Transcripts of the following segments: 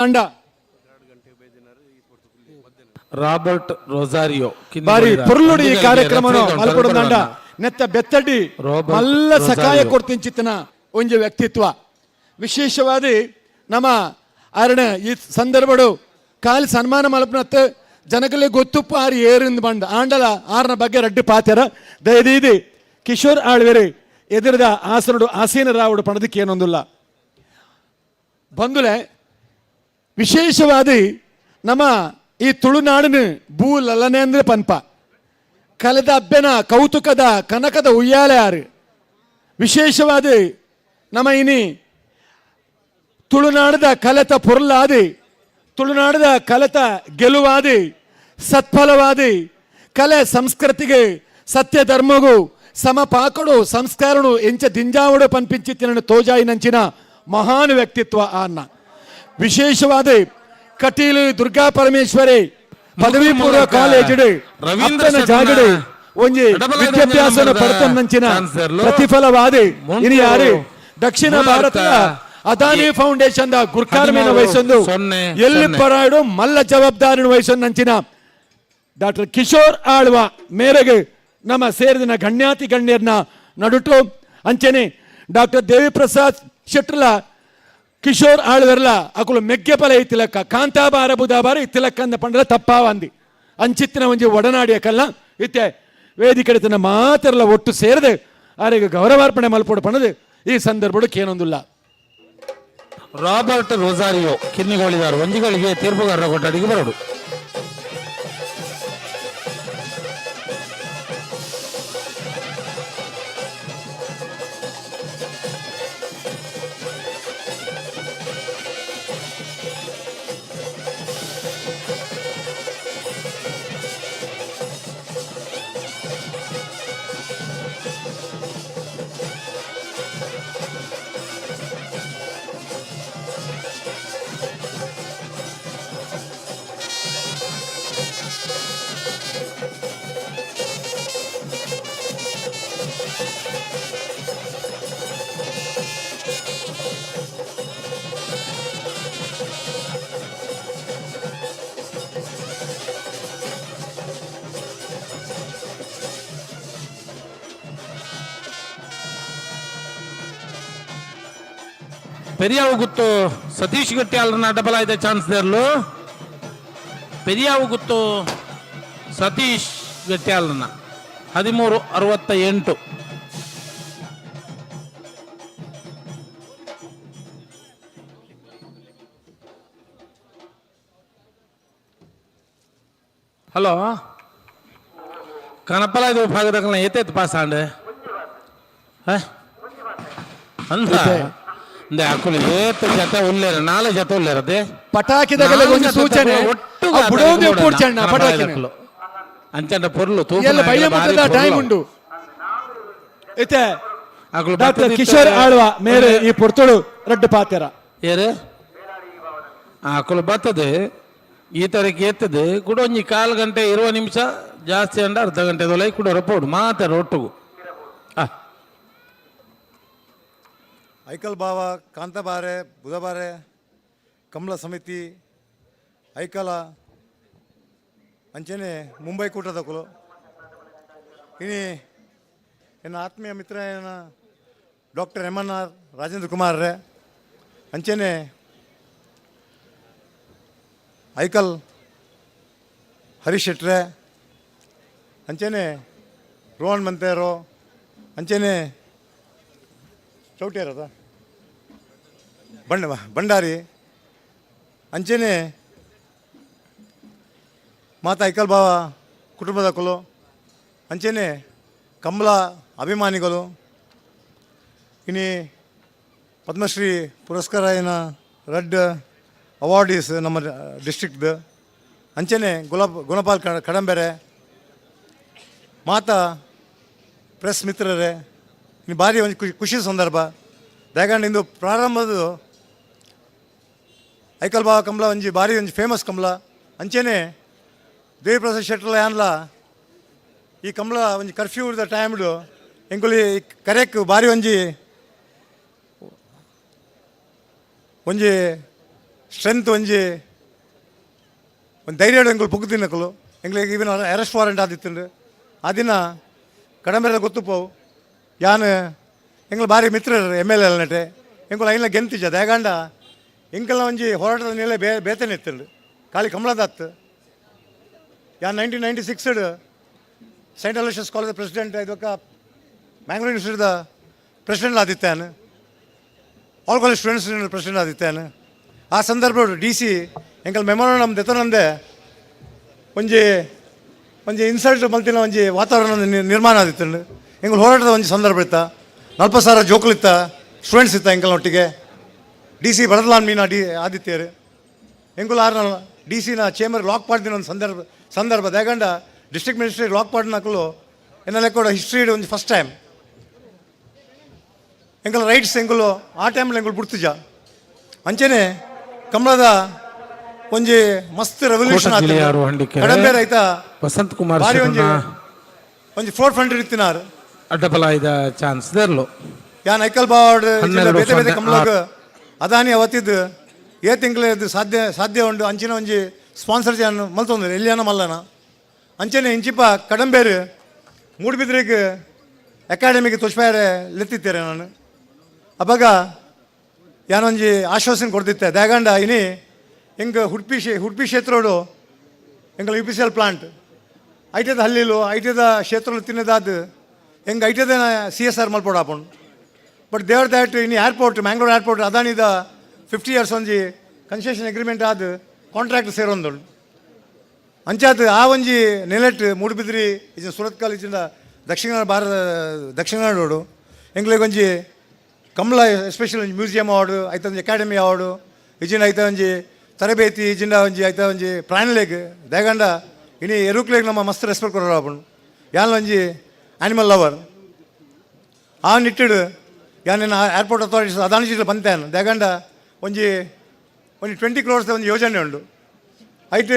ತಂಡ ರಾಬರ್ಟ್ ರೊಜಾರಿಯೋ ಬಾರಿ ಪುರ್ಲುಡಿ ಈ ಕಾರ್ಯಕ್ರಮನು ಮಲ್ಪಡೊಂದಂಡ ನೆತ್ತ ಬೆತ್ತಡಿ ಮಲ್ಲ ಸಕಾಯ ಕೊಡ್ತಿಂಚಿತ್ತನ ಒಂಜಿ ವ್ಯಕ್ತಿತ್ವ ವಿಶೇಷವಾದಿ ನಮ್ಮ ಆರಣ ಈ ಸಂದರ್ಭಡು ಕಾಲಿ ಸನ್ಮಾನ ಮಲ್ಪನತ್ತ ಜನಗಲೇ ಗೊತ್ತುಪ್ಪ ಆರು ಏರಿಂದ ಬಂಡ ಆಂಡಲ ಆರನ ಬಗ್ಗೆ ರಡ್ಡು ಪಾತ್ಯರ ದಯದೀದಿ ಕಿಶೋರ್ ಆಳ್ವೇರಿ ಎದುರದ ಆಸನಡು ಆಸೀನ ರಾವುಡು ಪಣದಕ್ಕೆ ಏನೊಂದಿಲ್ಲ ಬಂದುಲೆ ವಿಶೇಷವಾದಿ ನಮ್ಮ ಈ ತುಳುನಾಡಿನ ಭೂ ಲಲನೇಂದ್ರ ಪನ್ಪ ಕಲೆದ ಅಬ್ಬೆನ ಕೌತುಕದ ಕನಕದ ಉಯ್ಯಾಲೆ ಆರು ವಿಶೇಷವಾದ ನಮ್ಮ ಇನಿ ತುಳುನಾಡದ ಕಲೆತ ಪೊರ್ಲಾದಿ ತುಳುನಾಡದ ಕಲೆತ ಗೆಲುವಾದಿ ಸತ್ಫಲವಾದಿ ಕಲೆ ಸಂಸ್ಕೃತಿಗೆ ಸತ್ಯ ಧರ್ಮಗೂ ಸಮಪಾಕಡು ಸಂಸ್ಕಾರನು ಎಂಚ ದಿಂಜಾವಡು ಪನ್ಪಿಂಚಿತ್ತಿನ ತೋಜಾಯಿ ನಂಚಿನ ಮಹಾನ್ ವ್ಯಕ್ತಿತ್ವ ಅನ್ನ ವಿಶೇಷವಾದ ಕಟೀಲು ದುರ್ಗಾ ಪರಮೇಶ್ವರಿ ಪದವಿ ಪೂರ್ವ ಕಾಲೇಜು ಜಾಗಡೆ ಒಂಜಿ ವಿದ್ಯಾಭ್ಯಾಸ ಪಡ್ತಂಚಿನ ಪ್ರತಿಫಲವಾದಿ ಇನಿ ಯಾರು ದಕ್ಷಿಣ ಭಾರತದ ಅದಾನಿ ಫೌಂಡೇಶನ್ ಗುರ್ಕಾರ್ಮಿನ ವಹಿಸೊಂದು ಎಲ್ಲಿ ಪರಾಡು ಮಲ್ಲ ಜವಾಬ್ದಾರಿನ ವಹಿಸೊಂದು ನಂಚಿನ ಡಾಕ್ಟರ್ ಕಿಶೋರ್ ಆಳ್ವ ಮೇರೆಗೆ ನಮ್ಮ ಸೇರಿದ ಗಣ್ಯಾತಿ ಗಣ್ಯರನ್ನ ನಡುಟು ಅಂಚನೆ ಡಾಕ್ಟರ್ ದೇವಿ ಪ್ರಸಾದ್ ಶೆಟ್ರಲ ಕಿಶೋರ್ ಆಳ್ವೆರ್ಲ ಅಕುಲು ಮೆಗ್ಗೆ ಪಲ ಇತ್ತಿಲಕ್ಕ ಕಾಂತಾಬಾರ ಬುಧಾಬಾರ ಇತ್ತಿಲಕ್ಕ ಅಂದ ಪಂಡಲ ತಪ್ಪಾವಂದಿ ಅಂಚಿತ್ತಿನ ಒಂಜಿ ಒಡನಾಡಿಯ ಕಲ್ಲ ಇತ್ತೆ ವೇದಿಕೆ ತನ್ನ ಮಾತೆರಲ ಒಟ್ಟು ಸೇರದೆ ಅವರಿಗೆ ಗೌರವಾರ್ಪಣೆ ಮಲ್ಪೋಡು ಪಣದು ಈ ಸಂದರ್ಭಡು ಕೇನೊಂದಿಲ್ಲ. ರಾಬರ್ಟ್ ರೊಜಾರಿಯೋ ಕಿನ್ನಿಗೋಳಿದಾರು ಒಂಜಿಗಳಿಗೆ ತೀರ್ಪುಗಾರರ ಕೊಠಡಿಗೆ ಬರಡು. ಪೆರಿಯಾವು ಗುತ್ತು ಸತೀಶ್ ಗಟ್ಟಿಯಾಲರನ್ನ ಡಬಲ್ ಆಯ್ದ ಚಾನ್ಸ್ ದೇರ್ಲು ಪೆರಿಯಾವು ಗುತ್ತು ಸತೀಶ್ ಗಟ್ಟಿಯಾಲರನ್ನ 1368. ಹಲೋ ಕನಪಲಾಯ್ದ ವಿಭಾಗದ ಏತೈತೆ ಪಾಸ್ ಆಂಡೆ ಅಂದ ಹಾಕಲು ಏತ ಜತೆ ಉಲ್ಲೇರ ನಾಳೆ ಜತೆ ಉಲ್ಲೇರದೆ ಪಟಾಕಿದಾಗಲೇ ಒಂದು ಸೂಚನೆ ಅಂಚಂಡ ಪೊರ್ಲು ಟೈಮ್ ಉಂಡು ಇತ್ತೆ ಡಾಕ್ಟರ್ ಕಿಶೋರ್ ಆಳ್ವ ಮೇರೆ ಈ ಪೊರ್ತುಳು ರಡ್ಡು ಪಾತ್ಯರ ಏರು ಆಕಲು ಬರ್ತದೆ ಈ ತರಕ್ಕೆ ಎತ್ತದೆ ಕೂಡ ಒಂಜಿ 1/4 ಗಂಟೆ 20 ನಿಮಿಷ ಜಾಸ್ತಿ ಅಂಡ ಅರ್ಧ ಗಂಟೆ ದೊಲೈ ಕೂಡ ರಪ್ಪೋಡು ಮಾತಾಡ ಒಟ್ಟುಗು ಐಕಲ್ ಭಾವ ಕಾಂತಬಾರೆ ಬುಧಬಾರೆ ಕಮಲ ಸಮಿತಿ ಐಕಲ ಅಂಚನೆ ಮುಂಬೈ ಕೂಟದಕುಲು ಇನಿ ಎನ್ನ ಆತ್ಮೀಯ ಮಿತ್ರ ಏನ ಡಾಕ್ಟರ್ MNR ರಾಜೇಂದ್ರ ಕುಮಾರ್ ರೇ ಅಂಚನೆ ಐಕಲ್ ಹರೀಶ್ ಶೆಟ್ರೆ ಅಂಚನೆ ರೋಹನ್ ಮಂತೇರೋ ಅಂಚನೆ ಚೌಟ್ಯಾರದ ಭಂಡಾರಿ ಅಂಚನೆ ಮಾತಾ ಐಕಲ್ ಭಾವ ಕುಟುಂಬದ ಕುಲು ಅಂಚನೆ ಕಮಲ ಅಭಿಮಾನಿಗಳು ಇನಿ ಪದ್ಮಶ್ರೀ ಪುರಸ್ಕಾರ ಏನ ರೆಡ್ ಅವಾರ್ಡೀಸ್ ನಮ್ಮ ಡಿಸ್ಟ್ರಿಕ್ಟ್ದು ಅಂಚನೆ ಗುಣಪಾಲ್ ಕಡಂಬೆರೆ ಮಾತಾ ಪ್ರೆಸ್ ಮಿತ್ರರೇ ಇನ್ನು ಭಾರಿ ಒಂದು ಖುಷಿ ಸಂದರ್ಭ ದಯಗಂಡು ಇಂದು ಪ್ರಾರಂಭದ ಐಕಲ್ ಭಾವ ಕಮಲ ಒಂಜಿ ಭಾರಿ ಒಂಜಿ ಫೇಮಸ್ ಕಮಲ ಅಂಚೆನೆ ದೇವಿ ಪ್ರಸಾದ್ ಶೆಟ್ರಲ ಯಾನ್ಲ ಈ ಕಮಲ ಒಂಜಿ ಕರ್ಫ್ಯೂ ಇದ್ದ ಟೈಮ್ಡು ಎಂಕುಲಿ ಕರೆಕ್ ಭಾರಿ ಒಂಜಿ ಸ್ಟ್ರೆಂತ್ ಒಂಜಿ ಒಂದು ಧೈರ್ಯ ಎಂಗಳು ಪುಗ್ಗು ತಿನ್ನಕಲು ಎಂಗ್ಳಿಗೆ ಇವನ್ ಅರೆಸ್ಟ್ ವಾರೆಂಟ್ ಆದಿತ್ತುಂಡು ಆ ದಿನ ಕಡಂಬೆಲ್ಲ ಗೊತ್ತು ಪೋವು ಯಾನ್ ಎಂಗಳು ಭಾರಿ ಮಿತ್ರರು MLA ನಟೆ ಎಂಗಳು ಐನ ಗೆಂತಿಜ ದೇಗಾಂಡ ಎಂಕಲ್ನ ಒಂಜಿ ಹೋರಾಟದ ಮೇಲೆ ಬೇತನೆ ಎತ್ತುಂಡು ಖಾಲಿ ಕಮಲದಾತ್ ಯಾನ್ 1996 ಸೈಂಟ್ ಅಲೋಷಿಯಸ್ ಕಾಲೇಜ್ ಪ್ರೆಸಿಡೆಂಟ್ ಇದಕ್ಕ ಮ್ಯಾಂಗ್ಳೂರ್ ಯೂನಿವರ್ಸಿಟಿದ ಪ್ರೆಸಿಡೆಂಟ್ ಆದಿತ್ತಾನು ಆಲ್ ಕಾಲೇಜ್ ಸ್ಟೂಡೆಂಟ್ಸ್ ಪ್ರೆಸಿಡೆಂಟ್ ಆದಿತ್ತಾನು ಆ ಸಂದರ್ಭ DC ಎಂಕಲ್ ಮೆಮೊರಂಡಮ್ ದೆತ್ತನಂದೆ ಒಂಜಿ ಇನ್ಸಲ್ಟ್ ಮಲ್ತಿನ ಒಂಜಿ ವಾತಾವರಣ ನಿರ್ಮಾಣ ಆದಿತ್ತುಂಡು ಎಂಗಳು ಹೋರಾಟದ ಒಂಜಿ ಸಂದರ್ಭ ಇತ್ತ 40,000 ಜೋಕುಲಿತ್ತ ಸ್ಟೂಡೆಂಟ್ಸ್ ಇತ್ತ ಎಂಕಲ್ನೊಟ್ಟಿಗೆ DC ಬಡದಲಾನ್ ಮೀನ ಆದಿತ್ಯರು ಎಂಕುಲು ಆರ್ನ DC ಚೇಂಬರ್ ಲಾಕ್ ಮಾಡಿದಿನ ಒಂದು ಸಂದರ್ಭ ದೇಗಂಡ ಡಿಸ್ಟ್ರಿಕ್ಟ್ ಮಿನಿಸ್ಟ್ರಿಗೆ ಲಾಕ್ ಮಾಡಿನಕಲು ಎನ್ನಲೆ ಕೂಡ ಹಿಸ್ಟ್ರಿ ಒಂದು ಫಸ್ಟ್ ಟೈಮ್ ಎಂಕಲ್ ರೈಟ್ಸ್ ಎಂಕುಲು ಆ ಟೈಮ್ಲಿ ಎಂಕುಲು ಬಿಡ್ತಿಜ ಅಂಚೆನೆ ಕಮಲದ ಒಂಜಿ ಮಸ್ತ್ ರೆವಲ್ಯೂಷನ್ ಕಡಂಬೇರ್ ಆಯ್ತಾ ವಸಂತ್ ಕುಮಾರ್ ಬಾರಿ ಒಂಜಿ ಫ್ರೋಡ್ ಫಂಡ್ ಇರ್ತಿನಾರು ಅಡ್ಡಬಲ ಇದ ಚಾನ್ಸ್ ದೇರ್ಲು ಯಾನ್ ಐಕಲ್ ಬಾಡ್ ಬೇತೆ ಬೇತೆ ಕಮಲಗ್ ಅದಾನಿ ಅವತ್ತಿದ್ದು ತಿಂಗಳು ಸಾಧ್ಯ ಉಂಡು ಅಂಚಿನ ಒಂಜಿ ಸ್ಪಾನ್ಸರ್ ಜಾನ್ ಮಲ್ತೊಂದ್ರೆ ಎಲ್ಲಿಯಾನ ಮಲ್ಲನ ಅಂಚನೆ ಇಂಚಿಪ ಕಡಂಬೇರು ಮೂಡುಬಿದ್ರಿಗೆ ಅಕಾಡೆಮಿಗೆ ತುಷ್ಪಾಯರೆ ಲೆತ್ತಿತ್ತೇರೆ ನಾನು ಅವಾಗ ಯಾನೊಂಜಿ ಆಶ್ವಾಸನೆ ಕೊಡ್ತಿತ್ತೆ ದೇಗಂಡ ಇನಿ ಎಂಗ ಹುಡ್ಪಿ ಕ್ಷೇತ್ರೋಡು ಎಂಗಲ್ UPCL ಪ್ಲಾಂಟ್ ಐಟದ ಹಲ್ಲಿಲು ಐಟದ ಕ್ಷೇತ್ರಗಳು ತಿನ್ನದಾದ ಹೆಂಗೆ ಐಟದ CSR ಮಲ್ಪೋಡಾಪುಂಡು ಬಟ್ ದೇವರ್ ದ್ಯಾಟ್ ಇನ್ನು ಏರ್ಪೋರ್ಟ್ ಮ್ಯಾಂಗ್ಳೂರ್ ಏರ್ಪೋರ್ಟ್ ಅದಾನಿದ 50 years ಒಂಜಿ ಕನ್ಸೆಷನ್ ಅಗ್ರಿಮೆಂಟ್ ಆದ ಕಾಂಟ್ರಾಕ್ಟ್ ಸೇರೊಂದುಂಡು ಅಂಚಾದ ಆ ಒಂಜಿ ನೆಲೆಟ್ ಮೂಡುಬಿದ್ರಿ ಇದು ಸುರತ್ಕಲ್ ಇಜಿಂದ ದಕ್ಷಿಣ ನಾಡೋಡು ಎಂಗ್ಳಿಗೆ ಒಂಜಿ ಕಮಲ ಎಸ್ಪೆಷಲ್ ಒಂಜಿ ಮ್ಯೂಸಿಯಂ ಅವಾರ್ಡು ಐತ ಒಂಜಿ ಅಕಾಡೆಮಿ ಅವಾರ್ಡು ಇಜಿಂದ ಐತ ಒಂಜಿ ತರಬೇತಿ ಇಜಿಂದ ಒಂಜಿ ಐತ ಒಂಜಿ ಪ್ರಾಣಿಲೆಗ್ ದೇಗಂಡ ಇನಿ ಎರುಕ್ಲೆಗ್ ನಮ್ಮ ಮಸ್ತ್ ರೆಸ್ಪೆಕ್ಟ್ ಕೊಡೋಪುಂಡು ಯಾನ್ ಒಂಜಿ ಆ್ಯನಿಮಲ್ ಲವರ್ ಆ ನಿಟ್ಟಿಡು ಯಾನೇನು ಏರ್ಪೋರ್ಟ್ ಅಥಾರಿಟೀಸ್ ಅದಾನಿಜಿಲ್ ಬಂತೇನು ದೇಗಂಡ ಒಂಜಿ 20 crores ಒಂಜಿ ಯೋಜನೆ ಉಂಡು ಐಟ್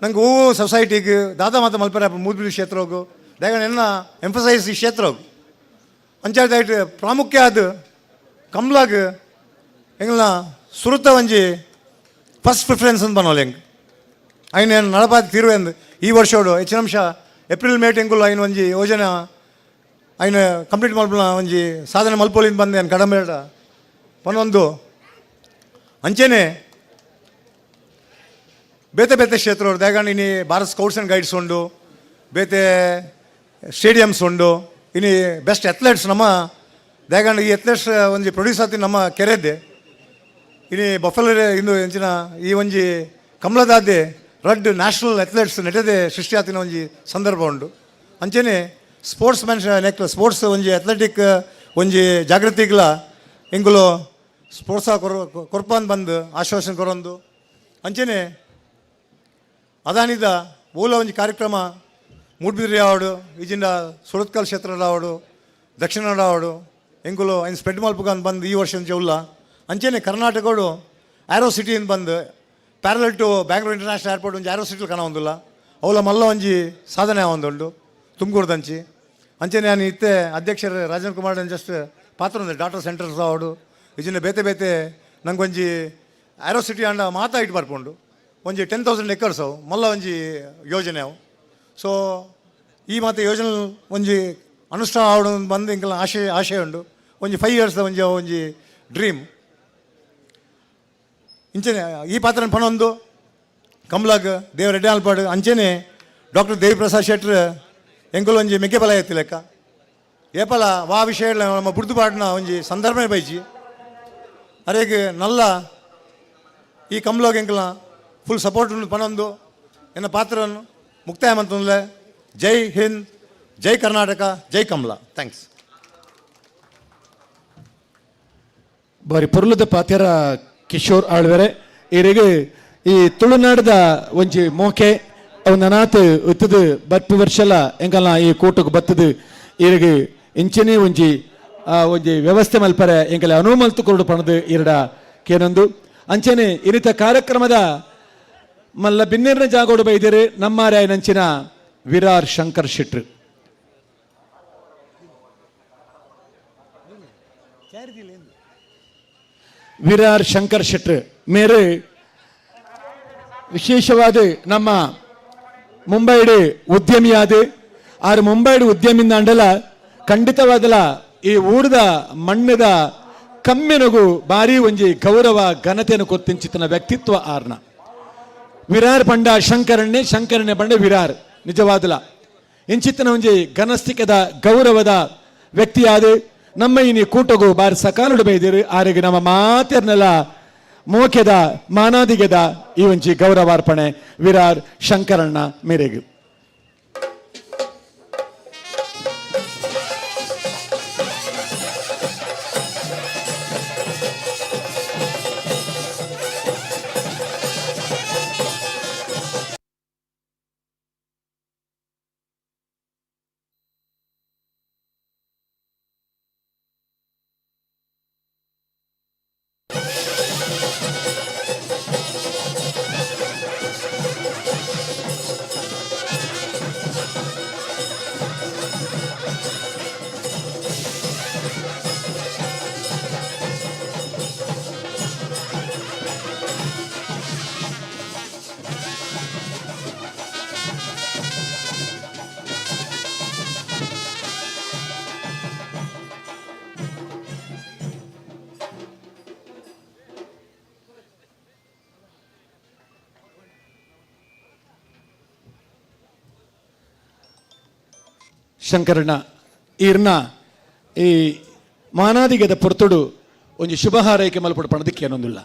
ನಂಗೆ ಹೂವು ಸೊಸೈಟಿಗೆ ದಾದ ಮಾತ ಮಲ್ಪರ ಮೂದ್ಬಿಡಿ ಕ್ಷೇತ್ರಗೂ ದೇಗಂಡ ಎನ್ನ ಎಂಫಸೈಸ್ ಈ ಕ್ಷೇತ್ರವು ಅಂಚಾದ ಐಟ್ ಪ್ರಾಮುಖ್ಯ ಆದ ಕಮ್ಲಾಗ್ ಎಂಗ್ಲ ಸುರುತ ಒಂಜಿ ಫಸ್ಟ್ ಪ್ರಿಫರೆನ್ಸ್ ಅಂತ ಬನ್ನೋಲ್ಲ ಹೆಂಗೆ ಐನು ನಡಪಾದ ತೀರುವೆಂದು ಈ ವರ್ಷೋಡು ಹೆಚ್ಚಿನ ಅಂಶ ಏಪ್ರಿಲ್ ಮೇ ಎಂಗುಲು ಐನು ಒಂಜಿ ಯೋಜನೆ ಐನು ಕಂಪ್ಲೀಟ್ ಮಲ್ಪನ ಒಂಜಿ ಸಾಧನೆ ಮಲ್ಪೋಲಿಂದ ಬಂದೆ ಏನು ಕಡಂಬೇಡ ಪನ್ನೊಂದು ಅಂಚೆನೆ ಬೇತೆ ಬೇತೆ ಕ್ಷೇತ್ರವ್ರು ದೇಗಂಡು ಇನಿ ಭಾರತ್ ಸ್ಕೌಟ್ಸ್ ಆ್ಯಂಡ್ ಗೈಡ್ಸ್ ಉಂಡು ಬೇತೆ ಸ್ಟೇಡಿಯಮ್ಸ್ ಉಂಡು ಇನಿ ಬೆಸ್ಟ್ ಅಥ್ಲೆಟ್ಸ್ ನಮ್ಮ ದೇಗಂಡು ಈ ಅಥ್ಲೆಟ್ಸ್ ಒಂಜಿ ಪ್ರೊಡ್ಯೂಸ್ ಆತಿ ನಮ್ಮ ಕೆರೆದ್ದೆ ಇನಿ ಬಫಲರೆ ಇಂದು ಎಂಚಿನ ಈ ಒಂಜಿ ಕಮಲದಾದೆ ರಡ್ ನ್ಯಾಷನಲ್ ಅಥ್ಲೆಟ್ಸ್ ನೆಟದೆ ಸೃಷ್ಟಿ ಆತಿನ ಒಂಜಿ ಸಂದರ್ಭ ಉಂಡು ಅಂಚೆನೆ ಸ್ಪೋರ್ಟ್ಸ್ ಮ್ಯಾನ್ ಸ್ಪೋರ್ಟ್ಸ್ ಒಂಜಿ ಅಥ್ಲೆಟಿಕ್ ಒಂಜಿ ಜಾಗೃತಿಗ್ಲ ಎಂಗುಲು ಸ್ಪೋರ್ಟ್ಸ ಕೊರ್ಪಂದು ಬಂದು ಆಶ್ವಾಸನೆ ಕೊರೊಂದು ಅಂಚೆನೆ ಅದಾನಿದ ಓಲ ಒಂಜಿ ಕಾರ್ಯಕ್ರಮ ಮೂಡ್ಬಿದ್ರಿ ಆವಡು ಈಜಿಂದ ಸುರತ್ಕಲ್ ಕ್ಷೇತ್ರದ ಆವಡು ದಕ್ಷಿಣ ಕನ್ನಡ ಆವಡು ಎಂಗುಲು ಐನ್ ಸ್ಪ್ರೆಡ್ ಮಲ್ಪುಗಂದು ಬಂದು ಈ ವರ್ಷ ಉಲ್ಲ ಅಂಚೆನೆ ಕರ್ನಾಟಕಡು ಆ್ಯರೋ ಸಿಟಿಯಿಂದ ಬಂದು parallel to Bangalore international airport ಒಂಜಿ ಆ್ಯರೋ ಸಿಟಿಲಿ ಕಾಣ ಒಂದಿಲ್ಲ ಅವಲ ಮಲ್ಲ ಒಂಜಿ ಸಾಧನೆ ಆವೊಂದುಂಡು ತುಮಕೂರ್ದಂಚಿ ಅಂಚೆನೆ ನಾನು ಇತ್ತೆ ಅಧ್ಯಕ್ಷರು ರಾಜೇಂದ್ರ ಕುಮಾರ್ ಜಸ್ಟ್ ಪಾತ್ರ ಒಂದು ಡಾಟಾ ಸೆಂಟರ್ಸ್ ಆವಡು ಇಜಿಂದ ಬೇತೆ ಬೇತೆ ನಂಗೆ ಒಂಜಿ ಆ್ಯರೋ ಸಿಟಿ ಅಂಡ ಮಾತಾ ಇಟ್ಟು ಬರ್ಕೊಂಡು ಒಂಜಿ 10,000 acres ಅವು ಮಲ್ಲ ಒಂಜಿ ಯೋಜನೆ ಅವು ಸೊ ಈ ಮಾತು ಯೋಜನೆ ಒಂಜಿ ಅನುಷ್ಠಾನ ಆವಡು ಬಂದು ಇಂಕಲ ಆಶಯ ಉಂಡು ಒಂಜಿ 5 years ಒಂಜಿ ಡ್ರೀಮ್ ಇಂಚೆನೆ ಈ ಪಾತ್ರ ಪನೊಂದು ಕಮಲಾಗ್ ದೇವ ರೆಡ್ಡಿ ಆಲ್ಪಾಡು ಅಂಚೆನೆ ಡಾಕ್ಟರ್ ದೇವಿ ಪ್ರಸಾದ್ ಶೆಟ್ರ್ ಎಂಕುಲು ಒಂಜಿ ಮೆಕ್ಕೆಪಲ ಎತ್ತಿ ಲೆಕ್ಕ ಏಪಲ ವಾ ವಿಷಯ ನಮ್ಮ ಬುಡ್ದುಪಾಡಿನ ಒಂಜಿ ಸಂದರ್ಭ ಬೈಜಿ ಅರೆಗೆ ನಲ್ಲ ಈ ಕಮಲಾಗ್ ಎಂಕಲ ಫುಲ್ ಸಪೋರ್ಟ್ ಉಂಡು ಪನೊಂದು ಎನ್ನ ಪಾತ್ರವನ್ನು ಮುಕ್ತಾಯ ಮಂತಂದ್ರೆ ಜೈ ಹಿಂದ್ ಜೈ ಕರ್ನಾಟಕ ಜೈ ಕಮಲ ಥ್ಯಾಂಕ್ಸ್ ಬಾರಿ ಪೊರ್ಲದ ಪಾತ್ಯರ ಕಿಶೋರ್ ಆಳ್ವೆರೆ ಇರಿಗೆ ಈ ತುಳುನಾಡದ ಒಂಜಿ ಮೋಕೆ ಅವನಾತ್ ಇತ್ತದು ಬತ್ತು ವರ್ಷಲ ಎಂಕಲ್ನ ಈ ಕೋಟಕ್ಕೆ ಬತ್ತದು ಇರಿಗೆ ಇಂಚನೆ ಒಂಜಿ ವ್ಯವಸ್ಥೆ ಮಲ್ಪರೆ ಎಂಕಲೆ ಅನುವು ಮಲ್ತು ಕೊರಡು ಪಣದು ಇರಡ ಕೇನೊಂದು ಅಂಚನೆ ಇರಿತ ಕಾರ್ಯಕ್ರಮದ ಮಲ್ಲ ಬಿನ್ನೇರಿನ ಜಾಗೋಡು ಬೈದಿರು ನಮ್ಮಾರ್ಯಾಯ ನಂಚಿನ ವಿರಾರ್ ಶಂಕರ್ ಶೆಟ್ರು ವಿರಾರ್ ಶಂಕರ್ ಶೆಟ್ಟರ್ ಮೇರೆ ವಿಶೇಷವಾದ ನಮ್ಮ ಮುಂಬೈಡ್ ಉದ್ಯಮಿಯಾದ ಆರು ಮುಂಬೈಡ್ ಉದ್ಯಮಿಂದ ಅಂಡಲ ಖಂಡಿತವಾದಲ ಈ ಊರದ ಮಣ್ಣದ ಕಮ್ಮೆನಗು ಭಾರಿ ಒಂಜಿ ಗೌರವ ಘನತೆಯನ್ನು ಕೊತ್ತಿಂಚಿತನ ವ್ಯಕ್ತಿತ್ವ ಆರ್ನ ವಿರಾರ್ ಪಂಡ ಶಂಕರಣ್ಣೆ ಪಂಡ ವಿರಾರ್ ನಿಜವಾದಲ ಇಂಚಿತ್ತನ ಒಂಜಿ ಘನಸ್ಥಿಕದ ಗೌರವದ ವ್ಯಕ್ತಿಯಾದ ನಮ್ಮ ಇನಿ ಕೂಟಗು ಬಾರಿ ಸಕಾಲುಡು ಬೈದಿರು ಆರಿಗೆ ನಮ್ಮ ಮಾತೆರ್ನೆಲ್ಲ ಮೋಕೆದ ಮಾನಾದಿಗೆದ ಈ ಒಂಜಿ ಗೌರವಾರ್ಪಣೆ ವಿರಾರ್ ಶಂಕರಣ್ಣ ಮೇರೆಗೆ. ಶಂಕರಣ್ಣ ಈರ್ನ ಈ ಮಾನಾದಿಗೆದ ಪೊರ್ತುಡು ಒಂಜಿ ಶುಭ ಹಾರೈಕೆ ಮಲ್ಪಡು ಪಣದಕ್ಕೆ ಏನೊಂದಿಲ್ಲ.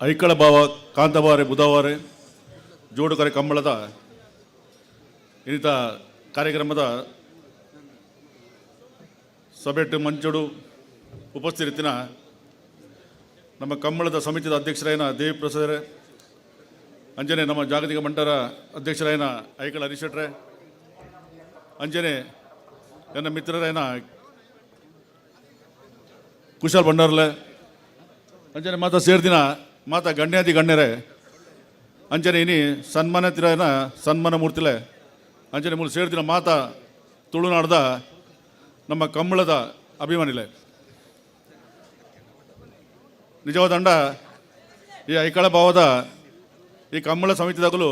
ಐಕಳ ಭಾವ ಕಾಂತಬಾರೆ ಬುಧವಾರ ಜೋಡುಕರೆ ಕಂಬಳದ ಇನ್ನಿತ ಕಾರ್ಯಕ್ರಮದ ಸಭೆಟ್ಟು ಮಂಚುಡು ಉಪಸ್ಥಿತಿನ ನಮ್ಮ ಕಂಬಳದ ಸಮಿತಿಯ ಅಧ್ಯಕ್ಷರಾಯನ ದೇವಿ ಪ್ರಸಾದರೇ ಅಂಜನೆ ನಮ್ಮ ಜಾಗತಿಕ ಮಂಟರ ಅಧ್ಯಕ್ಷರಾಯನ ಐಕಳ ಹರೀಶ್ ಶೆಟ್ರೆ ಅಂಜನೆ ನನ್ನ ಮಿತ್ರರಾಯನ ಕುಶಾಲ್ ಭಂಡಾರ್ಲೆ ಅಂಜನೆ ಮಾತಾ ಸೇರ್ದಿನ ಮಾತಾ ಗಣ್ಯಾದಿ ಗಣ್ಯರೇ ಅಂಜನೆ ಇನಿ ಸನ್ಮಾನಿತರಾಯನ ಸನ್ಮಾನ ಮೂರ್ತಿಲೆ ಅಂಜನೆ ಮೂಲ ಸೇರ್ದಿನ ಮಾತಾ ತುಳುನಾಡದ ನಮ್ಮ ಕಂಬಳದ ಅಭಿಮಾನಿಲೆ ನಿಜವಾದ ಅಂಡ ಈ ಐಕಳ ಭಾವದ ಈ ಕಂಬಳ ಸಮಿತಿದಾಗಲು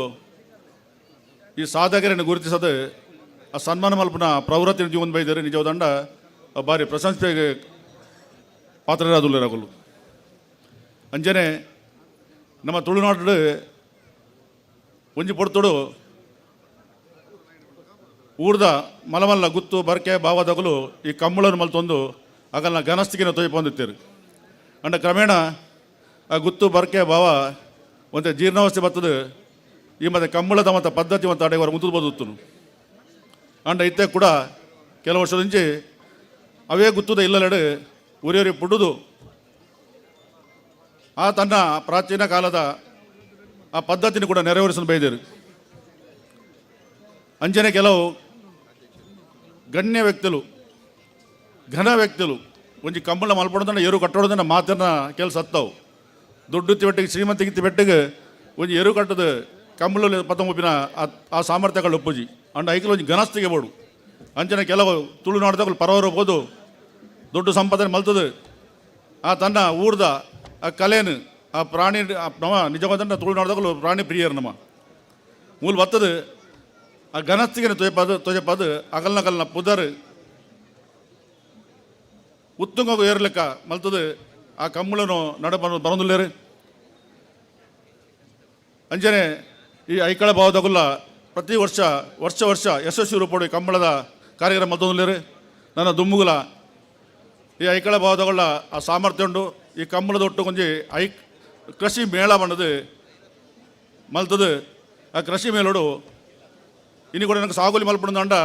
ಈ ಸಾಧಕರನ್ನು ಗುರುತಿಸೋದು ಆ ಸನ್ಮಾನ ಮಲ್ಪನ ಪ್ರವೃತ್ತಿ ಜೀವನ ಬೈದರೆ ನಿಜವಾದ ಅಂಡ ಭಾರಿ ಪ್ರಶಂಸೆಗೆ ಪಾತ್ರರಾಗಲು ಅಂಜನೆ ನಮ್ಮ ತುಳುನಾಡು ಒಂಜಿ ಪೊಡ್ತುಡು ಊರ್ದ ಮಲಮಲ್ಲ ಗುತ್ತು ಬರ್ಕೆ ಭಾವದಗಲು ಈ ಕಂಬಳನ್ನು ಮಲ್ತೊಂದು ಆಗಲ್ನ ಘನಸ್ಥಿಗಿನ ತೊಯ್ಪೊಂದಿತ್ತೀರು ಅಂಡ ಕ್ರಮೇಣ ಆ ಗುತ್ತು ಬರ್ಕೆ ಭಾವ ಒಂದೇ ಜೀರ್ಣಾವಸ್ಥೆ ಬರ್ತದೆ ಈ ಮತ್ತೆ ಕಂಬಳದ ಮತ್ತು ಪದ್ಧತಿ ಮತ್ತು ಅಡೆಯವರ ಮುಂದೆ ಬದುತ್ತನು ಅಂಡ ಇತ್ತೆ ಕೂಡ ಕೆಲವು ವರ್ಷದಿಂಚಿ ಅವೇ ಗುತ್ತದ ಇಲ್ಲಲೆಡೆ ಉರಿಯರಿ ಪುಡುದು ಆ ತನ್ನ ಪ್ರಾಚೀನ ಕಾಲದ ಆ ಪದ್ಧತಿನ ಕೂಡ ನೆರವೇರಿಸಲು ಬೈದಿರು ಅಂಜನೆ ಕೆಲವು ಗಣ್ಯ ವ್ಯಕ್ತಿಗಳು ಘನ ವ್ಯಕ್ತಿಗಳು ಒಂಜಿ ಕಂಬಳ ಮಲ್ಪಡೋದನ್ನ ಎರು ಕಟ್ಟೋದನ್ನ ಮಾತನ್ನ ಕೆಲಸ ಹತ್ತವು ದುಡ್ಡು ಬೆಟ್ಟಿಗೆ ಶ್ರೀಮಂತಿಗಿತ್ತಿ ಬೆಟ್ಟಿಗೆ ಒಂಜಿ ಎರು ಕಟ್ಟದ ಕಂಬಳಲ್ಲಿ ಪತ್ತೊಂಬತ್ತಿನ ಆ ಸಾಮರ್ಥ್ಯಗಳು ಒಪ್ಪುಜಿ ಅಂಡ್ ಐಕಲ್ ಒಂಜಿ ಘನಸ್ಥಿಗೆ ಬೋಡು ಅಂಚನೆ ಕೆಲವು ತುಳುನಾಡ್ದಾಗಲು ಪರವರು ಹೋದು ದೊಡ್ಡ ಸಂಪಾದನೆ ಮಲ್ತದೆ ಆ ತನ್ನ ಊರ್ದ ಆ ಕಲೆನು ಆ ಪ್ರಾಣಿ ನಮ್ಮ ನಿಜವಾದ ತುಳುನಾಡ್ದಾಗಲು ಪ್ರಾಣಿ ಪ್ರಿಯರು ನಮ್ಮ ಮೂಲ ಬತ್ತದು ಆ ಘನಸ್ಥಿಗೆ ತೊಯ್ಪದು ಅಗಲ್ನಗಲ್ನ ಪುದರ್ ಉತ್ತುಂಗ ಏರ್ಲೆಕ್ಕ ಮಲ್ತದು ಆ ಕಂಬಳನು ನಡ ಬರೋದಿಲ್ಲೇರು ಅಂಜನೆ ಈ ಐಕಳ ಭಾವದಾಗುಲ್ಲ ಪ್ರತಿ ವರ್ಷ ಯಶಸ್ವಿ ರೂಪಡು ಕಂಬಳದ ಕಾರ್ಯಕ್ರಮ ಮಲ್ತೊಂದಿಲ್ಲೇರು ನನ್ನ ದುಮ್ಮುಗುಲ ಈ ಐಕಳ ಭಾವದಗಳ ಆ ಸಾಮರ್ಥ್ಯ ಉಂಡು ಈ ಕಂಬಳದ ಒಟ್ಟು ಕೊಂಚ ಕೃಷಿ ಮೇಳ ಬಣ್ಣದು ಮಲ್ತದು ಆ ಕೃಷಿ ಮೇಲೋಡು ಇನ್ನು ಕೂಡ ನನಗೆ ಸಾಗುಲಿ ಮಲ್ಪಡು ಅಂಡ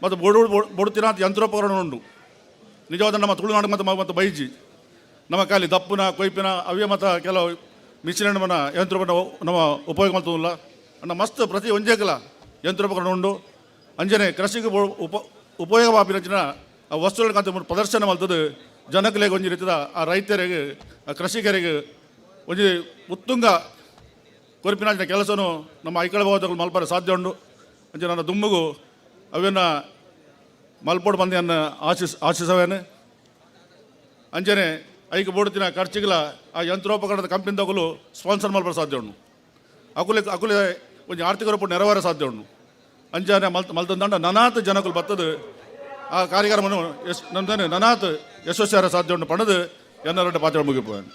ಮತ್ತು ಬೊಡುತ್ತಿನ ಯಂತ್ರೋಪಕರಣ ಉಂಡು ನಿಜವಾದ ನಮ್ಮ ತುಳುನಾಡು ಮತ್ತು ಬೈಜಿ ನಮ್ಮ ಕಾಲಿ ದಪ್ಪುನ ಕೊಯ್ಪಿನ ಅವೇ ಮತ್ತು ಕೆಲವು ಮಿಶ್ರಣ ಯಂತ್ರೋಪಕರಣ ನಮ್ಮ ಉಪಯೋಗ ಮಲ್ತದಿಲ್ಲ ಅಣ್ಣ ಮಸ್ತ್ ಪ್ರತಿ ಒಂಜೇಕಲ ಯಂತ್ರೋಪಕರಣ ಉಂಡು ಅಂಜನೆ ಕೃಷಿಗೆ ಉಪಯೋಗ ಆಪಿನಂಚಿನ ಆ ವಸ್ತುಗಳ ಕಂತ ಪ್ರದರ್ಶನ ಮಲ್ತದ್ದು ಜನಕಲೆಗೆ ಒಂಜಿ ರೀತಿಯ ಆ ರೈತರಿಗೆ ಆ ಕೃಷಿಕರಿಗೆ ಒಂಜಿ ಉತ್ತುಂಗ ಕೊರಪಿನ ಕೆಲಸನು ನಮ್ಮ ಐಕಳ ಭಾಗದಲ್ಲಿ ಮಲ್ಪರ ಸಾಧ್ಯ ಉಂಡು ಅಂಚೆ ನನ್ನ ದುಮ್ಮಗು ಅವನ್ನ ಮಲ್ಪೋಡು ಬಂದಿಯನ್ನ ಆಶಿಸವೇನೆ ಅಂಚನೆ ಐಕ ಬೋಡುತ್ತಿನ ಖರ್ಚಿಗಳ ಆ ಯಂತ್ರೋಪಕರಣದ ಕಂಪನಿ ತಗೊಳ್ಳು ಸ್ಪಾನ್ಸರ್ ಮಲ್ಪರ ಸಾಧ್ಯ ಉಂಡು ಅಕುಲೆ ಒಂಜಿ ಆರ್ಥಿಕ ರೂಪ ನೆರವೇರ ಸಾಧ್ಯ ಉಂಡು ಅಂಚನೆ ಮಲ್ತಂದಂಡ ನನಾತ್ ಜನಕುಲು ಬತ್ತದು ಆ ಕಾರ್ಯಕ್ರಮವನ್ನು ನಂದನೆ ನನಾತ್ ಯಶಸ್ವಿಯಾರ ಸಾಧ್ಯ ಉಂಡು ಪಣದು ಎನ್ನರಡ್ಡ ಪಾತ್ರ ಮುಗಿಪೋಯಾನು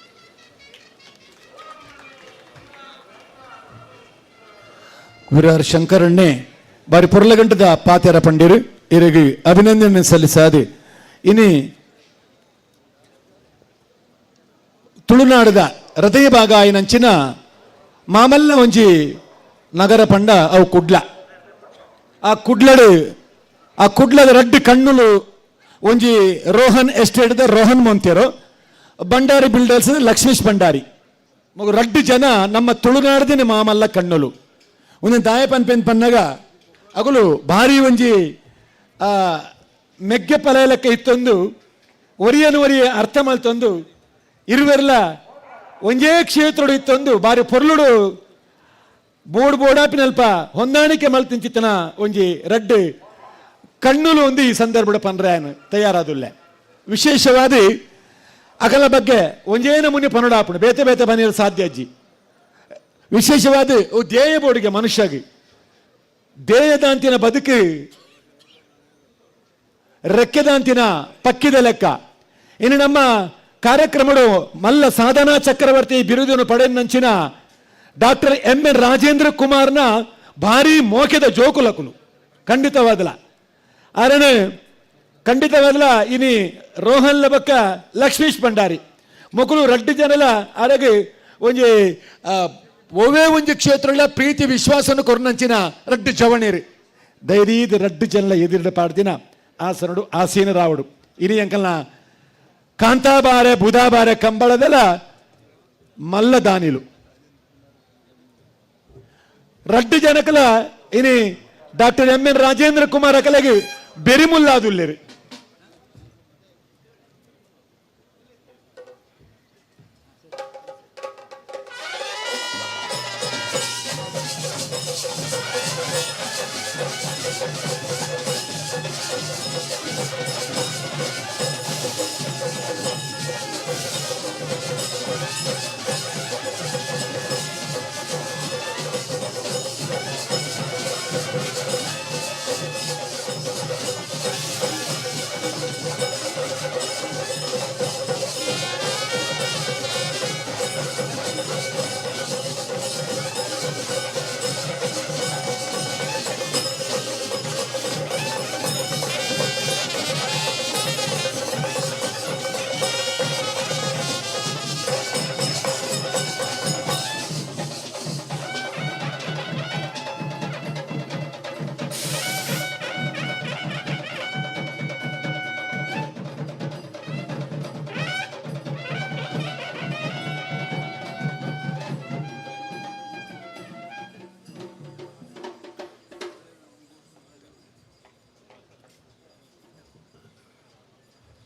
ವಿರಾರ್ ಶಂಕರಣ್ಣೆ ಬಾರಿ ಪೊರ್ಲಗಂಟದ ಪಾತ್ಯಾರ ಪಂಡಿರು ಇರಗಿ ಅಭಿನಂದನೆ ಸಲ್ಲಿಸಾದೆ ಇನಿ ತುಳುನಾಡದ ಹೃದಯ ಭಾಗ ಆಯ್ನಂಚಿನ ಮಾಮಲ್ಲ ಒಂಜಿ ನಗರ ಪಂಡ ಅವು ಕುಡ್ಲ ಆ ಕುಡ್ಲದ ರಡ್ಡು ಕಣ್ಣುಲು ಒಂಜಿ ರೋಹನ್ ಎಸ್ಟೇಟ್ದ ರೋಹನ್ ಮೊಂತೆರು ಬಂಡಾರಿ ಬಿಲ್ಡರ್ಸ್ ಲಕ್ಷ್ಮೀಶ್ ಭಂಡಾರಿ ಮಗು ರಡ್ಡು ಜನ ನಮ್ಮ ತುಳುನಾಡದಿನ ಮಾಮಲ್ಲ ಕಣ್ಣುಲು ಒಂದು ದಾಯ ಪನ್ಪೆನ್ ಅಗಲು ಭಾರಿ ಒಂಜಿ ಮೆಗ್ಗೆ ಪಲೆಯಲಕ್ಕೆ ಇತ್ತೊಂದು ಒರಿಯ ಅರ್ಥ ಮಲ್ತೊಂದು ಇರುವೆರ್ಲ ಒಂಜೇ ಕ್ಷೇತ್ರಡು ಇತ್ತೊಂದು ಬಾರಿ ಪೊರ್ಲುಡು ಬೋಡಾಪಿನಲ್ಪ ಹೊಂದಾಣಿಕೆ ಮಲ್ತಿಂಚಿತ್ತನ ಒಂಜಿ ರಡ್ಡು ಕಣ್ಣುಲು ಒಂದು ಈ ಸಂದರ್ಭದ ಪನ್ರಾಯನು ತಯಾರಾದುಲ್ಲೆ ವಿಶೇಷವಾದ ಅಗಲ ಬಗ್ಗೆ ಒಂಜೇನ ಮುನಿ ಪನಡಾಪುಣು ಬೇತೆ ಬೇತೆ ಬನಿಯಲು ಸಾಧ್ಯ ಅಜ್ಜಿ ವಿಶೇಷವಾದ ಧ್ಯೇಯ ಬೋಡಿಗೆ ಮನುಷ್ಯಗೆ ಧ್ಯೇಯದಾಂತಿನ ಬದುಕು ರೆಕ್ಕೆದಾಂತಿನ ಪಕ್ಕಿದ ಲೆಕ್ಕ ಇನ್ನು ನಮ್ಮ ಕಾರ್ಯಕ್ರಮಗಳು ಮಲ್ಲ ಸಾಧನಾ ಚಕ್ರವರ್ತಿ ಬಿರುದನ್ನು ಪಡೆಯನಂಚಿನ ಡಾಕ್ಟರ್ ಎಂ.ಎನ್. ರಾಜೇಂದ್ರ ಕುಮಾರ್ನ ಭಾರಿ ಮೋಕೆದ ಜೋಕುಲಕುಲು ಖಂಡಿತವಾದಲ ಆರನೇ ಖಂಡಿತವಾದಲ ಇನಿ ರೋಹನ್ಲ ಬಕ್ಕ ಲಕ್ಷ್ಮೀಶ್ ಭಂಡಾರಿ ಮೊಕಲು ರಡ್ಡು ಜನಲ ಅರಗೆ ಒಂಜಿ ಒವೇ ಒಂಜಿ ಕ್ಷೇತ್ರಗಳ ಪ್ರೀತಿ ವಿಶ್ವಾಸನ ಕೊರ್ನಂಚಿನ ರಡ್ಡು ಜವಣೇರಿ ಧೈರ್ಯದ ರಡ್ಡು ಜನಲ ಎದಿರಿಡ ಪಾಡ್ದಿನ ಆಸನಡು ಆಸೀನ ರಾವಡು ಇನಿ ಅಂಕಲ್ನ ಕಾಂತಾಬಾರೆ ಬುಧಾಬಾರೆ ಕಂಬಳದಲ ಮಲ್ಲ ದಾನಿಲು ರಡ್ಡು ಜನಕಲ ಇನಿ ಡಾಕ್ಟರ್ ಎಂ.ಎನ್. ರಾಜೇಂದ್ರ ಕುಮಾರ್ ಅಕಲೆಗೆ ಬೆರಿಮುಲ್ಲಾದುಲ್ಲೇರಿ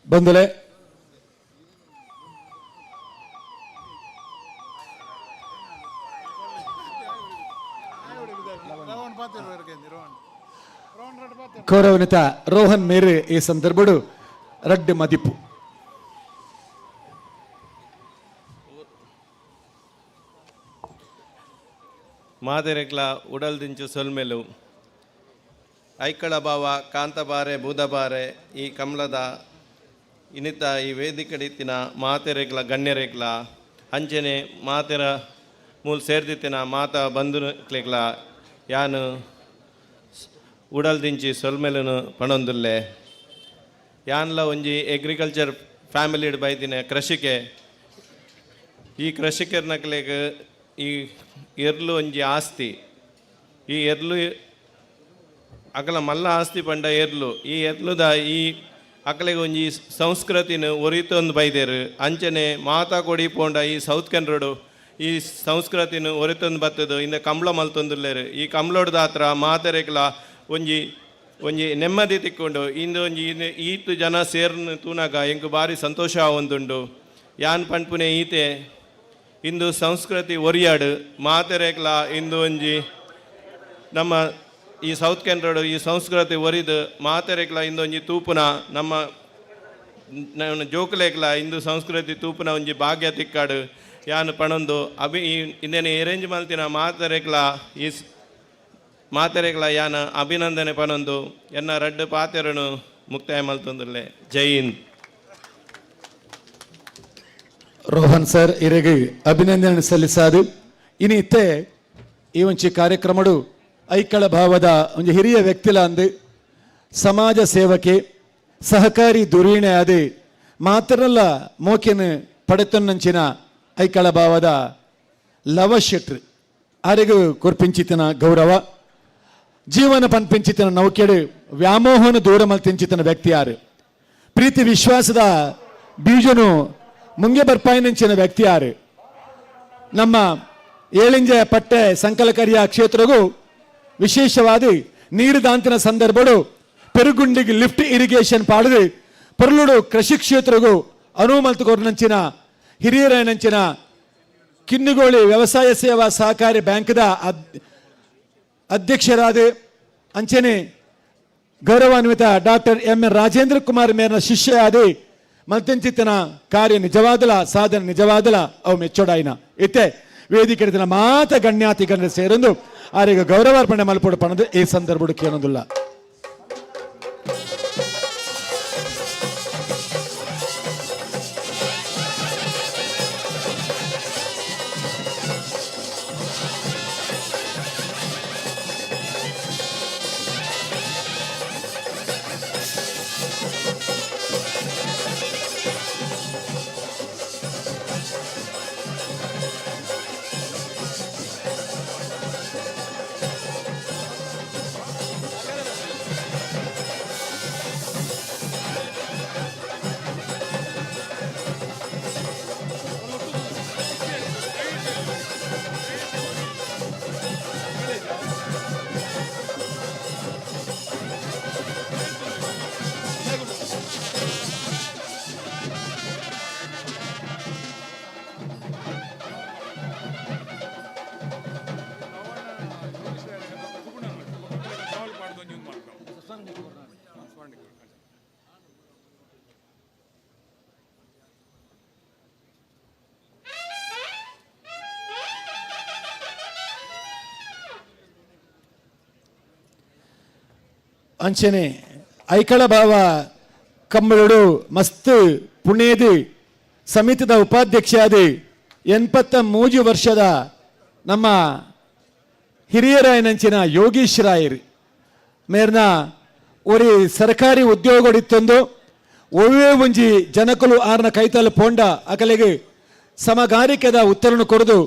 ಬಂದಲೆ ಗೌರವನಿತ ರೋಹನ್ ಮೇರೆ ಈ ಸಂದರ್ಭಡು ರಡ್ಡು ಮದಿಪು ಮಾದರೆಗ್ಲ ಉಡಲ್ ದಿಂಚು ಸೊಲ್ಮೆಲು ಐಕ್ಕಳ ಭಾವ ಕಾಂತಬಾರೆ ಬೂದಬಾರೆ ಈ ಕಮಲದ ಇನ್ನಿತ ಈ ವೇದಿಕೆಡಿತ್ತಿನ ಮಾತೆರೆಗ್ಲ ಗಣ್ಯರೆಗ್ಲ ಅಂಚನೆ ಮಾತೆರ ಮೂಲ ಸೇರ್ದಿತ್ತಿನ ಮಾತ ಬಂಧುಕ್ಲೆಗ್ಲ ಯಾನು ಉಡಲ್ ದಿಂಚಿ ಸೊಲ್ಮೆಲನು ಪಣೊಂದುಲ್ಲೆ ಯಾನ್ಲ ಒಂಜಿ ಅಗ್ರಿಕಲ್ಚರ್ ಫ್ಯಾಮಿಲಿಡ್ ಬೈದಿನ ಕೃಷಿಕೆ ಈ ಕೃಷಿಕರ್ನಕ್ಲೆಗ್ ಈ ಎರ್ಲು ಒಂಜಿ ಆಸ್ತಿ ಈ ಎರ್ಲು ಅಕಲ ಮಲ್ಲ ಆಸ್ತಿ ಪಂಡ ಎರ್ಲು ಈ ಎರ್ಲುದ ಈ ಅಕಲೆಗೆ ಒಂಜಿ ಸಂಸ್ಕೃತಿನ ಒರಿತೊಂದು ಬೈದೇರು ಅಂಚನೆ ಮಾತಾ ಕೊಡಿ ಪೋಂಡ ಈ ಸೌತ್ ಕನ್ನಡ ಈ ಸಂಸ್ಕೃತಿನ ಒರಿತೊಂದು ಬತ್ತದು ಇಂದ ಕಂಬಳ ಮಲ್ತೊಂದುಲ್ಲೇರು ಈ ಕಂಬಳದ ಹತ್ರ ಮಾತೆರೆಗ್ಲ ಒಂಜಿ ಒಂಜಿ ನೆಮ್ಮದಿ ತಿಕ್ಕೊಂಡು ಇಂದು ಒಂಜಿ ಈತು ಜನ ಸೇರ್ನ ತೂನಾಗ ಎಂಕು ಭಾರಿ ಸಂತೋಷ ಆವೊಂದುಂಡು. ಯಾನ್ ಪಂಡ್ಪುನೆ ಈತೆ ಇಂದು ಸಂಸ್ಕೃತಿ ಒರಿಯಾಡು ಮಾತೆರೆಗ್ಲ ಇಂದು ಒಂಜಿ ನಮ್ಮ ಈ ಸೌತ್ ಕೆನರಾಡು ಈ ಸಂಸ್ಕೃತಿ ಒರಿದು ಮಾತೆರೆಗ್ಲ ಇಂದೊಂಜಿ ತೂಪುನ ನಮ್ಮ ಜೋಕುಲೆಗ್ಲ ಇಂದು ಸಂಸ್ಕೃತಿ ತೂಪುನ ಒಂಜಿ ಭಾಗ್ಯ ತಿಕ್ಕಾಡು ಯಾನು ಪಣೊಂದು ಇಂದೇನೆ ಅರೇಂಜ್ ಮಲ್ತಿನ ಮಾತೆರೆಗ್ಲ ಯಾನ ಅಭಿನಂದನೆ ಪಣೊಂದು ಎನ್ನ ರಡ್ಡು ಪಾತೆರನು ಮುಕ್ತಾಯ ಮಲ್ತೊಂದುಲ್ಲೆ. ಜೈ ಹಿಂದ್. ರೋಹನ್ ಸರ್ ಇರೆಗೆ ಅಭಿನಂದನೆ ಸಲ್ಲಿಸಾದು. ಇನಿ ಇತ್ತೆ ಈ ಒಂಚಿ ಕಾರ್ಯಕ್ರಮಡು ಐಕ್ಕಳ ಭಾವದ ಒಂದು ಹಿರಿಯ ವ್ಯಕ್ತಿಲ ಅಂದು ಸಮಾಜ ಸೇವಕೆ ಸಹಕಾರಿ ದುರೀಣೆ ಆದಿ ಮಾತ್ರಲ್ಲ ಮೋಕೆನ ಪಡೆತೊನ್ನಂಚಿನ ಐಕ್ಕಳ ಭಾವದ ಲವ ಶೆಟ್ರು ಆರೆಗೂ ಕೊರ್ಪಿಂಚಿತನ ಗೌರವ ಜೀವನ ಪನ್ಪಿಂಚಿತನ ನೌಕೆಡು ವ್ಯಾಮೋಹನ ದೂರ ಮಲ್ತಿಂಚಿತನ ವ್ಯಕ್ತಿ ಯಾರು ಪ್ರೀತಿ ವಿಶ್ವಾಸದ ಬೀಜನು ಮುಂಗೆ ಬರ್ಪಾಯಿನಂಚಿನ ವ್ಯಕ್ತಿ ಯಾರು ನಮ್ಮ ಏಳಿಂಜೆ ಪಟ್ಟೆ ಸಂಕಲಕರಿಯ ಕ್ಷೇತ್ರಗೂ ವಿಶೇಷವಾದ ನೀರು ದಾಂತಿನ ಸಂದರ್ಭಡು ಪೆರುಗುಂಡಿಗೆ ಲಿಫ್ಟ್ ಇರಿಗೇಷನ್ ಪಾಡದು ಪೊರ್ಲುಡು ಕೃಷಿ ಕ್ಷೇತ್ರಗೂ ಅನುಮಲ್ತುಕೊರ್ನಂಚಿನ ಹಿರಿಯರನಂಚಿನ ಕಿನ್ನುಗೋಳಿ ವ್ಯವಸಾಯ ಸೇವಾ ಸಹಕಾರಿ ಬ್ಯಾಂಕ್ದ ಅಧ್ಯಕ್ಷರಾದ ಅಂಚನೆ ಗೌರವಾನ್ವಿತ ಡಾಕ್ಟರ್ ಎಂ ರಾಜೇಂದ್ರ ಕುಮಾರ್ ಮೇರ್ನ ಶಿಷ್ಯ ಆದಿ ಮಲ್ತಿಂಚಿತನ ಕಾರ್ಯ ನಿಜವಾದಲ ಸಾಧನೆ ನಿಜವಾದಲ ಅವು ಮೆಚ್ಚೋಡಾಯಿನ ಇತ್ತೆ ವೇದಿಕೆ ಮಾತ ಗಣ್ಯಾತಿ ಗಣ್ಯ ಸೇರೊಂದು ಆರಿಗೆ ಗೌರವಾರ್ಪಣೆ ಮಲ್ಪಡು ಪಣದು ಈ ಸಂದರ್ಭಡು ಕೇಳೋದಿಲ್ಲ. ಅಂಚನೆ ಐಕಳ ಭಾವ ಕಂಬಳಡು ಮಸ್ತ್ ಪುಣ್ಯದಿ ಸಮಿತಿದ ಉಪಾಧ್ಯಕ್ಷರಾದಿ 83 ವರ್ಷದ ನಮ್ಮ ಹಿರಿಯರಾಯನಂಚಿನ ಯೋಗೀಶ್ ರಾಯರು ಮೇರ್ನ ಒರಿ ಸರ್ಕಾರಿ ಉದ್ಯೋಗಡಿತ್ತೊಂದು ಒವ್ವೇ ಒಂಜಿ ಜನಕಲು ಆರ್ನ ಕೈತಲು ಪೋಂಡ ಅಕಲೆಗೆ ಸಮಗಾರಿಕೆದ ಉತ್ತರನು ಕೊರದು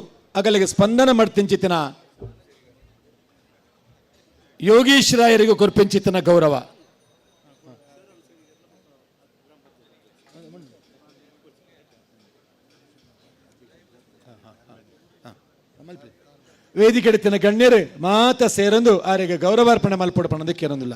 ಅಕಲೆಗೆ ಸ್ಪಂದನ ಮಾಡ್ತಿಂಚಿತಿನ ಯೋಗೀಶ್ ರಾಯರಿಗೂ ಕೊರ್ಪಿಂಚಿತನ ಗೌರವ. ವೇದಿಕೆಡಿತಿನ ಗಣ್ಯರು ಮಾತ ಸೇರಂದು ಆರಿಗೆ ಗೌರವಾರ್ಪಣೆ ಮಲ್ಪಡು ಪಣದಕ್ಕೆ ಇರೋದಿಲ್ಲ.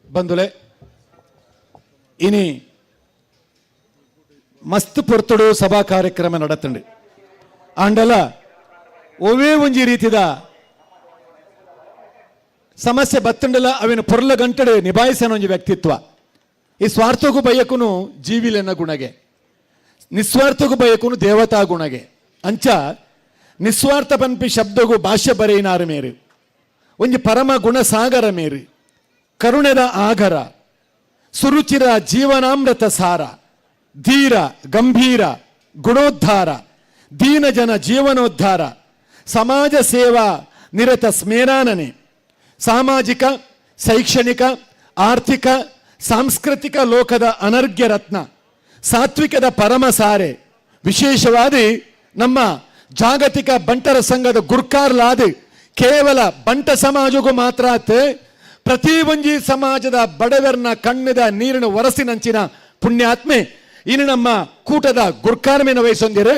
ಬಂಧುಲೆ ಇನಿ ಮಸ್ತ್ ಪೊರ್ತುಡು ಸಭಾ ಕಾರ್ಯಕ್ರಮ ನಡತಂಡು ಆಂಡಲ ಒವೇ ಒಂಜಿ ರೀತಿದ ಸಮಸ್ಯೆ ಬತ್ತಂಡಲ ಅವಿನ ಪೊರ್ಲ ಗಂಟಡೆ ನಿಭಾಯಿಸನ ಒಂಜಿ ವ್ಯಕ್ತಿತ್ವ ಈ ಸ್ವಾರ್ಥಗೂ ಬಯಕುನು ಜೀವಿಲೆನ್ನ ಗುಣಗೆ ನಿಸ್ವಾರ್ಥಗೂ ಬಯಕುನು ದೇವತಾ ಗುಣಗೆ ಅಂಚ ನಿಸ್ವಾರ್ಥ ಪನ್ಪಿ ಶಬ್ದಗೂ ಭಾಷ್ಯ ಬರೆಯಿನಾರು ಮೇರು ಒಂಜಿ ಪರಮ ಗುಣ ಸಾಗರ ಮೇರು ಕರುಣೆದ ಆಗರ ಸುರುಚಿರ ಜೀವನಾಮೃತ ಸಾರ ಧೀರ ಗಂಭೀರ ಗುಣೋದ್ಧಾರ ದೀನ ಜನ ಜೀವನೋದ್ಧಾರ ಸಮಾಜ ಸೇವಾ ನಿರತ ಸ್ಮೇರಾನನೆ ಸಾಮಾಜಿಕ ಶೈಕ್ಷಣಿಕ ಆರ್ಥಿಕ ಸಾಂಸ್ಕೃತಿಕ ಲೋಕದ ಅನರ್ಘ್ಯ ರತ್ನ ಸಾತ್ವಿಕದ ಪರಮ ಸಾರೆ ವಿಶೇಷವಾದಿ ನಮ್ಮ ಜಾಗತಿಕ ಬಂಟರ ಸಂಘದ ಗುರ್ಕಾರ್ಲಾದ ಕೇವಲ ಬಂಟ ಸಮಾಜಗೂ ಮಾತ್ರ ಪ್ರತಿ ಒಂಜಿ ಸಮಾಜದ ಬಡವರನ್ನ ಕಣ್ಣದ ನೀರಿನ ಒರಸಿನಂಚಿನ ಪುಣ್ಯಾತ್ಮೆ ಇನ್ನು ನಮ್ಮ ಕೂಟದ ಗುರ್ಕಾರ್ಮೆನ ವಹಿಸೊಂದಿರು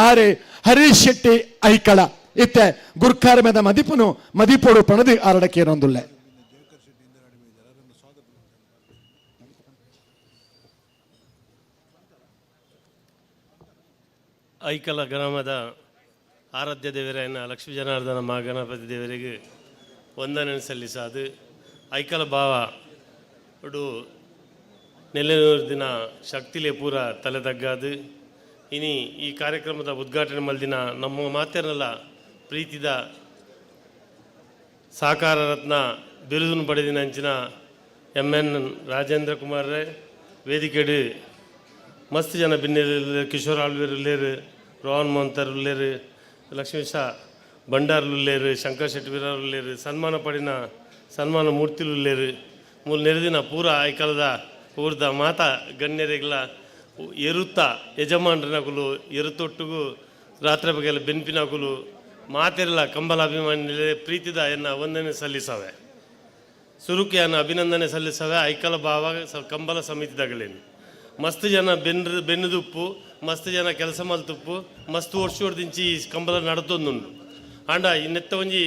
ಆರೆ ಹರೀಶ್ ಶೆಟ್ಟಿ ಐಕಳ ಇತ್ತೆ ಗುರ್ಕಾರ್ಮೆದ ಮದಿಪುನು ಮದಿಪೋಡು ಪಣದು ಆರಡಕ್ಕೇನೊಂದುಲ್ಲೆ ಐಕಲ ಗ್ರಾಮದ ಆರಾಧ್ಯ ದೇವರಾಯನ ಲಕ್ಷ್ಮೀ ಜನಾರ್ದನ ಮಹಾಗಣಪತಿ ದೇವರಿಗೆ ವಂದನೆ ಸಲ್ಲಿಸಾದು ಐಕಲ ಭಾವ ಒಡು ನೆಲೆನೂರು ದಿನ ಶಕ್ತಿಲೆ ಪೂರ ತಲೆ ತಗ್ಗಾದು ಇನಿ ಈ ಕಾರ್ಯಕ್ರಮದ ಉದ್ಘಾಟನೆ ಮಲ್ದಿನ ನಮ್ಮ ಮಾತೇರಲ್ಲ ಪ್ರೀತಿದ ಸಹಕಾರ ರತ್ನ ಬಿರುದನ್ನು ಪಡೆದಿನ ಅಂಚಿನ MN ರಾಜೇಂದ್ರ ಕುಮಾರ್ ವೇದಿಕೆಡು ಮಸ್ತ್ ಜನ ಬಿನ್ನೇರು ಕಿಶೋರ್ ಆಳ್ವೇರು ರೋಹನ್ ಮೋಹಂತರ್ ಲಕ್ಷ್ಮೀ ಶಾ ಬಂಡಾರ್ಲು ಶಂಕರ್ ಶೆಟ್ಟಿ ವೀರರು ಸನ್ಮಾನ ಪಡಿನ ಸನ್ಮಾನ ಮೂರ್ತಿಲು ಮೂಲ ನೆರೆದಿನ ಪೂರ ಐಕಲದ ಊರ್ದ ಮಾತಾ ಗಣ್ಯರಿಗಳ ಎರುತ್ತ ಯಜಮಾನ್ರನಕುಲು ಎರುತೊಟ್ಟುಗು ರಾತ್ರಿ ಬಗೆಲ್ಲ ಬೆನ್ಪಿನಕುಲು ಮಾತೆಲ್ಲ ಕಂಬಲ ಅಭಿಮಾನಿ ಪ್ರೀತಿದ ಎನ್ನ ವಂದನೆ ಸಲ್ಲಿಸವೆ ಸುರುಕಿಯನ್ನು ಅಭಿನಂದನೆ ಸಲ್ಲಿಸವೆ ಐಕಲ ಭಾವ ಕಂಬಲ ಸಮಿತಿದಾಗಳೇನು ಮಸ್ತ್ ಜನ ಬೆನ್ನುದುಪ್ಪು ಮಸ್ತ್ ಜನ ಕೆಲಸ ಮಲ್ತುಪ್ಪು ಮಸ್ತ್ ವರ್ಷೋಡ್ದಿಂಚಿ ಈ ಕಂಬಲ ನಡತೊಂದುಂಡು ಆಂಡ ಇನ್ನೆತ್ತ ಒಂಜಿ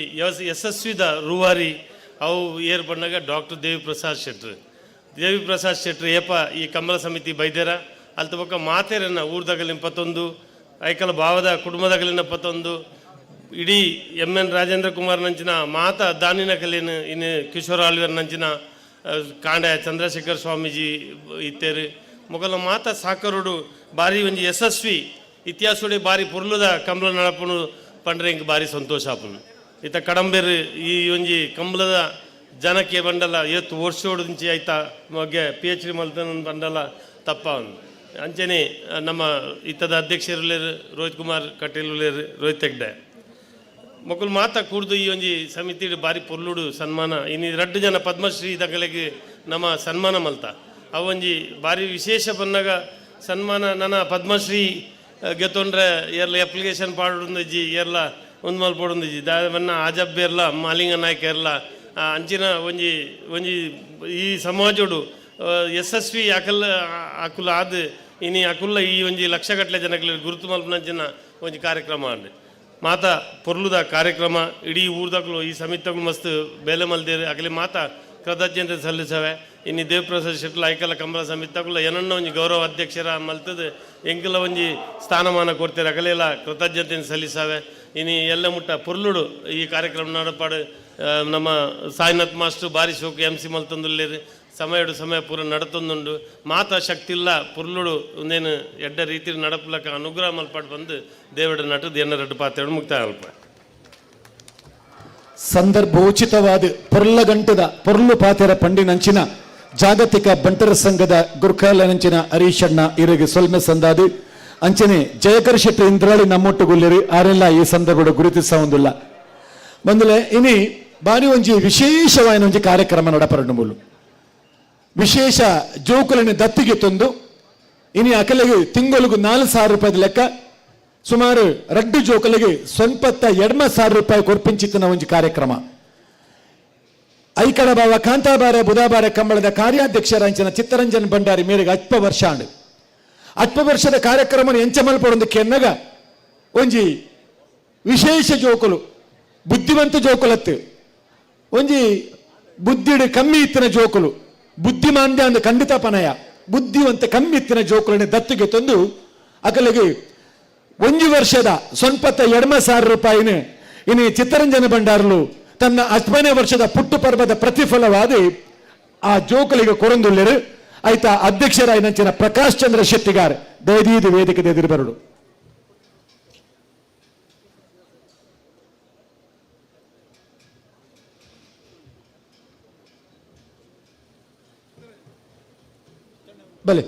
ಯಶಸ್ವಿದ ರೂವಾರಿ ಅವು ಏರ್ ಬಂದಾಗ ಡಾಕ್ಟರ್ ದೇವಿ ಪ್ರಸಾದ್ ಶೆಟ್ರು ಏಪ ಈ ಕಂಬಲ ಸಮಿತಿ ಬೈದ್ಯರ ಅಲ್ಲಿ ತಬಕ್ಕ ಮಾತೇರನ್ನ ಊರ್ದಾಗಲಿನ 21 ಐಕಲ ಭಾವದ ಕುಟುಂಬದಾಗಲಿನ 21 ಇಡೀ MN ರಾಜೇಂದ್ರ ಕುಮಾರ್ ನಂಚಿನ ಮಾತ ದಾನಿನ ಕಲಿನ ಇನ್ನು ಕಿಶೋರ್ ಆಳ್ವೇರ್ ನಂಚಿನ ಕಾಂಡ ಚಂದ್ರಶೇಖರ್ ಸ್ವಾಮೀಜಿ ಇತ್ತೇರು ಮೊಗಲ ಮಾತ ಸಾಕರೋಡು ಬಾರಿ ಒಂಜಿ ಯಶಸ್ವಿ ಇತಿಹಾಸೋಡೆ ಬಾರಿ ಪುರ್ಲುದ ಕಂಬಳ ನಡಪನು ಪಂಡ್ರೆ ಇಂಕ ಬಾರಿ ಸಂತೋಷ ಆಪನು ಇತ್ತ ಕಡಂಬೇರು ಈ ಒಂಜಿ ಕಂಬಳದ ಜನಕ್ಕೆ ಬಂಡಲ ಎತ್ತು ವರ್ಷೋಡಿಂಚಿ ಆಯ್ತಾ ಮೊಗ್ಗೆ PhD ಮಲ್ತನ ಬಂಡಲ ತಪ್ಪ ಅಂಚನೆ ನಮ್ಮ ಇತ್ತದ ಅಧ್ಯಕ್ಷರು ರೋಹಿತ್ ಕುಮಾರ್ ಕಟೀಲ್ ರೋಹಿತ್ ಹೆಗ್ಡೆ ಮೊಗಲು ಮಾತಾ ಕೂಡ್ದು ಈ ಒಂಜಿ ಸಮಿತಿ ಬಾರಿ ಪೊರ್ಲುಡು ಸನ್ಮಾನ ಇನ್ನು 2 ಜನ ಪದ್ಮಶ್ರೀ ದಗಲಿಗೆ ನಮ್ಮ ಸನ್ಮಾನ ಮಲ್ತ ಅವೊಂಜಿ ಬಾರಿ ವಿಶೇಷ ಬಂದಾಗ ಸನ್ಮಾನ ನನ್ನ ಪದ್ಮಶ್ರೀ ಗೆತ್ತೊಂಡ್ರೆ ಎಲ್ಲ ಅಪ್ಲಿಕೇಶನ್ ಪಾಡೊಂದಿಜ್ಜಿ ಎಲ್ಲ ಒಂದು ಮಲ್ಪೊಡೊಂದಿಜ್ಜಿ ದಾವನ್ನ ಆಜಬ್ ಇರಲ್ಲ ಮಾಲಿಂಗ ನಾಯಕ ಇರಲ್ಲ ಅಂಚಿನ ಒಂಜಿ ಒಂಜಿ ಈ ಸಮಾಜೋಡು ಯಶಸ್ವಿ ಅಕುಲ ಆದ ಇನಿ ಅಕುಲ್ಲ ಈ ಒಂಜಿ ಲಕ್ಷಗಟ್ಟಲೆ ಜನಗಳಿಗೆ ಗುರುತು ಮಲ್ಪನಂಚಿನ ಒಂಜಿ ಕಾರ್ಯಕ್ರಮ ಅಂಡೆ ಮಾತಾ ಪೊರ್ಲುದ ಕಾರ್ಯಕ್ರಮ ಇಡೀ ಊರ್ದಾಗಲು ಈ ಸಮಿತಿಗಳು ಮಸ್ತ್ ಬೇಲೆ ಮಲ್ದೇರು ಅಕಲಿ ಮಾತಾ ಕೃತಜ್ಞತೆ ಸಲ್ಲಿಸವೆ ಇನ್ನು ದೇವಪ್ರಸಾದ್ ಶೆಟ್ಲ ಐಕಲ ಕಂಬಳ ಸಮಿತಿಗಳು ಏನನ್ನ ಒಂಜಿ ಗೌರವ ಅಧ್ಯಕ್ಷರ ಮಲ್ತದ ಎಂಕಲ ಒಂಜಿ ಸ್ಥಾನಮಾನ ಕೊಡ್ತಾರೆ ಅಕಲೆಲ್ಲ ಕೃತಜ್ಞತೆಯನ್ನು ಸಲ್ಲಿಸವೆ ಇನ್ನು ಎಲ್ಲ ಮುಟ್ಟ ಪೊರ್ಲುಡು ಈ ಕಾರ್ಯಕ್ರಮ ನಡಪಾಡು ನಮ್ಮ ಸಾಯಿನಾಥ್ ಮಾಸ್ಟರ್ ಬಾರಿ ಶೋಕ MC ಮಲ್ತೊಂದುಲ್ಲೇರು ಸಮಯ ಪೂರ ನಡತೊಂದುಂಡು ಮಾತಾ ಶಕ್ತಿ ಇಲ್ಲ ಪುರ್ಲುಡು ಒಂದೇನು ಎಡ್ಡ ರೀತಿ ನಡಪಲಕ ಅನುಗ್ರಹ ಮಲ್ಪಾಡು ಬಂದು ದೇವಡ ನಟದು ಎನ್ನ ಪಾತ್ರೆ ಮುಕ್ತಾಯ ಅಲ್ಪ ಸಂದರ್ಭೋಚಿತವಾದ ಪೊರ್ಲಗಂಟದ ಪೊರ್ಲು ಪಾತೆರ ಪಂಡಿನಂಚಿನ ಜಾಗತಿಕ ಬಂಟರ ಸಂಘದ ಗುರ್ಕಾಲನಂಚಿನ ಹರೀಶಣ್ಣ ಇರಿಗೆ ಸೊಲ್ಮೆ ಸಂದಾದು ಅಂಚನೆ ಜಯಕರ್ ಶೆಟ್ಟಿ ಇಂದ್ರಾಳಿ ನಮ್ಮೊಟ್ಟುಗುಲ್ಲಿರಿ ಆರೆಲ್ಲ ಈ ಸಂದರ್ಭ ಗುರುತಿಸ ಒಂದಿಲ್ಲ ಬಂದಲೆ ಇನಿ ಬಾರಿ ಒಂಜಿ ವಿಶೇಷವಾದ ಒಂಜಿ ಕಾರ್ಯಕ್ರಮ ನಡಪರಡು ಮೂಲು ವಿಶೇಷ ಜೋಕುಲನೆ ದತ್ತಿಗೆ ತಂದು ಇನಿ ಅಕಲೆಗೆ ತಿಂಗಳಿಗೆ 4,000 ರೂಪಾಯಿ ಲೆಕ್ಕ ಸುಮಾರು 2 ಜೋಕಲಿಗೆ ಸ್ವಲ್ಪ 2,000 ರೂಪಾಯಿ ಕೊರ್ಪಿಂಚಿತ್ತಿನ ಒಂಜಿ ಕಾರ್ಯಕ್ರಮ ಐಕಡ ಬಾವ ಕಾಂತಾಬಾರೆ ಬುಧಾಬಾರೆ ಕಂಬಳದ ಕಾರ್ಯಾಧ್ಯಕ್ಷರಾಂಚಿನ ಚಿತ್ತರಂಜನ್ ಭಂಡಾರಿ ಮೇರೆಗೆ 10 ವರ್ಷ ಆಂಡು 10 ವರ್ಷದ ಕಾರ್ಯಕ್ರಮ ಎಂಚ ಮಲ್ಪಡೊಂದಕ್ಕೆ ಎನ್ನಗ ಒಂಜಿ ವಿಶೇಷ ಜೋಕುಲು ಬುದ್ಧಿವಂತ ಜೋಕುಲತ್ತು ಒಂಜಿ ಬುದ್ಧಿಡು ಕಮ್ಮಿ ಇತ್ತಿನ ಜೋಕುಲು ಬುದ್ಧಿಮಾಂದ್ಯ ಅಂದ ಖಂಡಿತ ಪನಯ ಬುದ್ಧಿವಂತ ಕಮ್ಮಿ ಇತ್ತಿನ ಜೋಕುಲನೆ ದತ್ತಿಗೆ ತಂದು ಅಕಲಿಗೆ 1 ವರ್ಷದ ಸೊನ್ಪತ್ತ 2,000 ರೂಪಾಯಿನ ಇನ್ನು ಚಿತ್ತರಂಜನ ಭಂಡಾರಲು ತನ್ನ 10ನೇ ವರ್ಷದ ಪುಟ್ಟು ಪರ್ವದ ಪ್ರತಿಫಲವಾದಿ ಆ ಜೋಕಲಿಗೆ ಕೊರಂದುಳ್ಳರು ಆಯ್ತ ಅಧ್ಯಕ್ಷರಾಗಿ ನಂಚಿನ ಪ್ರಕಾಶ್ ಚಂದ್ರ ಶೆಟ್ಟಿಗಾರ್ ದಯದೀದು ವೇದಿಕೆ ಎದುರು ಬರಡು. ಬಲೆ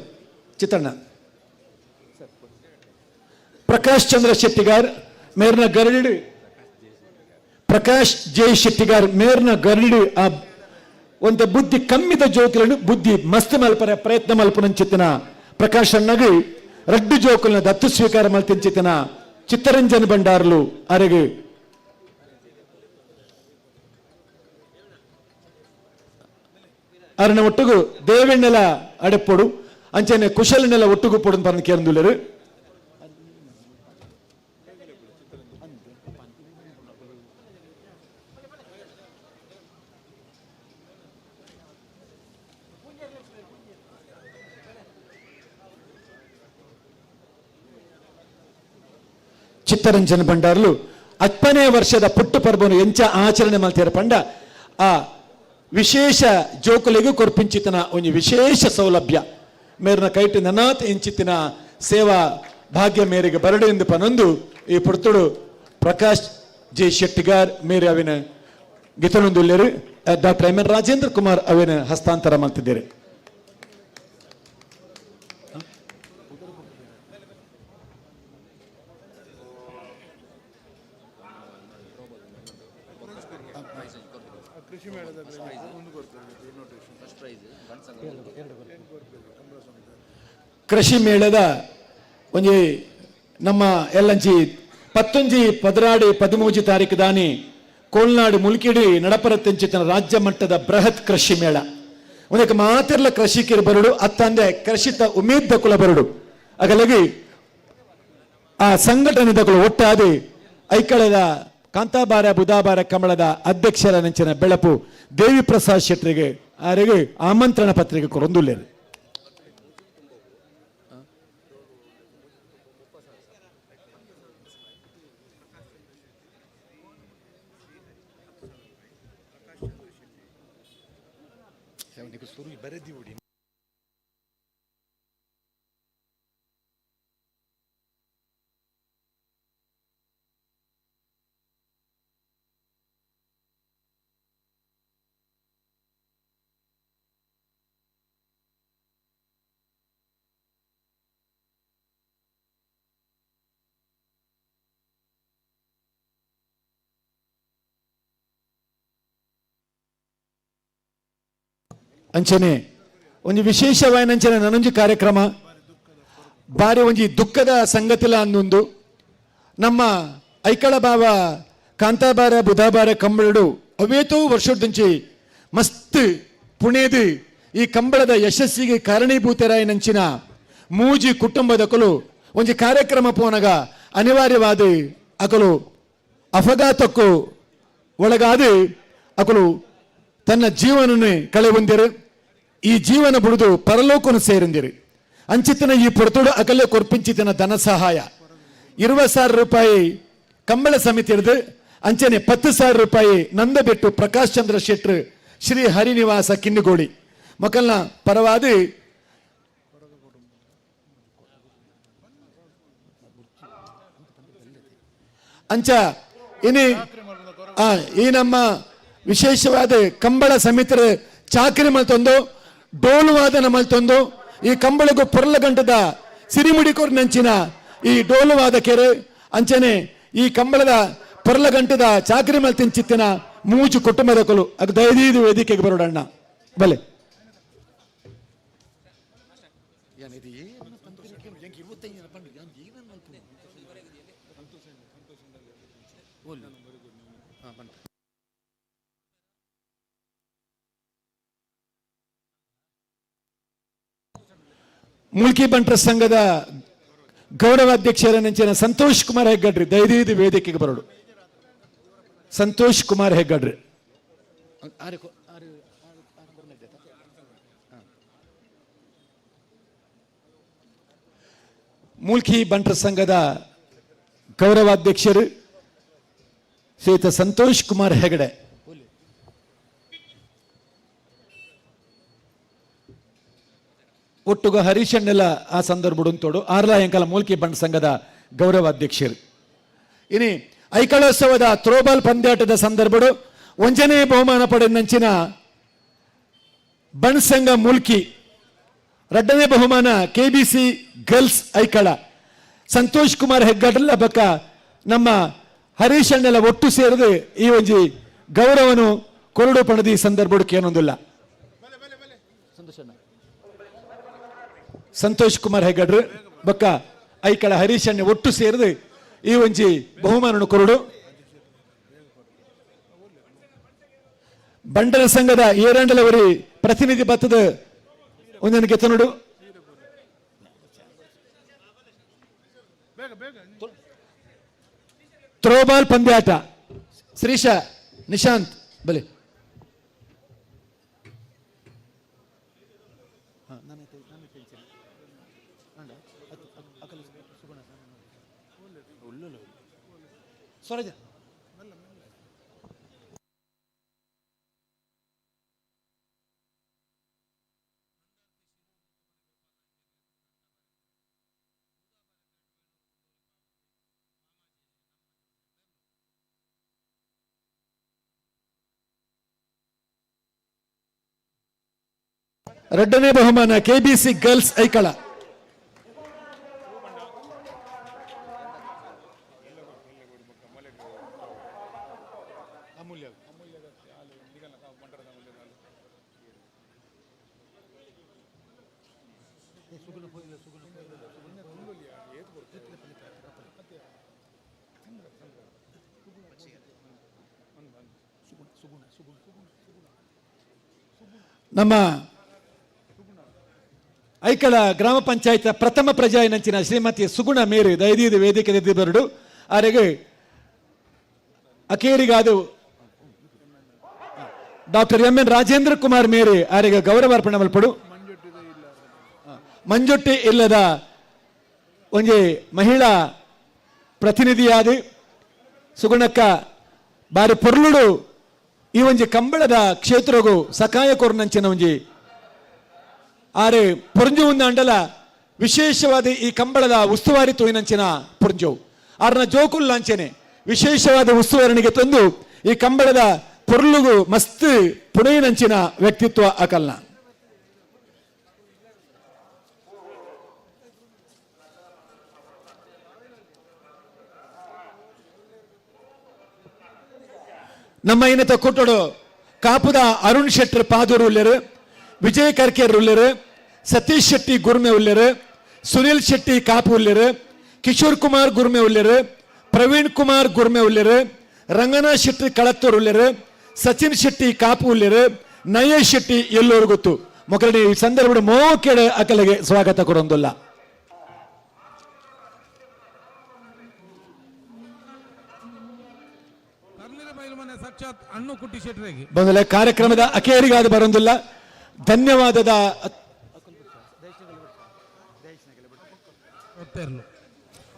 ಚಿತ್ರಣ್ಣ ಪ್ರಕಾಶ್ ಚಂದ್ರ ಶೆಟ್ಟಿಗಾರ್ ಮೇರ್ನ ಗರಡಿ ಪ್ರಕಾಶ್ ಜೆ ಶೆಟ್ಟಿಗಾರ್ ಮೇರ್ನ ಗರಡಿ ಆ ಒಂದು ಬುದ್ಧಿ ಕಮ್ಮಿದ ಜೋಕುలను ಬುದ್ಧಿ ಮಸ್ತ್ ಮಲ್ಪರ ಪ್ರಯತ್ನ ಮಲ್ಪುನಂಚಿತ್ತಿನ ಪ್ರಕಾಶ್ ಅಣ್ಣಗೆ ರಡ್ಡು ಜೋಕುಲನ ದತ್ತು ಸ್ವೀಕಾರ ಮಲ್ತಿಂಚಿತ್ತಿನ ಚಿತ್ತರಂಜನ್ ಭಂಡಾರ್ಲು ಅರೆಗೆ ಅರನ ಒಟ್ಟುಗು ದೇವೆಣ್ಣೆಲ ಅಡೆಪ್ಪೊಡು ಅಂಚನೆ ಕುಶಲನೆಲ್ಲ ಒಟ್ಟುಗು ಪೊಡು ಪರನ ಕೇರಂದುಳ್ಳರು. ಚಿತ್ತರಂಜನ್ ಭಂಡಾರ್ಲು 10ನೇ ವರ್ಷದ ಪುಟ್ಟು ಪರ್ಬನು ಎಂಚ ಆಚರಣೆ ಮಾಡ್ತಾರೆ ಪಂಡ ಆ ವಿಶೇಷ ಜೋಕುಲಿಗೂ ಕೊರ್ಪಿಂಚಿತನ ಒಂದು ವಿಶೇಷ ಸೌಲಭ್ಯ ಮೇರಿನ ಕೈಟ್ ನನಾತ್ ಎಂಚಿತ್ತಿನ ಸೇವಾ ಭಾಗ್ಯ ಮೇರೆಗೆ ಬರಡು ಎಂದು ಪನೊಂದು ಈ ಪುರ್ತುಡು ಪ್ರಕಾಶ್ ಜೆ ಶೆಟ್ಟಿಗಾರ್ ಮೇರೆ ಅವಿನ ಗಿತನೊಂದುಲ್ಲೇರು doctor M N Rajendra Kumar ಅವಿನ ಹಸ್ತಾಂತರ ಮಾಡ್ತಿದ್ದಾರೆ. ಕೃಷಿ ಮೇಳದ ಒಂಜಿ ನಮ್ಮ ಎಲ್ಲಂಚಿ 11-13 ತಾರೀಕು ದಾನಿ ಕೋಲ್ನಾಡು ಮುಲ್ಕಿಡಿ ನಡಪರತ್ತೆಂಚಿತನ ರಾಜ್ಯ ಮಟ್ಟದ ಬೃಹತ್ ಕೃಷಿ ಮೇಳ ಒಂದಕ್ಕೆ ಮಾತಿರ್ಲ ಕೃಷಿಕರು ಬರಡು ಅತ್ತಂದೆ ಕೃಷಿತ ಉಮೇದ್ ಕುಲ ಬರಡು ಅಗಲಗಿ ಆ ಸಂಘಟನೆದಗಳು ಒಟ್ಟಾದಿ ಐಕಳದ ಕಾಂತಾಬಾರ ಬುಧಾಬಾರ ಕಮಲದ ಅಧ್ಯಕ್ಷರ ನೆಂಚಿನ ಬೆಳಪು ದೇವಿ ಪ್ರಸಾದ್ ಶೆಟ್ಟರಿಗೆ ಅವರಿಗೆ ಆಮಂತ್ರಣ ಪತ್ರಿಕೆ ಕೊರೊಂದುಲ್ಲೇರು. ಅಂಚನೆ ಒಂದು ವಿಶೇಷವಾದ ಅಂಚನೆ ನನೊಂಜಿ ಕಾರ್ಯಕ್ರಮ ಬಾರಿ ಒಂಜಿ ದುಃಖದ ಸಂಗತಿಲ ಅನ್ನೊಂದು ನಮ್ಮ ಐಕಳ ಬಾವ ಕಾಂತಾಬಾರ ಬುಧಾಬಾರ ಕಂಬಳಡು ಅವೇತೋ ವರ್ಷದಂಚಿ ಮಸ್ತ್ ಪುಣೇದು ಈ ಕಂಬಳದ ಯಶಸ್ಸಿಗೆ ಕಾರಣೀಭೂತರಾಯ ನಂಚಿನ ಮೂಜಿ ಕುಟುಂಬದಕಲು ಒಂಜಿ ಕಾರ್ಯಕ್ರಮ ಪೋನಗ ಅನಿವಾರ್ಯವಾದ ಅಕಲು ಅಪಘಾತಕ್ಕೂ ಒಳಗಾದ ಅಕಲು ತನ್ನ ಜೀವನನ್ನು ಕಳೆಯೊಂದಿರು ಈ ಜೀವನ ಬಿಡುದು ಪರಲೋಕನು ಸೇರಿಂದಿರು ಅಂಚಿತನ ಈ ಪುರತೋಡು ಅಕಲೆ ಕೊರ್ಪಿಂಚಿತನ ಧನ ಸಹಾಯ 20,000 ರೂಪಾಯಿ ಕಂಬಳ ಸಮಿತಿ ಹಿಡಿದು ಅಂಚನೆ 10,000 ರೂಪಾಯಿ ನಂದಬೆಟ್ಟು ಪ್ರಕಾಶ್ ಚಂದ್ರ ಶೆಟ್ರು ಶ್ರೀ ಹರಿನಿವಾಸ ಕಿನ್ನುಗೋಳಿ ಮಕ್ಕಳನ್ನ ಪರವಾದಿ ಅಂಚ ಇನಿ ಈ ನಮ್ಮ ವಿಶೇಷವಾದ ಕಂಬಳ ಸಮಿತಿರ ಚಾಕರಿ ಮಲ್ತೊಂದು ಡೋಲು ವಾದನ ಮಲ್ತೊಂದು ಈ ಕಂಬಳಗೂ ಪೊರ್ಲ ಗಂಟದ ಸಿರಿಮುಡಿಕೋರ್ ನಂಚಿನ ಈ ಡೋಲು ವಾದಕೆರೆ ಅಂಚನೆ ಈ ಕಂಬಳದ ಪೊರ್ಲ ಗಂಟದ ಚಾಕರಿ ಮಲ್ತಿಂಚಿತ್ತಿನ ಮೂಜು ಕುಟುಂಬದಕಲು ಅದು ದಯದೀದು ವೇದಿಕೆಗೆ ಬರೋಡಣ್ಣ ಬಲೆ ಮುಲ್ಕಿ ಬಂಟ್ರ ಸಂಘದ ಗೌರವಾಧ್ಯಕ್ಷರ ನೆಂಚಿನ ಸಂತೋಷ್ ಕುಮಾರ್ ಹೆಗ್ಗಡ್ರಿ ದಯದೀದು ವೇದಿಕೆಗೆ ಬರೋಡು. ಸಂತೋಷ್ ಕುಮಾರ್ ಹೆಗ್ಗಡ್ರಿ ಮೂಲ್ಕಿ ಬಂಟರ ಸಂಘದ ಗೌರವಾಧ್ಯಕ್ಷರು ಶ್ರೀಯುತ ಸಂತೋಷ್ ಕುಮಾರ್ ಹೆಗಡೆ. ಒಟ್ಟುಗ ಹರೀಶಣ್ಣೆಲ್ಲ ಆ ಸಂದರ್ಭ ತೋಡು ಆರ್ಲ ಎಂಕಲ ಮೂಲ್ಕಿ ಬಂಟ ಸಂಘದ ಗೌರವಾಧ್ಯಕ್ಷರು. ಇನಿ ಐಕಳೋತ್ಸವದ ಥ್ರೋಬಾಲ್ ಪಂದ್ಯಾಟದ ಸಂದರ್ಭಡು ಒಂಜನೇ ಬಹುಮಾನ ಪಡೆದಂಚಿನ ಬಣ್ ಸಂಘ ಮೂಲ್ಕಿ, ಎರಡನೇ ಬಹುಮಾನ KBC ಗರ್ಲ್ಸ್ ಐಕಳ ಸಂತೋಷ್ ಕುಮಾರ್ ಹೆಗ್ಗಡಲ್ಲ ಬಕ್ಕ ನಮ್ಮ ಹರೀಶ್ ಅಣ್ಣೆಲ್ಲ ಒಟ್ಟು ಸೇರಿದು ಈ ಒಂಜಿ ಗೌರವನು ಕೊರಡು ಪಣದಿ ಸಂದರ್ಭಕ್ಕೆ ಏನೊಂದಿಲ್ಲ. ಸಂತೋಷ್ ಕುಮಾರ್ ಹೆಗ್ಗಡ್ರು ಬಕ್ಕ ಐಕಳ ಹರೀಶ್ ಅಣ್ಣೆ ಒಟ್ಟು ಸೇರಿದು ಈ ಒಂಜಿ ಬಹುಮಾನನು ಕೊರಡು. ಬಂಡರ ಸಂಘದ ಏರಂಡಲವರಿ ಪ್ರತಿನಿಧಿ ಬತ್ತದ ಒಂದನ್ನು ಗೆತ್ತ ನೋಡು. ಥ್ರೋಬಾಲ್ ಪಂದ್ಯಾಟ ಶ್ರೀಶ ನಿಶಾಂತ್ ಬಲಿ. ಸ್ವರಾಜ ಎರಡನೇ ಬಹುಮಾನ KBC ಗರ್ಲ್ಸ್ ಐಕಳ. ನಮ್ಮ ಐಕಳ ಗ್ರಾಮ ಪಂಚಾಯತ್ ಪ್ರಥಮ ಪ್ರಜಾ ನಂಚಿನ ಶ್ರೀಮತಿ ಸುಗುಣ ಮೇರು ದಯದೀದು ವೇದಿಕೆ ಎದ್ದು ಬರಡು ಆರೆಗೆ ಅಕೇರಿಗಾದು ಡಾಕ್ಟರ್ MN ರಾಜೇಂದ್ರ ಕುಮಾರ್ ಮೇರೆ ಆರೆಗೆ ಗೌರವಾರ್ಪಣೆ ಮಲ್ಪಡು. ಮಂಜೊಟ್ಟಿ ಇಲ್ಲದ ಒಂಜಿ ಮಹಿಳಾ ಪ್ರತಿನಿಧಿಯಾದ ಸುಗುಣಕ್ಕ ಬಾರಿ ಪೊರ್ಲುಡು ಈ ಒಂಜಿ ಕಂಬಳದ ಕ್ಷೇತ್ರಗೂ ಸಕಾಯ ಕೊರ್ನಂಚಿನ ಒಂಜಿ ಆರೆ ಪೊರಂಜು ಒಂದು ಅಂಡಲ ವಿಶೇಷವಾದ ಈ ಕಂಬಳದ ಉಸ್ತುವಾರಿ ತೋಯಿನಂಚಿನ ಪೊರಂಜು ಆರ್ನ ಜೋಕುಲ್ ಲಾಂಚನೆ ವಿಶೇಷವಾದ ಉಸ್ತುವಾರಣಿಗೆ ತಂದು ಈ ಕಂಬಳದ ಪೊರ್ಲುಗು ಮಸ್ತ್ ಪುಣೆಯಿನಂಚಿನ ವ್ಯಕ್ತಿತ್ವ ಅಕಲ್ನ. ನಮ್ಮ ಇನ್ನತ ಕೊಟ್ಟಡು ಕಾಪುದ ಅರುಣ್ ಶೆಟ್ಟರ್ ಪಾದೂರು ಉಳ್ಳರು, ವಿಜಯ್ ಕರ್ಕೇರ್ ಉಳ್ಳರು, ಸತೀಶ್ ಶೆಟ್ಟಿ ಗುರ್ಮೆ ಉಳ್ಳರು, ಸುನಿಲ್ ಶೆಟ್ಟಿ ಕಾಪು ಉಳ್ಳರು, ಕಿಶೋರ್ ಕುಮಾರ್ ಗುರ್ಮೆ ಉಳ್ಳರು, ಪ್ರವೀಣ್ ಕುಮಾರ್ ಗುರ್ಮೆ ಉಳ್ಳರು, ರಂಗನಾಥ್ ಶೆಟ್ಟಿ ಕಳತ್ತೂರು ಉಳ್ಳರು, ಸಚಿನ್ ಶೆಟ್ಟಿ ಕಾಪು ಉಳ್ಳರು, ನಯೇಶ್ ಶೆಟ್ಟಿ ಎಲ್ಲರೂ ಗೊತ್ತು ಮೊಕರಡಿ ಈ ಸಂದರ್ಭದ ಮೋಕೆಡೆ ಅಕಲೆಗೆ ಸ್ವಾಗತ ಕೊಡೊಂದಿಲ್ಲ. ಬಂದಲೆ ಕಾರ್ಯಕ್ರಮದ ಅಕೇರಿಗಾದ ಬರೋದಿಲ್ಲ. ಧನ್ಯವಾದದ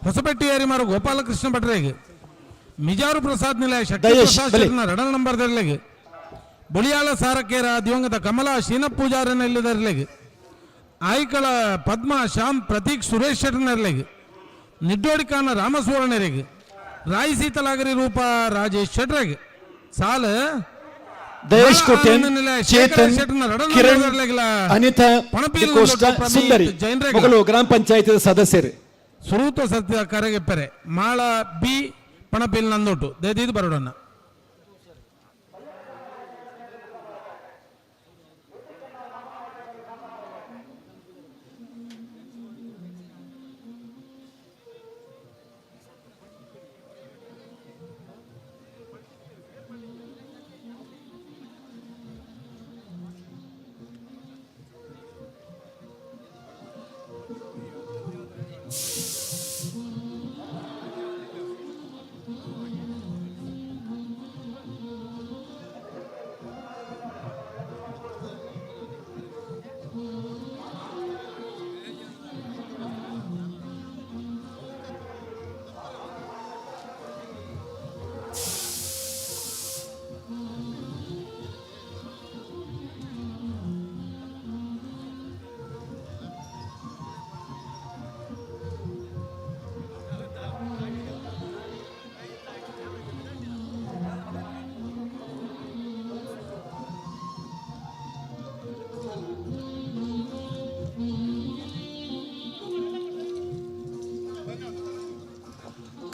ಹೊಸಪೇಟೆ ಏರಿಮಾರು ಗೋಪಾಲಕೃಷ್ಣ ಭಟ್ರಿಗೆ, ಮಿಜಾರು ಪ್ರಸಾದ್ ನಿಲಯ ರಡಲ್ ನಂಬರ್ ದರ್ಲೆಗೆ, ಬುಳಿಯಾಳ ಸಾರಕೇರ ದಿವಂಗತ ಕಮಲಾ ಶೀನ ಪೂಜಾರನ ಇಲ್ಲದರ್ಲೆಗೆ, ಆಯ್ಕಳ ಪದ್ಮ ಶ್ಯಾಮ್ ಪ್ರತೀಕ್ ಸುರೇಶ್ ಶೆಟ್ಟರ್ನರ್ಲೆಗೆ, ನಿಡ್ಡೋಡಿಕಾನ ರಾಮಸುವರ್ಣರಿಗೆ, ರಾಯ್ ಸೀತಲಾಗರಿ ರೂಪ ರಾಜೇಶ್ ಶೆಟ್ರಿಗೆ, ಸಾಲ ದಯೇಶ್ ಕೋಟೆನ್, ಚೇತನ್, ಕಿರಣ್, ಅನಿತಾ ಕೋಸ್ಟ, ಸುಂದರಿ ಮೊದಲು ಗ್ರಾಮ ಪಂಚಾಯತ್ ಸದಸ್ಯರು ಸುರೂತ ಸತ್ಯ ಕರೆಗೆಪ್ಪರೆ ಮಾಳ ಬಿ ಪಣಪಿಲ್ ನಂದೋಟು ದಯದೀದು ಬರೋಡನ್ನ.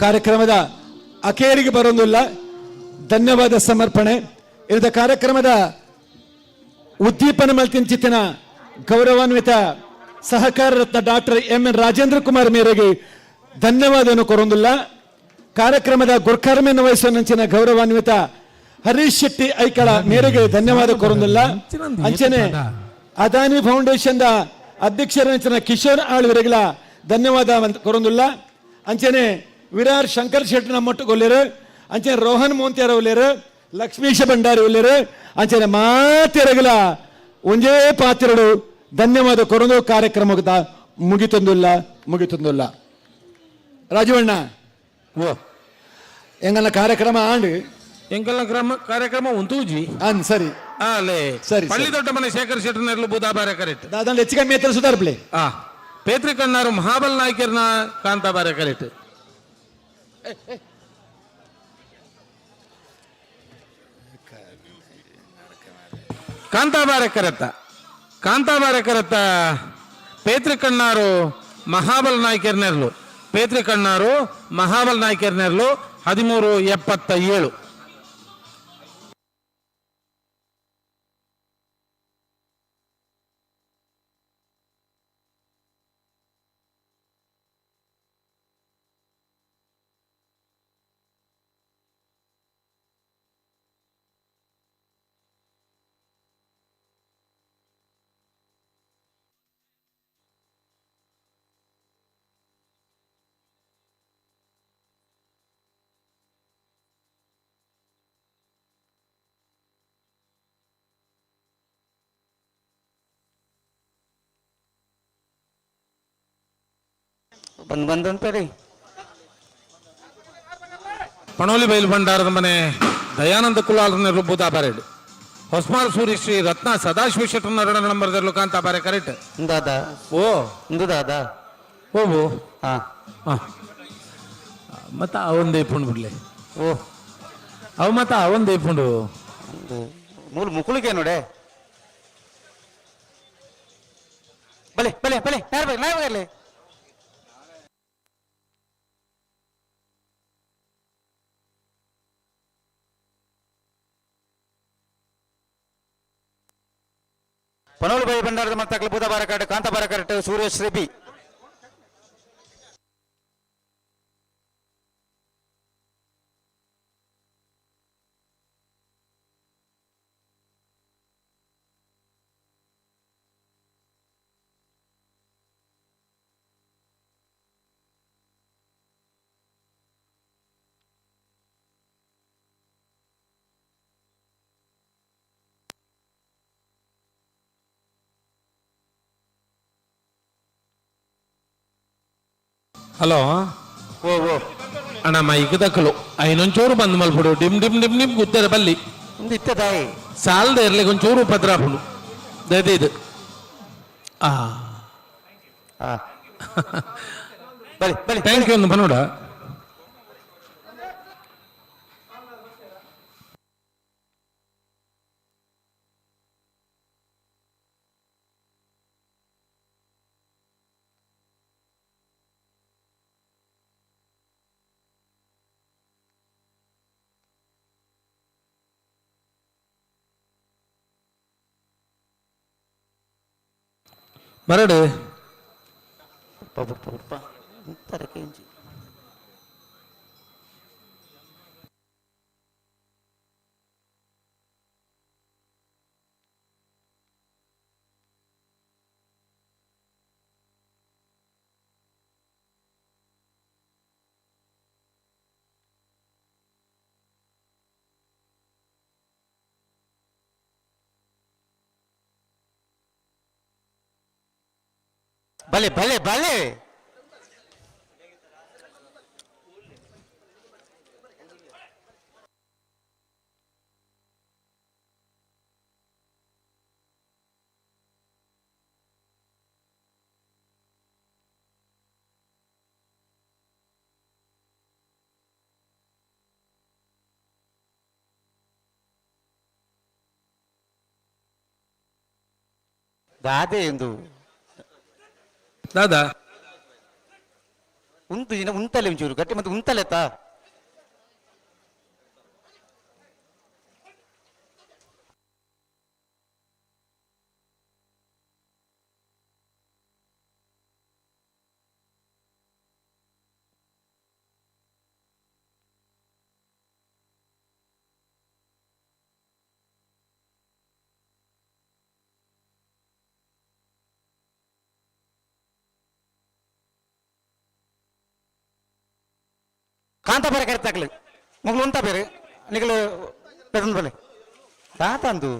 ಕಾರ್ಯಕ್ರಮದ ಅಖೇರಿಗೆ ಬರೋದಿಲ್ಲ. ಧನ್ಯವಾದ ಸಮರ್ಪಣೆ ಇರದ ಕಾರ್ಯಕ್ರಮದ ಉದ್ದೀಪನ ಮಲ್ತಿನ ಗೌರವಾನ್ವಿತ ಸಹಕಾರ ರತ್ನ ಡಾಕ್ಟರ್ ಎಂ.ಎನ್. ರಾಜೇಂದ್ರ ಕುಮಾರ್ ಮೇರೆಗೆ ಧನ್ಯವಾದವನ್ನು ಕೊರೊಂದಿಲ್ಲ. ಕಾರ್ಯಕ್ರಮದ ಗುರ್ಕರ್ಮೆಯನ್ನು ವಹಿಸುವಂಚಿನ ಗೌರವಾನ್ವಿತ ಹರೀಶ್ ಶೆಟ್ಟಿ ಐಕಳ ಮೇರೆಗೆ ಧನ್ಯವಾದ ಕೊರೊಂದಿಲ್ಲ. ಅಂಚನೆ ಅದಾನಿ ಫೌಂಡೇಶನ್ ಅಧ್ಯಕ್ಷರ ಕಿಶೋರ್ ಆಳ್ವರೆಗಳ ಧನ್ಯವಾದ ಕೊರೊಂದಿಲ್ಲ. ಅಂಚನೆ ವಿರಾರ್ ಶಂಕರ್ ಶೆಟ್ಟಿ ನಮ್ಮೊಟ್ಟುಗೊಳ್ಳಿರು. ಅಂಚನೆ ರೋಹನ್ ಮೋಂತಿಯರ ಒಳ್ಳೆರು, ಲಕ್ಷ್ಮೀಶ ಭಂಡಾರಿ ಒಳ್ಳೆರು. ಅಂಚನೆ ಮಾತೆರಗಲ ಒಂಜೇ ಪಾತ್ರರು ಧನ್ಯವಾದ ಕೊರೊಂದು ಕಾರ್ಯಕ್ರಮ ಮುಗಿತೊಂದಿಲ್ಲ. ರಾಜವಣ್ಣ ಓ ಎಂಗನ ಕಾರ್ಯಕ್ರಮ ಆಂಡ್ ಎಂಕಲ್ನ ಕಾರ್ಯಕ್ರಮ ಉಂತೂಜಿ ಸರಿ ಅಲ್ಲೇ ಸರಿ ಪಳ್ಳಿ ದೊಡ್ಡ ಮನೆ ಶೇಖರ್ ಶೆಟ್ಟರ್ನೆರ್ಲು ಬುಧಾಬಾರ ಕರೆಕ್ಟ್ ದಾದಂಡ ಹೆಚ್ಚು ಕಮ್ಮಿ ಎತ್ತರ ಸುಧಾರ್ಪ್ಲೆ ಪೇತ್ರಿ ಕಣ್ಣಾರು ಮಹಾಬಲ್ ನಾಯ್ಕರ್ನ ಕಾಂತಾಬಾರ ಕರೆಕ್ಟ್ ಕಾಂತಾಬಾರ ಕರೆತ್ತ ಪೇತ್ರಿ ಕಣ್ಣಾರು ಮಹಾಬಲ್ ನಾಯ್ಕರ್ನೆರ್ಲು ಪೇತ್ರಿ ಕಣ್ಣಾರು ಮಹಾಬಲ್ ನಾಯ್ಕರ್ನೆರ್ಲು 1377. ಬಂದಂತರಿ ಪಣೋಲಿ ಬೈಲು ಭಂಡಾರದ ಮನೆ ದಯಾನಂದ ಕುಲಾಲ್ರನ್ನ ಬುಧಾಬಾರೆಡ್ ಹೊಸ್ಮಾಲ್ ಸೂರಿ ಶ್ರೀ ರತ್ನ ಸದಾಶಿವ ಶೆಟ್ಟರ್ನ 2 ನಂಬರ್ದಲ್ಲೂ ಕಾಂತಾಬಾರೆ ಕರೆಕ್ಟ್ ದಾದಾ ಓ ಇಂದು ದಾದಾ ಓ ಹಾ ಮತ್ತ ಅವಂದೇ ಪುಂಡು ಬಿಡ್ಲೆ ಓ ಅವು ಮತ್ತ ಅವಂದೇ ಪುಂಡು ಮೂರು ಮುಕ್ಕಳಿಗೆ ನೋಡೆ ಬಲೆ ಬಲೆ ಬಲೆ ನಾರ್ಬಾಗಲೇ ಪನೋಲು ಬೈ ಭಂಡಾರದ ಮತ್ತಕ್ಲು ಬುಧವಾರ ಕರೆಕ್ಟ್ ಕಾಂತಾಬಾರ ಕರೆಕ್ಟ್ ಸುರೇಶ್ ರೆಬಿ ಹಲೋ ಓ ಓ ಅಣ್ಣ ಮೈಕ್ ದಕ್ಕಲು ಐನೊಂಚೂರು ಬಂದ್ ಮಲ್ಬಿಡು ಡಿಮ್ ಡಿಮ್ ಡಿಮ್ ಡಿಮ್ ಗುತ್ತೇರ ಬಲ್ಲಿ ಒಂದು ಇತ್ತದಾಯಿ ಸಾಲದ ಇರ್ಲಿಕ್ಕೆ ಒಂಚೂರು ಪದ್ರಾಪುಡು ದದೆ ಇದು ಆ ಬಲೆ ಬಲೆ ಥ್ಯಾಂಕ್ ಯು ಒಂದು ಬನ್ನೋಡ ಬರಡು ತರಕೇಂಜಿ भले भले भले दादे इंदु ದಾದಾ ಉಂತು ಜಿನ ಉಂತಲೆ ಒಂಚೂರು ಗಟ್ಟಿ ಮತ್ತೆ ಉಂತಲೆತ್ತ ಕಾಂತ ಬೇರೆ ಕರೆತಾಕ್ಲಿ ಮಗಳು ಉಂಟ ಬೇರೆ ನಿಗಲು ಬೆದನ್ ಬಲೆ ತಾತಂದು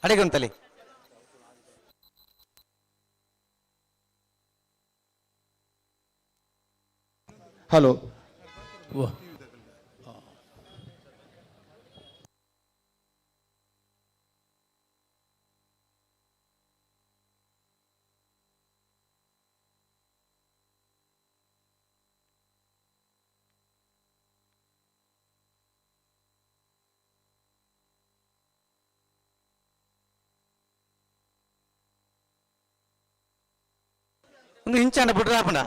ಅಡಿಗೆ ಉಂಟಲಿ ಹಲೋ ಒಂದು ಇಂಚಾನ ಬಿಡ್ರಾಪಣ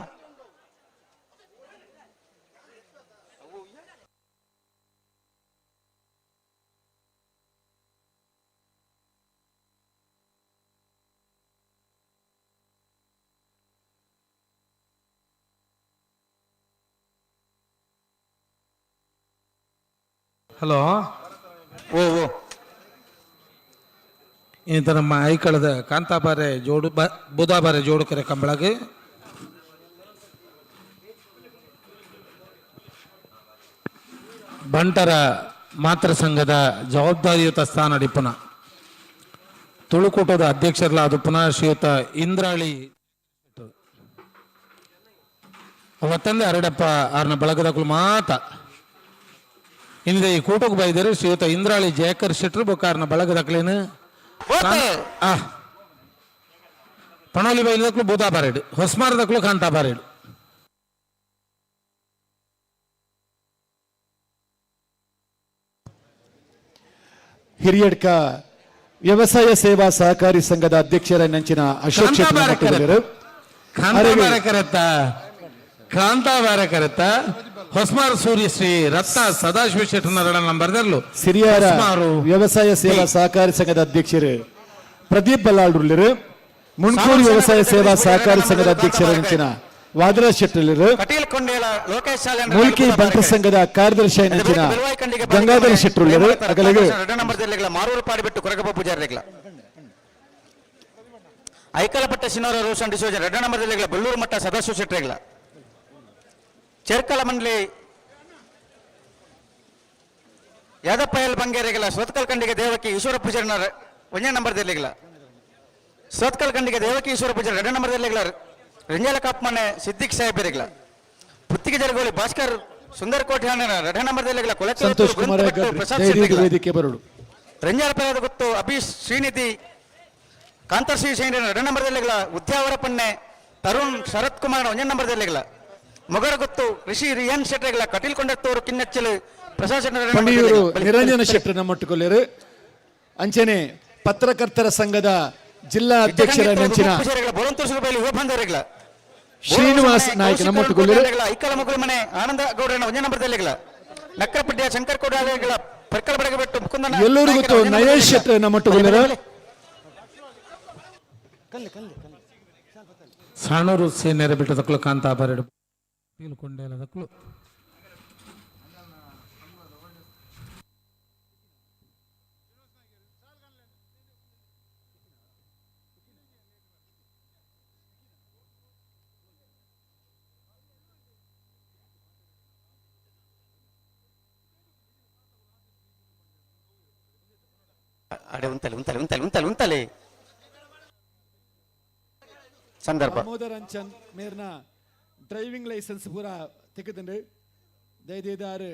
ಹಲೋ ಓ ಓ ಇಂತ ನಮ್ಮ ಐಕಳದ ಕಾಂತಾಬಾರೆ ಜೋಡು ಬುಧಾಬಾರೆ ಜೋಡು ಕೆರೆ ಕಂಬಳಗೆ ಬಂಟರ ಮಾತೃ ಸಂಘದ ಜವಾಬ್ದಾರಿಯುತ ಸ್ಥಾನ ಡಿಪುನ ತುಳುಕೂಟದ ಅಧ್ಯಕ್ಷರಲಾದ ಪುನಃ ಶ್ರೀಯುತ ಇಂದ್ರಾಳಿ ಅವತ್ತಂದೆ ಅರಡಪ್ಪ ಆರ್ನ ಬಳಗದಕ್ಕೂ ಮಾತ ಇಂದ ಈ ಕೂಟಕ್ಕೆ ಬೈದರೆ ಶ್ರೀಯುತ ಇಂದ್ರಾಳಿ ಜಯಕರ್ ಶೆಟ್ರು ಬೊಕ್ಕಾರ್ನ ಬಳಗದಕ್ಲೇನು ಪಣೋಲಿ ಬೈಲದಕ್ಕೂ ಬೂದಾಬಾರೇಡು ಹೊಸ್ಮಾರದಕ್ಕೂ ಕಾಂತಾಬಾರೇಡು ಹಿರಿಯಡ್ಕ ವ್ಯವಸಾಯ ಸೇವಾ ಸಹಕಾರಿ ಸಂಘದ ಅಧ್ಯಕ್ಷರ ನೆಂಚಿನ ಅಶೋಕ್ ಶೆಟ್ಟಿ ಕಾಂತಾಬಾರ ಕರೆತ ಹೊಸ್ಮಾರು ಸೂರ್ಯ ಶ್ರೀ ರತ್ನ ಸದಾಶಿವ ಶೆಟ್ಟನರಡ ನಂಬರ್ದರ್ಲು ಸಿರಿಯಾರ ವ್ಯವಸಾಯ ಸೇವಾ ಸಹಕಾರಿ ಸಂಘದ ಅಧ್ಯಕ್ಷರು ಪ್ರದೀಪ್ ಬಲ್ಲಾಳ್ರುಲ್ಲರು ಮುನ್ಕೂರು ವ್ಯವಸಾಯ ಸೇವಾ ಸಹಕಾರಿ ಸಂಘದ ಅಧ್ಯಕ್ಷರ ನೆಂಚಿನ ವಾದರಾಜ್ ಶೆಟ್ಟರು ಮೂಲ್ಕಿ ಬಂಟ ಸಂಘದ ಕಾರ್ಯದರ್ಶಿ ನೆಂಚಿನ ಗಂಗಾಧರ ಶೆಟ್ಟರು ಅಗಲಿಗೆ ಮಾರೂರು ಪಾಡಿಬಿಟ್ಟು ಕೊರಗಪ್ಪ ಪೂಜಾರಿಗಳ ಐಕಲಪಟ್ಟ ಶಿನೋರ ರೋಷನ್ ಡಿಸೋಜನ್ ಎರಡನೇ ನಂಬರ್ದಲ್ಲಿ ಬಲ್ಲೂರು ಮಟ್ಟ ಸದಾಶಿವ ಶೆಟ್ಟರಿಗಳ ಚೆರ್ಕಲ ಮಂಡಳಿ ಯಾದಪ್ಪಯಲ್ ಬಂಗೇರಿಗಳ ಸೋತ್ಕಲ್ ಕಂಡಿಗೆ ದೇವಕಿ ಈಶ್ವರ ಪೂಜಾರಿನ ಒಂದನೇ ನಂಬರ್ದಲ್ಲಿಗಳ ಸೋತ್ಕಲ್ ಕಂಡಿಗೆ ದೇವಕಿ ಈಶ್ವರ ಪೂಜಾರಿ ಎರಡನೇ ನಂಬರ್ದಲ್ಲಿಗಳ ರಂಜಾಲ ಕಾಪ್ಮನೆ ಸಿದ್ದಿಕ್ ಸಾಹೇಬರಿಗಳ ಪುತ್ತಿಗೆ ಜರಗೋಳಿ ಭಾಸ್ಕರ್ ಸುಂದರ್ ಕೋಟೆ ಎರಡನೇ ನಂಬರ್ದಲ್ಲಿಗಳ ಸಂತೋಷ್ ಕುಮಾರ್ ವೇದಿಕೆ ಬರಡು ರಂಜಾಲ ಪಯದ ಗೊತ್ತು ಅಭೀಶ್ ಶ್ರೀನಿಧಿ ಕಾಂತಶ್ರೀ ಶೈನ ಎರಡನೇ ನಂಬರ್ದಲ್ಲಿಗಳ ಉದ್ಯಾವರ ಪಣ್ಣೆ ತರುಣ್ ಶರತ್ ಕುಮಾರ್ ಒಂದನೇ ನಂಬರ್ದಲ್ಲಿಗಳ ಮೊಗರ ಗೊತ್ತು ಋಷಿ ರಿಯನ್ ಶೆಟ್ಟರಿಗಳ ಕಟೀಲ್ ಕೊಂಡತ್ತೂರು ಕಿನ್ನಚ್ಚಲು ಪಂಡಿಯೂರು ನಿರಂಜನ ಶೆಟ್ಟರ್ ನಮ್ಮೊಟ್ಟುಕೊಲ್ಲೇರು ಅಂಚನೆ ಪತ್ರಕರ್ತರ ಸಂಘದ ಜಿಲ್ಲಾ ಅಧ್ಯಕ್ಷರ ನೆಂಚಿನ ಶ್ರೀನಿವಾಸ್ ನಾಯ್ಕ ನಮ್ಮೊಟ್ಟುಕೊಲ್ಲೇರು ಐಕಲ ಮಗುಳ ಮನೆ ಆನಂದ ಗೌಡನ ಒಂದನೇ ನಂಬರ್ದಲ್ಲಿಗಳ ನಕ್ಕರಪಡ್ಡಿಯ ಶಂಕರ್ ಕೋಡಾಲಿಗಳ ಪರ್ಕಲ ಬಡಗಬೆಟ್ಟು ಮುಕುಂದನ ಎಲ್ಲರೂ ಗೊತ್ತು ನಯೇಶ್ ಶೆಟ್ಟರ್ ನಮ್ಮೊಟ್ಟುಕೊಲ್ಲೇರು ಸಾಣೂರು ಸೇನೆರ ಬಿಟ್ಟದಕ್ಕಳು ಕಾಂತಾಬಾರೇಡು ಕೊಂಡೇಲದಕ್ಕಳು ಅಡೆ ಉಂತಲೆ ಸಂದರ್ಭ दामोदर अंचन मेरना ड्राइविंग लाइसेंस पूरा ತೆಗೆದಂಡು ದಯದೇದಾರು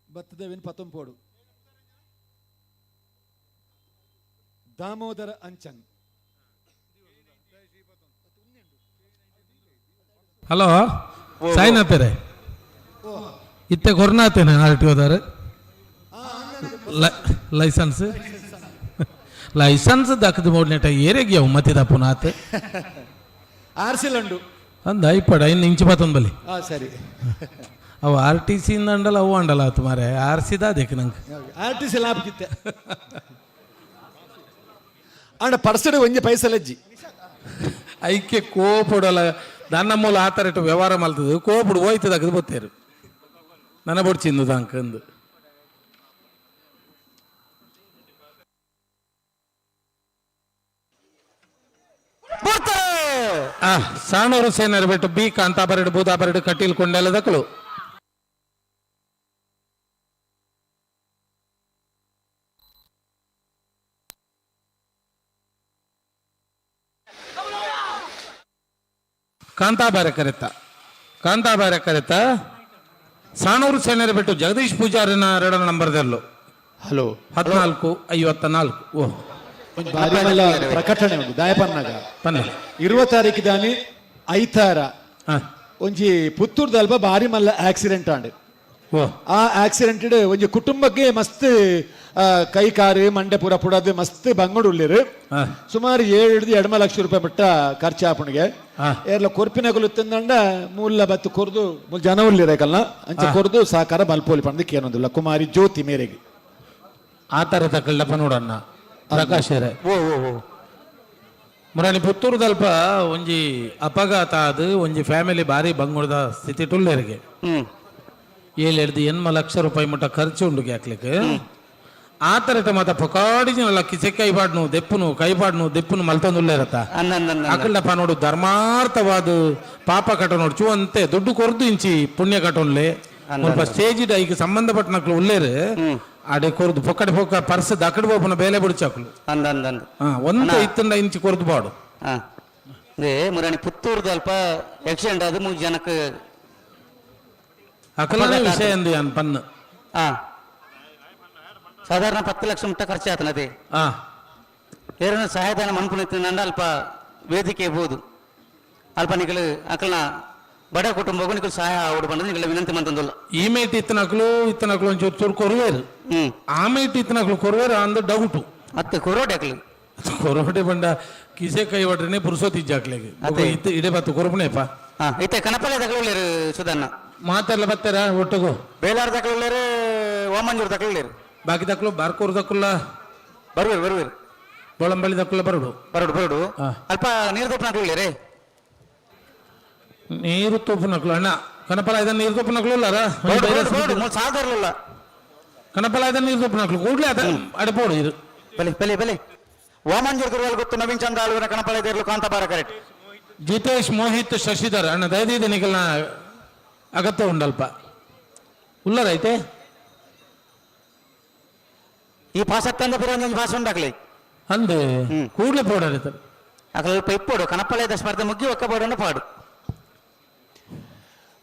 ಬತ್ತದವಿನ ಪತ್ತಂಪೋಡು ದಾಮೋದರ ಅಂಚನ್ ಹಲೋ ಸಾಯಿನಾಥರೇ ಇತ್ತೆ ಕೊರ್ನಾತೇನೆ ಆರ್ ಟಿ ಓದಾರು ಲೈಸೆನ್ಸ್ ಲೈಸೆನ್ಸ್ ದಕ್ಕದ ಮೋಡ್ನೆಟ ಏರೆಗೆ ಅವು ಮತ್ತಿದ ಪುನಾತ್ ಆರ್ಸಿಲಂಡು ಅಂದ ಇಪ್ಪಡ ಇನ್ನು ಇಂಚು ಬತ್ತೊಂದು ಬಲಿ ಸರಿ ಅವು ಆರ್ ಟಿ ಸಿ ಅಂಡಲ್ಲ ಅವು ಅಂಡಲ್ಲ ಆತು ಮಾರೆ ಆರ್ಸಿದ ಅದಕ್ಕೆ ನಂಗೆ RTC ಲಾಭಕ್ಕಿತ್ತೆ ಅಂಡ ಪರ್ಸಡ್ ಒಂಜಿ ಪೈಸಲೆಜ್ಜಿ ಐಕ್ಯ ಕೋಪುಡಲ್ಲ ನನ್ನ ಮೂಲ ಆ ಥರ ಇಟ್ಟು ವ್ಯವಹಾರ ಮಲ್ತದು ಕೋಪುಡು ಹೋಯ್ತದ ಅಗದು ಬತ್ತೇರು ನನ್ನ ಬೊಡ್ಚಿಂದು ಅಂಕಂದು ಸಾಣೂರು ಸೇನರು ಬಿಟ್ಟು ಬಿ ಕಾಂತಾಬರಡು ಬೂದಾಬರಡು ಕಟೀಲ್ ಕೊಂಡೆಲ್ಲ ದಕ್ಕಳು ಕಾಂತಾಬಾರ ಕರೆತ ಸಾಣೂರು ಸೇನರು ಬಿಟ್ಟು ಜಗದೀಶ್ ಪೂಜಾರಿನ 2ನೇ ನಂಬರ್ದಲ್ಲೂ ಹಲೋ 14:54 ಓಹ್ ಒಂದು ಭಾರಿ ಮಲ್ಲ ಪ್ರಕಟಣೆ ಉಂಟು ದಾಯಪನ್ನಾಗ ಪನ್ನೆ 20 ತಾರೀಕಿದಾನಿ ಐತಾರ ಒಂಜಿ ಪುತ್ತೂರ್ದಲ್ಪ ಭಾರಿ ಮಲ್ಲ ಆಕ್ಸಿಡೆಂಟ್ ಆಂಡ್ ಓಹ್ ಆ ಆಕ್ಸಿಡೆಂಟ್ ಒಂಜಿ ಕುಟುಂಬಕ್ಕೆ ಮಸ್ತ್ ಕೈ ಕಾರು ಮಂಡೆ ಪೂರ ಪುಡದು ಮಸ್ತ್ ಬಂಗೋಡು ಉಳ್ಳಿರು ಸುಮಾರು 7-2 ಲಕ್ಷ ರೂಪಾಯಿ ಮಟ್ಟ ಖರ್ಚು ಆಪಣಿಗೆ ಏರ್ಲ ಕೊರ್ಪಿನಗಲು ತಿಂದಂಡ ಮೂಲ ಬತ್ತು ಕೊರ್ದು ಜನ ಉಳ್ಳಿರೇಕಲ್ನ ಅಂಚ ಕೊರ್ದು ಸಾಕಾರ ಬಲ್ಪೋಲಿ ಪಂದಕ್ಕೆ ಏನೊಂದಿಲ್ಲ ಕುಮಾರಿ ಜ್ಯೋತಿ ಮೇರೆಗೆ ಆ ಥರ ತಕ್ಕಳ್ಳಪ್ಪ ನೋಡಣ್ಣ ಪ್ರಕಾಶರೇ ಮುರಾಣಿ ಪುತ್ತೂರ್ದಲ್ಪ ಒಂಜಿ ಅಪಘಾತ ಅದು ಒಂಜಿ ಫ್ಯಾಮಿಲಿ ಭಾರಿ ಬಂಗುಳದ ಸ್ಥಿತಿ ಟುಳ್ಳೇರಿಗೆ 7-8 ಲಕ್ಷ ರೂಪಾಯಿ ಮಟ್ಟ ಖರ್ಚು ಉಂಡು ಹಾಕ್ಲಿಕ್ಕೆ ಆ ಥರ ಮತ್ತ ಪೊಕಾಡಿಜಿನಲ್ಲ ಕಿಸೆ ಕೈಪಾಡ್ನು ದೆಪ್ಪುನು ಮಲ್ತೊಂದುಳ್ಳೇರತ್ತ ಅಕ್ಕಳ್ಳಪ್ಪ ನೋಡು ಧರ್ಮಾರ್ಥವಾದ ಪಾಪ ಕಟ ನೋಡು ಚೂವಂತೆ ದುಡ್ಡು ಕೊರ್ದು ಇಂಚಿ ಪುಣ್ಯ ಕಟೊನ್ಲೆ ಸ್ವಲ್ಪ ಸ್ಟೇಜ್ ಈಗ ಸಂಬಂಧಪಟ್ಟ ನಕ್ಲು ಉಳ್ಳೇರು ಅಡೆ ಕೊರ್ದು ಪೊಕ್ಕ ಪರ್ಸ್ ದಕ್ಕಡು ಬೋಪನ ಬೇಲೆ ಬಿಡ್ಚಾಕ್ಲು ಒಂದು ಇತ್ತಂಡ ಇಂಚಿ ಕೊರ್ದು ಬಾಡು ಮುರಾಣಿ ಪುತ್ತೂರ್ದು ಅಲ್ಪ ಆಕ್ಸಿಡೆಂಟ್ ಅದು 3 ಜನಕ್ಕೆ ಅಕಲನೇ ವಿಷಯ ಎಂದು ಯಾನ್ ಪನ್ನು ಸಾಧಾರಣ 10 ಲಕ್ಷ ಮುಟ್ಟ ಖರ್ಚು ಆತನದೆ ಏರನ್ನ ಸಹಾಯಧನ ಮನ್ಪುನಿತ್ತಿನ ಅಲ್ಪ ವೇದಿಕೆ ಇರ್ಬೋದು ಅಲ್ಪ ನಿಗಳು ಅಕಲ್ನ ಬಡ ಕುಟುಂಬಗೂ ನಿಗಳು ಸಹಾಯ ಆವಡು ಬಂದ್ರೆ ನಿಗಳ ವಿನಂತಿ ಮಂತಂದುಲ್ಲ ಈ ಮೇಟ್ ಇತ್ತನಕ್ಲು ಒಂಚೂರು ಚೂರು ಕೊರುವೇರು ಆ ಮೇಟ್ ಇತ್ತನಕ್ಲು ಕೊರುವೇರು ಅಂದ ಡೌಟು ಮತ್ತೆ ಕೊರೋಡೆ ಅಕ್ಲು ಕೊರೋಟೆ ಬಂಡ ಕಿಸೆ ಕೈ ಹೊಡ್ರೇನೆ ಪುರುಸೋತಿ ಜಾಕ್ಲೆಗೆ ಇಡೆ ಬತ್ತು ಕೊರಪಣೆಪ್ಪ ಇತ್ತೆ ಕನಪಲೆ ತಗೊಳ್ಳೇರು ಸುಧನ್ನ ಮಾತೆಲ್ಲ ಬರ್ತಾರ ಒಟ್ಟಿಗೂ ಬೇಲಾರ್ ತಗೊಳ್ಳೇರು ಓಮಂಜೂರು ತಗೊಳ್ಳೇರು ಬಾಕಿ ದಕ್ಕಲು ಬಾರ್ಕೂರು ದಕ್ಕಲ್ಲ ಬರುವೇರು ಬೋಳಂಬಳಿ ದಕ್ಕಲ್ಲ ಬರಡು ಅಲ್ಪ ನೀರು ದಪ್ಪ ನಕ್ಕೊಳ್ಳೇರೆ ನೀರು ತೋಪು ನಕ್ಲು ಅಣ್ಣ ಕನಪಲ ಇದನ್ನ ನೀರು ತೋಪು ನಕ್ಲು ಅಲ್ಲಾರ ಸಾಧಾರಣ ಕನಪಲ ಇದನ್ನ ನೀರು ತೋಪು ನಕ್ಲು ಕೂಡ್ಲೆ ಅದ ಅಡಪೋಡು ಇದು ಬೆಲೆ ಓಮಂಜೂರು ಗುರುಗಳು ಗೊತ್ತು ನವೀನ್ ಚಂದ್ರ ಆಳುವಿನ ಕನಪಲ ಇದಿರ್ಲು ಕಾಂತಾಬಾರ ಕರೆಕ್ಟ್ ಜಿತೇಶ್ ಮೋಹಿತ್ ಶಶಿಧರ್ ಅಣ್ಣ ದಯದಿದೆ ನಿಗಲ್ನ ಅಗತ್ಯ ಉಂಡಲ್ಪ ಉಲ್ಲರೈತೆ ಈ ಭಾಷತ್ತಂದ ಪುರಂಜ ಭಾಷೆ ಉಂಡಾಗ್ಲಿ ಅಂದೆ ಕೂಡ್ಲೆ ಪೋಡಾಡಿತಾರೆ ಅಕಲ್ಪ ಇಪ್ಪೋಡು ಕನಪಲೆದ ಸ್ಪರ್ಧೆ ಮುಗ್ಗಿ ಒಕ್ಕ ಬೋಡನ್ನು ಪಾಡು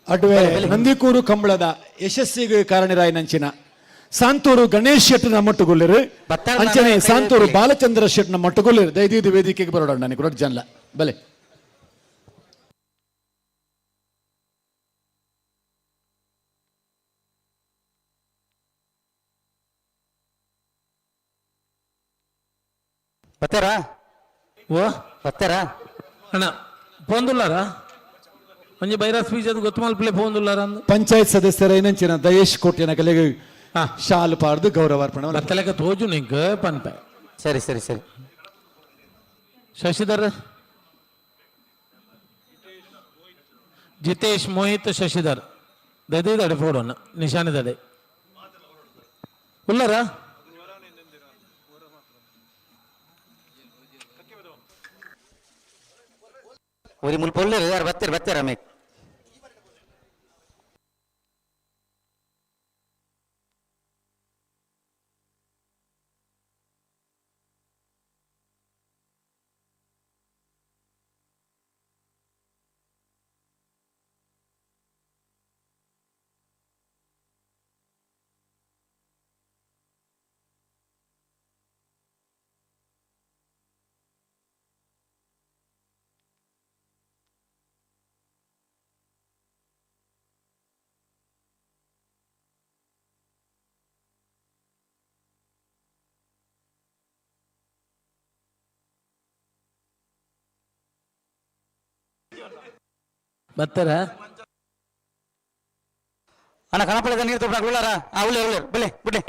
ಅಡ್ವೆ ನಂದಿಕೂರು ಕಂಬಳದ ಯಶಸ್ಸಿಗೆ ಕಾರಣರಾಯನಂಚಿನ ಸಾಂತೂರು ಗಣೇಶ್ ಶೆಟ್ನ ಮಟ್ಟುಗೊಳ್ಳಿರು ಅಂಚನೆ ಸಾಂತೂರು ಬಾಲಚಂದ್ರ ಶೆಟ್ನ ಮಟ್ಟುಗೊಳ್ಳಿರು ದಯದೀದು ವೇದಿಕೆಗೆ ಬರೋಣ ನನಗೆ ರೊಡ್ ಜನ್ಲ ಬಲೆ ಬತ್ತಾರಾ ಅಣ್ಣ ಪೋಂದುಲ್ಲಾರ ಒಂಜಿ ಬೈರಾಸ್ ಬೀಜ ಅದು ಗೊತ್ತು ಮಲ್ಪಲೆ ಪೋಂದುಲ್ಲಾರ ಅಂದು ಪಂಚಾಯತ್ ಸದಸ್ಯರ ಏನಂಚಿನ ದಯೇಶ್ ಕೋಟಿನ ಕಲೆಗೆ ಶಾಲು ಪಾಡ್ದು ಗೌರವಾರ್ಪಣೆ ಬತ್ತಲೆಕ ತೋಜು ನಿಂಕ ಪನ್ಪ ಸರಿ ಶಶಿಧರ್ ಜಿತೇಶ್ ಮೋಹಿತ್ ಶಶಿಧರ್ ದಡೆ ದಡೆ ಪೋಡೋಣ ನಿಶಾನೆ ದಡೆ ಉಲ್ಲರ ഒരു മുൽപ്പൊള്ളി ബത്തേര ಬರ್ತಾರ ಅಣ್ಣ ಕಣಪಳದ ನೀರು ತಗೊಂಡು ಉಳ್ಳಾರ ಉಳ್ಳೇರು ಬೆಲೆ ಬಿಡ್ಲಿ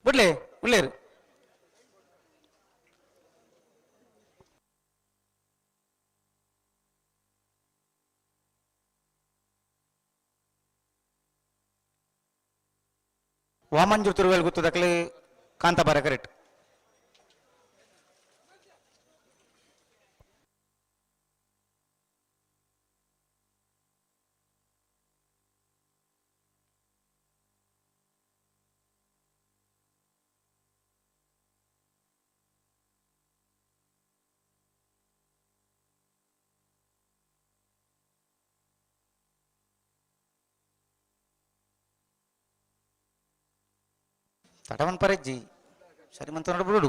ಬಿಡ್ಲಿ ಉಳ್ಳೇರು ವಾಮಂಜೂರು ತಿರುವೇಲ್ ಗೊತ್ತದಕ್ಲೆ ಕಾಂತಾಬಾರ ಕರೆಕ್ಟ್ ತಟವನ್ ಪರಜ್ಜಿ ಸರಿ ಮಂತ ನೋಡ್ಬಿಡು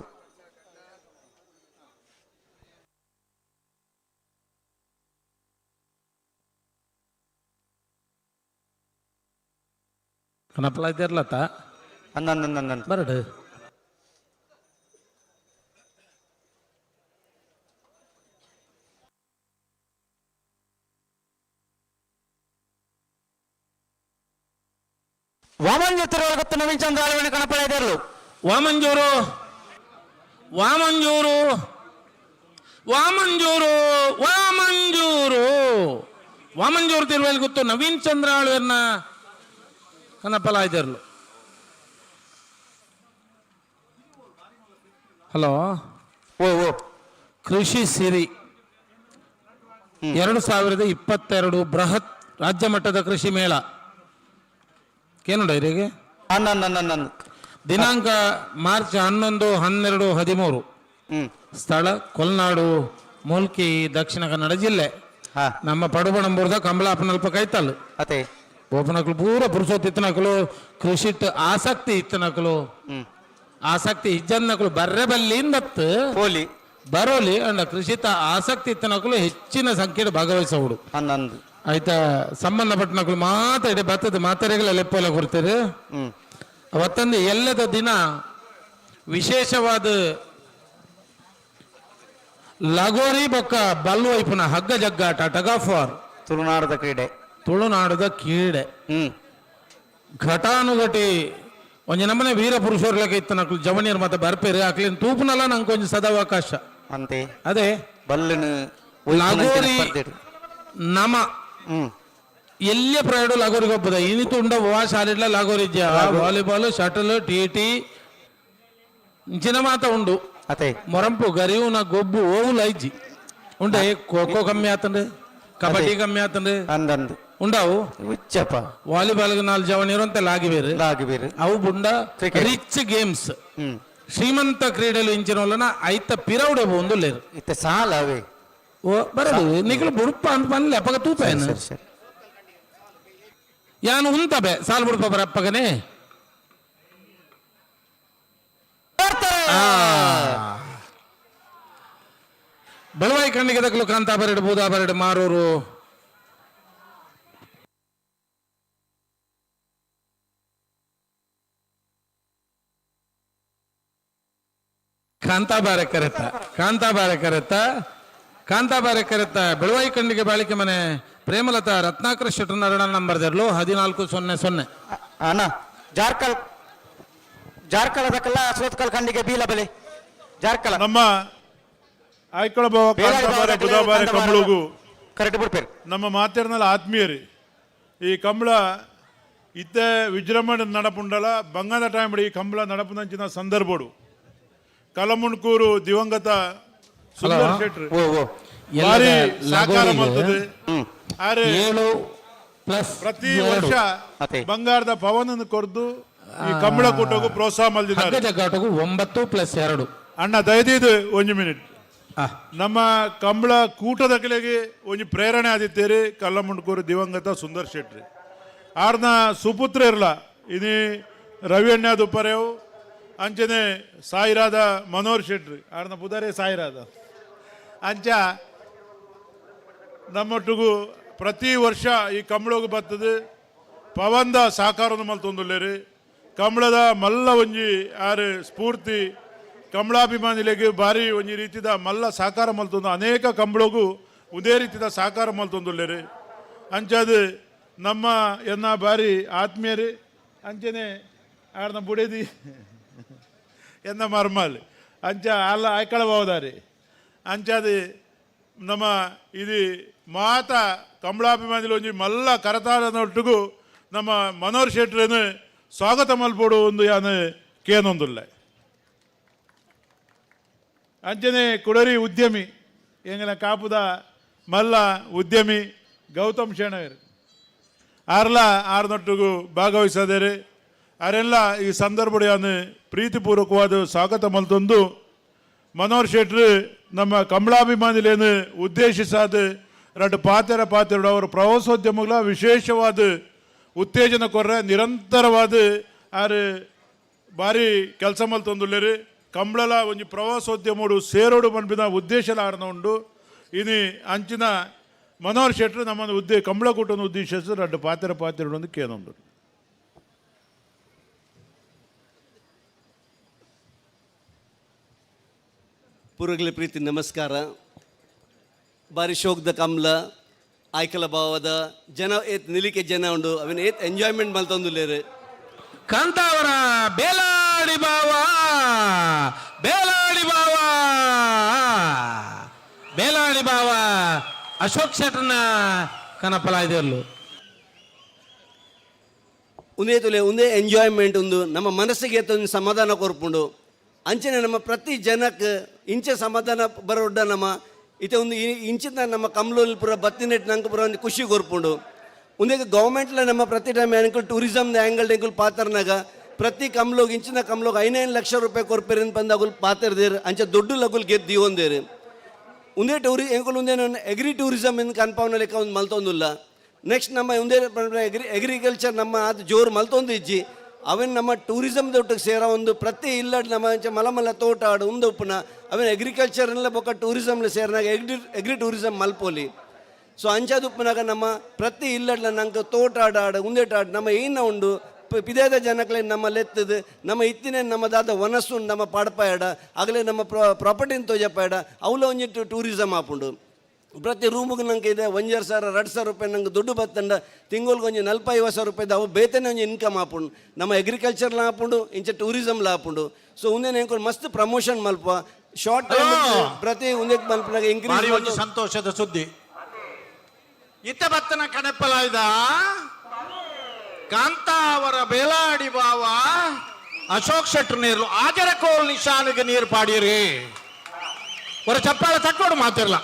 ಕನಪಲ ಇದ್ದಿರ್ಲತ್ತ ಅಂದಂದಂದಂದಂದ ಬರಡು ವಾಮಂಜೂರು ತಿರುವೇಲ್ ಗೊತ್ತು ನವೀನ್ ಚಂದ್ರ ಆಳ್ವಣಿ ಕಣಪಳ ಇದ್ದಿರ್ಲು ವಾಮಂಜೂರು ವಾಮಂಜೂರು ವಾಮಂಜೂರು ವಾಮಂಜೂರು ವಾಮಂಜೂರು ತಿರುವೇಲ್ ಗೊತ್ತು ನವೀನ್ ಚಂದ್ರ ಆಳ್ವೇರ್ನ ಕನಪಲ ಇದ್ದಿರ್ಲು ಹಲೋ ಓ ಓ ಕೃಷಿ ಸಿರಿ 2022 ಬೃಹತ್ ರಾಜ್ಯ ಮಟ್ಟದ ಕೃಷಿ ಮೇಳ ಕೇನುಂಡ ಇವರಿಗೆ ಅಂದಂದಂದಂದಂದ ದಿನಾಂಕ ಮಾರ್ಚ್ 11, 12, 13 ಸ್ಥಳ ಕೊಲ್ನಾಡು ಮೂಲ್ಕಿ ದಕ್ಷಿಣ ಕನ್ನಡ ಜಿಲ್ಲೆ ಹಾ ನಮ್ಮ ಪಡುಬಣಂಬೂರ್ದ ಕಂಬಳಾಪನಲ್ಪ ಕೈತಲ್ ಅತೆ ಓಪನಕಲು ಪೂರ ಪುರುಷೋತ್ ಇತ್ತನಕಲು ಕೃಷಿಟ್ ಆಸಕ್ತಿ ಇತ್ತನಕಲು ಆಸಕ್ತಿ ಇಜ್ಜನ್ನಕಲು ಬರ್ರೆ ಬಲ್ಲಿಂದತ್ತು ಹೋಲಿ ಬರೋಲಿ ಅಂಡ ಕೃಷಿತ ಆಸಕ್ತಿ ಇತ್ತನಕಲು ಹೆಚ್ಚಿನ ಸಂಖ್ಯೆಯಲ್ಲಿ ಭಾಗವಹಿಸೋಡು ಅಂದಂದು ಆಯ್ತಾ ಸಂಬಂಧಪಟ್ಟ ನಕಲು ಮಾತಾಡಿ ಬತ್ತದ ಮಾತಾಡಿಗಳ ಲೆಪ್ಪೆಲ್ಲ ಕೊಡ್ತೀರಿ ಅವತ್ತಂದು ಎಲ್ಲದ ದಿನ ವಿಶೇಷವಾದ ಲಗೋರಿ ಬೊಕ್ಕ ಬಲ್ವೈಪುನ ಹಗ್ಗ ಜಗ್ಗಾಟ ಟಗ್ ಆಫ್ ವಾರ್ ತುಳುನಾಡದ ಕ್ರೀಡೆ ತುಳುನಾಡದ ಕೀಡೆ ಘಟಾನುಘಟಿ ಒಂಜಿ ನಮ್ಮನೆ ವೀರ ಪುರುಷರ್ಲೆಕ್ಕ ಇತ್ತು ನಕ್ಲು ಜವನಿಯರ್ ಮತ್ತೆ ಬರ್ಪೇರಿ ಆಕ್ಲಿನ ತೂಪುನಲ್ಲ ನಂಗೆ ಒಂಜಿ ಸದಾವಕಾಶ ಅಂತೆ ಅದೇ ಬಲ್ಲನು ಲಗೋರಿ ನಮ ಎಲ್ಲೇ ಪ್ರಯಾಡು ಲಗೋರಿಗೆ ಒಪ್ಪದ ಇನಿತು ಉಂಡ ವಾ ಶಾಲೆಡ್ಲ ಲಗೋರಿ ವಾಲಿಬಾಲ್ ಶಟಲ್ ಟಿ ಇಂಚಿನ ಮಾತ ಉಂಡು ಅತೆ ಮೊರಂಪು ಗರಿಯುನ ಗೊಬ್ಬು ಓವುಲ ಐಜಿ ಉಂಡೆ ಖೋಖೋ ಕಮ್ಮಿ ಆತಂಡ್ರೆ ಕಬಡ್ಡಿ ಕಮ್ಮಿ ಆತಂಡ್ರೆ ಅಂದಂದು ಉಂಡಾವು ಉಚ್ಚಪ್ಪ ವಾಲಿಬಾಲ್ 4 ಜವನಿರು ಅಂತ ಲಾಗಿಬೇರು ಲಾಗಿಬೇರು ಅವು ಬುಂಡ Cricket. ರಿಚ್ ಗೇಮ್ಸ್ ಶ್ರೀಮಂತ ಕ್ರೀಡೆಲು ಇಂಚಿನ ವಲ್ಲನ ಐತ ಪಿರೌಡೆ ಒಂದು ಲೇರು ಇತ್ತೆ ಸಾಲ ಅವೇ ಓ ಬರಡು ನಿಖಲು ಬುಡುಪ ಅಂತ ಬಂದ್ಲೆ ಅಪ್ಪಗ ತೂಪೇನು ಸರಿ ಸರಿ ಯಾನು ಉಂತಬೆ ಸಾಲ್ ಬುಡುಪ ಬರಪ್ಪಗನೆ ಬೆಳವಾಯಿ ಕಣ್ಣಿಗೆ ದಕ್ಕಲು ಕಾಂತ ಬರಡು ಬೂದಾ ಬರಡು ಮಾರೂರು ಕಾಂತಾಬಾರೆ ಕರೆತ ಬೆಳವಾಯಿ ಕಣ್ಣಿಗೆ ಬಾಳಿಕೆ ಮನೆ ಪ್ರೇಮಲತಾ ರತ್ನಾಕರ ಶೆಟ್ಟರ್ ನರಣ ನಂಬರ್ 1400 ಅಣ್ಣ ಜಾರ್ಕಳದಕ್ಕೆಲ್ಲ ಸೋತ್ಕಲ್ ಖಂಡಿಗೆ ಬೀಲ ಬೆಲೆ ಜಾರ್ಕಳ ನಮ್ಮ ಆಯ್ಕೊಳಬ ಬುಧವಾರ ಕಂಬಳಗೂ ಕರೆಕ್ಟ್ ಬಿಡ್ಪೇರು ನಮ್ಮ ಮಾತೇರ್ನಲ್ಲ ಆತ್ಮೀಯರಿ ಈ ಕಂಬಳ ಇತ್ತೆ ವಿಜೃಂಭಣೆ ನಡಪುಂಡಲ ಬಂಗದ ಟೈಮ್ ಈ ಕಂಬಳ ನಡಪುನಂಚಿನ ಸಂದರ್ಭಡು ಕಲಮುಣ್ಕೂರು ದಿವಂಗತ ಸುಂದರ್ ಶೆಟ್ರು ಓ ಓ ಭಾರಿ ಸಹಕಾರ ಮಾಡ್ತದೆ ಪ್ರತಿ ವರ್ಷ ಅತೆ. ಬಂಗಾರದ ಪವನನ್ನು ಕೊರ್ದು ಈ ಕಂಬಳ ಕೂಟಗೂ ಪ್ರೋತ್ಸಾಹ ಮಲ್ದಿದ್ದಾರೆ ಜಗ್ಗಾಟಗೂ 9+2 ಅಣ್ಣ ದಯದಿದು 1 ಮಿನಿಟ್ ನಮ್ಮ ಕಂಬಳ ಕೂಟದ ಕೆಳಗೆ ಒಂದು ಪ್ರೇರಣೆ ಆದಿತ್ತೇರಿ ಕಲ್ಲಮುಂಡ್ಕೂರು ದಿವಂಗತ ಸುಂದರ್ ಶೆಟ್ರಿ ಆರ್ನ ಸುಪುತ್ರ ಇರಲ್ಲ ಇನಿ ರವಿಯಣ್ಣ ದುಪ್ಪರೇವು ಅಂಚನೆ ಸಾಯಿರಾದ ಮನೋಹರ್ ಶೆಟ್ರಿ ಆರ್ನ ಪುದರೆ ಸಾಯಿರಾದ ಅಂಚ ನಮ್ಮೊಟ್ಟಿಗೂ ಪ್ರತಿ ವರ್ಷ ಈ ಕಂಬಳಗೂ ಬರ್ತದೆ ಪವಂದ ಸಾಕಾರವನ್ನು ಮಲ್ತೊಂದುಲ್ಲೇರು ಕಂಬಳದ ಮಲ್ಲ ಒಂಜಿ ಆರು ಸ್ಫೂರ್ತಿ ಕಂಬಳಾಭಿಮಾನಿಲೆಗೆ ಭಾರಿ ಒಂಜಿ ರೀತಿದ ಮಲ್ಲ ಸಾಕಾರ ಮಲ್ತೊಂದು ಅನೇಕ ಕಂಬಳಗೂ ಉದೇ ರೀತಿದ ಸಾಕಾರ ಮಲ್ತೊಂದುಲ್ಲೇರು ಅಂಚದು ನಮ್ಮ ಎನ್ನ ಭಾರಿ ಆತ್ಮೀಯರು ಅಂಚನೆ ಆರ್ನ ಬುಡೇದಿ ಎನ್ನ ಮರ್ಮಲ್ ಅಂಚ ಅಲ್ಲ ಆಯ್ಕಳಬಹುದಾರಿ ಅಂಚದು ನಮ್ಮ ಇದು ಮಾತ ಕಂಬಳಾಭಿಮಾನಿಲು ಒಂಜಿ ಮಲ್ಲ ಕರತಾಡನೊಟ್ಟಿಗೂ ನಮ್ಮ ಮನೋಹರ್ ಶೆಟ್ರನ್ನು ಸ್ವಾಗತ ಮಲ್ಪೋಡು ಒಂದು ಯಾನು ಕೇನೊಂದುಲ್ಲ ಅಂಚನೆ ಕುಡರಿ ಉದ್ಯಮಿ ಎಂಗನ ಕಾಪುದ ಮಲ್ಲ ಉದ್ಯಮಿ ಗೌತಮ್ ಶೇಣವೇರು ಆರ್ಲ ಆರ್ನೊಟ್ಟಿಗೂ ಭಾಗವಹಿಸದೇರು ಅವರೆಲ್ಲ ಈ ಸಂದರ್ಭವನ್ನು ಪ್ರೀತಿಪೂರ್ವಕವಾದ ಸ್ವಾಗತ ಮಲ್ತೊಂದು ಮನೋಹರ್ ಶೆಟ್ರು ನಮ್ಮ ಕಂಬಳಾಭಿಮಾನಿಲೇನು ಉದ್ದೇಶಿಸಾದ ಎರಡು ಪಾತೆರಡು ಅವರ ಪ್ರವಾಸೋದ್ಯಮಗಳ ವಿಶೇಷವಾದ ಉತ್ತೇಜನ ಕೊರ್ರೆ ನಿರಂತರವಾದ ಆರು ಭಾರಿ ಕೆಲಸ ಮಲ್ತೊಂದುಲ್ಲೇರು ಕಂಬಳಲ ಒಂಜಿ ಪ್ರವಾಸೋದ್ಯಮೋಡು ಸೇರೋಡು ಮನ್ಪಿನ ಉದ್ದೇಶಲ ಆರ್ನ ಉಂಡು ಇನಿ ಅಂಚಿನ ಮನೋಹರ್ ಶೆಟ್ರು ನಮ್ಮನ್ನು ಕಂಬಳ ಕೂಟವನ್ನು ಉದ್ದೇಶಿಸಿ ಎರಡು ಪಾತೆರಡು ಒಂದು ಕೇನೊಂದು ಪೂರ್ವಗಲ ಪ್ರೀತಿ ನಮಸ್ಕಾರ ಬಾರಿ ಶೋಕದ ಕಮಲ ಆಯ್ಕಲ ಭಾವದ ಜನ ಏತ್ ನಿಲಿಕೆ ಜನ ಉಂಡು ಅವನ್ ಏತ್ ಎಂಜಾಯ್ಮೆಂಟ್ ಮಲ್ತೊಂದುಲ್ಲೇರು ಕಾಂತಾವರ ಬೇಲಾಡಿ ಬಾವ ಬೇಲಾಡಿ ಬಾವ ಬೇಲಾಡಿ ಬಾವ ಅಶೋಕ್ ಶೆಟ್ಟರ್ನ ಕನಪಲ ಇದೆಯಲ್ಲೂ ಒಂದೇ ಎಂಜಾಯ್ಮೆಂಟ್ ಒಂದು ನಮ್ಮ ಮನಸ್ಸಿಗೆ ಒಂದು ಸಮಾಧಾನ ಕೊರ್ಪುಂಡು ಅಂಚನೆ ನಮ್ಮ ಪ್ರತಿ ಜನಕ್ಕೆ ಇಂಚೆ ಸಮಾಧಾನ ಬರೋಡ್ಡ ನಮ್ಮ ಇತ್ತೆ ಒಂದು ಇಂಚಿನ ನಮ್ಮ ಕಮ್ಲೂಲ್ ಪೂರ ಬತ್ತಿನೆಟ್ ನಂಗೆ ಪೂರ ಒಂದು ಖುಷಿ ಕೊರ್ಪುಂಡು ಒಂದೇ ಗೌರ್ಮೆಂಟ್ಲ ನಮ್ಮ ಪ್ರತಿ ಟೈಮ್ ಆ್ಯಂಕಲ್ ಟೂರಿಸಮ್ದ ಆ್ಯಂಗಲ್ ಎಂಕುಲ್ ಪಾತರ್ನಾಗ ಪ್ರತಿ ಕಮ್ಲೋಗ್ ಇಂಚಿನ ಕಮ್ಲೋಗ್ 5 ಲಕ್ಷ ರೂಪಾಯಿ ಕೊರ್ಪೇರಿನ ಬಂದಾಗುಲ್ ಪಾತಿರ್ದೇರು ಅಂಚೆ ದೊಡ್ಡ ಲಗುಲ್ ಗೆದ್ದು ಒಂದೇರು ಒಂದೇ ಎಂಕುಲ್ ಒಂದೇ ಎಗ್ರಿ ಟೂರಿಸಮ್ ಎಂದು ಕನ್ಪಾವ್ನ ಲೆಕ್ಕ ಒಂದು ಮಲ್ತೊಂದಿಲ್ಲ ನೆಕ್ಸ್ಟ್ ನಮ್ಮ ಒಂದೇ ಅಗ್ರಿಕಲ್ಚರ್ ನಮ್ಮ ಅದು ಜೋರು ಮಲ್ತೊಂದು ಇಜ್ಜಿ ಅವನ್ ನಮ್ಮ ಟೂರಿಸಮ್ದೊಟ್ಟಿಗೆ ಸೇರೋ ಒಂದು ಪ್ರತಿ ಇಲ್ಲಡ್ ನಮ್ಮ ಮಲಮಲ್ಲ ತೋಟ ಆಡು ಉಂದೊಪ್ಪನ ಅವನ್ ಅಗ್ರಿಕಲ್ಚರ್ನೆಲ್ಲ ಬೊಕ್ಕ ಟೂರಿಸಮ್ಲ ಸೇರಿನಾಗ ಎಗ್ರಿ ಟೂರಿಸಮ್ ಮಲ್ಪೋಲಿ ಸೊ ಅಂಚದುಪ್ಪನಾಗ ನಮ್ಮ ಪ್ರತಿ ಇಲ್ಲಡ್ಲ ನಂಗೆ ತೋಟ ಆಡ ಉಂದೇಟ ಆಡು ನಮ್ಮ ಏನ ಉಂಡು ಪಿದೇದ ಜನಕ್ಲೆ ನಮ್ಮ ಲೆತ್ತದು ನಮ್ಮ ಇತ್ತಿನ ನಮ್ಮದಾದ ವನಸ್ಸು ನಮ್ಮ ಪಾಡ್ಪಾಯಡ ಆಗಲೇ ನಮ್ಮ ಪ್ರಾಪರ್ಟಿನ ತೋಜಪಾಯಡ ಅವಲ ಒಂಜಿಟ್ಟು ಟೂರಿಸಮ್ ಆಪುಂಡು ಪ್ರತಿ ರೂಮಿಗೆ ನಂಗೆ ಇದೆ 1,000 2,000 ರೂಪಾಯಿ ನಂಗೆ ದುಡ್ಡು ಬತ್ತಂಡ ತಿಂಗಳಿಗೆ ಒಂಜಿ 40-50 ರೂಪಾಯಿದ ಅವು ಬೇತನೆ ಒಂಜಿ ಇನ್ಕಮ್ ಆಪುಂಡು ನಮ್ಮ ಅಗ್ರಿಕಲ್ಚರ್ಲ ಆಪುಂಡು ಇಂಚೆ ಟೂರಿಸಮ್ಲ ಆಪುಂಡು ಸೊ ಒಂದೇನು ಹೆಂಗೆ ಮಸ್ತ್ ಪ್ರಮೋಷನ್ ಮಲ್ಪ ಶಾರ್ಟ್ ಟೈಮ್ ಪ್ರತಿ ಒಂದೇ ಮಲ್ಪನಾಗ ಇಂಕ್ರೀಸ್ ಸಂತೋಷದ ಸುದ್ದಿ ಇತ್ತ ಬತ್ತನ ಕಣಪ್ಪಲ ಇದ ಕಾಂತಾವರ ಬೇಲಾಡಿ ಬಾವ ಅಶೋಕ್ ಶೆಟ್ರ್ ನೀರು ಆಜರಕೋಲ್ ನಿಶಾನಿಗೆ ನೀರು ಪಾಡಿರಿ ஒரு ಚಪ್ಪಾಳ ತಕ್ಕೋಡು ಮಾತಿರಲ್ಲ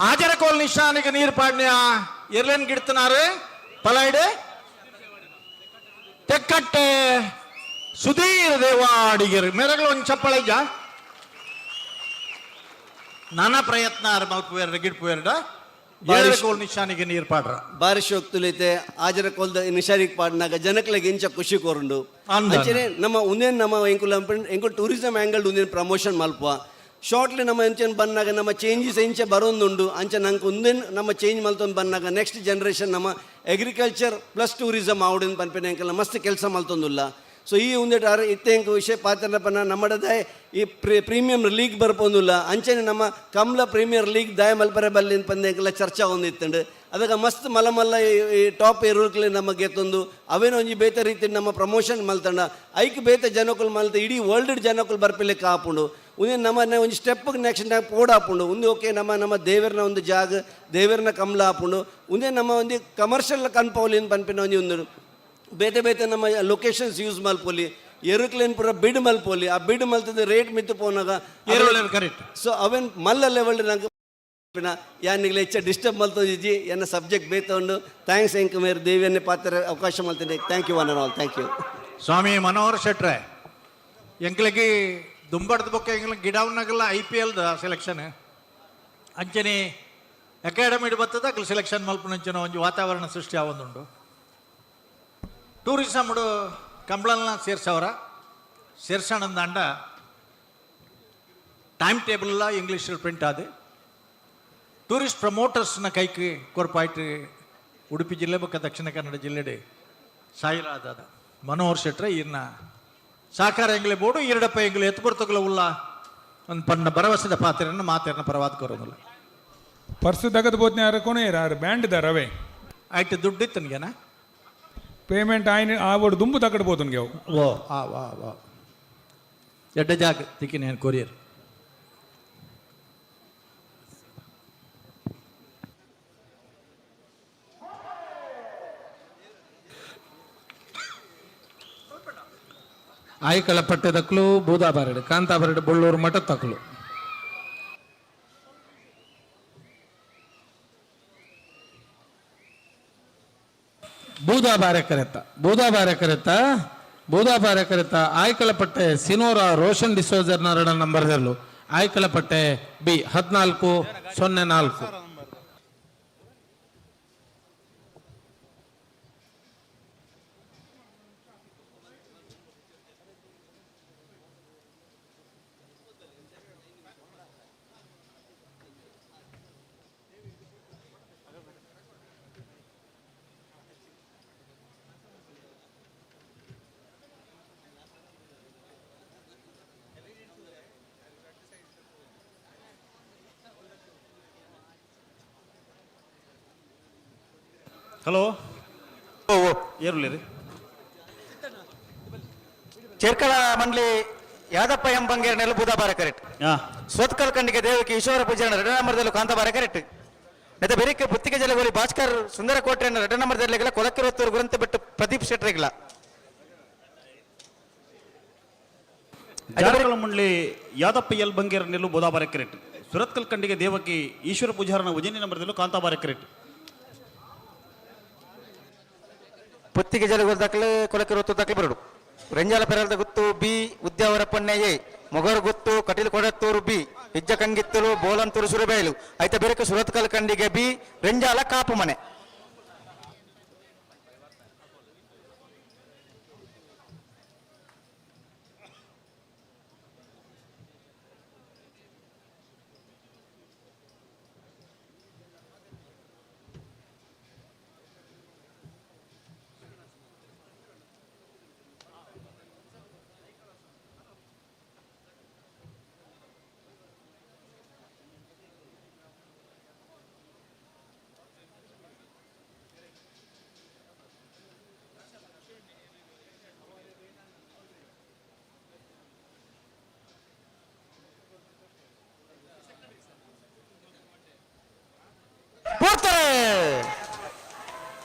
ಆಜರಕೋಲ್ ನಿಶಾನಿಗೆ ನೀರು ಪಾಡ್ನ್ಯಾ ಇರ್ಲೇನ್ ಗಿಡ್ತನಾರು ಪಲಾಯ್ಡೆ ತೆಕ್ಕಟ್ಟೆ ಸುಧೀರ್ ದೇವಾಡಿಗೆರು ಮೇರೆಗಳು ಒಂದು ಚಪ್ಪಳ ಇದ್ದ ನಾನಾ ಪ್ರಯತ್ನ ಮಲ್ಪುವೇರ ಗಿಡ್ಪುವೇರ್ಡ ಆಜರಕೋಲ್ ನಿಶಾನಿಗೆ ನೀರು ಪಾಡ್ರ ಬಾರಿ ಶೋಕ್ ತುಲಿತೆ ಆಜರಕೋಲ್ದ ನಿಶಾನಿಗೆ ಪಾಡ್ನಾಗ ಜನಕ್ಲೆಗೆ ಇಂಚ ಖುಷಿ ಕೋರುಂಡು ಅಂಚನೆ ನಮ್ಮ ಉಂದೇನ್ ನಮ್ಮ ಎಂಕುಲ್ ಟೂರಿಸಮ್ ಆ್ಯಂಗಲ್ ಉಂದೇನ್ ಪ್ರಮೋಷನ್ ಮಲ್ಪ ಶಾರ್ಟ್ಲಿ ನಮ್ಮ ಎಂಚೆನ್ ಬಂದಾಗ ನಮ್ಮ ಚೇಂಜಸ್ ಎಂಚೆ ಬರೋದುಂಡು ಅಂಚೆ ನಂಗೆ ಒಂದೇನು ನಮ್ಮ ಚೇಂಜ್ ಮಲ್ತೊಂದು ಬಂದಾಗ ನೆಕ್ಸ್ಟ್ ಜನ್ರೇಷನ್ ನಮ್ಮ ಅಗ್ರಿಕಲ್ಚರ್ ಪ್ಲಸ್ ಟೂರಿಸಮ್ ಆವಡಿನ ಪನ್ಪೆನ ಎಂಕಲ್ಲ ಮಸ್ತ್ ಕೆಲಸ ಮಲ್ತೊಂದಿಲ್ಲ ಸೊ ಈ ಒಂದೇಟು ಇತ್ತೆ ಎಂಕ ವಿಷಯ ಪಾತ್ರಪನ ನಮ್ಮದೇ ಈ ಪ್ರೀಮಿಯಂ ಲೀಗ್ ಬರ್ಪೊಂದಿಲ್ಲ ಅಂಚನೆ ನಮ್ಮ ಕಮ್ಲ ಪ್ರೀಮಿಯರ್ ಲೀಗ್ ದಾಯ ಮಲ್ಪರೆ ಬಲ್ಲಿನ ಪಂದ್ಯಂಕೆಲ್ಲ ಚರ್ಚೆ ಹೊಂದಿತ್ತಂಡು ಅದಕ್ಕೆ ಮಸ್ತ್ ಮಲ್ಲ ಈ ಟಾಪ್ ಏರೋಕ್ಲೆ ನಮಗೆ ಗೆತ್ತೊಂದು ಅವೇನೋ ಒಂಜಿ ಬೇತೆ ರೀತಿ ನಮ್ಮ ಪ್ರಮೋಷನ್ ಮಲ್ತಂಡ ಐಕ್ ಬೇತೆ ಜನಕ್ಕಳು ಮಲ್ತ ಇಡೀ ವರ್ಲ್ಡ್ ಜನಕ್ಕಳು ಬರ್ಪಿಲೆಕ್ಕ ಆಪುಂಡು ಒಂದೇ ನಮ್ಮ ಒಂದು ಸ್ಟೆಪ್ಗೆ ನೆಕ್ಸ್ಟ್ ಟೈಮ್ ಪೋಡ್ ಆಪುಂಡು ಒಂದೇ ಓಕೆ ನಮ್ಮ ದೇವರನ ಒಂದು ಜಾಗ ದೇವರನ ಕಮಲ ಆಪುಂಡು ಒಂದೇ ನಮ್ಮ ಒಂದು ಕಮರ್ಷಿಯಲ್ ಕನ್ಪೌಲಿನ ಪನ್ಪಿನ ಒಂದು ಬೇತೆ ನಮ್ಮ ಲೊಕೇಶನ್ಸ್ ಯೂಸ್ ಮಲ್ಪೋಲಿ ಎರುಕ್ಲೇನ್ ಪೂರ ಬಿಡ್ ಮಲ್ಪೋಲಿ ಆ ಬಿಡ್ ಮಲ್ತದ ರೇಟ್ ಮಿತ್ತು ಪೋನಾಗ ಕರೆಕ್ಟ್ ಸೊ ಅವೇನು ಮಲ್ಲ ಲೆವೆಲ್ ನಂಗೆ ಯಾನಿಗ್ಲೆ ಹೆಚ್ಚು ಡಿಸ್ಟರ್ಬ್ ಮಲ್ತೋದಿಜ್ಜಿ ಎನ್ನ ಸಬ್ಜೆಕ್ಟ್ ಬೇತೊಂಡು ಥ್ಯಾಂಕ್ಸ್ ಎಂಕ ಮೇರೆ ದೇವಿಯನ್ನೇ ಪಾತ್ರ ಅವಕಾಶ ಮಲ್ತೀನಿ thank you one all thank you ಸ್ವಾಮಿ ಮನೋಹರ್ ಶೆಟ್ರೆ ಎಂಕ್ಲೆಗೆ ದುಂಬಡ್ದ ಬೊಕ್ಕ ಎಂಗ್ಲ ಗಿಡವನ್ನಾಗಲ್ಲ IPL ಸೆಲೆಕ್ಷನ್ ಅಂಚನೆ ಅಕಾಡೆಮಿ ಬರ್ತದ ಅಕ್ಲ ಸೆಲೆಕ್ಷನ್ ಮಲ್ಪನಂಚನ ಒಂದು ವಾತಾವರಣ ಸೃಷ್ಟಿ ಆವೊಂದುಂಡು ಟೂರಿಸಮ್ಡು ಕಂಬಳನ್ನ ಸೇರ್ಸೋಣಂದ ಅಂಡ ಟೈಮ್ ಟೇಬಲ್ ಇಂಗ್ಲೀಷ್ ಪ್ರಿಂಟ್ ಆದ ಟೂರಿಸ್ಟ್ ಪ್ರಮೋಟರ್ಸ್ನ ಕೈಗೆ ಕೊರ್ಪಾಯ್ತು ಉಡುಪಿ ಜಿಲ್ಲೆ ಬೊಕ್ಕ ದಕ್ಷಿಣ ಕನ್ನಡ ಜಿಲ್ಲೆಡೆ ಸಾಯಿರಾದ ಮನೋಹರ್ ಶೆಟ್ರೆ ಇನ್ನ ಸಾಕಾರ ಎಂಗ್ಲೆ ಬೋಡು ಈರಡಪ್ಪ ಎಂಗ್ಲೆ ಎತ್ತುಕೊಡ್ತಗಲ ಉಲ್ಲ ಒಂದು ಪನ್ನ ಭರವಸೆದ ಪಾತ್ರೆಯನ್ನು ಮಾತೇರನ್ನ ಪರವಾದ ಕೊರೋದಿಲ್ಲ ಪರ್ಸು ತಗದು ಬೋತ್ನೆ ಯಾರಕೋನೆ ಯಾರು ಬ್ಯಾಂಡ್ ದ ರವೆ ಆಯ್ತು ದುಡ್ಡು ಇತ್ತು ನನಗೇನ ಪೇಮೆಂಟ್ ಆಯ್ನ ಆವಡು ದುಂಬು ತಗಡ್ಬೋದು ನನಗೆ ಅವು ಓ ಆ ವಾ ವಾ ಎಡ್ಡ ಜಾಗ ತಿಕ್ಕಿ ನಾನು ಕೊರಿಯರ್ ಆಯ್ಕಳ ಪಟ್ಟೆ ತಕ್ಕಲು ಬೂದಾಬಾರಡು ಕಾಂತಾಬಾರಡು ಬಳ್ಳೂರು ಮಠ ತಕ್ಕಲು ಬೂದಾಬಾರೆ ಕರೆತ ಆಯ್ಕಳ ಪಟ್ಟೆ ಸಿನೋರ ರೋಷನ್ ಡಿಸೋಜರ್ನ 2 ನಂಬರ್ದಲ್ಲೂ ಆಯ್ಕಳ ಪಟ್ಟೆ ಬಿ 1404. ಹಲೋ ಓ ಓ ಏರುಳ್ಳಿ ಚೆರ್ಕಳ ಮಂಡಳಿ ಯಾದಪ್ಪ ಎಂಬಂಗೇರ್ ನೆಲ ಬೂದಾಬಾರ ಕರೆಕ್ಟ್ ಹಾಂ ಸೋತ್ಕಲ್ ಕಂಡಿಗೆ ದೇವಕ್ಕೆ ಈಶ್ವರ ಪೂಜಾರಣ 2 ನಂಬರ್ದಲ್ಲೂ ಕಾಂತಾಬಾರ ಕರೆಕ್ಟ್ ನೆತ ಬೆರಿಕೆ ಬುತ್ತಿಗೆ ಜಲಗೋಲಿ ಭಾಸ್ಕರ್ ಸುಂದರ ಕೋಟೆಯನ್ನು 2 ನಂಬರ್ದಲ್ಲಿಗಲ ಕೊಲಕ್ಕಿರುವತ್ತೂರು ಗುರಂತ ಬಿಟ್ಟು ಪ್ರದೀಪ್ ಶೆಟ್ರಿಗಲ ಜಾರಕಳ ಮಂಡಳಿ ಯಾದಪ್ಪ ಎಲ್ ಬಂಗೇರ ನೆಲ್ಲು ಬೋದಾಬಾರ ಕರೆಕ್ಟ್ ಸುರತ್ಕಲ್ ಕಂಡಿಗೆ ದೇವಕ್ಕೆ ಈಶ್ವರ ಪೂಜಾರನ ಉಜನಿ ನಂಬರ್ದಲ್ಲೂ ಕಾಂತಾಬಾರ ಕರೆಕ್ಟ್ ಪುತ್ತಿಗೆ ಜಲಗೋಲಿ ದಾಖಲೆ ಕೊಲಕ್ಕಿರುವತ್ತೂರು ದಾಖಲೆ ಬರಡು ರಂಜಾಲ ಪೆರಲ್ದ ಗುತ್ತು ಬಿ ಉದ್ಯಾವರಪ್ಪಣ್ಣೆ ಎ ಮೊಗರು ಗುತ್ತು ಕಟೀಲು ಕೊಡತ್ತೂರು ಬಿ ಇಜ್ಜ ಕಂಗಿತ್ತಲು ಬೋಲಂತೂರು ಸುರಬೇಲು ಐತ ಬೆರಕೆ ಸುರತ್ಕಲ್ ಕಂಡಿಗೆ ಬಿ ರಂಜಾಲ ಕಾಪು ಮನೆ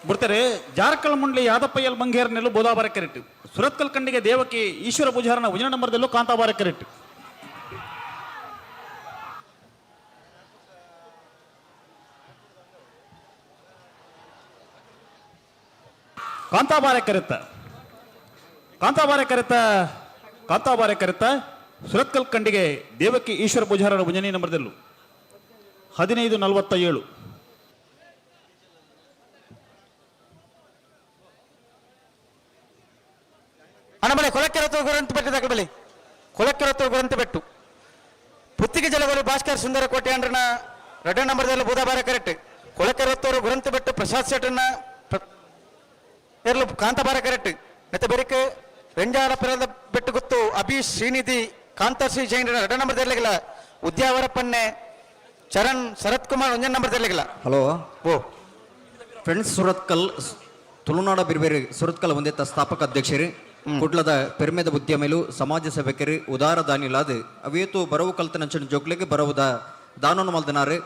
ಬಿಡ್ತಾರೆ ಜಾರಕಳ ಮಂಡಳಿ ಯಾದಪ್ಪ ಎಲ್ ಬಂಗೇರ ನೆಲ್ಲು ಬೋದಾಬಾರ ಕರೆಕ್ಟ್ ಸುರತ್ಕಲ್ ಕಂಡಿಗೆ ದೇವಕ್ಕೆ ಈಶ್ವರ ಪೂಜಾರನ ಉಜನಿ ನಂಬರ್ದಲ್ಲೂ ಕಾಂತಾಬಾರ ಕರೆಕ್ಟ್ ಕಾಂತಾಬಾರ ಕರೆತ ಸುರತ್ಕಲ್ ಕಂಡಿಗೆ ದೇವಕ್ಕೆ ಈಶ್ವರ ಪೂಜಾರನ ಉಜನಿ ನಂಬರ್ದಲ್ಲೂ 1547. ಹಣಬಲೆ ಕೊಲಕ್ಕಿರತ್ತೂರು ಗುರಂತ ಬೆಟ್ಟು ದಾಖಲೆ ಬಲೆ ಕೊಲಕ್ಕಿರತ್ತೂರು ಗುರಂತ ಬೆಟ್ಟು ಪುತ್ತಿಗೆ ಜಲಗೋಲಿ ಭಾಸ್ಕರ್ ಸುಂದರ ಕೋಟೆ ಅಂಡ್ರನ 2 ನಂಬರ್ದಲ್ಲಿ ಬೂದಾಬಾರ ಕರೆಕ್ಟ್ ಕೊಲಕ್ಕಿರತ್ತೂರು ಗುರಂತ ಬೆಟ್ಟು ಪ್ರಸಾದ್ ಶೆಟ್ಟನ್ನ ಎರಲು ಕಾಂತಾಬಾರ ಕರೆಕ್ಟ್ ನೆತ್ತ ಬೆರಿಕೆ ರಂಜಾಲ ಪೆರಲ್ದ ಬೆಟ್ಟು ಗುತ್ತು ಅಭೀಶ್ ಶ್ರೀನಿಧಿ ಕಾಂತಶ್ರೀ ಜೈನ್ 2 ನಂಬರ್ದಲ್ಲಿಗಲ ಉದ್ಯಾವರಪ್ಪನ್ನೆ ಚರಣ್ ಶರತ್ ಕುಮಾರ್ 1 ನಂಬರ್ದಲ್ಲಿಗಲ ಹಲೋ ಓ ಫ್ರೆಂಡ್ಸ್ ಸುರತ್ಕಲ್ ತುಳುನಾಡ ಬಿರ್ಬೇರಿ ಸುರತ್ಕಲ್ ಒಂದೇ ಸ್ಥಾಪಕ ಅಧ್ಯಕ್ಷರು ಕುಡ್ಲದ ಪೆರ್ಮೆದ ಉದ್ಯಮೇಲು ಸಮಾಜ ಸೇವಕರು ಉದಾರ ದಾನಿಲಾದ ಅವೇತು ಬರವು ಕಲ್ತನಂಚನ ಜೋಗ್ಲಿಗೆ ಬರವುದ ದಾನೋನು ಮಲ್ದನಾರು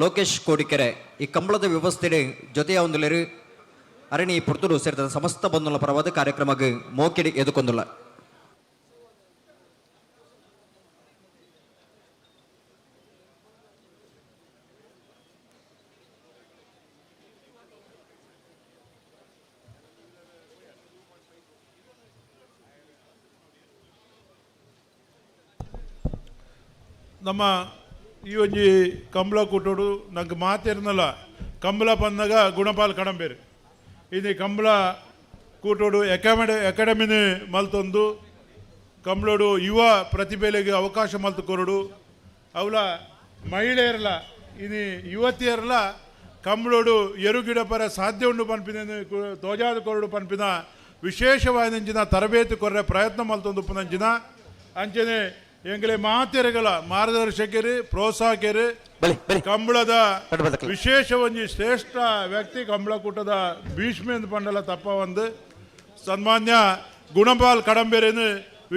ಲೋಕೇಶ್ ಕೋಡಿಕೆರೆ ಈ ಕಂಬಳದ ವ್ಯವಸ್ಥೆ ಜೊತೆಯ ಒಂದುಲೇರು ಅರಣಿ ಪುರ್ತೂರು ಸೇರಿದ ಸಮಸ್ತ ಬಂಧುಗಳ ಪರವಾದ ಕಾರ್ಯಕ್ರಮಕ್ಕೆ ಮೋಕೆಡಿ ಎದುಕೊಂದುಲ್ಲ ನಮ್ಮ ಈ ಒಂಜಿ ಕಂಬಳ ಕೂಟೋಡು ನಂಗೆ ಮಾತೇರ್ನಲ್ಲ ಕಂಬಳ ಬಂದಾಗ ಗುಣಪಾಲ್ ಕಡಂಬೇರು ಇದು ಕಂಬಳ ಕೂಟೋಡು ಅಕಾಡೆಮಿನಿ ಮಲ್ತೊಂದು ಕಂಬಳೋಡು ಯುವ ಪ್ರತಿಭೆಗೆ ಅವಕಾಶ ಮಲ್ತು ಕೊರಡು ಅವಳ ಮಹಿಳೆಯರಲ್ಲ ఇది ಯುವತಿಯರಲ್ಲ ಕಂಬಳೋಡು ಎರುಗಿಡ ಪರ ಸಾಧ್ಯ ಉಂಡು ಪನ್ಪಿನ ತೋಜಾದ ಕೊರಡು ಪನ್ಪಿನ ವಿಶೇಷವಾದಂಚಿನ ತರಬೇತಿ ಕೊರ್ರೆ ಪ್ರಯತ್ನ ಮಲ್ತೊಂದು ಪುನಂಚಿನ ಅಂಚನೆ ಎಂಗಲೆ ಮಾತೆರೆಗಳ ಮಾರ್ಗದರ್ಶಕರು ಪ್ರೋತ್ಸಾಹಕರು ಕಂಬಳದ ವಿಶೇಷ ಒಂಜಿ ಶ್ರೇಷ್ಠ ವ್ಯಕ್ತಿ ಕಂಬಳ ಕೂಟದ ಭೀಷ್ಮೇಂದ್ರ ಪಂಡಲ ತಪ್ಪ ಒಂದು ಸನ್ಮಾನ್ಯ ಗುಣಪಾಲ್ ಕಡಂಬೇರೇನು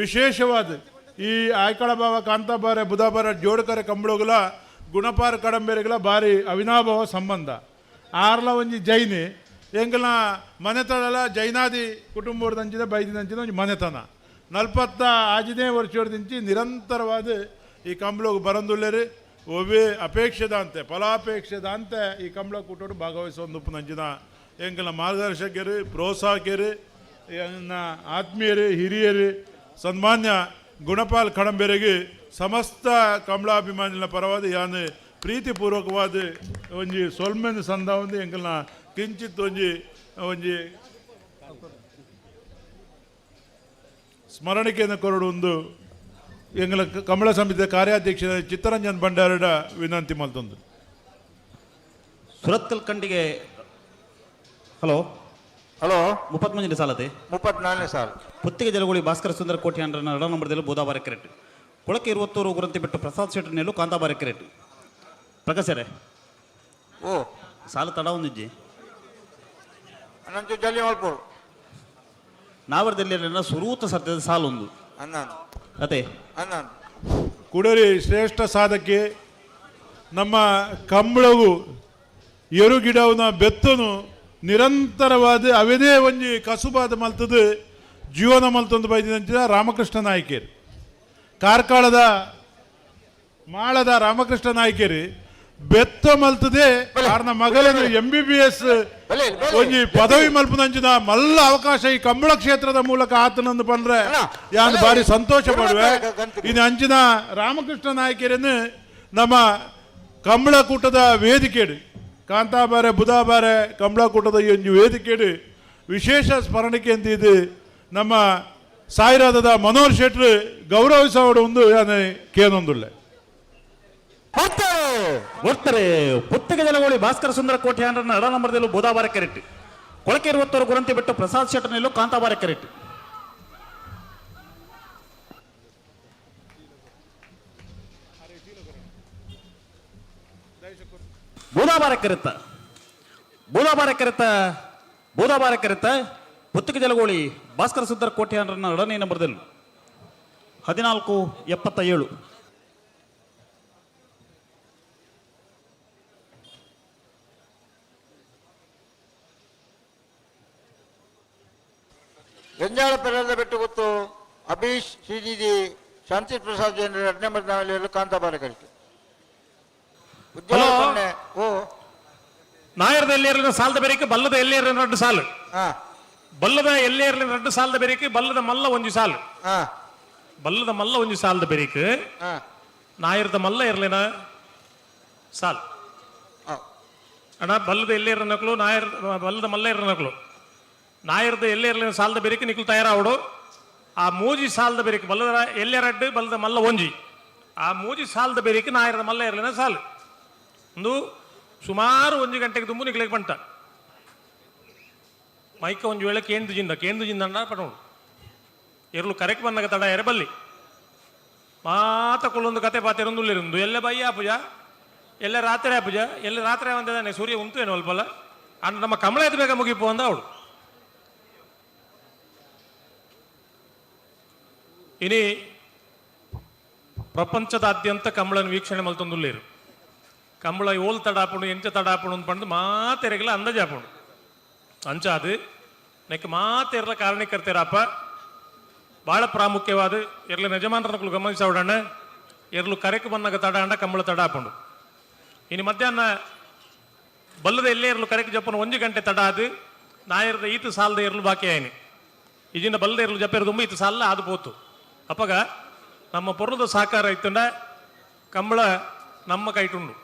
ವಿಶೇಷವಾದ ಈ ಆಯ್ಕಳ ಭಾವ ಕಾಂತಾಬಾರೆ ಬುಧಾಬಾರ ಜೋಡಕರ ಕಂಬಳಗಳ ಗುಣಪಾರ ಕಡಂಬೇರೆಗಳ ಭಾರಿ ಅವಿನಾಭಾವ ಸಂಬಂಧ ಆರ್ಲ ಒಂಜಿ ಜೈನಿ ಎಂಗಲ ಮನೆತನಲ ಜೈನಾದಿ ಕುಟುಂಬದಂಚಿನ ಬೈದಿನಂಚಿನ ಒಂಜಿ ಮನೆತನ 45 ವರ್ಷದಿಂಚಿ ನಿರಂತರವಾದ ಈ ಕಂಬಳಗೆ ಬರಂದುಳ್ಳೇರಿ ಒವ್ವೇ ಅಪೇಕ್ಷೆದಂತೆ ಫಲಾಪೇಕ್ಷೆದಂತೆ ಈ ಕಂಬಳ ಕೂಟೋಡು ಭಾಗವಹಿಸೊಂದು ನಂಚಿನ ಎಂಕಲ ಮಾರ್ಗದರ್ಶಕರು ಪ್ರೋತ್ಸಾಹಕರು ಆತ್ಮೀಯರು ಹಿರಿಯರು ಸನ್ಮಾನ್ಯ ಗುಣಪಾಲ್ ಕಡಂಬೇರೆಗೆ ಸಮಸ್ತ ಕಂಬಳಾಭಿಮಾನಿಗಳ ಪರವಾದ ಯಾನು ಪ್ರೀತಿಪೂರ್ವಕವಾದ ಒಂಜಿ ಸೊಲ್ಮೆನ್ ಸಂದ ಒಂದು ಎಂಕಲ್ನ ಕಿಂಚಿತ್ ಒಂಜಿ ಸ್ಮರಣಿಕೆಯನ್ನು ಕೊರಡು ಒಂದು ಎಂಗಲ ಕಮಲ ಸಮಿತಿಯ ಕಾರ್ಯಾಧ್ಯಕ್ಷ ಚಿತ್ತರಂಜನ್ ಭಂಡಾರಡ ವಿನಂತಿ ಮಲ್ತೊಂದು ಸುರತ್ಕಲ್ ಕಂಡಿಗೆ ಹಲೋ 33 ಸಾಲತೆ 34 ಸಾಲ ಪುತ್ತಿಗೆ ಜಲಗೋಳಿ ಭಾಸ್ಕರ ಸುಂದರ ಕೋಟಿ ಅಂಡ್ರ 2 ನಂಬರ್ದಲ್ಲಿ ಬೋದಾಬಾರ ಕೆರೆಟ್ ಕೊಳಕ್ಕೆ 20 ಗುರಂತಿ ಬಿಟ್ಟು ಪ್ರಸಾದ್ ಶೆಟ್ಟರ್ ನೆಲ್ಲು ಕಾಂತಾಬಾರ ಕೆರೆಟ್ ಪ್ರಕಾಶರೇ ಓ ಸಾಲ ತಡ ಒಂದಿಜ್ಜಿ ಅನಂತ ಜಲ್ದಿ ಮಾಡ್ಬೋದು ನಾವರದಲ್ಲಿ ಸುರೂತ ಸತ್ಯದ ಸಾಲೊಂದು ಅದೇ ಕುಡರಿ ಶ್ರೇಷ್ಠ ಸಾಧಕ್ಕೆ ನಮ್ಮ ಕಂಬಳವು ಎರುಗಿಡವನ ಬೆತ್ತನು ನಿರಂತರವಾದ ಅವೇದೇ ಒಂಜಿ ಕಸುಬಾದ ಮಲ್ತದ ಜೀವನ ಮಲ್ತೊಂದು ಬೈದಿನಂಚಿನ ರಾಮಕೃಷ್ಣ ನಾಯ್ಕೇರಿ ಕಾರ್ಕಳದ ಮಾಳದ ರಾಮಕೃಷ್ಣ ನಾಯ್ಕೇರಿ ಬೆತ್ತ ಮಲ್ತದೆ ಕಾರಣ ಮಗಲೇನು MBBS ಒಂಜಿ ಪದವಿ ಮಲ್ಪನಂಚಿನ ಮಲ್ಲ ಅವಕಾಶ ಈ ಕಂಬಳ ಕ್ಷೇತ್ರದ ಮೂಲಕ ಆತನಂದು ಬಂದ್ರೆ ಯಾನ್ ಬಾರಿ ಸಂತೋಷ ಪಡುವೆ ಇನ್ನು ಅಂಚಿನ ರಾಮಕೃಷ್ಣ ನಾಯ್ಕರನ್ನು ನಮ್ಮ ಕಂಬಳ ಕೂಟದ ವೇದಿಕೆಡು ಕಾಂತಾಬಾರೆ ಬುಧಾಬಾರೆ ಕಂಬಳ ಕೂಟದ ಈ ಒಂದು ವೇದಿಕೆಡು ವಿಶೇಷ ಸ್ಮರಣಿಕೆ ಅಂತ ಇದು ನಮ್ಮ ಸಾಯಿರಾದದ ಮನೋಹರ್ ಶೆಟ್ರು ಗೌರವಿಸೋಡು ಒಂದು ಯಾನು ಕೇನೊಂದುಳ್ಳೆ ಒರ್ತಾರೆ ಪುತ್ತಿಗೆ ಜಲಗೋಳಿ ಭಾಸ್ಕರ ಸುಂದರ ಕೋಟೆ ಅಂಡ್ರ 2 ನಂಬರ್ದಲ್ಲೂ ಬೋದಾಬಾರ ಕೆರೆಟ್ ಕೊಳಕೆ 20 ಗುರಂತಿ ಬಿಟ್ಟು ಪ್ರಸಾದ್ ಶೆಟ್ಟರ್ ನೆಲ್ಲು ಕಾಂತಾಬಾರ ಕೆರೆಟ್ ಬೋದಾಬಾರ ಕೆರೆತ ಪುತ್ತಿಗೆ ಜಲಗೋಳಿ ಭಾಸ್ಕರ ಸುಂದರ ಕೋಟೆ ಅಂಡ್ರ 2ನೇ ನಂಬರ್ದಲ್ಲೂ 1477 ಗಂಜಾಳ ಪೆರದ ಬೆಟ್ಟು ಗೊತ್ತು ಅಭೀಶ್ ಶ್ರೀನಿಧಿ ಶಾಂತಿ ಪ್ರಸಾದ್ ಜನರು 2 ನಂಬರ್ ನಾವಲ್ಲಿ ಕಾಂತಾಬಾರ ಕರಿತು ಓ ನಾಯರದ ಎಲ್ಲಿಯರ್ಲಿನ ಸಾಲದ ಬೆರಿಕೆ ಬಲ್ಲದ ಎಲ್ಲಿಯರ್ಲಿನ 2 ಸಾಲು ಬಲ್ಲದ ಎಲ್ಲಿಯರ್ಲಿನ 2 ಸಾಲದ ಬೆರಿಕೆ ಬಲ್ಲದ ಮಲ್ಲ ಒಂಜಿ ಸಾಲು ಬಲ್ಲದ ಮಲ್ಲ ಒಂಜಿ ಸಾಲದ ಬೆರಿಕೆ ನಾಯರದ ಮಲ್ಲ ಇರ್ಲಿನ ಸಾಲು ಅಣ್ಣ ಬಲ್ಲದ ಎಲ್ಲಿಯರ ನಕಲು ನಾಯರ್ ಬಲ್ಲದ ಮಲ್ಲ ಇರ ನಕಲು ನಾಯರದ ಎಲ್ಲಿಯರ್ಲಿನ ಸಾಲದ ಬೆರಿಕೆ ನಿಕ್ಲು ತಯಾರಾವಡು ಆ ಮೂಜಿ ಸಾಲದ ಬೆರಿಕೆ ಬಲ್ಲದ ಎಲ್ಲಿಯರಡ್ಡು ಬಲ್ಲದ ಮಲ್ಲ ಒಂಜಿ ಆ ಮೂಜಿ ಸಾಲದ ಬೆರಿಕೆ ನಾಯರದ ಮಲ್ಲ ಇರ್ಲಿನ ಸಾಲು ಒಂದು ಸುಮಾರು 1 ಗಂಟೆಗೆ ತುಂಬು ನಿಕ್ಲಿಕ್ಕೆ ಬಂಟ ಮೈಕ ಒಂಜಿ ವೇಳೆ ಕೇಂದು ಜಿಂದ ಪಡೋಡು ಎರ್ಲು ಕರೆಕ್ಟ್ ಬಂದಾಗ ತಡ ಎರೆ ಬಲ್ಲಿ ಮಾತ ಕೊಲ್ಲೊಂದು ಕತೆ ಪಾತೆರೊಂದುಲ್ಲಿರೊಂದು ಎಲ್ಲೆ ಬೈ ಆಪುಜ ಎಲ್ಲೇ ರಾತ್ರಿ ಆಪುಜ ಎಲ್ಲಿ ರಾತ್ರಿ ಒಂದಿದ್ದಾನೆ ಸೂರ್ಯ ಉಂಟು ಏನು ಅಲ್ಪಲ್ಲ ಅಂಡ್ ನಮ್ಮ ಕಮಲ ಎದ್ದು ಬೇಗ ಮುಗಿಪು ಅಂದ ಅವಳು ಇನಿ ಪ್ರಪಂಚದಾದ್ಯಂತ ಕಂಬಳನ ವೀಕ್ಷಣೆ ಮಲ್ತೊಂದುಲ್ಲೇರು ಕಂಬಳ ಓಲ್ ತಡಾಪುಣು ಎಂಚ ತಡಾಪುಣು ಅಂದ್ಪಂಡು ಮಾತೆರೆಗಲ ಅಂದಾಜಾಪುಣು ಅಂಚಾದು ನೆಕ್ ಮಾತೆರ್ಲ ಕಾರಣಕರ್ತೆರಪ್ಪ ಭಾಳ ಪ್ರಾಮುಖ್ಯವಾದ ಎರ್ಲಿ ಯಜಮಾನರನ್ನು ಗಮನಿಸೋಡಣ್ಣ ಎರ್ಲು ಕರೆಕ್ ಬಂದಾಗ ತಡ ಅಂಡ ಕಂಬಳ ತಡಾಪುಂಡು ಇನ್ನು ಮಧ್ಯಾಹ್ನ ಬಲ್ಲದ ಎಲ್ಲೇ ಇರಲು ಕರೆಕ್ ಜಪ್ಪನು 1 ಗಂಟೆ ತಡ ಅದು ನಾಯರದ ಈತು ಸಾಲದ ಇರಲು ಬಾಕಿ ಆಯ್ನಿ ಇಜಿಂದ ಬಲ್ಲದ ಇರಲು ಜಪ್ಪ ಇರೋದು ಈತು ಸಾಲ ಅದು ಪೋತು ಅಪ್ಪಗ ನಮ್ಮ ಪೊರ್ರದ ಸಹಕಾರ ಇತ್ತಂಡ ಕಂಬಳ ನಮ್ಮ ಕೈಟುಂಡು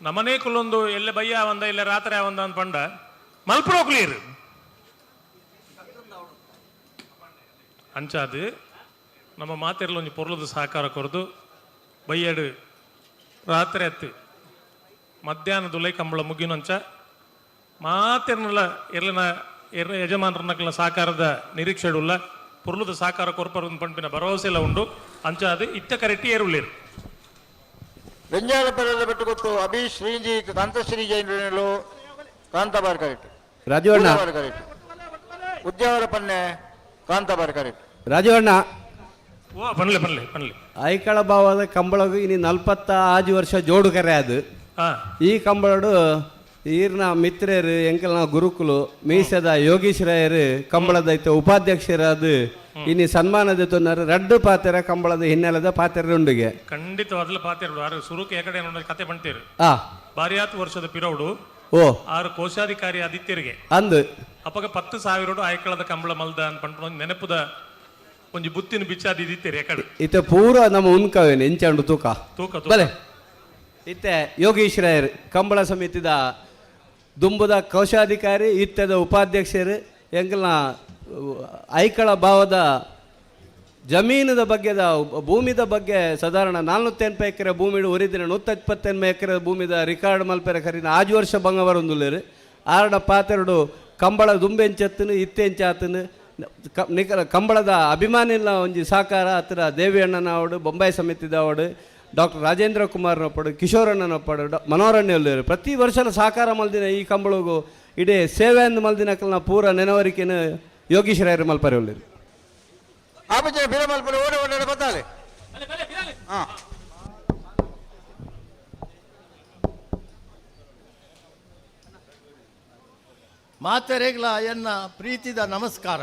ನಮ್ಮನೇ ಕುಲ್ಲೊಂದು ಎಲ್ಲೇ ಬಯ್ಯ ಒಂದ ಇಲ್ಲ ರಾತ್ರಿ ಒಂದ ಅಂದ್ಪಂಡ ಮಲ್ಪುರೋಕ್ಲೀರು ಅಂಚಾದು ನಮ್ಮ ಮಾತೆರ್ಲ ಒಂಜಿ ಪೊರ್ಲದ ಸಹಕಾರ ಕೊರದು ಬಯ್ಯಡು ರಾತ್ರಿ ಹತ್ತು ಮಧ್ಯಾಹ್ನದುಲೈ ಕಂಬಳ ಮುಗಿನಂಚ ಮಾತೆರ್ನಲ್ಲ ಎರ್ಲಿನ ಯಜಮಾನರನ್ನಕಲ ಸಾಕಾರದ ನಿರೀಕ್ಷೆಡುಲ್ಲ ಪುರ್ಲುದ ಸಾಕಾರ ಕೊರ್ಪರು ಪಂಪಿನ ಭರವಸೆ ಎಲ್ಲ ಉಂಡು ಅಂಚ ಅದು ಇತ್ತ ಕರೆಟ್ಟಿ ಏರುಳ್ಳೇರು ವೆಂಜಾಲ ಪೆರಲ ಬೆಟ್ಟುಕೊತ್ತು ಅಭಿ ಶ್ರೀಜಿ ಕಾಂತಶ್ರೀ ಜೈನರು ಕಾಂತಾಬಾರ್ ಕರೆಕ್ಟ್ ರಾಜವಣ್ಣ ಕರೆಕ್ಟ್ ಉದ್ಯಾವರ ಪನ್ನೆ ಕಾಂತಾಬಾರ್ ಕರೆಕ್ಟ್ ರಾಜವಣ್ಣ ಓ ಪನ್ಲೆ ಪನ್ಲೆ ಪನ್ಲೆ ಐಕಳ ಭಾವದ ಕಂಬಳಗು ಇನಿ 45 ವರ್ಷ ಜೋಡು ಕರೆ ಅದು ಹಾ ಈ ಕಂಬಳಡು ಈರ್ನ ಮಿತ್ರರು ಎಂಕಲ್ನ ಗುರುಕುಲು ಮೀಸದ ಯೋಗೀಶ್ವರರು ಕಂಬಳದ ಐತೆ ಉಪಾಧ್ಯಕ್ಷರಾದ ಇನಿ ಸನ್ಮಾನದ ತೊನ್ನರು ರಡ್ಡು ಪಾತೆರ ಕಂಬಳದ ಹಿನ್ನೆಲೆದ ಪಾತೆರ ಉಂಡಿಗೆ ಖಂಡಿತವಾದ್ಲ ಪಾತಿರು ಆರು ಸುರುಕು ಏಕಡೆ ನೋಡಿ ಕತೆ ಬಂತೀರು ಆ ಬಾರಿಯಾತ್ ವರ್ಷದ ಪಿರೌಡು ಓ ಆರು ಕೋಶಾಧಿಕಾರಿ ಆದಿತ್ಯರಿಗೆ ಅಂದು ಅಪ್ಪಗ 10,000 ಆಯ್ಕಳದ ಕಂಬಳ ಮಲ್ದ ಅನ್ಪಂಡು ನೆನಪುದ ಒಂಜಿ ಬುತ್ತಿನ ಬಿಚ್ಚಾದಿ ಇದಿತ್ತೀರಿ ಎಕಡೆ ಇತ್ತೆ ಪೂರ ನಮ್ಮ ಉನ್ಕವೇನು ಎಂಚಂಡು ತೂಕ ತೂಕ ಬಲೆ ಇತ್ತೆ ಯೋಗೀಶ್ವರರು ಕಂಬಳ ಸಮಿತಿದ ದುಂಬುದ ಕೋಶಾಧಿಕಾರಿ ಇತ್ತದ ಉಪಾಧ್ಯಕ್ಷರು ಎಂಕಲ್ನ ಐಕಳ ಭಾವದ ಜಮೀನದ ಬಗ್ಗೆದ ಭೂಮಿದ ಬಗ್ಗೆ ಸಾಧಾರಣ 480 ಎಕರೆ ಭೂಮಿ ಒರಿದಿನ 128 ಎಕರೆ ಭೂಮಿದ ರಿಕಾರ್ಡ್ ಮಲ್ಪೆರ ಕರಿನ 5 ವರ್ಷ ಬಂಗವರೊಂದುಲ್ಲೇರು ಆರಡ ಪಾತೆರಡು ಕಂಬಳ ದುಂಬೆಂಚತ್ತನು ಇತ್ತೆಂಚಾತನು ಕಂಬಳದ ಅಭಿಮಾನಿಲ್ಲ ಒಂಜಿ ಸಾಕಾರ ಹತ್ತಿರ ದೇವಿ ಅಣ್ಣನವಡು ಬೊಂಬಾಯಿ ಸಮಿತಿದವಡು ಡಾಕ್ಟರ್ ರಾಜೇಂದ್ರ ಕುಮಾರ್ನೊಪ್ಪಡು ಕಿಶೋರಣ್ಣನೊಪ್ಪಡು ಮನೋರಣ್ಯಲ್ಲೇರು ಪ್ರತಿ ವರ್ಷದ ಸಾಕಾರ ಮಲ್ದಿನ ಈ ಕಂಬಳಗೂ ಇಡೀ ಸೇವೆ ಅಂದು ಮಲ್ದಿನಕಲ್ನ ಪೂರ ನೆನವರಿಕೆನ ಯೋಗೀಶ್ವರರು ಮಲ್ಪರೆ ಒಳ್ಳೇರು ಆಪಚೆ ಬಿರ ಮಲ್ಪರೆ ಓಡಿ ಓಡಾಡ ಗೊತ್ತಾಲೆ ಹಾ ಮಾತೆರೆಗ್ಲ ಎನ್ನ ಪ್ರೀತಿದ ನಮಸ್ಕಾರ.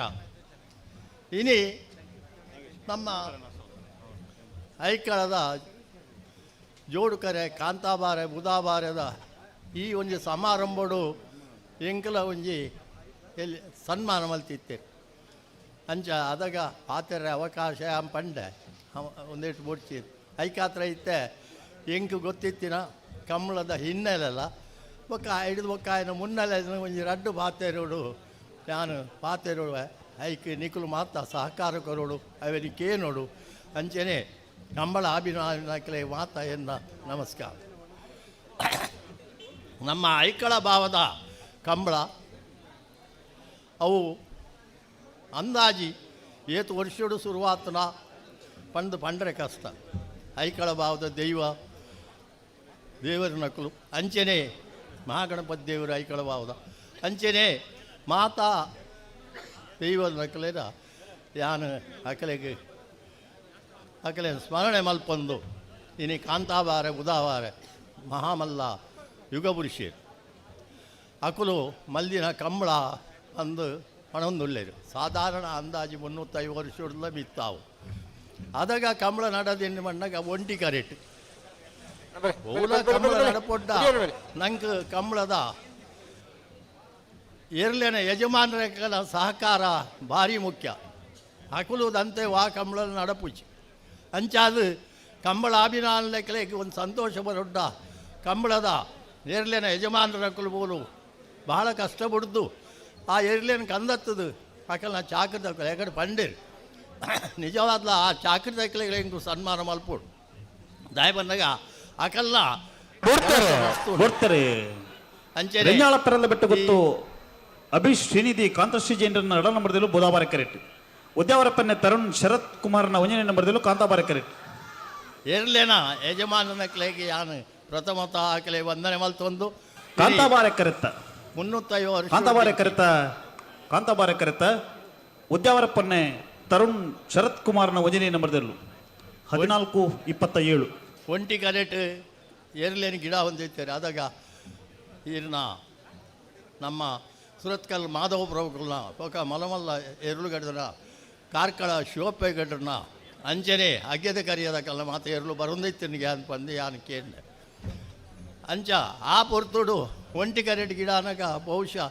ಇನಿ ನಮ್ಮ ಐಕಳದ ಜೋಡುಕರೆ ಕಾಂತಾಬಾರೆ ಬುಧಾಬಾರದ ಈ ಒಂಜಿ ಸಮಾರಂಭಡು ಎಂಕಲ ಒಂಜಿ ಎಲ್ಲಿ ಸನ್ಮಾನ ಮಲ್ತಿತ್ತೆ ಅಂಚ ಅದಾಗ ಪಾತೆರೆ ಅವಕಾಶ ಪಂಡೆ ಒಂದಿಟ್ಟು ಬುಡ್ಚಿ ಐಕಾತ್ರ ಇತ್ತೆ ಎಂಕು ಗೊತ್ತಿತ್ತಿನ ಕಂಬಳದ ಹಿನ್ನೆಲೆಲ್ಲ ಬೊಕ್ಕ ಹಿಡಿದು ಬೊಕ್ಕ ಆಯ್ನ ಮುನ್ನೆಲೆ ಒಂಜಿ ರಡ್ಡು ಪಾತೆರೋಡು ನಾನು ಪಾತೆರೋಡು ಐಕ್ ನಿಕುಲು ಮಾತ ಸಹಕಾರ ಕೊರೋಡು ಅವನಿಕೇನೋಡು ಅಂಚನೆ ಕಂಬಳ ಅಭಿನಯಕ್ಕೆ ಮಾತ ಎನ್ನ ನಮಸ್ಕಾರ. ನಮ್ಮ ಐಕಳ ಭಾವದ ಕಂಬಳ ಅವು ಅಂದಾಜಿ ಏತು ವರ್ಷಡು ಶುರುವಾತನ ಪಂಡ್ರೆ ಕಷ್ಟ. ಐಕಳ ಭಾವದ ದೇವರ ನಕಲು ಅಂಚನೆ ಮಹಾಗಣಪತಿ ದೇವರು ಐಕಳ ಭಾವದ ಅಂಚನೆ ಮಾತಾ ದೈವದ ನಕಲೇನ ಯಾನು ಅಕಲೆಗೆ ಸ್ಮರಣೆ ಮಲ್ಪೊಂದು ಇನಿ ಕಾಂತಾಬಾರೆ ಬುಧಾವಾರೆ ಮಹಾಮಲ್ಲ ಯುಗಪುರುಷಿ ಅಕುಲು ಮಲ್ದಿನ ಕಂಬಳ ಅಂದು ಪಣೊಂದುಳ್ಳೇರು ಸಾಧಾರಣ ಅಂದಾಜು 350 ವರ್ಷದ ಮಿತ್ತಾವು ಅದಾಗ ಕಂಬಳ ನಡದಿನ ಮಣ್ಣಾಗ ಒಂಟಿ ಕರೆಟ್ ಓಲ ಕಂಬಳ ನಡಪೊಡ್ಡ ನಂಗೆ ಕಂಬಳದ ಏರ್ಲಿನ ಯಜಮಾನರ ಸಹಕಾರ ಭಾರಿ ಮುಖ್ಯ. ಅಕುಲುದಂತೆ ವಾ ಕಂಬಳ ನಡಪುಚ್ಚಿ ಅಂಚಾದು ಕಂಬಳ ಅಭಿನಯಕ್ಕೆ ಒಂದು ಸಂತೋಷ ಬರೊಡ್ಡ ಕಂಬಳದ ಏರ್ಲಿನ ಯಜಮಾನರ ಬೋಲು ಬಹಳ ಕಷ್ಟಪಡ್ದು ಆ ಏರ್ಲಿನ ಕಂದತ್ತದು ಅಕಲ್ನ ಚಾಕೃತ ಎಕಡೆ ಪಂಡೇರು ನಿಜವಾದ್ಲ ಆ ಚಾಕೃತ ಹೆಂಗು ಸನ್ಮಾನ ಮಲ್ಪೋಡು ದಾಯ ಬಂದಾಗ ಅಕಲ್ನ ಅಂಚೆ ಪೆರಲ ಬೆಟ್ಟ ಗೊತ್ತು ಅಭಿಷ್ ಶ್ರೀನಿಧಿ ಕಾಂತಶ್ರೀ ಜೈನರನ್ನ ಎರಡ ನಂಬರ್ದಲ್ಲೂ ಬುಧಾವಾರ ಕರೆಕ್ಟ್ ಉದ್ಯಾವರಪ್ಪನ್ನೇ ತರುಣ್ ಶರತ್ ಕುಮಾರ್ನ 1ನೇ ನಂಬರ್ದಲ್ಲೂ ಕಾಂತಾಬಾರ ಕರೆಕ್ಟ್ ಏರ್ಲೇನ ಯಜಮಾನನ ಕ್ಲೆಗೆ ಯಾನು ಪ್ರಥಮತ ಆಕಲೆ ವಂದನೆ ಮಲ್ತೊಂದು ಕಾಂತಾಬಾರ ಕರೆತ್ತ 350 ವರ್ಷ ಕಾಂತಾಬಾರ ಕರೆತ್ತ ಉದ್ಯಾವರಪ್ಪನ್ನೇ ತರುಣ್ ಶರತ್ ಕುಮಾರ್ನ 1ನೇ ನಂಬರ್ದಲ್ಲೂ 1427 ಒಂಟಿ ಕರೆಟ್ ಏರ್ಲೇನ ಗಿಡ ಹೊಂದಿರ್ತಾರೆ ಅದಾಗ ಈರಿನ ನಮ್ಮ ಸುರತ್ಕಲ್ ಮಾಧವ ಪ್ರಭುಗಳನ್ನ ಪಕ್ಕ ಮಲಮಲ್ಲ ಎರುಳುಗಡ್ದನ ಕಾರ್ಕಳ ಶಿವಪ್ಪೆಗಡ್ರನ್ನ ಅಂಚನೆ ಅಗ್ಗೆದ ಕರಿಯದ ಕಲ್ಲ ಮಾತು ಎರುಳು ಬರೊಂದಿತ್ತನಿಗೆ ಅಂತ ಬಂದು ಯಾನು ಕೇಳಿದೆ ಅಂಚ ಆ ಪೊರ್ತುಡು ಒಂಟಿ ಕರೆಟ್ ಗಿಡ ಅನ್ನಕ ಬಹುಶಃ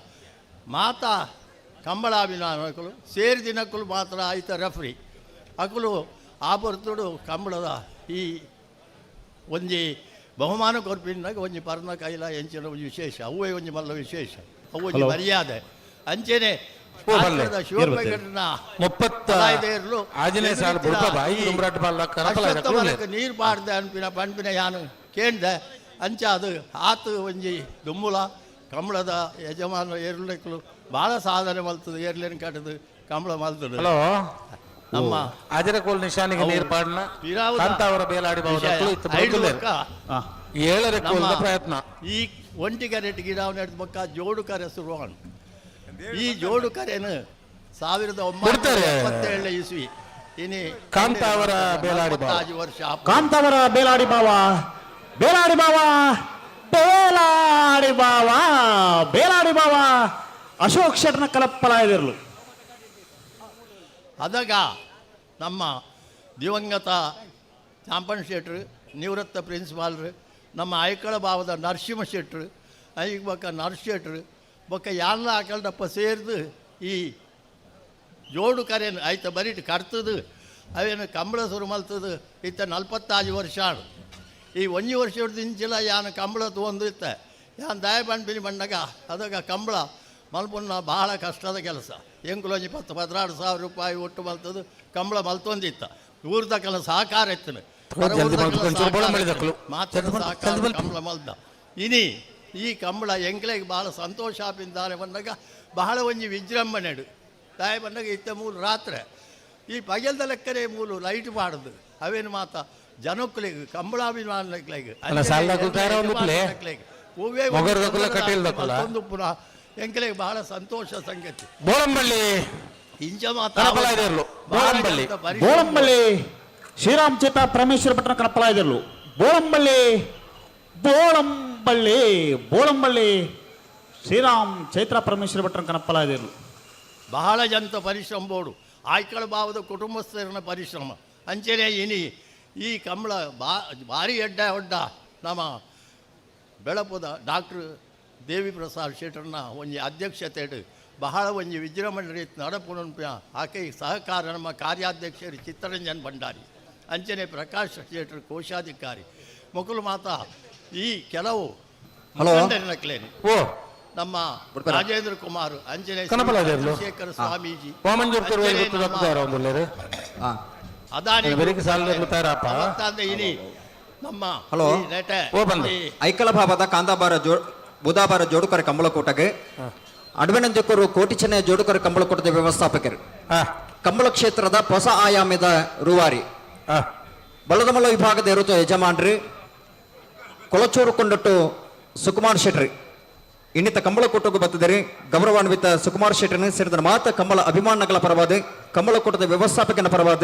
ಮಾತಾ ಕಂಬಳಾಭಿನಯಕಲು ಸೇರಿ ದಿನಕ್ಕಲು ಮಾತ್ರ ಆಯ್ತ ರೆಫ್ರಿ ಅಕಲು ಆ ಪೊರ್ತುಡು ಕಂಬಳದ ಈ ಒಂಜಿ ಬಹುಮಾನ ಕೊರ್ಪಿನಾಗ ಒಂಜಿ ಪರ್ನ ಕೈಲ ಎಂಚಿನ ಒಂಜಿ ವಿಶೇಷ ಅವೇ ಒಂಜಿ ಮಲ್ಲ ವಿಶೇಷ ಅವು ಒಂಜಿ ಮರ್ಯಾದೆ ಅಂಚೆನೆ ಶಿವಪ್ಪೆಗಡ್ರನ ನೀರು ಪಾಡ್ದೆ ಅನ್ಪಿನ ಪಂಪಿನ ಯಾನು ಕೇಳ್ದೆ ಅಂಚ ಅದು ಆತು ಒಂಜಿ ದುಮ್ಮುಲ ಕಂಬಳದ ಯಜಮಾನ ಏರ್ಲೆಕ್ಕಲು ಭಾಳ ಸಾಧನೆ ಮಲ್ತದೆ ಏರ್ಲೇನು ಕಟ್ಟದು ಕಂಬಳ ಮಲ್ತದೆ. ಹಲೋ ನಮ್ಮ ಅಜರಕೋಲ್ ನಿಶಾನಿಗೆ ನೀರು ಪಾಡ್ನ ಕಾಂತಾವರ ಬೇಲಾಡಿ ಪ್ರಯತ್ನ ಈ ಒಂಟಿ ಕರೆಟ್ ಗಿಡ ನೆಡ್ದ ಬೊಕ್ಕ ಜೋಡು ಕರೆ ಶುರುವಾಣ. ಈ ಜೋಡು ಕರೆನು 1977 ಇಸ್ವಿ ಇನಿ ಕಾಂತಾವರ ಬೇಲಾಡಿ ವರ್ಷ ಕಾಂತಾವರ ಬೇಲಾಡಿ ಬಾವ ಬೇಲಾಡಿ ಬಾವ ಬೇಲಾಡಿ ಬಾವ ಬೇಲಾಡಿ ಬಾವ ಅಶೋಕ್ ಶೆಟ್ನ ಕಲಪ್ಪಲಾಯದಿರಲು ಅದಾಗ ನಮ್ಮ ದಿವಂಗತ ಚಾಂಪನ್ ಶೆಟ್ರು ನಿವೃತ್ತ ಪ್ರಿನ್ಸಿಪಾಲ್ರು ನಮ್ಮ ಐಕಳ ಭಾವದ ನರಸಿಂಹ ಶೆಟ್ರು ಐಕ್ ಬೊಕ್ಕ ನರ್ಸ್ ಶೆಟ್ರು ಬೊಕ್ಕ ಎಲ್ಲ ಆಕಳದಪ್ಪ ಸೇರಿದು ಈ ಜೋಡು ಕರೆಯನ್ನು ಆಯ್ತು ಬರೀಟ್ ಕರ್ತದು ಅವೇನು ಕಂಬಳ ಶುರು ಮಲ್ತದು ಇತ್ತ 45 ವರ್ಷ ಆಡು. ಈ 1 ವರ್ಷ ದಿಂಚಿಲ್ಲ ಯಾನು ಕಂಬಳ ತೊಗೊಂಡು ಇತ್ತ ಯಾನು ದಯ ಬಂಡ್ಬಿನಿ ಬಂದಾಗ ಅದಾಗ ಕಂಬಳ ಮಲ್ಪುನ್ನ ಭಾಳ ಕಷ್ಟದ ಕೆಲಸ. ಎಂಕುಲೊಂಜಿ 10-16 ರೂಪಾಯಿ ಒಟ್ಟು ಮಲ್ತದು ಕಂಬಳ ಮಲ್ತೊಂದಿತ್ತ. ಊರ್ದಕ್ಕೆಲ್ಲ ಸಹಕಾರ ಇತ್ತು ಕಂಬಳ ಮಲ್ದ. ಇನಿ ಈ ಕಂಬಳ ಎಂಕ್ಲೆಗೆ ಭಾಳ ಸಂತೋಷ ಆಪಿಂದಾನೆ ಬಂದಾಗ ಬಹಳ ಒಂಜಿ ವಿಜೃಂಭಣೆಡು ದಯ ಬಂದಾಗ ಇತ್ತ ಮೂಲು ರಾತ್ರಿ ಈ ಪಗೆಲ್ದ ಲೆಕ್ಕರೆ ಮೂಲು ಲೈಟ್ ಮಾಡುದು ಅವೇನು ಮಾತ ಜನಕ್ಕಲಿಗೆ ಕಂಬಳಾಭಿಮಾನಕ್ಲಿಗೆ ಮತ್ತೊಂದು ಪುನಃ ಎಂಕಲೆಗೆ ಬಹಳ ಸಂತೋಷ ಸಂಗತಿ. ಇಂಚ ಬೋಳಂಬಳ್ಳಿ ಶ್ರೀರಾಮ್ ಚೇತ ಪರಮೇಶ್ವರ ಪಟ್ಟಣ ಕನಪಲಾಯದಿರಲು ಬೋಳಂಬಳ್ಳಿ ಬೋಳಂಬಳ್ಳಿ ಬೋಳಂಬಳ್ಳಿ ಶ್ರೀರಾಮ್ ಚೈತ್ರ ಪರಮೇಶ್ವರ ಪಟ್ಟಣ ಕನಪಲಾಯದಿರಲು ಬಹಳ ಜನತ ಪರಿಶ್ರಮ ಬೋಡು ಆಯ್ಕಳ ಭಾವದ ಕುಟುಂಬಸ್ಥರನ ಪರಿಶ್ರಮ ಅಂಚೆನೆ ಇನಿ ಈ ಕಂಬಳ ಭಾರಿ ಒಡ್ಡ ನಮ್ಮ ಬೆಳಪುದ ಡಾಕ್ಟ್ರ್ ದೇವಿ ಪ್ರಸಾದ್ ಶೆಟ್ಟರ್ನ ಒಂಜಿ ಅಧ್ಯಕ್ಷತೆಡು ಬಹಳ ಒಂಜಿ ವಿಜೃಂಭಣೆ ರೀತಿ ನಡಪುನ ಆಕೆ ಸಹಕಾರ ನಮ್ಮ ಕಾರ್ಯಾಧ್ಯಕ್ಷರು ಚಿತ್ತರಂಜನ್ ಭಂಡಾರಿ ಅಂಚನೆ ಪ್ರಕಾಶ್ ಶೆಟ್ಟರ್ ಕೋಶಾಧಿಕಾರಿ ಮುಕುಲು ಮಾತ ಈ ಕೆಲವು ಮುಖಂಡರಿನಕ್ಲೇನೆ ನಮ್ಮ ರಾಜೇಂದ್ರ ಕುಮಾರ್ ಅಂಜನೆ ಚಂದ್ರಶೇಖರ ಸ್ವಾಮೀಜಿ ಅದಾನಿ ಇನಿ ನಮ್ಮ ಐಕಲ ಭಾವದ ಕಾಂತಾಬಾರ ಬುಧಾಬಾರ ಜೋಡುಕರ ಕಂಬಳಕೂಟಗೆ ಅಡ್ವೆನಂಜಕರು ಕೋಟಿ ಚೆನ್ನಯ ಜೋಡುಕರ ಕಂಬಳಕೂಟದ ವ್ಯವಸ್ಥಾಪಕರು ಕಂಬಳ ಕ್ಷೇತ್ರದ ಹೊಸ ಆಯಾಮದ ರೂವಾರಿ ಬಲದಮಲ ವಿಭಾಗದ ಇರುತ್ತ ಯಜಮಾನ್ರಿ ಕೊಳಚೂರು ಕೊಂಡಟ್ಟು ಸುಕುಮಾರ್ ಶೆಟ್ರಿ ಇನ್ನಿತ ಕಂಬಳಕೂಟಗೂ ಬತ್ತಿದರೆ ಗೌರವಾನ್ವಿತ ಸುಕುಮಾರ್ ಶೆಟ್ಟರ್ನ ಸೇರಿದ ಮಾತ ಕಂಬಳ ಅಭಿಮಾನಗಳ ಪರವಾದ ಕಂಬಳಕೂಟದ ವ್ಯವಸ್ಥಾಪಕನ ಪರವಾದ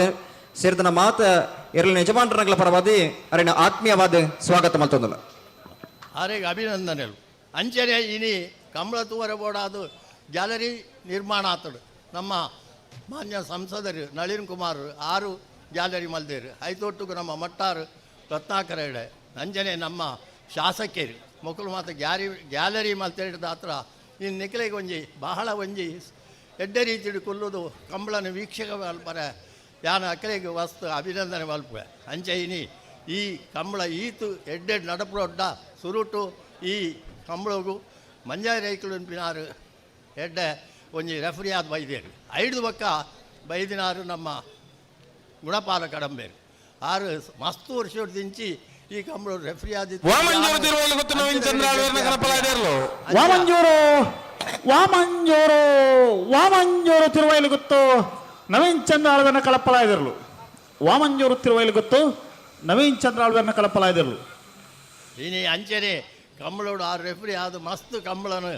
ಸೇರಿದ ಮಾತ ಎರಲಿನ ಯಜಮಾನರಗಳ ಪರವಾದಿ ಅರಿನ ಆತ್ಮೀಯವಾದ ಸ್ವಾಗತ ಮಲ್ತೊಂದಲ್ಲ ಆರೆಗೆ ಅಭಿನಂದನೆಗಳು ಅಂಚನೆ ಇನಿ ಕಂಬಳ ತೂವರೆ ಬೋಡಾದು ಗ್ಯಾಲರಿ ನಿರ್ಮಾಣ ಆತಡು ನಮ್ಮ ಮಾನ್ಯ ಸಂಸದರು ನಳಿನ್ ಕುಮಾರ್ 6 ಗ್ಯಾಲರಿ ಮಲ್ದೇರು ಐತೊಟ್ಟಿಗೂ ನಮ್ಮ ಮಟ್ಟಾರು ರತ್ನಾಕರ ಇಡೆ ಅಂಜನೆ ನಮ್ಮ ಶಾಸಕಿಯರು ಮಕ್ಕಳು ಮಾತು ಗ್ಯಾಲರಿ ಮಲ್ತೇಳಿದ ಹತ್ರ ಇನ್ನು ನಿಖಲಿಗೆ ಒಂಜಿ ಬಹಳ ಒಂಜಿ ಎಡ್ಡೆ ರೀತಿ ಕೊಲ್ಲುವುದು ಕಂಬಳನ ವೀಕ್ಷಕ ಮಲ್ಪರ ಯಾನ ಅಕ್ಕಲಿಗೆ ವಸ್ತು ಅಭಿನಂದನೆ ಮಲ್ಪೆ ಅಂಚೆ ಇನಿ ಈ ಕಂಬಳ ಈತು ಎಡ್ಡೆ ನಡಪುರೊಡ್ಡ ಸುರುಟು ಈ ಕಂಬಳಗೂ ಮಂಜಾಯ ರೈಕಲು ಪಿನಾರು ಎಡ್ಡೆ ಒಂಜಿ ರೆಫ್ರಿ ಆದ ಬೈದೇರು 5 ಪಕ್ಕ ಬೈದಿನಾರು ನಮ್ಮ ಗುಣಪಾಲ ಕಡಂಬೇರು 6 ಮಸ್ತು ವರ್ಷ ದಿಂಚಿ ಈ ಕಂಬಳ ರೆಫ್ರಿ ಆದಿತ್ತು ವಾಮಂಜೂರು ತಿರುವೈಲು ಗೊತ್ತು ನವೀನ್ ಚಂದ್ರ ಆಳ್ವರ್ನ ಕಳಪಲಾಯದಿರಲು ವಾಮಂಜೂರು ತಿರುವೈಲು ಗೊತ್ತು ನವೀನ್ ಚಂದ್ರ ಆಳ್ವರ್ನ ಕಳಪಲಾಯದಿರಲು ಇನಿ ಅಂಚನೆ ಕಂಬಳೋಡು 6 ರೆಫ್ರಿ ಆದ ಮಸ್ತ್ ಕಂಬಳನು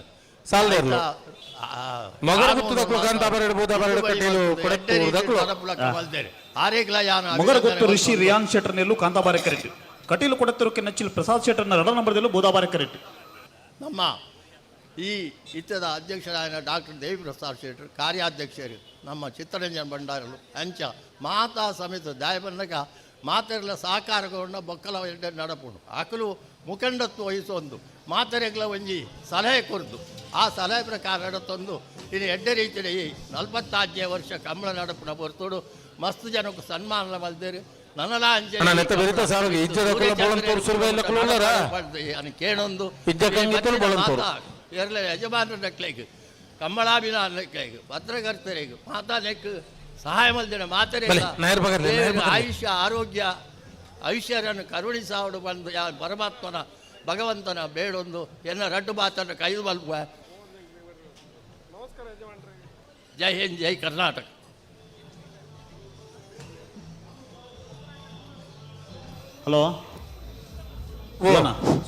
ಮೊಗರಗೊತ್ತು ಋಷಿ ರಿಯಾನ್ ಶೆಟ್ಟರ್ ನೆಲ್ಲು ಕಾಂತಾಬಾರ ಕರೆಕ್ಟ್ ಕಟೀಲು ಕೊಡತ್ತೂರಕ್ಕೆ ನಚ್ಚಿಲ್ ಪ್ರಸಾದ್ ಶೆಟ್ಟರ್ನ 2 ನಂಬರ್ದಲ್ಲೂ ಬೋಧಾಬಾರ ಕರೆಕ್ಟ್ ನಮ್ಮ ಈ ಇತ್ತದ ಅಧ್ಯಕ್ಷರಾದ ಡಾಕ್ಟರ್ ದೇವಿ ಪ್ರಸಾದ್ ಶೆಟ್ಟರ್ ಕಾರ್ಯಾಧ್ಯಕ್ಷರು ನಮ್ಮ ಚಿತ್ತರಂಜನ್ ಭಂಡಾರರು ಅಂಚ ಮಾತಾ ಸಮೇತ ದಾಯ ಬಂದಾಗ ಮಾತೆರೆಲ್ಲ ಸಹಕಾರಗೊಂಡ ಬೊಕ್ಕಲ ಎಡ್ಡೆ ನಡಪುಂಡು ಆಕಲು ಮುಖಂಡತ್ವ ವಹಿಸೊಂದು ಮಾತೆರೆಗ್ಲ ಒಂಜಿ ಸಲಹೆ ಕೊರ್ದು ಆ ಸಲಹೆ ಪ್ರಕಾರ ನಡತೊಂದು ಇನ್ನು ಎಡ್ಡೆ ರೀತಿಯ ಈ 45 ವರ್ಷ ಕಂಬಳ ನಡಪುನ ಹೊರ್ತೋಡು ಮಸ್ತ್ ಜನಕ್ಕೆ ಸನ್ಮಾನ ಮಲ್ದೇರು ನನ್ನಲ ಅಂಚೆ ಕೇಳೊಂದು ಎರಲ ಯಜಮಾನ ಲೆಕ್ಕಲಿಗೆ ಕಂಬಳಾಭಿಮಾನ ಲೆಕ್ಕಲಿಗೆ ಪತ್ರಕರ್ತರಿಗೆ ಮಾತಾ ಲೆಕ್ಕ ಸಹಾಯ ಮಲ್ದಿನ ಮಾತರೆ ಆಯುಷ್ಯ ಆರೋಗ್ಯ ಐಶ್ವರ್ಯವನ್ನು ಕರುಣಿಸಾವಡು ಬಂದು ಪರಮಾತ್ಮನ ಭಗವಂತನ ಬೇಡೊಂದು ಎನ್ನ ರಡ್ಡು ಮಾತನ್ನು ಕೈದು ಮಲ್ಪುವ. ಜೈ ಹಿಂದ್, ಜೈ ಕರ್ನಾಟಕ. ಹಲೋ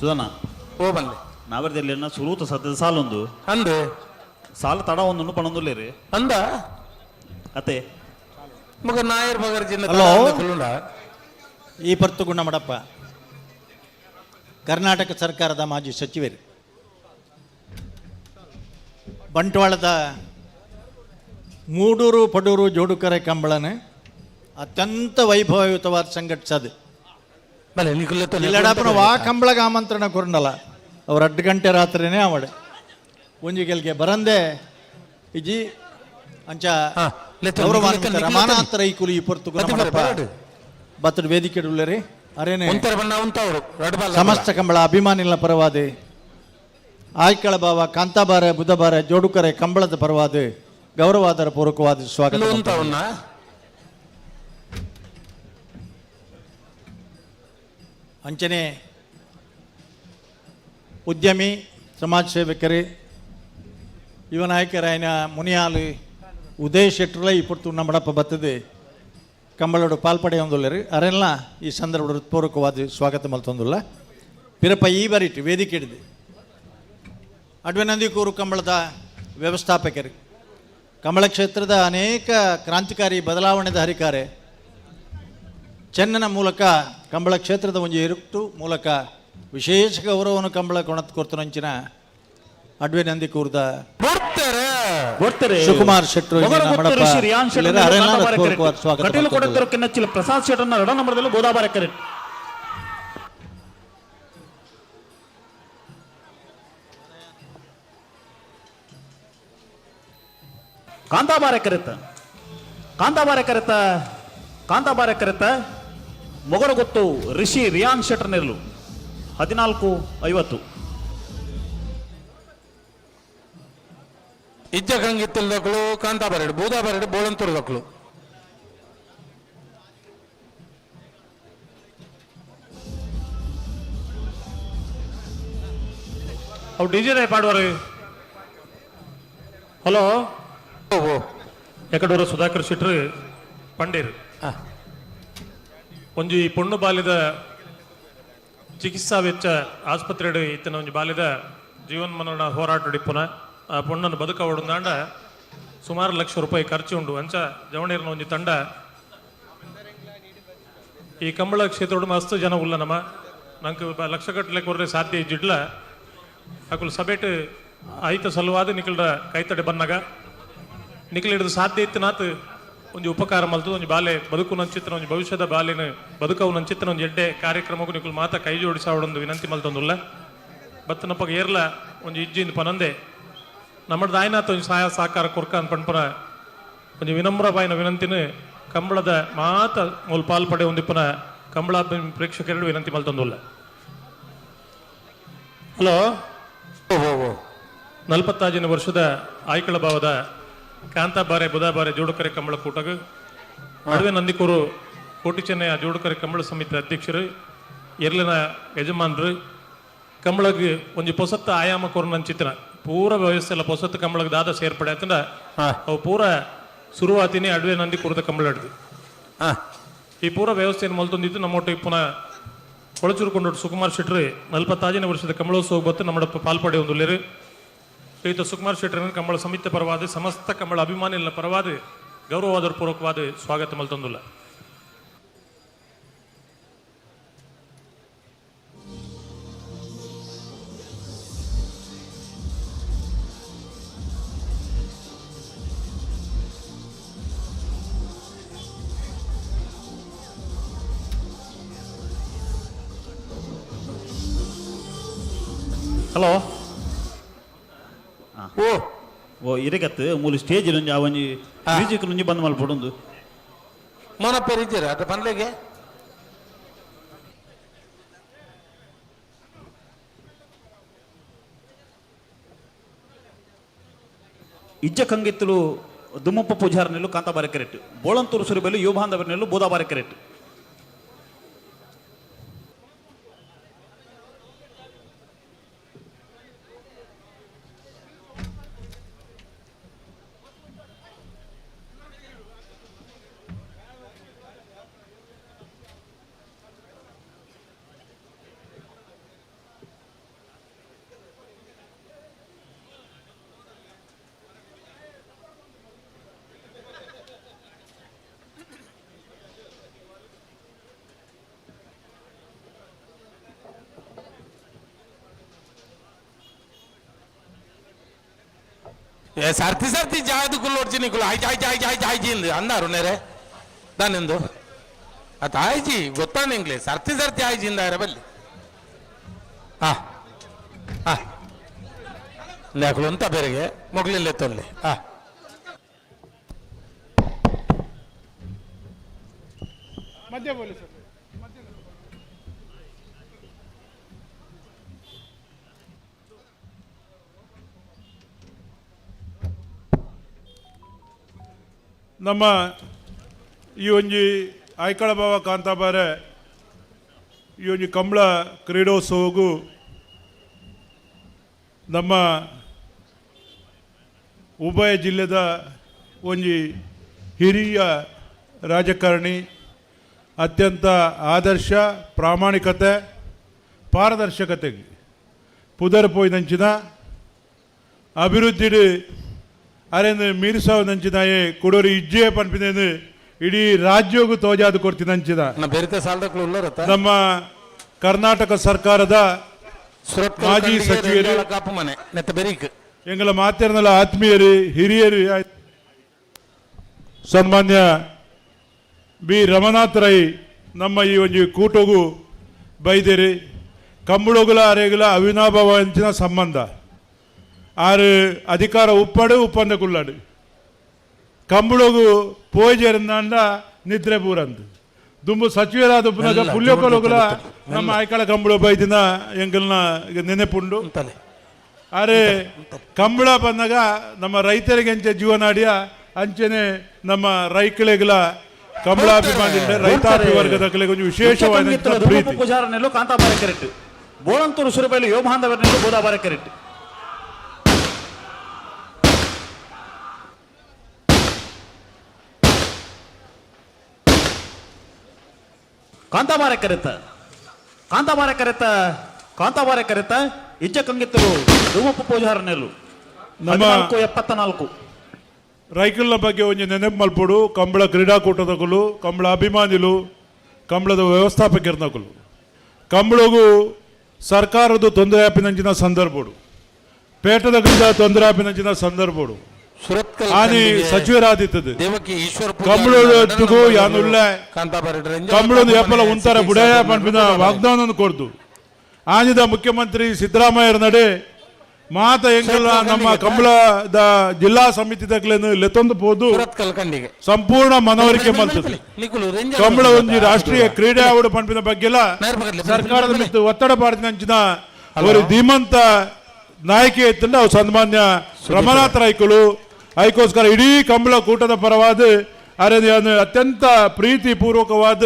ಸುಧನ ಓ ಬಂದೆ ನಾವರ್ದಲ್ಲಿ ಸುರೂತ ಸದ್ಯದ ಸಾಲೊಂದು ಅಂದೆ ಸಾಲ ತಡ ಒಂದು ಪಣೊಂದುಲ್ಲೇರಿ ಅಂದ ಅತ್ತೆ ಮಗ ನಾಯರ್ ಮಗರ ಹಲೋ ಈ ಪರ್ತು ಗುಣಮಡಪ್ಪ ಕರ್ನಾಟಕ ಸರ್ಕಾರದ ಮಾಜಿ ಸಚಿವರು ಬಂಟ್ವಾಳದ ಮೂಡೂರು ಪಡೂರು ಜೋಡುಕರೆ ಕಂಬಳನ ಅತ್ಯಂತ ವೈಭವಯುತವಾದ ಸಂಘಟಿಸದು ಇಲ್ಲಡಪ್ಪನ ವಾ ಕಂಬಳಗ ಆಮಂತ್ರಣ ಕೊರಂಡಲ್ಲ ಅವ್ರು 2 ಗಂಟೆ ರಾತ್ರಿನೇ ಅವಡೆ ಒಂಜಿಗೆಲ್ಗೆ ಬರಂದೆ ಇಜಿ ಅಂಚ ರಮಾನಾಂತರ ಈ ಕುಲಿ ಪೊರ್ತು ಬತ್ತಡ ವೇದಿಕೆ ಉಳ್ಳರಿ ಅರೇನೆ ಸಮಸ್ತ ಕಂಬಳ ಅಭಿಮಾನಿಗಳ ಪರವಾದ ಆಯ್ಕಳ ಭಾವ ಕಾಂತಾಬಾರ ಬುಧಬಾರ ಜೋಡುಕರೆ ಕಂಬಳದ ಪರವಾದ ಗೌರವಾದರ ಪೂರ್ವಕವಾದ ಸ್ವಾಗತ. ಅಂಚನೆ ಉದ್ಯಮಿ ಸಮಾಜ ಸೇವಕರು ಯುವ ನಾಯಕರಾಯನ ಮುನಿಯಾಲು ಉದಯ ಶೆಟ್ಟರ್ಲ ಇಪ್ಪತ್ತು ನಮ್ಮಡಪ್ಪ ಬರ್ತದೆ ಕಂಬಳೋಡು ಪಾಲ್ಪಡೆ ಹೊಂದುಲ್ಲರು ಅರೆಲ್ಲ ಈ ಸಂದರ್ಭ ಹೃತ್ಪೂರ್ವಕವಾದ ಸ್ವಾಗತ ಮಲ್ತೊಂದುಲ್ಲ ಪಿರಪ್ಪ ಈ ಬರಿಟ್ಟು ವೇದಿಕೆ ಹಿಡಿದು ಅಡ್ವೆನಂದಿಕೂರು ಕಂಬಳದ ವ್ಯವಸ್ಥಾಪಕರು ಕಂಬಳ ಕ್ಷೇತ್ರದ ಅನೇಕ ಕ್ರಾಂತಿಕಾರಿ ಬದಲಾವಣೆದ ಹರಿಕಾರೆ ಚೆನ್ನನ ಮೂಲಕ ಕಂಬಳ ಕ್ಷೇತ್ರದ ಒಂದು ಇರುಟ್ಟು ಮೂಲಕ ವಿಶೇಷ ಗೌರವವನ್ನು ಕಂಬಳ ಕೊಡ್ತನಂಚಿನ ಅಡ್ವೆ ನಂದಿಕೂರ್ದ ಶಿವಕುಮಾರ್ ಶೆಟ್ರು ಪ್ರಸಾದ್ ಶೆಟ್ಟರ್ನ 2 ನಂಬರ್ದಲ್ಲಿ ಗೋದಾಬಾರ ಕರೆಕ್ಟ್ ಕಾಂತಾಬಾರ ಕರೆತ ಮೊಗರ ಗೊತ್ತು ರಿಷಿ ರಿಯಾನ್ ಶೆಟ್ಟರ್ ನೆರಲು 14:50 ಇಜ್ಜ ಕಂಗಿತ್ತಲ್ದಕ್ಕಳು ಕಾಂತಾಬಾರೆಡು ಬೂದಾಬಾರೆಡು ಬೋಳಂತೂರ್ದಕ್ಕಳು ಅವು ಡಿಜೆ ಪಾಡುವರು. ಹಲೋ ಎಕಡೂರ ಸುಧಾಕರ್ ಶೆಟ್ರು ಪಂಡೇರು ಒಂಜಿ ಪೊಣ್ಣು ಬಾಲ್ಯದ ಚಿಕಿತ್ಸಾ ವೆಚ್ಚ ಆಸ್ಪತ್ರೆ ಇತ್ತಿನ ಒಂಜಿ ಬಾಲ್ಯದ ಜೀವನ್ಮರಣ ಹೋರಾಟ ಪುನ ಆ ಪೊಣ್ಣನ್ನು ಬದುಕ ಹೊಡೆದಾಂಡ ಸುಮಾರು ಲಕ್ಷ ರೂಪಾಯಿ ಖರ್ಚು ಉಂಡು ಅಂಚ ಜವಣೀರ್ನ ಒಂಜಿ ತಂಡ ಈ ಕಂಬಳ ಕ್ಷೇತ್ರ ಮಸ್ತ್ ಜನ ಉಲ್ಲ ನಮ್ಮ ನಂಗೆ ಲಕ್ಷಗಟ್ಟಲೆ ಕೊರ್ರೆ ಸಾಧ್ಯ ಇಜ್ಜಿಡ್ಲ ಅಕುಲು ಸಬೇಟ್ ಆಯ್ತ ಸಲುವಾದ ನಿಖಲ್ರ ಕೈತಡೆ ಬನ್ನಾಗ ನಿಖಲ್ ಹಿಡಿದು ಸಾಧ್ಯ ಇತ್ತಿನಾತ್ ಒಂಜಿ ಉಪಕಾರ ಮಲ್ತು ಒಂಜಿ ಬಾಲೆ ಬದುಕು ನಂಚಿತ್ರ ಒಂಜಿ ಭವಿಷ್ಯದ ಬಾಲಿನ ಬದುಕವು ನಂಚಿತ್ರ ಒಂದು ಎಡ್ಡೆ ಕಾರ್ಯಕ್ರಮಕ್ಕೂ ನಿಖಲ್ ಮಾತ ಕೈ ಜೋಡಿಸಾವಡೊಂದು ವಿನಂತಿ ಮಲ್ತೊಂದುಲ್ಲ ಬತ್ತನಪ್ಪಗ ಏರ್ಲ ಒಂಜಿ ಇಜ್ಜಿಂದ ಪನಂದೆ ನಮ್ಮದು ಆಯ್ನಾಥ ಒಂದು ಸಹಾಯ ಸಹಕಾರ ಕೊರ್ಕ ಅನ್ಪಣ್ಪನ ಒಂದು ವಿನಮ್ರ ಬಾಯಿನ ವಿನಂತಿನ ಕಂಬಳದ ಮಾತ ಮೂಲ ಪಾಲ್ಪಡೆ ಒಂದಿಪ್ಪನ ಕಂಬಳ ಪ್ರೇಕ್ಷಕರು ವಿನಂತಿ ಮಲ್ತೊಂದುಲ್ಲ. ಹಲೋ 45 ವರ್ಷದ ಆಯ್ಕಳ ಭಾವದ ಕಾಂತಾಬಾರೆ ಬುಧಾಬಾರೆ ಜೋಡುಕರೆ ಕಂಬಳ ಕೂಟಗ ಅಡವೆ ನಂದಿಕೂರು ಕೋಟಿ ಚೆನ್ನಯ ಜೋಡುಕರೆ ಕಂಬಳ ಸಮಿತಿ ಅಧ್ಯಕ್ಷರು ಎರ್ಲಿನ ಯಜಮಾನರು ಕಂಬಳಗೆ ಒಂದು ಪೊಸತ್ತ ಆಯಾಮ ಕೊರನಂಚಿತ್ರ ಪೂರ ವ್ಯವಸ್ಥೆ ಎಲ್ಲ ಪೊಸತ್ತು ಕಂಬಳಗೆ ದಾದ ಸೇರ್ಪಡೆ ಆತಂಡ ಅವು ಪೂರ ಶುರುವಾತಿನೇ ಅಡವೆ ನಂದಿಕೂರದ ಕಂಬಳ ಹಿಡ್ದು ಈ ಪೂರ ವ್ಯವಸ್ಥೆಯನ್ನು ಮಲ್ತೊಂದಿದ್ದು ನಮ್ಮೊಟ್ಟಿಗೆ ಪುನಃ ಕೊಳಚೂರುಕೊಂಡು ಸುಕುಮಾರ್ ಶೆಟ್ರು 45 ವರ್ಷದ ಕಂಬಳೋತ್ಸವ ಬತ್ತು ನಮ್ಮ ಪಾಲ್ಪಡೆ ಒಂದು ಲೇರು ಈತ ಸುಕುಮಾರ್ ಶೆಟ್ಟರ್ ಕಂಬಳ ಸಮಿತಿ ಪರವಾದ ಸಮಸ್ತ ಕಂಬಳ ಅಭಿಮಾನಿಗಳ ಪರವಾದ ಗೌರವಾದ ಪೂರ್ವಕವಾದ ಸ್ವಾಗತ ಮಲ್ತೊಂದುಲ್ಲ. ಹಲೋ ಓ ಇರಕತ್ತು ಮೂಲ ಸ್ಟೇಜ್ ನುಂಜಿ ಅವನಿ ಮ್ಯೂಸಿಕ್ ನುಂಜಿ ಬಂದ್ ಮಲ್ಪಡೊಂದು ಮನ ಪೇರಿದ್ದೀರ ಅದು ಬಂದ್ಲೆಗೆ ಇಜ್ಜ ಕಂಗಿತ್ತಲು ದುಮ್ಮಪ್ಪ ಪೂಜಾರನೆಲ್ಲು ಕಾಂತಾಬಾರೆ ಕರೆಕ್ಟ್ ಬೋಳಂತೂರು ಸುರಿಬೆಲ್ಲು ಯುವಬಾಂಧವರನೆಲ್ಲು ಬೋದಾಬಾರೆ ಕರೆಕ್ಟ್ ಸರ್ತಿ ಸರ್ತಿ ಜಾಯ್ದು ಕುಲ್ಲೋಡ್ಚಿ ನಿಕ್ಕುಲು ಆಯ್ಜಿ ಆಯ್ಜಿ ಆಯ್ಜಿ ಆಯ್ಜಿ ಆಯ್ಜಿ ಇಂದು ಅಂದಾರು ನೇರೆ ದಾನಿಂದು ಅದು ಆಯ್ಜಿ ಗೊತ್ತಾ ನಿಂಗ್ಲಿ ಸರ್ತಿ ಸರ್ತಿ ಆಯ್ಜಿ ಇಂದಾರೆ ಬಲ್ಲಿ ಹಾ ಹಾ ಲೇಕಲು ಅಂತ ಬೇರೆಗೆ ಮೊಗ್ಲಿಲ್ಲ ತೊಲ್ಲಿ ಹಾ ಮಧ್ಯ ಬೋಲಿ ಸರ್. ನಮ್ಮ ಈ ಒಂಜಿ ಆಯ್ಕಳ ಬಾವ ಕಾಂತಾಬಾರೆ ಈ ಒಂಜಿ ಕಂಬಳ ಕ್ರೀಡೋತ್ಸವಗೂ ನಮ್ಮ ಉಭಯ ಜಿಲ್ಲೆದ ಒಂಜಿ ಹಿರಿಯ ರಾಜಕಾರಣಿ ಅತ್ಯಂತ ಆದರ್ಶ ಪ್ರಾಮಾಣಿಕತೆ ಪಾರದರ್ಶಕತೆಗೆ ಪುದರ್ ಪೋಯ್ದಂಚಿನ ಅಭಿವೃದ್ಧಿ ಅರೆಂದು ಮೀರಿಸಾವ್ ನಂಚಿನಾಯೆ ಕೊಡೋರು ಇಜ್ಜೆ ಪನ್ಪಿನೇನು ಇಡೀ ರಾಜ್ಯಗೂ ತೋಜಾದು ಕೊಡ್ತಿನಂಚಿದ ನಮ್ಮ ಕರ್ನಾಟಕ ಸರ್ಕಾರದ ಮಾಜಿ ಸಚಿವರು ಎಂಗಳ ಮಾತೇರ್ನಲ್ಲ ಆತ್ಮೀಯರು ಹಿರಿಯರು ಸನ್ಮಾನ್ಯ ಬಿ ರಮನಾಥ್ ರೈ ನಮ್ಮ ಈ ಒಂದು ಕೂಟಗೂ ಬೈದೇರಿ ಕಂಬಳಗುಲ ಅರೆಗುಲ ಅವಿನಾಭಾವ ಅಂಚಿನ ಸಂಬಂಧ ಆರು ಅಧಿಕಾರ ಉಪ್ಪಡು ಉಪ್ಪಂದ ಕುಳ್ಳಾಡು ಕಂಬಳಗು ಪೋಜೆರಂದ ನಿದ್ರೆ ಪೂರಂದು ದುಂಬು ಸಚಿವರಾದ ಪುಲ್ಯಕೊಲಗುಲ ನಮ್ಮ ಆಯ್ಕಳ ಕಂಬಳ ಬೈದಿನ ಎಂಗಲ್ನ ನೆನೆಪುಂಡು ಆರೆ ಕಂಬಳ ಬಂದಾಗ ನಮ್ಮ ರೈತರಿಗೆ ಅಂಚೆ ಜೀವನಾಡಿಯ ಅಂಚೆನೆ ನಮ್ಮ ರೈಕಳೆಗಳ ಕಂಬಳಾಭಿಮಾನಿ ರೈತಾಪಿ ವರ್ಗದ ಕೊಂಚ ವಿಶೇಷವಾದ ಪ್ರೀತಿ ಪೂಜಾರನೆಲ್ಲೂ ಕಾಂತಾಬಾರ ಕೆರೆಟ್ ಬೋಳಂತೂರು ಸುರಬೈಲು ಯೋಮಹಾಂದವರನೆಲ್ಲೂ ಬೋದಾಬಾರ ಕೆರೆಟ್ ಕಾಂತಾಬಾರ ಕರೆತ ಕಾಂತಾಬಾರ ಕರೆತ ಕಾಂತಾಬಾರ ಕರೆತ ಇಜ್ಜ ಕಂಗಿತ್ತರು ಧೂಮಪ್ಪ ಪೂಜಾರನೆಲ್ಲು 74 ರೈಕಲ್ನ ಬಗ್ಗೆ ಒಂದು ನೆನಪು ಮಲ್ಪಡು ಕಂಬಳ ಕ್ರೀಡಾಕೂಟದಕಲು ಕಂಬಳ ಅಭಿಮಾನಿಲು ಕಂಬಳದ ವ್ಯವಸ್ಥಾಪಕರ್ನಕಲು ಕಂಬಳಗೂ ಸರ್ಕಾರದ ತೊಂದರೆ ಆಪಿನಂಚಿನ ಸಂದರ್ಭಡು ಪೇಟದ ತೊಂದರೆ ಆಪಿನಂಚಿನ ಸಂದರ್ಭಡು ಆನಿ ಸಚಿವರಾದಿತ್ತದು ಕಂಬಳಗೂ ಯಾನುಲ್ಲ ಕಂಬಳದ ಎಪ್ಪಲ ಉಂತರ ಬುಡಾಯ ಪಂಪಿನ ವಾಗ್ದಾನ ಕೊಡ್ದು ಆನಿದ ಮುಖ್ಯಮಂತ್ರಿ ಸಿದ್ದರಾಮಯ್ಯರ ನಡೆ ಮಾತ ಎಂಗಲ್ಲ ನಮ್ಮ ಕಂಬಳದ ಜಿಲ್ಲಾ ಸಮಿತಿ ತಕ್ಲೇನು ಲೆತ್ತೊಂದು ಪೋದು ಸಂಪೂರ್ಣ ಮನವರಿಕೆ ಮಾಡ್ತದೆ ಕಂಬಳ ಒಂದು ರಾಷ್ಟ್ರೀಯ ಕ್ರೀಡೆ ಆವಡು ಪಂಪಿನ ಬಗ್ಗೆಲ್ಲ ಸರ್ಕಾರದ ಮಿತ್ತು ಒತ್ತಡ ಪಾಡಿನಂಚಿನ ಒಂದು ಧೀಮಂತ ನಾಯಕಿ ಎತ್ತಂಡ ಅವು ಸನ್ಮಾನ್ಯ ರಮನಾಥ್ ರೈಕಲು ಅದಕ್ಕೋಸ್ಕರ ಇಡೀ ಕಂಬಳ ಕೂಟದ ಪರವಾದ ಅರೆ ಅತ್ಯಂತ ಪ್ರೀತಿ ಪೂರ್ವಕವಾದ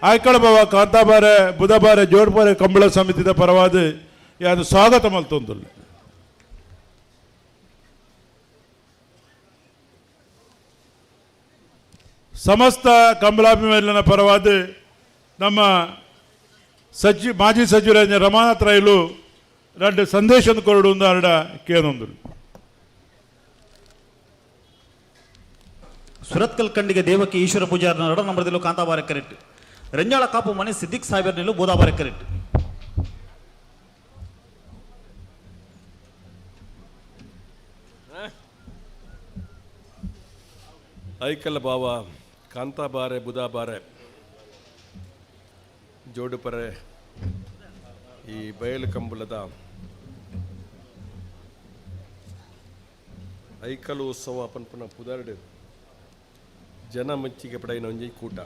ಆಯ್ಕಳ ಬಾವ ಕಾಂತಾಬಾರೆ ಬುಧಬಾರೆ ಜೋಡ್ಬಾರೆ ಕಂಬಳ ಸಮಿತಿದ ಪರವಾದ ಯಾನು ಸ್ವಾಗತ ಮಲ್ತೊಂದು ಸಮಸ್ತ ಕಂಬಳಾಭಿಮಾನಿಗಳ ಪರವಾದ ನಮ್ಮ ಮಾಜಿ ಸಚಿವರಾದ ರಮಾನಾಥ್ ರೈಲು ಎರಡು ಸಂದೇಶ ಕೊರಡು ಅರಡ ಕೇಳೊಂದು ಸುರತ್ಕಲ್ ಕಂಡಿಗೆ ದೇವಕ್ಕೆ ಈಶ್ವರ ಪೂಜಾರ ನಡ ನಂಬರ್ದಲ್ಲೂ ಕಾಂತಾಬಾರ ಕರೆಕ್ಟ್ ರಂಜಾಳ ಕಾಪು ಮನೆ ಸಿದ್ದಿಕ್ ಸಾಹೇಬರ್ನಲ್ಲೂ ಬೋದಾಬಾರ ಕರೆಕ್ಟ್ ಐಕಲ್ ಬಾವ ಕಾಂತಾಬಾರೆ ಬುಧಾಬಾರೆ ಜೋಡುಪರೆ ಈ ಬಯಲು ಕಂಬಳದ ಐಕಲು ಉತ್ಸವ ಪನ್ಪನ ಪುದರ್ಡು ಜನ ಮೆಚ್ಚಿಗೆ ಪಡೆಯಿನ ಒಂಜಿ ಕೂಟ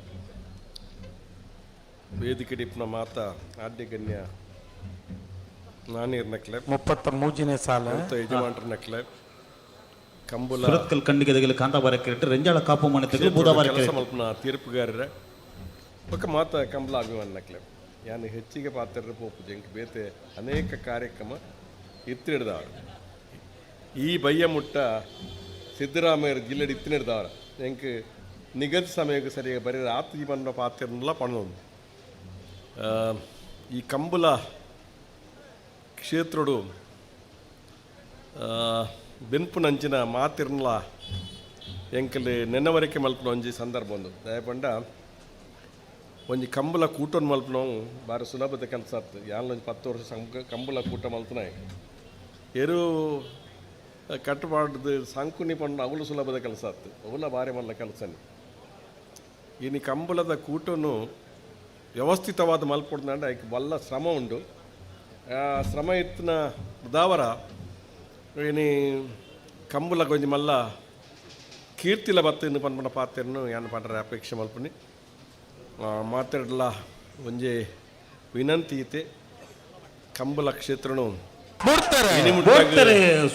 ವೇದಿಕೆ ಡಿಪ್ನ ಮಾತ ಆದ್ಯಗಣ್ಯ ನಾನೀರ್ ನಕ್ಲೆ 33ನೇ ಸಾಲ ಯಜಮಾನ್ರ ನಕ್ಲೆ ಕಂಬಳ ಸುರತ್ಕಲ್ ಕಂಡಿಗೆ ದಗಲಿ ಕಾಂತಾಬಾರ ಕರೆಕ್ಟ್ ರಂಜಾಳ ಕಾಪು ಮನೆ ತೆಗೆದು ಬೋದಾಬಾರ ಕೆಲಸ ಮಲ್ಪನ ತೀರ್ಪುಗಾರರ ಪಕ್ಕ ಮಾತ ಕಂಬಳ ಅಭಿಮಾನ ನಕ್ಲೆ ಯಾನು ಹೆಚ್ಚಿಗೆ ಪಾತ್ರ ಪೋಪು ಜಂಕ್ ಬೇತೆ ಅನೇಕ ಕಾರ್ಯಕ್ರಮ ಇತ್ತಿಡ್ದವ್ರು ಈ ಬಯ್ಯ ಮುಟ್ಟ ಸಿದ್ದರಾಮಯ್ಯ ಜಿಲ್ಲೆಡ್ ಇತ್ತಿಡ್ದವ್ರ ಎಂಕ್ ನಿಗದಿತ ಸಮಯಕ್ಕೆ ಸರಿಯಾಗಿ ಬರೀ ರಾತ್ರಿ ಬಂದ ಪಾತ್ರನೆಲ್ಲ ಪಣೋದು ಈ ಕಂಬಳ ಕ್ಷೇತ್ರಡು ಬೆನ್ಪು ನಂಚಿನ ಮಾತಿರ್ನಲ ಎಂಕಲ್ ನೆನವರಿಕೆ ಮಲ್ಪನ ಒಂಜಿ ಸಂದರ್ಭ ಒಂದು ದಯಪಂಡ ಒಂಜಿ ಕಂಬಳ ಕೂಟವನ್ನು ಮಲ್ಪನವು ಬಾರಿ ಸುಲಭದ ಕೆಲಸ ಆಗ್ತದೆ ಯಾನ್ ಒಂದು 10 ವರ್ಷ ಕಂಬಳ ಕೂಟ ಮಲ್ಪನ ಎರು ಕಟ್ಟಬಾರ್ದು ಸಂಕುನಿ ಪಂಡ ಅವಳು ಸುಲಭದ ಕೆಲಸ ಆಯ್ತು ಅವಳ ಭಾರಿ ಮಲ್ಲ ಕೆಲಸನೇ ಇನ್ನು ಕಂಬಳದ ಕೂಟನು ವ್ಯವಸ್ಥಿತವಾದ ಮಲ್ಪಡ್ದಂಡ ಅದಕ್ಕೆ ಬಲ್ಲ ಶ್ರಮ ಉಂಡು ಆ ಶ್ರಮ ಇತ್ತಿನ ದಾವರ ಇನಿ ಕಂಬಳ ಕೊಂಚ ಮಲ್ಲ ಕೀರ್ತಿಲ ಬತ್ತಿನ ಪನ್ಪನ ಪಾತ್ರೆಯನ್ನು ಏನು ಪಂಡ್ರೆ ಅಪೇಕ್ಷೆ ಮಲ್ಪನಿ ಮಾತಾಡಲ್ಲ ಒಂಜೆ ವಿನಂತಿ ಐತೆ ಕಂಬಳ ಕ್ಷೇತ್ರನು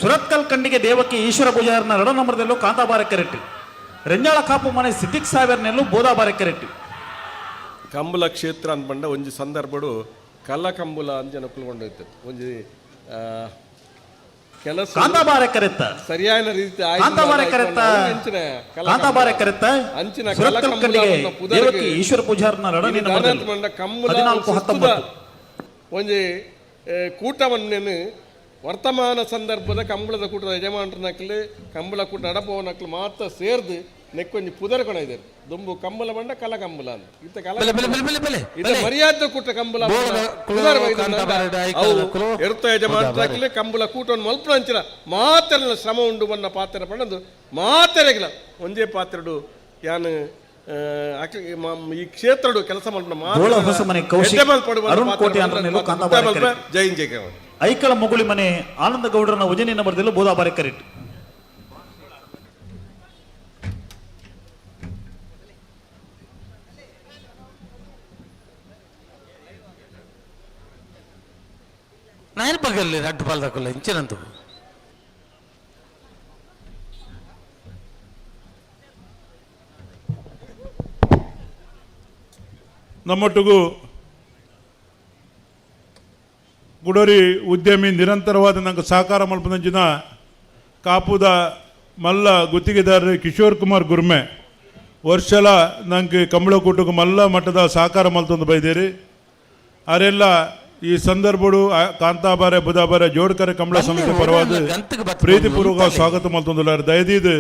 ಸುರತ್ಕಲ್ ಕಂಡಿಗೆ ದೇವಕ್ಕೆ ಈಶ್ವರ ಪೂಜಾರನ 2 ನಂಬರ್ದಲ್ಲೂ ಕಾಂತಾಬಾರ ಕೆರೆಟ್ಟು ರೆಂಜಾಳ ಕಾಪು ಮನೆ ಸಿದ್ದಿಕ್ ಸಾಗರ್ನಲ್ಲೂ ಬೋದಾಬಾರ ಕೆರೆಟ್ಟು ಕಂಬಳ ಕ್ಷೇತ್ರ ಅಂದ್ಬಂಡ ಒಂಜಿ ಸಂದರ್ಭಡು ಕಲ್ಲ ಕಂಬಳ ಅಂಜನ ಕುಲ್ಕೊಂಡೋಯ್ತು ಒಂಜಿ ಕೆಲಸ ಕಾಂತಾಬಾರ ಕೆರೆತ್ತ ಸರಿಯಾದ ರೀತಿ ಕಾಂತಾಬಾರ ಕೆರೆತ್ತ ಕಾಂತಾಬಾರ ಕೆರೆತ್ತ ಅಂಚಿನ ಸುರತ್ಕಲ್ ಕಂಡಿಗೆ ದೇವಕ್ಕೆ ಈಶ್ವರ ಪೂಜಾರನ 2 ನಂಬರ್ದಲ್ಲೂ ಕಂಬಳ 14-19 ಒಂಜಿ ಕೂಟವನ್ನೇನು ವರ್ತಮಾನ ಸಂದರ್ಭದ ಕಂಬಳದ ಕೂಟದ ಯಜಮಾನರನಕ್ಲು ಕಂಬಳ ಕೂಟ ನಡಪವನಕ್ಲು ಮಾತ್ರ ಸೇರ್ದು ನೆಕ್ಕೊಂಜಿ ಪುದರ್ಕೊಣ ಇದೆ ದುಂಬು ಕಂಬಳ ಬಂಡ ಕಲ ಕಂಬಳ ಅಂತ ಇತ್ತ ಕಲ ಮರ್ಯಾದ ಕೂಟ ಕಂಬಳ ಎರ್ತ ಯಜಮಾನರಕ್ಲೆ ಕಂಬಳ ಕೂಟವನ್ನು ಮಲ್ಪನ ಅಂಚಿನ ಮಾತೆರಲ ಶ್ರಮ ಉಂಡು ಬಣ್ಣ ಪಾತ್ರೆ ಪಣ್ಣದು ಮಾತೆರೆಗಿಲ್ಲ ಒಂದೇ ಪಾತ್ರೆಡು ಯಾನು ಈ ಕ್ಷೇತ್ರಡು ಕೆಲಸ ಜೈನ್ ಜಯ ಐಕಳ ಮುಗುಳಿ ಮನೆ ಆನಂದ ಗೌಡರನ ಉಜನಿ ನಂಬರ್ದಲ್ಲೂ ಬೋದಾಬಾರ ಕೆರೆಟ್ಟು ನಾನು ಪಗಲ್ಲಿ ರಡ್ಡು ಪಾಲ್ದಕ್ಕಲ್ಲ ಇಂಚಿನಂತು ನಮ್ಮೊಟ್ಟಿಗೂ ಗುಡೋರಿ ಉದ್ಯಮಿ ನಿರಂತರವಾದ ನಂಗೆ ಸಹಕಾರ ಮಲ್ಪನಂಚಿನ ಕಾಪುದ ಮಲ್ಲ ಗುತ್ತಿಗೆದಾರರು ಕಿಶೋರ್ ಕುಮಾರ್ ಗುರ್ಮೆ ವರ್ಷಲ ನಂಗೆ ಕಂಬಳ ಕೂಟಕ್ಕೆ ಮಲ್ಲ ಮಟ್ಟದ ಸಹಕಾರ ಮಲ್ತೊಂದು ಬೈದೇರಿ ಅವರೆಲ್ಲ ಈ ಸಂದರ್ಭಡು ಕಾಂತಾಬಾರೆ ಬುಧಾಬಾರೆ ಜೋಡ್ಕರೆ ಕಂಬಳ ಸಮಿತಿ ಪರವಾದ ಪ್ರೀತಿಪೂರ್ವಕ ಸ್ವಾಗತ ಮಲ್ತೊಂದುಲ್ಲಾರ ದಯದೀದು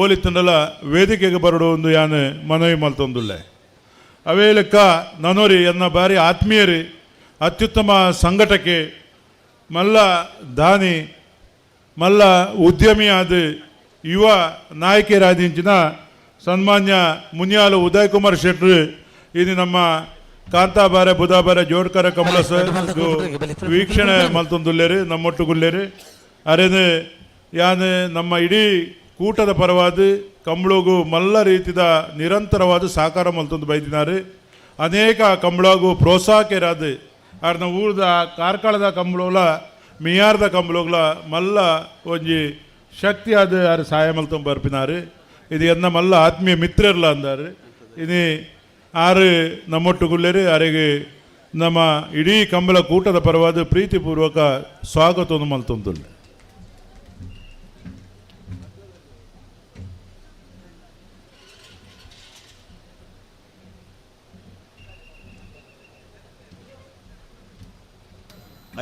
ಓಲಿತ್ತಂಡಲ ವೇದಿಕೆಗೆ ಬರಡು ಒಂದು ಯಾನು ಮನವಿ ಮಲ್ತೊಂದುಲ್ಲೆ ಅವೇ ಲೆಕ್ಕ ನನೋರಿ ಎನ್ನ ಬಾರಿ ಆತ್ಮೀಯರಿ ಅತ್ಯುತ್ತಮ ಸಂಘಟಕ್ಕೆ ಮಲ್ಲ ದಾನಿ ಮಲ್ಲ ಉದ್ಯಮಿ ಆದ ಯುವ ನಾಯಕಿಯರಾದಿಂಚಿನ ಸನ್ಮಾನ್ಯ ಮುನಿಯಾಲು ಉದಯ್ ಕುಮಾರ್ ಶೆಟ್ರು ಇದು ನಮ್ಮ ಕಾಂತಾಬಾರೆ ಬುಧಾಬಾರೆ ಜೋಡ್ಕರ ಕಮಲ ವೀಕ್ಷಣೆ ಮಲ್ತೊಂದುಲ್ಲೇರಿ ನಮ್ಮೊಟ್ಟುಗುಲ್ಲೇರಿ ಅರೇನು ಯಾನು ನಮ್ಮ ಇಡೀ ಕೂಟದ ಪರವಾದ ಕಂಬಳಗೂ ಮಲ್ಲ ರೀತಿಯ ನಿರಂತರವಾದ ಸಹಕಾರ ಮಲ್ತೊಂದು ಬೈದಿನಾರು ಅನೇಕ ಕಂಬಳಗೂ ಪ್ರೋತ್ಸಾಹಕರಾದ ಅವ್ರನ್ನ ಊರದ ಕಾರ್ಕಳದ ಕಂಬಳಗಳ ಮಿಯಾರ್ದ ಕಂಬಳಗಳ ಮಲ್ಲ ಒಂಜಿ ಶಕ್ತಿ ಆದ ಯಾರು ಸಹಾಯ ಮಲ್ತೊಂದು ಬರ್ಪಿನಾರು ಇದು ಎನ್ನ ಮಲ್ಲ ಆತ್ಮೀಯ ಮಿತ್ರರ್ಲ ಅಂದಾರು ಇದು ಆರು ನಮ್ಮೊಟ್ಟುಗುಳ್ಳೇರಿ ಅವರಿಗೆ ನಮ್ಮ ಇಡೀ ಕಂಬಳ ಕೂಟದ ಪರವಾದ ಪ್ರೀತಿಪೂರ್ವಕ ಸ್ವಾಗತವನ್ನು ಮಲ್ತೊಂದುಲ್ಲೆ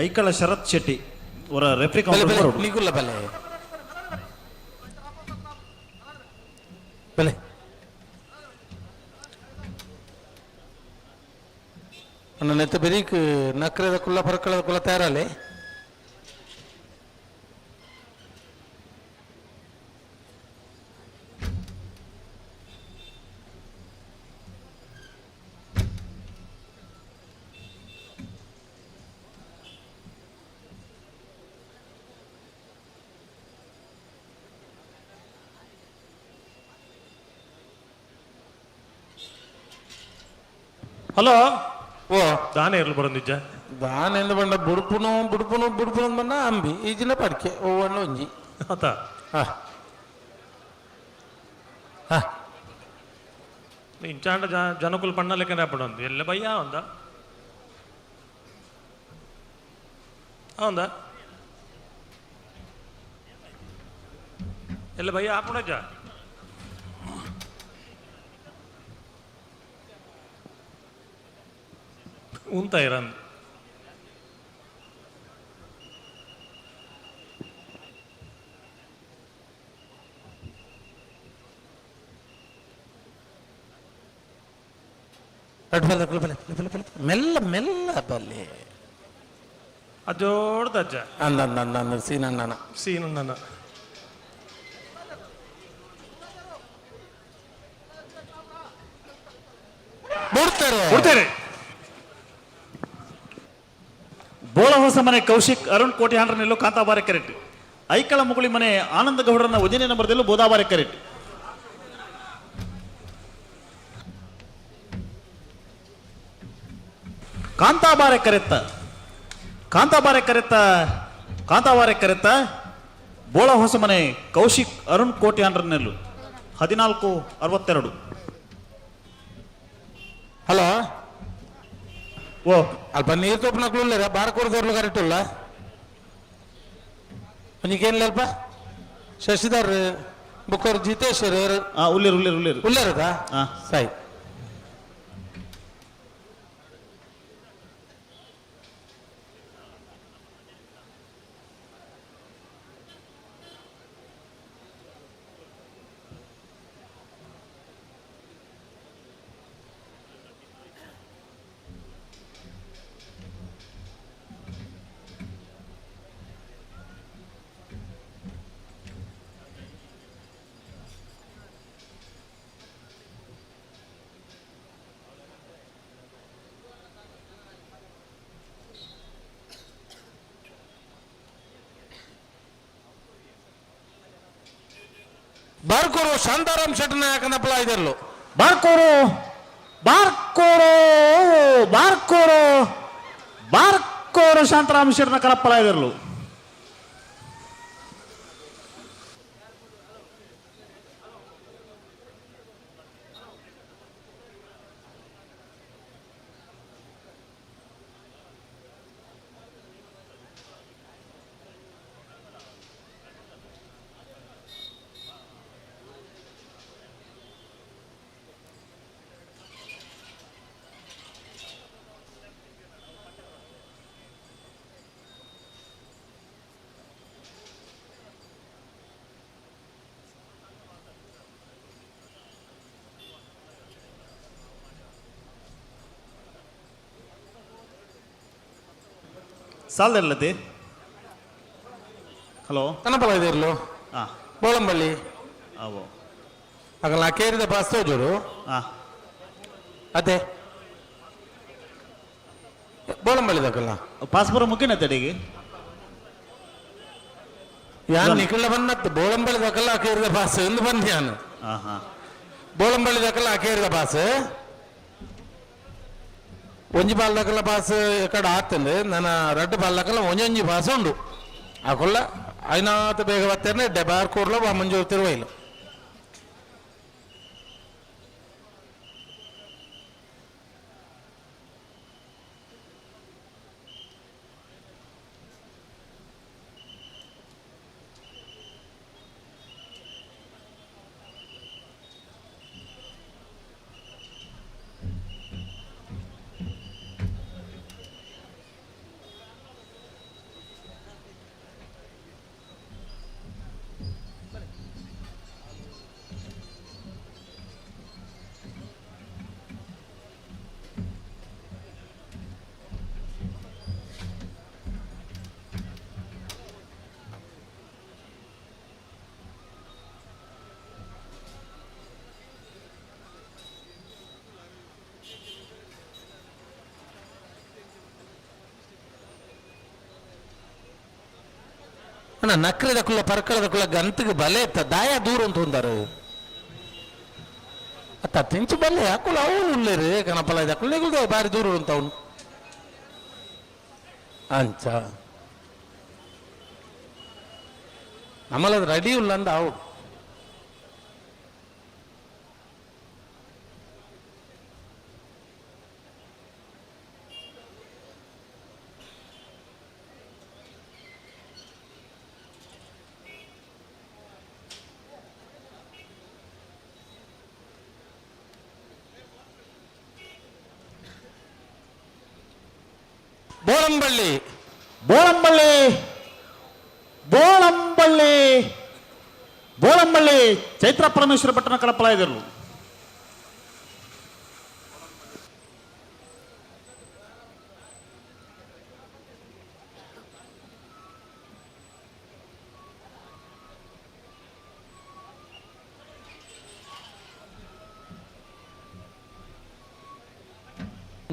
ಐಕಳ ಶರತ್ ಶೆಟ್ಟಿ ಅವರ ರೆಫ್ರಿ ಕೌಂಟರ್ ನಿಗುಲ್ಲ ಬಲೆ ಬಲೆ ನನ್ನ ನೆತ್ತ ಬೆರೀಕ್ ನಕ್ರದ ಕುಲ್ಲ ಪರಕಳದ ಕುಲ್ಲ ತಯಾರಲ್ಲೇ ಹಲೋ ಓ ದಾನೆ ಇರಲು ಬರಂದಿಜ್ಜ ದಾನೆಂದು ಬಂಡ ಬುಡುಪುನು ಬುಡುಪುನು ಬುಡುಪುನು ಬಂದ ಅಂಬಿ ಈಜಿನ ಪಡಿಕೆ ಓವಣ್ಣ ಒಂಜಿ ಆತ ಇಂಚಾಂಡ ಜನಕುಲ್ ಪಣ್ಣ ಲೆಕ್ಕನೆ ಪಡೊಂದು ಎಲ್ಲ ಬಯ್ಯ ಒಂದ ಅವಂದ ಎಲ್ಲ ಬಯ್ಯ ಆಪುಣಜ್ಜ ಉಂತ ಇರಂದು ಮೆಲ್ಲ ಮೆಲ್ಲ ಬಲ್ಲಿ ಅಜೋಡ್ದಜ್ಜ ಅಂದ ಸೀನಣ್ಣನ ಸೀನಣ್ಣನ ಕೊಡ್ತೇನೆ. ಬೋಳ ಹೊಸ ಮನೆ ಕೌಶಿಕ್ ಅರುಣ್ ಕೋಟಿ ಹಾಂಡ್ರನೆಲ್ಲೂ ಕಾಂತಾಬಾರೆ ಕೆರೆಟ್. ಐಕಳ ಮುಗುಳಿ ಮನೆ ಆನಂದ ಗೌಡರನ್ನ 1ನೇ ನಂಬರ್ದಲ್ಲೂ ಬೋದಾಬಾರೆ ಕೆರೆಟ್. ಕಾಂತಾಬಾರೆ ಕರೆತ್ತ ಬೋಳ ಹೊಸ ಮನೆ ಕೌಶಿಕ್ ಅರುಣ್ ಕೋಟಿ ಹಾಂಡ್ರನೆಲ್ಲೂ 1462. ಹಲೋ ಓ ಅಲ್ಪ ನೀರು ತೋಪನಕ್ಲು ಬಾರಕೂರದವ್ರು ಕರೆಕ್ಟ್ ಇಲ್ಲ ಅಲ್ಪ ಶಶಿಧರ್ ಬುಕ್ಕರ್ ಜಿತೇಶ್ವರ್ ಉಳ್ಳೇರದ ಸೈ ಬಾರ್ಕೋರು ಶಾಂತಾರಾಮ್ ಶೆಟ್ಟನ ಯಾಕಂದಪ್ಪಲ ಇದರ್ಲು ಬಾರ್ಕೋರು ಶಾಂತಾರಾಮ್ ಶೆಟ್ಟನ ಕಲಪ್ಪಲ ಇದರ್ಲು. ಸಾಲದಲ್ಲದೆ ಹಲೋ ಕನಪಲ ಇದರ್ಲು ಬೋಳಂಬಳ್ಳಿ ಅವೋ ಅಗಲ ಕೇರಿದ ಪಾಸ್ ತೋಜೋಡು ಅದೇ ಬೋಳಂಬಳ್ಳಿ ದಕ್ಕಲ್ಲ ಪಾಸ್ಪೋರ್ ಮುಖ್ಯನ ತಡೆಗೆ ಯಾನ್ ನಿಖಿಲ ಬನ್ನತ್ತು ಬೋಳಂಬಳ್ಳಿ ದಕ್ಕಲ್ಲ ಕೇರಿದ ಪಾಸ್ ಎಂದು ಬಂದ ನಾನು ಬೋಳಂಬಳ್ಳಿ ದಕ್ಕಲ್ಲ ಕೇರಿದ ಪಾಸ್ ಒಂಜಿ ಬಾಲ್ ದಕ್ಕಲ್ಲ ಪಾಸ್ ಎಕಡೆ ಆತಂದ್ರೆ ನನ್ನ ರೆಡ್ ಬಾಲ್ ದಕ್ಕಲ್ಲ ಒಂಜೊಂಜಿ ಪಾಸ್ ಉಂಡು ಆಕೊಲ್ಲ ಐನಾತ ಬೇಗ ಬರ್ತೇನೆ ಡೆಬಾರ್ ಕೂರ್ಲ ಮಂಜೂರು ತಿರುವೈಲು ಅಣ್ಣ ನಕ್ರದ ಕುಲ್ಲ ಪರ್ಕಳದ ಕುಲ್ಲ ಗಂತಿಗೆ ಬಲೆ ಇತ್ತ ದಾಯ ದೂರ ಅಂತ ಹೊಂದಾರು ಅತ್ತ ತಿಂಚು ಬಲ್ಲೆ ಹಾಕುಲ್ಲ ಅವನು ಉಳ್ಳೇರಿ ಕನಪಲ ಇದೆ ಕುಳ್ಳೆಗುಳ್ದೆ ಬಾರಿ ದೂರ ಅಂತ ಅವನು ಅಂಚ ನಮ್ಮಲ್ಲದು ರೆಡಿ ಇಲ್ಲ ಅಂದ ಅವು ಬೋಳಂಬಳ್ಳಿ ಬೋಳಂಬಳ್ಳಿ ಬೋಳಂಬಳ್ಳಿ ಬೋಳಂಬಳ್ಳಿ ಚೈತ್ರ ಪರಮೇಶ್ವರ ಪಟ್ಟಣ ಕಳಪಲ ಇದರು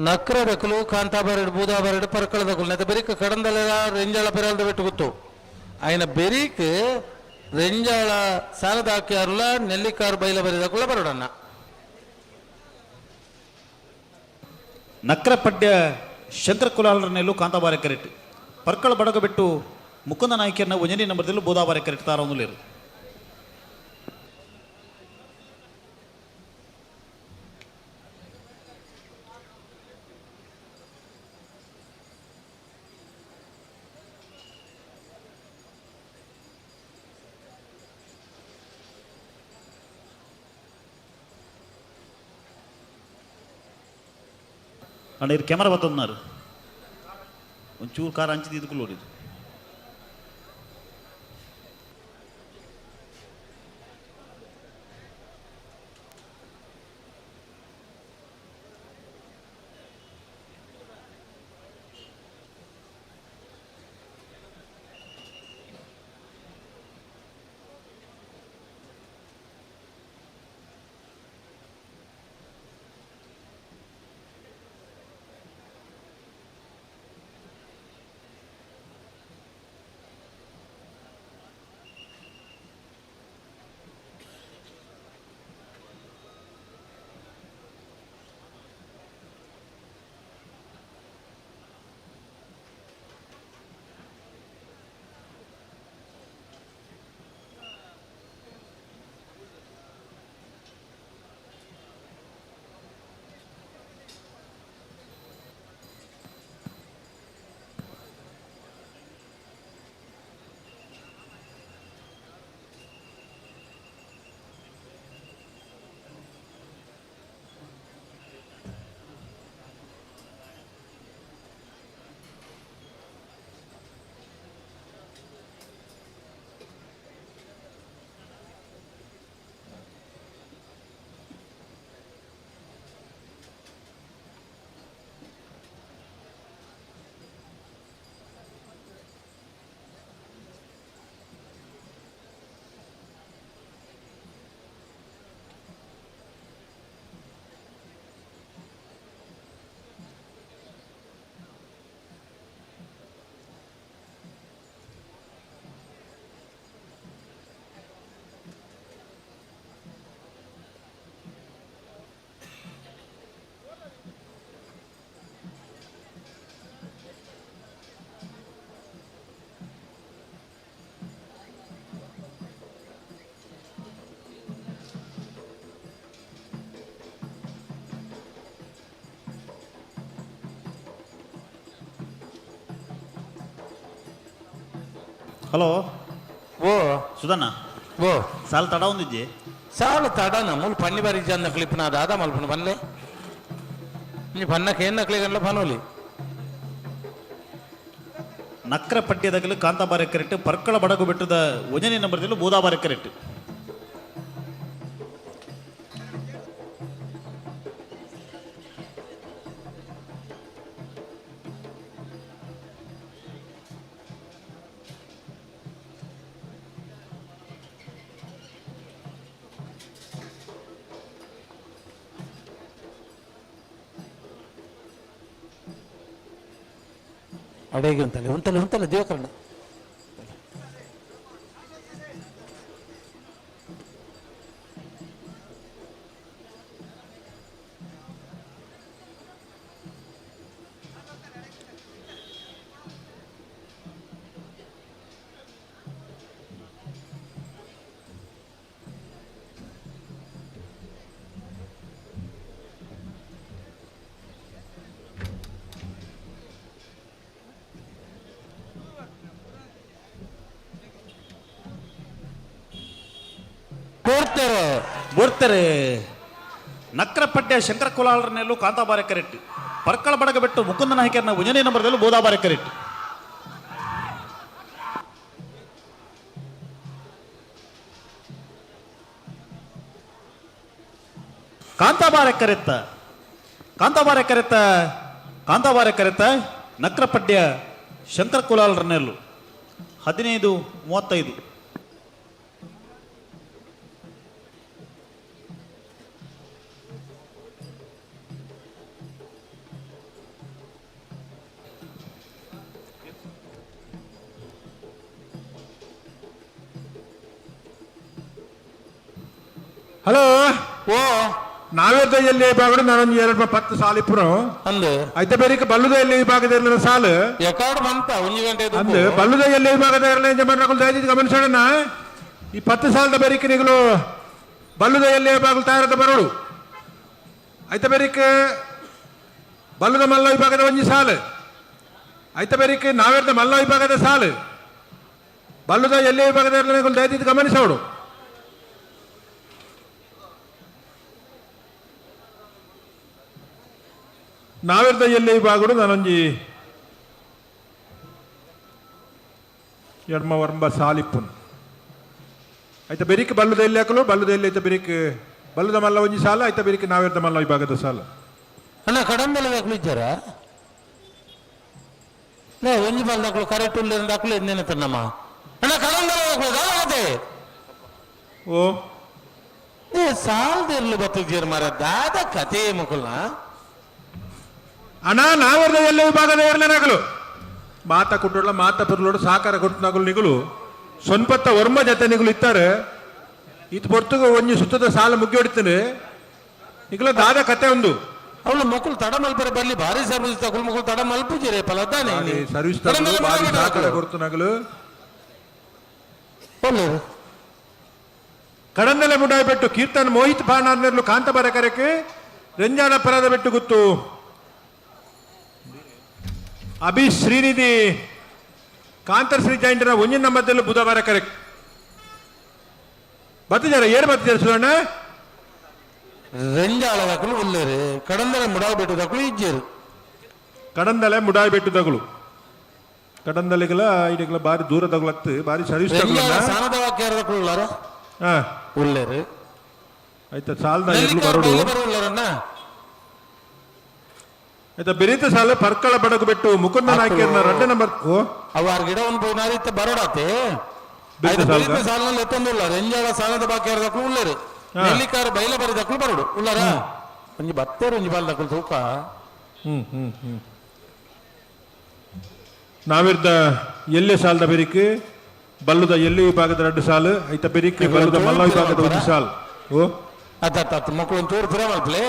ನಕ್ರದಕಲು ಕಾಂತಾಬರಡು ಬೂದಾಬರಡು ಪರ್ಕಳದಕಲು ನೆತ ಬೆರಿಕ ಕಡಂದಲ ರೆಂಜಾಳ ಪೆರಲ್ದ ಬೆಟ್ಟು ಗೊತ್ತು ఆయన బెరీక్ రెంజాళ సారదాక్యారుల నెల్లికారు బయల బరిదకుల బరుడన్న ನಕ್ರಪಡ್ಯ ಶಂಕರ ಕುಲಾಲರನೆಲ್ಲೂ ಕಾಂತಾಬಾರೆ ಕರೆಕ್ಟ್ ಪರ್ಕಳ ಬಡಗಬಿಟ್ಟು ಮುಕುಂದ ನಾಯ್ಕರನ್ನ ಒಂಜನೇ ನಂಬರ್ದಲ್ಲೂ ಬೋದಾಬಾರೆ ಕರೆಕ್ಟ್ ತಾರೊಂದು ಲೇರು అండ్ ఇది కెమెరా బతున్నారు ಒಂಚೂರು ಕಾರ್ ಹಂಚಿದ ಇದಕ್ಕೂ ನೋಡಿದ್ರು హలో ఓ సుధన్న ఓ సాల్ తడ ఉందిజ్జి ಸಾಲು ತಡನ ಮೂಲ ಪನ್ನಿ ಬಾರಿ ಜಂದ ಕ್ಲಿಪ್ ನಾ ದಾದ ಮಲ್ಪನ ಬನ್ಲೆ ನೀ ಪನ್ನಕ್ಕೆ ಏನ್ ನಕ್ಲಿ ಗಂಡ್ಲ ಪನೋಲಿ ನಕ್ರ ಪಠ್ಯದಗಲು ಕಾಂತಾಬಾರೆ ಕರೆಕ್ಟ್ ಪರ್ಕಳ ಬಡಗು ಬೆಟ್ಟದ ಒಂಜನೇ ನಂಬರ್ದಲ್ಲೂ ಬೋದಾಬಾರೆ ಕರೆಕ್ಟ್ ಅಡೆಗೆ ಉಂತಲೆ ದೇವಕರಣ ಬೋರ್ತಾರೆ ನಕ್ರ ಪಠ್ಯ ಶಂಕರ ಕುಲಾಲರನೆಲ್ಲೂ ಕಾಂತಾಬಾರೆ ಕರೆಕ್ಟ್ ಪರ್ಕಳ ಬಡಗ ಬೆಟ್ಟು ಮುಕುಂದ ನಾಯ್ಕರನ್ನ ಒಂಜನೇ ನಂಬರ್ದಲ್ಲೂ ಬೋದಾಬಾರೆ ಕರೆಕ್ಟ್ ಕಾಂತಾಬಾರೆ ಕರೆತ್ತ ನಕ್ರ ಪಠ್ಯ ಶಂಕರ ಕುಲಾಲರನೆಲ್ಲೂ 15:35 ಹಲೋ ಓ ನಾವೇದ ಎಲ್ಲಿ ವಿಭಾಗ ನಾನೊಂದು 210 ಸಾಲು ಇಪ್ಪರು ಅಂದು ಐತೆ ಬೇರಿಕ ಬಲ್ಲುದ ಎಲ್ಲಿ ವಿಭಾಗದ ಸಾಲು ಎಕಾಡ್ ಬಂತ ಒಂಜಿ ಗಂಟೆ ಅಂದು ಬಲ್ಲುದ ಎಲ್ಲಿ ವಿಭಾಗದ ಜಮರ್ನಗಳು ದಯచేసి ಗಮನಿಸೋಣ ಈ 10 ಸಾಲದ ಬೇರಿಕ ನಿಗಳು ಬಲ್ಲುದ ಎಲ್ಲಿ ವಿಭಾಗ ತಯಾರದ ಬರೋಡು ಐತೆ ಬೇರಿಕ ಬಲ್ಲುದ ಮಲ್ಲ ವಿಭಾಗದ ಒಂಜಿ ಸಾಲು ಐತೆ ಬೇರಿಕ ನಾವೇದ ಮಲ್ಲ ವಿಭಾಗದ ಸಾಲು ಬಲ್ಲುದ ಎಲ್ಲಿ ವಿಭಾಗದ ದಯచేసి ಗಮನಿಸೋಡು ನಾವೆರ್ದ ಎಲ್ಲಿ ವಿಭಾಗಡು ನಾನೊಂಜಿ ಎಡ್ಮ ವರ್ಂಬ ಸಾಲಿಪ್ಪುನ್ ಐತ ಬೆರಿಕ್ ಬಲ್ಲುದ ಎಲ್ಲಿ ಹಾಕಲು ಬಲ್ಲುದ ಎಲ್ಲಿ ಐತ ಬೆರಿಕ್ ಬಲ್ಲುದ ಮಲ್ಲ ಒಂಜಿ ಸಾಲ ಐತ ಬೆರಿಕ್ ನಾವೆರ್ದ ಮಲ್ಲ ವಿಭಾಗದ ಸಾಲ ಅಣ್ಣ ಕಡಂಬೆಲ್ಲ ದಾಖಲು ಇದ್ದಾರ ಒಂಜಿ ಮಲ್ಲ ದಾಖಲು ಕರೆಕ್ಟ್ ಉಳ್ಳ ದಾಖಲು ಎಂದೇನ ತನ್ನಮ್ಮ ಅಣ್ಣ ಕಡಂಬೆಲ್ಲ ದಾಖಲು ದಾಖಲೆ ಓ ಏ ಸಾಲದಿರ್ಲು ಬತ್ತಿದ್ದೀರ ಮರ ದಾದ ಕತೆ ಮುಕುಲ್ನ ಅಣ್ಣ ನಾವೆರ್ದ ಎಲ್ಲಿ ವಿಭಾಗದ ಏರ್ಲೇನಾಗಲು ಮಾತ ಕುಟ್ಟೋಡ್ಲ ಮಾತ ಪುರ್ಲೋಡು ಸಾಕಾರ ಕೊಟ್ಟನಾಗಲು ನಿಗಳು ಸೊನ್ಪತ್ತ ವರ್ಮ ಜತೆ ನಿಗಳು ಇತ್ತಾರೆ ಇತ್ ಪೊರ್ತುಗ ಒಂಜಿ ಸುತ್ತದ ಸಾಲ ಮುಗ್ಗಿ ಹೊಡಿತಾನೆ ನಿಗಳ ದಾದ ಕತೆ ಒಂದು ಅವಳು ಮಕ್ಕಳು ತಡ ಮಲ್ಪರೆ ಬರ್ಲಿ ಭಾರಿ ಸರ್ವಿಸ್ ತಗೊಳ್ ಮಕ್ಕಳು ತಡ ಮಲ್ಪುಜಿರೆ ಫಲದ್ದಾನೆ ಸರ್ವಿಸ್ ಸಾಕಾರ ಕೊಡ್ತನಾಗಲು ಕಡಂದಲೆ ಮುಡಾಯಿ ಬೆಟ್ಟು ಕೀರ್ತನ್ ಮೋಹಿತ್ ಬಾಣಾರ್ನೆರ್ಲು ಕಾಂತ ಬರಕರಕ್ಕೆ ರಂಜಾನ ಪರದ ಬೆಟ್ಟು ಗುತ್ತು ಅಭಿ ಶ್ರೀನಿಧಿ ಕಾಂತರ್ ಶ್ರೀ ಜಾಯಿಂಟ್ನ ಒಂಜಿನ ನಂಬರ್ದಲ್ಲೂ ಬುಧವಾರ ಕರೆಕ್ಟ್ ಬತ್ತಿದ್ದಾರೆ ಏನು ಬತ್ತಿದ್ದಾರೆ ಸುವರ್ಣ ರೆಂಜಾಳ ದಾಖಲು ಉಳ್ಳೇರು ಕಡಂದಲೆ ಮುಡಾಯಿ ಬೆಟ್ಟು ದಾಖಲು ಇಜ್ಜೇರು ಕಡಂದಲೆ ಮುಡಾಯಿ ಬೆಟ್ಟು ತಗುಲು ಕಡಂದಲೆಗಳ ಇದೆಲ್ಲ ಬಾರಿ ದೂರ ತಗುಲತ್ತು ಬಾರಿ ಸರ್ವಿಸ್ ಸಾನದ ವಾಕ್ಯ ದಾಖಲು ಉಳ್ಳಾರ ಹಾ ಉಳ್ಳೇರು ಆಯ್ತಾ ಸಾಲದ ಎರ್ಲು ಬರೋಡು ಉಳ್ಳಾರಣ್ಣ ಆಯ್ತಾ ಬೆರೀತ ಸಾಲ ಪರ್ಕಳ ಬಡಗು ಬೆಟ್ಟು ಮುಕುಂದ ನಾಯ್ಕರ್ನ 2 ನಂಬರ್ ಅವಾರ ಗಿಡ ಒಂದು ಪೋನಾರಿತ್ತ ಬರೋಡಾತೆ ಸಾಲಿನಲ್ಲಿ ಎತ್ತೊಂದುಲ್ಲ ರೆಂಜಾಳ ಸಾಲದ ಬಾಕಿ ದಾಖಲು ಉಳ್ಳೇರು ನೆಲ್ಲಿಕಾರ ಬೈಲ ಬರಿ ದಾಖಲು ಬರೋಡು ಉಳ್ಳಾರ ಒಂಜಿ ಬತ್ತೇರು ಒಂಜಿ ಬಾಲ್ ದಾಖಲು ತೂಕ ನಾವಿರ್ದ ಎಲ್ಲೆ ಸಾಲದ ಬೆರಿಕೆ ಬಲ್ಲುದ ಎಲ್ಲಿ ವಿಭಾಗದ 2 ಸಾಲು ಐತ ಬೆರಿಕೆ ಬಲ್ಲುದ ಮಲ್ಲ ವಿಭಾಗದ 1 ಸಾಲು ಓ ಅತ್ತ ಮಕ್ಕಳು ಒಂದು ತೋರು ಫಿರ ಮಲ್ಪಲೆ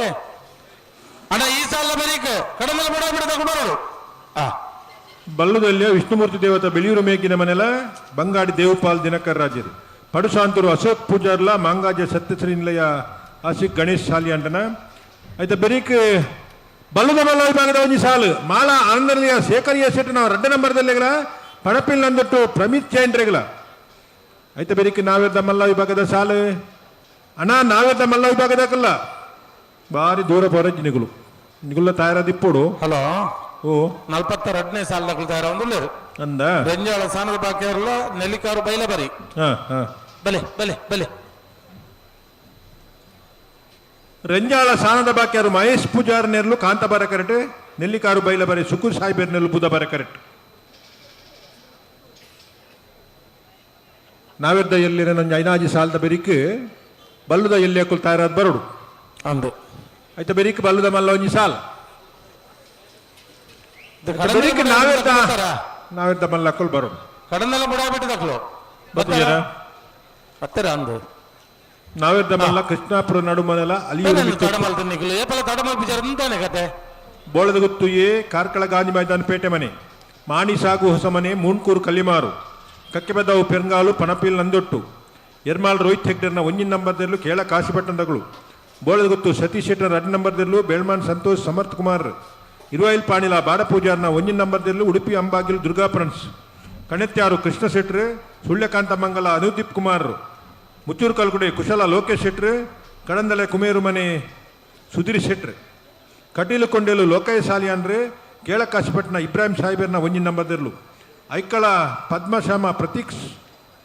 ಅಣ್ಣ ಈ ಸಾಲ ಬರೀಕ್ ಕಡಮಲ ಬಿಡ ಕೊಡೋರು ಬಲ್ಲುದಲ್ಲಿ ವಿಷ್ಣುಮೂರ್ತಿ ದೇವತ ಬೆಳಿಯೂರು ಮೇಕಿನ ಮನೆಲ ಬಂಗಾಡಿ ದೇವಪಾಲ್ ದಿನಕರ್ ರಾಜರು ಪಡುಶಾಂತರು ಅಶೋಕ್ ಪೂಜಾರ್ಲ ಮಾಂಗಾಜ ಸತ್ಯಶ್ರೀ ನಿಲಯ ಆಸಿಕ್ ಗಣೇಶ್ ಶಾಲಿ ಅಂಟನ ಐತ ಬೆರಿಕ್ ಬಲ್ಲುದ ಮಲ್ಲ ವಿಭಾಗದ ಒಂಜಿ ಸಾಲು ಮಾಲ ಆನಂದಲಿಯ ಶೇಖರಿಯ ಸೆಟ್ ನಾವು 2 ನಂಬರ್ದಲ್ಲಿಗಳ ಪಡಪಿಲ್ ನಂದೊಟ್ಟು ಪ್ರಮಿತ್ ಚೈಂಡ್ರೆಗಳ ಐತ ಬೆರಿಕ್ ನಾವೆರ್ದ ಮಲ್ಲ ವಿಭಾಗದ ಸಾಲು ಅಣ್ಣ ನಾವೆರ್ದ ಮಲ್ಲ ವಿಭಾಗದಕ್ಕಲ್ಲ ಬಾರಿ ದೂರ ಬರಜ್ಜಿ ನಿಗುಲ್ಲ ತಯಾರದಿಪ್ಪೋಡು ಹಲೋ ಓ 42ನೇ ಸಾಲ ದಾಖಲು ತಯಾರ ಒಂದು ಅಂದ ರೆಂಜಾಳ ಸಾನದ ಬಾಕಿ ಅವರಲ್ಲ ನೆಲ್ಲಿಕಾರು ಬೈಲ ಬರಿ ಬಲೆ ಬಲೆ ಬಲೆ ರಂಜಾಳ ಸಾನದ ಬಾಕ್ಯಾರು ಮಹೇಶ್ ಪೂಜಾರ್ ನೆರ್ಲು ಕಾಂತ ಬರ ಕರೆಕ್ಟ್ ನೆಲ್ಲಿಕಾರು ಬೈಲ ಬರಿ ಸುಕೂರ್ ಸಾಹಿಬರ್ ನೆರ್ಲು ಬುಧ ಬರ ಕರೆಕ್ಟ್ ನಾವೆರ್ದ ಎಲ್ಲಿರ ನಂಜ ಐನಾಜಿ ಸಾಲದ ಬೆರಿಕ್ ಬಲ್ಲುದ ಎಲ್ಲಿ ಹಾಕಲ್ ತಯಾರಾದ ಬರೋಡು ಅಂದು ಆಯ್ತಾ ಬೆರಿಕ್ ಬಲ್ಲುದ ಮಲ್ಲ ಒಂಜಿ ಸಾಲ ಬೆರಿಕ್ ನಾವೆರ್ದ ಮಲ್ಲ ಹಾಕಲ್ ಬರೋಡು ಕಡನೆಲ್ಲ ಬಿಡಾಬಿಟ್ಟು ದಾಖಲು ಹತ್ತಿರ ಅಂದು ನಾವೆರ್ದ ಮಲ್ಲ ಕೃಷ್ಣಾಪುರ ನಡುಮನೆಲ ಅಲಿಯೂರು ತಡಮಲ್ತ ನಿಖಲು ಏಪಲ ತಡಮಲ್ ಬಿಚಾರ ಅಂತಾನೆ ಕತೆ ಬೋಳದ ಗುತ್ತುಯೇ ಕಾರ್ಕಳ ಗಾಂಧಿ ಮೈದಾನ ಪೇಟೆ ಮನೆ ಮಾಣಿ ಸಾಗು ಹೊಸ ಮನೆ ಮೂಣ್ಕೂರು ಕಲ್ಲಿಮಾರು ಕಕ್ಕೆಬೆದವು ಪೆರಂಗಾಲು ಪಣಪಿಲ್ ನಂದೊಟ್ಟು ಎರ್ಮಾಲ್ ರೋಹಿತ್ ಹೆಗ್ಡರ್ನ 1 ನಂಬರ್ದಲ್ಲೂ ಕೇಳ ಕಾಶಿಪಟ್ಟಣದಗಳು ಬೋಳದ ಗುತ್ತು ಸತೀಶ್ ಶೆಟ್ಟರ್ 2 ನಂಬರ್ದಲ್ಲೂ ಬೇಳ್ಮಾನ್ ಸಂತೋಷ್ ಸಮರ್ಥ್ ಕುಮಾರ್ ಇರುವೈಲ್ ಪಾಣಿಲ ಬಾಡಪೂಜಾರ್ನ 1 ನಂಬರ್ದಲ್ಲೂ ಉಡುಪಿ ಅಂಬಾಗಿಲು ದುರ್ಗಾ ಫ್ರೆಂಡ್ಸ್ ಕಣೆತ್ಯಾರು ಕೃಷ್ಣ ಶೆಟ್ರ್ ಸುಳ್ಯಕಾಂತ ಮಂಗಲ ಅನುದೀಪ್ ಕುಮಾರ್ ಮುಚ್ಚೂರು ಕಲ್ಗುಡೆ ಕುಶಲ ಲೋಕೇಶ್ ಶೆಟ್ರ್ ಕಡಂದಲೆ ಕುಮೇರು ಮನೆ ಸುಧೀರ್ ಶೆಟ್ರ್ ಕಟೀಲು ಕೊಂಡೇಲು ಲೋಕಯ್ಯ ಸಾಲಿಯಾನ್ರೆ ಕೇಳ ಕಾಶಿಪಟ್ಟಣ ಇಬ್ರಾಹಿಂ ಸಾಹಿಬರ್ನ 1 ನಂಬರ್ದಲ್ಲೂ ಐಕ್ಕಳ ಪದ್ಮಶ್ಯಾಮ ಪ್ರತೀಕ್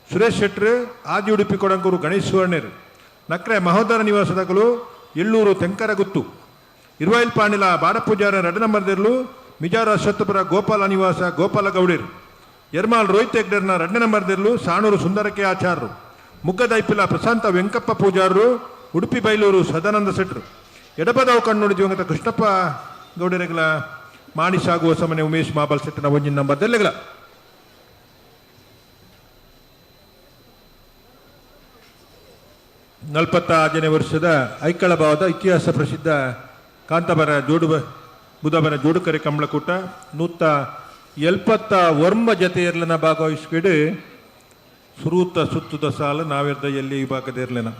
ಸುರೇಶ್ ಶೆಟ್ರ್ ಆದಿ ಉಡುಪಿ ಕೊಡಂಗೂರು ಗಣೇಶ್ ಸುವರ್ಣರ್ ನಕ್ರೆ ಮಹೋದರ ನಿವಾಸದಗಳು ಎಳ್ಳೂರು ತೆಂಕರಗುತ್ತು ಇರುವೈಲ್ ಪಾಣಿಲ ಬಾಡಪೂಜಾರ 2 ನಂಬರ್ದಲ್ಲೂ ಮಿಜಾರ ಅಶ್ವತ್ಥಪುರ ಗೋಪಾಲ ನಿವಾಸ ಗೋಪಾಲ ಗೌಡರ್ ಎರ್ಮಾಲ್ ರೋಹಿತ್ ಹೆಗ್ಡರ್ನ 2 ನಂಬರ್ದಲ್ಲೂ ಸಾಣೂರು ಸುಂದರಕೆ ಆಚಾರ್ರು ಮುಗ್ಗದೈಪಿಲ ಪ್ರಶಾಂತ ವೆಂಕಪ್ಪ ಪೂಜಾರರು ಉಡುಪಿ ಬೈಲೂರು ಸದಾನಂದ ಶೆಟ್ರು ಎಡಪದವು ಕಣ್ಣುಡಿ ದಿವಂಗತ ಕೃಷ್ಣಪ್ಪ ಗೌಡರೆಗಳ ಮಾಣಿಸಾಗುವ ಸಮನೆ ಉಮೇಶ್ ಮಾಬಲ್ ಶೆಟ್ಟನ 1 ನಂಬರ್ದಲ್ಲೆಗಳ ನಲವತ್ತಾರನೇ ವರ್ಷದ ಐಕ್ಕಳ ಭಾವದ ಇತಿಹಾಸ ಪ್ರಸಿದ್ಧ ಕಾಂತಾಬರ ಬುಧಬರ ಜೋಡುಕರೆ ಕಂಬಳಕೂಟ ನೂತ 71 ಜತೆಯರ್ಲನ ಭಾಗವಹಿಸ್ಕಿಡು ಸುರೂತ ಸುತ್ತುದ ಸಾಲ ನಾವೆರ್ದ ಎಲ್ಲಿ ಈ ಭಾಗದಿರ್ಲೇನ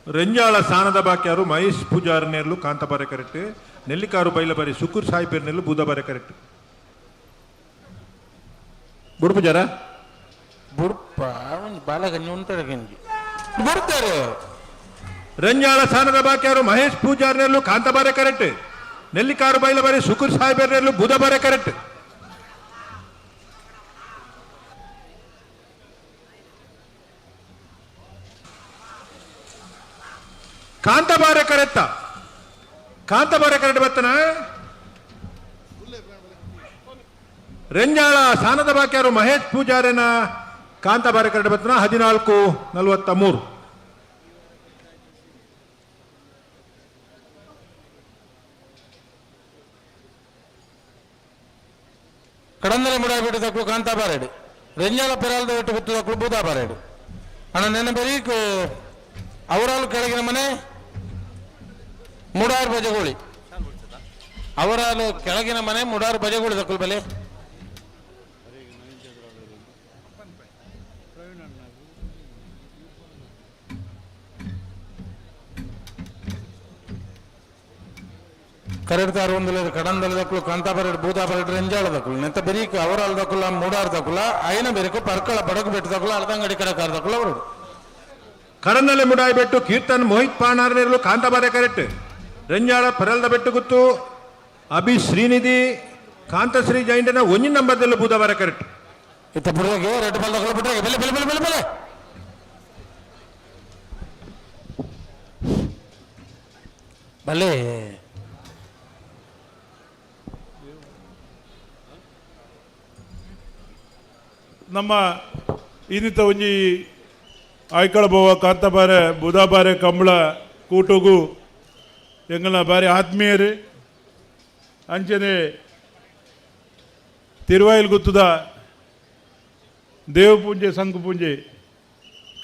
ರೆಂಜಾಳ ಸಾನದ ಬಾಕ್ಯಾರು ಮಹೇಶ್ ಪೂಜಾರನೇರ್ಲು ಕಾಂತಬಾರೆ ಕರೆಕ್ಟ್ ನೆಲ್ಲಿಕಾರು ಬೈಲಬಾರಿ ಸುಕೂರ್ ಸಾಹಿಬೇರ್ನೆರ್ಲು ಬೂದಬಾರೆ ಕರೆಕ್ಟ್ ಬುಡು ಪೂಜಾರ ರೆಂಜಾಳ ಸಾನದ ಬಾಕ್ಯಾರು ಮಹೇಶ್ ಪೂಜಾರನೇರ್ಲು ಕಾಂತಬಾರೆ ಕರೆಕ್ಟ್ ನೆಲ್ಲಿಕಾರು ಬೈಲಬಾರಿ ಸುಕೂರ್ ಸಾಹಿಬೇರ್ನೆರ್ಲು ಬೂದಬಾರೆ ಕರೆಕ್ಟ್ ಕಾಂತಬಾರೆ ಕರೆತ್ತ ಕಾಂತಬಾರೆ ಕರೆಕ್ಟ್ ಬರ್ತನ ರೆಂಜಾಳ ಸಾನದ ಬಾಕ್ಯಾರು ಮಹೇಶ್ ಪೂಜಾರಿನ ಕಾಂತಬಾರೆ ಕರೆಕ್ಟ್ ಬರ್ತನ 14:43 ಕಡಂದಲೆ ಮುಡಾಬಿಟ್ಟು ತಕ್ಕಳು ಕಾಂತಾಬಾರೆಡು ರೆಂಜಾಳ ಪೆರಾಲ್ದ ಒಟ್ಟು ಬಿತ್ತು ತಕ್ಕಳು ಬೂದಾಬಾರೆಡು ಅಣ್ಣ ನೆನ ಬರೀಕ್ ಅವರಾಲು ಕೆಳಗಿನ ಮನೆ ಮುಡಾರು ಬಜಗೋಳಿ ಅವರಾಲು ಕೆಳಗಿನ ಮನೆ ಮುಡಾರು ಬಜಗೋಳಿ ತಕ್ಕಳು ಬೆಲೆ ಕರೆಡ್ತಾರು ಒಂದು ಕಡಂದಲ ದಕ್ಕಳು ಕಾಂತಾಬಾರೆಡು ಬೂದಾಬಾರೆಡು ರೆಂಜಾಳ ದಕ್ಕಳು ನೆತ್ತ ಬೆರೀಕ್ ಅವರಾಲು ದಕ್ಕಲ ಮುಡಾರು ದಕ್ಕಲ ಐನ ಬೆರೀಕು ಪರ್ಕಳ ಬಡಗು ಬೆಟ್ಟು ದಕ್ಕಲ ಅರ್ಧಂಗಡಿ ಕಡೆ ದಕ್ಕಲ ಅವರು ಕಡಂದಲೆ ಮುಡಾಯಿ ಬೆಟ್ಟು ಕೀರ್ತನ್ ಮೋಹಿತ್ ಪಾಣಾರ್ನೇರ್ಲು ಕಾಂತಬಾರೆ ಕರೆಕ್ಟ್ ರೆಂಜಾಳ ಪೆರಲ್ದ ಬೆಟ್ಟು ಗುತ್ತು ಅಭಿ ಶ್ರೀನಿಧಿ ಕಾಂತಶ್ರೀ ಜೈಂಡನ 1 ನಂಬರ್ದಲ್ಲೂ ಬೂದಬಾರೆ ಕರೆಕ್ಟ್ ಇತ್ತ ಪುರಗೆ ರೆಡ್ ಬಾಲ್ ತಗೊಳ್ಳ ಬಿಟ್ರೆ ಬೆಲೆ ಬೆಲೆ ಬೆಲೆ ಬೆಲೆ ಬೆಲೆ ಬಲೆ ನಮ್ಮ ಇನ್ನಿತ ಒಂಜಿ ಆಯ್ಕಳ ಬೋವ ಕಾಂತಬಾರೆ ಬುಧಾಬಾರೆ ಕಂಬಳ ಕೂಟುಗು ಎಂಗಲ ಬಾರಿ ಆತ್ಮೀಯರು ಅಂಚನೆ ತಿರುವಾಯಿಲ್ ಗುತ್ತದ ದೇವಪೂಂಜೆ ಸಂಘಪೂಂಜೆ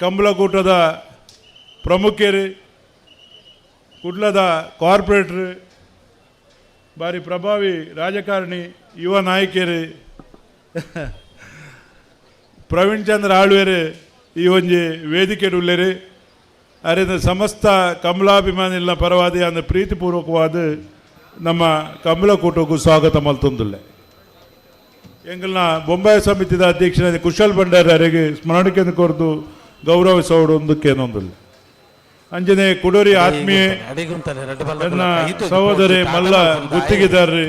ಕಂಬಳ ಕೂಟದ ಪ್ರಮುಖರು ಕುಡ್ಲದ ಕಾರ್ಪೊರೇಟ್ರು ಬಾರಿ ಪ್ರಭಾವಿ ರಾಜಕಾರಣಿ ಯುವ ನಾಯಕರು ಪ್ರವೀಣ್ ಚಂದ್ರ ಆಳ್ವೇರು ಈ ಒಂಜಿ ವೇದಿಕೆ ಉಳ್ಳೇರು ಅರಿಂದ ಸಮಸ್ತ ಕಮಲಾಭಿಮಾನಿಗಳ ಪರವಾದಿ ಅಂದ ಪ್ರೀತಿಪೂರ್ವಕವಾದ ನಮ್ಮ ಕಮಲ ಕೂಟಕ್ಕೂ ಸ್ವಾಗತ ಮಲ್ತೊಂದುಲ್ಲೆ ಎಂಗಲ್ನ ಬೊಂಬಾಯಿ ಸಮಿತಿದ ಅಧ್ಯಕ್ಷರಾದ ಕುಶಲ್ ಭಂಡಾರಿ ಅವರಿಗೆ ಸ್ಮರಣೆಯನ್ನು ಕೊರದು ಗೌರವಿಸೋದೊಂದಕ್ಕೇನೊಂದಿಲ್ಲ ಅಂಜನೆ ಕುಡೂರಿ ಆತ್ಮೀಯ ನನ್ನ ಸಹೋದರಿ ಮಲ್ಲ ಗುತ್ತಿಗೆದಾರರಿ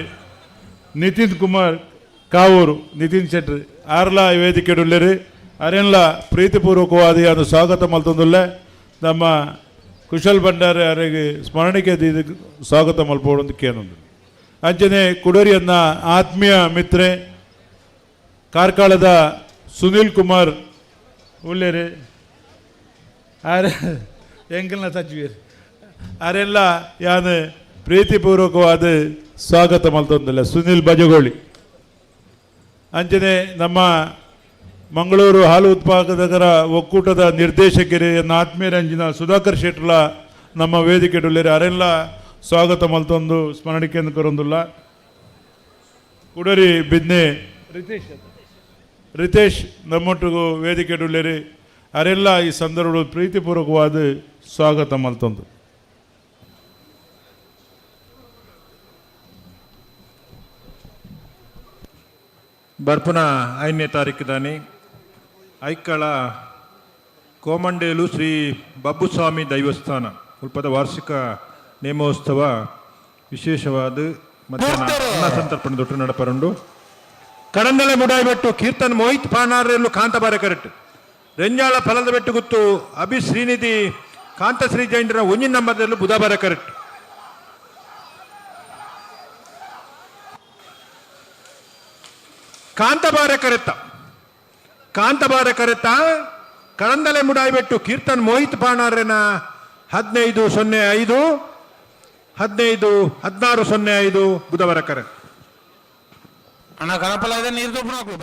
ನಿತಿನ್ ಕುಮಾರ್ ಕಾವೂರು ನಿತಿನ್ ಶೆಟ್ಟಿ ಆರ್ಲ ವೇದಿಕೆ ಉಳ್ಳೇರಿ ಅರೆಲ್ಲ ಪ್ರೀತಿಪೂರ್ವಕವಾದ ಅದು ಸ್ವಾಗತ ಮಲ್ತೊಂದುಲ್ಲೆ ನಮ್ಮ ಕುಶಲ್ ಭಂಡಾರಿ ಅವರಿಗೆ ಸ್ಮರಣಿಕೆ ಸ್ವಾಗತ ಮಲ್ಪೋದಕ್ಕೇನೊಂದು ಅಂಚನೆ ಕುಡೂರಿಯನ್ನ ಆತ್ಮೀಯ ಮಿತ್ರೆ ಕಾರ್ಕಳದ ಸುನೀಲ್ ಕುಮಾರ್ ಉಳ್ಳೇರಿ ಆರೆ ಎಂಕಲ್ನ ಸಚಿವರು ಅರೆಲ್ಲ ಯಾನು ಪ್ರೀತಿಪೂರ್ವಕವಾದ ಸ್ವಾಗತ ಮಲ್ತೊಂದಿಲ್ಲ ಸುನೀಲ್ ಬಜಗೋಳಿ ಅಂಚನೆ ನಮ್ಮ ಮಂಗಳೂರು ಹಾಲು ಉತ್ಪಾದಕರ ಒಕ್ಕೂಟದ ನಿರ್ದೇಶಕರು ಆತ್ಮೀಯರಂಜಿನ ಸುಧಾಕರ್ ಶೆಟ್ಲ ನಮ್ಮ ವೇದಿಕೆ ಉಳ್ಳೇರಿ ಅರೆಲ್ಲ ಸ್ವಾಗತ ಮಲ್ತೊಂದು ಸ್ಮರಣಿಕೆ ಕೊರೊಂದುಲ್ಲ ಉಡರಿ ಬಿದ್ನೆ ರಿತೇಶ್ ನಮ್ಮೊಟ್ಟಿಗೂ ವೇದಿಕೆ ಉಳ್ಳೇರಿ ಅರೆಲ್ಲ ಈ ಸಂದರ್ಭ ಪ್ರೀತಿಪೂರ್ವಕವಾದ ಸ್ವಾಗತ ಮಲ್ತೊಂದು ಬರ್ಪುನ 5ನೇ ತಾರೀಕು ದಾನಿ ಐಕ್ಕಳ ಕೋಮಂಡೇಲು ಶ್ರೀ ಬಬ್ಬುಸ್ವಾಮಿ ದೈವಸ್ಥಾನ ಉಲ್ಪದ ವಾರ್ಷಿಕ ನೇಮೋತ್ಸವ ವಿಶೇಷವಾದ ಮಧ್ಯಾಹ್ನ ಅನ್ನ ಸಂತರ್ಪಣೆ ನಡಪರುಂಡು ಕಡಂದಲೆ ಮುಡಾಯ್ಬೆಟ್ಟು ಕೀರ್ತನ್ ಮೋಹಿತ್ ಪಾನಾರ್ರೆಲ್ಲು ಕಾಂತಬಾರೆ ಕರೆಕ್ಟ್ ರೆಂಜಾಳ ಫಲದ ಬೆಟ್ಟು ಗುತ್ತು ಅಭಿ ಶ್ರೀನಿಧಿ ಕಾಂತಶ್ರೀ ಜೈಂಡ್ರ ಒಂಜಿನ ನಂಬರ್ದಲ್ಲೂ ಬುಧಬಾರೆ ಕರೆಕ್ಟ್ ಕಾಂತಬಾರೆ ಕರೆತ ಕಡಂದಲೆ ಮುಡಾಯ್ಬೆಟ್ಟು ಕೀರ್ತನ್ ಮೋಹಿತ್ ಪಾನಾರ್ರೆನ 15/05 16/05 ಬುಧವಾರ ಕರೆ ಅಣ್ಣ ಕನಪಲ ಇದೆ ನೀರು ತುಪ್ಪು ಹಾಕು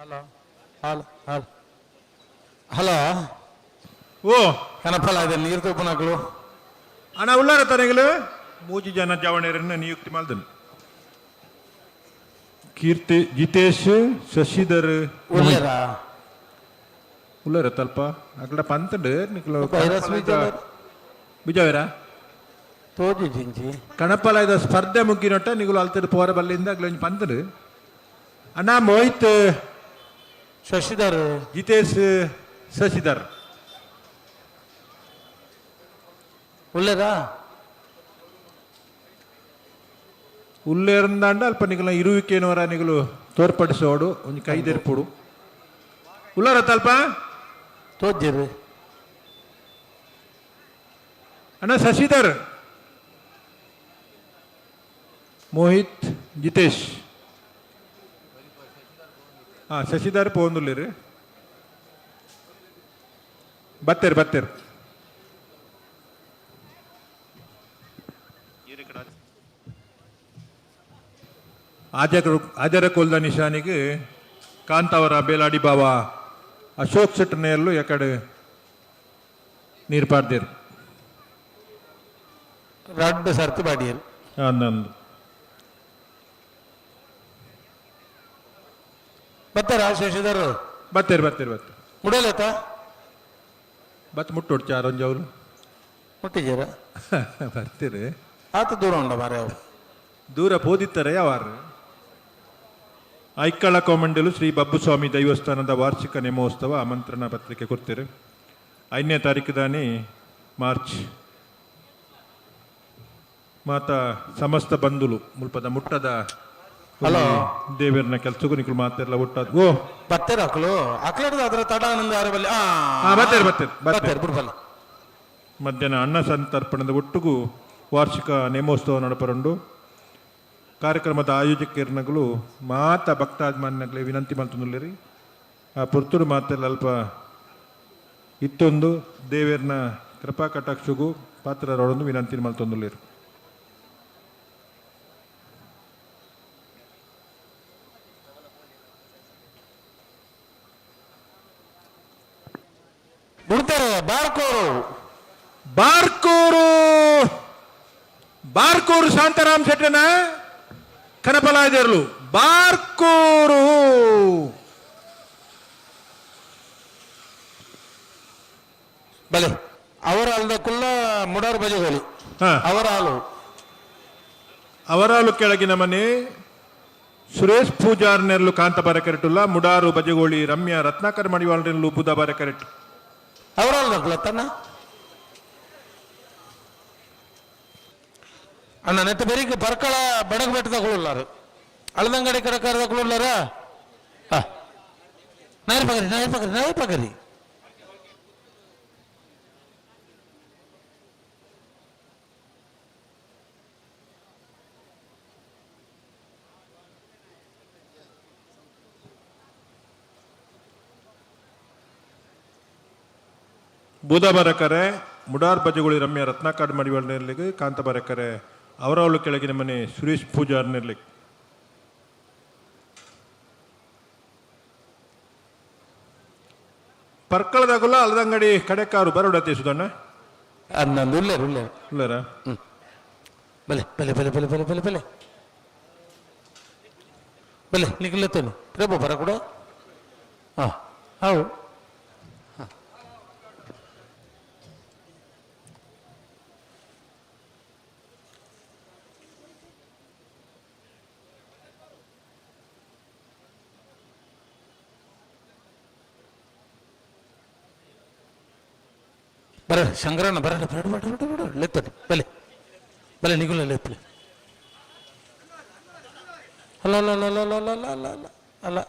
ಹಲೋ ಹಲೋ ಹಲೋ ಹಲೋ ಓ ಕನಪಲ ಇದೆ ನೀರು ತುಪ್ಪು ಹಾಕಲು ಅಣ್ಣ ಉಳ್ಳಾರ ತನೆಗಳು 3 ಜನ ಜವಣರನ್ನು ನಿಯುಕ್ತಿ ಮಾಡಿದನು ಕೀರ್ತಿ ಜಿತೇಶ್ ಶಶಿಧರ್ ಉಳ್ಳಾರ ತಲ್ಪ ಅక్కడ ಪಂತಡ್ ನಿಕ್ಲ ಬಿಜಾವೇರ ತೋಜಿಂಚಿ ಕಣಪಲ ಇದ ಸ್ಪರ್ಧೆ ಮುಗ್ಗಿನೊಟ್ಟ ನಿಗುಲು ಅಲ್ತದ ಪೋರ ಬಲ್ಲಿಂದ ಅಗ್ಲ ಪಂತಡ್ ಅಣ್ಣ ಮೋಹಿತ್ ಶಶಿಧರ್ ಜಿತೇಶ್ ಶಶಿಧರ್ ಉಳ್ಳೇರಾ ಉಲ್ಲೇರಂದಾಂಡ ಅಲ್ಪ ನಿಗಲ ಇರುವಿಕೆನವರ ನಿಗಲು ತೋರ್ಪಡಿಸೋಡು ಒಂದು ಕೈದೆರ್ಪುಡು ಉಲ್ಲಾರ ತಲ್ಪ ತೋಜಿರು ಅಣ್ಣ ಶಶಿಧರ್ ಮೋಹಿತ್ ಜಿತೇಶ್ ಶಶಿಧರ್ ಪೋಂದುಲ್ಲೇರು ಬತ್ತೇರು ಆಜರ ಕೊಲ್ದ ನಿಶಾನಿಗೆ ಕಾಂತಾವರ ಬೇಲಾಡಿ ಬಾವ ಅಶೋಕ್ ಶೆಟ್ಟನೆಯಲ್ಲೂ ಎಕಡೆ ನೀರು ಪಾಡ್ದೇರು ರಡ್ಡು ಸರ್ತಿ ಬಾಡಿಯರು ನಂದು ಬರ್ತಾರ ಶಶಿಧರ್ ಬತ್ತೇರು ಮುಡಲೇತ ಮುಟ್ಟೊಡು ಚಾರೊಂಜವ್ರು ಮುಟ್ಟಿದ್ದೀರ ಬರ್ತೀರಿ ಆತ ದೂರ ಉಂಡ ಮಾರೆ ಅವು ದೂರ ಪೋದಿತ್ತಾರೆ ಯಾವಾರು ಐಕ್ಕಳ ಕೋಮಂಡಲು ಶ್ರೀ ಬಬ್ಬುಸ್ವಾಮಿ ದೈವಸ್ಥಾನದ ವಾರ್ಷಿಕ ನೇಮೋತ್ಸವ ಆಮಂತ್ರಣ ಪತ್ರಿಕೆ ಕೊಡ್ತೀರಿ 5ನೇ ತಾರೀಕು ದಾನಿ ಮಾರ್ಚ್ ಮಾತ ಸಮಸ್ತ ಬಂಧುಲು ಮುಲ್ಪದ ಮುಟ್ಟದ ದೇವರನ್ನ ಕೆಲ್ಸಕ್ಕೂ ನಿಕ್ಳು ಮಾತೆಲ್ಲ ಹುಟ್ಟದ ಓ ಬತ್ತೇರ ಹಾಕಲು ಹಾಕ್ಲಾಡ್ದು ಅದರ ತಡ ಆನಂದ ಯಾರ ಬಲ್ಲಿ ಬತ್ತೇರು ಬಿಡ್ಬಲ್ಲ ಮಧ್ಯಾಹ್ನ ಅನ್ನ ಸಂತರ್ಪಣದ ಒಟ್ಟಿಗೂ ವಾರ್ಷಿಕ ನೇಮೋತ್ಸವ ನಡಪರಂಡು ಕಾರ್ಯಕ್ರಮದ ಆಯೋಜಕರು ಮಾತ ಭಕ್ತಾಭಿಮಾನಿಗಳೇ ವಿನಂತಿ ಮಾಡ್ತಂದುಲ್ಲೇರಿ ಆ ಪುರ್ತೂರು ಮಾತೆಲ್ಲ ಅಲ್ಪ ಇತ್ತೊಂದು ದೇವರನ್ನ ಕೃಪಾ ಕಟಾಕ್ಷಗೂ ಪಾತ್ರರೊಡೊಂದು ವಿನಂತಿ ಮಾಡ್ತಂದುಲ್ಲೇರಿ ಬಿಡ್ತಾರೆ ಬಾರ್ಕೂರು ಶಾಂತಾರಾಮ್ ಶೆಟ್ಟನ ಕನಪಲಾಯದೇರ್ಲು ಬಾರ್ಕೂರು ಬಲೆ ಅವರ ಅಲ್ದ ಕುಲ್ಲ ಮುಡಾರ್ ಬಜೆಗೋಳಿ ಅವರಾಲು ಕೆಳಗಿನ ಮನೆ ಸುರೇಶ್ ಪೂಜಾರ್ನೆರ್ಲು ಕಾಂತಬಾರ ಕೆರೆಟುಲ್ಲ ಮುಡಾರು ಬಜೆಗೋಳಿ ರಮ್ಯಾ ರತ್ನಾಕರ್ ಮಡಿವಾಳ್ರೆಲ್ಲು ಬುಧಬಾರ ಕೆರೆಟ್ ಅವರಲ್ಲ ಕುಲತ್ತಣ್ಣ ಅಣ್ಣ ನೆತ್ತ ಬೆರಿಗೆ ಪರ್ಕಳ ಬಡಗ ಬೆಟ್ಟದ ಕುಳ್ಳಾರು ಅಳದಂಗಡಿ ಕಡಕಾರದ ಕುಳ್ಳಾರ ನಾಯಿ ಪಗರಿ ಬುಧಬಾರ ಕರೆ ಮುಡಾರ್ ಬಜಗುಳಿ ರಮ್ಯ ರತ್ನಾಕಾಡ್ ಮಡಿವಾಳನಿರ್ಲಿಕ್ಕೆ ಕಾಂತ ಬರಕರೆ ಅವರವಳು ಕೆಳಗಿನ ಮನೆ ಸುರೇಶ್ ಪೂಜಾರ್ನಿರ್ಲಿಕ್ಕೆ ಪರ್ಕಳದಾಗುಲ್ಲ ಅಲದಂಗಡಿ ಕಡೆಕಾರು ಬರೋಡತ್ತೆ ಸುಧಣ್ಣ ಅನ್ನೊಂದು ಉಳ್ಳೇರು ಉಳ್ಳೇರು ಇಲ್ಲರ ಬಲೆ ಬಲೆ ಬಲೆ ಬಲೆ ಬಲೆ ಬಲೆ ಬಲೆ ಬಲೆ ನಿಖಿಲತ್ತೇನೆ ರೇಪು ಬರ ಕೂಡ ಹಾಂ ಹೌದು ಬರ ಶಂಕರಣ್ಣ ಬರ ಬರ ಬರ ಬರ ಬರ ಲೆತ್ತನೆ ಬಲೆ ಬಲೆ ನಿಗುಲ ಲೆತ್ತಲೆ ಅಲ್ಲ ಅಲ್ಲ ಅಲ್ಲ ಅಲ್ಲ ಅಲ್ಲ ಅಲ್ಲ ಅಲ್ಲ ಅಲ್ಲ ಅಲ್ಲ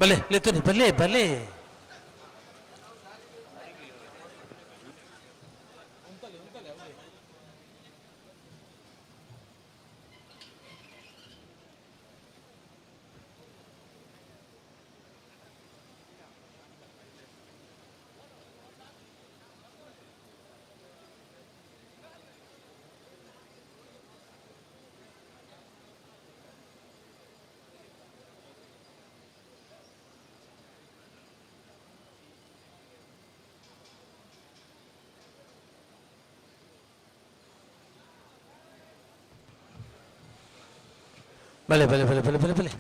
ಬಲೆ ಲೆತ್ತನೆ ಬಲೆ ಬಲೆ ಬಲೆ ಬಲೆ ಬಲೆ ಬಲೆ ಬಲೆ ಬಲೆ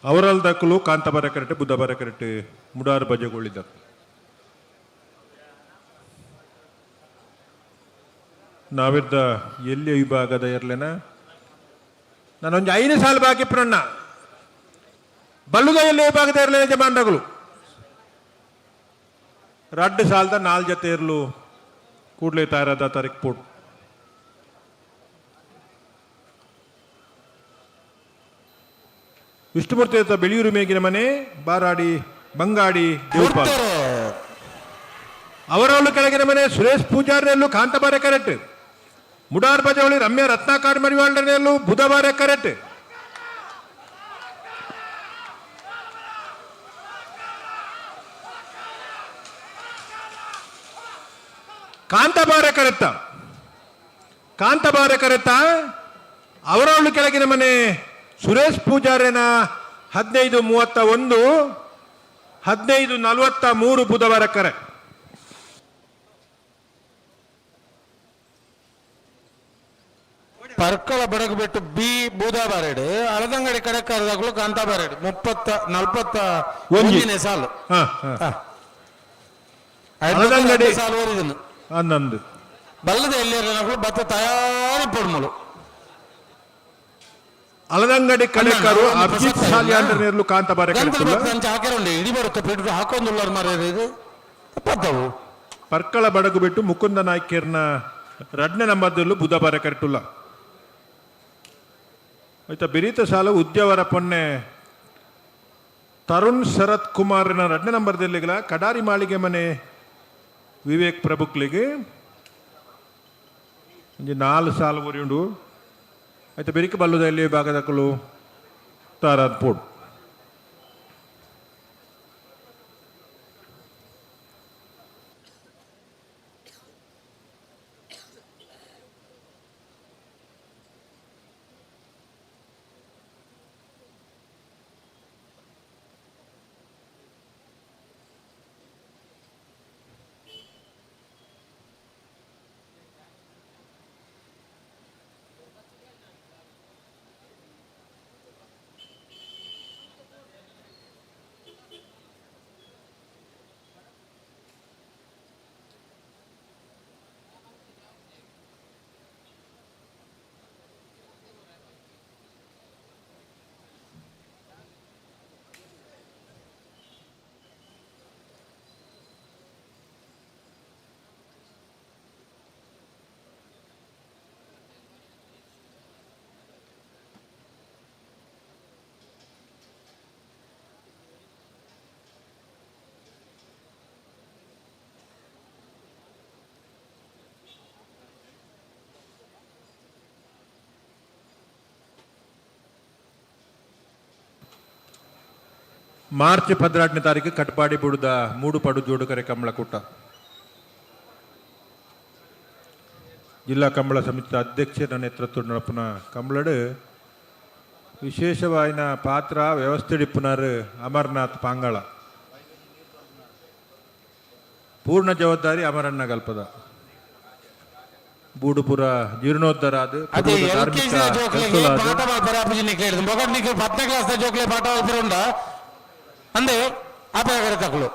ಅವರಲ್ಲಿ ದಕ್ಕಲು ಕಾಂತ ಬರ ಕರೆಕ್ಟ್ ಬುದ್ಧ ಬರ ಕರೆಕ್ಟ್ ಮುಡಾರ್ ಬಜೆಗಳಿದ್ದ ನಾವಿದ್ದ ಎಲ್ಲಿ ವಿಭಾಗದ ಇರ್ಲೇನ ನಾನೊಂದು 5 ಸಾಲ ಬಾಕಿ ಪ್ರಣ್ಣ ಬಲ್ಲುದ ಎಲ್ಲಿ ವಿಭಾಗದ ಇರ್ಲೇನ ಜಮಾಂಡಗಳು 2 ಸಾಲದ 4 ಜೊತೆ ಇರ್ಲು ಕೂಡ್ಲೆ ತಾರದ ತಾರೀಖ್ ಪೋಟ್ ವಿಷ್ಣುಮೂರ್ತಿ ಬೆಳಿಯೂರು ಮೇಗಿನ ಮನೆ ಬಾರಾಡಿ ಬಂಗಾಡಿ ದೇವಪಾಲ್ ಅವರವಳು ಕೆಳಗಿನ ಮನೆ ಸುರೇಶ್ ಪೂಜಾರಿನಲ್ಲೂ ಕಾಂತಬಾರೆ ಕರೆಕ್ಟ್ ಮುಡಾರ್ ಬಜವಳಿ ರಮ್ಯ ರತ್ನಾಕಾಡ್ ಮಡಿವಾಳನಲ್ಲೂ ಬುಧವಾರ ಕರೆಕ್ಟ್ ಕಾಂತಬಾರೆ ಕರೆತ್ತ ಅವರವಳು ಕೆಳಗಿನ ಮನೆ ಸುರೇಶ್ ಪೂಜಾರಿನ 15:31 15:43 ಬುಧವಾರ ಕರೆ ಪರ್ಕಳ ಬಡಗು ಬಿಟ್ಟು ಬಿ ಬೂದಾಬಾರೆಡು ಅಳದಂಗಡಿ ಕಡೆ ಕರೆದಾಗಲು ಕಾಂತಾಬಾರೆಡು 40 ಸಾಲು ಅಳದಂಗಡಿ ಸಾಲು ಓದಿದನು 11 ಬಲ್ಲದ ಎಲ್ಲಿರಲು ಬತ್ತ ತಯಾರಿ ಪೊಡ್ಮಲು ಅಲದಂಗಡಿ ಕಡೆಕರು ಅಭಿಜಿತ್ ಸಾಲಿಯಾಂಡರ್ನೇರ್ಲು ಕಾಂತಬಾರೆ ಕರೆಕ್ಟ್ ಹಾಕಿರೋಂಡಿ ಇಡಿ ಬರುತ್ತೆ ಬಿಟ್ಟು ಹಾಕೊಂಡುಳ್ಳಾರ ಮಾರೇದು ಪದ್ದವು ಪರ್ಕಳ ಬಡಗು ಬಿಟ್ಟು ಮುಕುಂದ ನಾಯ್ಕರ್ನ 2ನೇ ನಂಬರ್ದಲ್ಲೂ ಬುಧವಾರ ಕರೆಕ್ಟುಲ್ಲ ಆಯ್ತಾ ಬಿರಿತ ಸಾಲ ಉದ್ಯವರ ಪೊನ್ನೆ ತರುಣ್ ಶರತ್ ಕುಮಾರ್ನ 2ನೇ ನಂಬರ್ದಲ್ಲಿಗಳ ಕಡಾರಿ ಮಾಳಿಗೆ ಮನೆ ವಿವೇಕ್ ಪ್ರಭುಕ್ಲಿಗೆ 4 ಸಾಲ ಒರಿಯುಂಡು ಆಯ್ತಾ ಬೆರಿಕೆ ಬಲ್ಲುದಲ್ಲಿ ಭಾಗದಕ್ಕಲು ತಾರಾದ್ ಪೋಡು ಮಾರ್ಚ್ 18ನೇ ತಾರೀಕು ಕಟ್ಪಾಡಿ ಬುಡದ 3 ಪಡು ಜೋಡುಕರೆ ಕಂಬಳ ಕೂಟ ಜಿಲ್ಲಾ ಕಂಬಳ ಸಮಿತಿ ಅಧ್ಯಕ್ಷರ ನೇತೃತ್ವ ನಡಪುನ ಕಂಬಳಡು ವಿಶೇಷವಾಯಿನ ಪಾತ್ರ ವ್ಯವಸ್ಥೆ ಪುನರ್ ಅಮರ್ನಾಥ್ ಪಾಂಗಳ ಪೂರ್ಣ ಜವಾಬ್ದಾರಿ ಅಮರಣ್ಣ ಗಲ್ಪದ ಬೂಡುಪುರ ಜೀರ್ಣೋದ್ಧಾರ ಅದು ಧಾರ್ಮಿಕ ಜೋಕ್ಲೆ ಪಾಠ ಉಂಡ ಅಂದೆ ಆಪೆ ತಕ್ಕಳು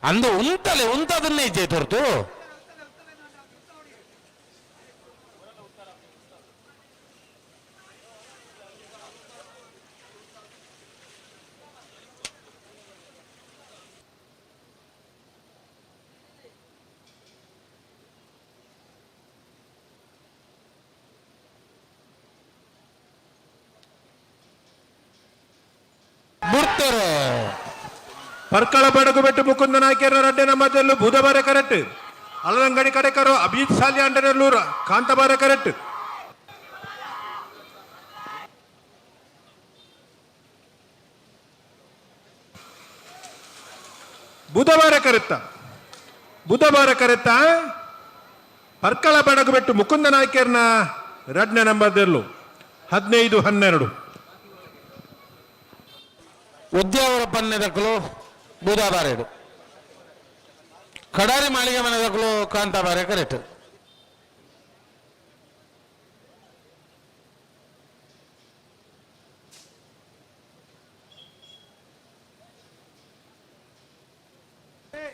ಅಂದು ಉಂಟಲೆ ಉಂಟದನ್ನೇ ಇದ್ದೆ ಹೊರತು ಬಿಡ್ತಾರೆ ಪರ್ಕಳ ಬಡಗು ಬೆಟ್ಟು ಮುಕುಂದ ನಾಯ್ಕರ ರಡ್ಡೆನ ಮಧ್ಯಲ್ಲೂ ಬುಧವಾರ ಕರೆಕ್ಟ್ ಅಲ್ಲಂಗಡಿ ಕಡೆಕರು ಅಭಿಜಿತ್ ಸಾಲಿ ಅಂಡನಲ್ಲೂರು ಕಾಂತಬಾರ ಕರೆಕ್ಟ್ ಬುಧವಾರ ಕರೆತ್ತ ಪರ್ಕಳ ಬಡಗು ಬೆಟ್ಟು ಮುಕುಂದ ನಾಯ್ಕರ್ನ ರಡ್ನೆ ನಂಬರ್ದಲ್ಲೂ 15-12 ಉದ್ಯಾವರ ಪನ್ನೆದಕ್ಕಲು ಬುಧವಾರ ಕಡಾರಿ ಮಾಳಿಗೆ ಮನೆದಕ್ಕಲು ಕಾಂತಾಬಾರೆ ಕರೆಕ್ಟ್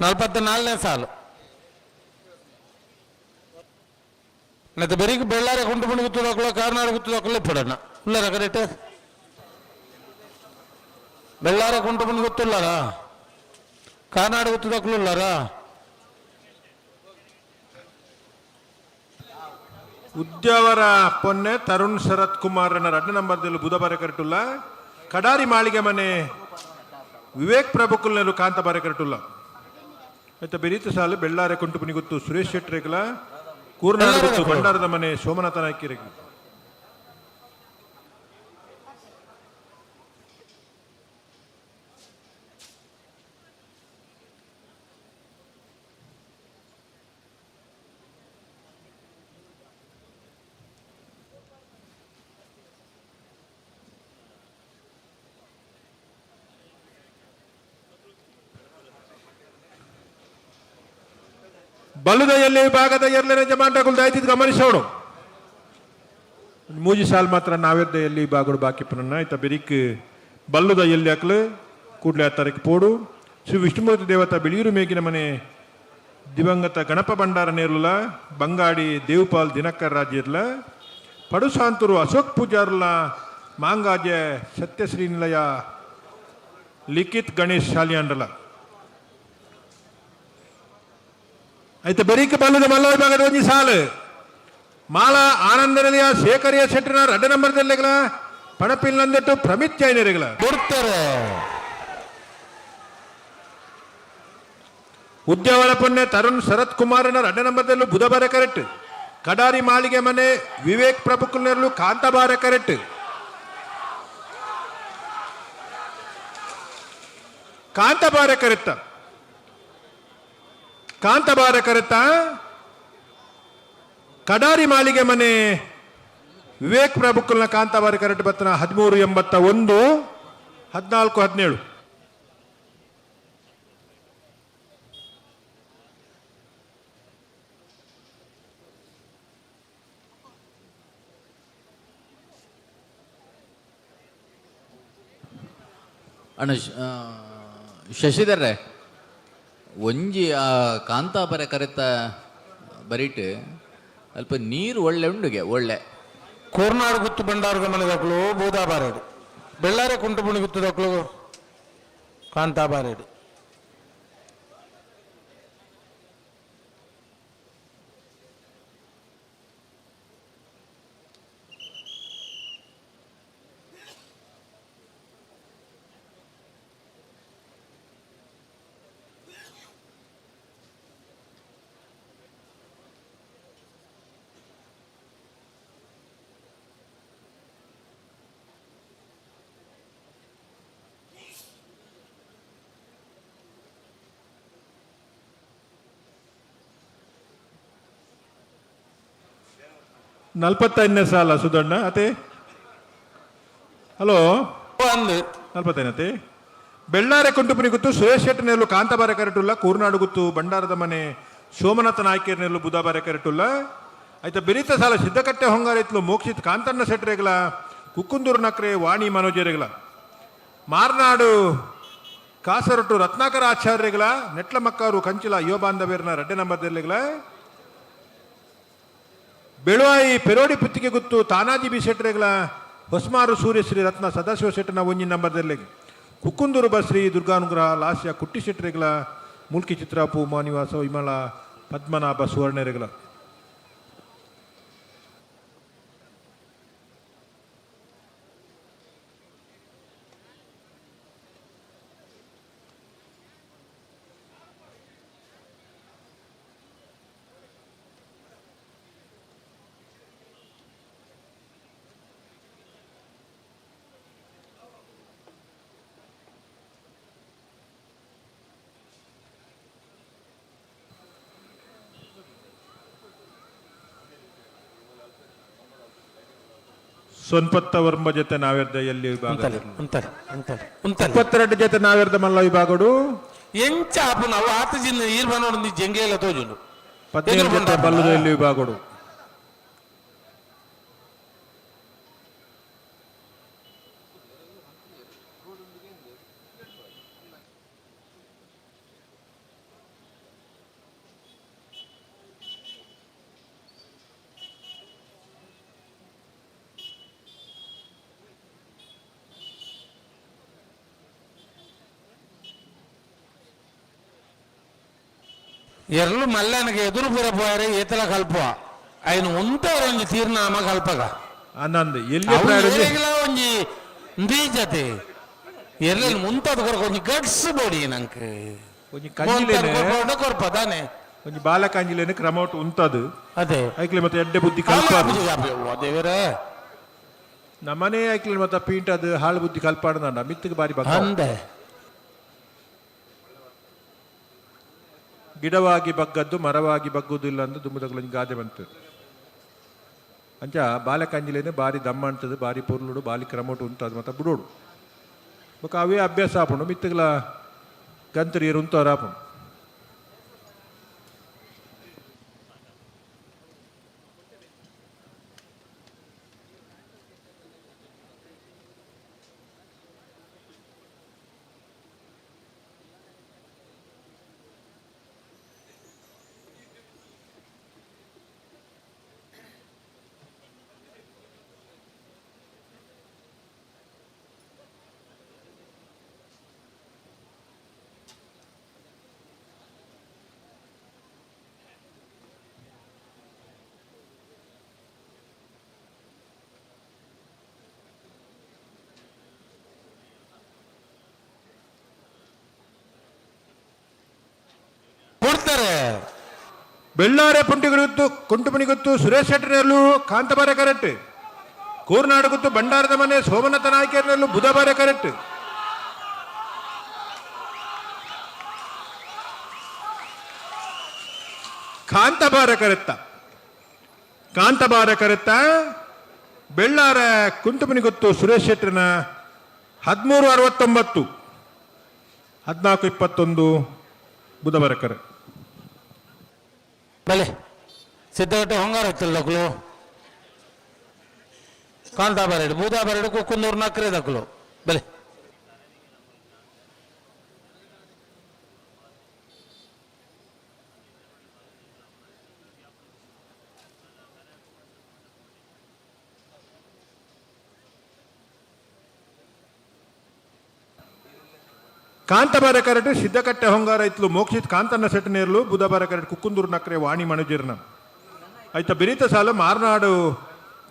ನಲವತ್ನಾಲ್ಕನೇ ಸಾಲು ಮತ್ತೆ ಬರೀ ಬೆಳ್ಳಾರೆ ಕುಂಟು ಪುಂಡು ಗುತ್ತದಕ್ಕಲು ಕಾರ್ನಾಡು ಗುತ್ತದಕ್ಕಲು ಪಡೋಣ ಇಲ್ಲರ ಕರೆಕ್ಟ್ ಬೆಳ್ಳಾರ ಕುಂಟು ಬಂದು ಗೊತ್ತಿಲ್ಲಾರ ಕಾರ್ನಾಡು ಗೊತ್ತದಕ್ಕಲಿಲ್ಲಾರ ಉದ್ಯಾವರ ಪೊನ್ನೆ ತರುಣ್ ಶರತ್ ಕುಮಾರ್ನ 2 ನಂಬರ್ದಲ್ಲಿ ಬುಧವಾರ ಕರೆಕ್ಟುಲ್ಲ ಕಡಾರಿ ಮಾಳಿಗೆ ಮನೆ ವಿವೇಕ್ ಪ್ರಭುಕುಲ್ನಲ್ಲೂ ಕಾಂತಬಾರ ಕರೆಕ್ಟುಲ್ಲ ಆಯ್ತಾ ಬೆರೀತ ಸಾಲು ಬೆಳ್ಳಾರೆ ಕುಂಟು ಪುನಿ ಗೊತ್ತು ಸುರೇಶ್ ಶೆಟ್ರೇಗಲ ಕೂರ್ನಾಡು ಗೊತ್ತು ಭಂಡಾರದ ಮನೆ ಸೋಮನಾಥ ನಾಯ್ಕಿರೇಗಲ ಬಲ್ಲುದ ಎಲ್ಲಿ ಭಾಗದ ಎರಲಿನ ಜಮಾಂಡಗಳು ದಯಚಿತ್ ಗಮನಿಸೋಣ ಮೂಜಿ ಸಾಲ್ ಮಾತ್ರ ನಾವೆದ್ದ ಎಲ್ಲಿ ಬಾಗುಡು ಬಾಕಿ ಪುನಃ ಆಯ್ತಾ ಬೆರಿಕ್ ಬಲ್ಲುದ ಎಲ್ಲಿ ಹಾಕ್ಲು ಕೂಡ್ಲೆ ತಾರೀಕು ಪೋಡು ಶ್ರೀ ವಿಷ್ಣುಮೂರ್ತಿ ದೇವತಾ ಬೆಳಿಯೂರು ಮೇಗಿನ ಮನೆ ದಿವಂಗತ ಗಣಪ ಭಂಡಾರ ನೇರ್ಲ ಬಂಗಾಡಿ ದೇವಪಾಲ್ ದಿನಕರ್ ರಾಜ್ಯರ್ಲ ಪಡುಸಾಂತೂರು ಅಶೋಕ್ ಪೂಜಾರ್ಲ ಮಾಂಗಾಜೆ ಸತ್ಯಶ್ರೀ ನಿಲಯ ಲಿಖಿತ್ ಗಣೇಶ್ ಶಾಲಿಯಾಂಡಲ ಆಯ್ತು ಬೆರೀಕ ಬಲ್ಲದ ಮಲ್ಲ ವಿಭಾಗದ ಒಂಜಿ ಸಾಲು ಮಾಲ ಆನಂದ ನಿಲಯ ಶೇಖರಿಯ ಶೆಟ್ಟಿನ 2 ನಂಬರ್ದಲ್ಲಿಗಳ ಪಣಪಿಲ್ ನಂದೆಟ್ಟು ಪ್ರಮಿತ್ ಜೈನರಿಗಳ ಕೊಡ್ತಾರೆ ಉದ್ಯಾವರ ಪೊನ್ನೆ ತರುಣ್ ಶರತ್ ಕುಮಾರನ 2 ನಂಬರ್ದಲ್ಲೂ ಬುಧವಾರ ಕರೆಕ್ಟ್ ಕಡಾರಿ ಮಾಳಿಗೆ ಮನೆ ವಿವೇಕ್ ಪ್ರಭುಕುಲ್ನಲ್ಲೂ ಕಾಂತಬಾರ ಕರೆಕ್ಟ್ ಕಾಂತಬಾರ ಕರೆತ್ತ ಕಡಾರಿ ಮಾಳಿಗೆ ಮನೆ ವಿವೇಕ್ ಪ್ರಭುಕುಲ್ನ ಕಾಂತಬಾರ ಕರೆಕ್ಟ್ ಬತ್ತನ 1381 14-17 ಅಣ್ಣ ಶಶಿಧರ್ರೆ ಒಂಜಿ ಆ ಕಾಂತಾಪರ ಕರೆತ ಬರೀಟ್ ಅಲ್ಪ ನೀರು ಒಳ್ಳೆ ಉಂಡುಗೆ ಒಳ್ಳೆ ಕೋರ್ನಾಡು ಗುತ್ತು ಬಂಡಾರದ ಮನೆದಕ್ಕಳು ಬೂದಾಬಾರೇಡು ಬೆಳ್ಳಾರೆ ಕುಂಟುಪುಣಿ ಗುತ್ತದಕ್ಕಳು ಕಾಂತಾಬಾರೇಡು ನಲ್ಪತ್ತೈದನೇ ಸಾಲ ಸುಧಣ್ಣ ಅತೆ ಹಲೋ ನಲ್ಪತ್ತೈನತೆ ಬೆಳ್ಳಾರೆ ಕುಂಟುಪುನಿ ಗುತ್ತು ಸುರೇಶ್ ಶೆಟ್ಟಿ ನೆರಳು ಕಾಂತಾಬಾರ ಕರೆಟುಲ್ಲ ಕೂರ್ನಾಡು ಗುತ್ತು ಬಂಡಾರದ ಮನೆ ಸೋಮನಾಥ ನಾಯ್ಕೇರ್ ನೆರಳು ಬುಧಾಬಾರ ಕರೆಟುಲ್ಲ ಆಯ್ತಾ ಬೆರೀತ ಸಾಲ ಸಿದ್ದಕಟ್ಟೆ ಹೊಂಗಾರೈತ್ಲು ಮೋಕ್ಷಿತ್ ಕಾಂತಣ್ಣ ಶೆಟ್ರೆಗಳ ಕುಕ್ಕುಂದೂರು ನಕ್ರೆ ವಾಣಿ ಮನೋಜರೆಗಳ ಮಾರ್ನಾಡು ಕಾಸರಟ್ಟು ರತ್ನಾಕರ ಆಚಾರ್ಯಗಳ ನೆಟ್ಲ ಮಕ್ಕಾರು ಕಂಚಿಲ ಯುವ ಬಾಂಧವ್ಯರನ್ನ ರೆಡ್ಡೆ ನಂಬರ್ದಲ್ಲಿಗಳ ಬೆಳುವಾಯಿ ಪೆರೋಡಿ ಪುತ್ತಿಗೆ ಗುತ್ತು ತಾನಾಜಿ ಬಿ ಶೆಟ್ರೆಗಳ ಹೊಸ್ಮಾರು ಸೂರ್ಯಶ್ರೀ ರತ್ನ ಸದಾಶಿವ ಶೆಟ್ಟನ ಒಂಜಿ ನಂಬರ್ದಲ್ಲಿ ಕುಕ್ಕುಂದೂರು ಬಶ್ರೀ ದುರ್ಗಾನುಗ್ರಹ ಲಾಸ್ಯ ಕುಟ್ಟಿ ಶೆಟ್ರೆಗಳ ಮುಲ್ಕಿ ಚಿತ್ರಾಪು ಮಾನಿವಾಸ ವಿಮಲ ಪದ್ಮನಾಭ ಸುವರ್ಣರೆಗಳ ಸೊನ್ಪತ್ತ ವರ್ಮ ಜೊತೆ ನಾವೆರ್ದ ಎಲ್ಲಿ ವಿಭಾಗ 22 ಜೊತೆ ನಾವೆರ್ದ ಮಲ್ಲ ವಿಭಾಗಡು ಎಂಚ ಆಪು ನಾವು ಆತ ಜಿನ್ನ ಈರ್ ಬನೋಡು ಜಂಗೇಲ ತೋಜುಂಡು 17 ಜೊತೆ ಬಲ್ಲದ ಎಲ್ಲಿ ವಿಭಾಗಡು ఎర్లు మల్లెనకి ఎదురు పురపోయారు ఈతల కల్ప ఆయన ఉంటే తీర్నామ కల్పక ಆನಂದ್ ಎಲ್ಲಿ ಒಂಜಿ ndíjate ಎರ್ಲೆಲ್ ಮುಂತದ ಕೊರ ಒಂಜಿ ಗಟ್ಸ್ ಬೋಡಿ ನಂಗೆ ಒಂಜಿ ಕಂಜಿಲೇನೆ ಕೊರ್ಪದಾನೆ ಒಂಜಿ ಬಾಲ ಕಂಜಿಲೇನೆ ಕ್ರಮೌಟ್ ಉಂತದು ಅದೇ ಐಕ್ಲೆ ಮತ್ತೆ ಎಡ್ಡೆ ಬುದ್ಧಿ ಕಲ್ಪಾದು ದೇವರೇ ನಮ್ಮನೆ ಐಕ್ಲೆ ಮತ್ತೆ ಪೀಂಟದು ಹಾಳು ಬುದ್ಧಿ ಕಲ್ಪಾಡದ ಮಿತ್ತಿಗೆ ಬಾರಿ ಬಗ ಅಂದೆ ಗಿಡವಾಗಿ ಬಗ್ಗದ್ದು ಮರವಾಗಿ ಬಗ್ಗುದಿಲ್ಲ ಅಂತ ದುಮ್ಮದಗಳ ಗಾದೆ ಬಂತು ಅಂಚ ಬಾಲಕಂಜಿಲೇನೆ ಬಾರಿ ದಮ್ಮ ಅಂತದು ಬಾರಿ ಪೊರ್ಲುಡು ಬಾರಿ ಕ್ರಮೋಟು ಉಂಟದು ಮತ್ತೆ ಬಿಡೋಡು ಬೊಕ ಅವೇ ಅಭ್ಯಾಸ ಆಪುಂಡು ಮಿತ್ತಗಳ ಗಂತರಿಯರು ಉಂತಾರ ಆಪುಂಡು ಬೆಳ್ಳಾರೆ ಪುಂಟಿಗುತ್ತು ಕುಂಟುಮನಿ ಗುತ್ತು ಸುರೇಶ್ ಶೆಟ್ಟರ್ನಲ್ಲೂ ಕಾಂತಬಾರೆ ಕರೆಕ್ಟ್ ಕೂರ್ನಾಡು ಗುತ್ತು ಬಂಡಾರದ ಮನೆ ಸೋಮನಾಥ ನಾಯ್ಕರ್ನಲ್ಲೂ ಬುಧಬಾರೆ ಕರೆಕ್ಟ್ ಕಾಂತಬಾರ ಕರೆತ್ತ ಬೆಳ್ಳಾರ ಕುಂಟುಮನಿ ಗುತ್ತು ಸುರೇಶ್ ಶೆಟ್ಟರ್ನ 1369 1421 ಬುಧಬಾರೆ ಕರೆ ಬಲೆ ಸಿದ್ದಗಟ್ಟೆ ಹೊಂಗಾರ ಇತ್ತಲ್ಲಕ್ಕಲು ಕಾಂತಾಬಾರೆಡು ಬೂದಾಬಾರೆಡು ಕುಕ್ಕುಂದೂರು ನಕ್ರೆ ದಕ್ಕಲು ಬಲೆ ಕಾಂತಬಾರ ಕರೆಟ್ ಸಿದ್ದಕಟ್ಟೆ ಹೊಂಗಾರ ಇತ್ಲು ಮೋಕ್ಷಿತ್ ಕಾಂತನ್ನ ಸೆಟ್ಟನೇರ್ಲು ಬುಧಬಾರ ಕರೆಟ್ ಕುಕ್ಕುಂದೂರು ನಕ್ರೆ ವಾಣಿ ಮನುಜಿರ್ನ ಆಯ್ತ ಬಿರಿತ ಸಾಲ ಮಾರ್ನಾಡು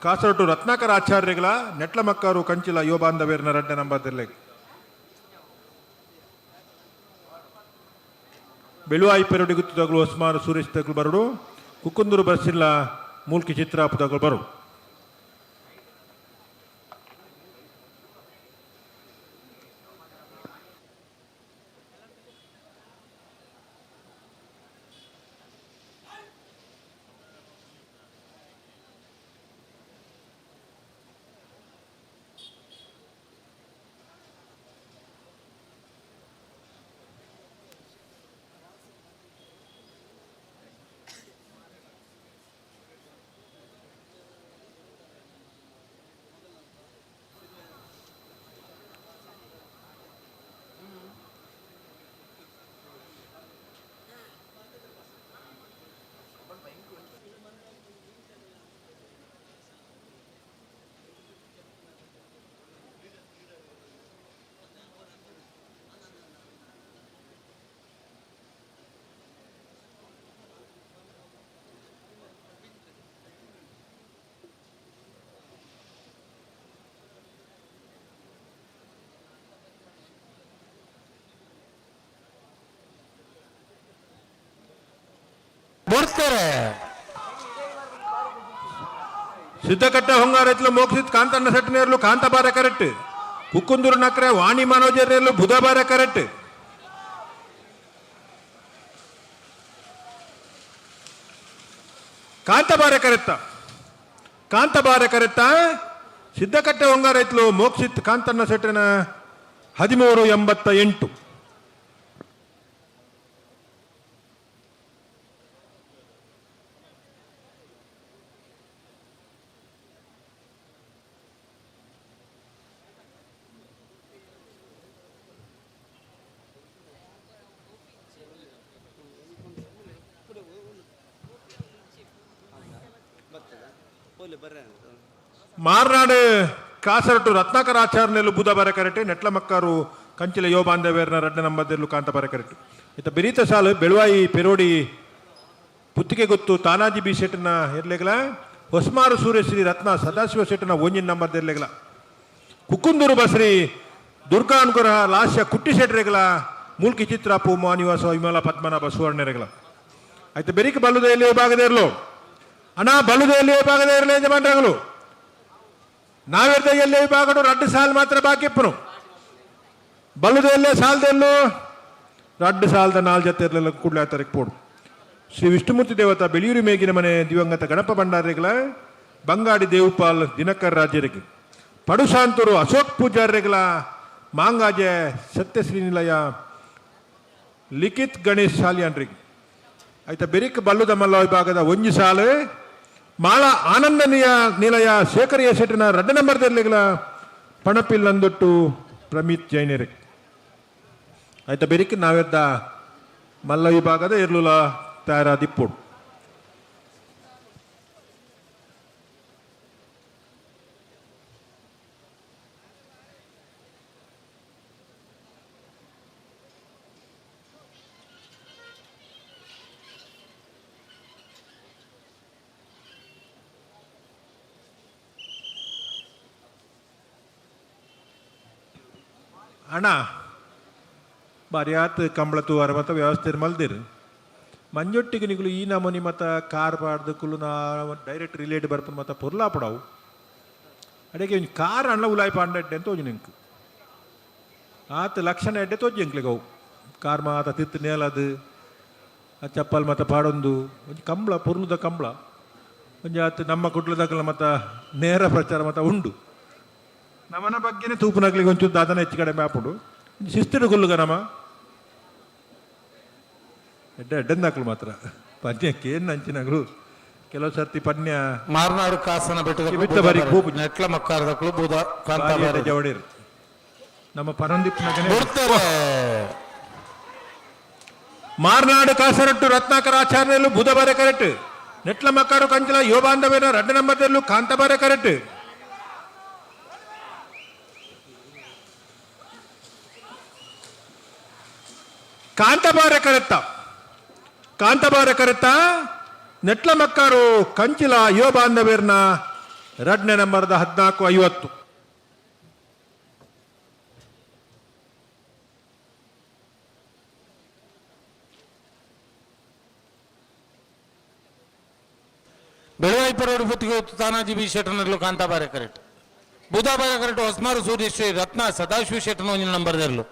ಕಾಸರಟ್ಟು ರತ್ನಾಕರ ಆಚಾರ್ಯಗಳ ನೆಟ್ಲ ಮಕ್ಕಾರು ಕಂಚಿಲ ಯೋಬಾಂಧವೇರ್ನ ರಡ್ಡೆ ನಂಬರ್ದಲ್ಲೇ ಬೆಳುವಾಯಿ ಪೆರಡಿ ಗುತ್ತು ತಗಲು ಒಸ್ಮಾನ್ ಸುರೇಶ್ ತಗಲು ಬರಡು ಕುಕ್ಕುಂದೂರು ಬಸ್ಸಿಲ್ಲ ಮೂಲ್ಕಿ ಚಿತ್ರಾಪು ತಗಲು ಬರಡು ಸಿದ್ದಕಟ್ಟೆ ಹೊಂಗಾರ ಇತ್ಲು ಮೋಕ್ಷಿತ್ ಕಾಂತನ್ನ ಸೆಟ್ಟನೇರ್ಲು ಕಾಂತಬಾರ ಕರೆಕ್ಟ್ ಕುಕ್ಕುಂದೂರು ನಕ್ರೆ ವಾಣಿ ಮನೋಜರ್ನೇರ್ಲು ಬುಧಬಾರ ಕರೆಕ್ಟ್ ಕಾಂತಬಾರ ಕರೆತ್ತ ಸಿದ್ದಕಟ್ಟೆ ಹೊಂಗಾರ ಇತ್ಲು ಮೋಕ್ಷಿತ್ ಕಾಂತನ್ನ ಸೆಟ್ಟಿನ 1388 ಮಾರ್ನಾಡು ಕಾಸರಟ್ಟು ರತ್ನಾಕರ ಆಚಾರ್ಯನೆಲ್ಲು ಬುಧಬಾರ ಕರೆಕ್ಟ್ ನೆಟ್ಲ ಮಕ್ಕಾರು ಕಂಚಿಲ ಯೋಬಾಂಧವೇರ್ನ ರಡ್ಡೆ ನಂಬದೆಲ್ಲು ಕಾಂತಬಾರ ಕರೆಕ್ಟ್ ಇತ್ತ ಬಿರಿತ ಸಾಲು ಬೆಳುವಾಯಿ ಪೆರೋಡಿ ಪುತ್ತಿಗೆ ಗೊತ್ತು ತಾನಾಜಿ ಬಿ ಶೆಟ್ನ ಇರ್ಲೆಗಲ ಹೊಸ್ಮಾರು ಸೂರ್ಯಶ್ರೀ ರತ್ನ ಸದಾಶಿವ ಶೆಟ್ನ ಒಂಜಿನ ನಂಬರ್ದೆರ್ಲೆಗಲ ಕುಕ್ಕುಂದೂರು ಬಸ್ರಿ ದುರ್ಗಾ ಅನುಗ್ರಹ ಲಾಸ್ಯ ಕುಟ್ಟಿ ಶೆಟ್ರೆಗಲ ಮೂಲ್ಕಿ ಚಿತ್ರ ಪೂಮ ನಿವಾಸ ವಿಮಲ ಪದ್ಮನಾಭ ಸುವರ್ಣರೆಗಲ ಆಯ್ತು ಬೆರಿಕ ಬಲ್ಲುದೆಯಲ್ಲಿ ಭಾಗದೇರ್ಲು ಅಣ್ಣ ಬಲ್ಲುದೆಯಲ್ಲಿ ಭಾಗದೇರ್ಲೆ ಯಜಮಾನ್ರಗಳು ನಾವೆರ್ದಲ್ಲಿ ಭಾಗಡು ರಡ್ಡು ಸಾಲ್ ಮಾತ್ರ ಬಾಕಿ ಇಪ್ಪನು ಬಲ್ಲುದೆಲ್ಲೇ ಸಾಲದೆಲ್ಲೂ ರಡ್ಡು ಸಾಲದ ನಾಲ್ ಜೊತೆ ಇರಲಿಲ್ಲ ಕೂಡಲೇ ಆತರಕ್ಕೆ ಪೋಡು ಶ್ರೀ ವಿಷ್ಣುಮೂರ್ತಿ ದೇವತಾ ಬೆಳಿಯೂರು ಮೇಗಿನ ಮನೆ ದಿವಂಗತ ಗಣಪ ಭಂಡಾರಿಗಳ ಬಂಗಾಡಿ ದೇವಪಾಲ್ ದಿನಕರ್ ರಾಜ್ಯರಿಗೆ ಪಡುಶಾಂತರು ಅಶೋಕ್ ಪೂಜಾರ್ಯಗಳ ಮಾಂಗಾಜೆ ಸತ್ಯಶ್ರೀನಿಲಯ ಲಿಖಿತ್ ಗಣೇಶ್ ಶಾಲಿಯಾನ್ರಿಗೆ ಆಯ್ತಾ ಬೆರಿಕ್ ಬಲ್ಲುದ ಮಲ್ಲ ವಿಭಾಗದ ಒಂಜಿ ಸಾಲು ಮಾಳ ಆನಂದ ನಿಲಯ ಶೇಖರಿಯ ಶೆಟ್ಟಿನ ರಡ್ಡ ನಂಬರ್ದಲ್ಲಿಗಳ ಪಣಪಿಲ್ ನಂದೊಟ್ಟು ಪ್ರಮಿತ್ ಜೈನರಿ ಆಯ್ತಾ ಬೆರಿಕ್ ನಾವೆದ್ದ ಮಲ್ಲ ವಿಭಾಗದ ಇರ್ಲುಲ ತಯಾರಾದಿಪ್ಪೋಡು ಅಣ್ಣ ಬಾರಿಯಾತ್ ಕಂಬಳತು ಅರ ಮತ್ತು ವ್ಯವಸ್ಥೆ ಮಲ್ದಿರು ಮಂಜೊಟ್ಟಿಗೆ ನಿಗಳು ಈ ನಮೂನಿ ಮತ್ತು ಕಾರ್ ಪಾಡ್ದಕ್ಕೂ ನಾ ಡೈರೆಕ್ಟ್ ರಿಲೇಟ್ ಬರ್ಪು ಮತ್ತು ಪೊರ್ಲಾ ಪಡವು ಅಡಿಗೆ ಒಂದು ಕಾರ್ ಅಣ್ಣ ಉಲಾಯಿ ಪಾಂಡೆ ಅಂತ ಹೋಗಿ ನಿಂಕು ಆತ ಲಕ್ಷಣ ಎಡ್ಡೆ ತೋಜಿ ಎಂಕ್ಲಿಗೆ ಅವು ಕಾರ್ ಮಾತ ತಿತ್ತು ನೇಲದು ಆ ಚಪ್ಪಲ್ ಮತ್ತು ಪಾಡೊಂದು ಒಂದು ಕಂಬಳ ಪೊರ್ಲುದ ಕಂಬಳ ಒಂದು ಆತ ನಮ್ಮ ಕುಟ್ಲದಾಗಲ ಮತ್ತು ನೇರ ಪ್ರಚಾರ ಮತ್ತು ಉಂಡು ನಮ್ಮನ ಬಗ್ಗೆನೇ ತೂಪುನಾಗ್ಲಿಗೆ ಒಂಚೂರು ದಾದನ ಹೆಚ್ಚು ಕಡಿಮೆ ಹಾಪುಡು ಶಿಸ್ತಿಡು ಗುಲ್ಲುಗ ನಮ್ಮ ಎಡ್ಡೆಂದಾಕ್ಲು ಮಾತ್ರ ಪದ್ಯಕ್ಕೆ ಏನು ನಂಚಿನಾಗ್ಲು ಕೆಲವು ಸರ್ತಿ ಪನ್ಯ ಮಾರ್ನಾಡು ಕಾಸನ ಬಿಟ್ಟ ಬಾರಿ ಕೂಪು ನೆಟ್ಲ ಮಕ್ಕಾರದ ಬೂದ ಜವಡೇರು ನಮ್ಮ ಪರಂದಿಪ್ನಾಗ ಮಾರ್ನಾಡು ಕಾಸರಟ್ಟು ರತ್ನಾಕರ ಆಚಾರ್ಯಲ್ಲೂ ಬುಧಬಾರೆ ಕರೆಕ್ಟ್ ನೆಟ್ಲ ಮಕ್ಕಾರು ಕಂಚಲ ಯೋಬಾಂಧವೇನ ರಡ್ಡ ನಂಬರ್ದಲ್ಲೂ ಕಾಂತಬಾರೆ ಕರೆಕ್ಟ್ ಕಾಂತಬಾರ ಕರೆತ ನೆಟ್ಲ ಮಕ್ಕಾರು ಕಂಚಿಲ ಯುವ ಬಾಂಧವ್ಯರ್ನ 2ನೇ ನಂಬರ್ದ 1450. ಬೆಳವಾಯಿಪರೋಡು ಬುತ್ತಿಗೆ Tanaji B ಶೆಟ್ಟನರ್ಲು ಕಾಂತಾಬಾರೆ correct ಬುಧಾಬಾರೆ correct Hosmaru Suryashree Ratna Sadashiva ಶೆಟ್ಟನ 1 ನಂಬರ್ದರ್ಲು.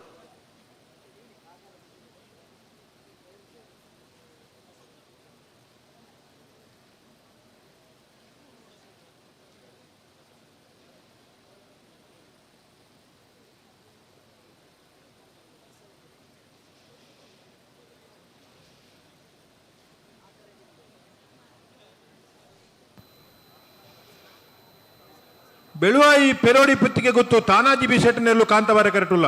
Beluvai Perodi Puttige ಗೊತ್ತು ತಾನಾಜಿ ಬಿ ಶೆಟ್ಟನೆಲ್ಲು ಕಾಂತಬಾರ ಕರೆಟುಲ್ಲ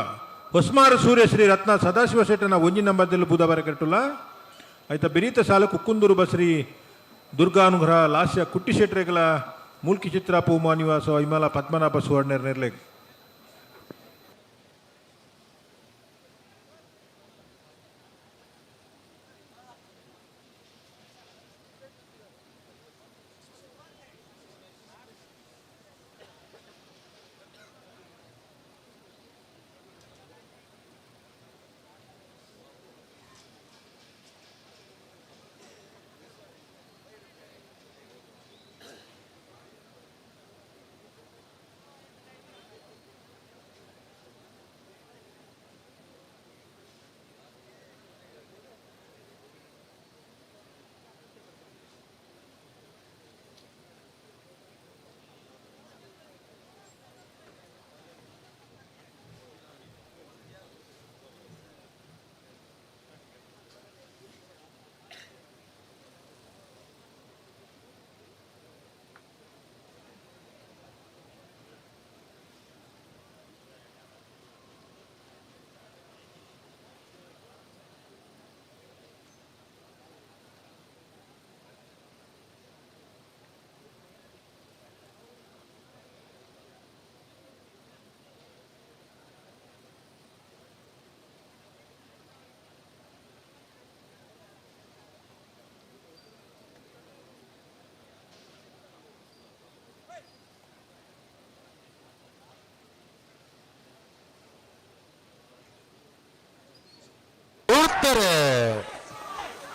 ಹೊಸ್ಮಾರು ಸೂರ್ಯಶ್ರೀ ರತ್ನ ಸದಾಶಿವ ಶೆಟ್ಟನ 1 ನಂಬರ್ದಲ್ಲೂ ಬುಧವಾರ ಕರೆಟುಲ್ಲ. ಆಯ್ತಾ ಬೆರೀತ ಸಾಲು ಕುಕ್ಕುಂದೂರು ಬಸ್ರಿ ದುರ್ಗಾನುಗ್ರಹ ಲಾಸ್ಯ ಕುಟ್ಟಿ ಶೆಟ್ರೆಗಳ ಮೂಲ್ಕಿ ಚಿತ್ರ ಪೂಮಾ ನಿವಾಸ ಹಿಮಾಲ ಪದ್ಮನಾಭ ಸುವರ್ಣರ್ ನೆರ್ಲೆಗ್.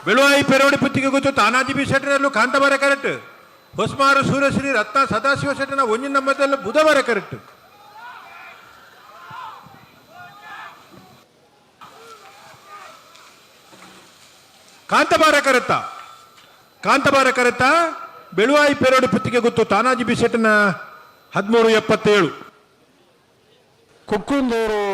ಬೆಳುವಾಯಿ ಪೆರೋಡಿ ಪುತ್ತಿಗೆ ಗೊತ್ತು ತಾನಾಜಿ ಬಿ ಶೆಟ್ಟರಲ್ಲೂ ಕಾಂತಬಾರ ಕರೆಕ್ಟ್ ಹೊಸ್ಮಾರು ಸೂರ್ಯಶ್ರೀ ರತ್ನ ಸದಾಶಿವ ಶೆಟ್ಟನ 1 ನಂಬರ್ದಲ್ಲೂ ಬುಧವಾರ ಕರೆಕ್ಟ್. ಕಾಂತಬಾರ ಕರೆತ ಬೆಳುವಾಯಿ ಪೆರೋಡಿ ಪುತ್ತಿಗೆ ಗೊತ್ತು ತಾನಾಜಿ ಬಿ ಶೆಟ್ಟನ 1377. ಕುಕ್ಕುಂದೂರು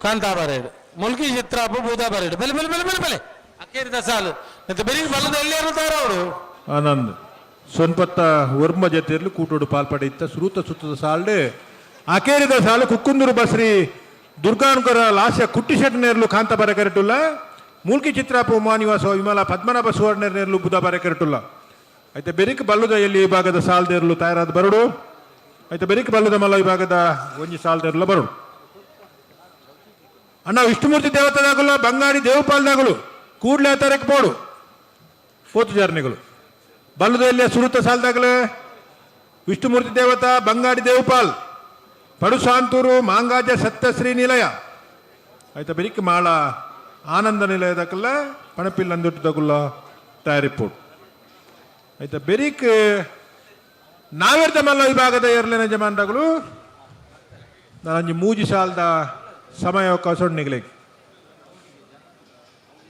ಕಾಂತಾಬಾರೇಡು ಮುಲ್ಕಿ ಚಿತ್ರಾಪ ಬೂದಾಬಾರೇಡು ಬೆಲೆ ಬೆಲೆ ಬೆಲೆ ಬೆಲೆ ಬೆಲೆ ಅಕ್ಕೇರಿದ ಸಾಲು ಮತ್ತೆ ಬೆರಿ ಬಲ್ಲದ ಎಲ್ಲಿ ಇರುತ್ತಾರ ಅವರು ಆನಂದ್ ಸೊನ್ಪತ್ತ ವರ್ಮ ಜೊತೆಯಲ್ಲಿ ಕೂಟೋಡು ಪಾಲ್ಪಡೆಯಿತ್ತ ಸುರೂತ ಸುತ್ತದ ಸಾಲ್ಡೆ ಅಕೇರಿದ ಸಾಲು ಕುಕ್ಕುಂದೂರು ಬಸ್ರಿ ದುರ್ಗಾನುಕರ ಲಾಸ್ಯ ಕುಟ್ಟಿ ಶೆಟ್ಟನೇರ್ಲು ಕಾಂತಬಾರ ಕರೆಟುಲ್ಲ ಮೂಲ್ಕಿ ಚಿತ್ರಾಪ ಉಮಾನಿವಾಸ ವಿಮಲ ಪದ್ಮನಾಭ ಸುವರ್ಣನೇರ್ಲು ಬುಧಬಾರ ಕರೆಟುಲ್ಲ. అయితే ಬೆರಿಕ್ ಬಲ್ಲುದ ಎಲ್ಲಿ ಈ ಭಾಗದ ಸಾಲ್ದೇರ್ಲು ತಯಾರಾದ ಬರಡು అయితే ಬೆರಿಕ್ ಬಲ್ಲುದ ಮಲ್ಲ ಈ ಭಾಗದ ಒಂಜಿ ಸಾಲ್ದೇರ್ಲ ಬರಡು. ಅಣ್ಣ ವಿಷ್ಣುಮೂರ್ತಿ ದೇವತೆದಾಗಲು ಬಂಗಾಡಿ ದೇವಪಾಲ್ದಾಗಲು ಕೂಡ್ಲೆ ತರಕ್ಕೆ ಪೋಡು ಪೋತು ಜಾರನೆಗಳು ಬಲ್ಲುದಲ್ಲಿ ಸುರುತ ಸಾಲ್ದಾಗಲು ವಿಷ್ಣುಮೂರ್ತಿ ದೇವತಾ ಬಂಗಾಡಿ ದೇವಪಾಲ್ ಪಡುಸಾಂತೂರು ಮಾಂಗಾಜ ಸತ್ಯಶ್ರೀ ನಿಲಯ ಆಯ್ತಾ ಬೆರಿಕ್ ಮಾಳ ಆನಂದ ನಿಲಯದಾಗಲ್ಲ ಪಣಪಿಲ್ಲಂದೊಟ್ಟದಾಗಲ್ಲ ತಯಾರಿಪೋಡು ಆಯ್ತಾ ಬೆರಿಕ್ ನಾವೆರ್ದ ಮಲ್ಲ ವಿಭಾಗದ ಏರ್ಲಿನ ಜಮಾನ್ದಾಗಲು ನಾನಂಜಿ ಮೂಜಿ ಸಾಲ್ದ ಸಮಯಾವಕಾಶ ನಿಗಲಿಗೆ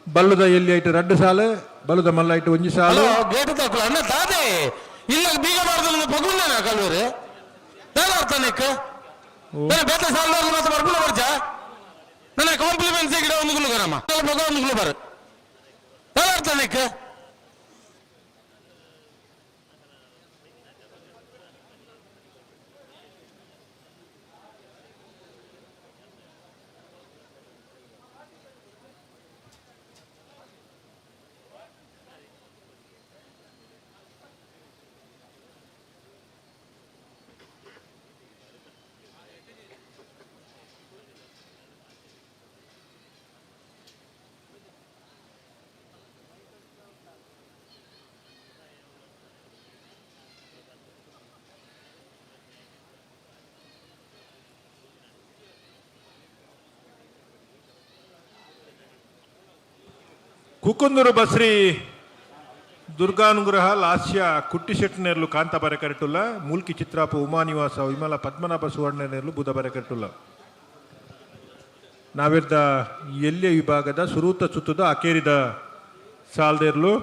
ಬಲ್ಲುದ ಎಲ್ಲಿ ಐಟು 2 ಸಾಲು ಬಲ್ಲುದ ಮಲ್ಲ ಐಟು 1 ಸಾಲು ಗೇಟ್ ತಗೊಳ್ಳ ಅಣ್ಣ ದಾದೆ ಇಲ್ಲ ಬೀಗ ಮಾಡ್ದಲ್ಲ ಪಗುಂಡನ ಕಲ್ವರೆ ತಾರ್ತಾನೆಕ ನಾನು ಬೇತ ಸಾಲ್ದಾರ್ಲು ಮಾತ್ರ ಬರ್ಬುಲ ಬರ್ಜ ನನ್ನ ಕಾಂಪ್ಲಿಮೆಂಟ್ಸ್ ಗಿಡ ಒಂದು ಗುಲು ಗರಮ ಪಗ ಒಂದು ಗುಲು ಬರ ತಾರ್ತಾನೆಕ ಕುಕ್ಕುಂದೂರು ಬಸ್ರಿ ದುರ್ಗಾನುಗ್ರಹ ಲಾಸ್ಯ ಕುಟ್ಟಿಶೆಟ್ಟಿನೇರ್ಲು ಕಾಂತ ಬರೆ ಕರೆಟುಲ್ಲ ಮೂಲ್ಕಿ ಚಿತ್ರಾಪು ಉಮಾನಿವಾಸ ವಿಮಲ ಪದ್ಮನಾಭ ಸುವರ್ಣನೇರ್ಲು ಬುಧ ಬರೆ ಕರೆಟುಲ್ಲ ನಾವಿರ್ದ ಎಲ್ಯ ವಿಭಾಗದ ಸುರೂತ ಸುತ್ತದ ಅಕೇರಿದ ಸಾಲ್ದೇರ್ಲು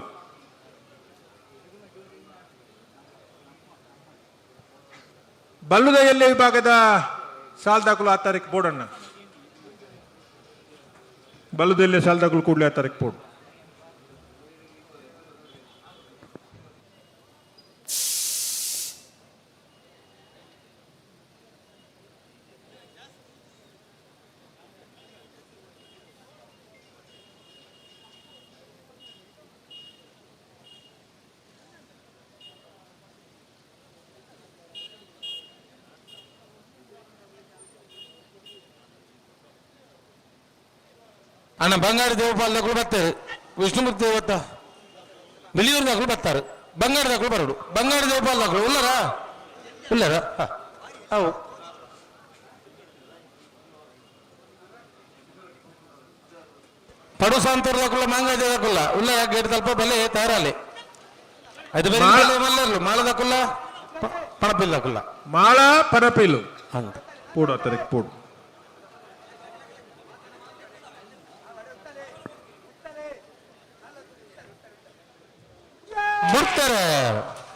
ಬಲ್ಲುದ ಎಲ್ಯ ವಿಭಾಗದ ಸಾಲ್ದಾಕುಲು ಆ ತಾರೀಕು ಬೋಡಣ್ಣ ಬಲ್ಲುದ ಎಲ್ಯ ಸಾಲ್ದಾಕುಲು ಕೂಡಲೇ ಆ ತಾರೀಕು ಬೋಡು ಅಣ್ಣ ಬಂಗಾರ ದೇವಪಾಲದಾಗಲು ಬರ್ತಾರೆ ವಿಷ್ಣುಮೂರ್ತಿ ದೇವತ ಬಿಳಿಯೂರ್ದಾಗಲು ಬರ್ತಾರೆ ಬಂಗಾರದಾಗಲು ಬರೋಡು ಬಂಗಾರ ದೇವಪಾಲದಾಗಲು ಉಲ್ಲರಾ ಉಲ್ಲರ ಅವು ಪಡು ಸಾಂತೂರ್ದಾಗಲ್ಲ ಮಾಂಗ ದೇವಕಲ್ಲ ಉಲ್ಲ ಗೇಟ್ ತಲ್ಪ ಬಲೆ ತಯಾರಲ್ಲಿ ಅದು ಬೇರೆ ಮಲ್ಲರ್ಲು ಮಾಳದಾಕಲ್ಲ ಪಣಪಿಲ್ಲಾಕಲ್ಲ ಮಾಳ ಪರಪಿಲು ಅಂತ ಪೂಡು ಆ ತಾರೀಕು ಪೂಡು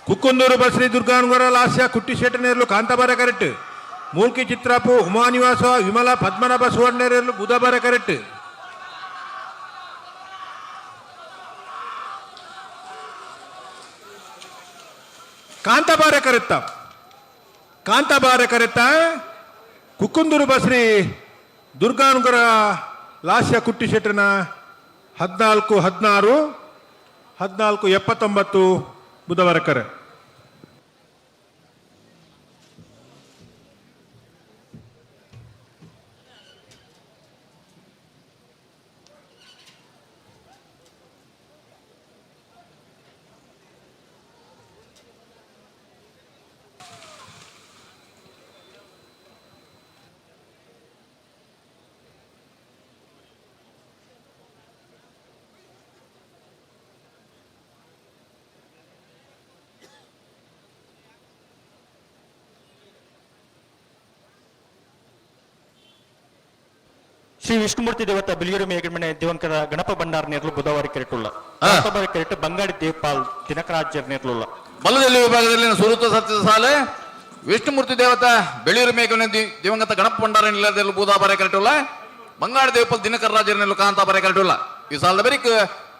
ಕುಕ್ಕುಂದೂರು ಬಸ್ರಿ ದುರ್ಗಾನುಗರ ಲಾಸ್ಯ ಕುಟ್ಟಿಶೆಟ್ಟನೇರ್ಲು ಕಾಂತಬಾರ ಕರೆಕ್ಟ್ ಮೂಲ್ಕಿ ಚಿತ್ರಾಪು ಉಮಾನಿವಾಸ ವಿಮಲ ಪದ್ಮನಾಭ ಸುವರ್ಣನೇರ್ಲು ಬುಧಬಾರ ಕರೆಕ್ಟ್ ಕಾಂತಬಾರ ಕರೆತ್ತ ಕುಕ್ಕುಂದೂರು ಬಸ್ರಿ ದುರ್ಗಾನುಗರ ಲಾಸ್ಯ ಕುಟ್ಟಿಶೆಟ್ಟನ 14-16 14-79 ಬುಧವಾರ ಕರೆ ಶ್ರೀ ವಿಷ್ಣುಮೂರ್ತಿ ದೇವತ ಬಿಳಿಯೂರು ಮೇಗಮನೆ ದಿವಂಕರ ಗಣಪ ಭಂಡಾರ ನೇರ್ಲು ಬುಧವಾರ ಕೆರೆಟುಲ್ಲ ಕೆರೆಟ್ಟು ಬಂಗಾಡಿ ದೇವಪಾಲ್ ದಿನಕರಾಜ್ಯರ್ ನೇರ್ಲುಲ್ಲ ಬಲ್ಲದಲ್ಲಿ ವಿಭಾಗದಲ್ಲಿ ಸುರೂತ ಸತ್ಯದ ಸಾಲೆ ವಿಷ್ಣುಮೂರ್ತಿ ದೇವತ ಬೆಳಿಯೂರು ಮೇಘನೆ ದಿವಂಗತ ಗಣಪ ಭಂಡಾರ ನಿಲ್ಲದಲ್ಲಿ ಬೂದಾಬಾರ ಕರೆಟುಲ್ಲ ಬಂಗಾಡಿ ದೇವಪಾಲ್ ದಿನಕರ ರಾಜ್ಯರ್ನೆಲ್ಲು ಕಾಂತಾಬಾರ ಕರೆಟುಲ್ಲ ಈ ಸಾಲದ ಬರಿಕ್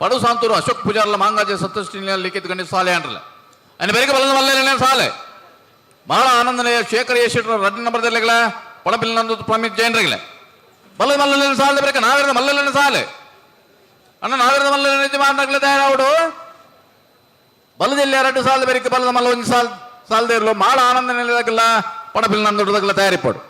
ಪಡು ಸಾಂತೂರು ಅಶೋಕ್ ಪೂಜಾರ್ಲ ಮಾಂಗಾಜ ಸತ್ತಷ್ಟಿ ಲಿಖಿತ ಗಣಿತ ಸಾಲೆ ಅಂಡ್ರಲ್ಲ ಅನ್ನ ಬರಿಕ ಬಲ್ಲದ ಮಲ್ಲೆ ಸಾಲೆ ಬಹಳ ಆನಂದನೀಯ ಶೇಖರ ಯಶೇಟ್ರ ರಡ್ ನಂಬರ್ದಲ್ಲಿಗಳ ಪಡಪಿಲ್ ನಂದು ಪ್ರಮಿತ್ ಜೈನ್ರಿಗಳ ಬಲ್ಲ ಮಲ್ಲ ಸಾಲ ಬೇಕು ನಾವಿರದ ಮಲ್ಲ ಸಾಲೆ ಅಣ್ಣ ನಾವಿರದ ಮಲ್ಲ ನಿಜ ಮಾಡ್ಲಾಗ್ಲ ತಯಾರಾವಡು ಬಲ್ಲದಲ್ಲಿ 2 ಸಾಲ ಬೇಕು ಬಲ್ಲದ ಮಲ್ಲ ಒಂದು ಸಾಲದೇ ಇರಲು ಮಾಳ ಆನಂದ ನಿಲ್ಲದಾಗಲ್ಲ ಪಡಪಿಲ್ ನಂದೊಡ್ಡದಾಗಲ್ಲ ತಯಾರಿಪಡು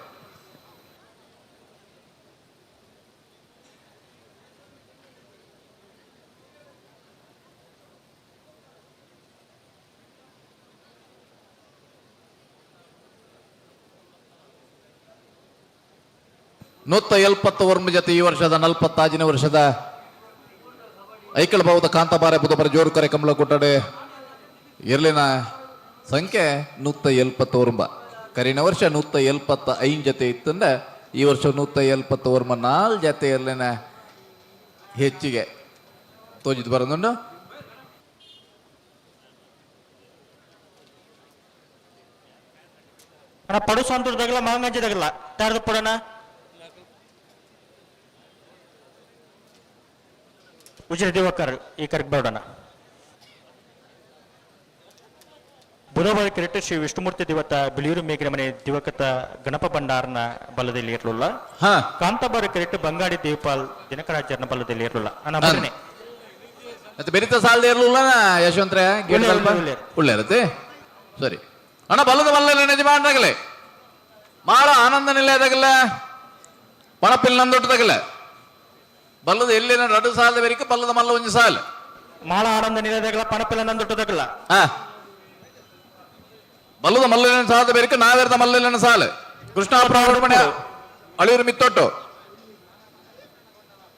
ನೂತ್ತ 70 ಜೊತೆ ಈ ವರ್ಷದ 45ನೇ ವರ್ಷದ ಐಕಳ ಭಾವದ ಕಾಂತಬಾರ ಬುಧಬರ ಜೋರು ಕರೆ ಕಮಲ ಕೊಟ್ಟಡೆ ಇರ್ಲಿನ ಸಂಖ್ಯೆ 170 ಕರಿನ ವರ್ಷ 175 ಜೊತೆ ಇತ್ತಂದ ಈ ವರ್ಷ 170 4 ಜೊತೆ ಇರ್ಲಿನ ಹೆಚ್ಚಿಗೆ ತೋಜಿದ್ ಬರೋದು ಪಡು ಸಾಂತೂರ್ದಾಗಲ್ಲ ಮಾಂಗಂಜದಾಗಲ್ಲ ತಾರದು ಪಡೋಣ ಉಜಿರ ದಿವಕರ್ ಈ ಕರೆಗೆ ಬೇಡೋಣ ಬುಧವಾರ ಕೆರೆಟ್ಟು ಶ್ರೀ ವಿಷ್ಣುಮೂರ್ತಿ ದೇವತ ಬಿಳಿಯೂರು ಮೇಘರ ಮನೆ ದಿವಕತ ಗಣಪ ಭಂಡಾರನ ಬಲದಲ್ಲಿ ಇರಲಿಲ್ಲ ಕಾಂತಾಬಾರ ಕೆರೆಟ್ಟು ಬಂಗಾಡಿ ದೇವಪಾಲ್ ದಿನಕರಾಜ್ಯರ್ನ ಬಲದಲ್ಲಿ ಇರಲಿಲ್ಲ ಅಣ್ಣ ಬರ್ನೆ ಮತ್ತೆ ಬೆರಿತ ಸಾಲದೇ ಇರಲಿಲ್ಲ ಯಶವಂತರ ಒಳ್ಳೆ ಇರುತ್ತೆ ಸರಿ ಅಣ್ಣ ಬಲ್ಲದ ಮಲ್ಲ ನಿಜ ಮಾಡ್ದಾಗಲೇ ಮಾಳ ಆನಂದ ನಿಲ್ಲದಾಗಲ್ಲ ಪಣಪಿಲ್ ನಂದೊಟ್ಟದಾಗಲ್ಲ ಬಲ್ಲದ ಎಲ್ಲಿನ 2 ಸಾಲದ ಬೆರಿಕ ಬಲ್ಲದ ಮಲ್ಲ ಒಂದು ಸಾಲ ಮಾಳ ಆನಂದ ನಿಲ್ಲದಾಗಲ್ಲ ಪಣಪಿಲ್ ನಂದೊಟ್ಟದಾಗಲ್ಲ ಬಲ್ಲದ ಮಲ್ಲನ ಸಾಲದ ಬೆರಿಕ ನಾವೆರದ ಮಲ್ಲನ ಸಾಲ ಕೃಷ್ಣಾಪುರ ಅಳಿಯೂರು ಮಿತ್ತೊಟ್ಟು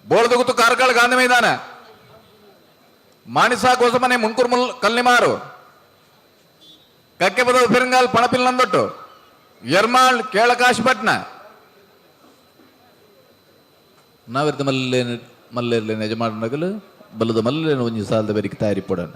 ಬೋಳದ ಗುತ್ತು ಕಾರ್ಕಳ ಗಾಂಧಿ ಮೈದಾನ ಮಾಣಿಸಾ ಕೋಸಮನೆ ಮುನ್ಕುರ್ಮುಲ್ ಕಲ್ಲಿಮಾರು ಕಕ್ಕೆ ಬದ ಫಿರಂಗಾಲ್ ಪಣಪಿಲ್ ನಂದೊಟ್ಟು ಯರ್ಮಾಳ್ ಕೇಳಕಾಶಪಟ್ನ ನಾವಿರ್ದ ಮಲ್ಲೇರ್ಲೆ ಯಜಮಾನ ನಗಲು ಬಲ್ಲದ ಮಲ್ಲೇನ ಒಂಜಿ ಸಾಲದ ಬೆರಿಕೆ ತಯಾರಿ ಪಡೋಣ.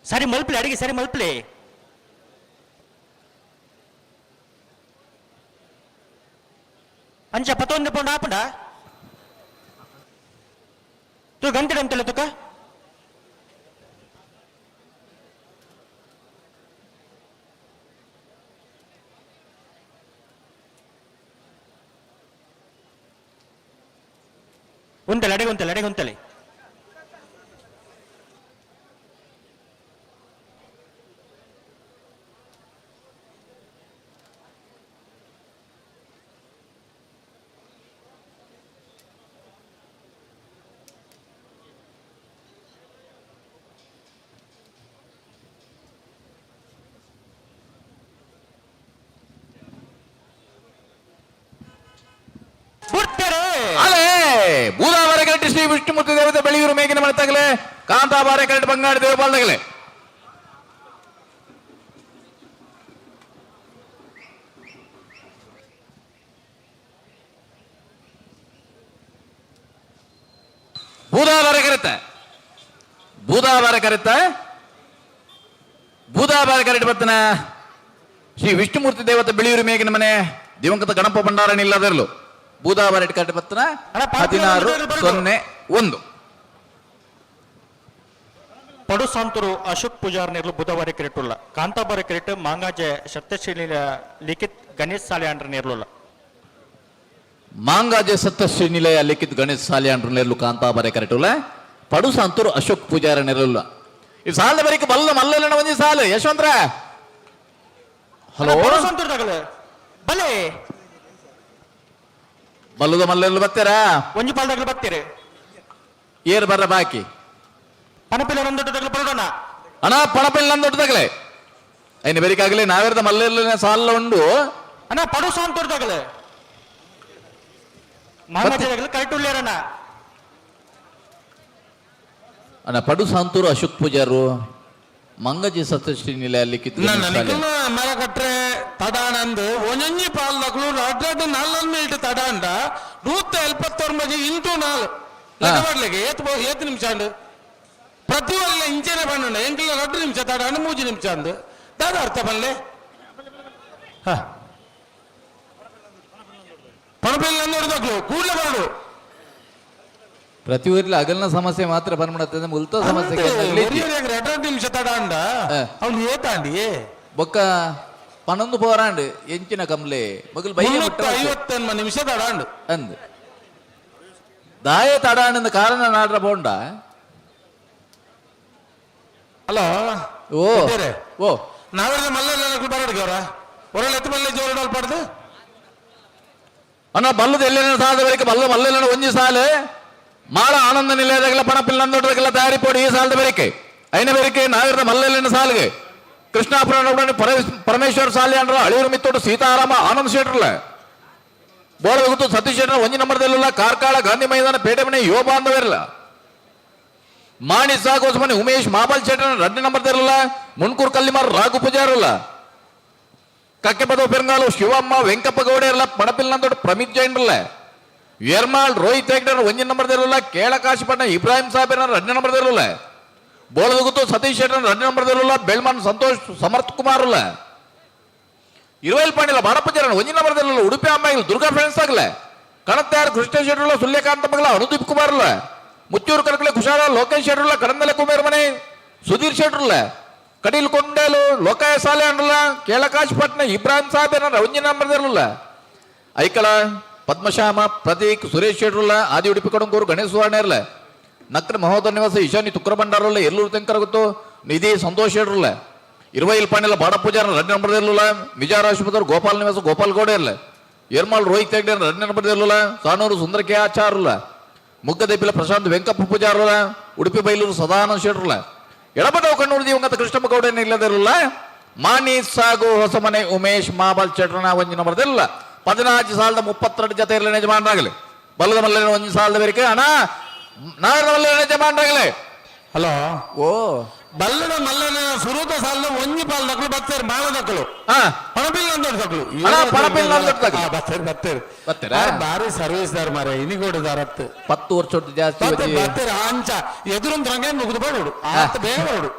ಸರಿ ಮಲ್ಪಲೆ ಅಡಿಗೆ ಸರಿ ಮಲ್ಪಲೆ ಅಂಚ ಪತ್ತೊಂದು ಪೌಂಡ್ ಆಪಂಡ ತು ಗಂಟೆ ಅಂತಲ್ಲ ತುಕ ಉಂಟಲೆ ಅಡಿಗೆ ಉಂಟಲೆ ಅಡಿಗೆ ಉಂಟಲೆ ಬೂದಾವರ ಕರೆಕ್ಟ್ ಶ್ರೀ ವಿಷ್ಣುಮೂರ್ತಿ ದೇವತೆ ಬೆಳೆಯೂರು ಮೇಗಿನ ಮಳತಗಲೆ ಕಾಂತಾಬಾರ ಕರೆಕ್ಟ್ ಬಂಗಾಡಿ ದೇವಪಾಲದಗಲೆ ಬೂದಾವರ ಕರೆಕ್ಟ್ ಬರ್ತನ ಶ್ರೀ ವಿಷ್ಣುಮೂರ್ತಿ ದೇವತೆ ಬೆಳೆಯೂರು ಮೇಗಿನ ಮನೆ ದಿವಂಗತ ಗಣಪ ಭಂಡಾರಣ ಇಲ್ಲದಿರಲು ಬೂದಾವರ ಕರೆಕ್ಟ್ ಬರ್ತನ 1601 ಪಡು ಸಂತರು ಅಶೋಕ್ ಪೂಜಾರ್ ನಿರ್ಲು ಬುಧವಾರ ಕ್ರಿಟುಲ್ಲ ಕಾಂತಾಬಾರ ಕ್ರಿಟ್ ಮಾಂಗಾಜೆ ಸಪ್ತಶ್ರೀ ಲಿಖಿತ್ ಗಣೇಶ್ ಸಾಲೆ ಅಂಡ್ರ ನಿರ್ಲುಲ್ಲ ಮಾಂಗಾಜೆ ಸಪ್ತಶ್ರೀ ನಿಲಯ ಲಿಖಿತ್ ಗಣೇಶ್ ಸಾಲೆ ಅಂಡ್ರ ನಿರ್ಲು ಕಾಂತಾಬಾರ ಕರೆಟುಲ್ಲ ಪಡು ಸಂತರು ಅಶೋಕ್ ಪೂಜಾರ ನಿರ್ಲುಲ್ಲ ಈ ಸಾಲ ಬರೀಕ ಬಲ್ಲ ಮಲ್ಲನ ಒಂದಿ ಸಾಲ ಯಶವಂತರ ಹಲೋ ಪಡು ಸಂತರು ತಗಲೆ ಬಲೆ ಬಲ್ಲದ ಮಲ್ಲೆಲ್ಲ ಬರ್ತೀರಾ ಒಂಜಿ ಪಾಲ್ದಾಗಲು ಬರ್ತೀರಿ ಏರ್ ಬರ್ರ ಬಾಕಿ ಪಣಪಿಲ್ಲ ನಂದೊಟ್ಟು ತಗಲು ಬರೋಣ ಅಣ್ಣ ಪಣಪಿಲ್ಲ ನಂದೊಟ್ಟು ತಗಲೆ ಐನು ಬೆರಿಕಾಗಲಿ ನಾವಿರದ ಮಲ್ಲೆಲ್ಲ ಸಾಲ ಉಂಡು ಅಣ್ಣ ಪಡು ಸಂತರು ತಗಲೆ ಮಾಂಗಾಜೆ ಕರೆಕ್ಟ್ ಉಳ್ಳೇರಣ್ಣ ಅಣ್ಣ ಪಡು ಸಾಂತೂರು ಅಶೋಕ್ ಪೂಜಾರು ಮಂಗಜಿ ಸಪ್ತಶ್ರೀ ನಿಲಯ ಲಿಖಿತ್ ಮರ ಕಟ್ರೆ ತಡಾನಂದು ಒಂಜಿ ಪಾಲ್ದಕ್ಲು ಅಡ್ಡ ನಾಲ್ಕು ಇಟ್ಟು ತಡಾಂಡ 179 ಇಂಟು 4 ಬರ್ಲಿಕ್ಕೆ ಏತ್ ನಿಮಿಷ ಅಂಡು ಪ್ರತಿ ಒಳ್ಳೆ ಇಂಚನೆ ಬಣ್ಣ ಎಂಕ್ಲ 2 ನಿಮಿಷ ತಡಾಂಡು 3 ನಿಮಿಷ ಅಂದು ದಾದ ಅರ್ಥ ಬಲ್ಲೆ ಪಣಪಿಲ್ಲ ನೋಡಿದಾಗ್ಲು ಕೂಡಲೇ ಬರಡು ಪ್ರತಿ ಊರಿಲಿ ಅಗಲ್ನ ಸಮಸ್ಯೆ ಮಾತ್ರ ಬಂದ್ಬಿಡತ್ತೆ ಮುಲ್ತ ಸಮಸ್ಯೆ 2 ನಿಮಿಷ ತಡಾಂಡ ಅವ್ನು ಏತಾಂಡಿ ಬೊಕ್ಕ 11 போறாண்டு ಎಂಚಿನ ಕಮ್ಲೆ ಮಗಲ್ ಬೈಯ 50 ನಿಮಿಷ ತಡಾಂಡು ಅಂದ್ ದಾಯ ತಡಾಂಡ ಕಾರಣ ನಾಡ್ರ ಬೋಂಡ ಹಲೋ ಓ ಓ ನಾವೆಲ್ಲ ಮಲ್ಲೆಲ್ಲ ಬರಡ್ಗವ್ರ ಒರಳೆ ಎತ್ತು ಮಲ್ಲೆ ಜೋರಡಲ್ ಪಡ್ದು ಅಣ್ಣ ಬಲ್ಲದ ಎಲ್ಲೇನ ಸಾಲದ ಬರಿಕೆ ಬಲ್ಲ ಮಲ್ಲೆಲ್ಲ ಒಂಜಿ ಸಾಲು ಮಾಳ ಆನಂದ ನಿಲಯದಾಗಲ ಪಣಪಿಲ್ಲ ನಂದೊಡ್ಡದಾಗಲ ತಯಾರಿ ಪೋಡಿ ಈ ಸಾಲದ ಬೆರಿಕೆ ಐನ ಬೆರಿಕೆ ನಾವಿರದ ಮಲ್ಲೆಲ್ಲಿನ ಸಾಲಿಗೆ ಕೃಷ್ಣಾಪುರ ಪರಮೇಶ್ವರ ಸಾಲಿ ಅಂಡ್ರ ಅಳಿಯೂರು ಮಿತ್ತೋಡು ಸೀತಾರಾಮ ಆನಂದ್ ಶೆಟ್ರಲ್ಲ ಬೋಳಗುತ್ತು ಸತೀಶ್ ಶೆಟ್ರ ಒಂಜಿ ನಂಬರ್ದಲ್ಲ ಕಾರ್ಕಾಳ ಗಾಂಧಿ ಮೈದಾನ ಪೇಟೆ ಮನೆ ಯುವ ಬಾಂಧವರಿಲ್ಲ ಮಾಣಿ ಸಾಗೋಸ್ ಮನೆ ಉಮೇಶ್ ಮಾಬಲ್ ಶೆಟ್ರ 2 ನಂಬರ್ದಿರಲ್ಲ ಮುನ್ಕೂರ್ ಕಲ್ಲಿಮಾರ್ ರಾಘು ಪೂಜಾರಲ್ಲ ಕಕ್ಕೆಪದ ಪೆರಂಗಾಲು ಶಿವಮ್ಮ ವೆಂಕಪ್ಪ ಗೌಡ ಇರಲ್ಲ ಪಣಪಿಲ್ನಂದೊಟ್ಟು ಪ್ರಮಿತ್ ಜೈನ್ ಇರಲ್ಲ ಯರ್ಮಾಳ್ ರೋಹಿತ್ ಹೆಗ್ಡರ್ ಒಂಜಿನ ನಂಬರ್ ಇರಲ್ಲ ಕೇಳಕಾಶಿಪಟ್ನ ಇಬ್ರಾಹಿಂ ಸಾಹೇಬ್ ಎರಡನೇ ನಂಬರ್ ಇರಲ್ಲ ಬೋಳದಗುತ್ತು ಸತೀಶ್ ಶೆಟ್ಟರ್ ಎರಡನೇ ನಂಬರ್ ಇರಲ್ಲ ಬೆಳ್ಮನ್ ಸಂತೋಷ್ ಸಮರ್ಥ್ ಕುಮಾರ್ ಇಲ್ಲ ಇರುವಲ್ ಪಾಣಿಲ್ಲ ಬಾಡಪ್ಪಜರಣ ಒಂಜಿನ ನಂಬರ್ ಇರಲ್ಲ ಉಡುಪಿ ಅಮ್ಮ ದುರ್ಗಾ ಫ್ರೆಂಡ್ಸ್ ಆಗಲ್ಲ ಕಣತ್ತಾರ ಕೃಷ್ಣ ಶೆಟ್ಟರ್ ಸೂರ್ಯಕಾಂತ ಮಗಲ ಅನುದೀಪ್ ಕುಮಾರ್ ಇಲ್ಲ ಮುತ್ತೂರು ಕನಕಲೆ ಕುಶಾಲ ಲೋಕೇಶ್ ಶೆಟ್ಟರ್ ಕಡಂದಲೆ ಕುಮಾರ್ ಮನೆ ಸುಧೀರ್ ಶೆಟ್ಟರ್ ಇಲ್ಲ ಕಡೀಲ್ ಕೊಂಡೇಲು ಲೋಕಾಯ ಸಾಲೆ ಅಂದ್ರಲ್ಲ ಕೇಳಕಾಶಿಪಟ್ನ ಇಬ್ರಾಹಿಂ ಸಾಹೇಬ್ ಏನಾರ ಒಂಜಿನ ನಂಬರ್ ಇರಲ್ಲ ಐಕಳ ಪದ್ಮಶ್ಯಾಮ ಪ್ರತೀಕ್ ಸುರೇಶ್ ಶೆಟ್ರುಲ್ಲ ಆದಿ ಉಡುಪಿ ಕಡಂಗೂರು ಗಣೇಶ್ ಸುವರ್ಣ ಇರಲ್ಲ ನಕ್ರ ಮಹೋದಯ ನಿವಾಸ ಈಶಾನಿ ತುಕ್ರ ಭಂಡಾರಲ್ಲ ಎಲ್ಲೂರು ತೆಂಕರ ಗೊತ್ತು ನಿಧಿ ಸಂತೋಷ್ ಶೆಟ್ರುಲ್ಲ ಇರುವೈಲ್ ಪಾಣಿಲ್ಲ ಬಾಡ ಪೂಜಾರ ಎರಡನೇ ನಂಬರ್ ಇರಲಿಲ್ಲ ಮಿಜಾರ ಆಶುಪತ್ರೆ ಗೋಪಾಲ್ ನಿವಾಸ ಗೋಪಾಲ್ ಗೌಡ ಇರಲ್ಲ ಯರ್ಮಾಳ್ ರೋಹಿತ್ ಹೆಗ್ಡೆ ಎರಡನೇ ನಂಬರ್ ಇರಲಿಲ್ಲ ಸಾನೂರು ಸುಂದರ ಕೆ ಆಚಾರಲ್ಲ ಮುಗ್ಗದೆಪ್ಪಿಲ ಪ್ರಶಾಂತ್ ವೆಂಕಪ್ಪ ಪೂಜಾರಲ್ಲ ಉಡುಪಿ ಬೈಲೂರು ಸದಾನಂದ ಶೆಟ್ರುಲ್ಲ ಎಡಬಡವ ಕಣ್ಣೂರು ದಿವಂಗತ ಕೃಷ್ಣಪ್ಪ ಗೌಡನ ಇಲ್ಲದಿರಲಿಲ್ಲ ಮಾನಿ ಸಾಗು ಹೊಸಮನೆ ಉಮೇಶ್ ಮಾಬಲ್ ಚಟ್ರನ ಒಂಜಿನ ಬರ್ದಿಲ್ಲ 14 ಸಾಲದ 32 ಜೊತೆ ಇರಲಿ ಯಜಮಾನರಾಗಲಿ ಬಲ್ಲದ ಮಲ್ಲ ಒಂದು ಸಾಲದ ಬೇರಿಕೆ ಅಣ್ಣ ನಾರದ ಮಲ್ಲ ಯಜಮಾನರಾಗಲಿ ಹಲೋ ಓ ಬಲ್ಲದ ಮಲ್ಲನ ಸುರೂತ ಸಾಲದ ಒಂಜಿ ಪಾಲ್ ದಕ್ಕಲು ಬರ್ತೇರು ಮಾಳ ದಕ್ಕಲು ಪಣಪಿಲ್ ನಂದೊಟ್ಟು ದಕ್ಕಲು ಪಣಪಿಲ್ ನಂದೊಟ್ಟು ಬರ್ತೇರ ಬಾರಿ ಸರ್ವಿಸ್ ದಾರ್ ಮಾರೆ ಇನಿಗೋಡಿದಾರತ್ 10 ವರ್ಷ ಜಾಸ್ತಿ ಬರ್ತೇರ ಅಂಚ ಎದುರು ರಂಗ ಮುಗಿದು ಬಾಡು ಆತ ಬೇಗ ಬಾಡು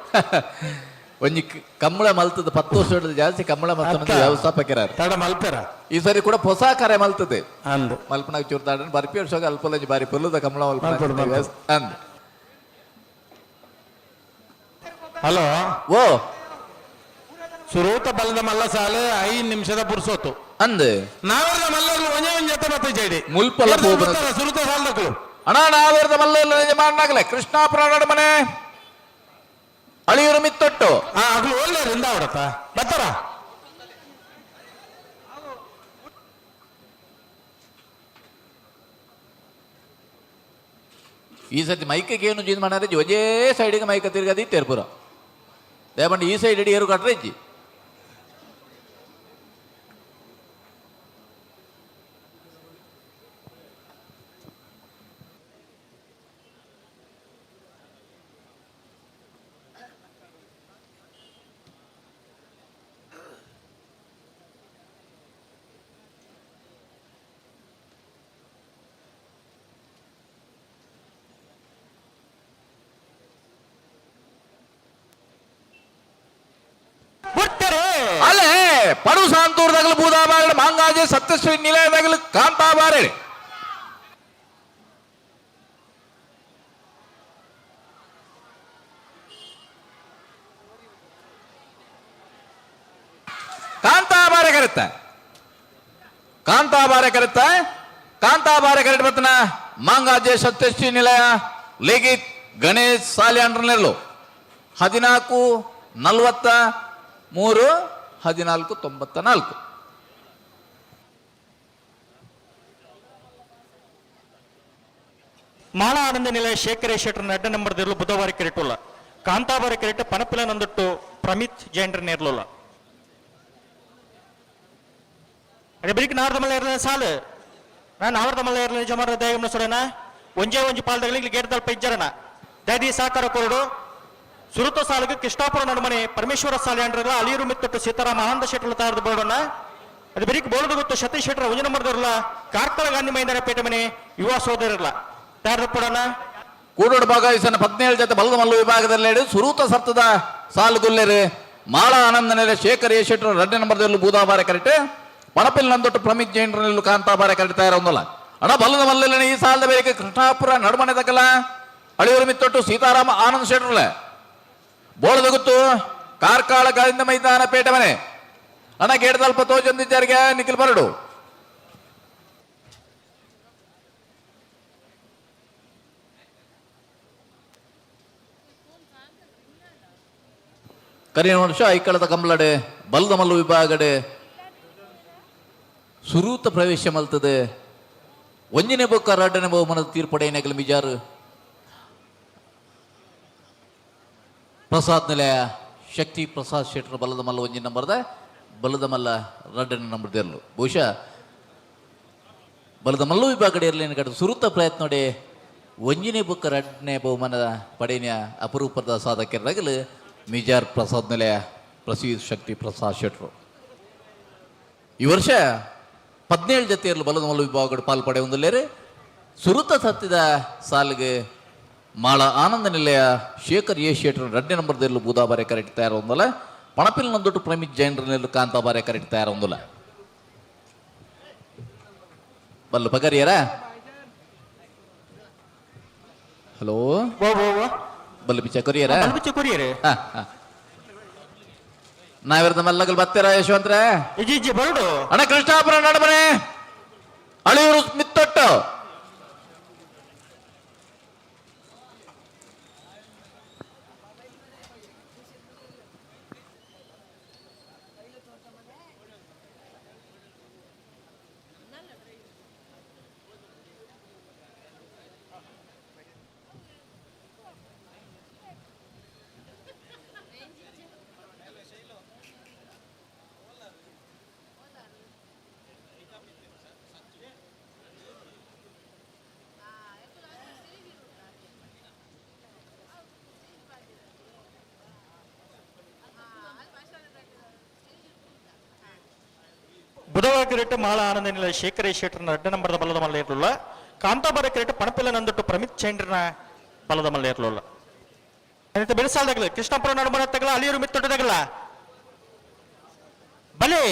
ಒಂಜಿ ಕಂಬಳ ಮಲ್ತದ 10 ವರ್ಷ ಜಾಸ್ತಿ ಕಂಬಳ ಮಲ್ತ ವ್ಯವಸ್ಥಾಪಕರ ತಡ ಮಲ್ಪೆರ ಈ ಸರಿ ಕೂಡ ಹೊಸ ಕಾರ್ಯ ಮಲ್ತದೆ ಅಂದ್ ಮಲ್ಪನಾಗ ಚೂರ್ತಾಡ ಬರ್ಪಿ ವರ್ಷ ಅಲ್ಪಲಜಿ ಬಾರಿ ಪೊಲ್ಲದ ಕಂಬಳ ಮಲ್ಪ ಅಂದ್ ಹಲೋ ಓ ಸುರೂತ ಬಲ್ಲದ ಮಲ್ಲ ಸಾಲೆ 5 ನಿಮಿಷದ ಪುರ್ಸೋತು ಅಂದ್ ನಾವೆಲ್ಲ ಮಲ್ಲರು ಒಂಜೆ ಒಂಜೆ ಜೊತೆ ಮತ್ತೆ ಜೈಡಿ ಮುಲ್ಪಲ್ಲ ಸುರೂತ ಸಾಲ ದಕ್ಕಲು ಅಣ್ಣ ನಾವೇರ್ದ ಮಲ್ಲ ಯಜಮಾನಾಗಲೇ ಕೃಷ್ಣಾಪುರ ಮನೆ ಅಳಿಯೂರು ಮಿತ್ತೊಟ್ಟು ಆಗ್ಲು ಒಳ್ಳೆಯರಿಂದ ಅವಡತ್ತ ಬರ್ತಾರ ಈ ಸತಿ ಮೈಕಿಗೆ ಏನು ಚೇಂಜ್ ಮಾಡಾರೆ ಒಜೇ ಸೈಡಿಗೆ ಮೈಕ ತಿರ್ಗದಿ ತೆರ್ಪುರ ದೇವಂಡ ಈ ಸೈಡ್ ಇಡಿ ಏರು ಕಟ್ರೆ ಇಜ್ಜಿ ಅಲ್ಲೇ ಪಡು ಸಾಂತೂರ್ದಾಗಲು ಬೂದಾಬಾರಡೆ ಮಾಂಗಾಜೆ ಸತ್ಯಶ್ರೀ ನಿಲಯದಾಗಲು ಕಾಂತಾಬಾರಡೆ ಕಾಂತಾಬಾರೆ ಕರೆತ್ತ ಕಾಂತಾಬಾರೆ ಕರೆಕ್ಟ್ ಬರ್ತನ ಮಾಂಗಾಜೆ ಸತ್ಯಶ್ರೀ ನಿಲಯ ಲೇಗಿತ್ ಗಣೇಶ್ ಸಾಲಿ ಅಂಡ್ರನೆಲ್ಲು 1443 ಮಾಳ ಆನಂದ ನಿಲಯ ಶೇಖರ ಶೆಟ್ಟರ್ನ ಅಡ್ಡ ನಂಬರ್ ದಿರಲು ಬುಧವಾರ ಕೆರೆಟುಲ್ಲ ಕಾಂತಾಬಾರ ಕೆರೆಟ್ ಪನಪಿಲ ನಂದೊಟ್ಟು ಪ್ರಮಿತ್ ಜೈಂಡ್ರ ನೇರ್ಲುಲ್ಲ ಅದೇ ಬರೀಕ್ ನಾರ್ದ ಮಲ್ಲ ಇರಲಿಲ್ಲ ಸಾಲು ನಾನು ಅವ್ರದ ಮಲ್ಲ ಇರಲಿಲ್ಲ ಜಮಾರ ದಯಗಮನ ಸೊರೇನ ಒಂಜೇ ಒಂಜಿ ಪಾಲ್ದಾಗಲಿ ಗೇಟ್ ದಲ್ಪ ಇಜ್ಜರಣ ದಯದಿ ಸಾಕಾರ ಕೊರಡು ಸುರುತ ಸಾಲಿಗೆ ಕೃಷ್ಣಾಪುರ ನಡುಮನೆ ಪರಮೇಶ್ವರ ಸಾಲಿ ಅಂಡ್ರಲ್ಲ ಅಳಿಯೂರು ಮಿತ್ತೊಟ್ಟು ಸೀತಾರಾಮ ಆನಂದ ಶೆಟ್ಟರ್ ತಾರದ ಬೋರ್ಡನ್ನ ಅದು ಬರೀಕ್ ಬೋರ್ಡ್ ಗೊತ್ತು ಸತೀಶ್ ಶೆಟ್ಟರ್ ಒಂಜ ನಂಬರ್ ಇರಲ್ಲ ಕಾರ್ಕಳ ಗಾಂಧಿ ಮೈದಾನ ಪೇಟೆ ಮನೆ ಯುವ ಸೋದರಲ್ಲ ತಾರದ ಕೊಡೋಣ ಕೂಡೋಡು ಭಾಗವಹಿಸನ 17 ಜೊತೆ ಬಲದ ಮಲ್ಲು ವಿಭಾಗದಲ್ಲಿ ಸುರೂತ ಸಪ್ತದ ಸಾಲುಗುಲ್ಲೆರು ಮಾಳ ಆನಂದ ನೆಲೆ ಶೇಖರ್ ಎ ಶೆಟ್ಟರ್ 2ನೇ ನಂಬರ್ದಲ್ಲೂ ಬೂದಾಬಾರೆ ಕರೆಕ್ಟ್ ಪಣಪಿಲ್ ನಂದೊಟ್ಟು ಪ್ರಮಿತ್ ಜೈನ್ರಲ್ಲೂ ಕಾಂತಾಬಾರೆ ಕರೆಕ್ಟ್ ಇರೋಂದಲ್ಲ ಅಣ್ಣ ಬಲ್ಲದ ಮಲ್ಲೆಲ್ಲ ಈ ಸಾಲದ ಬೇರೆ ಕೃಷ್ಣಾಪುರ ನಡುಮನೆ ತಕ್ಕಲ ಅಳಿಯೂರು ಮಿತ್ತೊಟ್ಟು ಸೀತಾರಾಮ ಆನಂದ ಶೆಟ್ಟರ್ಲೆ ಬೋಳದ ಗೊತ್ತು ಕಾರ್ಕಾಳ ಗಾಂಧಿ ಮೈದಾನ ಪೇಟೆ ಮನೆ ಅಣ್ಣ ಗೇಟ್ ಸ್ವಲ್ಪ ತೋಜೊಂದಿದ್ದಾರಿಗೆ ನಿಖಿಲ್ ಬರಡು ಕರಿಯ ವರ್ಷ ಐಕಳದ ಕಂಬಳಡೆ ಬಲ್ದ ಮಲ್ಲು ವಿಭಾಗಡೆ ಸುರೂತ ಪ್ರವೇಶ ಮಲ್ತದೆ ಒಂಜನೇ ಬೊಕ್ಕ 2ನೇ ಬಹುಮಾನದ ತೀರ್ಪಡೆಯನೆಗಳು ಮಿಜಾರು ಪ್ರಸಾದ್ ನಿಲಯ ಶಕ್ತಿ ಪ್ರಸಾದ್ ಶೆಟ್ಟರ್ ಬಲದ ಮಲ್ಲ 1 ನಂಬರ್ದ ಬಲದ ಮಲ್ಲ 2ನೇ ನಂಬರ್ದಲ್ಲೂ ಬಹುಶಃ ಬಲದ ಮಲ್ಲು ವಿಭಾಗಡೆ ಇರಲಿ ಕಡೆ ಸುರೂತ ಪ್ರಯತ್ನ ನೋಡಿ 1ನೇ ಬೊಕ್ಕ 2ನೇ ಬಹುಮಾನದ ಪಡೆಯ ಅಪರೂಪದ ಸಾಧಕರಾಗಲು ಮಿಜಾರ್ ಪ್ರಸಾದ್ ನಿಲಯ ಪ್ರಸೀದ್ ಶಕ್ತಿ ಪ್ರಸಾದ್ ಶೆಟ್ಟರು ಈ ವರ್ಷ 17 ಜತೆಯರು ಬಲದ ಮಲ್ಲ ವಿಭಾಗಗಳು ಪಾಲ್ಪಡೆ ಹೊಂದಲೇರು. ಸುರುತ ಸತ್ತಿದ ಸಾಲಿಗೆ ಮಾಳ ಆನಂದ ನಿಲಯ ಶೇಖರ್ ಎ ಶೇಟರ್ 2ನೇ ನಂಬರ್ದಲ್ಲೂ ಬೂದಾಬಾರೆ ಕರೆಕ್ಟ್ ತಯಾರು ಹೊಂದಲ್ಲ. ಪಣಪಿಲ್ ನಂದೊಟ್ಟು ಪ್ರಮಿತ್ ಜೈನ್ರಲ್ಲೂ ಕಾಂತಾಬಾರೆ ಕರೆಕ್ಟ್ ತಯಾರು ಹೊಂದಲ್ಲ. ಬಲ್ಲು ಪಗರಿಯರ ಹಲೋ ಬಲ್ಲು ಪಿಚ್ಚ ಕೊರಿಯರ ನಾವಿರದ ಮಲ್ಲಗಲ್ ಬರ್ತೀರಾ ಯಶವಂತ್ರೆ ಬರಡು ಅಣ್ಣ ಕೃಷ್ಣಾಪುರ ನಡಬನೆ ಅಳಿಯೂರು ಮಿತ್ತೊಟ್ಟು ಬುಧವಾರ ಕಿರೀಟ ಮಾಳ ಆನಂದ ನಿಲಯ ಶೇಖರ ಶೇಟರ್ನ 2ನೇ ನಂಬರ್ದ ಬಲದ ಮಲ್ಲ ಇರಲಿಲ್ಲ. ಕಾಂತಾಬಾರ ಕಿರೀಟ ಪಣಪಿಲ್ಲ ನಂದೊಟ್ಟು ಪ್ರಮಿತ್ ಚೈಂಡ್ರನ ಬಲದ ಮಲ್ಲ ಇರಲಿಲ್ಲ. ಬೆಳಸಾಲ್ದಾಗಲ ಕೃಷ್ಣಾಪುರ ನಡುಮನ ತಗಲ ಅಲಿಯೂರು ಮಿತ್ತೊಟ್ಟದಾಗಲ ಬಲೆ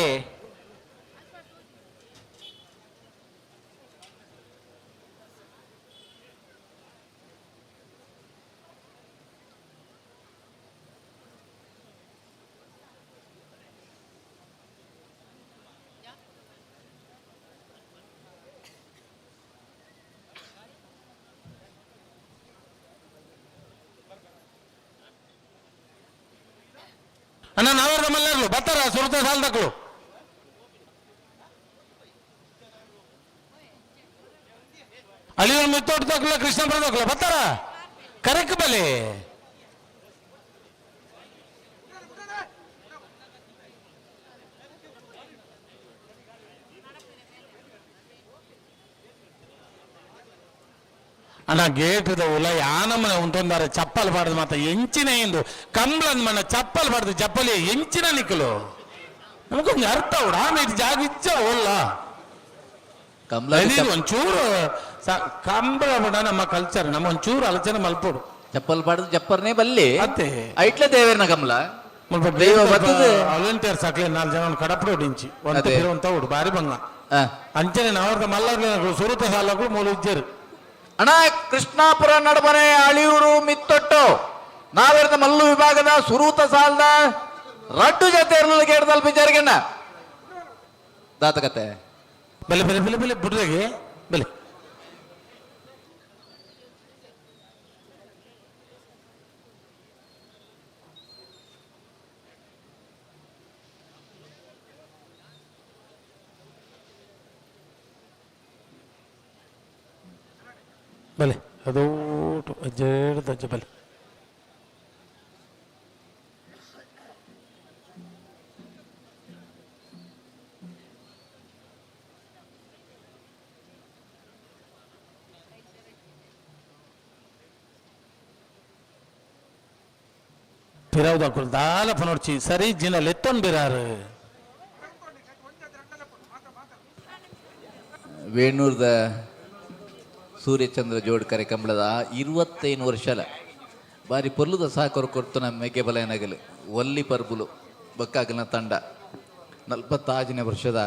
ಅಣ್ಣ ನಾವರ್ದ ಮಲ್ಲೇರ್ಲು ಬರ್ತಾರ ಸುರತ ಸಾಲ್ದಕ್ಳು ಅಳಿಯೂರು ಮಿತ್ತೋಟದಕ್ಲ ಕೃಷ್ಣಪುರದಕ್ಲ ಬರ್ತಾರ ಕರೆಕ್ ಬಲೆ ಅಣ್ಣ ಗೇಟ್ ಉಲ ಯಾನಮ್ಮನ ಉಂಟೊಂದಾರೆ ಚಪ್ಪಲ್ ಪಾಡ್ದು ಮಾತ ಎಂಚಿನ ಎಂದು ಕಂಬ್ಳನ್ ಮನ ಚಪ್ಪಲ್ ಪಾಡ್ದು ಚಪ್ಪಲಿ ಎಂಚಿನ ನಿಕ್ಕಲು ನಮಗೊಂದು ಅರ್ಥ ಉಡ ಆಮೇಲೆ ಜಾಗ ಇಚ್ಚ ಒಲ್ಲ ಒಂಚೂರು ಕಂಬಳ ಬಡ ನಮ್ಮ ಕಲ್ಚರ್ ನಮ್ಮ ಒಂಚೂರು ಆಲೋಚನೆ ಮಲ್ಪೋಡು ಚಪ್ಪಲ್ ಪಾಡ್ದು ಚಪ್ಪರ್ನೇ ಬಲ್ಲಿ ಅತ್ತೆ ಐಟ್ಲ ದೇವೇರ್ನ ಕಮಲ ವಾಲಂಟಿಯರ್ಸ್ ಹಾಕ್ಲಿ 4 ಜನ ಕಡಪಡೆ ಹೊಡಿಂಚಿ ಅಂತ ಹುಡು ಬಾರಿ ಬಂಗ ಅಂಚನೆ ನಾವ್ರದ ಮಲ್ಲ ಸುರತ ಸಾಲಗಳು ಮೂಲ ಇಜ್ಜರು ಅಣ್ಣ ಕೃಷ್ಣಾಪುರ ನಡಬನೆ ಅಳಿಯೂರು ಮಿತ್ತೊಟ್ಟು ನಾವಿರದ ಮಲ್ಲು ವಿಭಾಗದ ಸುರೂತ ಸಾಲದ 2 ಜತೆ ಇರಲಿಲ್ಲ ಕೇಳ್ದಲ್ ಬಿಜಾರಿಗಣ್ಣ ದಾತಕತೆ ಬೆಲೆ ಬೆಲೆ ಬೆಲೆ ಬೆಲೆ ಬುಡ್ರೆಗೆ ಬೆಲೆ ಬಲೆ ಅದು ಅಜ್ಜೇಡ್ದು ಅಜ್ಜ ಬಲೆ పిరవుదకులు దాల పనొచ్చి సరి జినలు ఎత్తొని బిరారు ವೇಣೂರ್ದ ಸೂರ್ಯಚಂದ್ರ ಜೋಡ್ ಕಾರ್ಯಕ್ರಮದ 25 ವರ್ಷಲ ಬಾರಿ ಪೊರ್ಲುದ ಸಾಕರು ಕೊಡ್ತನ ಮೇಕೆ ಬಲಯನಗಲು ಒಲ್ಲಿ ಪರ್ಬುಲು ಬಕ್ಕಾಗಲಿನ ತಂಡ 45ನೇ ವರ್ಷದ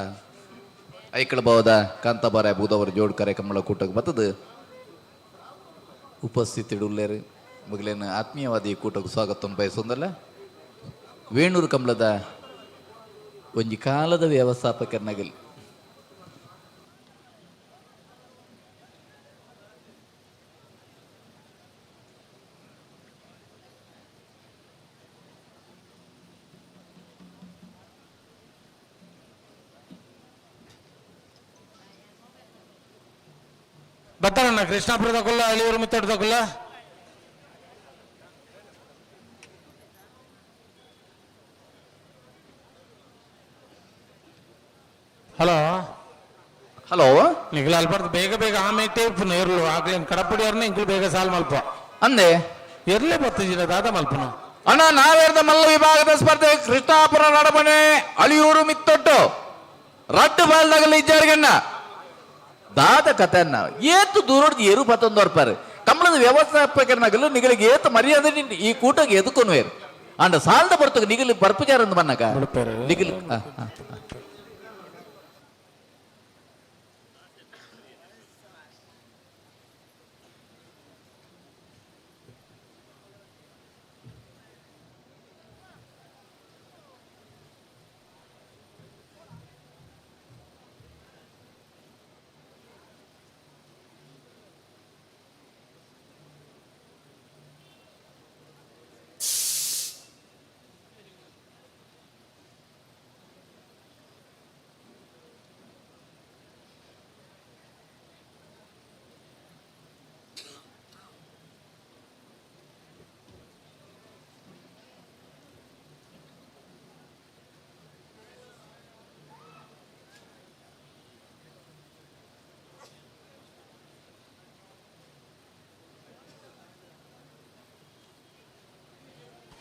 ಐಕಳ ಭಾವದ ಕಾಂತಾಬಾರ ಬೂದವರ ಜೋಡ್ ಕಾರ್ಯಕ್ರಮಗಳ ಕೂಟಕ್ಕೆ ಬರ್ತದ ಉಪಸ್ಥಿತಿ ಉಳ್ಳೇರು ಮಗಳೇನು ಆತ್ಮೀಯವಾದಿ ಕೂಟಕ್ಕೆ ಸ್ವಾಗತ ಬಯಸೊಂದಲ್ಲ ವೇಣೂರು ಕಂಬಳದ ಒಂಜಿ ಕಾಲದ ವ್ಯವಸ್ಥಾಪಕರನಗಲ್ ಬರ್ತಾರಣ್ಣ ಕೃಷ್ಣಾಪುರದಕ್ಕಲ್ಲ ಅಳಿಯೂರು ಮಿತ್ತೊಟ್ಟದಕ್ಕಲ್ಲ ಹಲೋ ಹಲೋ ನಿಗ್ಲ ಅಲ್ಬಾರ್ದು ಬೇಗ ಬೇಗ ಆಮೇಲೆ ಇರ್ಲು ಆಗ್ಲೇನು ಕಡಪಡಿಯವ್ರನ್ನ ಇಂಗ್ಲು ಬೇಗ ಸಾಲ್ ಮಲ್ಪ ಅಂದೆ ಇರ್ಲೇ ಬರ್ತಿದ್ದೀರ ದಾದ ಮಲ್ಪನ ಅಣ್ಣ ನಾವೇರ್ದ ಮಲ್ಲ ವಿಭಾಗದ ಸ್ಪರ್ಧೆ ಕೃಷ್ಣಾಪುರ ನಡಬನೆ ಅಳಿಯೂರು ಮಿತ್ತೊಟ್ಟು ರಡ್ಡು ಬಾಲ್ದಾಗಲ್ಲ ಇದ್ದಾರಿಗನ್ನ ದಾದ ಕಥೆಯನ್ನ ಏತು ದೂರದ್ದು ಏರು ಪತ್ತೊಂದು ವರ್ಪಾರು ಕಮಲದ ವ್ಯವಸ್ಥಾಪಕರನಾಗಲು ನಿಗಳಿಗೆ ಏತು ಮರ್ಯಾದೆ ಈ ಕೂಟಕ್ಕೆ ಎದುಕೊನ್ವೇರು ಅಂಡ ಸಾಲದ ಬರ್ತಕ ನಿಗಲಿ ಬರ್ಪುಚಾರಂದು ಬನ್ನಕ ನಿಗಲಿ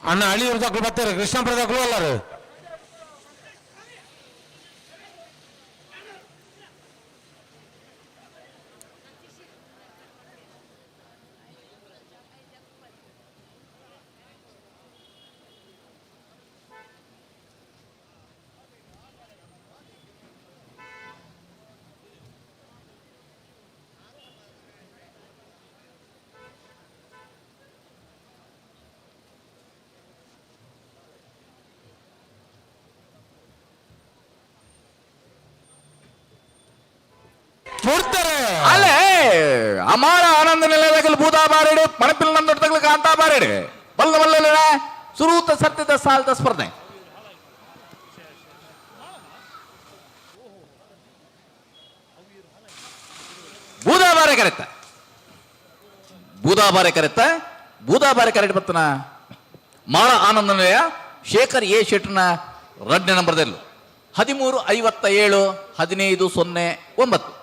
ಅಣ್ಣ ಹಳ್ಳಿಯವ್ರ ತಕ್ಕಳು ಬರ್ತಾರೆ ಕೃಷ್ಣಪುರ ತಕ್ಕಳು ಅಲ್ಲಾರು ಅಲ್ಲೇ ಅಮಾರ ಆನಂದ ನಿಲಯದಲ್ಲಿ ಬೂದಾ ಬಾರೇಡು ಪಣಪಿಲ್ ನಂದೊಡ್ತಗಳು ಕಾಂತಾ ಬಾರೇಡು ಬಲ್ಲ ಬಲ್ಲ ಸುರೂತ ಸತ್ಯದ ಸಾಲದ ಸ್ಪರ್ಧೆ ಬೂದಾಬಾರೆ ಕರೆಕ್ಟ್ ಬತ್ತನ ಮಾಳ ಆನಂದ ನಿಲಯ ಶೇಖರ್ ಎ ಶೆಟ್ನ 2ನೇ ನಂಬರ್ದಲ್ಲೂ 1357-1509.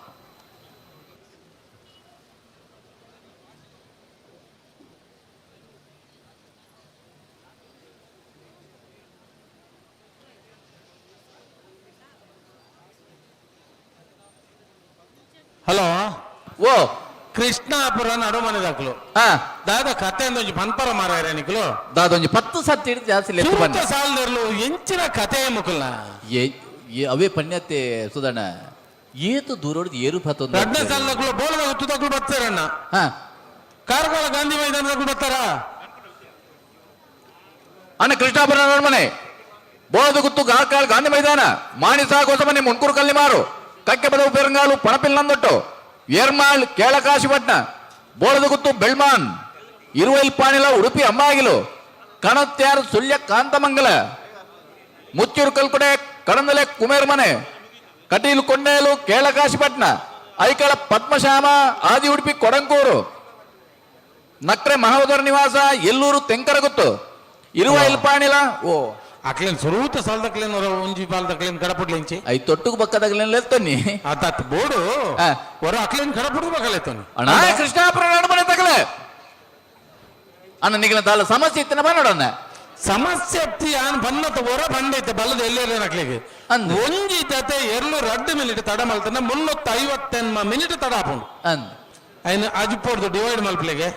ಹಲೋ ಓ ಕೃಷ್ಣಾಪುರ ನಡುಮನೆ ದಾಖಲು ದಾದ ಕತೆ ಒಂದೊಂದು ಪನ್ಪರ ಮಾರ ನಿಖಲು ದಾದೊಂದು 10 ಸತಿ ಹಿಡಿದು ಜಾಸ್ತಿ ಲೆಕ್ಕ ಬನ್ನಿ ಸಾಲದರ್ಲು ಎಂಚಿನ ಕತೆ ಮುಖಲ್ನ ಅವೇ ಪಣ್ಯತೆ ಸುಧಣ್ಣ ಏತು ದೂರೋಡ್ದು ಏರು ಪತ್ತೊಂದು 2ನೇ ಸಾಲದಕ್ಕಳು ಬೋಲದ ಹುತ್ತದಕ್ಕಳು ಬರ್ತಾರಣ್ಣ ಕಾರ್ಕಳ ಗಾಂಧಿ ಮೈದಾನದಕ್ಕಳು ಬರ್ತಾರ ಅಣ್ಣ ಕೃಷ್ಣಾಪುರ ನಡುಮನೆ ಬೋಳದ ಗುತ್ತು ಕಾರ್ಕಳ ಗಾಂಧಿ ಮೈದಾನ ಮಾಣಿಸ ಕೋಸಮನೆ ಮುನ್ಕೂರು ಕಲ್ಲಿ ಮಾರು ಕಕ್ಕೆ ಬದವು ಪೆರಂಗಾಲು ಪಣಪಿಲ್ ನಂದೊಟ್ಟು ಏರ್ಮಾಳ್ ಕೇಳಕಾಶಿಪಟ್ನ ಬೋಳದ ಗುತ್ತು ಬೆಳ್ಮಾನ್ ಇರುವೈಲ್ ಪಾಣಿಲ ಉಡುಪಿ ಅಮ್ಮಾಗಿಲು ಕಣತ್ಯಾರು ಸುಳ್ಯ ಕಾಂತಮಂಗಲ ಮುಚ್ಚೂರು ಕಲ್ಕುಡೆ ಕಡಂದಲೆ ಕುಮೇರ್ ಮನೆ ಕಟೀಲು ಕೊಂಡೇಲು ಕೇಳಕಾಶಿಪಟ್ನ ಐಕಳ ಪದ್ಮಶ್ಯಾಮ ಆದಿ ಉಡುಪಿ ಕೊಡಂಕೂರು ನಕ್ರೆ ಮಹೋದರ ನಿವಾಸ ಎಲ್ಲೂರು ತೆಂಕರಗುತ್ತು ಇರುವೈಲ್ ಪಾಣಿಲ ಓ ಅಕ್ಲೇನ್ ಸುರೂತ ಸಾಲದಕ್ಲೇನ್ ಒಂಜಿ ಪಾಲದಕ್ಲೇನ್ ಕಡಪುಡ್ಲೆಂಚಿ ಐ ತೊಟ್ಟುಗು ಬಕ್ಕದಾಗ್ಲೇನ್ ಲೆತ್ತನಿ ಅದಾತ್ ಬೋಡು ಹೊರ ಅಕ್ಲೇನ್ ಕಡಪುಡು ಬಕ್ಕಲೆತ್ತನಿ ಅಣ್ಣ ಕೃಷ್ಣಾಪುರ ನಡುಮನೆ ತಗಲೆ ಅಣ್ಣ ನಿಗಲ ದಾಲ ಸಮಸ್ಯೆ ಇತ್ತಿನ ಬನ್ನೋಡಣ್ಣ ಸಮಸ್ಯೆ ಅತ್ತಿ ಆನ್ ಬನ್ನತ ಹೊರ ಬಂಡೈತೆ ಬಲ್ಲದ ಎಲ್ಲೇರ ನಕ್ಲಿಗೆ ಒಂಜಿ ಜತೆ 2 ಮಿನಿಟ್ ತಡ ಮಲ್ತನ 350 ಮಿನಿಟ್ ತಡ ಹಾಪುಂಡು ಐನು ಅಜ್ಪೋಡ್ದು ಡಿವೈಡ್ ಮಲ್ಪಲೆಗೆ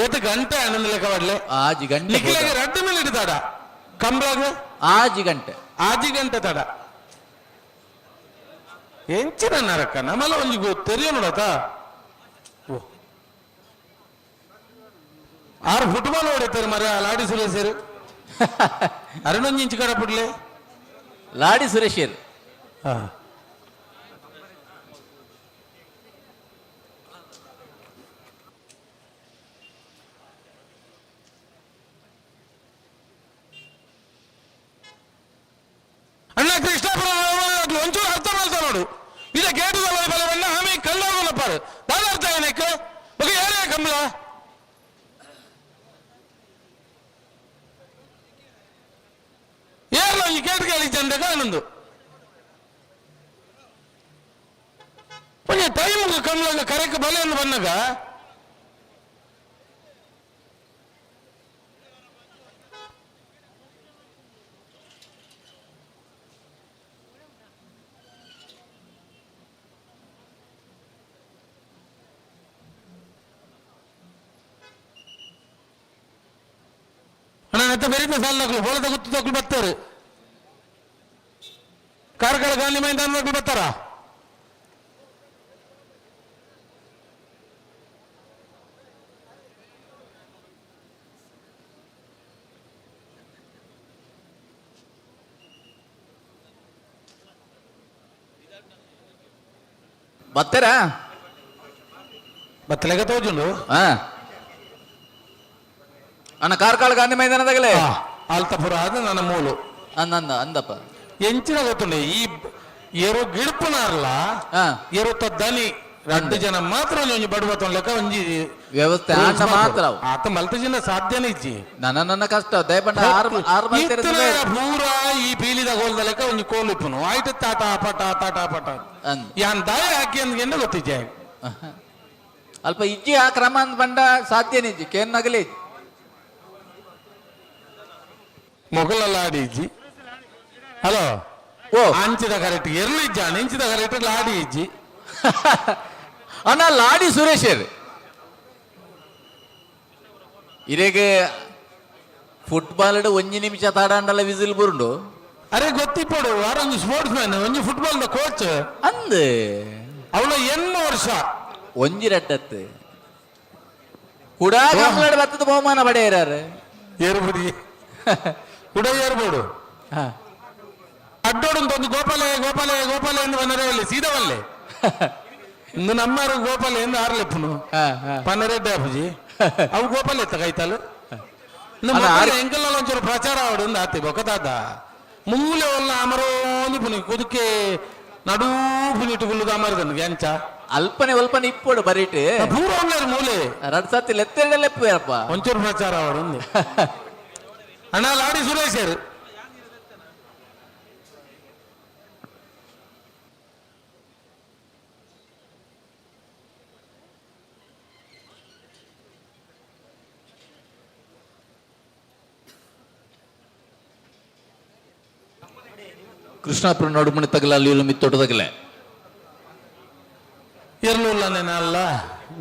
ಏತು ಗಂಟೆ ಆನಂದ ಲೆಕ್ಕ ಬಡ್ಲೆ ಆಜಿ ಗಂಟೆ ನಿಕ್ಲೆಗೆ 2 ಮಿನಿಟ್ ತಡ ಕಂಬ್ಲಾಗ ಆಜಿ ಗಂಟೆ ತಡ ಎಂಚಿನ ನರಕ ನಮ್ಮಲ್ಲ ಒಂಜಿ ತೆರಿಯ ನೋಡತ ಆರು ಫುಟ್ಬಾಲ್ ಹೊಡಿತಾರೆ ಮರ ಲಾಡಿ ಸುರೇಶರು ಅರುಣೊಂಜಿ ಇಂಚು ಕಡ ಪುಡ್ಲೆ ಲಾಡಿ ಸುರೇಶರ್ ಅಣ್ಣ ಕೃಷ್ಣಾಪುರ ಒಂಚೂರು ಅರ್ಥ ಮಾಡ್ತಾ ನೋಡು ಇದ ಗೇಟು ಬಲವನ್ನ ಆಮೆ ಕಲ್ಲೋಗಲ್ಲಪ್ಪಾರು ದಾದ ಅರ್ಥ ಏನಕ್ಕೆ ಬಗ್ಗೆ ಯಾರೇ ಕಂಬಳ ಏರ್ಲ ಈ ಗೇಟ್ ಗಾಳಿ ಚಂದಗ ಆನಂದು ಕೊಂಚ ಟೈಮ್ ಕಂಬಳ ಕರೆಕ್ಟ್ ಬಲೆಯನ್ನು ಬಂದಾಗ ಅಣ್ಣ ಅಂತ ಬೆರೀತ ಸಾಲದಾಗ್ಲು ಬೋಳದ ಗುತ್ತು ತಗೊಳ್ ಬರ್ತಾರೆ ಕಾರ್ಕಳ ಗಾಂಧಿ ಮೈದಾನದಾಗ್ಲು ಬರ್ತಾರ ಬರ್ತಾರಾ ಬತ್ತಲೆಗೆ ತೋಜುಂಡು ಹಾ ಅಣ್ಣ ಕಾರ್ಕಳ ಗಾಂಧಿ ಮೈದಾನದಾಗಲೇ ಆಲ್ತಪುರ ಆದ ನನ್ನ ಮೂಲು ಅಂದಪ್ಪ ಎಂಚಿನ ಗೊತ್ತುಂಡೆ ಈ ಏರು ಗಿಡ್ಪುನಾರ್ಲ ಏರು ದನಿ 2 ಜನ ಮಾತ್ರ ಒಂಜಿ ಬಡವತ ಲೆಕ್ಕ ಒಂಜಿ ವ್ಯವಸ್ಥೆ ಆಟ ಮಾತ್ರ ಆತ ಮಲ್ತ ಜನ ಸಾಧ್ಯನೇ ಇಜ್ಜಿ ನನ್ನ ಕಷ್ಟ ದಯಪಂಡ ಪೂರ ಈ ಬೀಲಿದ ಗೋಲ್ದ ಲೆಕ್ಕ ಒಂಜಿ ಕೋಲು ಇಪ್ಪನು ಆಯ್ತು ತಾಟ ಪಟ ಯಾನ್ ದಾಯ ಹಾಕಿ ಅಂದ್ಗೆಂಡ ಗೊತ್ತಿಜ್ಜೆ ಅಲ್ಪ ಇಜ್ಜಿ ಆ ಕ್ರಮ ಅಂದ್ ಬಂಡ ಸಾಧ್ಯನೇ ಇಜ್ಜಿ ಕೇನ್ ನಗಲಿ ಮೊಗಲಲ್ಲ ಆಡಿ ಇಜ್ಜಿ ಹಲೋ ಓ ಅಂಚಿದ ಕರೆಕ್ಟ್ ಎರ್ಲು ಇಜ್ಜ ನೆಂಚಿದ ಕರೆಕ್ಟ್ ಲಾಡಿ ಇಜ್ಜಿ ಅಣ್ಣ ಲಾಡಿ ಸುರೇಶ್ ಇರೇಗೆ ಫುಟ್ಬಾಲ್ 1 ನಿಮಿಷ ತಾಡಾಂಡಲ್ಲ ವಿಸಿಲ್ ಬುರುಂಡು ಅರೆ ಗೊತ್ತಿಪ್ಪಡು ಆರೊಂದು ಸ್ಪೋರ್ಟ್ಸ್ ಮ್ಯಾನ್ ಒಂಜಿ ಫುಟ್ಬಾಲ್ ದ ಕೋಚ್ ಅಂದ್ ಅವಳ 8 ವರ್ಷ ಒಂಜಿ ರಟ್ಟತ್ತು ಕೂಡ ಕಮಲಾಡ್ ಬತ್ತದ ಬಹುಮಾನ ಪಡೆಯರಾರು ಏರ್ಬುಡಿ ಕೂಡ ಏರ್ಬೋಡು ಅಡ್ಡೋಡು ಒಂದು ಗೋಪಾಲೆ ಎಂದು ಬಂದರೆ ಸೀದವಲ್ಲೇ ಇಂದು ನಮ್ಮರು ಗೋಪಾಲೆ ಎಂದು ಆರ್ಲೆಪ್ಪನು ಪನ್ನೆರೆಡ್ಡೆ ಅಪ್ಪುಜಿ ಅವು ಗೋಪಾಲೆ ಎತ್ತಕೈತಲು ಎಂಕಲ್ಲ ಒಂಚೂರು ಪ್ರಚಾರ ಆವಡು ಒಂದು ಆತಿ ಬೊಕತಾದ ಮೂಲೆ ಒಲ್ಲ ಅಮರೋನಿ ಪುನಿ ಕುದುಕೆ ನಡೂ ಪುನಿಟ್ಟು ಗುಲ್ಲುದ ಅಮರದನು ಗ್ಯಾಂಚ ಅಲ್ಪನೆ ಇಪ್ಪಡು ಬರೀಟ್ ಪೂರ ಒಳ್ಳೆಯ ಮೂಲೆ 2 ಸತಿ ಲೆತ್ತೆರಪ್ಪ ಒಂಚೂರು ಪ್ರಚಾರ ಆವಡು ಒಂದು ಅಣ್ಣ ಲಾಡಿ ಸುರೇಶರು ಕೃಷ್ಣಾಪುರ ನಡುಮಣಿ ತಗಲ ಅಲ್ಲಿ ಮಿತ್ತೊಟ್ಟು ತಗಲೆ ಇರ್ಲಿಲ್ಲ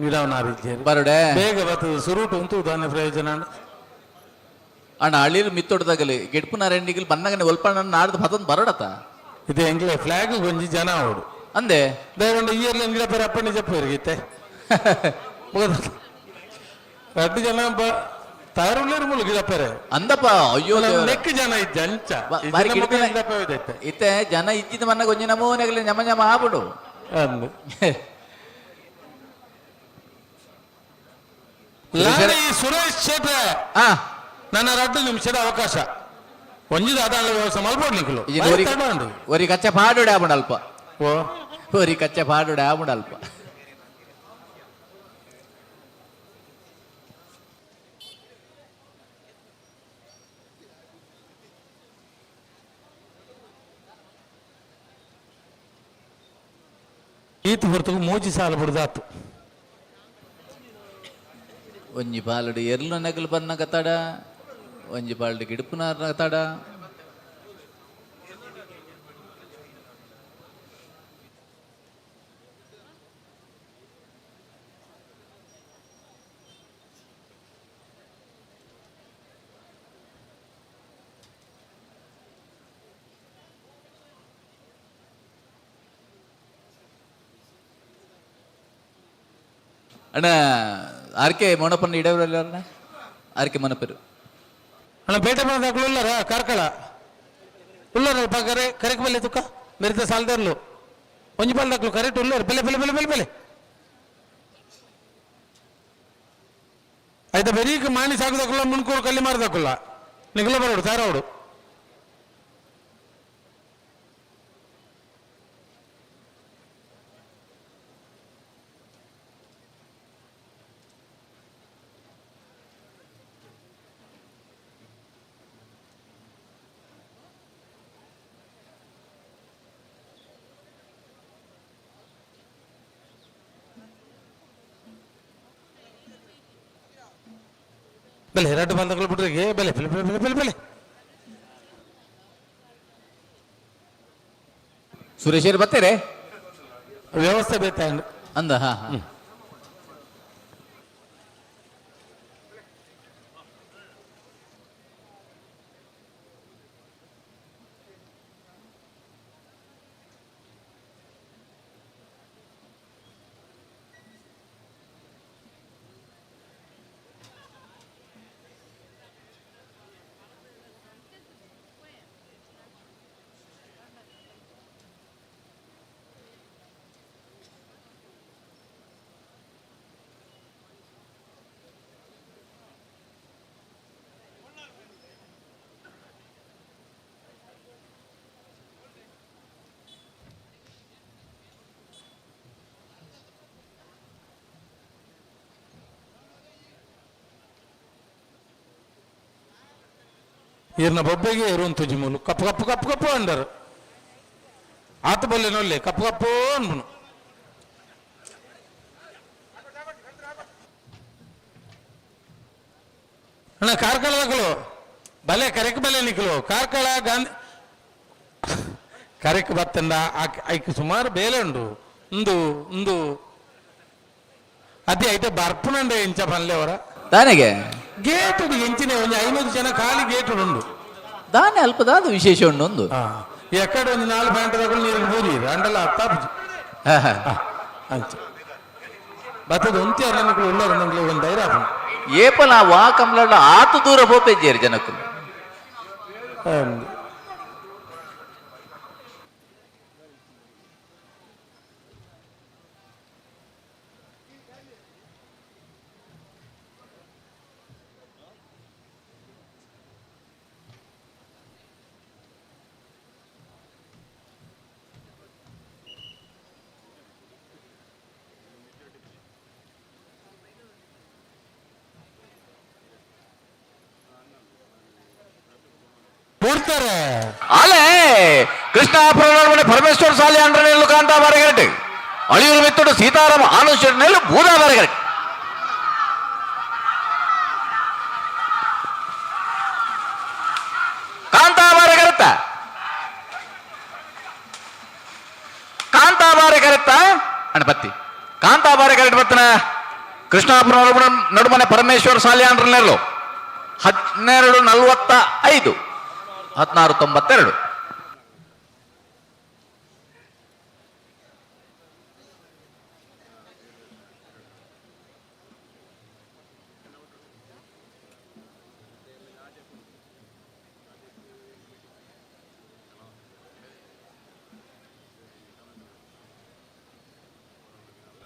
ಗಿಡವನಾರಿದ್ದೇನೆ ಬರಡೆ ಬೇಗ ಬರ್ತದೆ ಸುರುಟು ಉಂಟು ಧಾನ್ಯ ಪ್ರಯೋಜನ ಅಣ್ಣ ಹಳ್ಳಿರು ಮಿತ್ತೊಟ್ಟದಾಗಲಿ ಗೆಡ್ಪುನ ರೆಂಡಿಗಿಲ್ ಬಂದಾಗನೆ ಒಲ್ಪಣ್ಣ ನಾಡ್ದು ಪತಂದ್ ಬರಡತ ಇದೆ ಎಂಗ್ಲೆ ಫ್ಲಾಗ್ ಗೊಂಜಿ ಜನ ಅವಡು ಅಂದೆ ದಯಗೊಂಡು ಇಯರ್ಲಿ ಗಿಡ ಬೇರೆ ಅಪ್ಪಣಿ ಜಪ್ಪಿರ್ಗಿತ್ತೆ 2 ಜನ ತಯಾರುಳ್ಳೇರು ಮುಳು ಗಿಡ ಪೇರೆ ಅಂದಪ್ಪ ಅಯ್ಯೋ ಲೆಕ್ಕ ಜನ ಇದ್ದ ಅಂಚ ಇತ್ತೆ ಜನ ಇದ್ದಿದ್ದ ಮನ್ನ ಗೊಂಜಿ ನಮೂನೆಗಲಿ ñಮ ಆಗ್ಬಿಡು ಅಂದು ಲಾಡಿ ಸುರೇಶ್ ಶೆಟ್ರ ನನ್ನ 2 ನಿಮಿಷದ ಅವಕಾಶ ಒಂಜಿದ ಅದಾಳ ವ್ಯವಸ್ಥೆ ಮಲ್ಪಡ್ಲಿಕ್ಕಲು ಒರಿ ಕಚ್ಚ ಪಾಡುಡೆ ಆಗ್ಬಿಡಲ್ಪ ಓ ಒರಿ ಕಚ್ಚ ಪಾಡುಡೆ ಆಗ್ಬಿಡಲ್ಪ ಈತ ಹೊರತು ಮೋಜಿ ಸಾಲ ಬಿಡ್ದಾತು ಒಂಜಿ ಪಾಲಡು ಎರ್ಲು ನಗಲು ಬನ್ನ ಕತ್ತಾಡ ಒಂಜಿ ಪಾಲಡು ಗಿಡುಪುನಾರ ಕತ್ತಾಡ ಅಣ್ಣ ಆರ್ಕೆ ಮೊಣಪನ್ನ ಇಡವರಲ್ಲ ಆರ್ಕೆ ಮೊನಪರು ಅಣ್ಣ ಬೇಟೆ ಮಾಡೋದಾಗ್ಲು ಇಲ್ಲರ ಕಾರ್ಕಳ ಉಳ್ಳರ ಕರೆ ಕರೆಕ್ ಬೆಲೆ ತುಕ್ಕ ಮೆರಿತ ಸಾಲದರ್ಲು ಒಂಜಿ ಪಾಲ್ದಾಗ್ಲು ಕರೆಕ್ಟ್ ಉಳ್ಳರು ಬೆಲೆ ಬೆಲೆ ಬೆಲೆ ಬೆಲೆ ಬೆಲೆ ಆಯ್ತಾ ಬೆರೀಕ್ ಮಾಣಿ ಸಾಕದಾಕುಲ್ಲ ಮುನ್ಕೂರು ಕಲ್ಲಿ ಮಾರದಾಕುಲ್ಲ ನಿಗಲ ಬರೋಡು ತಾರೋಡು ಬೆಲೆ 2 ಬಂದಗಳು ಬಿಟ್ರಿಗೆ ಬೆಲೆ ಬೆಲೆ ಬೆಲೆ ಬೆಲೆ ಬೆಲೆ ಬೆಲೆ ಸುರೇಶರು ಬರ್ತಾರೆ ವ್ಯವಸ್ಥೆ ಬೇಕಾ ಅಂದ ಹಾ ఈయన బొబ్బెಗೆ ఇరుంతుజి మూలు కప్పు కప్పు కప్పు కప్పు అంటారు ఆత బొల్లెనొల్లే కప్పు కప్పు అన్మును ಅಣ್ಣ ಕಾರ್ಕಳದಗಳು ಬಲೆ ಕರೆಕ್ ಬಲೆ ನಿಕ್ಲು ಕಾರ್ಕಳ ಗಾಂಧಿ ಕರೆಕ್ ಬತ್ತಂದ ಐಕ್ ಸುಮಾರು ಬೇಲೆ ಉಂಡು ಒಂದು ಅದೇ ಐತೆ ಬರ್ಪುನಂಡ ಎಂಚ ಪನ್ಲೆ ಅವರ ದಾನೆಗೆ ಗೇಟ್ ಎಂಚಿನ ಒಂದು 500 ಜನ ಖಾಲಿ ಗೇಟ್ ಉಂಡು ದಾನೆ ಅಲ್ಪದಾದ ವಿಶೇಷ ಉಂಡು ಒಂದು ಎಕ್ಕಡೆ ಒಂದು 4 ಪ್ಯಾಂಟ್ ತಗೊಂಡು ನೀರು ಹೋಗಿ ಅಂಡಲ್ಲ ಅತ್ತಾಪುಜಿ ಅಂಚ ಬತ್ತದ ಒಂತಿ ಅರನಿಗಳು ಉಳ್ಳಾರ ನಂಗೆ ಒಂದು ಧೈರ್ಯ ಏಪಲ ವಾ ಕಮಲ ಆತು ದೂರ ಹೋಪೇಜೇರಿ ಜನಕ್ಕೂ ಕೊಡ್ತಾರೆ ಅಲೆ ಕೃಷ್ಣಾಪುರ ಪರಮೇಶ್ವರ ಶಾಲೆ ಅಂಡ್ರನೆಲ್ಲು ಕಾಂತಾ ಬರಗರಟ್ ಅಳಿಯೂರು ಮಿತ್ತುಡು ಸೀತಾರಾಮ ಆಲೋಚನೆಲ್ಲು ಬೂದಾ ಬರಗರಟ್ ಕಾಂತಾ ಬರಗರತ್ತ ಅಣಪತ್ತಿ ಕಾಂತಾ ಬರಗರಟ್ ಬತ್ತನ ಕೃಷ್ಣಾಪುರ ನಡುಮನೆ ಪರಮೇಶ್ವರ ಶಾಲೆ ಅಂಡ್ರನೆಲ್ಲು 12:45 1692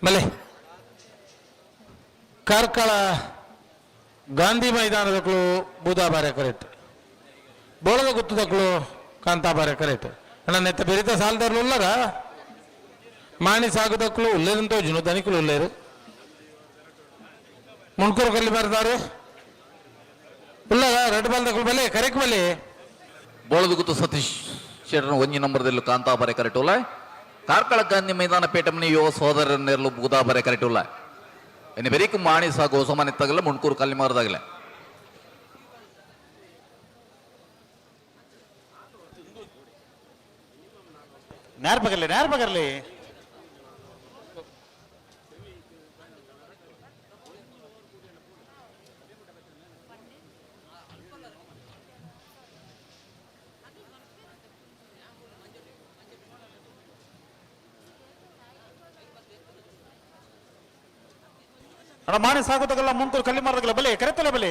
ಬಲೆ ಕಾರ್ಕಳ ಗಾಂಧಿ ಮೈದಾನದಕ್ಕೂ ಬೂದಾಬಾರೆ ಕರೆಕ್ಟ್ ಬೋಳದ ಗುತ್ತದಕ್ಕೂ ಕಾಂತಾಬಾರೆ ಕರೆಕ್ಟ್ ಅಣ್ಣ ನೆತ್ತ ಬೆರಿತ ಸಾಲದಾರರು ಉಳ್ಳಾರ ಮಾಣಿ ಸಾಗುದಕ್ಕೂ ಉಲ್ಲೇರಂತೋ ಜುನು ಧನಿಕಲು ಉಲ್ಲೇರು ಮುಣ್ಕೂರು ಕಲ್ಲಿ ಬರ್ತಾರೆ ಉಳ್ಳಾರ ರೆಡ್ ಬಾಲ್ದಕ್ಕೂ ಬಲೆ ಕರೆಕ್ಟ್ ಬಲೆ ಬೋಳದ ಗುತ್ತು ಸತೀಶ್ ಶೆಟ್ಟರ್ 1 ನಂಬರ್ದಲ್ಲೂ ಕಾಂತಾಬಾರೆ ಕರೆಕ್ಟ್ ಉಲ್ಲ ಕಾರ್ಕಳ ಗಾಂಧಿ ಮೈದಾನ ಪೇಟಮನಿ ಯುವ ಸೋದರನ್ನೆರಲು ಬೂದಾಬಾರೆ ಕರೆಕ್ಟ್ ಉಲ್ಲ ಇನ್ನು ಬೆರೀಕು ಮಾಣಿ ಸಾಗು ಹೊಸಮನೆತ್ತಾಗಲ್ಲ ಮುಣ್ಕೂರು ಕಲ್ಲಿ ಮಾರದಾಗಲ್ಲ ನೇರ ಬಗರ್ಲಿ ಅಣ್ಣ ಮಾಣಿ ಸಾಗೋದಾಗಲ್ಲ ಮುಂಕೂರು ಕಲ್ಲಿ ಮಾರದಾಗಲ್ಲ ಬಲೆ ಕರೆತಲ್ಲ ಬಲೆ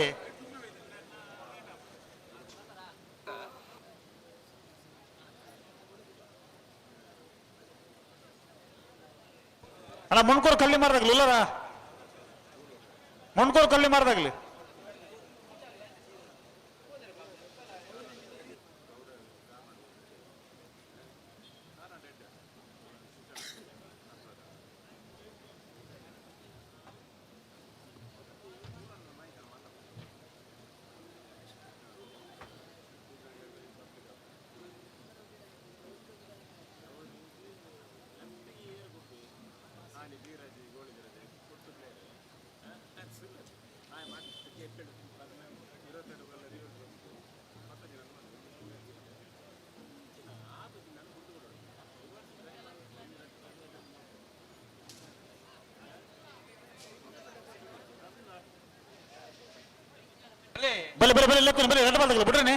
ಅಣ್ಣ ಮುಣ್ಕೂರು ಕಲ್ಲಿ ಮಾರದಾಗ್ಲಿ ಇಲ್ಲರ ಮುಣ್ಕೂರು ಕಲ್ಲಿ ಮಾರದಾಗ್ಲಿ ಬಲೆ ಬಲೆ ಬಲೆ ಲೆಕ್ಕ ಬಲೆ ರೆಡ್ ಬಾಲ್ದಾಗಲ್ಲ ಬಿಡ್ರೇನೆ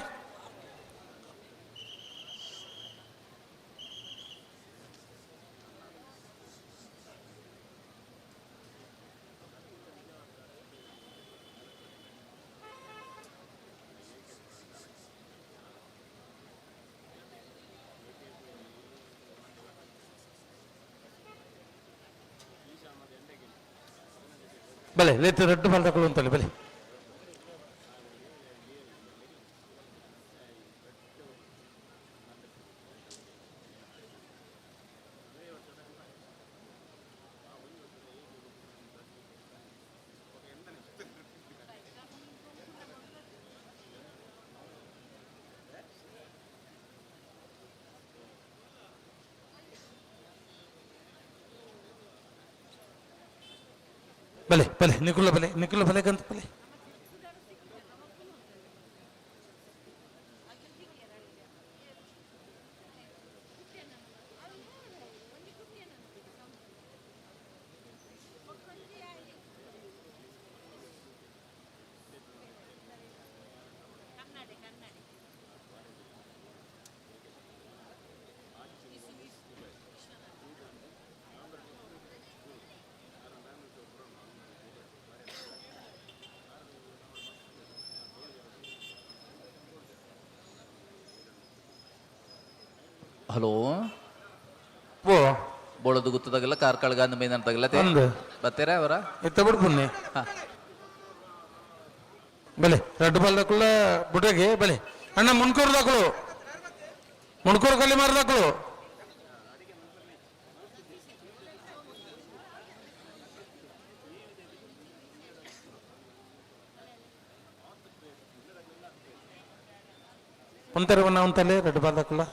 ಬಲೆ ಲೆತ್ ರೆಡ್ ಬಾಲ್ ತಗೊಳ್ಳು ಅಂತಲ್ಲಿ ಬಲೆ ಬಲೆ ಬಲೆ ನಿಕುಲ ಬಲೆ ಗಂತ ಬಲೆ ಹಲೋ ಓ ಬೋಳದು ಗುತ್ತದಾಗೆಲ್ಲ ಕಾರ್ಕಳಗಾಂಧ ಮೈದಾನ ತಗಲ್ಲ ಬರ್ತೀರಾ ಅವರ ಎತ್ತ ಬಿಡ್ಬುನ್ನಿ ಬಲೆ ರೆಡ್ ಬಾಲ್ ದಾಕುಳ ಬುಟಗೆ ಬಲೆ ಅಣ್ಣ ಮುನ್ಕೂರು ದಾಕುಳು ಮುನ್ಕೂರು ಕಲ್ಲಿ ಮಾರ ದಾಕುಳು ఉంతలే రెడ్ బాల్ దాకుల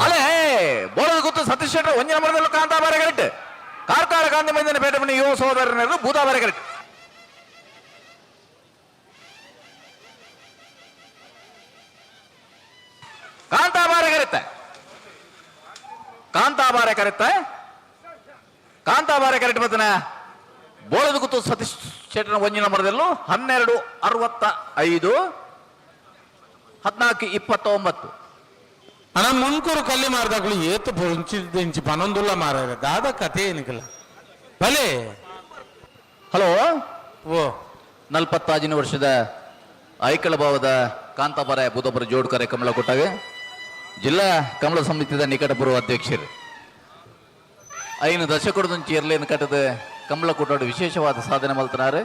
ಅಲೆ ಬೋಳದ ಗುತ್ತು ಸತೀಶ್ ಶೆಟ್ಟರ್ ಒಂಜಿ ನಂಬರ್ದಲ್ಲೂ ಕಾಂತಾಬಾರ ಕರೆಕ್ಟ್ ಕಾರ್ಕಳ ಗಾಂಧಿ ಮೈದಾನ ಪೇಟೆ ಮನೆ ಯುವ ಸಹೋದರರು ಬೂದಾಬಾರ ಕರೆಕ್ಟ್ ಕಾಂತಾಬಾರ ಕರೆಕ್ಟ್ ಬರ್ತನ ಬೋಳದ ಗುತ್ತು ಸತೀಶ್ ಶೆಟ್ಟರ್ ಒಂಜಿ ನಂಬರ್ದಲ್ಲೂ 12:65 14:29 ಅಣ್ಣ ಮುನ್ಕೂರು ಕಲ್ಲಿ ಮಾರದಾಗ್ಲು ಏತು ಇಂಚಿ ಪನೊಂದುಲ್ಲ ಮಾರ ದಾದ ಕಥೆ ಏನಿಕಲ್ಲ ಬಲೆ ಹಲೋ ಓ 45 ವರ್ಷದ ಐಕಳ ಭಾವದ ಕಾಂತಾಬಾರ ಬುಧಬರ ಜೋಡ್ಕರೆ ಕಮಲ ಕೊಟ್ಟಾಗ ಜಿಲ್ಲಾ ಕಮಲ ಸಮಿತಿದ ನಿಕಟಪೂರ್ವ ಅಧ್ಯಕ್ಷರು 5 ದಶಕದ నుంచి ಇರ್ಲೇನು ಕಟ್ಟದ ಕಮಲ ಕೊಟ್ಟಾಡು ವಿಶೇಷವಾದ ಸಾಧನೆ ಮಲ್ತನಾರು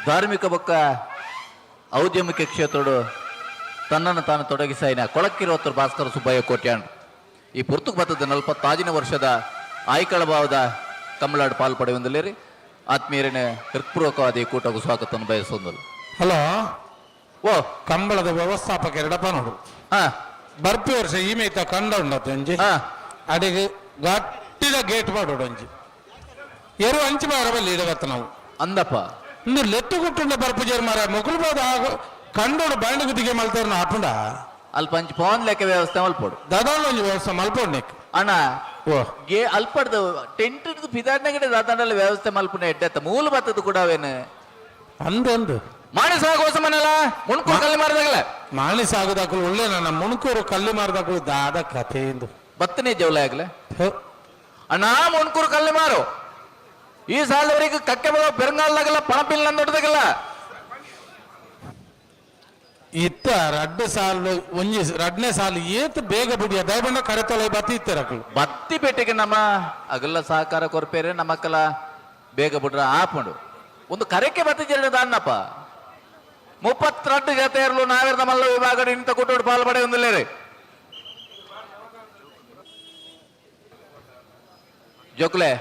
ಧಾರ್ಮಿಕ ಬೊಕ್ಕ ಔದ್ಯಮಿಕ ಕ್ಷೇತ್ರಡು ತನ್ನನ್ನು ತಾನು ತೊಡಗಿಸಾಯಿನ ಕೊಳಕ್ಕಿರುವತ್ತರು ಭಾಸ್ಕರ ಸುಬ್ಬಯ್ಯ ಕೋಟ್ಯಾಂಡ್ ಈ ಪುರ್ತುಕ್ ಬತ್ತದ 45 ವರ್ಷದ ಆಯ್ಕಳ ಭಾವದ ಕಮಲಾಡ್ ಪಾಲ್ಪಡೆ ಹೊಂದಲೇರಿ ಆತ್ಮೀಯರೇ ಹೃತ್ಪೂರ್ವಕವಾದ ಈ ಕೂಟಗೂ ಸ್ವಾಗತ ಬಯಸೊಂದಲು ಹಲೋ ಓ ಕಂಬಳದ ವ್ಯವಸ್ಥಾಪಕ ಎರಡಪ್ಪ ನೋಡು ಬರ್ಪಿ ವರ್ಷ ಈ ಮೇತ ಕಂಡ ಉಂಡತ್ತೆ ಅಂಜಿ ಅಡಿಗೆ ಗಟ್ಟಿದ ಗೇಟ್ ಮಾಡೋಡು ಅಂಜಿ ಎರು ಅಂಚಿ ಬಾರಬಲ್ಲಿ ಇಡಗತ್ತ ನಾವು ಅಂದಪ್ಪ ಇನ್ನು ಲೆಟ್ಟು ಕೊಟ್ಟುಂಡ ಬರ್ಪುಜೇರ್ ಮಾರ ಮುಗುಲ್ ಬಾದ ಕಂಡೋಡು ಬ್ಯಾಂಡ್ ಗುತ್ತಿಗೆ ಮಲ್ತಾರ ಆಪುಂಡ ಅಲ್ಪ ಅಂಚಿ ಫೋನ್ ಲೆಕ್ಕ ವ್ಯವಸ್ಥೆ ಮಲ್ಪೋಡು ದಾದಾಳ ಒಂಜಿ ವ್ಯವಸ್ಥೆ ಮಲ್ಪೋಡ್ ನಿಕ್ ಅಣ್ಣ ಓ ಗೆ ಅಲ್ಪಡ್ದು ಟೆಂಟ್ ಪಿದಾಡ್ನಗಡೆ ದಾದಾಂಡಲ್ಲಿ ವ್ಯವಸ್ಥೆ ಮಲ್ಪುನ ಎಡ್ಡೆತ್ತ ಮೂಲ ಬತ್ತದ ಕೂಡ ಅವೇನು ಅಂದು ಮಾಣಿಸ ಕೋಸ ಮನೆಲ್ಲ ಮುಣ್ಕೂರು ಕಲ್ಲಿ ಮಾರದಾಗಲ್ಲ ಮಾಣಿಸ ಆಗೋದಾಕಲು ಒಳ್ಳೆ ನನ್ನ ಮುಣ್ಕೂರು ಕಲ್ಲಿ ಮಾರದಾಕಲು ದಾದ ಕಥೆ ಎಂದು ಬತ್ತನೇ ಜವಲ ಆಗ್ಲೆ ಅಣ್ಣ ಮುಣ್ಕೂರು ಕಲ್ಲಿ ಮಾರು ಈ ಸಾಲದವರೆಗೆ ಕಕ್ಕೆ ಬರೋ ಪೆರಂಗಾಲ್ದಾಗಲ್ಲ ಪಣಪಿಲ್ಲ ದೊಡ್ಡದಾಗಲ್ಲ ಇತ್ತ ರಡ್ಡು ಸಾಲು ಒಂಜಿ ರಡ್ನೇ ಸಾಲು ಏತ್ ಬೇಗ ಬಿಡಿಯ ದಯಬಂಡ ಕರೆತೊಳೆ ಬತ್ತಿ ಇತ್ತರಕಲು ಬತ್ತಿ ಪೇಟೆಗೆ ನಮ್ಮ ಅಗಲ್ಲ ಸಹಕಾರ ಕೊರ್ಪೇರೆ ನಮ್ಮಕ್ಕಲ ಬೇಗ ಬಿಡ್ರ ಆಪುಂಡು ಒಂದು ಕರೆಕೆ ಬತ್ತಿ ಜರಡ ದಾನ್ನಪ್ಪ 32 ಜೊತೆ ಇರಲು ನಾಗರದ ಮಲ್ಲ ವಿಭಾಗ ಇಂತ ಕೂಟೋಡು ಪಾಲ್ಪಡೆ ಹೊಂದಲೇರಿ ಜೋಕ್ಲೆ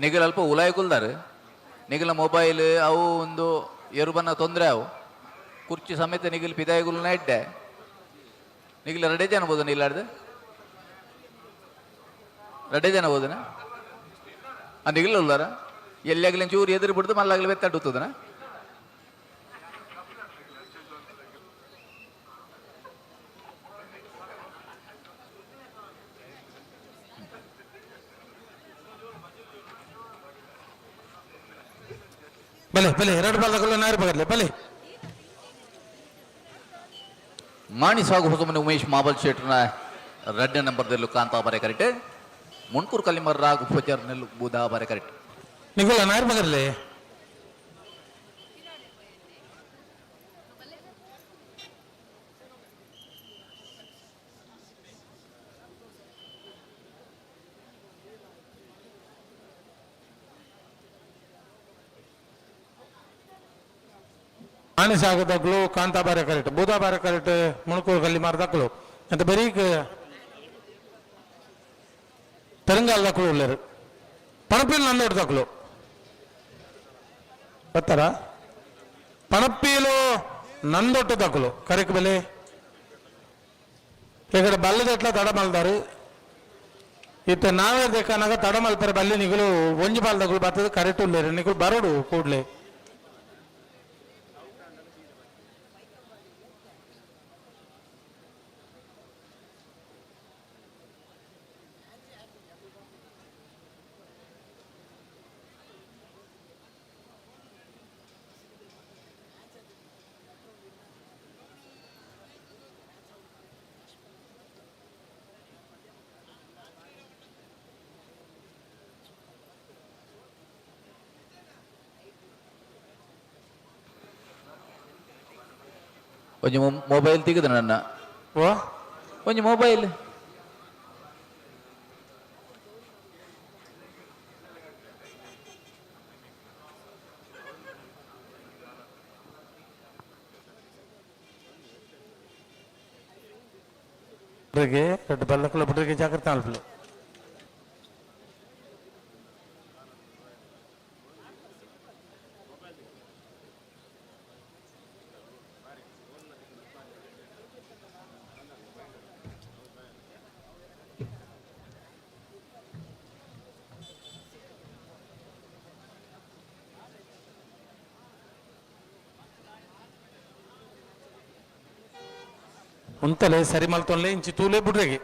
ನಿಗಲ್ ಅಲ್ಪ ಉಲಾಯ್ ಕುಲ್ದಾರು ನಿಗಲ ಮೊಬೈಲ್ ಅವು ಒಂದು ಎರುಬನ್ನ ತೊಂದರೆ ಅವು ಕುರ್ಚಿ ಸಮೇತ ನಿಗಲ್ ಪಿದಾಯಿಗುಲ್ನ ಇಡ್ಡೆ ನಿಗಲ ರೆಡೆ ಜನ ಬೋದನ ಇಲ್ಲಾಡ್ದು ರೆಡೆ ಜನ ಬೋದನ ಆ ನಿಗಲ ಉಲ್ದಾರ ಎಲ್ಲಾಗಲಿ ಚೂರು ಎದುರು ಬಿಡ್ದು ಮಲ್ಲಾಗಲಿ ಬೆತ್ತಾಡುತ್ತದನ ಬಲೆ ಬಲೆ ಎರಡು ಬಾಲ್ಗಳು ನಾರು ಬಗರ್ಲೆ ಬಲೆ ಮಾಣಿ ಸಾಗು ಹೊಸಮನೆ ಉಮೇಶ್ ಮಾಬಲ್ ಶೆಟ್ರನ 2ನೇ ನಂಬರ್ದಲ್ಲೂ ಕಾಂತಾಬಾರ ಕರೆಕ್ಟ್ ಮುಣ್ಕೂರು ಕಲ್ಲಿಮರ್ ರಾಗ್ ಉಪಚಾರ ನೆಲ್ಲು ಬೂದಾಬಾರೆ ಕರೆಕ್ಟ್ ನಿಗುಲ ನಾರ್ ಬಗರ್ಲೆ ಮಾಣಿಸಾಗ ತಗ್ಲು ಕಾಂತಾಬಾರೆ ಕರೆಕ್ಟ್ ಬೂದಾಬಾರೆ ಕರೆಕ್ಟ್ ಮುಣಕೂರು ಕಲ್ಲಿಮಾರ್ ತಗ್ಲು ಅಂತ ಬರೀಕ್ ತೆಲಂಗಾಣ ತಕ್ಕಳು ಉಳ್ಳರು ಪಣಪಿಲ್ ನಂದೋಡು ತಕ್ಕಲು ಬರ್ತಾರ ಪಣಪ್ಪೀಲು ನಂದೊಟ್ಟು ತಕ್ಕಲು ಕರೆಕ್ ಬೆಲೆ ఇక్కడ బల్లదెట్లా తడమల్దారు ఇత నావే దేకనగా తడమల్పర బల్లి నిగులు ಒಂಜಿ ಬಾಲ್ ತಗುಲು ಬರ್ತದೆ ಕರೆಕ್ಟ್ ಉಳ್ಳೇರು ನಿಗುಲು ಬರೋಡು ಕೂಡ್ಲೆ ಒಂಜಿ ಮೊಬೈಲ್ ತೆಗೆದ ನನ್ನ ಓ ಒಂಜಿ ಮೊಬೈಲ್ రెండు బల్లకుల బుడ్రికి జాగ్రత్త అల్పలు ಉಂತಲೆ ಸರಿ ಮಲ್ತೊನ್ಲೆ ಇಂಚಿ ತೂಲೆ ಬುಡ್ರೆಗೆ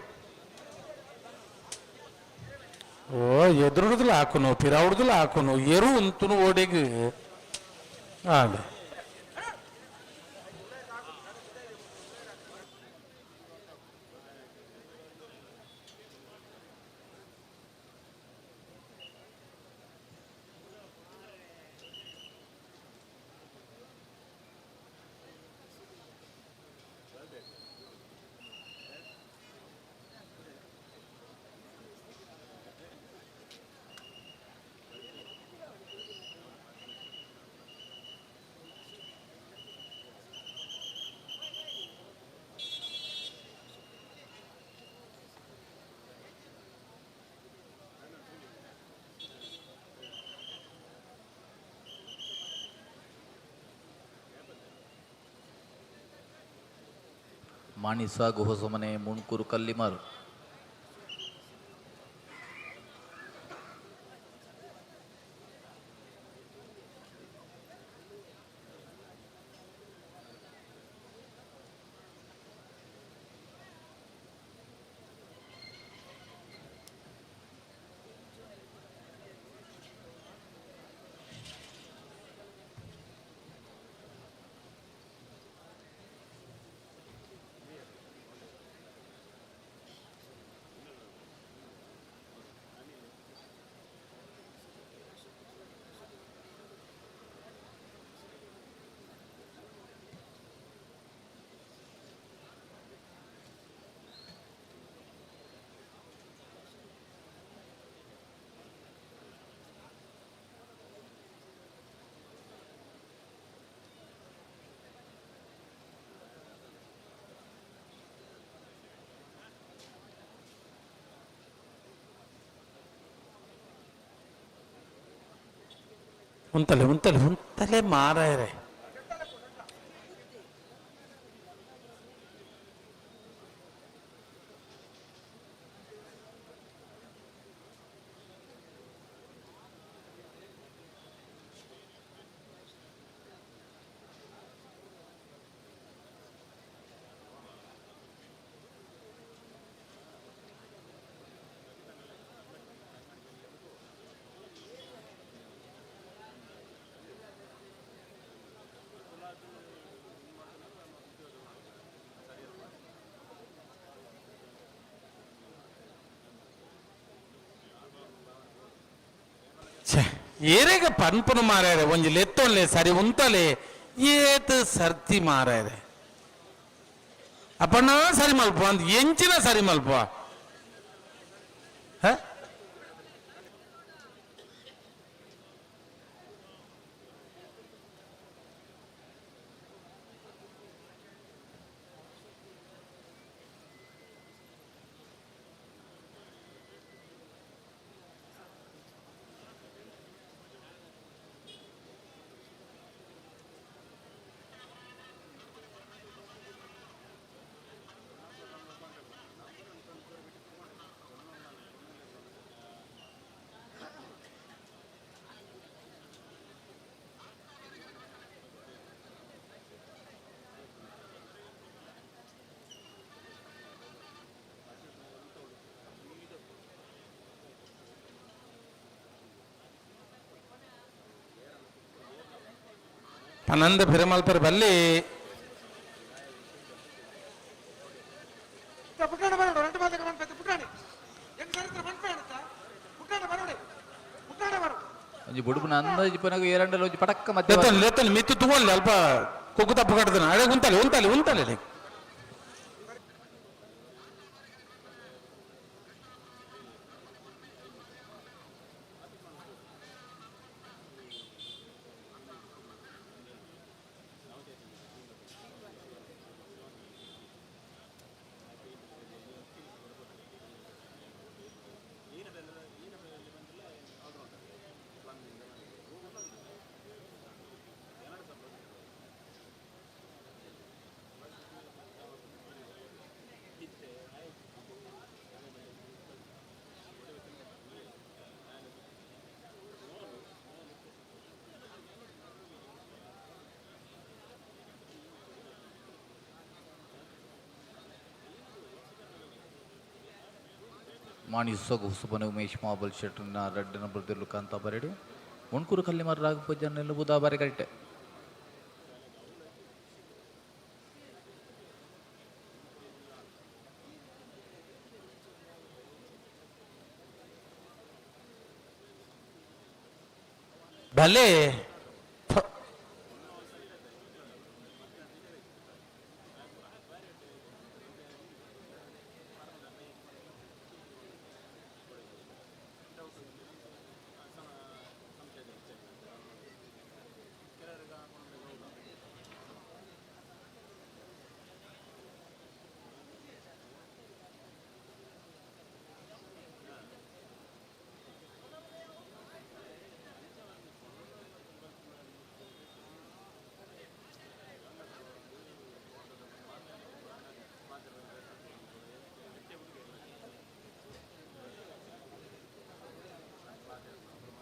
ಓ ಎದುರುಡುದಲ್ಲ ಹಾಕುನು ಪಿರಾವುಡುದಲ್ಲ ಹಾಕುನು ಎರು ಉಂತುನು ಓಡೆಗೆ ಆಗ ಮಾಣಿಸಾಗು ಹೊಸಮನೆ ಮುಣ್ಕೂರು ಕಲ್ಲಿಮಾರು ಉಂತಲೆ ಉಂತಲೆ ಉಂತಲೆ ಮಾರಾಯರೆ ಏರೆಗ ಪನ್ಪನು ಮಾರ್ಯಾರೆ ಒಂಜಿ ಲೆತ್ತೊನ್ಲೆ ಸರಿ ಉಂತಲೆ ಏತ್ ಸರ್ತಿ ಮಾರ್ಯಾರೆ ಅಪ್ಪಣ್ಣ ಸರಿ ಮಲ್ಪ ಅಂತ ಎಂಚಿನ ಸರಿ ಮಲ್ಪ ಪನಂದ ಪಿರಮಲ್ಪರ ಬಲ್ಲಿ ಒಂಜಿ ಬುಡುಪುನ ಅಂದಾಜಿ ಪನಗ ಏರಂಡಲ ಒಂಜಿ ಪಟಕ್ಕ ಮಧ್ಯ ಲೆತ್ತಲ್ಲಿ ಮಿತ್ತು ತಗೊಳ್ಳಿ ಅಲ್ಪ ಕೊಕ್ಕು ತಪ್ಪು ಕಟ್ಟದನ ಅದೇ ಉಂತಲೆ ಮಾಣಿ ಸೊಗು ಸುಬನ ಉಮೇಶ್ ಮಾಬಲ್ ಶೆಟ್ರನ ರೆಡ್ ನಂಬರ್ ತೆರಲು ಕಾಂತ ಬರೆಡು ಒಣ್ಕೂರು ಕಲ್ಲಿ ಮರ ರಾಗಪೂಜನೆಲ್ಲ ಬುಧಾ ಬಾರಿ ಕರೆಕ್ಟ್ ಭಲೆ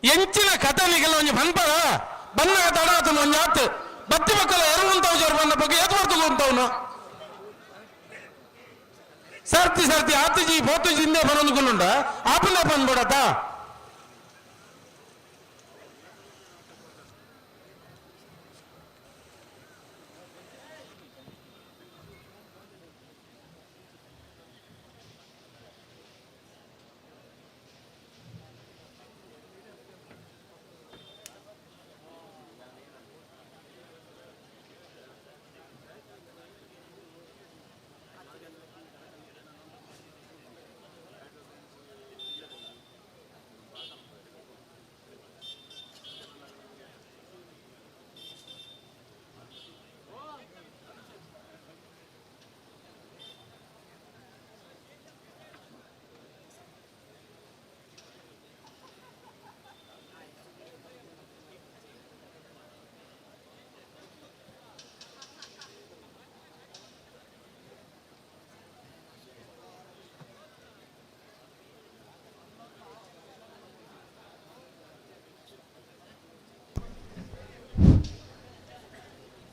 ಎಂಚಿನ ಕಥಲಿಗೆಲ್ಲ ಒಂಜಿ ಪನ್ಪರ ಬನ್ನ ತಡಾತನು ಒಂಜಿ ಆತ್ ಬತ್ತಿ ಮಕ್ಕಳ ಎರುವಂತವು ಜೋರು ಬಂದ ಬಗ್ಗೆ ಎದು ಬರ್ತದೆ ಉಂಟವನು ಸರ್ತಿ ಆತುಜಿ ಪೋತುಜಿ ಹಿಂದೆ ಬರೋದುಕೊಳ್ಳುಂಡ ಆಪುಲ್ಲ ಬಂದ್ಬಿಡತ್ತ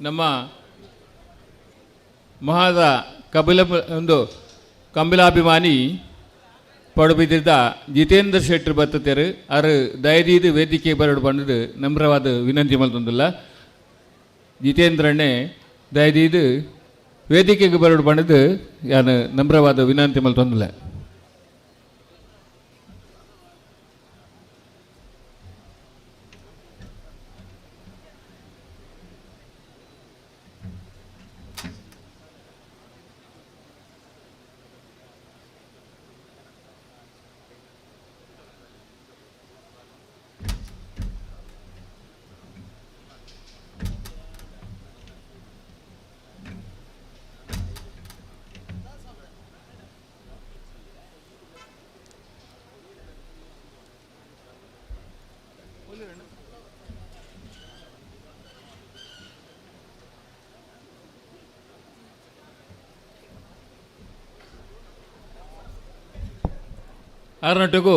ನಮ್ಮ ಮಹಾದ ಒಂದು ಕಂಬಿಲಾಭಿಮಾನಿ ಪಡುಬಿದ್ದ ಜಿತೇಂದ್ರ ಶೆಟ್ಟರ್ ಬತ್ತತೆರು ಅರು ದಯದೀದು ವೇದಿಕೆ ಬರಡು ಬಂದದು ನಮ್ರವಾದ ವಿನಂತಿ ಮಲ್ತೊಂದಿಲ್ಲ ಜಿತೇಂದ್ರಣ್ಣೆ ದಯದೀದು ವೇದಿಕೆಗೆ ಬರಡು ಬಂದದು ಯಾನು ನಮ್ರವಾದ ವಿನಂತಿ ಮಲ್ತೊಂದಿಲ್ಲ ಆರ್ನೊಟ್ಟಿಗೂ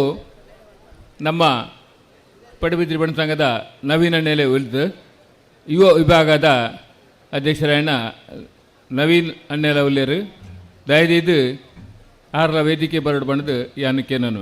ನಮ್ಮ ಪಡುಬಿದ್ರಿ ಬಣ್ಣ ಸಂಘದ ನವೀನ ನೆಲೆ ಉಳಿದು ಯುವ ವಿಭಾಗದ ಅಧ್ಯಕ್ಷರಾಯಣ ನವೀನ್ ಅಣ್ಣೆಲ ಉಲ್ಲೇರು ದಯದಿದ್ದು ಆರ್ಲ ವೇದಿಕೆ ಬರಡು ಬಣ್ಣದು ಯಾನಕ್ಕೆ ನಾನು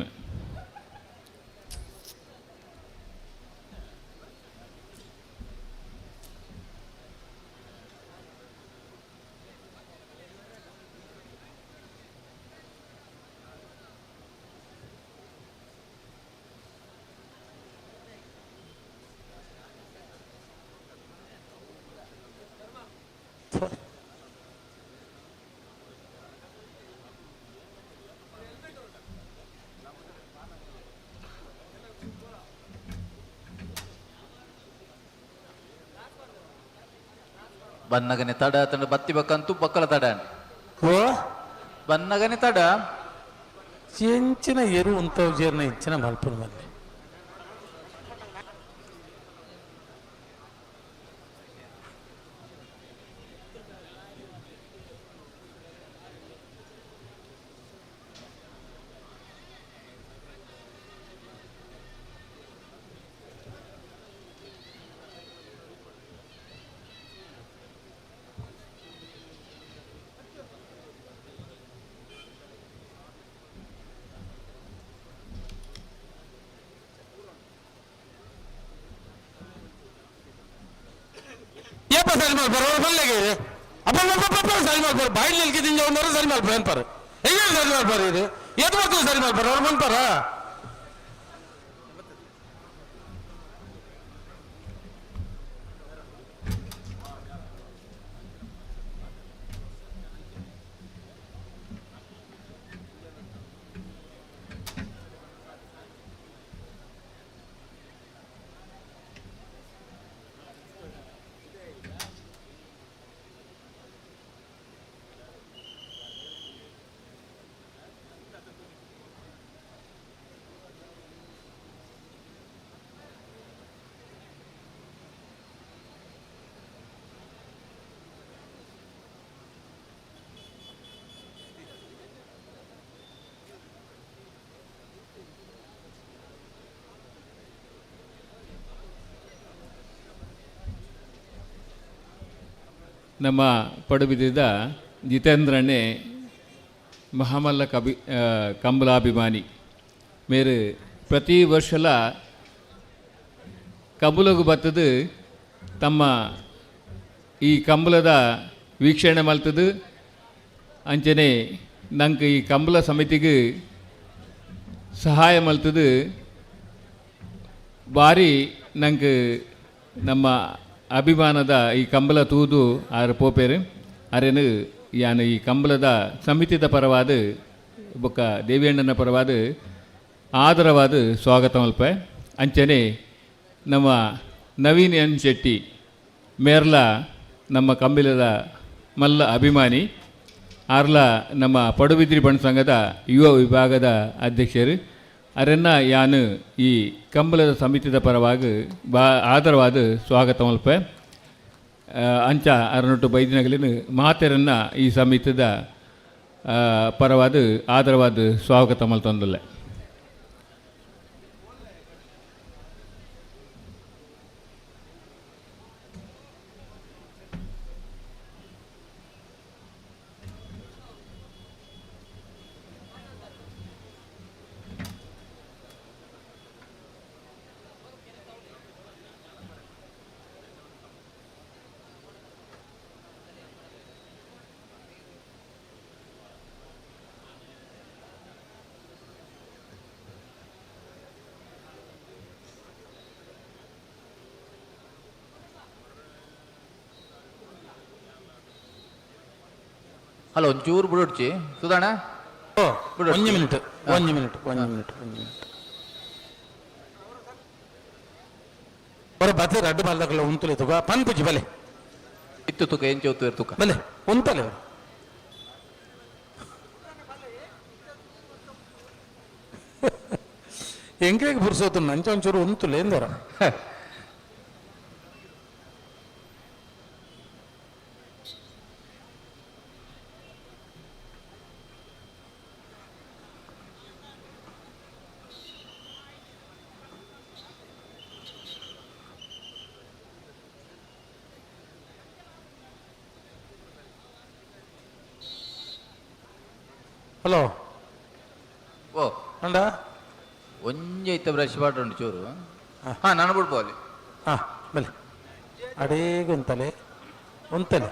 ಬನ್ನಗನೆ ತಡ ತಂಡ ಬತ್ತಿ ಬಕ್ಕಂತೂ ಬಕ್ಕಲ ತಡ ಬನ್ನಗನೆ ತಡ ಎಂಚಿನ ಎರು ಉಂತ ಜೀರ್ಣ ಇಂಚಿನ ಮಲ್ಪುರ ಮಲ್ಲಿ ಸಲ್ಮಾಲ್ ಪರ್ ಬಲ್ಲೆಗೆ ಅಪ್ಪ ಸಲ್ಮಾಲ್ ಪರ್ ಬಾಯಿಲ್ ನಿಲ್ಕಿ ತಿಂಜ ಒಂದವರು ಸಲ್ಮಾಲ್ ಪರ್ ಏನ್ ಪರ್ ಹೇಗೆ ಸಲ್ಮಾಲ್ ಪರ್ ಇದು ಎದು ಬರ್ತೀವಿ ಸಲ್ಮಾಲ್ ಪರ್ ಅವ್ರು ಬಂದ್ಪಾರ ನಮ್ಮ ಪಡುಬಿದ್ದ ಜಿತೇಂದ್ರನೇ ಮಹಾಮಲ್ಲ ಕಂಬಲಾಭಿಮಾನಿ ಮೇರು ಪ್ರತಿ ವರ್ಷಲ ಕಬುಲಗು ಬತ್ತದು ತಮ್ಮ ಈ ಕಂಬಳದ ವೀಕ್ಷಣೆ ಮಲ್ತದು ಅಂಚನೆ ನಂಗೆ ಈ ಕಂಬಳ ಸಮಿತಿಗೆ ಸಹಾಯ ಮಲ್ತದು ಭಾರಿ ನಂಗೆ ನಮ್ಮ ಅಭಿಮಾನದ ಈ ಕಂಬಳ ತೂದು ಆರು ಪೋಪೇರು ಅರೇನು ಯಾನು ಈ ಕಂಬಳದ ಸಮಿತಿದ ಪರವಾದ ಬೊಕ್ಕ ದೇವಿಯಣ್ಣನ ಪರವಾದ ಆದರವಾದ ಸ್ವಾಗತ ಮಲ್ಪ ಅಂಚನೆ ನಮ್ಮ ನವೀನ್ ಎನ್ ಶೆಟ್ಟಿ ಮೇರ್ಲ ನಮ್ಮ ಕಂಬಳದ ಮಲ್ಲ ಅಭಿಮಾನಿ ಆರ್ಲ ನಮ್ಮ ಪಡುಬಿದ್ರಿ ಬಣ್ಣ ಸಂಘದ ಯುವ ವಿಭಾಗದ ಅಧ್ಯಕ್ಷರು ಅರನ್ನ ಯಾನು ಈ ಕಂಬಳದ ಸಮಿತಿದ ಪರವಾಗಿ ಆದರವಾದ ಸ್ವಾಗತ ಮಲ್ಪ ಅಂಚ ಅರನೊಟ್ಟು ಬೈದಿನಗಲಿನ ಮಾತೆರನ್ನ ಈ ಸಮಿತಿದ ಪರವಾದ ಆದರವಾದ ಸ್ವಾಗತ ಮಲ್ತೊಂದಲ್ಲ ಹಲೋ ಒಂಚೂರು ಬಿಡೋಡ್ಚಿ ಸುಧಾಣ ಒಂದು ಮಿನಿಟ್ ಬರ ಬತ್ತೆ ರಡ್ಡು ಬಾಲ್ದಾಗಲ್ಲ ಉಂತುಲೆ ತುಗ ಪನ್ ಪುಜಿ ಬಲೆ ಇತ್ತು ತುಕ ಎಂಚ ಹೊತ್ತು ತುಕ ಬಲೆ ಉಂತಲೆ ಎಂಕ್ರೆಗೆ ಬುರ್ಸೋತು ನಂಚ ಒಂಚೂರು ಉಂತುಲೆ ಎಂದರ ಹಲೋ ಓ ಅಂಡ ಒಂಜೆ ಇತ್ತ ಬ್ರಷ್ ಬಾಟ್ ಉಂಟು ಚೂರು ಹಾ ನಾನು ಬಿಡ್ಬೋ ಅಲ್ಲಿ ಹಾಂ ಬಲ್ಲಿ ಅಡೇಗ ಉಂತಲೆ ಉಂತಲೆ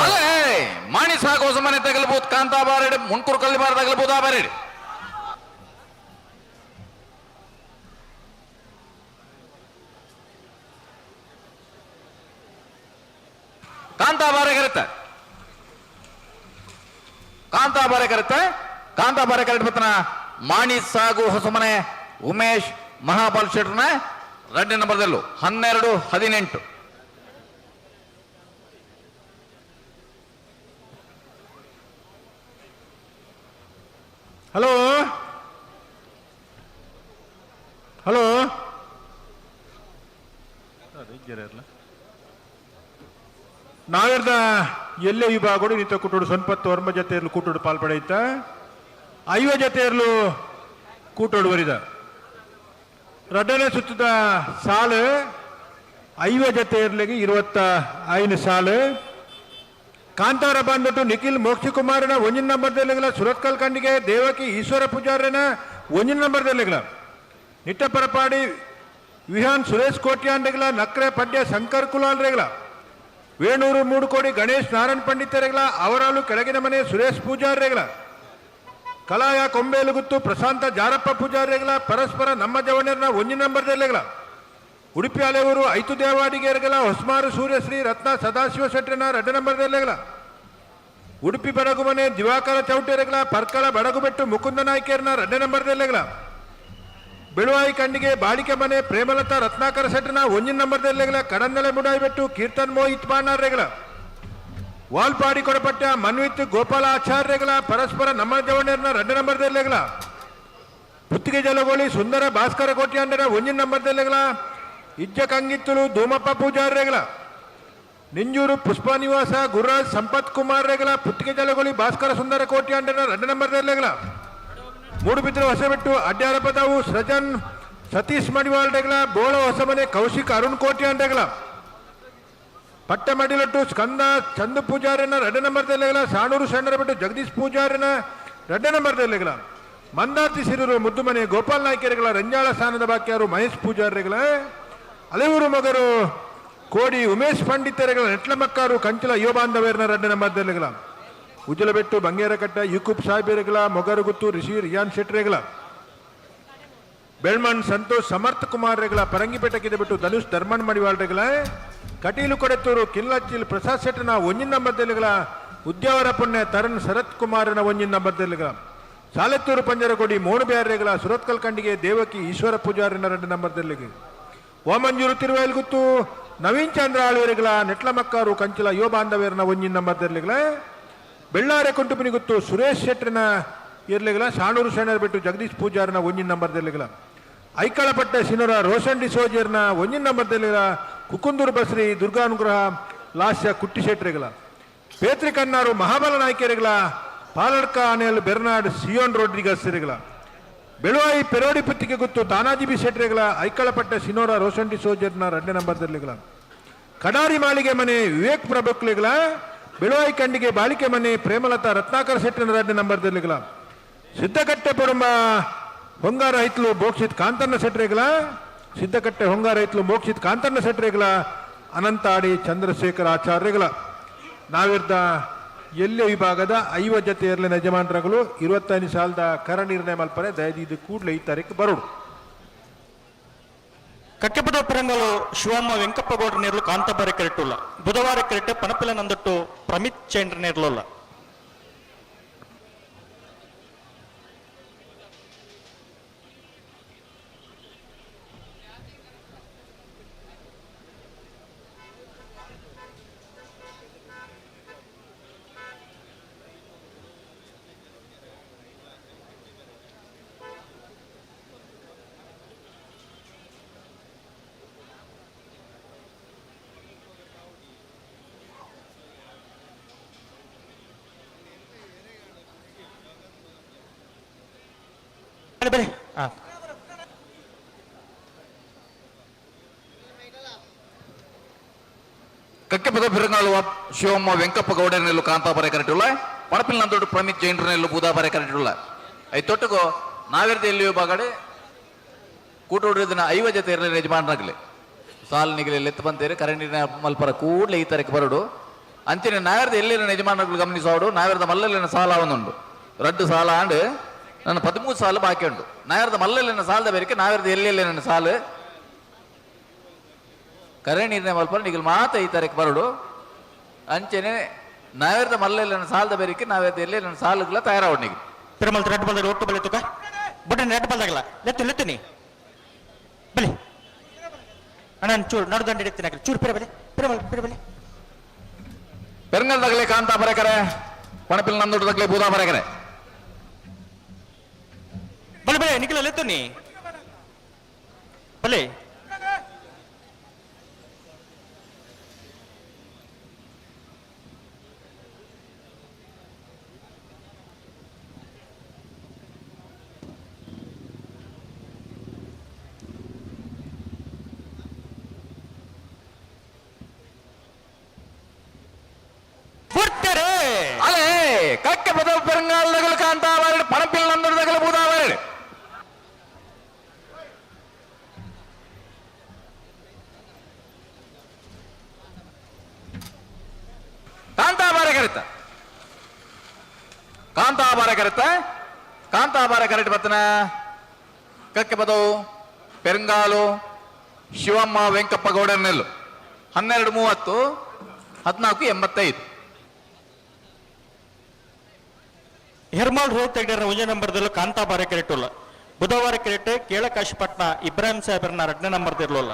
ಅಲ್ಲೇ ಮಾಣಿ ಸಾಕು ಹೊಸ ಮನೆ ತಗಲ್ಬೋದು ಕಾಂತಾ ಬಾರೆಡ್ ಮುನ್ಕೂರು ಕಲ್ಲಿ ಬಾರ ತಗಲ್ಬೋದು ಆ ಬಾರೆಡ್ ಕಾಂತಾ ಬಾರೆ ಕರೆತ ಕಾಂತಾ ಬಾರೆ ಕರೆಕ್ಟ್ ಬತ್ತನ ಮಾಣಿ ಸಾಗು ಹೊಸಮನೆ ಉಮೇಶ್ ಮಹಾಬಾಲ್ ಶೆಟ್ರನ 2 ನಂಬರ್ದಲ್ಲೂ 12-18. ಹಲೋ ಹಲೋ ನಾವೆರ್ದ ಎಲ್ಲೇ ವಿಭಾಗೋಡು ನಿಂತ ಕೂಟೋಡು ಸೊನ್ಪತ್ತು ವರ್ಮ ಜೊತೆಯರ್ಲು ಕೂಟೋಡು ಪಾಲ್ಪಡೈತ 5 ಜೊತೆಯರ್ಲು ಕೂಟೋಡು ಬರಿದ ರಡ್ಡನೇ ಸುತ್ತದ ಸಾಲು 5 ಜೊತೆಯರ್ಲಿಗೆ 25 ಸಾಲು ಕಾಂತಾರ ಬಂದ್ಬಿಟ್ಟು ನಿಖಿಲ್ ಮೋಕ್ಷಿಕುಮಾರನ 1 ನಂಬರ್ದಲ್ಲಿಗಲ ಸುರತ್ಕಲ್ ಕಂಡಿಗೆ ದೇವಕಿ ಈಶ್ವರ ಪೂಜಾರನ 1 ನಂಬರ್ದಲ್ಲಿಗಲ ನಿಟ್ಟಪರಪಾಡಿ ವಿಹಾನ್ ಸುರೇಶ್ ಕೋಟ್ಯಾಂಡೆಗಲ ನಕ್ರೆ ಪಡ್ಯ ಶಂಕರ್ ಕುಲಾಲ್ ರೇಗಲ ವೇಣೂರು 3 ಕೋಡಿ ಗಣೇಶ್ ನಾರಾಯಣ್ ಪಂಡಿತರೆಗಲ ಅವರಾಲು ಕೆಳಗಿನ ಮನೆ ಸುರೇಶ್ ಪೂಜಾರ್ ರೇಗಲ ಕಲಾಯ ಕೊಂಬೇಲುಗುತ್ತು ಪ್ರಶಾಂತ ಜಾರಪ್ಪ ಪೂಜಾರ್ ರೇಗಲ ಪರಸ್ಪರ ನಮ್ಮ ಜವಣರ್ನ 1 ನಂಬರ್ದಲ್ಲಿಗಲ ಉಡುಪಿ ಅಲೆಯೂರು 5 ದೇವಾಡಿಗೆರೆಗಲ ಹೊಸ್ಮಾರು ಸೂರ್ಯಶ್ರೀ ರತ್ನ ಸದಾಶಿವ ಶೆಟ್ಟರನ 2 ನಂಬರ್ದಲ್ಲಿಗಲ ಉಡುಪಿ ಬಡಗು ಮನೆ ದಿವಾಕರ ಚೌಟೆರೆಗಲ ಪರ್ಕಳ ಬಡಗು ಬೆಟ್ಟು ಮುಕುಂದ ನಾಯ್ಕೇರ್ನ 2 ನಂಬರ್ದಲ್ಲಿಗಲ ಬೆಳುವಾಯಿ ಕಂಡಿಗೆ ಬಾಳಿಕೆ ಮನೆ ಪ್ರೇಮಲತಾ ರತ್ನಾಕರ ಶೆಟ್ಟನ 1 ನಂಬರ್ದಲ್ಲಿಗಲ ಕಡಂದಲೆ ಮುಡಾಯಿ ಬೆಟ್ಟು ಕೀರ್ತನ್ ಮೋಹಿತ್ ಪಾಣಾರ್ರೆಗಲ ವಾಲ್ಪಾಡಿ ಕೊಡಪಟ್ಟ ಮನ್ವಿತ್ ಗೋಪಾಲ ಆಚಾರ್ಯಗಳ ಪರಸ್ಪರ ನಮ್ಮ ಜವಣರ್ನ 2 ನಂಬರ್ದಲ್ಲಿಗಲ ಪುತ್ತಿಗೆ ಜಲಗೋಳಿ ಸುಂದರ ಭಾಸ್ಕರ ಕೋಟ್ಯಾಂಡರ 1 ನಂಬರ್ದಲ್ಲಿಗಲ ಇಜ್ಜ ಕಂಗಿತ್ತಲು ಧೂಮಪ್ಪ ಪೂಜಾರ್ರೆಗಲ ನಿಂಜೂರು ಪುಷ್ಪ ನಿವಾಸ ಗುರುರಾಜ್ ಸಂಪತ್ ಕುಮಾರ್ ರೆಗಲ ಪುತ್ತಿಗೆ ಜಲಗೋಳಿ ಭಾಸ್ಕರ ಸುಂದರ ಕೋಟ್ಯಾಂಡರ 2 ನಂಬರ್ದಲ್ಲಿಗಲ ಮೂಡುಬಿದ್ರೆ ಹೊಸಬೆಟ್ಟು ಅಡ್ಯಾರಪದವು ಸೃಜನ್ ಸತೀಶ್ ಮಡಿವಾಳ್ ರೆಗಲ ಬೋಳ ಹೊಸಮನೆ ಕೌಶಿಕ್ ಅರುಣ್ ಕೋಟ್ಯಾಂಡಗಳ ಪಟ್ಟ ಮಡಿಲಟ್ಟು ಸ್ಕಂದ ಚಂದು ಪೂಜಾರಿನ 2 ನಂಬರ್ದಲ್ಲಿಗಲ ಸಾಣೂರು ಸಣ್ಣರ ಬಿಟ್ಟು ಜಗದೀಶ್ ಪೂಜಾರಿನ 2 ನಂಬರ್ದಲ್ಲಿಗಲ ಮಂದಾರ್ತಿ ಸಿರೂರು ಮುದ್ದುಮನೆ ಗೋಪಾಲ್ ನಾಯ್ಕರೆಗಳ ರಂಜಾಳ ಸ್ಥಾನದ ಬಾಕ್ಯಾರು ಮಹೇಶ್ ಪೂಜಾರಿಗಳ ಅಲೆಯೂರು ಮಗರು ಕೋಡಿ ಉಮೇಶ್ ಪಂಡಿತರೆಗಳ ನೆಟ್ಲಮಕ್ಕಾರು ಕಂಚಲ ಯುವ ಬಾಂಧವ್ಯರನ 2 ನಂಬರ್ದಲ್ಲಿಗಲ ಉಜ್ಜಲಬೆಟ್ಟು ಬಂಗೇರಕಟ್ಟ ಯೂಕುಬ್ ಸಾಹೇಬರೆಗಳ ಮೊಗರುಗುತ್ತು ರಿಷಿ ರಿಯಾನ್ ಶೆಟ್ರೆಗಳ ಬೆಳ್ಮಣ್ ಸಂತೋಷ್ ಸಮರ್ಥ ಕುಮಾರ್ ರೆಗಳ ಪರಂಗಿಪೇಟೆಗೆ ಬಿಟ್ಟು ಧನುಷ್ ಧರ್ಮಣ್ ಮಡಿವಾಳ್ ರೆಗಳ ಕಟೀಲು ಕೊಡೆತ್ತೂರು ಕಿಲ್ಲಚ್ಚಿಲ್ ಪ್ರಸಾದ್ ಶೆಟ್ಟನ 1 ನಂಬರ್ದಲ್ಲಿಗಲ ಉದ್ಯಾವರ ಪುಣ್ಯ ತರಣ್ ಶರತ್ ಕುಮಾರನ 1 ನಂಬರ್ದಲ್ಲಿಗಲ ಸಾಲೆತ್ತೂರು ಪಂಜರಕೊಡಿ ಮೋಣಬ್ಯಾರೆಗಳ ಸುರತ್ಕಲ್ ಕಂಡಿಗೆ ದೇವಕಿ ಈಶ್ವರ ಪೂಜಾರಿನ 2 ನಂಬರ್ದಲ್ಲಿಗೆ ಓಮಂಜೂರು ತಿರುವೈಲ್ಗುತ್ತು ನವೀನ್ ಚಂದ್ರ ಆಳ್ವೇರಿಗಳ ನೆಟ್ಲಮಕ್ಕಾರು ಕಂಚಲ ಯುವ ಬಾಂಧವ್ಯರನ 1 ನಂಬರ್ದಲ್ಲಿಗಲ ಬೆಳ್ಳಾರೆ ಕುಂಟುಪಿನಿಗುತ್ತು ಸುರೇಶ್ ಶೆಟ್ಟರನ ಇರ್ಲಿಗಲ ಸಾಣೂರು ಶೆಣರ್ ಬಿಟ್ಟು ಜಗದೀಶ್ ಪೂಜಾರನ 1 ನಂಬರ್ದಲ್ಲಿಗಲ ಐಕಳಪಟ್ಟ ಸಿನರ ರೋಷನ್ ಡಿಸೋಜರ್ನ 1 ನಂಬರ್ದಲ್ಲಿಗಲ ಕುಕುಂದೂರು ಬಸ್ರಿ ದುರ್ಗಾನುಗ್ರಹ ಲಾಸ್ಯ ಕುಟ್ಟಿ ಶೆಟ್ರಿಗಲ Petri ಕನ್ನಾರು Mahabala ನಾಯ್ಕರಿಗಲ Paladka anneal Bernard Sion Rodrigues ರಿಗಲ Beluvai Perodi Puttige ಗುತ್ತು ತಾನಾಜಿ ಬಿ ಶೆಟ್ರಿಗಲ ಐಕಳಪಟ್ಟ ಸಿನೋರ ರೋಷನ್ ಡಿಸೋಜರ್ನ 2 ನಂಬರ್ದಲ್ಲಿಗಲ ಕಡಾರಿ ಮಾಳಿಗೆ ಮನೆ ವಿವೇಕ್ ಪ್ರಭುಕ್ಲಿಗಲ ಬೆಳುವಾಯಿ ಕಂಡಿಗೆ ಬಾಳಿಕೆ ಮನೆ ಪ್ರೇಮಲತಾ ರತ್ನಾಕರ ಶೆಟ್ಟನ 2 ನಂಬರ್ದಲ್ಲಿಗಲ ಸಿದ್ದಕಟ್ಟೆ ಪುರಂಬ ಹೊಂಗಾರ ಐತ್ಲು ಮೋಕ್ಷಿತ್ ಕಾಂತನ್ನ ಶೆಟ್ರಿಗಲ ಸಿದ್ದಕಟ್ಟೆ ಹೊಂಗಾರ ಐತ್ಲು ಮೋಕ್ಷಿತ್ ಕಾಂತನ್ನ ಶೆಟ್ರಿಗಲ ಅನಂತಾಡಿ ಚಂದ್ರಶೇಖರ ಆಚಾರ್ಯಗಳ ನಾವಿರ್ದ ಎಲ್ಲೆ ವಿಭಾಗದ 5 ಜೊತೆಯರ್ಲಿ ಯಜಮಾನರುಗಳು 25 ಸಾಲದ ಕರ ನಿರ್ಣಯ ಮಲ್ಪನೆ ದಯದಿ ಇದು ಕೂಡಲೇ ಈ ತಾರೀಕು ಬರೋಡು ಕಕ್ಕೆಪದ ಪರಂಗಲು ಶಿವಮ್ಮ ವೆಂಕಪ್ಪ ಗೌಡ್ರ ನೇರ್ಲು ಕಾಂತಾಬಾರಿ ಕೆರೆಟ್ಟುಲ್ಲ ಬುಧವಾರ ಕೆರೆಟ್ಟು ಪನಪಿಲ ನಂದಟ್ಟು ಪ್ರಮಿತ್ ಚೇಂದ್ರ ನೇರ್ಲುಲ್ಲ ಬರೀ ಕಕ್ಕೆಪದ ಬಿರಂಗಾಲು ಶಿವಮ್ಮ ವೆಂಕಪ್ಪ ಗೌಡನೆಲ್ಲು ಕಾಂತಾಪರೆ ಕರೆಕ್ಟುಲ್ಲ ಪಣಪಿಲ್ ನಂದೊಡ್ಡು ಪ್ರಮಿತ್ ಜೈಂಡ್ರನೆಲ್ಲು ಬೂದಾಪರೆ ಕರೆಕ್ಟುಲ್ಲ ಐ ತೊಟ್ಟುಗೋ ನಾವಿರ್ದ ಎಲ್ಲಿಯೋ ಬಾಗಡೆ ಕೂಟೋಡಿನ 5 ಜೊತೆ ಇರಲಿ ಯಜಮಾನರಾಗಲಿ ಸಾಲ್ ನಿಗಲಿ ಎತ್ತು ಬಂತೇರಿ ಕರೆಂಟಿನ ಮಲ್ಪರ ಕೂಡಲೇ ಈ ತರಕ್ಕೆ ಬರೋಡು ಅಂಚಿನ ನಾವಿರ್ದ ಎಲ್ಲಿನ ಯಜಮಾನಗಳು ಗಮನಿಸೋಡು ನಾವಿರ್ದ ಮಲ್ಲಲ್ಲಿನ ಸಾಲ ಅವನುಂಡು ರಡ್ಡು ಸಾಲ ಆಂಡ್ ನನ್ನ 13 ಸಾಲು ಬಾಕಿ ಉಂಟು ನಾವಿರ್ದ ಮಲ್ಲಲ್ಲಿನ ಸಾಲದ ಬೇರಿಕೆ ನಾವಿರ್ದ ಎಲ್ಲಿ ನನ್ನ ಸಾಲು ಕರೆ ನೀರಿನ ಮಲ್ಪರ ನಿಗಲ್ ಮಾತ ಈ ತರಕ್ಕೆ ಬರೋಡು ಅಂಚೆನೆ ನಾವಿರ್ದ ಮಲ್ಲಲ್ಲಿನ ಸಾಲದ ಬೇರಿಕೆ ನಾವಿರ್ದ ಎಲ್ಲಿ ನನ್ನ ಸಾಲುಗಳ ತಯಾರಾವಡ್ ನಿಗಲ್ ತಿರುಮಲ ರೆಡ್ ಬಾಲ್ ಒಟ್ಟು ಬಲೆ ತುಕ ಬುಟ್ಟ ರೆಡ್ ಬಾಲ್ ಆಗಲ್ಲ ಲೆತ್ತೀನಿ ಬಲಿ ಅಣ್ಣ ಚೂರು ನಡ್ದಂಡು ಹಿಡಿತೀನಿ ಚೂರು ಪಿರಬಲೆ ಪೆರಂಗಲ್ದಾಗಲೇ ಕಾಂತಾಪರೆ ಕರೆ ಪಣಪಿಲ್ ನಂದೊಡ್ಡದಾಗಲೇ ಬೂದಾಪರೆ ಕರೆ ಬಲೆ ನಿಖಿಲ ಲೆತ್ತೀನಿ ಬಲೆ ಅಲೇ ಕಕ್ಕೆ ಪದ ಪೆರಂಗಾಲ್ದಾಗಲೇ ಕಾಂತಾಪರೆ ಪಣಪಿಲ್ ನಂದೊಡ್ಡದಾಗಲೇ ಬೂದಾಪರೆ ಕಾಂತಾಬಾರ ಕರೆಕ್ಟ್ ಬರ್ತನ ಕಕ್ಕೆ ಪದವು ಪೆರಂಗಾಲು ಶಿವಮ್ಮ ವೆಂಕಪ್ಪ ಗೌಡನೆಲ್ಲು 12:30 14:85 ಹೆರ್ಮಾಲ್ ರೋಡ್ ತೆಗೆದ ಒಂಜ ನಂಬರ್ದಲ್ಲೂ ಕಾಂತಾಬಾರ ಕೆರೆಟ್ಟುಲ್ಲ ಬುಧವಾರ ಕೆರೆಟ್ಟು ಕೇಳಕಾಶಿಪಟ್ನ ಇಬ್ರಾಹಿಂ ಸಾಹೇಬ್ರನ್ನ 2ನೇ ನಂಬರ್ದಿರ್ಲಿಲ್ಲ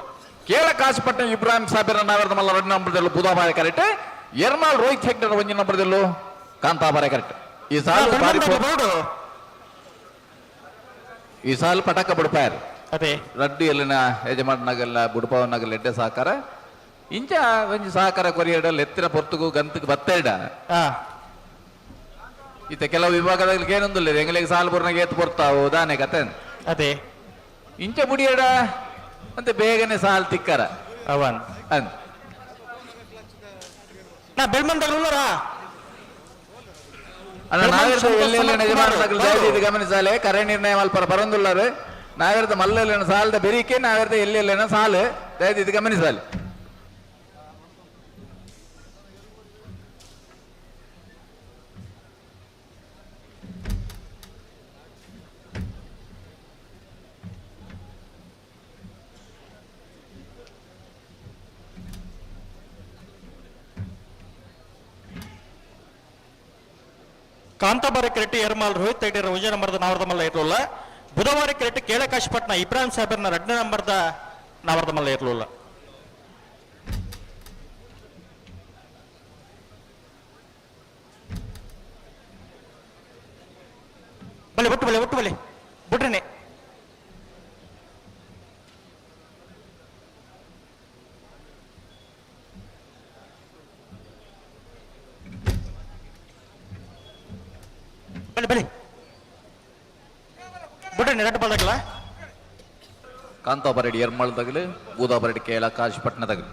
ಕೇಳಕಾಶಿಪಟ್ನ ಇಬ್ರಾಹಿಂ ಸಾಹೇಬ್ರ ನಾವರ್ದ ಮಲ್ಲ 2ನೇ ನಂಬರ್ದಲ್ಲೂ ಬುಧವಾರ ಕರೆಕ್ಟ್ ಎರ್ಮಾಲ್ ರೋಹಿತ್ ಹೆಗ್ಡರ್ 1ನೇ ನಂಬರ್ದಲ್ಲೂ ಕಾಂತಾಬಾರ ಕರೆಕ್ಟ್ ಈ ಸಾಲು ಪಟಕ ಬುಡಪಾಯರು ಅದೇ ರಡ್ಡು ಎಲ್ಲಿನ ಯಜಮಾನನಾಗೆಲ್ಲ ಬುಡಪವನಾಗೆಲ್ಲ ಎಡ್ಡೆ ಸಹಕಾರ ಇಂಚ ಒಂಜಿ ಸಹಕಾರ ಕೊರಿಯಡಲ್ಲಿ ಎತ್ತಿನ ಪೊರ್ತುಗು ಗಂತಕ್ಕೆ ಬತ್ತೇಡ ಈತ ಕೆಲವು ವಿಭಾಗದಲ್ಲಿ ಏನೊಂದಿಲ್ಲ ಎಂಗಳಿಗೆ ಸಾಲು ಬುರ್ನಾಗ ಎತ್ತು ಬರ್ತಾವು ದಾನೆ ಕತೆ ಅದೇ ಇಂಚ ಬುಡಿಯಡ ಮತ್ತೆ ಬೇಗನೆ ಸಾಲು ತಿಕ್ಕರ ಅವನ್ ಅಂದ್ ನಾ ಬೆಳ್ಮಂದಲ್ಲ ಗಮನಿಸಾಲೆ ಕರೆ ನಿರ್ಣಯ ಮಲ್ಪರ ಬರಂದುಳ್ಳಾರು ನಾವಿರದ ಮಲ್ಲಲ್ಲಿನ ಸಾಲದ ಬೆರಿಕೆ ನಾವಿರದ ಎಲ್ಲೆಲ್ಲಿನ ಸಾಲು ದಯವಿಟ್ಟು ಗಮನಿಸಾಲೆ ಕಾಂತಾಬಾರ ಕೆರೆಟ್ಟು ಎರ್ಮಾಲ್ ರೋಹಿತ್ ತೆಗೆದ ಒಂಜ ನಂಬರ್ದ ನಾವರ್ದ ಮಲ್ಲ ಇರ್ಲಿಲ್ಲ ಬುಧವಾರ ಕೆರೆಟ್ಟು ಕೇಳಕಾಶಿಪಟ್ನ ಇಬ್ರಾಹಿಂ ಸಾಹೇಬ್ರನ್ನ 2ನೇ ನಂಬರ್ದ ನಾವರ್ದ ಮಲ್ಲ ಇರ್ಲಿಲ್ಲ ಒಟ್ಟು ಬಲೆ ಬುಟ್ರನೆ ಬಲೆ ಬುಟ್ರನೆ ರೆಡ್ ಬಾಲ್ ಆಗಲ್ಲ ಕಾಂತಾಬಾರಡಿ ಎರ್ಮಾಳ್ದಾಗಲಿ ಬೂದಾಬಾರಡಿ ಕೇಳಕಾಶಿಪಟ್ನದಾಗಲಿ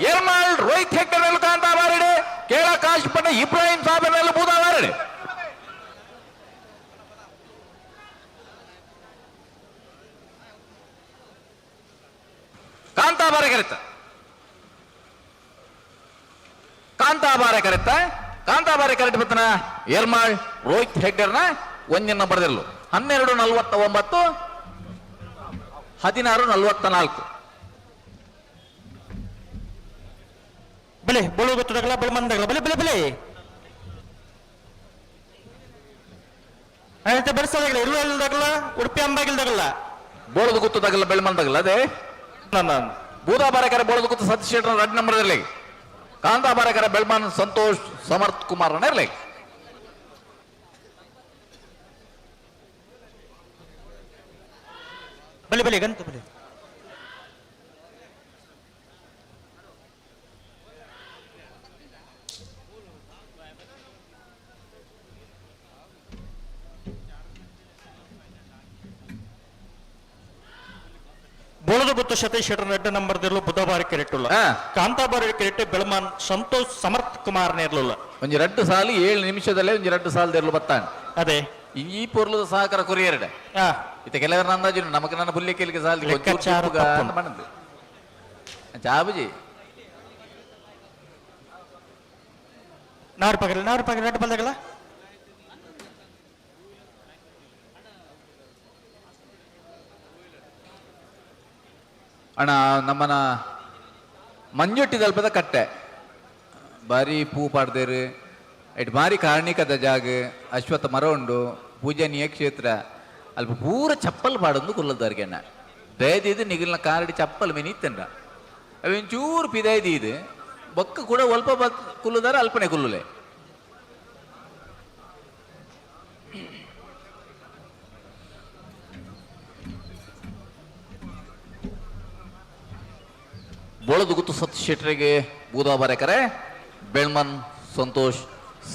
ಎರ್ಮಾಳ್ ರೋಹಿತ್ ಹೆಗ್ಡರ್ ಕಾಂತಾಬಾರಡಿ ಕೇಳಕಾಶಿಪಟ್ನ ಇಬ್ರಾಹಿಂ ಸಾಹೇಬ್ ಬೂದಾಬಾರಡಿ ಕಾಂತಾಬಾರೆ ಕರೆತ ಕಾಂತಾಬಾರೆ ಕರೆತ ಕಾಂತಾಬಾರೆ ಕರೆಕ್ಟ್ ಬತ್ತನ ಏರ್ಮಾಳ್ ರೋಹಿತ್ ಹೆಗ್ಡರ್ನ ಒಂದಿನ ಬರೆದಿರಲು 12:49 16:44 ಬೆಲೆ ಬೋಳು ಗೊತ್ತದಾಗಲ್ಲ ಬೆಳಮಂದಾಗಲ್ಲ ಬೆಲೆ ಬೆಲೆ ಬೆಲೆ ಆಯ್ತು ಬೆಳೆಸೋದಾಗಲ್ಲ ಇರುವ ಇಲ್ದಾಗಲ್ಲ ಉಡುಪಿ ಅಂಬಾಗಿಲ್ದಾಗಲ್ಲ ಬೋಳದು ಗುತ್ತದಾಗಲ್ಲ ಬೆಳ್ಮಂದಾಗಲ್ಲ ಅದೇ ಬೂದಾಬಾರೆಕರ ಬೋಳದು ಗುತ್ತು ಸತೀಶ್ ಶೆಟ್ಟರ್ 2 ನಂಬರ್ದಲ್ಲಿ ಕಾಂತಾಬಾರೆಕರ ಬೆಳ್ಮನ್ ಸಂತೋಷ್ ಸಮರ್ಥ್ ಕುಮಾರ್ ಇರಲಿ ಬೆಲೆ ಬೆಲೆ ಗಂತ ಬೆಲೆ ಬೋಳದ ಗೊತ್ತು ಸತೀಶ್ ಶೆಟ್ಟರ್ 2 ನಂಬರ್ದಿರಲು ಬುಧವಾರ ಕೆರೆಟ್ಟುಲ್ಲ ಕಾಂತಾಬಾರಿ ಕೆರೆಟ್ಟೆ ಬೆಳಮಾನ್ ಸಂತೋಷ್ ಸಮರ್ಥ್ ಕುಮಾರ್ ನೇರ್ಲುಲ್ಲ ಒಂಜಿ 2 ಸಾಲಿ 7 ನಿಮಿಷದಲ್ಲೇ ಒಂಜಿ 2 ಸಾಲದಿರಲು ಬತ್ತಾನೆ ಅದೇ ಈ ಪೊರ್ಲದ ಸಹಕಾರ ಕೊರಿಯರ್ಡೆ ಇತ ಕೆಲವರ ಅಂದಾಜು ನಮಗೆ ನನ್ನ ಬುಲ್ಲೆ ಕೇಳಿಗೆ ಸಾಲ ಬಂದು ಜಾಬುಜಿ 4 ರೂಪಾಯಿ 2 ಬಂದಾಗಲ್ಲ ಅಣ್ಣ ನಮ್ಮನ ಮಂಜೊಟ್ಟಿ ತಲುಪದ ಕಟ್ಟೆ ಬಾರಿ ಪೂ ಪಾಡ್ದೇರು ಇಟ್ ಬಾರಿ ಕಾರಣಿಕದ ಜಾಗ ಅಶ್ವತ್ಥ ಮರ ಉಂಡು ಪೂಜನೀಯ ಕ್ಷೇತ್ರ ಅಲ್ಪ ಪೂರ ಚಪ್ಪಲ್ ಪಾಡೊಂದು ಕುಲ್ಲದಾರ್ಗೆಣ್ಣ ದಯದಿದು ನಿಗಿಲ್ನ ಕಾರಡಿ ಚಪ್ಪಲ್ ಮೆನಿತ್ತಂಡ ಅವೊಂಚೂರು ಪಿದಾಯ್ದು ಇದು ಬೊಕ್ಕ ಕೂಡ ಒಲ್ಪ ಕುಲ್ಲದಾರ ಅಲ್ಪನೆ ಕುಲ್ಲುಲೆ ಬೋಳದು ಗುತ್ತು ಸತೀಶ್ ಶೆಟ್ಟರಿಗೆ ಬೂದಾಬಾರೆಕರೆ ಬೆಳ್ಮನ್ ಸಂತೋಷ್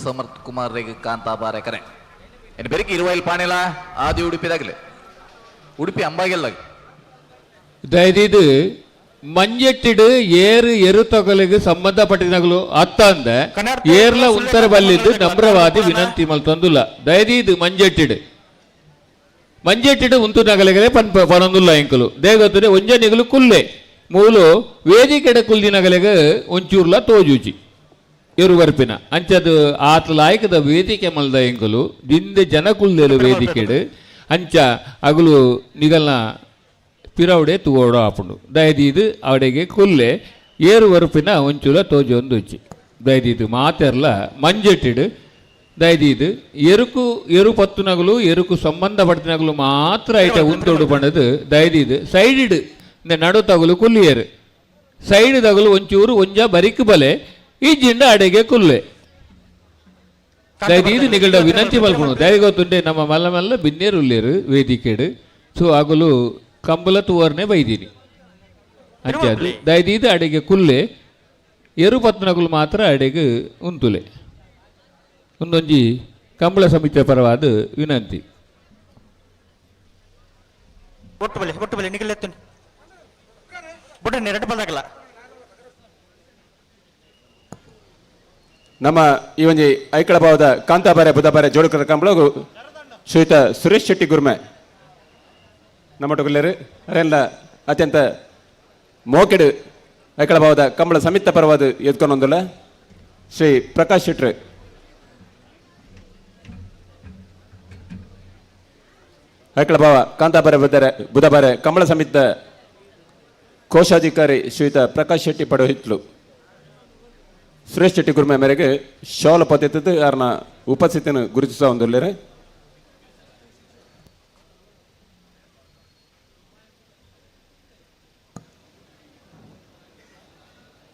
ಸಮರ್ಥ್ ಕುಮಾರ್ಗೆ ಕಾಂತಾಬಾರೆಕರೆ ಏನು ಬೆರಕಿ ಇರುವೈಲ್ ಪಾಣಿಲ ಆದಿ ಉಡುಪಿದಾಗಲೇ ಉಡುಪಿ ಅಂಬಾಗೆಲ್ಲಾಗ ದಯದಿದು ಮಂಜೆಟ್ಟಿಡು ಏರು ಎರು ತೊಗಲಿಗೆ ಸಂಬಂಧಪಟ್ಟಿನಗಳು ಅತ್ತಂದ ಏರ್ಲ ಉತ್ತರ ಬಲ್ಲಿದ್ದು ನಮ್ರವಾದಿ ವಿನಂತಿ ಮಲ್ತೊಂದುಲ್ಲ ದಯದಿದು ಮಂಜೆಟ್ಟಿಡು ಉಂತು ನಗಲಿಗೆ ಪನೊಂದುಲ್ಲ ಎಂಕಲು ದೇಗತ್ತದೆ ಒಂಜನಿಗಳು ಕುಲ್ಲೆ ಮೂಲು ವೇದಿಕೆಡೆ ಕುಲ್ದಿನಗಲೆಗೆ ಒಂಚೂರ್ಲ ತೋಜೂಚಿ ಇರು ಬರ್ಪಿನ ಅಂಚದು ಆತ ಲಾಯಕದ ವೇದಿಕೆ ಮಲ್ದ ಎಂಕಲು ದಿಂದೆ ಜನ ಕುಲ್ದೆಲು ವೇದಿಕೆಡು ಅಂಚ ಅಗಲು ನಿಗಲ್ನ ಪಿರವಡೆ ತೂಗೋಡೋ ಆಪುಂಡು ದಯದೀದು ಅವಡೆಗೆ ಕುಲ್ಲೆ ಏರು ವರುಪಿನ ಒಂಚೂಲ ತೋಜು ಒಂದುಚಿ ದಯದೀದು ಮಾತೆರ್ಲ ಮಂಜೆಟ್ಟಿಡು ದಯದೀದು ಎರು ಪತ್ತುನಗಲು ಎರುಕು ಸಂಬಂಧಪಟ್ಟಿನಗಲು ಮಾತ್ರ ಐಟ ಉಂತೋಡು ಪಂಡದು ದಯದೀದು ಸೈಡಿಡು இந்த நடு தகுಲು ಕುಲ್ಲಿಯರು ಸೈಡ್ ತಗುಲು ಒಂಚೂರು ಒಂಜ ಬರಿಕ್ ಬಲೆ ಈ ಜಿಂಡ ಅಡೆಗೆ ಕುಲ್ಲೆ ಇದು ನಿಗಡ ವಿನಂತಿ ಮಲ್ಪುಣು ದಯ ಗೊತ್ತುಂಡೆ ನಮ್ಮ ಮಲ್ಲ ಮಲ್ಲ ಬಿನ್ನೇರು ಉಲ್ಲೇರು ವೇದಿಕೆಡು ಸೊ ಆಗಲು ಕಂಬಲ ತೂವರ್ನೆ ಬೈದೀನಿ ಅಂಚದು ದಯದೀದು ಅಡೆಗೆ ಕುಲ್ಲೆ ಎರು ಪತ್ನಗುಲು ಮಾತ್ರ ಅಡೆಗೆ ಉಂತುಲೆ ಒಂದೊಂಜಿ ಕಂಬಳ ಸಮಿತಿಯ ಪರವಾದ ವಿನಂತಿ ಒಟ್ಟು ಬಲೆ ನಿಗಲೆತ್ತು ಬುಡ 2 ಬಂದಾಗಲ್ಲ ನಮ್ಮ ಈ ಒಂಜಿ ಐಕಳ ಭಾವದ ಕಾಂತಾಬಾರೆ ಬುಧಬಾರೆ ಜೋಡುಕರ ಕಂಬಳಗು ಶ್ರೀಯುತ ಸುರೇಶ್ ಶೆಟ್ಟಿ ಗುರ್ಮೆ ನಮ್ಮೊಟ್ಟುಗುಲ್ಲೇರು ಅರೆಲ್ಲ ಅತ್ಯಂತ ಮೋಕೆಡು ಐಕಳ ಭಾವದ ಕಂಬಳ ಸಮಿತ ಪರವಾದ ಎದ್ಕೊಂಡೊಂದುಲ್ಲ ಶ್ರೀ ಪ್ರಕಾಶ್ ಶೆಟ್ರು ಐಕಳ ಭಾವ ಕಾಂತಾಬಾರೆ ಬುಧಬಾರೆ ಕಂಬಳ ಸಮಿತ ಕೋಶಾಧಿಕಾರಿ ಶ್ರೀಯುತ ಪ್ರಕಾಶ್ ಶೆಟ್ಟಿ ಪಡೋಹಿತ್ಲು ಸುರೇಶ್ ಶೆಟ್ಟಿ ಗುರ್ಮೆ ಮೇರೆಗೆ ಶಾಲ ಪದ್ಧತಿ ಯಾರನ್ನ ಉಪಸ್ಥಿತಿಯನ್ನು ಗುರುತಿಸ ಒಂದುಲ್ಲೇರೆ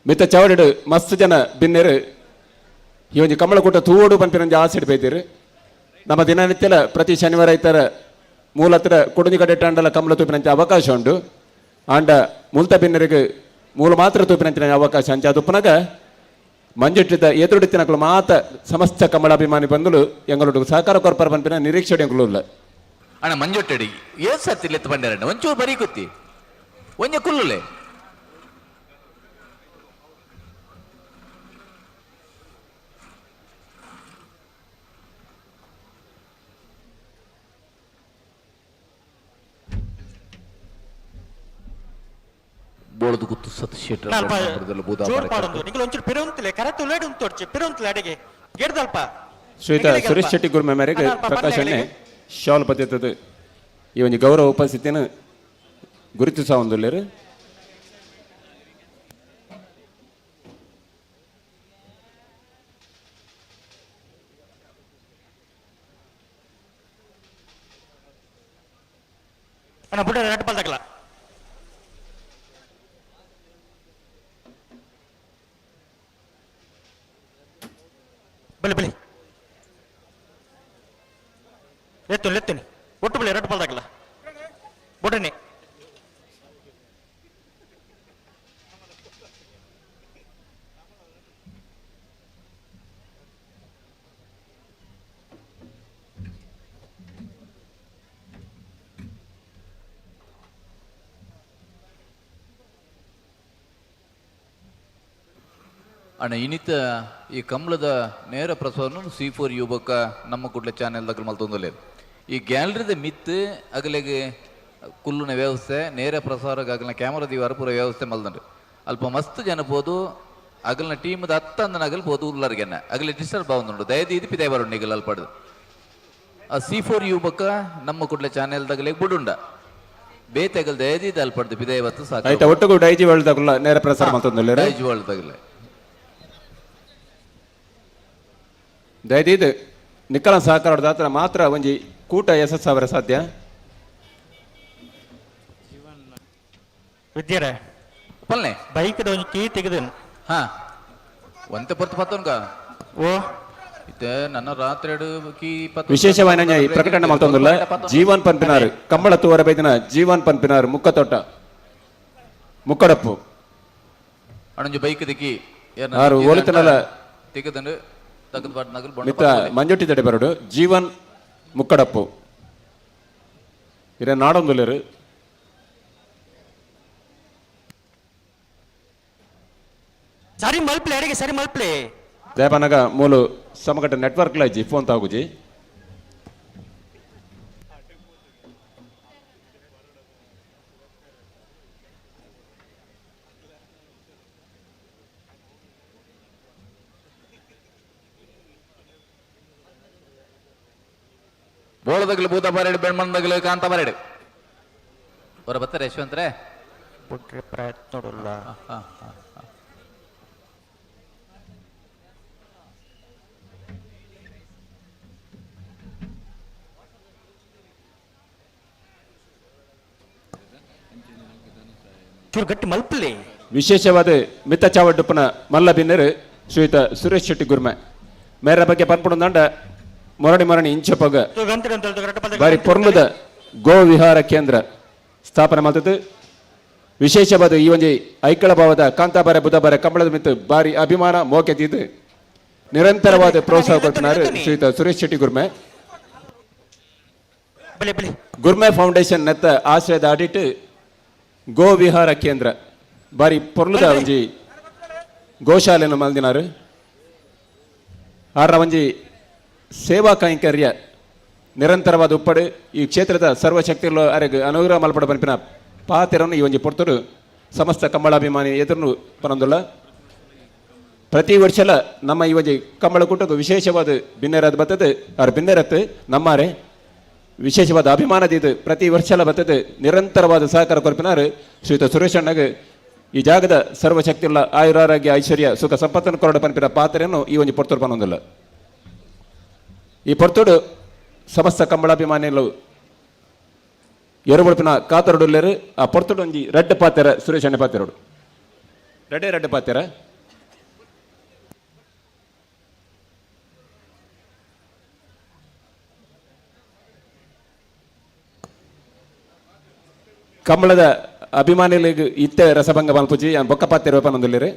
ಮಿತ್ತ ಚವಡಿಡು ಮಸ್ತ್ ಜನ ಬಿನ್ನೇರು ಈ ಒಂದು ಕಮಲಕೂಟ ತೂಡು ಪಂಪಿನ ಆಸೆಡ್ ಬೈತೀರು ನಮ್ಮ ದಿನನಿತ್ಯಲ ಪ್ರತಿ ಶನಿವಾರ ಇತರ ಮೂಲತ್ರ ಕುಡುಂಜಿ ಕಡೆ ಟಂಡಲ ಕಮಲ ತೂಪಿನಂತೆ ಅವಕಾಶ ಉಂಟು ಆಂಡ ಮುಲ್ತ ಬಿನ್ನರಿಗೆ ಮೂಲ ಮಾತ್ರ ತೂಪಿನಂಚಿನ ಅವಕಾಶ ಅಂಚ ಅದು ಪುನಗ ಮಂಜುಟ್ಟಿದ್ದ ಎದುರುಡಿತ್ತಿನಗಳು ಮಾತ ಸಮಸ್ತ ಕಮಲಾಭಿಮಾನಿ ಬಂದಲು ಎಂಗಳೊಟ್ಟಿಗೆ ಸಹಕಾರ ಕೊರ್ಪರ ಪಂಪಿನ ನಿರೀಕ್ಷೆ ಎಂಗಳು ಇಲ್ಲ ಅಣ್ಣ ಮಂಜೊಟ್ಟಡಿ ಏನ್ ಸತ್ತಿಲ್ಲೆತ್ತು ಬಂಡಾರಣ್ಣ ಒಂಚೂರು ಬರೀ ಕುತ್ತಿ ಒಂಜ ಕುಲ್ಲುಲೆ ಬೋಳದು ಗುತ್ತು ಸತ್ ಶೆಟ್ರ ಜೋರ್ ಪಾಡೊಂದು ನಿಖಿಲ್ ಒಂಚೂರು ಪಿರುಂತಲೆ ಕರೆಕ್ಟ್ ಉಲೇಡ್ ಉಂತೋಡ್ಚೆ ಪಿರುಂತಲೆ ಅಡೆಗೆ ಗೆಡ್ದಲ್ಪ ಶ್ರೀಯುತ ಸುರೇಶ್ ಶೆಟ್ಟಿ ಗುರ್ಮೆ ಮೇರೆಗೆ ಪ್ರಕಾಶನೆ ಶಾಲ್ ಪದ್ಧತಿ ಈ ಒಂದು ಗೌರವ ಉಪಸ್ಥಿತಿಯನ್ನು ಗುರುತಿಸ ಹೊಂದಿಲ್ಲರು ಅಣ್ಣ ಬುಡ ರೆಡ್ ಬಾಲ್ ತಗಲ ಬಲಿ ಬಲಿ ಎತ್ತುನಿ ಒಟ್ಟು ಬಲಿ ರೆಡ್ ಬಾಲ್ ತಗಲ ಬುಡನೆ ಅಣ್ಣ ಇನ್ನಿತ ಈ ಕಮಲದ ನೇರ ಪ್ರಸಾರವನ್ನು C4 ಯುವಕ ನಮ್ಮ ಕುಡ್ಲೆ ಚಾನೆಲ್ దగ్గర ಮಲ್ತೊಂದಲೆ ಈ ಗ್ಯಾಲರಿದ ಮಿತ್ ಅಗಲೆಗೆ ಕುಲ್ಲುನ ವ್ಯವಸ್ಥೆ ನೇರ ಪ್ರಸಾರಕ್ಕೆ ಅಗಲ ಕ್ಯಾಮರಾ ದಿವಾರ ಪೂರ ವ್ಯವಸ್ಥೆ ಮಲ್ದಂಡು ಅಲ್ಪ ಮಸ್ತ್ ಜನ ಪೋದು ಅಗಲ್ನ ಟೀಮ್ದ ಹತ್ತಂದನ ಅಗಲ್ ಪೋದು ಉಲ್ಲರ್ಗೆನ್ನ ಅಗಲೆ ಡಿಸ್ಟರ್ಬ್ ಆಗುಂಡು ದಯದಿ ಇದು ಪಿದೆ ಬರೋಣ ಈಗ ಅಲ್ಪಡ್ದು ಆ C4 ಯುವಕ ನಮ್ಮ ಕುಡ್ಲೆ ಚಾನೆಲ್ ದಗಲೆಗೆ ಬುಡುಂಡ ಬೇತೆಗಲ್ ದಯದಿ ಇದು ಅಲ್ಪಡ್ದು ಪಿದೆ ಇವತ್ತು ಸಾಕು ಆಯ್ತಾ ಒಟ್ಟುಗೂ ಡೈಜಿ ವರ್ಲ್ಡ್ ನೇರ ಪ್ರಸಾರ ಮಲ್ತೊಂದಲೆ ಡೈಜಿ ವರ್ಲ್ಡ್ ದಗಲೆ ದಯದಿದ್ದು ನಿಖಲ ಸಹಕಾರದ ಹತ್ರ ಮಾತ್ರ ಒಂಜಿ ಕೂಟ ಯಶಸ್ಸಾವರ ಸಾಧ್ಯ ವಿದ್ಯಾರೆ ಪಲ್ಲೆ ಬೈಕ್ದ ಒಂದು ಕೀ ತೆಗೆದನು ಹಾ ಒಂತೆ ಪೊರ್ತು ಪತ್ತೊನ್ಕ ಓ ಇತ್ತೆ ನನ್ನ ರಾತ್ರಿ ಕೀ ವಿಶೇಷವಾದ ಪ್ರಕಟಣೆ ಮಲ್ತೊಂದುಲ್ಲ ಜೀವನ್ ಪನ್ಪಿನಾರು ಕಂಬಳ ತೂವರ ಬೈದಿನ ಜೀವನ್ ಪನ್ಪಿನಾರು ಮುಕ್ಕತೊಟ್ಟ ಮುಕ್ಕಡಪ್ಪು ಅಣಂಜು ಬೈಕ್ ದಿಕ್ಕಿ ಆರು ಓಲಿತನಲ ತೆಗೆದಂಡು ಮಿತ್ತ ಮಂಜುಟ್ಟಿ ತಡೆ ಬರೋಡು ಜೀವನ್ ಮುಕ್ಕಡಪ್ಪು ಇರ ನಾಡೊಂದುಲೇರು ಸರಿ ಮಲ್ಪ್ಲೆ ಅಡಿಗೆ ಸರಿ ಮಲ್ಪ್ಲೆ ದೇವನಗ ಮೂಲು ಸಮಗಟ್ಟ ನೆಟ್ವರ್ಕ್ ಲೈಜಿ ಫೋನ್ ತಾಗುಜಿ ಬೋಳದಗಲು ಭೂತ ಬರಡು ಬೆಣ್ಮಣ್ಣದಗಲು ಕಾಂತ ಬರಡು ಹೊರ ಬರ್ತಾರೆ ಯಶವಂತ್ರೆ ಬಿಟ್ರೆ ಪ್ರಯತ್ನ ನೋಡಲ್ಲ ಚೂರು ಗಟ್ಟಿ ಮಲ್ಪಲಿ ವಿಶೇಷವಾದ ಮಿತ್ತ ಚಾವಡ್ಡುಪ್ಪನ ಮಲ್ಲ ಬಿನ್ನರು ಶ್ರೀಯುತ ಸುರೇಶ್ ಶೆಟ್ಟಿ ಗುರ್ಮೆ ಮೇರ ಬಗ್ಗೆ ಪನ್ಪುಣಂದಾಂಡ ಮೊರಣಿ ಇಂಚಪಗ ಬಾರಿ ಪೊರ್ಲುದ ಗೋ ವಿಹಾರ ಕೇಂದ್ರ ಸ್ಥಾಪನೆ ಮಾಡ್ತದ್ದು ವಿಶೇಷವಾದ ಈ ಒಂಜಿ ಐಕಳ ಭಾವದ ಕಾಂತಾಬಾರ ಬುಧಬಾರ ಕಂಬಳದ ಮಿತ್ತು ಬಾರಿ ಅಭಿಮಾನ ಮೋಕೆದಿದ್ದು ನಿರಂತರವಾದ ಪ್ರೋತ್ಸಾಹ ಕೊಡ್ತಿನಾರು ಶ್ರೀಯುತ ಸುರೇಶ್ ಶೆಟ್ಟಿ ಗುರ್ಮೆ ಗುರ್ಮೆ ಫೌಂಡೇಶನ್ ನೆತ್ತ ಆಶ್ರಯದ ಆಡಿಟ್ ಗೋ ವಿಹಾರ ಕೇಂದ್ರ ಬಾರಿ ಪೊರ್ಲುದ ಒಂಜಿ ಗೋಶಾಲೆಯನ್ನು ಮಲ್ದಿನಾರು ಆರ ಒಂಜಿ ಸೇವಾ ಕೈಂಕರ್ಯ ನಿರಂತರವಾದ ಉಪ್ಪಡು ಈ ಕ್ಷೇತ್ರದ ಸರ್ವಶಕ್ತಿಗಳು ಅರೆಗೆ ಅನುಗ್ರಹ ಮಲ್ಪಡ ಪಂಪಿನ ಪಾತೆರನ್ನು ಈ ಒಂಜಿ ಪೊರ್ತರು ಸಮಸ್ತ ಕಂಬಳಾಭಿಮಾನಿ ಎದುರು ಪನೊಂದುಲ್ಲ ಪ್ರತಿ ವರ್ಷಲ ನಮ್ಮ ಈ ಒಂಜಿ ಕಂಬಳ ಕೂಟಕ್ಕೆ ವಿಶೇಷವಾದ ಬಿನ್ನೆರಾದ ಬರ್ತದೆ ಅವ್ರ ಬಿನ್ನೆರತ್ತು ನಮ್ಮಾರೆ ವಿಶೇಷವಾದ ಅಭಿಮಾನದಿದ್ದು ಪ್ರತಿ ವರ್ಷಲ ಬರ್ತದೆ ನಿರಂತರವಾದ ಸಹಕಾರ ಕೊರ್ಪಿನಾರು ಶ್ರೀಯುತ ಸುರೇಶ್ ಅಣ್ಣಗೆ ಈ ಜಾಗದ ಸರ್ವಶಕ್ತಿಯುಳ್ಳ ಆಯುರಾರೋಗ್ಯ ಐಶ್ವರ್ಯ ಸುಖ ಸಂಪತ್ತನ್ನು ಕೊರಡ ಪಂಪಿನ ಪಾತ್ರೆಯನ್ನು ಈ ಒಂಜಿ ಪೊರ್ತರು ಪನೊಂದಿಲ್ಲ ಈ ಪೊರ್ತೋಡು ಸಮಸ್ತ ಕಂಬಳಾಭಿಮಾನಿಗಳು ಎರುಬುಳಿಪಿನ ಕಾತರಡುಲ್ಲೇರು ಆ ಪೊರ್ತೋಡು ಒಂಜಿ ರೆಡ್ ಪಾತೆರ ಸುರೇಶ್ ಅಣ್ಣ ಪಾತೆರೋಡು ರೆಡ್ ಪಾತೆರ ಕಂಬಳದ ಅಭಿಮಾನಿಗಳಿಗೆ ಇತ್ತೆ ರಸಭಂಗ ಮಲ್ಪುಜಿ ಬೊಕ್ಕ ಪಾತೆರ ಪನೊಂದಿಲ್ಲೇರು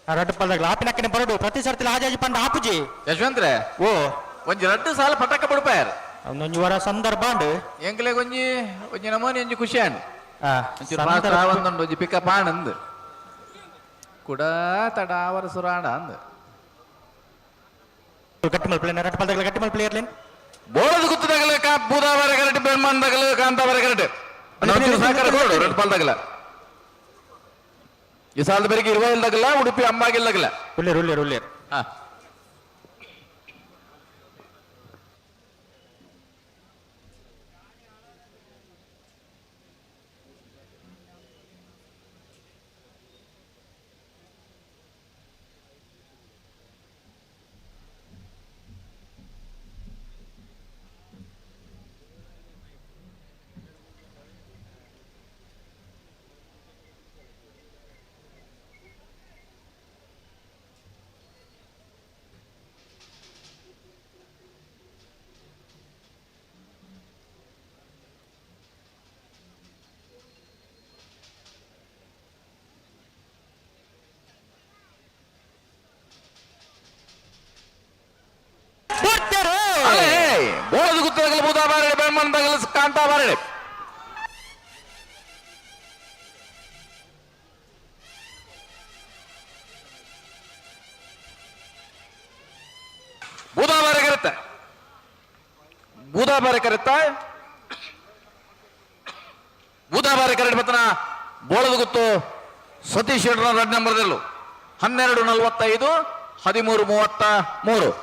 ರಡ್ಡು ಪಲ್ದಾಗ ಆಪಿನಕ್ಕನೆ ಬರಡು ಪ್ರತಿ ಸರ್ತಿ ಹಾಜಾಜಿ ಪಂಡ ಆಪುಜಿ ಯಶವಂತ್ರೆ ಓ ಒಂಜಿ 2 ಸಾಲ ಪಟಕ ಬಿಡ್ಪಾರ ಒಂದೊಂದು ವಾರ ಸಂದರ್ಭ ಉಂಡು ಎಂಕ್ಲೆ ಒಂಜಿ ಒಂಜಿ ನಮೂನಿ ಒಂಜಿ ಖುಷಿ ಆಂಡ್ ಒಂಜಿ ಪಿಕಪ್ ಆನಂದ್ ಕೂಡ ತಡ ಅವರ ಸುರಾಂಡ ಅಂದ್ ಗಟ್ಟಿ ಮಲ್ಪಲೆ ರಟ್ಟ ಪಲ್ದಗಳ ಗಟ್ಟಿ ಮಲ್ಪಲೆ ಇರ್ಲೇನ್ ಬೋಳದ ಗುತ್ತದಾಗಲ ಬೂದಾವರ ಕರೆಕ್ಟ್ ಬೆಳ್ಮಂದಾಗಲ ಕಾಂತಾವರ ಕರೆಕ್ಟ್ ಸಹಕಾರ ಕೊಡು ರಟ್ಟ ಪಲ್ದಾಗಲ ಈ ಸಾಲದ ಬೇರೆ ಇರುವ ಇಲ್ದಾಗಲ್ಲ ಉಡುಪಿ ಅಮ್ಮಾಗಿಲ್ದಾಗಲ್ಲ ಉಳ್ಳೇರ್ ಹಾ ಬೋಳದ ಗುತ್ತದಾಗಲ ಬೂದಾಬಾರಡೆ ಬೆಳ್ಮಂದಾಗಲ ಕಾಂತಾಬಾರಡೆ ಬೂದಾಬಾರೆ ಕರೆಕ್ಟ್ ಬತ್ತನ ಬೋಳದ ಗುತ್ತು ಸತೀಶ್ ಶೆಟ್ಟರ್ 2 ನಂಬರ್ದಲ್ಲೂ 12:45 13:33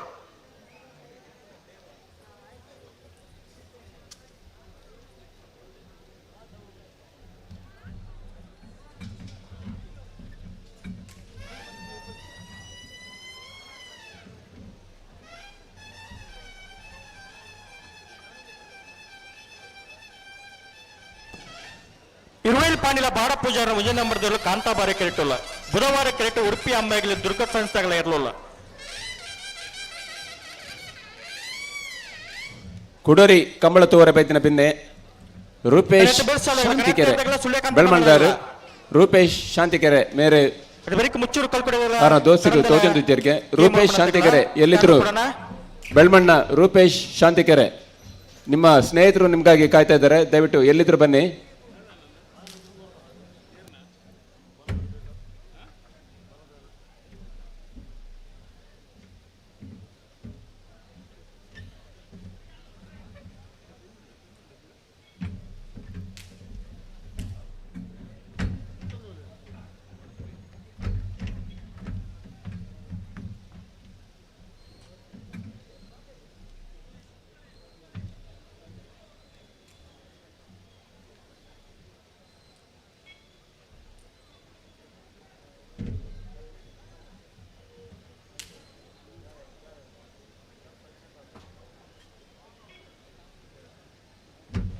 ಇರುವೇಲ್ ಪಾಣಿಲ ಬಾಡ ಪೂಜಾರ ಮುಂಜೆ ನಂಬರ್ದಲ್ಲೂ ಕಾಂತಾಬಾರಿ ಕೆರೆಟ್ಟಲ್ಲ ಬುಧವಾರ ಕೆರೆಟ್ಟು ಉಡುಪಿ ಅಂಬಾಗಿಲಿ ದುರ್ಗ ಸಂಸ್ಥೆಗಳ ಇರಲಿಲ್ಲ ಕುಡೋರಿ ಕಂಬಳ ತೋರ ಬೈತಿನ ಪಿನ್ನೆ ರೂಪೇಶ್ ಶಾಂತಿಕೆರೆ ಬೆಳ್ಮಂಡಾರು ರೂಪೇಶ್ ಶಾಂತಿಕೆರೆ ಮೇರೆ ಮುಚ್ಚೂರು ಕಲ್ಕೊಡ ದೋಸ್ತಿಗೆ ತೋಚಂದಿದ್ದರಿಗೆ ರೂಪೇಶ್ ಶಾಂತಿಕೆರೆ ಎಲ್ಲಿದ್ರು ಬೆಳ್ಮಣ್ಣ ರೂಪೇಶ್ ಶಾಂತಿಕೆರೆ ನಿಮ್ಮ ಸ್ನೇಹಿತರು ನಿಮ್ಗಾಗಿ ಕಾಯ್ತಾ ಇದ್ದಾರೆ ದಯವಿಟ್ಟು ಎಲ್ಲಿದ್ರು ಬನ್ನಿ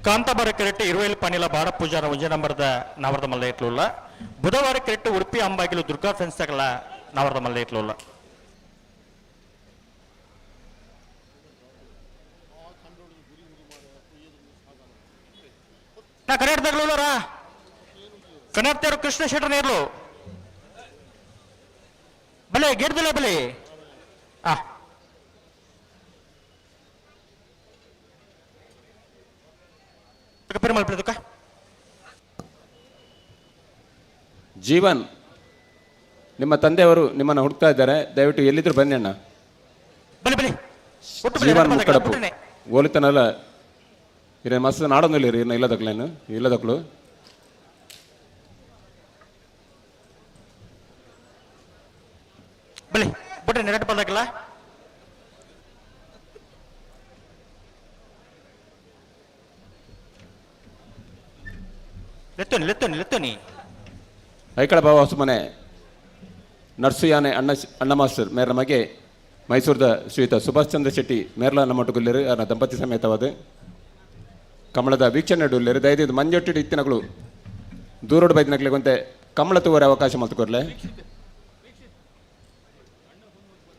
ಕಾಂತಾಬಾರ ಕೆರೆಟ್ಟು ಇರುವೇಲ್ ಪಾಣಿಲ ಬಾಡ ಪೂಜಾರ ಮುಂಜೆ ನಂಬರ್ದ ನಾವರ್ದ ಮಲ್ಲ ಇಟ್ಲುಲ್ಲ ಬುಧವಾರ ಕೆರೆಟ್ಟು ಉಡುಪಿ ಅಂಬಾಗಿಲು ದುರ್ಗಾ ಸಂಸ್ಥೆಗಳ ನಾವರ್ದ ಮಲ್ಲ ಇಟ್ಲುಲ್ಲ ನಾ ಕನ್ನಡದಾಗ್ಲೂರ ಕನ್ನಡದವರು ಕೃಷ್ಣ ಶೆಟ್ಟರ್ ಇರ್ಲು ಬಲೆ ಗೆಡ್ದಿಲ್ಲ ಬಲೆ ಜೀವನ್ ನಿಮ್ಮ ತಂದೆಯವರು ನಿಮ್ಮನ್ನು ಹುಡುಕ್ತಾ ಇದ್ದಾರೆ ದಯವಿಟ್ಟು ಎಲ್ಲಿದ್ರು ಬನ್ನಿ ಅಣ್ಣ ಜೀವನ್ ಮುಕ್ಕಡಪ್ಪು ಓಲಿತನಲ್ಲ ಇರ ಮಸ್ತ್ ನಾಡೊಂದಿಲ್ಲ ರೀ ಇಲ್ಲದಕ್ಲೇನು ಇಲ್ಲದಕ್ಳು ಬಲಿ ಬಿಟ್ರೆ ನೆರಟು ಬಂದಾಗಲ್ಲ ಲೆತ್ತೋನಿ ಐಕಳ ಬಾವ ಹೊಸಮನೆ ನರ್ಸು ಯಾನೆ ಅಣ್ಣ ಮಾಸ್ಟರ್ ಮೇರ ಮಗೆ ಮೈಸೂರದ ಶ್ರೀಯುತ ಸುಭಾಷ್ ಚಂದ್ರ ಶೆಟ್ಟಿ ಮೇರ್ಲ ನಮ್ಮಟುಗುಲ್ಲೇರು ಅವರ ದಂಪತಿ ಸಮೇತವಾದ ಕಮಲದ ವೀಕ್ಷಣೆ ಉಳ್ಳೇರು ದಯದಿದ್ದು ಮಂಜೊಟ್ಟಿಡು ಇತ್ತಿನಗಳು ದೂರೋಡು ಬೈದಿನಗ್ಲೆ ಕೊಂತೆ ಕಮಲ ತೂವರೆ ಅವಕಾಶ ಮಲ್ತುಕೊರ್ಲೆ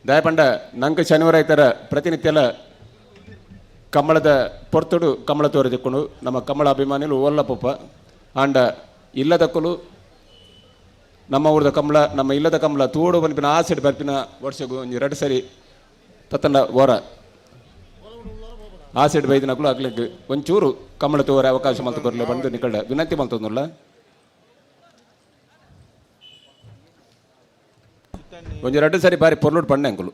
ದಯಪಂಡ ನಂಗೆ ಶನಿವಾರ ಇತರ ಪ್ರತಿನಿತ್ಯಲ ಕಮಲದ ಪೊರ್ತುಡು ಕಮಲ ತೋರೆ ತಿಕ್ಕೊಂಡು ನಮ್ಮ ಕಮಲ ಅಭಿಮಾನಿಗಳು ಓಲ್ಲ ಪೊಪ್ಪ ಆಂಡ ಇಲ್ಲದಕ್ಕಲು ನಮ್ಮ ಊರದ ಕಮಲ ನಮ್ಮ ಇಲ್ಲದ ಕಮಲ ತೂಡು ಬನ್ಪಿನ ಆ ಸೈಡ್ ಬರ್ಪಿನ ವರ್ಷಗೂ ಒಂದು 2 ಸರಿ ತತ್ತಂಡ ಓರ ಆ ಸೈಡ್ ಬೈದಿನಕ್ಕೂ ಆಗ್ಲಿಕ್ಕೆ ಒಂಚೂರು ಕಮಲ ತೋರೆ ಅವಕಾಶ ಮಲ್ತು ಕೊರಲೆ ಬಂದು ನಿಕಳ ವಿನಂತಿ ಮಲ್ತೊಂದುಲ್ಲ ಒಂಜಿ 2 ಸಾರಿ ಬಾರಿ ಪೊರ್ಲೋಡ್ ಪಂಡೆ ಅಂಕುಲು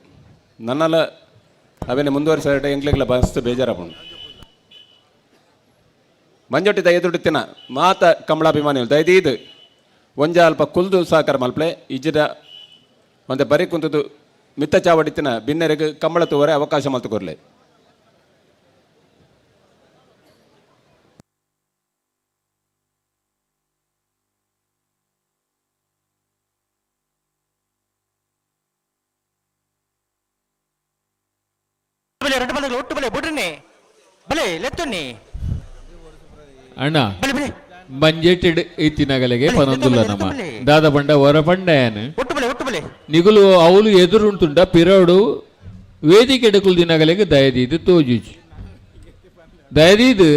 ನನ್ನಲ್ಲ ಅವೇನೆ ಮುಂದುವರಿಸ ಎಂಗ್ಲೆಗ್ಲ ಬಸ್ತು ಬೇಜಾರಾಪುಂಡು ಮಂಜೊಟ್ಟಿ ದಯದುಡಿತಿನ ಮಾತ ಕಮಲಾಭಿಮಾನಿಗಳು ದಯದೀದು ಒಂಜ ಅಲ್ಪ ಕುಲ್ದು ಸಹಕಾರ ಮಲ್ಪಲೆ ಇಜ್ಜಿದ ಒಂದೆ ಬರೀ ಕುಂತದು ಮಿತ್ತ ಚಾವಡಿತಿನ ಬಿನ್ನೆರೆಗೆ ಕಂಬಳ ತೂವರೆ ಅವಕಾಶ ಮಲ್ತು ಕೊರ್ಲೆ రెండు మంది ఒట్టు బలే బుడ్రని బలే లెత్తుని ಅಣ್ಣ ಮಂಜೆಟ್ಟಿಡ್ ಇತ್ತಿನಗಲೆಗೆ ಪನೊಂದುಲ್ಲ ನಮ್ಮ ದಾದ ಬಂಡ ಹೊರ ಪಂಡಯನ್ ఒట్టు బలే ఒట్టు బలే ನಿಗುಲು ಅವಳು ಎದುರುಂಟುಂಡ ಪಿರೋಡು ವೇದಿಕೆ ಎಡಕುಲ್ ದಿನಗಳಿಗೆ ದಯದೀದು ತೋಜುಜಿ ದಯದೀದು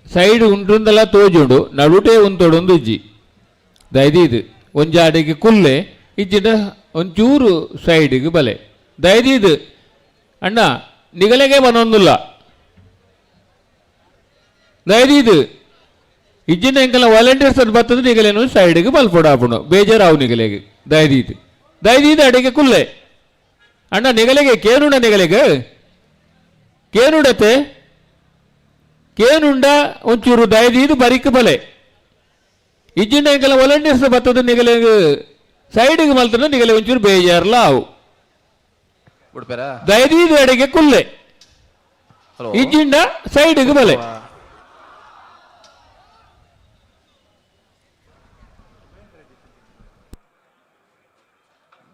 ಸೈಡ್ ಉಂಟುಂದಲ್ಲ ತೋಜುಂಡು ನಡುಟೆ ಉಂತೊಡೊಂದುಜ್ಜಿ ದಯದೀದು ಒಂಜಾಡಿಗೆ ಕುಲ್ಲೆ ಇಜ್ಜಿನ ಒಂಚೂರು ಸೈಡಿಗೆ ಬಲೆ ದಯದೀದು ಅಣ್ಣ ನಿಗಲೆಗೆ ಪನೊಂದುಲ್ಲ ದಯದೀದು ಇಜ್ಜಿನ ಎಂಕಲ ವಾಲಂಟಿಯರ್ಸ್ ಅಂತ ಬರ್ತದೆ ನಿಗಲೇನು ಸೈಡ್ಗೆ ಬಲ್ಪೊಡಾಪುಣು ಬೇಜಾರಾವು ನಿಗಲೆಗೆ ದಯದೀದು ಅಡಿಗೆ ಕುಲ್ಲೆ ಅಣ್ಣ ನಿಗಲೆಗೆ ಕೇನುಂಡ ನಿಗಲೆಗೆ ಕೇನುಡತೆ ಕೇನುಂಡ ಒಂಚೂರು ದಯದೀದು ಬರಿಕ್ ಬಲೆ ಇಜ್ಜಿನ ಎಂಕಲ ವಾಲಂಟಿಯರ್ಸ್ ಬರ್ತದೆ ನಿಗಲೆಗೆ ಸೈಡ್ಗೆ ಮಲ್ತನ ನಿಗಲೆ ಒಂಚೂರು ಬೇಜಾರ್ಲ ಅವು ದಯದೀದು ಅಡಿಗೆ ಕುಲ್ಲೆ ಇಜ್ಜಿಂಡ ಸೈಡ್ಗೆ ಬಲೆ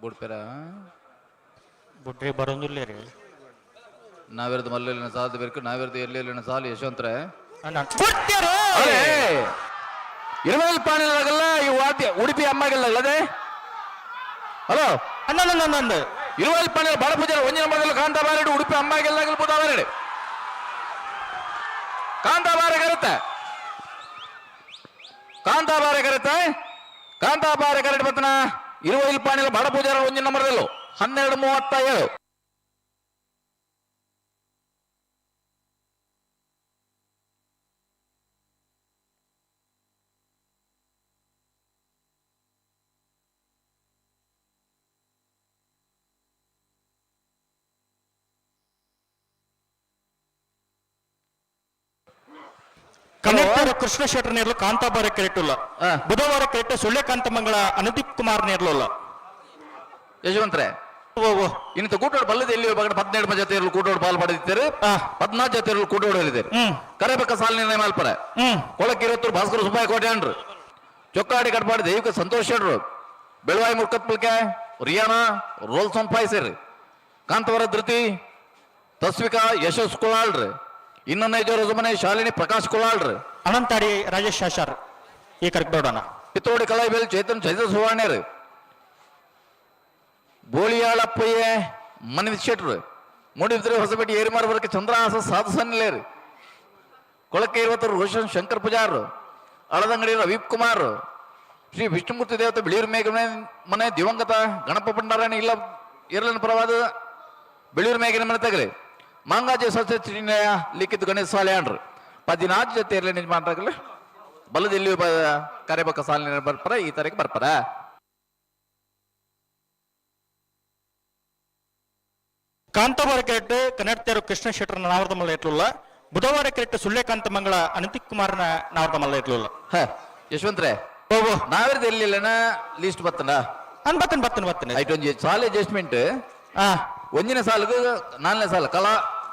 ಬುಡ್ಪೆರ ಬುಡ್ರಿ ಬರೋದಿಲ್ಲ ರೀ ನಾವಿರದು ಮಲ್ಲೆಲ್ಲಿನ ಸಾಲದ ಬೇಕು ನಾವಿರದು ಎಲ್ಲೆಲ್ಲಿನ ಸಾಲು ಯಶವಂತರ ಇರುವಲ್ ಪಾಣಿಲಾಗಲ್ಲ ಈ ವಾದ್ಯ ಉಡುಪಿ ಅಮ್ಮಾಗಿಲ್ಲ ಅಲ್ಲದೆ ಹಲೋ ಅಣ್ಣ ಇರುವಲ್ ಪಾಣಿಲ ಬಡ ಪೂಜಾರ ಒಂಜಿನ ಮೊದಲು ಕಾಂತಾಬಾರಡು ಉಡುಪಿ ಅಮ್ಮಾಗಿಲ್ಲ ಬುಧಾಬಾರಡು ಕಾಂತಾಬಾರ ಕರೆತ ಬತ್ತನ ಇರುವಲ್ ಪಾಣಿಲ ಬಡ ಪೂಜಾರ ಒಂಜಿನ ಮೊದಲು 12:37 ಕನ್ನಡ ಕೃಷ್ಣ ಶೆಟ್ಟರ್ ನೇರ್ಲು ಕಾಂತಾಬಾರ ಕೆರೆಟ್ಟುಲ್ಲ ಬುಧವಾರ ಕೆರೆಟ್ಟ ಸುಳ್ಳೆ ಕಾಂತಮಂಗಳ ಅನುದೀಪ್ ಕುಮಾರ್ ನೇರ್ಲುಲ್ಲ ಯಶವಂತರೇ ಇನ್ನು ಕೂಟೋಡು ಬಲ್ಲದ ಎಲ್ಲಿ 17 ಜೊತೆಯರು ಕೂಟೋಡು ಪಾಲ್ ಪಡೆದಿದ್ದಾರೆ 14 ಜೊತೆಯರು ಕೂಟೋಡು ಹೇಳಿದ್ದಾರೆ ಕರೆಬೇಕ ಸಾಲಿನ ಮಾಲ್ಪರ ಕೊಳಕ್ಕೆ 20 ಭಾಸ್ಕರ ಸುಬ್ಬಾಯಿ ಕೋಟೆ ಅಂಡ್ರು ಚೊಕ್ಕಾಡಿ ಕಟ್ಪಾಡಿ ದೈವಿಕ ಸಂತೋಷ್ ಶೆಟ್ರು ಬೆಳವಾಯಿ ಮುರ್ಕತ್ಪಲ್ಕೆ ರಿಯಾನಾ ರೋಲ್ಸ್ ಸಂಪಾಯಿಸಿರಿ ಕಾಂತವರ ಧೃತಿ ತಸ್ವಿಕಾ ಯಶಸ್ ಕುಳಾಳ್ರಿ ಇನ್ನೊಂದು 5 ರಜಮನೆ ಶಾಲಿನಿ ಪ್ರಕಾಶ್ ಕುಳಾಳ್ರಿ ಅನಂತಾಡಿ ರಾಜೇಶ್ ಶಾಶಾರ್ ಈ ಕರ್ಕೋಡೋಣ ಪಿತ್ತೋಡಿ ಕಲಾಯಿಬೇಲ್ ಚೇತನ್ ಸುವರ್ಣರು ಬೋಳಿಯಾಳಪ್ಪಯ್ಯ ಮನವಿ ಶೆಟ್ರು ಮೂಡಿಬಿದ್ರೆ ಹೊಸಪೇಟೆ ಏರಿಮಾರ್ ವರ್ಗ ಚಂದ್ರಹಾಸ ಸಾಧಸನ್ಲೇರು ಕೊಳಕ್ಕೆ 20 ರೋಷನ್ ಶಂಕರ್ ಪೂಜಾರ್ ಅಳದಂಗಡಿ ರವೀಪ್ ಕುಮಾರ್ ಶ್ರೀ ವಿಷ್ಣುಮೂರ್ತಿ ದೇವತೆ ಬಿಳಿಯೂರು ಮೇಘ ಮನೆ ದಿವಂಗತ ಗಣಪ ಭಂಡಾರಾಯಣ ಇಲ್ಲ ಇರಲಿನ ಪರವಾದ ಬಿಳಿಯೂರು ಮೇಘನ ಮನೆ ತಗಲಿ ಮಾಂಗಾಜಿ ಸಸ್ಯ ಲಿಖಿತ ಗಣೇಶ ಸಾಲೆ ಅಂಡ್ರು 14 ಜೊತೆ ಇರಲಿ ನಿರ್ಮಾಣ ಬಲದಲ್ಲಿ ಕರೆಬೇಕ ಸಾಲಿನ ಬರ್ಪರ ಈ ತಾರೀಕು ಬರ್ಪರ ಕಾಂತಾಬಾರ ಕೆರೆಟ್ಟು ಕನ್ನಡ ಕೃಷ್ಣ ಶೆಟ್ಟರ್ನ ನಾವರ್ದ ಮಲ್ಲ ಇಟ್ಲುಲ್ಲ ಬುಧವಾರ ಕೆರೆಟ್ಟು ಸುಳ್ಳೆ ಕಾಂತಮಂಗಳ ಅನಂತಿಕ್ ಕುಮಾರ್ನ ನಾವರ್ದ ಮಲ್ಲ ಇಟ್ಲುಲ್ಲ ಯಶವಂತರೇ ನಾವಿರದು ಎಲ್ಲಿಲ್ಲನ ಲೀಸ್ಟ್ ಬತ್ತನ ಬತ್ತನ ಐಟೊಂಜಿ ಸಾಲ ಅಡ್ಜಸ್ಟ್ಮೆಂಟ್ ಒಂಜಿನ ಸಾಲಿಗೆ 4ನೇ ಸಾಲ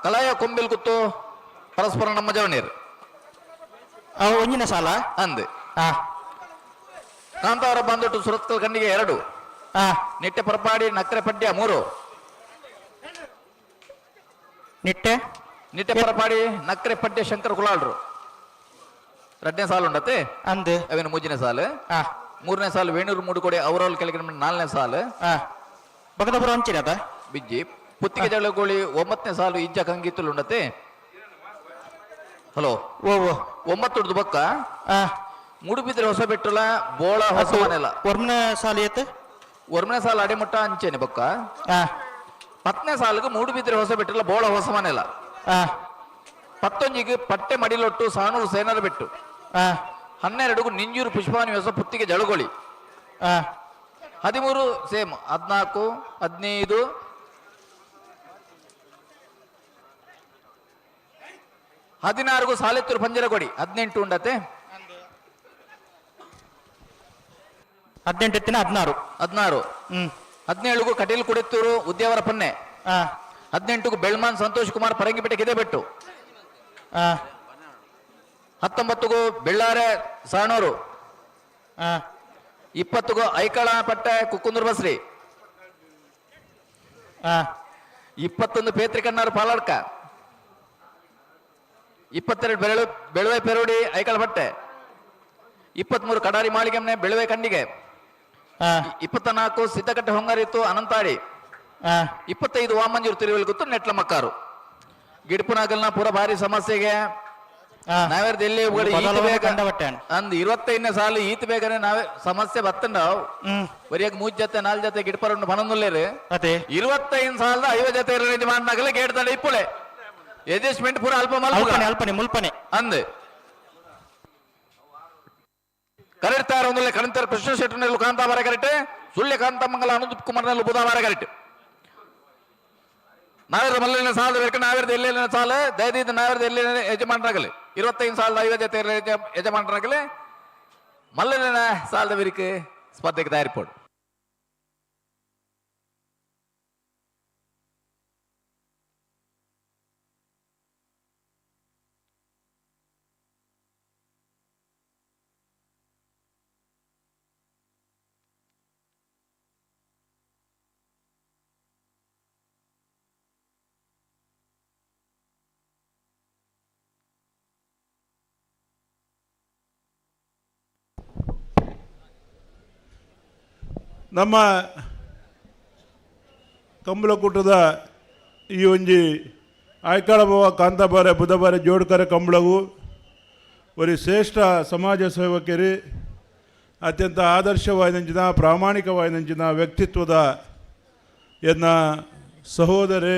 ಕಲಾಯ ಕೊಂಬಿಲ್ ಕುತ್ತು ಪರಸ್ಪರ ನಮ್ಮ ಜವನೀರು ಒಂಜಿನ ಸಾಲ ಅಂದೆ ಕಾಂತಾವರ ಬಂದೊಟ್ಟು ಸುರತ್ಕಲ್ ಕಂಡಿಗೆ 2 ನಿಟ್ಟೆ ಪರಪಾಡಿ ನಕ್ಕರೆ ಪಡ್ಯ 3 ನಿಟ್ಟೆ ಪರಪಾಡಿ ನಕ್ಕರೆ ಪಡ್ಯ ಶಂಕರ್ ಕುಲಾಳ್ರು 2ನೇ ಸಾಲು ಉಂಡತೆ ಅಂದೆ ಅವೇನು 3ನೇ ಸಾಲು 3ನೇ ಸಾಲು ವೇಣೂರು ಮೂಡುಕೊಡೆ ಅವರಲ್ಲಿ ಕೆಳಗಿನ 4ನೇ ಸಾಲು ಬಗದಪುರ ಹಂಚಿರದ ಬಿಜ್ಜಿ ಪುತ್ತಿಗೆ ಜಳಗೋಳಿ 9ನೇ ಸಾಲು ಇಜ್ಜ ಕಂಗಿತ್ತಲು ಉಂಡತೆ ಹಲೋ 9 ಬೊಕ್ಕ ಮುಡುಬಿದ್ರೆ ಹೊಸ ಬೆಟ್ಟಲ ಬೋಳ ಹೊಸ ಮನೆಲ್ಲ ಒರ್ಮನೆ ಸಾಲಿ ಏತೆ ಒರ್ಮನೆ ಸಾಲ ಅಡೆಮುಟ್ಟ ಅಂಚೆನೆ ಬೊಕ್ಕ 10ನೇ ಸಾಲಿಗೆ ಮೂಡುಬಿದ್ರೆ ಹೊಸ ಬೆಟ್ಟಲ ಬೋಳ ಹೊಸ ಮನೆಲ್ಲ ಪತ್ತೊಂಜಿಗೆ ಪಟ್ಟೆ ಮಡಿಲೊಟ್ಟು ಸಾಣೂರು ಸೇನರ ಬೆಟ್ಟು 12 ನಿಂಜೂರು ಪುಷ್ಪಾನಿವಾಸ ಪುತ್ತಿಗೆ ಜಳುಗೊಳಿ 13 ಸೇಮ್ 14 15 16 ಸಾಲೆತ್ತೂರು ಪಂಜರಗೊಡಿ 18 ಉಂಡತೆ 18 ಎತ್ತಿನ 16 17 ಕಟೀಲು ಕುಡೆತ್ತೂರು ಉದ್ಯಾವರ ಪನ್ನೆ 18 ಬೆಳ್ಮಾನ್ ಸಂತೋಷ್ ಕುಮಾರ್ ಪರಂಗಿಪೇಟೆ ಗೆದೆಬೆಟ್ಟು 19 ಬೆಳ್ಳಾರೆ ಸಾಣೂರು 20 ಐಕಳ ಪಟ್ಟೆ ಕುಕ್ಕುಂದೂರು ಬಸ್ರಿ 21 ಪೇತ್ರಿಕಣ್ಣಾರು ಪಾಲಡ್ಕ 22 ಬೆಳುವೆ ಪೆರೋಡಿ ಐಕಳ ಪಟ್ಟೆ 23 ಕಡಾರಿ ಮಾಳಿಗೆಮ್ನೆ ಬೆಳುವೆ ಕಂಡಿಗೆ 24 ಸಿದ್ದಕಟ್ಟೆ ಹೊಂಗಾರಿತ್ತು ಅನಂತಾಡಿ 25 ವಾಮಂಜೂರು ತಿರುವಲ್ಗುತ್ತು ನೆಟ್ಲ ಮಕ್ಕಾರು ಗಿಡಪುನಾಗಲ್ನ ಪೂರ ಭಾರಿ ಸಮಸ್ಯೆಗೆ ನಾವೇರ್ದು ಎಲ್ಲಿ ಅಂದ್ 25ನೇ ಸಾಲು ಈತ ಬೇಗನೆ ನಾವೇ ಸಮಸ್ಯೆ ಬತ್ತಂಡಾವ್ ಬರಿಯಾಗ 3 ಜೊತೆ 4 ಜೊತೆ ಗಿಡಪರನ್ನು ಪನೊಂದುಲ್ಲೇರಿ 25 ಸಾಲದ 50 ಜೊತೆ ರೆಡಿ ಮಾಡಿದಾಗಲೇ ಗೇಟ್ ದಂಡ ಇಪ್ಪುಳೆ ಅಡ್ಜಸ್ಟ್ಮೆಂಟ್ ಪೂರ ಅಲ್ಪನೆ ಮುಲ್ಪನೆ ಅಂದ್ ಕರೆಡ್ತಾರ ಒಂದೊಳ್ಳೆ ಕರಂತರ ಕೃಷ್ಣ ಶೆಟ್ಟರ್ನಲ್ಲೂ ಕಾಂತಾಬಾರ ಕರೆಕ್ಟ್ ಸುಳ್ಯ ಕಾಂತಮಂಗಲ ಅನುದೀಪ್ ಕುಮಾರ್ನಲ್ಲೂ ಬುಧವಾರ ಕರೆಕ್ಟ್ ನಾವೇರ್ದ ಮಲ್ಲಿನ ಸಾಲದ ಬೇಕು ನಾವೇರ್ದ ಎಲ್ಲೆಲ್ಲಿನ ಸಾಲ ದಯದಿಂದ ನಾವೇರ್ದ ಎಲ್ಲಿ ಯಜಮಾನರಾಗಲಿ 25 ಸಾಲದ 50 ಜೊತೆ ಯಜಮಾನರಾಗಲಿ ಮಲ್ಲಿನ ಸಾಲದ ವಿರಿಕೆ ಸ್ಪರ್ಧೆಗೆ ತಯಾರಿಪಡು ನಮ್ಮ ಕಂಬಳಕೂಟದ ಈ ಒಂಜಿ ಆಯ್ಕಳಬವ ಕಾಂತಾಬಾರೆ ಬುಧಬಾರೆ ಜೋಡ್ಕರೆ ಕಂಬಳವು ಒಂದು ಶ್ರೇಷ್ಠ ಸಮಾಜ ಸೇವಕರು ಅತ್ಯಂತ ಆದರ್ಶವಾದಂಚಿನ ಪ್ರಾಮಾಣಿಕವಾದಂಚಿನ ವ್ಯಕ್ತಿತ್ವದ ಎನ್ನ ಸಹೋದರಿ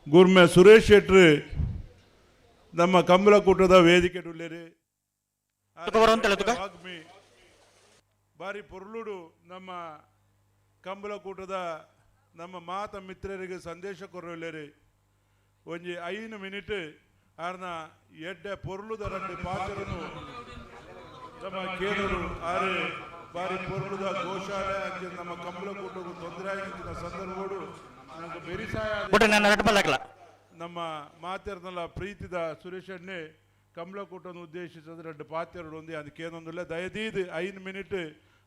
ಗುರ್ಮೆ ಸುರೇಶ್ ಶೆಟ್ರು ನಮ್ಮ ಕಂಬಳಕೂಟದ ವೇದಿಕೆ ಉಳ್ಳೇರಿ ಬಾರಿ ಪೊರ್ಲುಡು ನಮ್ಮ ಕಂಬಳಕೂಟದ ನಮ್ಮ ಮಾತ ಮಿತ್ರರಿಗೆ ಸಂದೇಶ ಕೊರಲೇರಿ ಒಂಜಿ 5 ಮಿನಿಟ್ ಆರ್ನ ಎಡ್ಡೆ ಪೊರ್ಲುದ ರಂಡು ಪಾತ್ರನು ನಮ್ಮ ಕೇರಳು ಆರೆ ಬಾರಿ ಪೊರ್ಲುದ ಗೋಶಾಲೆ ಅಂಚೆ ನಮ್ಮ ಕಂಬಳಕೂಟಗೂ ತೊಂದರೆ ಆಗಿನ ಸಂದರ್ಭಗಳು ನನಗೆ ಬೆರಿಸಾಯ ನಮ್ಮ ಮಾತೆರ್ನಲ್ಲ ಪ್ರೀತಿದ ಸುರೇಶ್ ಅಣ್ಣೆ ಕಂಬಳಕೂಟನ್ನು ಉದ್ದೇಶಿಸಿದ 2 ಪಾತ್ರೆಗಳು ಒಂದೇ ಅದಕ್ಕೇನೊಂದಿಲ್ಲ ದಯದೀದು 5 ಮಿನಿಟ್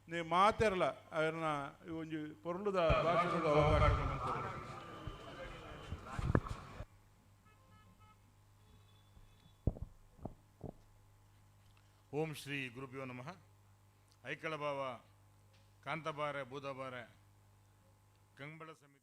ನೀವು ಮಾತಾರಲ್ಲ ಅವ್ರನ್ನ ಒಂಜಿ ಪೊರ್ಲುದ ಭಾಷೆಗಳ ಅವಕಾಶ ಓಂ ಶ್ರೀ ಗುರುಭ್ಯೋ ನಮಃ. ಐಕಳಭಾವ ಕಾಂತಾಬಾರೆ ಬೂದಬಾರೆ ಕಂಬಳ ಸಮಿತಿ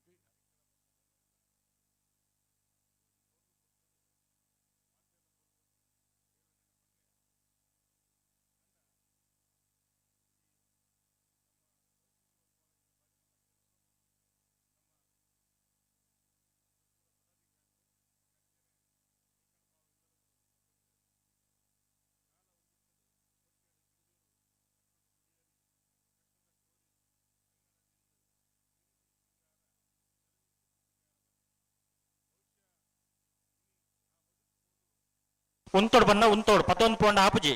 ಉಂತೋಡ್ ಬನ್ನ ಉಂತೋಡ್ 11 ಪೌಂಡ್ ಹಾಪುಜಿ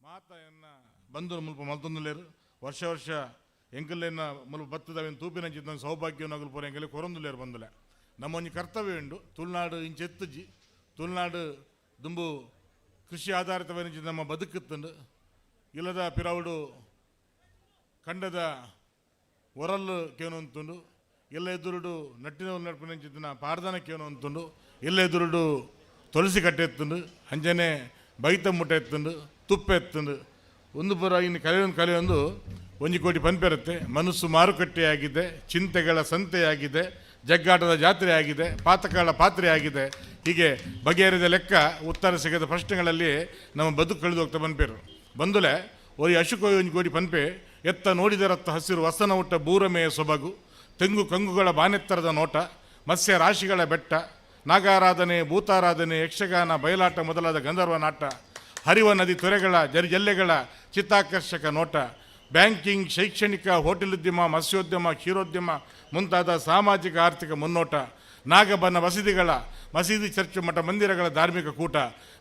ಮಾತೆಯನ್ನ ಬಂಧು ಮುಲ್ಪ ಮಲ್ತೊಂದುಲ್ಲೇರು ವರ್ಷ ವರ್ಷ ಎಂಕಲ್ಲೇನ ಮುಲ್ಪ ಬತ್ತದವೇನು ತೂಪಿನ ಚಿತ್ತ ಸೌಭಾಗ್ಯ ನಗಲು ಪೋರ ಎಂಕಲೆ ಕೊರೊಂದುಲ್ಲೇರು ಬಂದುಲೆ ನಮ್ಮ ಒಂಜಿ ಕರ್ತವ್ಯ ಉಂಡು ತುಳುನಾಡು ಇಂಚೆತ್ತುಜಿ ತುಳುನಾಡು ದುಂಬು ಕೃಷಿ ಆಧಾರಿತವೇನು ನಮ್ಮ ಬದುಕುತ್ತುಂಡು ಇಲ್ಲದ ಪಿರವುಡು ಕಂಡದ ಒರಲ್ಲು ಕೇನು ಅಂತುಂಡು ಎಲ್ಲ ಎದುರುಡು ನಟ್ಟಿನ ನಡ್ಪಿನ ಪಾಡ್ದನ ಕೇನು ಅಂತುಂಡು ಎಲ್ಲ ಎದುರುಡು ತುಳಸಿ ಕಟ್ಟೆ ಎತ್ತುಂಡು ಅಂಜನೆ ಬೈತ ಮುಟ್ಟೆ ಎತ್ತುಂಡು ತುಪ್ಪ ಎತ್ತುಂಡು ಒಂದು ಪುರ ಇನ್ನು ಕಲೆಯೊಂದು 1 ಕೋಟಿ ಪಂಪೆರುತ್ತೆ ಮನಸ್ಸು ಮಾರುಕಟ್ಟೆಯಾಗಿದೆ ಚಿಂತೆಗಳ ಸಂತೆಯಾಗಿದೆ ಜಗ್ಗಾಟದ ಜಾತ್ರೆ ಆಗಿದೆ ಪಾತಕಗಳ ಪಾತ್ರೆ ಆಗಿದೆ ಹೀಗೆ ಬಗೆಹರಿದ ಲೆಕ್ಕ ಉತ್ತರ ಸಿಗದ ಪ್ರಶ್ನೆಗಳಲ್ಲಿ ನಮ್ಮ ಬದುಕು ಕಳೆದು ಹೋಗ್ತಾ ಬಂದ್ಪೇರು ಬಂದುಲೆ ಒರಿ ಅಶುಕೋಯ್ ಒಂಜಿ ಕೋಡಿ ಪನ್ಪೆ ಎತ್ತ ನೋಡಿದರತ್ತ ಹಸಿರು ವಸನ ಉಟ್ಟ ಬೂರಮೆಯ ಸೊಬಗು ತೆಂಗು ಕಂಗುಗಳ ಬಾನೆತ್ತರದ ನೋಟ ಮತ್ಸ್ಯ ರಾಶಿಗಳ ಬೆಟ್ಟ ನಾಗಾರಾಧನೆ ಭೂತಾರಾಧನೆ ಯಕ್ಷಗಾನ ಬಯಲಾಟ ಮೊದಲಾದ ಗಂಧರ್ವ ನಾಟ ಹರಿವ ನದಿ ತೊರೆಗಳ ಜಲ್ಲೆಗಳ ಚಿತ್ತಾಕರ್ಷಕ ನೋಟ ಬ್ಯಾಂಕಿಂಗ್ ಶೈಕ್ಷಣಿಕ ಹೋಟೆಲ್ ಉದ್ಯಮ ಮತ್ಸ್ಯೋದ್ಯಮ ಕ್ಷೀರೋದ್ಯಮ ಮುಂತಾದ ಸಾಮಾಜಿಕ ಆರ್ಥಿಕ ಮುನ್ನೋಟ ನಾಗಬನ ಮಸೀದಿ ಚರ್ಚ್ ಮಠ ಮಂದಿರಗಳ ಧಾರ್ಮಿಕ ಕೂಟ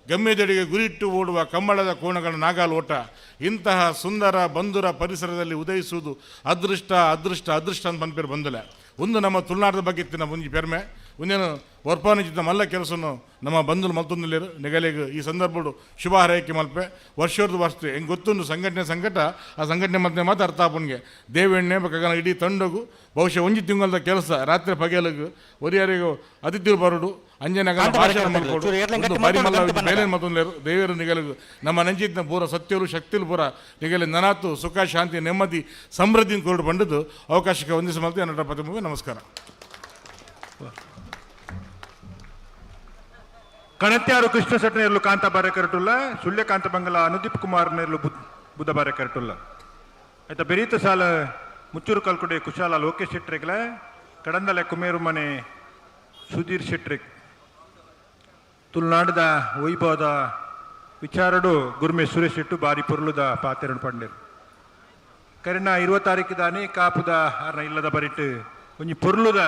ಗಮ್ಯದೆಡೆಗೆ ಗುರಿಯಿಟ್ಟು ಓಡುವ ಕಂಬಳದ ಕೋಣಗಳ ನಾಗಾಲೋಟ ಇಂತಹ ಸುಂದರ ಬಂಧುರ ಪರಿಸರದಲ್ಲಿ ಉದಯಿಸುವುದು ಅದೃಷ್ಟ ಅದೃಷ್ಟ ಅದೃಷ್ಟ ಅಂತ ಪನ್ಪೇರು ಬಂದಲೆ ಒಂದು ನಮ್ಮ ತುಳುನಾಡದ ಬಗ್ಗೆ ಇತ್ತಿನ ಮುಂಜಿ ಪೆರ್ಮೆ ಒಂದೇನು ವರ್ಪಾನಿಚಿತ ಮಲ್ಲ ಕೆಲಸವನ್ನು ನಮ್ಮ ಬಂಧುಲು ಮಲ್ತೊಂದಿಲ್ಲೇರು ನೆಗಲೆಗೆ ಈ ಸಂದರ್ಭಡು ಶುಭ ಹಾರೈಕೆ ಮಲ್ಪೆ ವರ್ಷದ ವರ್ಷ ಹೆಂಗೆ ಗೊತ್ತೊಂದು ಸಂಘಟ ಆ ಸಂಘಟನೆ ಮತ್ತೆ ಮಾತು ಅರ್ಥ ಆಪನ್ಗೆ ದೇವೆಣ್ಣೆ ಬೇಕಾಗ ಇಡೀ ತಂಡಗು ಬಹುಶಃ ಒಂಜಿ ತಿಂಗಳದ ಕೆಲಸ ರಾತ್ರಿ ಪಗೆಲಗು ಒರಿಯಾರಿಗೂ ಅತಿಥಿರು ಬರೋಡು ಅಂಜನಾಗ ಭಾಷಣ ಮಲ್ಕೊಡು ಒಂದು ಬಾರಿ ಮಲ್ಲ ಬೇಲೆ ಮತ್ತೊಂದು ದೇವರು ನಿಗಲಿಗೂ ನಮ್ಮ ನಂಚಿನ ಪೂರ ಸತ್ಯರು ಶಕ್ತಿಲು ಪೂರ ನಿಗಲಿ ನನಾತು ಸುಖ ಶಾಂತಿ ನೆಮ್ಮದಿ ಸಮೃದ್ಧಿ ಕೊರಡು ಬಂಡದ್ದು ಅವಕಾಶಕ್ಕೆ ವಂದಿಸ ಮಲ್ತೆ ನಟ ಪ್ರತಿಮುಖ ನಮಸ್ಕಾರ. ಕಣತ್ಯಾರು ಕೃಷ್ಣ ಸೆಟ್ನೇರ್ಲು ಕಾಂತ ಬಾರೆ ಕರಟುಲ್ಲ ಸುಳ್ಯಕಾಂತ ಬಂಗಲ ಅನುದೀಪ್ ಕುಮಾರ್ ನೇರ್ಲು ಬುದ್ಧ ಬಾರೆ ಕರಟುಲ್ಲ ಆಯ್ತಾ ಬೆರೀತ ಸಾಲ ಮುಚ್ಚೂರು ಕಲ್ಕುಡೆ ಕುಶಾಲ ಲೋಕೇಶ್ ಶೆಟ್ರಿಗ್ಲೆ ಕಡಂದಲೆ ಕುಮೇರು ಮನೆ ಸುಧೀರ್ ಶೆಟ್ರಿಗ್ ತುಳುನಾಡದ ವೈಭವದ ವಿಚಾರಡು ಗುರ್ಮೆ ಸುರೇಶ್ ಶೆಟ್ಟು ಬಾರಿ ಪೊರ್ಲುದ ಪಾತೆರಡು ಪಂಡೇರು ಕರಿನ 20 ತಾರೀಕು ದಾನಿ ಕಾಪುದ ಅರ್ನ ಇಲ್ಲದ ಬರಿಟ್ಟು ಒಂಜಿ ಪೊರ್ಲುದ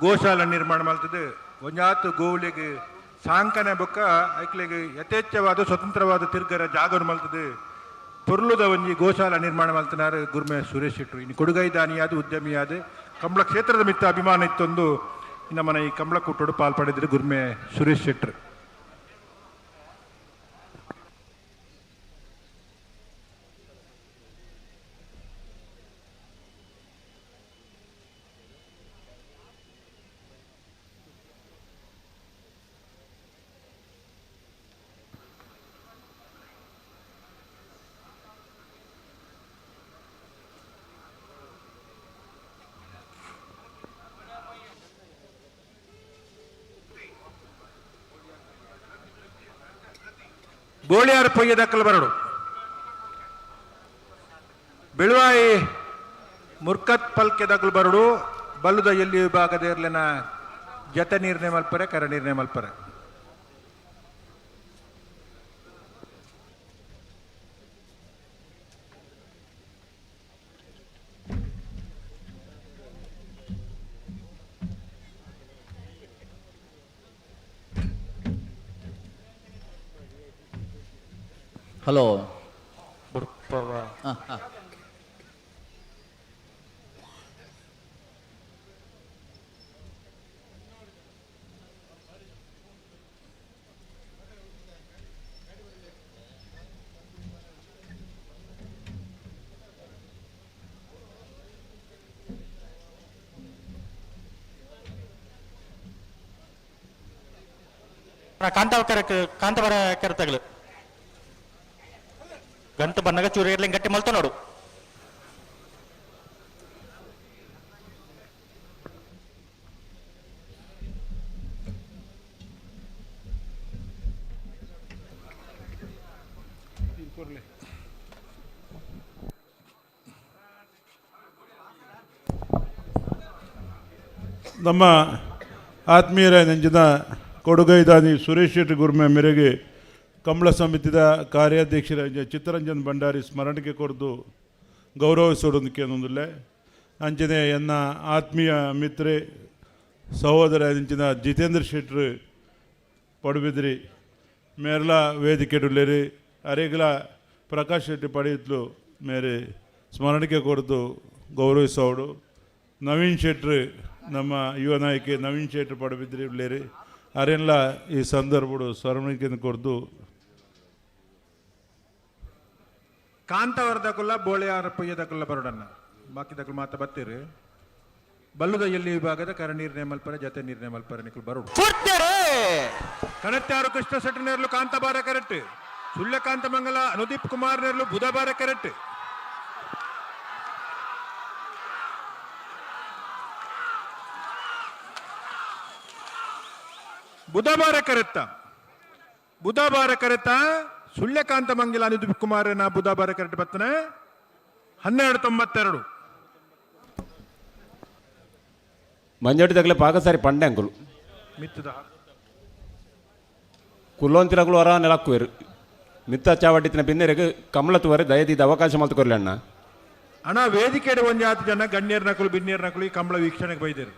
ಗೋಶಾಲ ನಿರ್ಮಾಣ ಮಾಡ್ತದೆ ಒಂಜಾತು ಗೋವುಲೆಗೆ ಸಾಂಕನೆ ಬೊಕ್ಕ ಐಕ್ಲೆಗೆ ಯಥೇಚ್ಛವಾದ ಸ್ವತಂತ್ರವಾದ ತಿರ್ಗರ ಜಾಗವನ್ನು ಮಲ್ತದೆ ಪೊರ್ಲುದ ಒಂಜಿ ಗೋಶಾಲ ನಿರ್ಮಾಣ ಮಾಡ್ತಿನಾರು ಗುರ್ಮೆ ಸುರೇಶ್ ಶೆಟ್ರು ಇನ್ನು ಕೊಡುಗೈದಾನಿಯಾದ ಉದ್ಯಮಿಯಾದ ಕಂಬಳ ಕ್ಷೇತ್ರದ ಮಿತ್ತ ಅಭಿಮಾನ ಇತ್ತೊಂದು ನಮ್ಮನ ಈ ಕಂಬಳ ಕೂಟೋಡು ಪಾಲ್ಪಡಿದ್ರೆ ಗುರ್ಮೆ ಸುರೇಶ್ ಶೆಟ್ರು. ಗೋಳಿಯಾರ ಪೊಯ್ಯ ದಕ್ಕಲು ಬರಡು ಬೆಳುವಾಯಿ ಮುರ್ಕತ್ ಪಲ್ಕೆ ದಕ್ಕಲು ಬರಡು ಬಲ್ಲುದ ಎಲ್ಲಿ ವಿಭಾಗದ ಇರ್ಲಿನ ಜತ ನೀರ್ನೆ ಮಲ್ಪರೆ ಕರ ನೀರ್ನೆ ಮಲ್ಪರೆ ಹಲೋ ಕಾಂತವರ ಕೆರತಗಳು ಗಂಟು ಬನ್ನಗ ಚೂರು ಇರ್ಲಿ ಗಟ್ಟಿ ಮಲ್ತ ನೋಡು ನಮ್ಮ ಆತ್ಮೀಯರ ನೆಂಚಿನ ಕೊಡುಗೈದಾನಿ ಸುರೇಶ್ ಶೆಟ್ಟಿ ಗುರ್ಮೆ ಮೇರೆಗೆ ಕಂಬಳ ಸಮಿತಿದ ಕಾರ್ಯಾಧ್ಯಕ್ಷರ ಚಿತ್ತರಂಜನ್ ಭಂಡಾರಿ ಸ್ಮರಣೆಗೆ ಕೊರದು ಗೌರವಿಸೋದಕ್ಕೆ ಅನ್ನೊಂದಿಲ್ಲ ಅಂಚನೆ ಎನ್ನ ಆತ್ಮೀಯ ಮಿತ್ರೆ ಸಹೋದರ ಅಂಚಿನ ಜಿತೇಂದ್ರ ಶೆಟ್ರು ಪಡುಬಿದ್ರಿ ಮೇರ್ಲ ವೇದಿಕೆಡುಲ್ಲೇರಿ ಅರೆಗಲ ಪ್ರಕಾಶ್ ಶೆಟ್ಟಿ ಪಡೆಯಿತ್ಲು ಮೇರೆ ಸ್ಮರಣೆಗೆ ಕೊರದು ಗೌರವಿಸೋಡು ನವೀನ್ ಶೆಟ್ರು ನಮ್ಮ ಯುವ ನಾಯಕಿ ನವೀನ್ ಶೆಟ್ರು ಪಡುಬಿದ್ರಿ ಉಳ್ಳೇರಿ ಅರೆಲ್ಲ ಈ ಸಂದರ್ಭಡು ಸ್ಮರಣೆಗೆ ಕೊರದು ಕಾಂತವರದಕ್ಕಲ್ಲ ಬೋಳೆಯಾರ ಪೊಯ್ಯದಕ್ಕಲ್ಲ ಬರೋಡನ್ನ ಬಾಕಿದಕ್ಕೂ ಮಾತ ಬತ್ತೀರಿ ಬಲ್ಲುದ ಎಲ್ಲಿ ವಿಭಾಗದ ಕರ ನೀರ್ನೆ ಮಲ್ಪರೆ ಜತೆ ನೀರ್ನೆ ಮಲ್ಪರೆ ನಿಕ್ಕಲು ಬರೋಡು ಕಣತ್ಯಾರು ಕೃಷ್ಣ ಶೆಟ್ಟಿ ನೇರ್ಲು ಕಾಂತ ಬಾರ ಕರೆಕ್ಟ್ ಸುಳ್ಯಕಾಂತ ಮಂಗಲ ಅನುದೀಪ್ ಕುಮಾರ್ ನೇರ್ಲು ಬುಧ ಬಾರ ಕರೆಕ್ಟ್ ಬುಧ ಬಾರ ಕರೆತ್ತ ಸುಳ್ಯಕಾಂತ ಮಂಗಿಲ ಅನಿಲ್ ಕುಮಾರನ ಬುಧವಾರ ಕರೆಕ್ಟ್ ಬರ್ತನೆ 1292 ಮಂಜೋಟಿ ತಗಲೆ ಪಾಕಸಾರಿ ಪಂಡೆ ಅಂಕುಲು ಮಿತ್ತದ ಕುಲ್ಲೊಂತಿರಗಳು ಹೊರ ನೆಲಕ್ಕುವೇರು ಮಿತ್ತ ಚಾವಟ್ಟಿನ ಪಿನ್ನೆರೆಗೆ ಕಮಲತ್ತುವರೆ ದಯದಿದ್ದ ಅವಕಾಶ ಮಲ್ತು ಕೊರ್ಲಣ್ಣ ಅಣ್ಣ ವೇದಿಕೆಡೆ ಒಂದು ಜಾತಿ ಜನ ಗಣ್ಯರ ನಕಲು ಬಿನ್ನೇರ ನಕಲು ಈ ಕಂಬಳ ವೀಕ್ಷಣೆಗೆ ಬೈದರು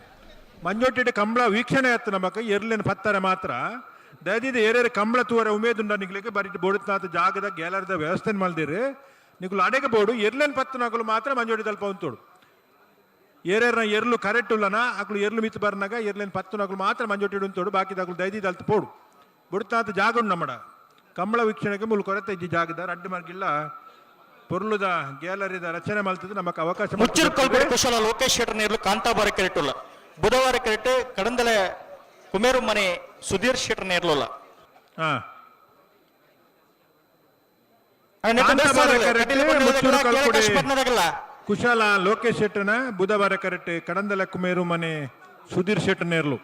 ಮಂಜೋಟಿಡೆ ಕಂಬಳ ವೀಕ್ಷಣೆ ಆಯ್ತು ನಮಕ ಎರ್ಲಿನ ಪತ್ತರ ಮಾತ್ರ ದಯದಿದ್ದ ಏರೇರು ಕಂಬಳ ತೂವರೆ ಉಮೇದುಂಡ ನಿಗ್ಲಿಕ್ಕೆ ಬರೀ ಬೋಡುತ್ನಾಥ ಜಾಗದ ಗ್ಯಾಲರಿದ ವ್ಯವಸ್ಥೆ ಮಲ್ದಿರು ನಿಗುಲು ಅಡೆಗೆ ಬೋಡು ಎರ್ಲಿನ ಪತ್ತು ನಕಲು ಮಾತ್ರ ಮಂಜೋಟಿ ತಲ್ಪ ಉಂತೋಡು ಏರೇರ್ನ ಎರ್ಲು ಕರೆಕ್ಟ್ ಉಲ್ಲನ ಅಕ್ಲು ಎರ್ಲು ಮಿತ್ತು ಬರ್ನಾಗ ಎರ್ಲಿನ ಪತ್ತು ನಕಲು ಮಾತ್ರ ಮಂಜೋಟಿ ಉಂತೋಡು ಬಾಕಿದಾಗಲು ದಯದಿದ್ದ ಅಲ್ತು ಪೋಡು ಬುಡುತ್ನಾಥ ಜಾಗ ಉಂಡು ನಮ್ಮಡ ಕಂಬಳ ವೀಕ್ಷಣೆಗೆ ಮುಲ್ ಕೊರತೆ ಇಜ್ಜಿ ಜಾಗದ ರಡ್ಡು ಮಾರ್ಗಿಲ್ಲ ಪೊರ್ಲುದ ಗ್ಯಾಲರಿದ ರಚನೆ ಮಲ್ತದ್ದು ನಮಕ್ ಅವಕಾಶ ಮುಚ್ಚಿರ್ಕೊಳ್ಬೇಡಿ ಕುಶಲ ಲೋಕೇಶ್ ಶೆಟ್ಟರ್ ನೇರ್ಲು ಕಾಂತಾಬಾರ ಕೆರೆಟ್ಟುಲ್ಲ ಬುಧವಾರ ಕೆರೆಟ್ಟು ಕಡಂದಲೆ ಕುಮೇರು ಮನೆ ಸುಧೀರ್ ಶೆಟ್ಟರ್ ನೇರ್ಲುಲ್ಲ ಕುಶಾಲ ಲೋಕೇಶ್ ಶೆಟ್ಟನ ಬುಧವಾರ ಕರೆಕ್ಟ್ ಕಡಂದಲೆ ಕುಮೇರು ಮನೆ ಸುಧೀರ್ ಶೆಟ್ಟರ್ ನೇರ್ಲು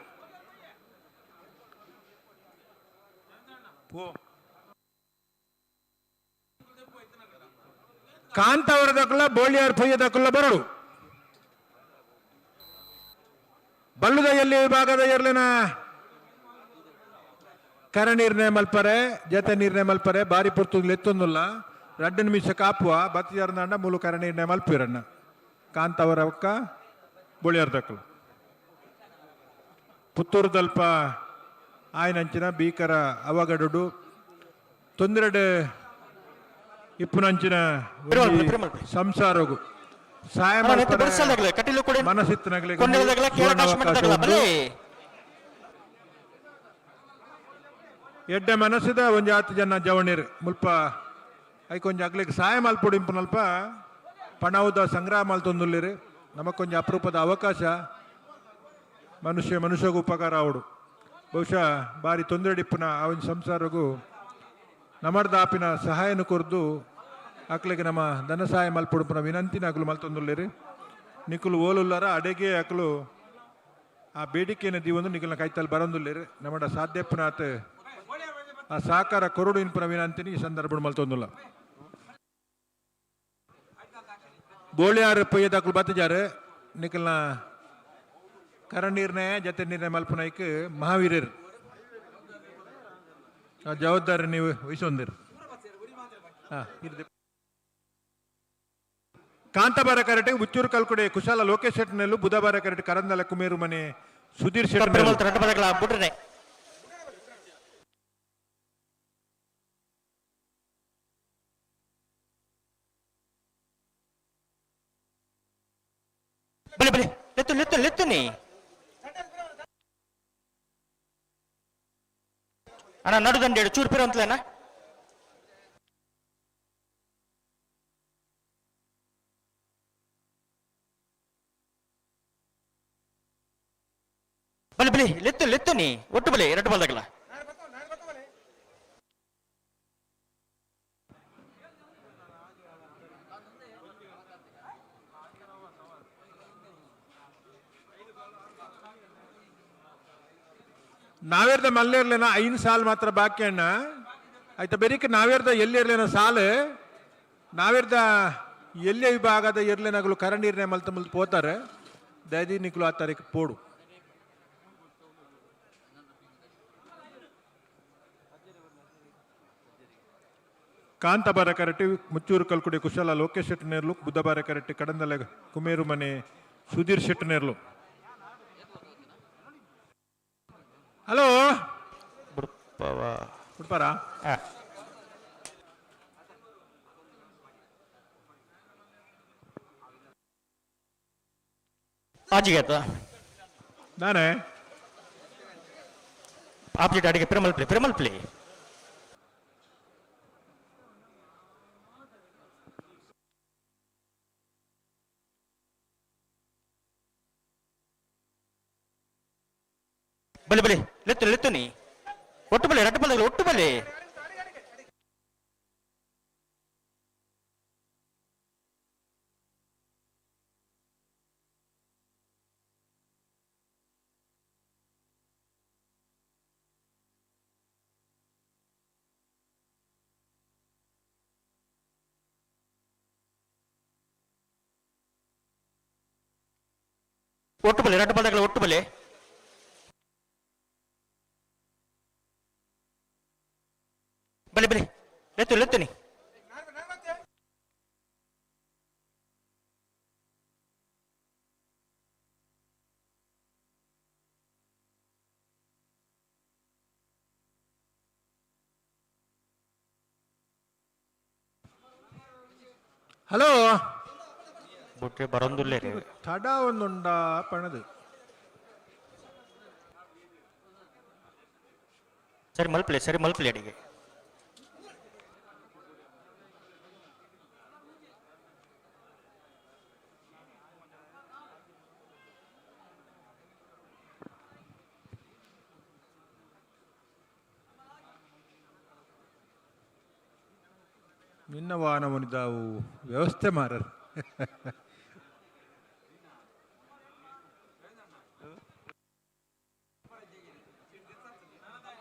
ಕಾಂತಾವರದಕ್ಕಲ್ಲ ಬೋಳಿಯಾರ್ ಪೊಯ್ಯದಕ್ಕಲ್ಲ ಬರಡು ಬಲ್ಲುದ ಎಲ್ಲಿ ವಿಭಾಗದ ಎರ್ಲಿನ ಕರ ನಿರ್ಣಯ ಮಲ್ಪರೆ ಜತೆ ನಿರ್ಣಯ ಮಲ್ಪರೆ ಬಾರಿ ಪುರ್ತು ಎತ್ತೊಂದಿಲ್ಲ 2 ನಿಮಿಷ ಕಾಪುವ ಬತ್ತಿಯಾರ್ದಂಡ ಮೂಲು ಕರ ನಿರ್ಣಯ ಮಲ್ಪಿರಣ್ಣ ಕಾಂತಾವರಕ್ಕ ಬೋಳಿಯಾರ್ದಕ್ಕಲ್ಲ ಪುತ್ತೂರು ದಲ್ಪ ಆಯ್ನಂಚಿನ ಭೀಕರ ಅವಗಡುಡು ತೊಂದರೆಡೆ ಇಪ್ಪುನಂಚಿನ ಸಂಸಾರಗು ಸಹಾಯ ಮನಸ್ಸಿತ್ತಿನಗಲಿ ಎಡ್ಡೆ ಮನಸ್ಸಿದ ಒಂದು ಜಾತಿ ಜನ ಜವಣಿರು ಮುಲ್ಪ ಐಕೊಂಜ ಅಗ್ಲಿಗೆ ಸಹಾಯ ಮಲ್ಪೊಡು ಇಂಪುನಲ್ಪ ಪಣವುದ ಸಂಗ್ರಹ ಮಲ್ತೊಂದುಲ್ಲಿರು ನಮಕೊಂಜ ಅಪರೂಪದ ಅವಕಾಶ ಮನುಷ್ಯಗೂ ಉಪಕಾರ ಅವಡು ಬಹುಶಃ ಬಾರಿ ತೊಂದರೆ ಇಪ್ಪುನ ಆ ಒಂದು ಸಂಸಾರಗೂ ನಮರ್ದಾಪಿನ ಸಹಾಯನ ಕೊರ್ದು ಅಕ್ಲಿಗೆ ನಮ್ಮ ಧನ ಸಹಾಯ ಮಲ್ಪುಡುಪುನ ವಿನಂತಿನ ಅಕ್ಲು ಮಲ್ತೊಂದುಲ್ಲೇರಿ ನಿಕುಲು ಓಲುಲ್ಲಾರ ಅಡೆಗೆ ಅಕ್ಲು ಆ ಬೇಡಿಕೆಯನ್ನು ದೀವೊಂದು ನಿಕಲ್ನ ಕೈತಲ್ಲಿ ಬರಂದುಲ್ಲೇರಿ ನಮ್ಮಡ ಸಾಧ್ಯಪ್ಪನಾತ್ ಆ ಸಹಕಾರ ಕೊರಡು ಇನ್ಪುನ ವಿನಂತಿನಿ ಈ ಸಂದರ್ಭ ಮಲ್ತೊಂದುಲ್ಲ ಬೋಳಿಯಾರು ಪೊಯ್ಯದ ಅಕ್ಲು ಬತ್ತಿಜಾರು ನಿಕಲ್ನ ಕರ ನಿರ್ಣಯ ಜತೆ ನಿರ್ಣಯ ಮಲ್ಪನೈಕ್ ಮಹಾವೀರರು ಆ ಜವಾಬ್ದಾರಿ ನೀವು ವಹಿಸೊಂದಿರು ಕಾಂತಾಬಾರ ಕರೆಕ್ಟ್ ಮುಚ್ಚೂರು ಕಲ್ಕುಡೆ ಕುಶಾಲ ಲೋಕೇಶ್ ಶೆಟ್ಟನಲ್ಲೂ ಬುಧವಾರ ಕರೆಕ್ಟ್ ಕರಂದಲ ಕುಮೇರು ಮನೆ ಸುಧೀರ್ ಶೆಟ್ಟಿ ಬಲಿ ಬಲಿ ಲೆತ್ತು ಲೆತ್ತು ಲೆತ್ತು ನೀ ಅಣ್ಣ ನಡುದಂಡೇಳು ಚೂರ್ಪಿರ ಅಂತಲೇನ ಬಲಿ ಬಲಿ ಲೆತ್ತು ಲೆತ್ತು ನೀ ಒಟ್ಟು ಬಲಿ ಎರಡು ಬಲ್ದಾಗಲ್ಲ ನಾವೇರ್ದ ಮಲ್ಲೇರ್ಲೇನ 5 ಸಾಲ್ ಮಾತ್ರ ಬಾಕಿ ಅಣ್ಣ ಆಯ್ತಾ ಬೆರಿಕ ನಾವೇರ್ದ ಎಲ್ಲಿರ್ಲೇನ ಸಾಲು ನಾವೇರ್ದ ಎಲ್ಲೇ ವಿಭಾಗದ ಇರ್ಲೇನಾಗಲು ಕರ ನಿರ್ಣಯ ಮಲ್ತ ಮಲ್ತು ಪೋತಾರೆ ದಯದಿ ನಿಕ್ಲು ಆ ತಾರೀಕು ಪೋಡು ಕಾಂತಾಬಾರ ಕರೆಟ್ಟಿ ಮುಚ್ಚೂರು ಕಲ್ಕುಡಿ ಕುಶಲ ಲೋಕೇಶ್ ಶೆಟ್ಟಿ ನೇರ್ಲು ಬುಧವಾರ ಕರೆಟ್ಟಿ ಕಡಂದಲೆ ಕುಮೇರು ಮನೆ ಸುಧೀರ್ ಶೆಟ್ಟಿ ನೇರ್ಲು ಹಲೋ ಬಿಡ್ಪಾರ ಆಜಿಗೆ ಆಯ್ತಾ ನಾನೇ ಆಪ್ಜಿಟ್ ಅಡಿಗೆ ಪ್ರೇಮಲ್ ಪ್ಲೇ ಬಲಿ ಬಲಿ ಲೆತ್ತು ಲೆತ್ತು ನೀ ಒಟ್ಟು ಬಲಿ ರಟ್ಟು ಬಲಿ ಒಟ್ಟು ಬಲಿ ಒಟ್ಟು ಬಲೆ 2 ಪದಗಳ ಒಟ್ಟು ಬಲೆ ಬಲೆ ಬಲೆ ಲೆತ್ತುನಿ ಹಲೋ ಬುಟ್ಟಿ ಬರೊಂದುಲ್ಲೇ ರೀ ತಡ ಒಂದುಂಡ ಪಣದು ಸರಿ ಮಲ್ಪಲೆ ಅಡಿಗೆ ನಿನ್ನ ವಾಹನವನಿದ್ದಾವು ವ್ಯವಸ್ಥೆ ಮಾರರು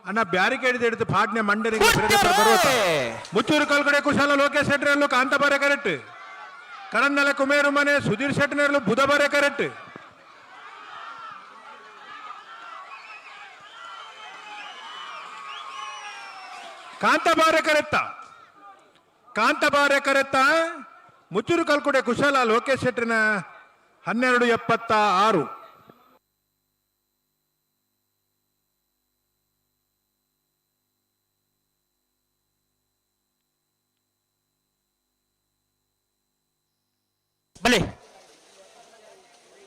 ಅಣ್ಣ ಬ್ಯಾರಿಕೇಡ್ ಹಿಡಿದು ಪಾಟ್ನೆ ಮಂಡರಿಗೆ ಮುಚ್ಚೂರು ಕಲ್ಕಡೆ ಕುಶಾಲ ಲೋಕೇಶ್ ಶೆಟ್ಟರಲ್ಲೂ ಕಾಂತಬಾರೆ ಕರೆಕ್ಟ್ ಕಡನ್ನಲ ಕುಮೇರು ಮನೆ ಸುಧೀರ್ ಶೆಟ್ಟನಲ್ಲೂ ಬುಧಬಾರೆ ಕರೆಕ್ಟ್ ಕಾಂತಬಾರೆ ಕರೆತ್ತ ಮುಚ್ಚೂರು ಕಲ್ಕುಡೆ ಕುಶಾಲ ಲೋಕೇಶ್ ಶೆಟ್ಟರಿನ 1276 ಬಲೆ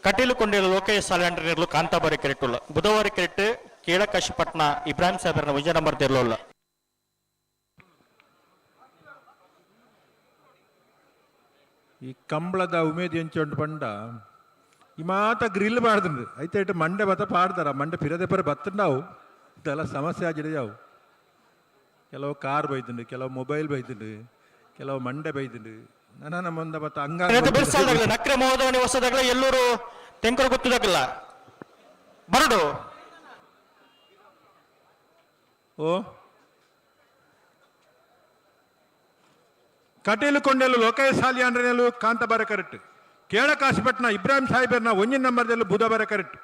ಕಟೀಲು ಕೊಂಡೇಲು ಲೋಕೇಶ್ ಸಾಲೆಂಡರ್ಲು ಕಾಂತಾಬಾರಿ ಕೆರೆಟ್ಟುಲ್ಲ ಬುಧವಾರ ಕೆರೆಟ್ಟು ಕೇಳಕಾಶಿಪಟ್ನ ಇಬ್ರಾಹಿಂ ಸಾಹೇಬರ್ನ ವಿಜಯ ನಂಬರ್ ತೆರಲೋಲ್ಲ ಈ ಕಂಬಳದ ಉಮೇದಿ ಎಂಚೊಂಡು ಪಂಡ ಈ ಮಾತ ಗ್ರಿಲ್ ಮಾಡ್ದಂಡು ಐತೆ ಇಟ್ಟು ಮಂಡೆ ಬತ್ತ ಪಾಡ್ದಾರ ಮಂಡೆ ಪಿರದೆ ಪರ ಬತ್ತಂಡಾವು ಇದೆಲ್ಲ ಸಮಸ್ಯೆ ಆಗಿದೆ ಯಾವು ಕೆಲವು ಕಾರ್ ಬೈದಂಡು ಕೆಲವು ಮೊಬೈಲ್ ಬೈದಂಡು ಕೆಲವು ಮಂಡೆ ಬೈದಂಡು ನನ್ನ ಮುಂದೆ ಬತ್ತ ಹಂಗ ನಕ್ರೆ ಮೋದವಣಿ ಹೊಸದಾಗಲ ಎಲ್ಲರೂ ತೆಂಕರು ಗೊತ್ತದಾಗಲ್ಲ ಬರಡು ಓ ಕಟೀಲು ಕೊಂಡೆಲು ಲೋಕೇಶ್ ಸಾಲಿಯಾಂಡ್ರನಲ್ಲೂ ಕಾಂತಬಾರೆ ಕರೆಕ್ಟ್ ಕೇಳಕಾಶಿಪಟ್ನ ಇಬ್ರಾಹಿಂ ಸಾಹೇಬರ್ನ 1 ನಂಬರ್ದಲ್ಲೂ ಬುಧಬಾರೆ ಕರೆಕ್ಟ್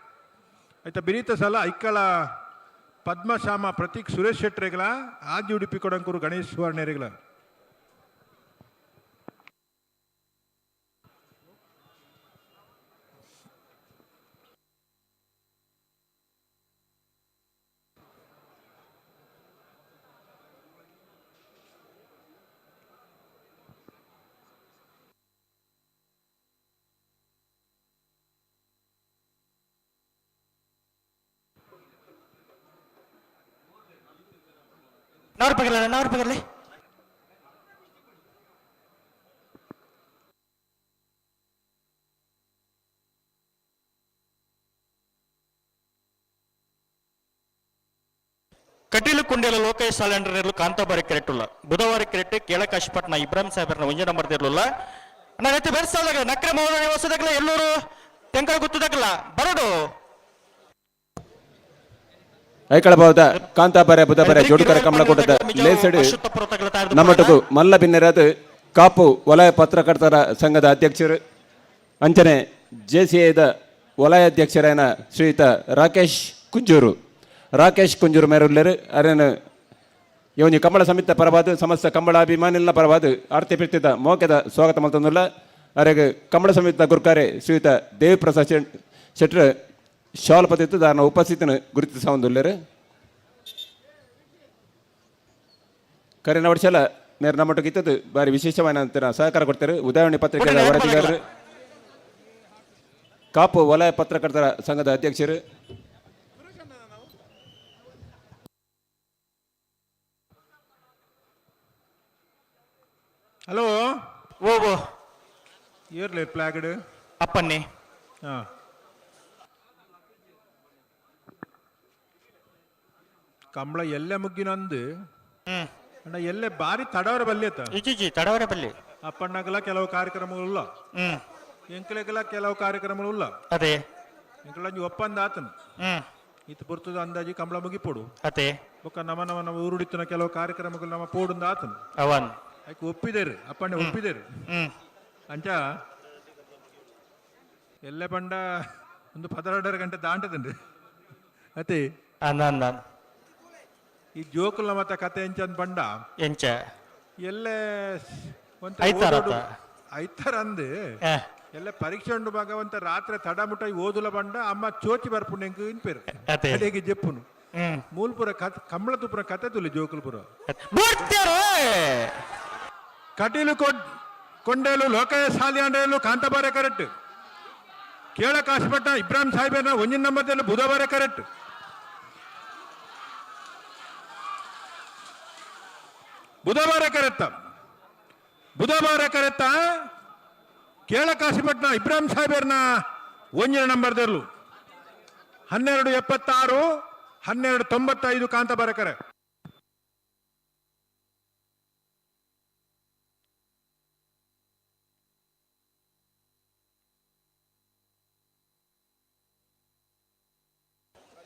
ಆಯ್ತಾ ಬಿರೀತ ಸಲ ಐಕ್ಕಳ ಪದ್ಮಶ್ಯಾಮ ಪ್ರತೀಕ್ ಸುರೇಶ್ ಶೆಟ್ಟರೆಗಳ ಆದಿ ಉಡುಪಿ ಕೊಡಂಕೂರು ಗಣೇಶ್ ಸುವರ್ಣರೆಗಳ ನಾವ್ರು ಕಟೀಲು ಕೊಂಡೇಲ ಲೋಕೇಶ್ ಸಾಲೆಂಡರ್ಲು ಕಾಂತಾಬಾರಿ ಕೆರೆಟ್ಟುಲ್ಲ ಬುಧವಾರ ಕೆರೆಟ್ಟು ಕೇಳಕಾಶಿಪಟ್ನ ಇಬ್ರಾಹಿಂ ಸಾಹೇಬರ್ನ 1 ನಂಬರ್ ತೆರಲುಲ್ಲ ನಾನೈತೆ ಬೆರ್ಸಾದಾಗ ನಕ್ರೆ ಮೋದವಣಿ ಹೊಸದಾಗಲ ಎಲ್ಲರೂ ತೆಂಕರು ಗೊತ್ತದಾಗಲ್ಲ ಬರಡು ಐಕಳಬಹುದ ಕಾಂತಾಬಾರೆ ಬುಧಬಾರೆ ಜೋಡುಕರ ಕಮಲಕೂಟದ ಲೇಸಡಿ ನಮ್ಮಟುಕು ಮಲ್ಲ ಬಿನ್ನೆರಾದ ಕಾಪು ವಲಯ ಪತ್ರಕರ್ತರ ಸಂಘದ ಅಧ್ಯಕ್ಷರು ಅಂಚನೆ ಜೆಸಿಐದ ವಲಯ ಅಧ್ಯಕ್ಷರಾಯನ ಶ್ರೀಯುತ ರಾಕೇಶ್ ಕುಂಜೂರು ಮೇರುಲ್ಲರು ಅರೇನು ಇವನಿ ಕಂಬಳ ಸಮಿತ ಪರವಾದ ಸಮಸ್ತ ಕಂಬಳಾಭಿಮಾನಿಲ ಪರವಾದ ಆರ್ತಿ ಪಿರ್ತಿದ ಮೋಕೆದ ಸ್ವಾಗತ ಮಲ್ತಂದುಲ್ಲ ಅರೆಗೆ ಕಂಬಳ ಸಮಿತ ಗುರುಕಾರೆ ಶ್ರೀಯುತ ದೇವಿ ಪ್ರಸಾದ್ ಶೆಟ್ರ್ ಶಾಲ್ ಪತಿತ್ತು ದಾನ ಉಪಸ್ಥಿತಿನ ಗುರುತಿಸೊಂದುಲ್ಲರು ಕರೆನ ವರ್ಷಲ ಮೇರೆ ನಮ್ಮೊಟ್ಟಿಗೆ ಇತ್ತದು ಬಾರಿ ವಿಶೇಷವಾದ ಸಹಕಾರ ಕೊಡ್ತಾರೆ ಉದಾಹರಣೆ ಪತ್ರಿಕೆಗಳ ವರದಿಗಾರರು ಕಾಪು ವಲಯ ಪತ್ರಕರ್ತರ ಸಂಘದ ಅಧ್ಯಕ್ಷರು ಹಲೋ ಓ ಏರ್ಲೆ ಪ್ಲಾಗಡ್ ಅಪ್ಪನ್ನೇ ಹಾಂ ಕಂಬಳ ಎಲ್ಲೆ ಮುಗ್ಗಿನಂದು ಅಣ್ಣ ಎಲ್ಲೆ ಬಾರಿ ತಡವರ ಬಲ್ಲೆತ ತಡವರ ಬಲ್ಲೆ ಅಪ್ಪಣ್ಣಗೆಲ್ಲ ಕೆಲವು ಕಾರ್ಯಕ್ರಮಗಳಿಲ್ಲ ಎಂಕಲೆಗೆಲ್ಲ ಕೆಲವು ಕಾರ್ಯಕ್ರಮಗಳಿಲ್ಲ ಅದೇ ಎಂಕಲ ಒಪ್ಪಂದ ಆತನು ಇತ್ತು ಬರ್ತದ ಅಂದಾಜಿ ಕಂಬಳ ಮುಗಿಪೋಡು ಅದೇ ಬೊಕ್ಕ ನಮ್ಮ ಊರುಡಿತನ ಕೆಲವು ಕಾರ್ಯಕ್ರಮಗಳು ನಮ್ಮ ಪೋಡುಂದ ಆತನು ಅವನ್ ಆಯ್ಕೆ ಒಪ್ಪಿದೇರು ಅಪ್ಪಣ್ಣ ಒಪ್ಪಿದೇರು ಅಂಚ ಎಲ್ಲೆ ಪಂಡ ಒಂದು 12 ಗಂಟೆ ದಾಂಟದಂಡು ಅತಿ ಅಂದ ಈ ಜೋಕುಲ ಮತ್ತ ಕತೆ ಎಂಚಂದ್ ಬಂಡ ಎಂಚ ಎಲ್ಲೇ ಐತಾರ ಅಂದು ಎಲ್ಲ ಪರೀಕ್ಷೆ ಉಂಡು ಭಗವಂತ ರಾತ್ರಿ ತಡಮುಟ ಓದುಲ ಬಂಡ ಅಮ್ಮ ಚೋಚಿ ಬರ್ಪುಂಡು ಎಂಕ್ ಇನ್ಪೇರು ಅದೇಗೆ ಜಪ್ಪುನು ಮೂಲ್ಪುರ ಕಂಬಳ ತುಪುರ ಕತೆ ತುಲಿ ಜೋಕುಲ್ಪುರ ಕಟೀಲು ಕೊಂಡೇಲು ಲೋಕಯ ಸಾಲಿಯಾಂಡೇಲು ಕಾಂತಬಾರೆ ಕರೆಕ್ಟ್ ಕೇಳ ಕಾಶಪಟ್ಟ ಇಬ್ರಾಹಿಂ ಸಾಹಿಬನ ಒಂಜಿನ ನಂಬರ್ದಲ್ಲಿ ಬುಧವಾರ ಕರೆಕ್ಟ್ ಬುಧವಾರ ಕರೆತ್ತ ಕೇಳ ಕಾಶಿಪಟ್ನ ಇಬ್ರಾಹಿಂ ಸಾಹಿಬರ್ನ ಒಂಜಿನ ನಂಬರ್ದಲ್ಲೂ 1276 1295 ಕಾಂತಬಾರೆ ಕರೆ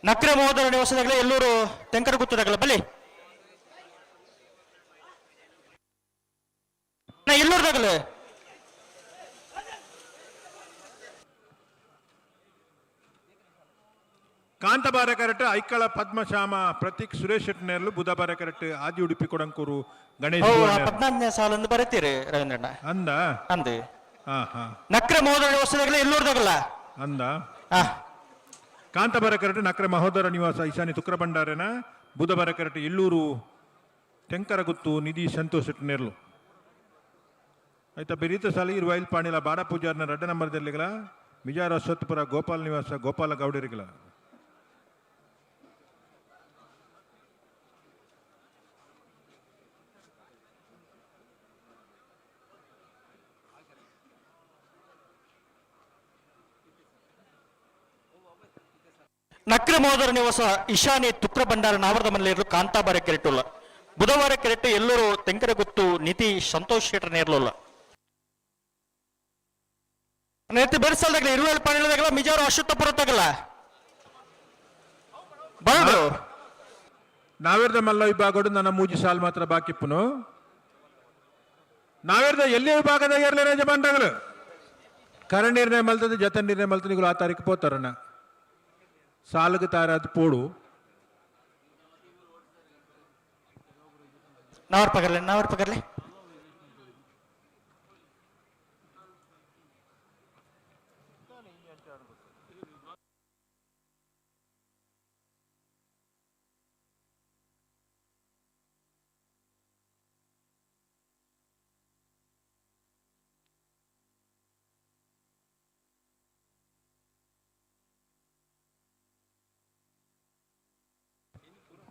ನಕ್ರ ಮಹೋದರ ನಿವಾಸದಾಗಲೇ ಎಲ್ಲೂರು ತೆಂಕರ ಗುತ್ತದಾಗಲ ಬಲಿ ಎಲ್ಲೂರ್ದಾಗಲೇ ಕಾಂತಬಾರೆ ಕರೆಕ್ಟ್ ಐಕ್ಕಳ ಪದ್ಮಶ್ಯಾಮ ಪ್ರತೀಕ್ ಸುರೇಶ್ ಶೆಟ್ನೇರ್ಲು ಬುಧಬಾರೆ ಕರೆಕ್ಟ್ ಆದಿ ಉಡುಪಿ ಕೊಡಂಕೂರು ಗಣೇಶ್ 14ನೇ ಸಾಲಂದು ಬರೀತೀರಿ ರವೀಂದ್ರಣ್ಣ ಅಂದ ಅಂದೆ ನಕ್ರ ಮಹೋದರ ನಿವಾಸದಾಗಲೇ ಎಲ್ಲೂರ್ದಾಗಲ್ಲ ಅಂದ ಕಾಂತಬಾರೆ ಕರೆಕ್ಟ್ ನಕ್ರ ಮಹೋದರ ನಿವಾಸ ಈಶಾನಿ ತುಕ್ರ ಭಂಡಾರನ ಬುಧಬಾರೆ ಕರೆಕ್ಟ್ ಎಲ್ಲೂರು ತೆಂಕರಗುತ್ತು ನಿಧಿ ಸಂತೋಷ್ ಶೆಟ್ನೇರ್ಲು ಆಯ್ತಾ ಬೆರೀತ ಸಾಲಿ ಇರುವೈಲ್ ಪಾಣಿಲ ಬಾಡ ಪೂಜಾರ್ನ 2 ನಂಬರ್ದಲ್ಲಿಗಳ ಮಿಜಾರ ಅಶ್ವತ್ಪುರ ಗೋಪಾಲ ನಿವಾಸ ಗೋಪಾಲ ಗೌಡರಿಗಳ ನಕ್ರ ಮಹೋದರ ನಿವಾಸ ಈಶಾನಿ ತುಕ್ರ ಭಂಡಾರ ನಾವರದ ಮನೆಯಲ್ಲಿರಲು ಕಾಂತಾಬಾರೆ ಕೆರೆಟ್ಟುಲ್ಲ ಬುಧವಾರ ಕೆರೆಟ್ಟು ಎಲ್ಲರೂ ತೆಂಕರಗುತ್ತು ನಿಧಿ ಸಂತೋಷ್ ಶೆಟ್ಟರ್ ನೇರ್ಲುಲ್ಲ ನೆತ್ತಿ ಬೆರೆಸಲ್ದಾಗಲ ಇರುವೆಲ್ ಪಾಣಿಲದಾಗಲ ಮಿಜಾರು ಅಶ್ವತ್ಥಪುರ ತಗಲ ಬರಡು ನಾವೇರ್ದ ಮಲ್ಲ ವಿಭಾಗಡು ನನ್ನ ಮೂಜಿ ಸಾಲ್ ಮಾತ್ರ ಬಾಕಿಪ್ಪುನು ನಾವೇರ್ದ ಎಲ್ಲಿ ವಿಭಾಗದಾಗ ಇರಲಿ ರಜೆ ಬಂಡಗಳು ಕರ ನೀರ್ನೇ ಮಲ್ತದೆ ಜತ ನೀರ್ನೇ ಮಲ್ತದೆ ಆ ತಾರೀಕು ಪೋತಾರಣ್ಣ ಸಾಲಗ ತಾರಾದ ಪೋಡು ನಾವರ್ ಪಗರ್ಲೆ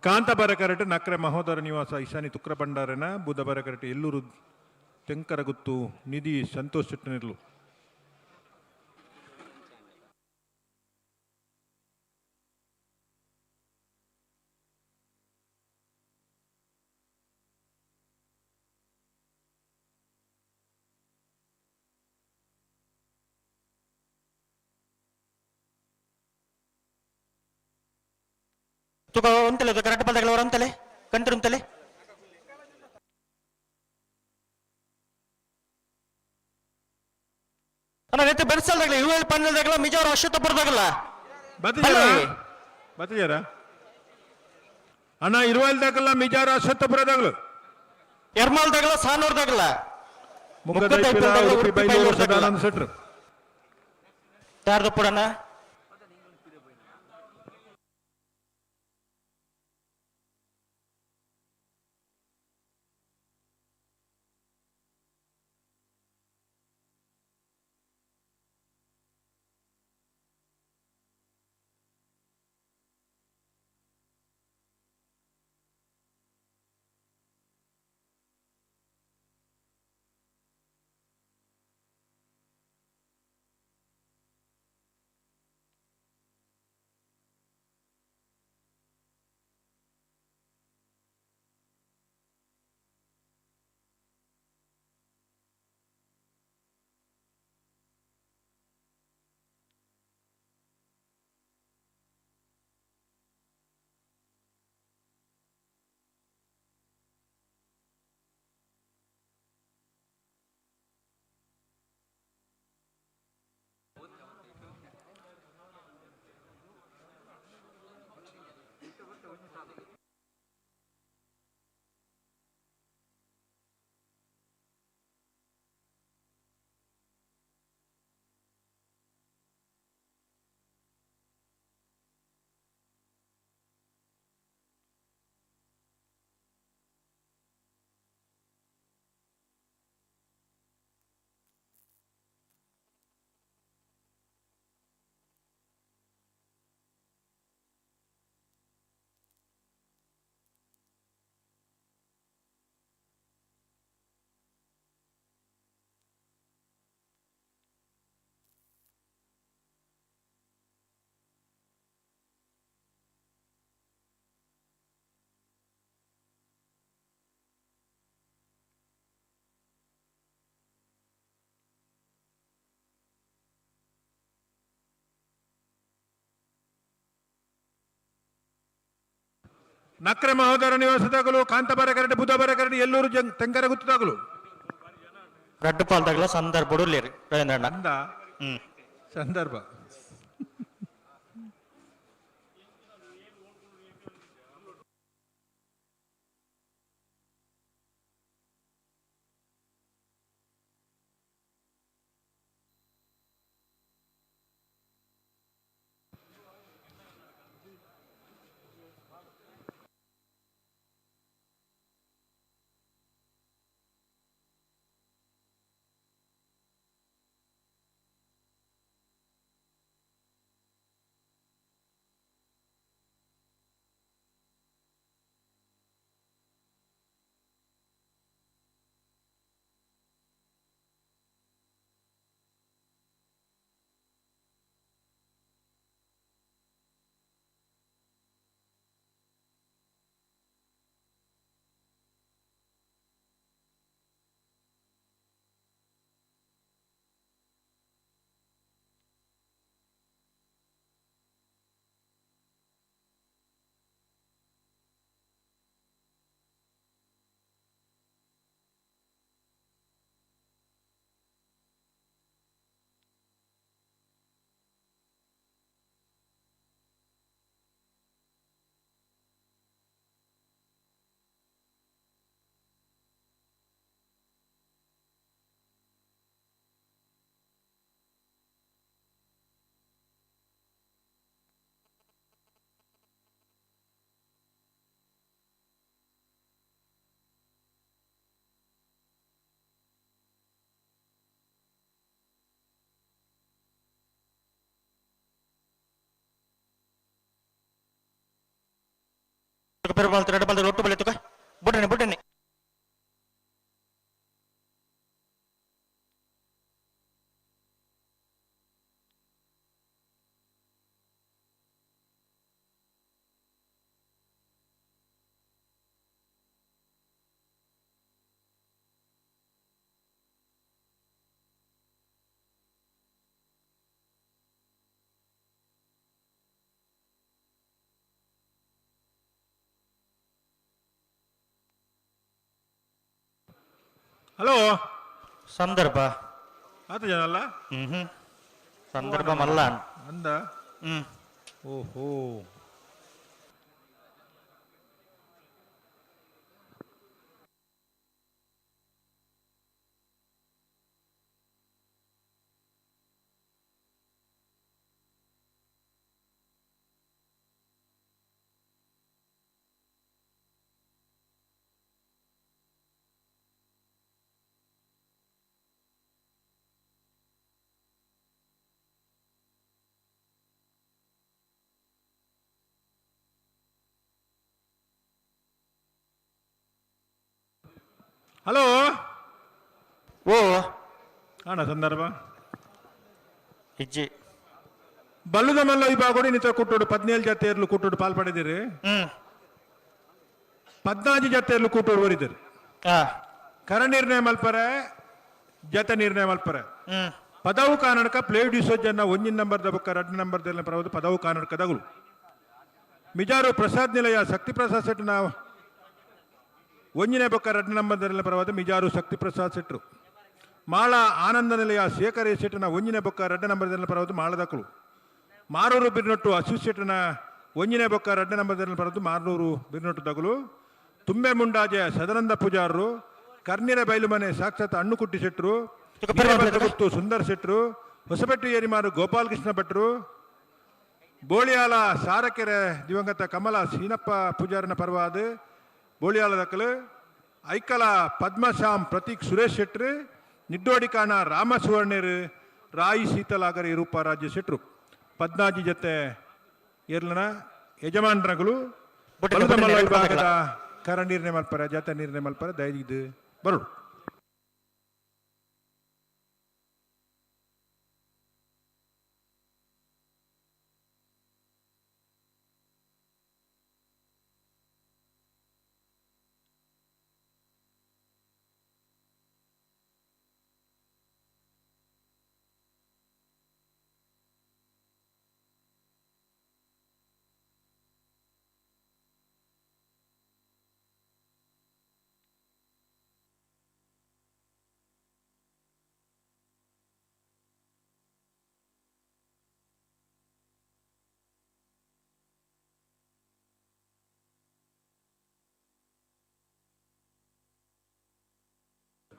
ಕಾಂತಬಾರೆ ಕರೆಕ್ಟ್ ನಕ್ರೆ ಮಹೋದರ ನಿವಾಸ ಈಶಾನಿ ತುಕ್ರ ಭಂಡಾರನ ಬುಧಬಾರೆ ಕರೆಕ್ಟ್ ಎಲ್ಲೂರು ತೆಂಕರಗುತ್ತು ನಿಧಿ ಸಂತೋಷ್ ಶೆಟ್ಟನೇರ್ಲು ತುಕ ಒಂತಲೆ ಕರೆಕ್ಟ್ ಬಲ್ದಾಗಲ ಅವರ ಅಂತಲೆ ಕಂಟ್ರಿ ಅಂತಲೆ ಅಣ್ಣ ನೆತ್ತೆ ಬೆರೆಸಲ್ದಾಗಲ ಇರುವೆಲ್ ಪಾಣಿಲದಾಗಲ ಮಿಜಾರು ಅಶ್ವತ್ಥಪುರದಾಗಲ್ಲ ಬತ್ತಿಜಾರ ಅಣ್ಣ ಇರುವೆಲ್ದಾಗಲ್ಲ ಮಿಜಾರ ಅಶ್ವತ್ಥಪುರದಾಗಲು ಎರ್ಮಾಲ್ದಾಗಲ ಸಾನೂರ್ದಾಗಲ್ಲ ಸದಾನಂದ ಶೆಟ್ರು ಯಾರ್ದು ಪುರಣ್ಣ ನಕ್ರೆ ಮಹೋದರ ನಿವಾಸದಾಗಲು ಕಾಂತಬಾರ ಕರಡಿ ಬುಧಬಾರ ಕರಡಿ ಎಲ್ಲೂರು ತೆಂಕರ ಗುತ್ತದಾಗಲು ರಡ್ಡು ಪಾಲ್ದಾಗಲ ಸಂದರ್ಭ ಉಳ್ಳೇರಿ ರವೀಂದ್ರಣ್ಣ ಅಂದ ಸಂದರ್ಭ ಎರಡು ಬಾಲ್ ಒಟ್ಟು ಬಲೆ ತುಕ ಬುಡ್ಡನೆ ಬುಡ್ಡನೆ ಹಲೋ ಸಂದರ್ಭ ಆತ ಜನ ಅಲ್ಲ ಸಂದರ್ಭ ಮಲ್ಲ ಅಂದ ಓಹೋ ಹಲೋ ಓ ಅಣ್ಣ ಸಂದರ್ಭ ಹೆಜ್ಜೆ ಬಲ್ಲುದ ಮಲ್ಲ ವಿಭಾಗೋಡಿ ನಿತ ಕುಟ್ಟೋಡು 17 ಜತೆಯರ್ಲು ಕುಟ್ಟೋಡು ಪಾಲ್ಪಡಿದಿರಿ 14 ಜತೆಯರ್ಲು ಕುಟ್ಟೋಡು ಬರಿದಿರಿ ಕರ ನಿರ್ಣಯ ಮಲ್ಪರೆ ಜತೆ ನಿರ್ಣಯ ಮಲ್ಪರೆ ಪದವು ಕಾನಡಕ ಪ್ಲೇಡ್ ವಿಸರ್ಜನ 1 ನಂಬರ್ ದಬಕ್ಕ 2 ನಂಬರ್ ದೆಲ್ಲ ಪರವುದು ಪದವು ಕಾನಡಕ ದಗುಲು ಮಿಜಾರು ಪ್ರಸಾದ್ ನಿಲಯ ಶಕ್ತಿ ಪ್ರಸಾದ್ ಸೆಟ್ನ 1 ಬೊಕ್ಕ 2 ನಂಬರ್ ದೆಲ್ಲ ಪರವಾದ ಮಿಜಾರು ಶಕ್ತಿ ಪ್ರಸಾದ್ ಸೆಟ್ರು ಮಾಳ ಆನಂದ ನಿಲಯ ಶೇಖರ ಶೆಟ್ಟನ 1 ಬೊಕ್ಕ 2 ನಂಬರ್ ದೆಲ್ಲ ಪರವಾದ ಮಾಳ ದಕ್ಕಲು ಮಾರೂರು ಬಿರ್ನೊಟ್ಟು ಅಶು ಶೆಟ್ಟನ 1 ಬೊಕ್ಕ 2 ನಂಬರ್ ದೆಲ್ಲ ಪರವಾದ ಮಾರೂರು ಬಿರ್ನೊಟ್ಟು ದಗಲು ತುಂಬೆ ಮುಂಡಾಜೆ ಸದಾನಂದ ಪೂಜಾರರು ಕರ್ನಿರ ಬೈಲುಮನೆ ಸಾಕ್ಷಾತ್ ಹಣ್ಣುಕುಟ್ಟಿ ಶೆಟ್ರು ಗುತ್ತು ಸುಂದರ್ ಶೆಟ್ರು ಹೊಸಬೆಟ್ಟು ಏರಿಮಾರು ಗೋಪಾಲಕೃಷ್ಣ ಭಟ್ರು ಬೋಳಿಯಾಲ ಸಾರಕೆರೆ ದಿವಂಗತ ಕಮಲ ಸೀನಪ್ಪ ಪೂಜಾರನ ಪರವಾದ ಬೋಳಿಯಾಲ ದಕ್ಕಲು ಐಕಲ ಪದ್ಮಶ್ಯಾಮ್ ಪ್ರತೀಕ್ ಸುರೇಶ್ ಶೆಟ್ರು ನಿಡ್ಡೋಡಿಕಾಣ ರಾಮ ಸುವರ್ಣರು ರಾಯಿ ಶೀತಲಾಗರಿ ರೂಪ ರಾಜ್ಯ ಶೆಟ್ರು 14 ಜತೆ ಏರ್ಲನ ಯಜಮಾನರುಗಳು ವಿಭಾಗದ ಕರ ನಿರ್ಣಯ ಮಲ್ಪರ ಜಾತ ನಿರ್ಣಯ ಮಲ್ಪರ ದಯವಿದ್ದು ಬರೋಡು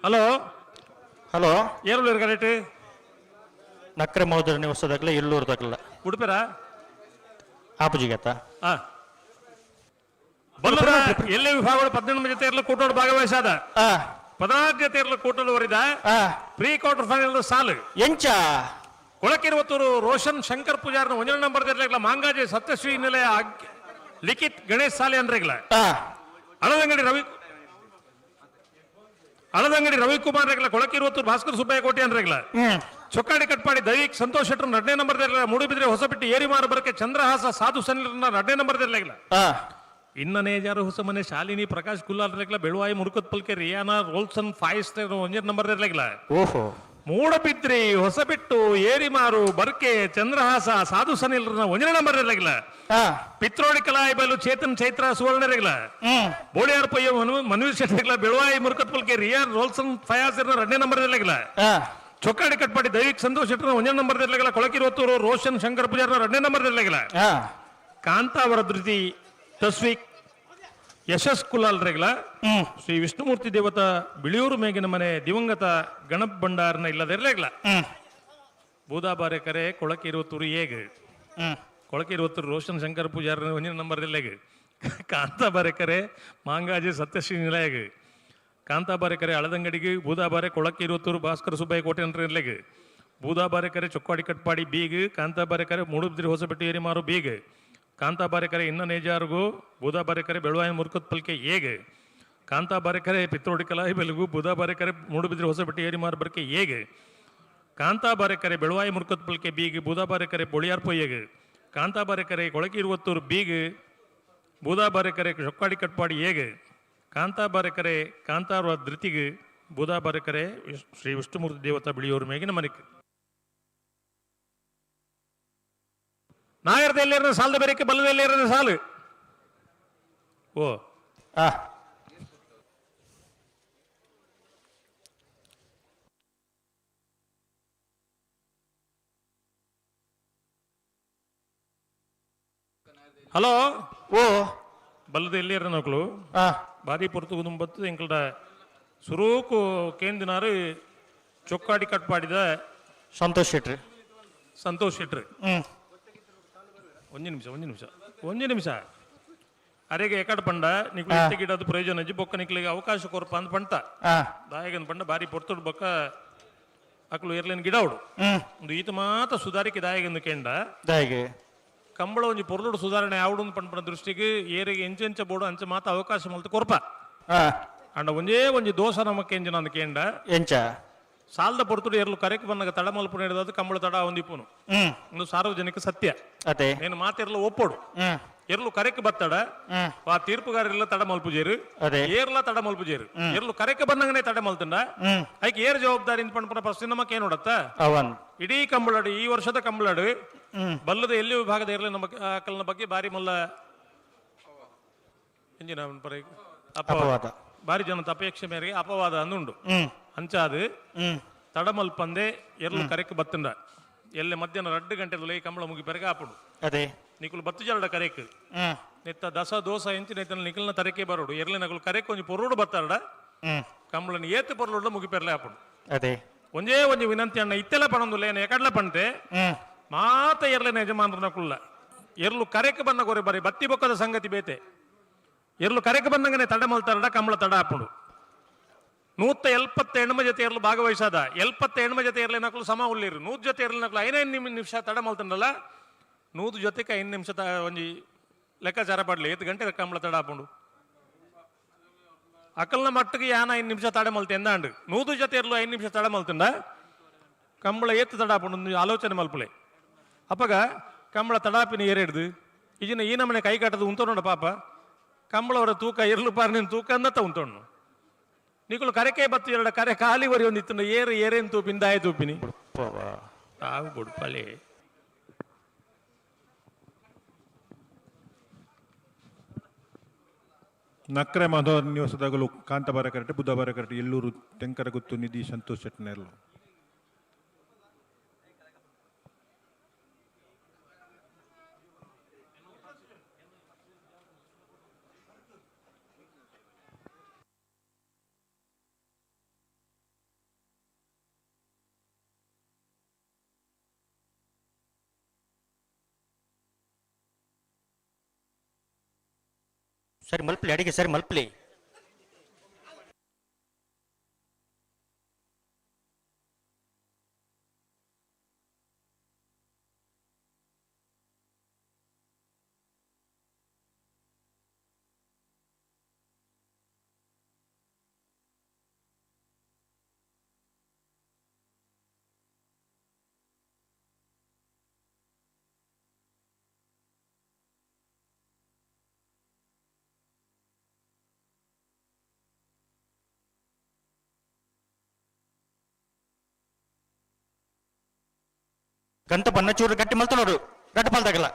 ಹಲೋ ಹಲೋ ಏರುಳ್ಳೂರು ಕರೆಕ್ಟ್ ನಕ್ರೆ ಮಹೋದರ ನಿವಸದಾಗಲ ಎಲ್ಲೂರು ತಗಲ ಉಡುಪಿರಾ ಆಪುಜಿಗತ್ತ ಹಾ ಬಲ್ಲದ ಎಲ್ಲ ವಿಭಾಗಗಳು 18 ಜೊತೆ ಇರಲು ಕೂಟೋಡು ಭಾಗವಹಿಸಾದ 14 ಜೊತೆ ಇರಲು ಕೂಟಲು ವರಿದ ಪ್ರೀ ಕ್ವಾರ್ಟರ್ ಫೈನಲ್ ಸಾಲು ಎಂಚ ಕೊಳಕಿರುವತ್ತೂರು ರೋಷನ್ ಶಂಕರ್ ಪೂಜಾರ್ನ 1 ನಂಬರ್ ಇರಲಿಲ್ಲ ಮಾಂಗಾಜೆ ಸತ್ಯಶ್ರೀ ನಿಲಯ ಲಿಖಿತ್ ಗಣೇಶ್ ಸಾಲೆ ಅಂದ್ರಿಲ್ಲ ಅಳದಂಗಡಿ ರವಿಕುಮಾರ್ ರೆಗ್ಲ ಕೊಳಕಿರುವತ್ತೂರು ಭಾಸ್ಕರ್ ಸುಬ್ಬಯ್ಯ ಕೋಟೆ ಅಂದ್ರಿಲ್ಲ ಚೊಕ್ಕಾಡಿ ಕಟ್ಪಾಡಿ ದೈವಿಕ್ ಸಂತೋಷ್ ಶೆಟ್ಟರ್ 2ನೇ ನಂಬರ್ ಇರಲಿಲ್ಲ ಮೂಡುಬಿದ್ರೆ ಹೊಸಬಿಟ್ಟು ಏರಿಮಾರು ಬರಕ್ಕೆ ಚಂದ್ರಹಾಸ ಸಾಧು ಸನಿಲ್ 2ನೇ ನಂಬರ್ ಇರಲಿಲ್ಲ ಇನ್ನನೇ ಜಾರು ಹೊಸ ಮನೆ ಶಾಲಿನಿ ಪ್ರಕಾಶ್ ಕುಲ್ಲಾರ್ ಇರಲಿಲ್ಲ ಬೆಳುವಾಯಿ ಮುರುಕತ್ ಪಲ್ಕೆ ರಿಯಾನಾ ರೋಲ್ಸನ್ 5 ಸ್ಟಾರ್ 1 ನಂಬರ್ ಇರಲಿಲ್ಲ ಓಹೋ ಮೂಡಬಿದ್ರಿ ಹೊಸಬಿಟ್ಟು ಏರಿಮಾರು ಬರ್ಕೆ ಚಂದ್ರಹಾಸ ಸಾಧು ಸನಿಲ್ 1ನೇ ನಂಬರ್ ಇರಲಿಲ್ಲ ಪಿತ್ರೋಡಿ ಕಲಾಯಿ ಬಯಲು ಚೇತನ್ ಚೈತ್ರ ಸುವರ್ಣ ಇರಲಿಲ್ಲ ಬೋಳಿಯಾರ್ ಪೊಯ್ಯ ಮನವೀರ್ ಶೆಟ್ಟಿ ಇರಲಿಲ್ಲ ಬೆಳುವಾಯಿ ಮುರುಕತ್ ಪಲ್ಕೆ ರಿಯಾನ್ ರೋಲ್ಸನ್ 5 2ನೇ ನಂಬರ್ ಇರಲಿಲ್ಲ ಚೊಕ್ಕಾಡಿ ಕಟ್ಪಾಡಿ ದೈವಿಕ್ ಸಂತೋಷ್ ಶೆಟ್ಟರ್ 1ನೇ ನಂಬರ್ ಇರಲಿಲ್ಲ ಕೊಳಕಿರುವತ್ತೂರು ರೋಷನ್ ಶಂಕರ್ ಪೂಜಾರ್ 2ನೇ ನಂಬರ್ ಇರಲಿಲ್ಲ ಕಾಂತಾವರ ಧೃತಿ ತಸ್ವೀಕ್ ಯಶಸ್ ಕುಲಾಲ್ ರೆಗ್ಲ ಶ್ರೀ ವಿಷ್ಣುಮೂರ್ತಿ ದೇವತಾ ಬಿಳಿಯೂರು ಮೇಗಿನ ಮನೆ ದಿವಂಗತ ಗಣಪ್ ಭಂಡಾರನ ಇಲ್ಲದಿರ್ಲೇಗ್ಲ ಬೂದಾಬಾರೆ ಕೊಳಕಿರುವತ್ತೂರು ಏಗ್ ಕೊಳಕಿರುವತ್ತೂರು ರೋಷನ್ ಶಂಕರ್ ಪೂಜಾರ 1ನೇ ನಂಬರ್ ಇಲ್ಲೇಗ್ ಕಾಂತಾಬಾರೆ ಮಾಂಗಾಜೆ ಸತ್ಯಶ್ರೀ ನಿಲಯಗ್ ಕಾಂತಾಬಾರೆ ಅಳದಂಗಡಿಗೆ ಬೂದಾಬಾರೆ ಕೊಳಕಿರುವತ್ತೂರು ಭಾಸ್ಕರ ಸುಬ್ಬಯ್ಯ ಕೋಟೆ ಅಂತ ಇರ್ಲೇಗ್ ಬೂದಾಬಾರೆ ಚೊಕ್ಕಾಡಿ ಕಟ್ಪಾಡಿ ಬೀಗ್ ಕಾಂತಾಬಾರೆ ಮೂಡುಬಿದ್ರಿ ಹೊಸಬಿಟ್ಟು ಏರಿಮಾರು ಬೀಗ್ ಕಾಂತಾಬಾರೆ ಇನ್ನ ನೇಜಾರ್ಗು ಬೂದಾಬಾರೆ ಬೆಳುವಾಯಿ ಮುರುಕತ್ ಪಲ್ಕೆ ಏಗೆ ಕಾಂತಾಬಾರೆ ಪಿತ್ರೋಡಿ ಕಲಾಯಿ ಬೆಲಗು ಬೂದಾಬಾರೆ ಮೂಡುಬಿದ್ರಿ ಹೊಸಬಿಟ್ಟು ಏರಿಮಾರು ಬರ್ಕೆ ಏಗೆ ಕಾಂತಾಬಾರೆ ಬೆಳುವಾಯಿ ಮುರುಕತ್ ಪಲ್ಕೆ ಬೀಗ್ ಬೂದಾಬಾರೆ ಬೊಳಿಯಾರ್ ಪೊಯ್ಯಗೆ ಕಾಂತಾಬಾರೆ ಕೊಳಕಿರುವತ್ತೂರು ಬೀಗ್ ಬೂದಾಬಾರೆ ಚೊಕ್ಕಾಡಿ ಕಟ್ಪಾಡಿ ಏಗೆ ಕಾಂತಾಬಾರೆ ಕಾಂತಾರ ಧೃತಿಗೆ ಬೂದಾಬಾರೆ ಶ್ರೀ ವಿಷ್ಣುಮೂರ್ತಿ ದೇವತಾ ಬಿಳಿಯೂರು ಮೇಗಿನ ಮನಿಕ್ ನಾಯರದಲ್ಲಿರೋ ಸಾಲದ ಬೇರೆಕ್ಕೆ ಬಲ್ಲದಲ್ಲಿರೋ ಸಾಲು ಓ ಹಲೋ ಓ ಬಲ್ಲದ ಎಲ್ಲಿರ ನಕ್ಲು ಬಾರಿ ಪೊರ್ತುಗು ತುಂಬತ್ತು ಎಂಕಲ್ಡ ಸುರೂಕು ಕೇಂದಿನಾರು ಚೊಕ್ಕಾಡಿ ಕಟ್ಪಾಡಿದ ಸಂತೋಷ್ ಶೆಟ್ರಿ ಒಂದು ನಿಮಿಷ ಅರೆಗೆ ಎಕಡ್ ಪಂಡ ನಿಕ್ಲು ಗಿಡದ ಪ್ರಯೋಜನ ಅಜ್ಜಿ ಬೊಕ್ಕ ನಿಕ್ಲಿಗೆ ಅವಕಾಶ ಕೊರಪ ಅಂದ್ ಪಂಟ ದಾಯಗನ್ ಪಂಡ ಬಾರಿ ಪೊರ್ತುಡು ಬೊಕ್ಕ ಅಕ್ಲು ಇರ್ಲೇನ್ ಗಿಡ ಅವಡು ಒಂದು ಈತ ಮಾತ ಸುಧಾರಿಕೆ ದಾಯಗಂದು ಕೇಂಡ ಕಂಬಳ ಒಂಜಿ ಪೊರ್ಲುಡು ಸುಧಾರಣೆ ಆವಡು ಪಂಡ ದೃಷ್ಟಿಗೆ ಏರಿಗೆ ಎಂಚೆಂಚ ಬೋಡು ಅಂಚ ಮಾತ ಅವಕಾಶ ಮಲ್ತ ಕೊರಪ ಅಂಡ ಒಂಜಿ ದೋಷ ನಮಕ್ಕೆ ಎಂಜಿನ ಅಂದ್ ಕೇಂಡ ಎಂಚ ಸಾಲದ ಪೊರ್ತುಡು ಎರಲು ಕರೆಕ್ ಬಂದಾಗ ತಡ ಮಲ್ಪು ಹಿಡಿದ ಕಂಬಳ ತಡ ಹೊಂದಿಪ್ಪುನು ಒಂದು ಸಾರ್ವಜನಿಕ ಸತ್ಯ ಅದೇ ಏನು ಮಾತೆರ್ಲ ಒಪ್ಪೋಡು ಎರಲು ಕರೆಕ್ ಬತ್ತಡ ಆ ತೀರ್ಪುಗಾರೆಲ್ಲ ತಡ ಮಲ್ಪುಜೇರು ಏರ್ಲ ತಡ ಮಲ್ಪುಜೇರು ಎರಲು ಕರೆಕ್ ಬಂದಂಗನೆ ತಡ ಮಲ್ತಂಡ ಐಕ್ ಏರ್ ಜವಾಬ್ದಾರಿ ಪಂಪನ ಪ್ರಶ್ನೆ ನಮಕ್ ಏನ್ ನೋಡತ್ತ ಇಡೀ ಕಂಬಳಡು ಈ ವರ್ಷದ ಕಂಬಳಡು ಬಲ್ಲದ ಎಲ್ಲಿ ವಿಭಾಗದ ಇರಲಿ ನಮ್ಮ ಅಕ್ಕಲ್ನ ಬಗ್ಗೆ ಬಾರಿ ಮಲ್ಲ ಎಂಜಿನ ಅಪವಾದ ಬಾರಿ ಜನದ ಅಪೇಕ್ಷೆ ಮೇರೆಗೆ ಅಪವಾದ ಅನ್ನುಂಡು ಅಂಚಾದು ತಡಮಲ್ಪಂದೆ ಎರಲು ಕರೆಕ್ ಬತ್ತಂಡ ಎಲ್ಲೆ ಮಧ್ಯಾಹ್ನ 2 ಗಂಟೆ ಕಂಬಳ ಮುಗಿ ಬೆರಗ ಆಪುಡು ಅದೇ ನಿಕುಲು ಬತ್ತು ಜರಡ ಕರೆಕ್ ನೆತ್ತ ದಸ ದೋಸ ಎಂಚು ನೆತ್ತ ನಿಕಲ್ನ ತರಕೆ ಬರೋಡು ಎರಲೆ ನಕಲು ಕರೆಕ್ ಒಂಜಿ ಪೊರುಡು ಬತ್ತಾಡ ಕಂಬಳನ ಏತು ಪೊರ್ಲುಡ್ಲ ಮುಗಿ ಪೆರ್ಲೆ ಆಪುಡು ಅದೇ ಒಂಜೇ ವಿನಂತಿ ಅಣ್ಣ ಇತ್ತೆಲ್ಲ ಪಣಂದುಲ್ಲ ಏನ ಎಕಡ್ಲ ಪಂತೆ ಮಾತ ಎರಲೇನ ಯಜಮಾನ್ರ ನಕುಲ್ಲ ಎರಲು ಕರೆಕ್ ಬಂದ ಗೊರೆ ಬರೀ ಬತ್ತಿ ಬೊಕ್ಕದ ಸಂಗತಿ ಬೇತೆ ಎರಲು ಕರೆಕ್ ಬಂದಂಗನೆ ತಡ ಮಲ್ತಾರಡ ಕಂಬಳ ತಡ ಆಪುಡು 170 ಹೆಣ್ಮ ಜೊತೆ ಎರಲು ಭಾಗವಹಿಸಾದ 70 ಹೆಣ್ಮ ಜೊತೆ ಎರಲೆ ನಕಲು ಸಮ ಉಳ್ಳಿರು 100 ಜೊತೆ ಎರಲೆ ನಕಲು 5 ನಿಮಿಷ ತಡ ಮಲ್ತಂಡಲ್ಲ 100 ಜೊತೆಗೆ 5 ನಿಮಿಷ ಒಂಜಿ ಲೆಕ್ಕಾಚಾರ ಪಡ್ಲಿ 8 ಗಂಟೆ ಕಂಬಳ ತಡ ಆಪುಂಡು ಅಕಲ್ನ ಮಟ್ಟಿಗೆ ಯಾನ 5 ನಿಮಿಷ ತಡ ಮಲ್ತೆ ಎಂದಾಂಡು 100 ಜೊತೆ ಎರಲು 5 ನಿಮಿಷ ತಡ ಮಲ್ತಂಡ ಕಂಬಳ ಏತ್ತು ತಡ ಆಪುಂಡು ಆಲೋಚನೆ ಮಲ್ಪಲೆ ಅಪ್ಪಗ ಕಂಬಳ ತಡಾಪಿನ ಏರಿಡ್ದು ಈಜಿನ ಈ ನಮ್ಮನೆ ಕೈ ಕಾಟದು ಉಂತೋಣ ಪಾಪ ಕಂಬಳವರ ತೂಕ ಎರಲು ಪಾರ್ನಿನ ತೂಕ ಅಂದತ್ತ ಉಂತೋಣ್ಣು ನಿಕುಲು ಕರೆಕೆ ಬತ್ತು ಎರಡ ಕರೆ ಖಾಲಿ ವರಿ ಒಂದಿತ್ತು ಏರೇನು ತೂಪಿನ ದಾಯ ತೂಪಿನಿ ತಾವು ಬುಡ್ಪಲೆ ನಕ್ರೆ ಮಧೋರ್ ನಿವಾಸದಾಗಲು ಕಾಂತಬಾರ ಕರೆಕ್ಟ್ ಬುಧವಾರ ಕರೆಕ್ಟ್ ಎಲ್ಲೂರು ತೆಂಕರ ಗುತ್ತು ನಿಧಿ ಸಂತೋಷ್ ಶೆಟ್ನೆರ್ಲು ಸರಿ ಮಲ್ಪಲಿ ಅಡಿಗೆ ಸರಿ ಮಲ್ಪಲಿ ಗಂಟ ಬಣ್ಣ ಚೂರು ಗಟ್ಟಿ ಮಲ್ತ ನೋಡು ಗಟ್ಟ ಪಾಲ್ದಾಗಲ್ಲ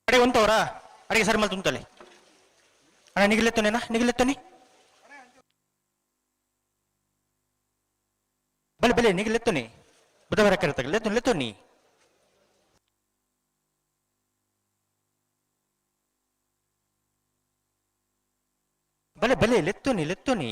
ಅಡಿಗೆ ಒಂತವರ ಅಡಿಗೆ ಸರಿ ಮಲ್ತು ಉಂಟಲ್ಲಿ ಅಣ್ಣ ನಿಗಿಲೆತ್ತನೇನಾ ನಿಗಿಲೆತ್ತನಿ ಬಲೆ ಬಲೆ ನಿಗಿಲೆತ್ತನಿ ಬುಧವಾರ ಕರೆತಾಗ ಲೆತ್ತನಿ ಬಲೆ ಬಲೆ ಲೆತ್ತೋನಿ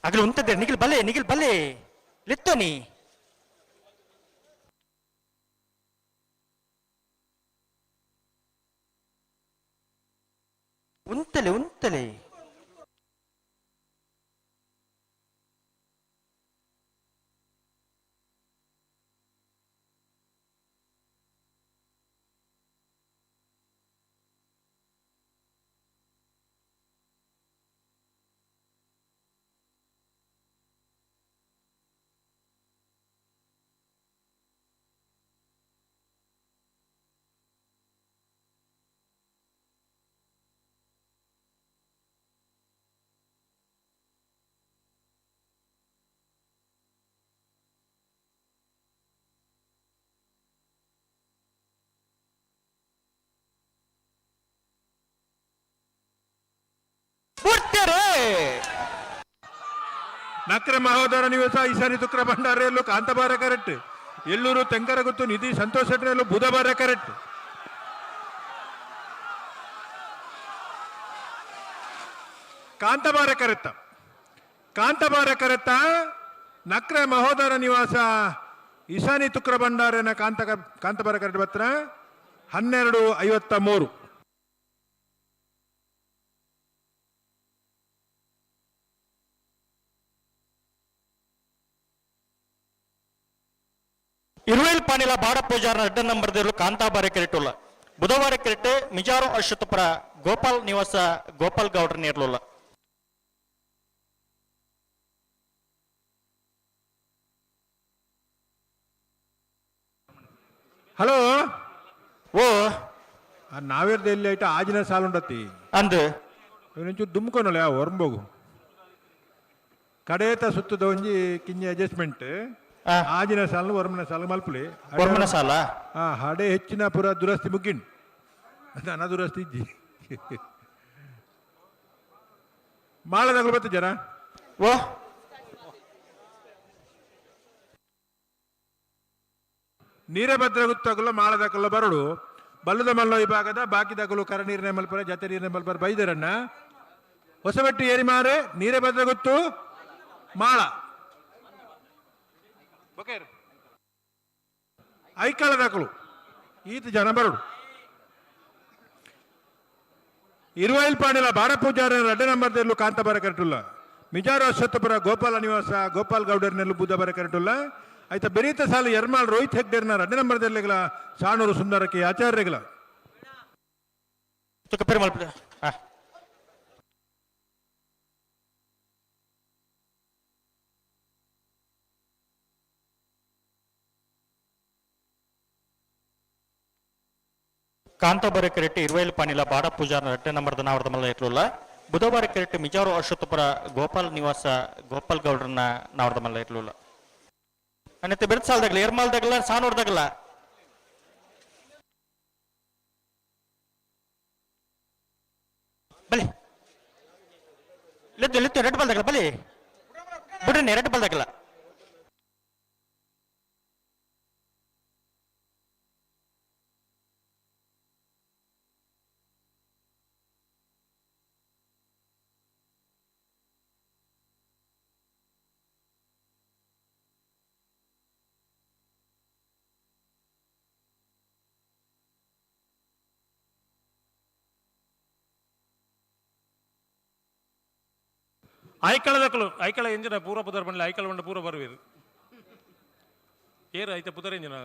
ಅಗಲು ಉಂಟದೆ ನಿಗಿಲ್ ಬಲೆ ಲೆತ್ತೋನಿ ಉಂತಲೆ ನಕ್ರೆ ಮಹೋದರ ನಿವಾಸ ಈಶಾನಿ ತುಕ್ರ ಭಂಡಾರಿಯಲ್ಲೂ ಕಾಂತಬಾರ ಕರೆಕ್ಟ್ ಎಲ್ಲೂರು ತೆಂಕರಗುತ್ತು ನಿಧಿ ಸಂತೋಷ್ ಶೆಟ್ಟರಲ್ಲೂ ಬುಧವಾರ ಕರೆಕ್ಟ್ ಕಾಂತಬಾರ ಕರೆತ್ತ ನಕ್ರೆ ಮಹೋದರ ನಿವಾಸ ಈಶಾನಿ ತುಕ್ರ ಭಂಡಾರನ ಕಾಂತಬಾರ ಕರೆಕ್ಟ್ ಬತ್ರ 12:53 ಇರುವೇಲ್ ಪಾನಿಲ ಬಾಡ ಪೂಜಾರ ಅಡ್ಡ ನಂಬರ್ದಿರು ಕಾಂತಾಬಾರೆ ಕೆರೆಟುಲ್ಲ ಬುಧವಾರ ಕೆರೆಟ್ ಮಿಜಾರು ಅಶ್ವತ್ಥಪುರ ಗೋಪಾಲ್ ನಿವಾಸ ಗೋಪಾಲ್ ಗೌಡ್ರ ನೇರ್ಲುಲ್ಲ ಹಲೋ ಓ ನಾವೇರ್ದ ಎಲ್ಲಿ ಐಟ ಆಜಿನ ಸಾಲುಂಡತ್ತಿ ಅಂದ್ ಇವನಂಚು ದುಮ್ಕೊನಲ್ಲ ಹೊರಂಬೋಗು ಕಡೇತ ಸುತ್ತದ ಒಂಜಿ ಕಿಂಜಿ ಅಡ್ಜಸ್ಟ್ಮೆಂಟ್ ಆಜಿನ ಸಾಲ ವರ್ಮನ ಸಾಲ ಮಲ್ಪಲಿ ವರ್ಮನ ಸಾಲ ಹಾಡೆ ಹೆಚ್ಚಿನ ಪುರ ದುರಸ್ತಿ ಮುಗ್ಗಿನ್ ಅನ ದುರಸ್ತಿ ಇಜ್ಜಿ ಮಾಳದಾಗಲು ಬತ್ತ ಜನ ಓ ನೀರಭದ್ರ ಗುತ್ತಾಗಲ್ಲ ಮಾಳದಾಗಲ್ಲ ಬರಡು ಬಲ್ಲದ ಮಲ್ಲ ವಿಭಾಗದ ಬಾಕಿದಾಗಲು ಕರ ನೀರಿನ ಮಲ್ಪರ ಜತೆ ನೀರಿನ ಮಲ್ಪರ ಬೈದರನ್ನ ಹೊಸಬೆಟ್ಟು ಏರಿ ಮಾರೆ ನೀರಭದ್ರ ಗುತ್ತು ಮಾಳ ಐಕಾಳದಾಕಲು ಈತ ಜನ ಬರಡು ಇರುವೈಲ್ ಪಾಣಿಲ ಬಾರ ಪೂಜಾರ ಅಡ್ಡ ನಂಬರ್ದಲ್ಲೂ ಕಾಂತಬಾರ ಕರೆಟುಲ್ಲ ಮಿಜಾರು ಅಶ್ವತ್ಥಪುರ ಗೋಪಾಲ ನಿವಾಸ ಗೋಪಾಲ್ ಗೌಡರ್ನಲ್ಲೂ ಬುಧವಾರ ಕರೆಟುಲ್ಲ ಆಯ್ತಾ ಬೆರೀತ ಸಾಲ ಯರ್ಮಾಳ್ ರೋಹಿತ್ ಹೆಗ್ಡೇರ್ನ ಅಡ್ಡ ನಂಬರ್ದಲ್ಲಿಗಳ ಸಾಣೂರು ಸುಂದರಕ್ಕೆ ಆಚಾರ್ಯಗಳ ಕಾಂತಾಬಾರ ಕೆರೆಟ್ ಇರುವೈಲ್ ಪಾನಿಲ ಬಾಡ ಪೂಜಾರ ಅಡ್ಡ ನಂಬರ್ದ ನಾವರ್ದ ಮಲ್ಲ ಇಟ್ಲುಲ್ಲ ಬುಧವಾರ ಕೆರೆಟ್ ಮಿಜಾರು ಅಶ್ವತ್ಥಪುರ ಗೋಪಾಲ್ ನಿವಾಸ ಗೋಪಾಲ್ ಗೌಡ್ರನ್ನ ನಾವರ್ದ ಮಲ್ಲ ಇಟ್ಲುಲ್ಲ ಅನ್ನತ್ತೆ ಬೆರ್ತ್ ಸಾಲದಾಗಲ್ಲ ಎರ್ಮಾಲ್ದಾಗಲ್ಲ ಸಾನೂರ್ದಾಗಲ್ಲ ಬಲೆ ಲೆತ್ತು ರೆಡ್ ಬಾಲ್ದಾಗಲ್ಲ ಬಲೆ ಬಿಡ್ರಿ ರೆಡ್ ಬಾಲ್ದಾಗಲ್ಲ ಐಕಳ ಎಂಜಿನ ಪೂರ ಪುದರ್ ಬಂಡ್ಲೆ ಐಕಳ ಬಂಡ ಪೂರ ಬರುವೇರು ಏರು ಐತೆ ಪುದರ್ ಎಂಜಿನ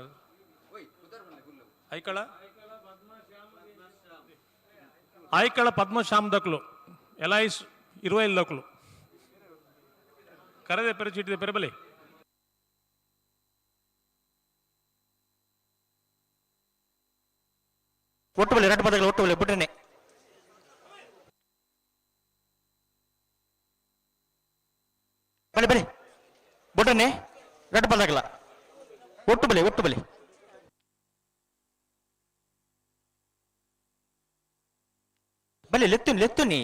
ಐಕಳ ಪದ್ಮಶ್ಯಾಮ್ ದಕ್ಲು ಎಲೈಸ್ 25 ದಕ್ಲು ಕರೆದೆ ಪೆರೆ ಚೀಟಿದೆ ಪೆರೆ ಬಲೆ ಒಟ್ಟು ಬಲೆ 2 ಪದಗಳು ಒಟ್ಟು ಬಲೆ ಬಿಟ್ರೇನೆ ಬಲೆ ಬಲೆ ಬಿಟ್ರೇನೆ 2 ಪದಗಳ ಒಟ್ಟು ಬಲೆ ಬಲೆ ಲೆತ್ತುನಿ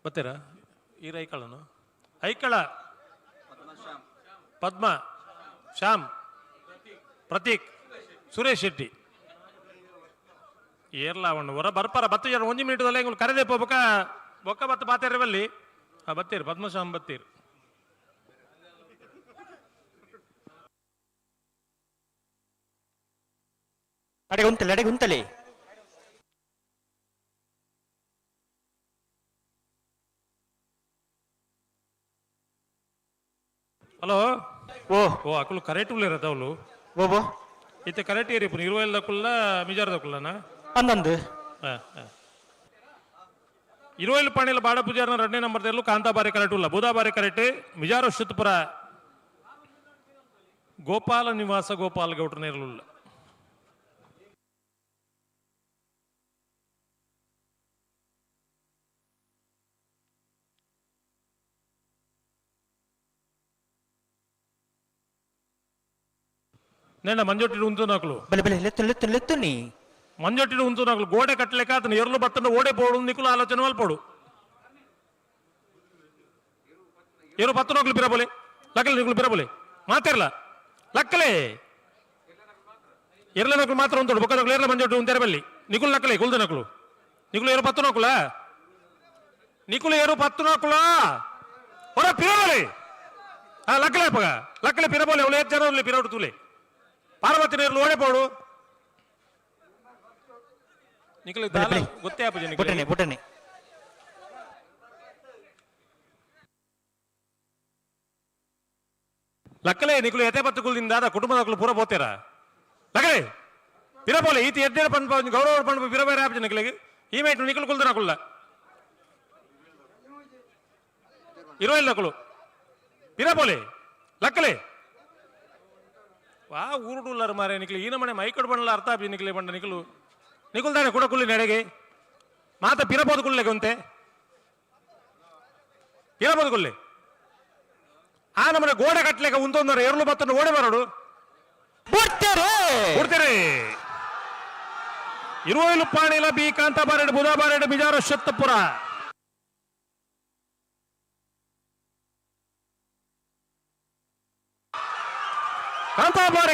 ಬರ್ತೀರಾ ಈರ ಐಕಳನು ಐಕಳ ಪದ್ಮ ಶ್ಯಾಮ್ ಪ್ರತೀಕ್ ಸುರೇಶ್ ಶೆಟ್ಟಿ ಏರ್ಲ ಅವನು ಹೊರ ಬರ್ಪಾರ 10 ಜನ 1 ಮಿನಿಟ್ದಲ್ಲೇ ಕರೆದೆ ಬೊಕ್ಕ ಬೊಕ್ಕ ಬತ್ತು ಪಾತೇರಿ ಬಲ್ಲಿ ಬತ್ತೀರಿ ಪದ್ಮಶ್ಯಾಮ್ ಬತ್ತೀರಿ ಅಡೆಗುಂತಲೆ ಹಲೋ ಓ ಅಕ್ಕಳು ಕರೆಕ್ಟ್ ಇರತ್ತ ಅವಳು ಓ ಇತ್ತೆ ಕರೆಕ್ಟ್ ಇರಿ 25 ದಕ್ಕುಲ್ಲ ಮಿಜಾರ್ದಕ್ಕುಲ್ಲನಾ ಅನ್ನೊಂದು 20 ಪಾಣಿಲ ಬಾಡ ಪೂಜಾರನ 2ನೇ ನಂಬರ್ದಲ್ಲೂ ಕಾಂತಾಬಾರಿ ಕರೆಕ್ಟ್ ಇಲ್ಲ ಬುಧಾಬಾರಿ ಕರೆಕ್ಟ್ ಮಿಜಾರ ಶುತ್ಪುರ ಗೋಪಾಲ ನಿವಾಸ ಗೋಪಾಲ್ ಗೌಡ್ರನ ಇರಲಿಲ್ಲ నేన మంజొట్టి ఉంచు నాకులు బలి బలి లెత్తుని మంజొట్టి ఉంచు నాకులు గోడే కట్టలేక అతను ఎర్రలు బట్టను ఓడే పోడు నీకులు ఆలోచన వాళ్ళు పోడు ఎరు పత్తు నోకులు పిరబోలే లక్కలు నీకులు పిరబోలే మాతేర్ల లక్కలే ఎర్ల నోకులు మాత్రం ఉంటాడు ఒక్క నోకులు ఎర్ల మంజొట్టి ఉంతారు బల్లి నీకులు లక్కలే కుల్దు నోకులు నీకులు ఎరు పత్తు నోకులా నీకులు ఎరు పత్తు నోకులా ఒర పిరబోలే లక్కలే పగా లక్కలే పిరబోలే ఒళ్ళు జనం పిరవడు తూలే ಪಾರ್ವತಿ ನೀರು ಓಡಿಪೋಡು ನಿಖಿಲ್ ಗೊತ್ತೇ ಬುಟ್ಟನೆ ಲಕ್ಕಲೇ ನಿಖಿಲ್ ಎತೆ ಬತ್ತುಕುಲಿಂದ ಕುಟುಂಬದ ಪೂರ ಬೋತೀರ ಲಕ್ಕಲೇ ಪಿರಬೋಲೆ ಈತ ಎಡ್ಡೆ ಪಂಪ ಗೌರವ ಪಂಪ ಪಿರಬೇರೆ ಆಪ್ಜ ನಿಖಿಲಿಗೆ ಈ ಮೇಟು ನಿಖಿಲ್ ಕುಲ್ದನ ಕುಲ್ಲ 20 ಲಕ್ಕಲು ಪಿರಬೋಲೆ ಲಕ್ಕಲೇ ವಾ ಊರುಡುಲ್ಲಾರ ಮಾರೇ ನಿಖಿಲ್ ಈ ನಮ್ಮನೆ ಮೈಕಡ್ ಬಂಡಲ ಅರ್ಥ ಆಪಿ ನಿಖಿಲೆ ಬಂಡ ನಿಖಿಲು ನಿಖಿಲ್ ತಾನೆ ಕೂಡ ಕುಲ್ಲಿ ನಡೆಗೆ ಮಾತ ಪಿರಬೋದು ಕುಲ್ಲೆಗೆ ಅಂತೆ ಪಿರಬೋದು ಕುಲ್ಲೆ ಆ ನಮ್ಮನೆ ಗೋಡೆ ಕಟ್ಲೆಗೆ ಉಂತೊಂದರೆ ಎರಲು ಬತ್ತನ್ನು ಓಡೆ ಬರೋಡು ಕೊಡ್ತೇರೆ 20 ಪಾಣಿಲ ಬಿ ಕಾಂತಾಬಾರೆಡ್ ಬುಧಾಬಾರೆಡ್ ಬಿಜಾರ ಶತ್ತಪುರ ಕಾಂತಾಬಾರೆ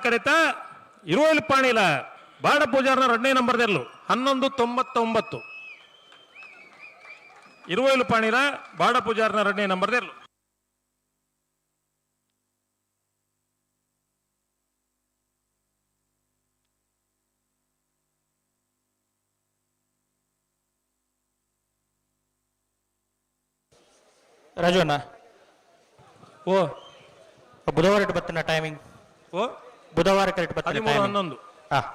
ಕರೆತ 20 ಪಾಣಿಲ ಬಾಡ ಪೂಜಾರನ 2ನೇ ನಂಬರ್ದಲ್ಲೂ 1199 20 ಪಾಣಿಲ ಬಾಡ ಪೂಜಾರನ 2ನೇ ನಂಬರ್ದಲ್ಲೂ ರಾಜು ಅಣ್ಣ ಓ ಬುಧವಾರ ಇಟ್ಟು ಬರ್ತೀನ ಟೈಮಿಂಗ್ ಓ ಬುಧವಾರ ಕರೆಕ್ಟ್ ಬರ್ತೀನಿ 13:11 ಹಾಂ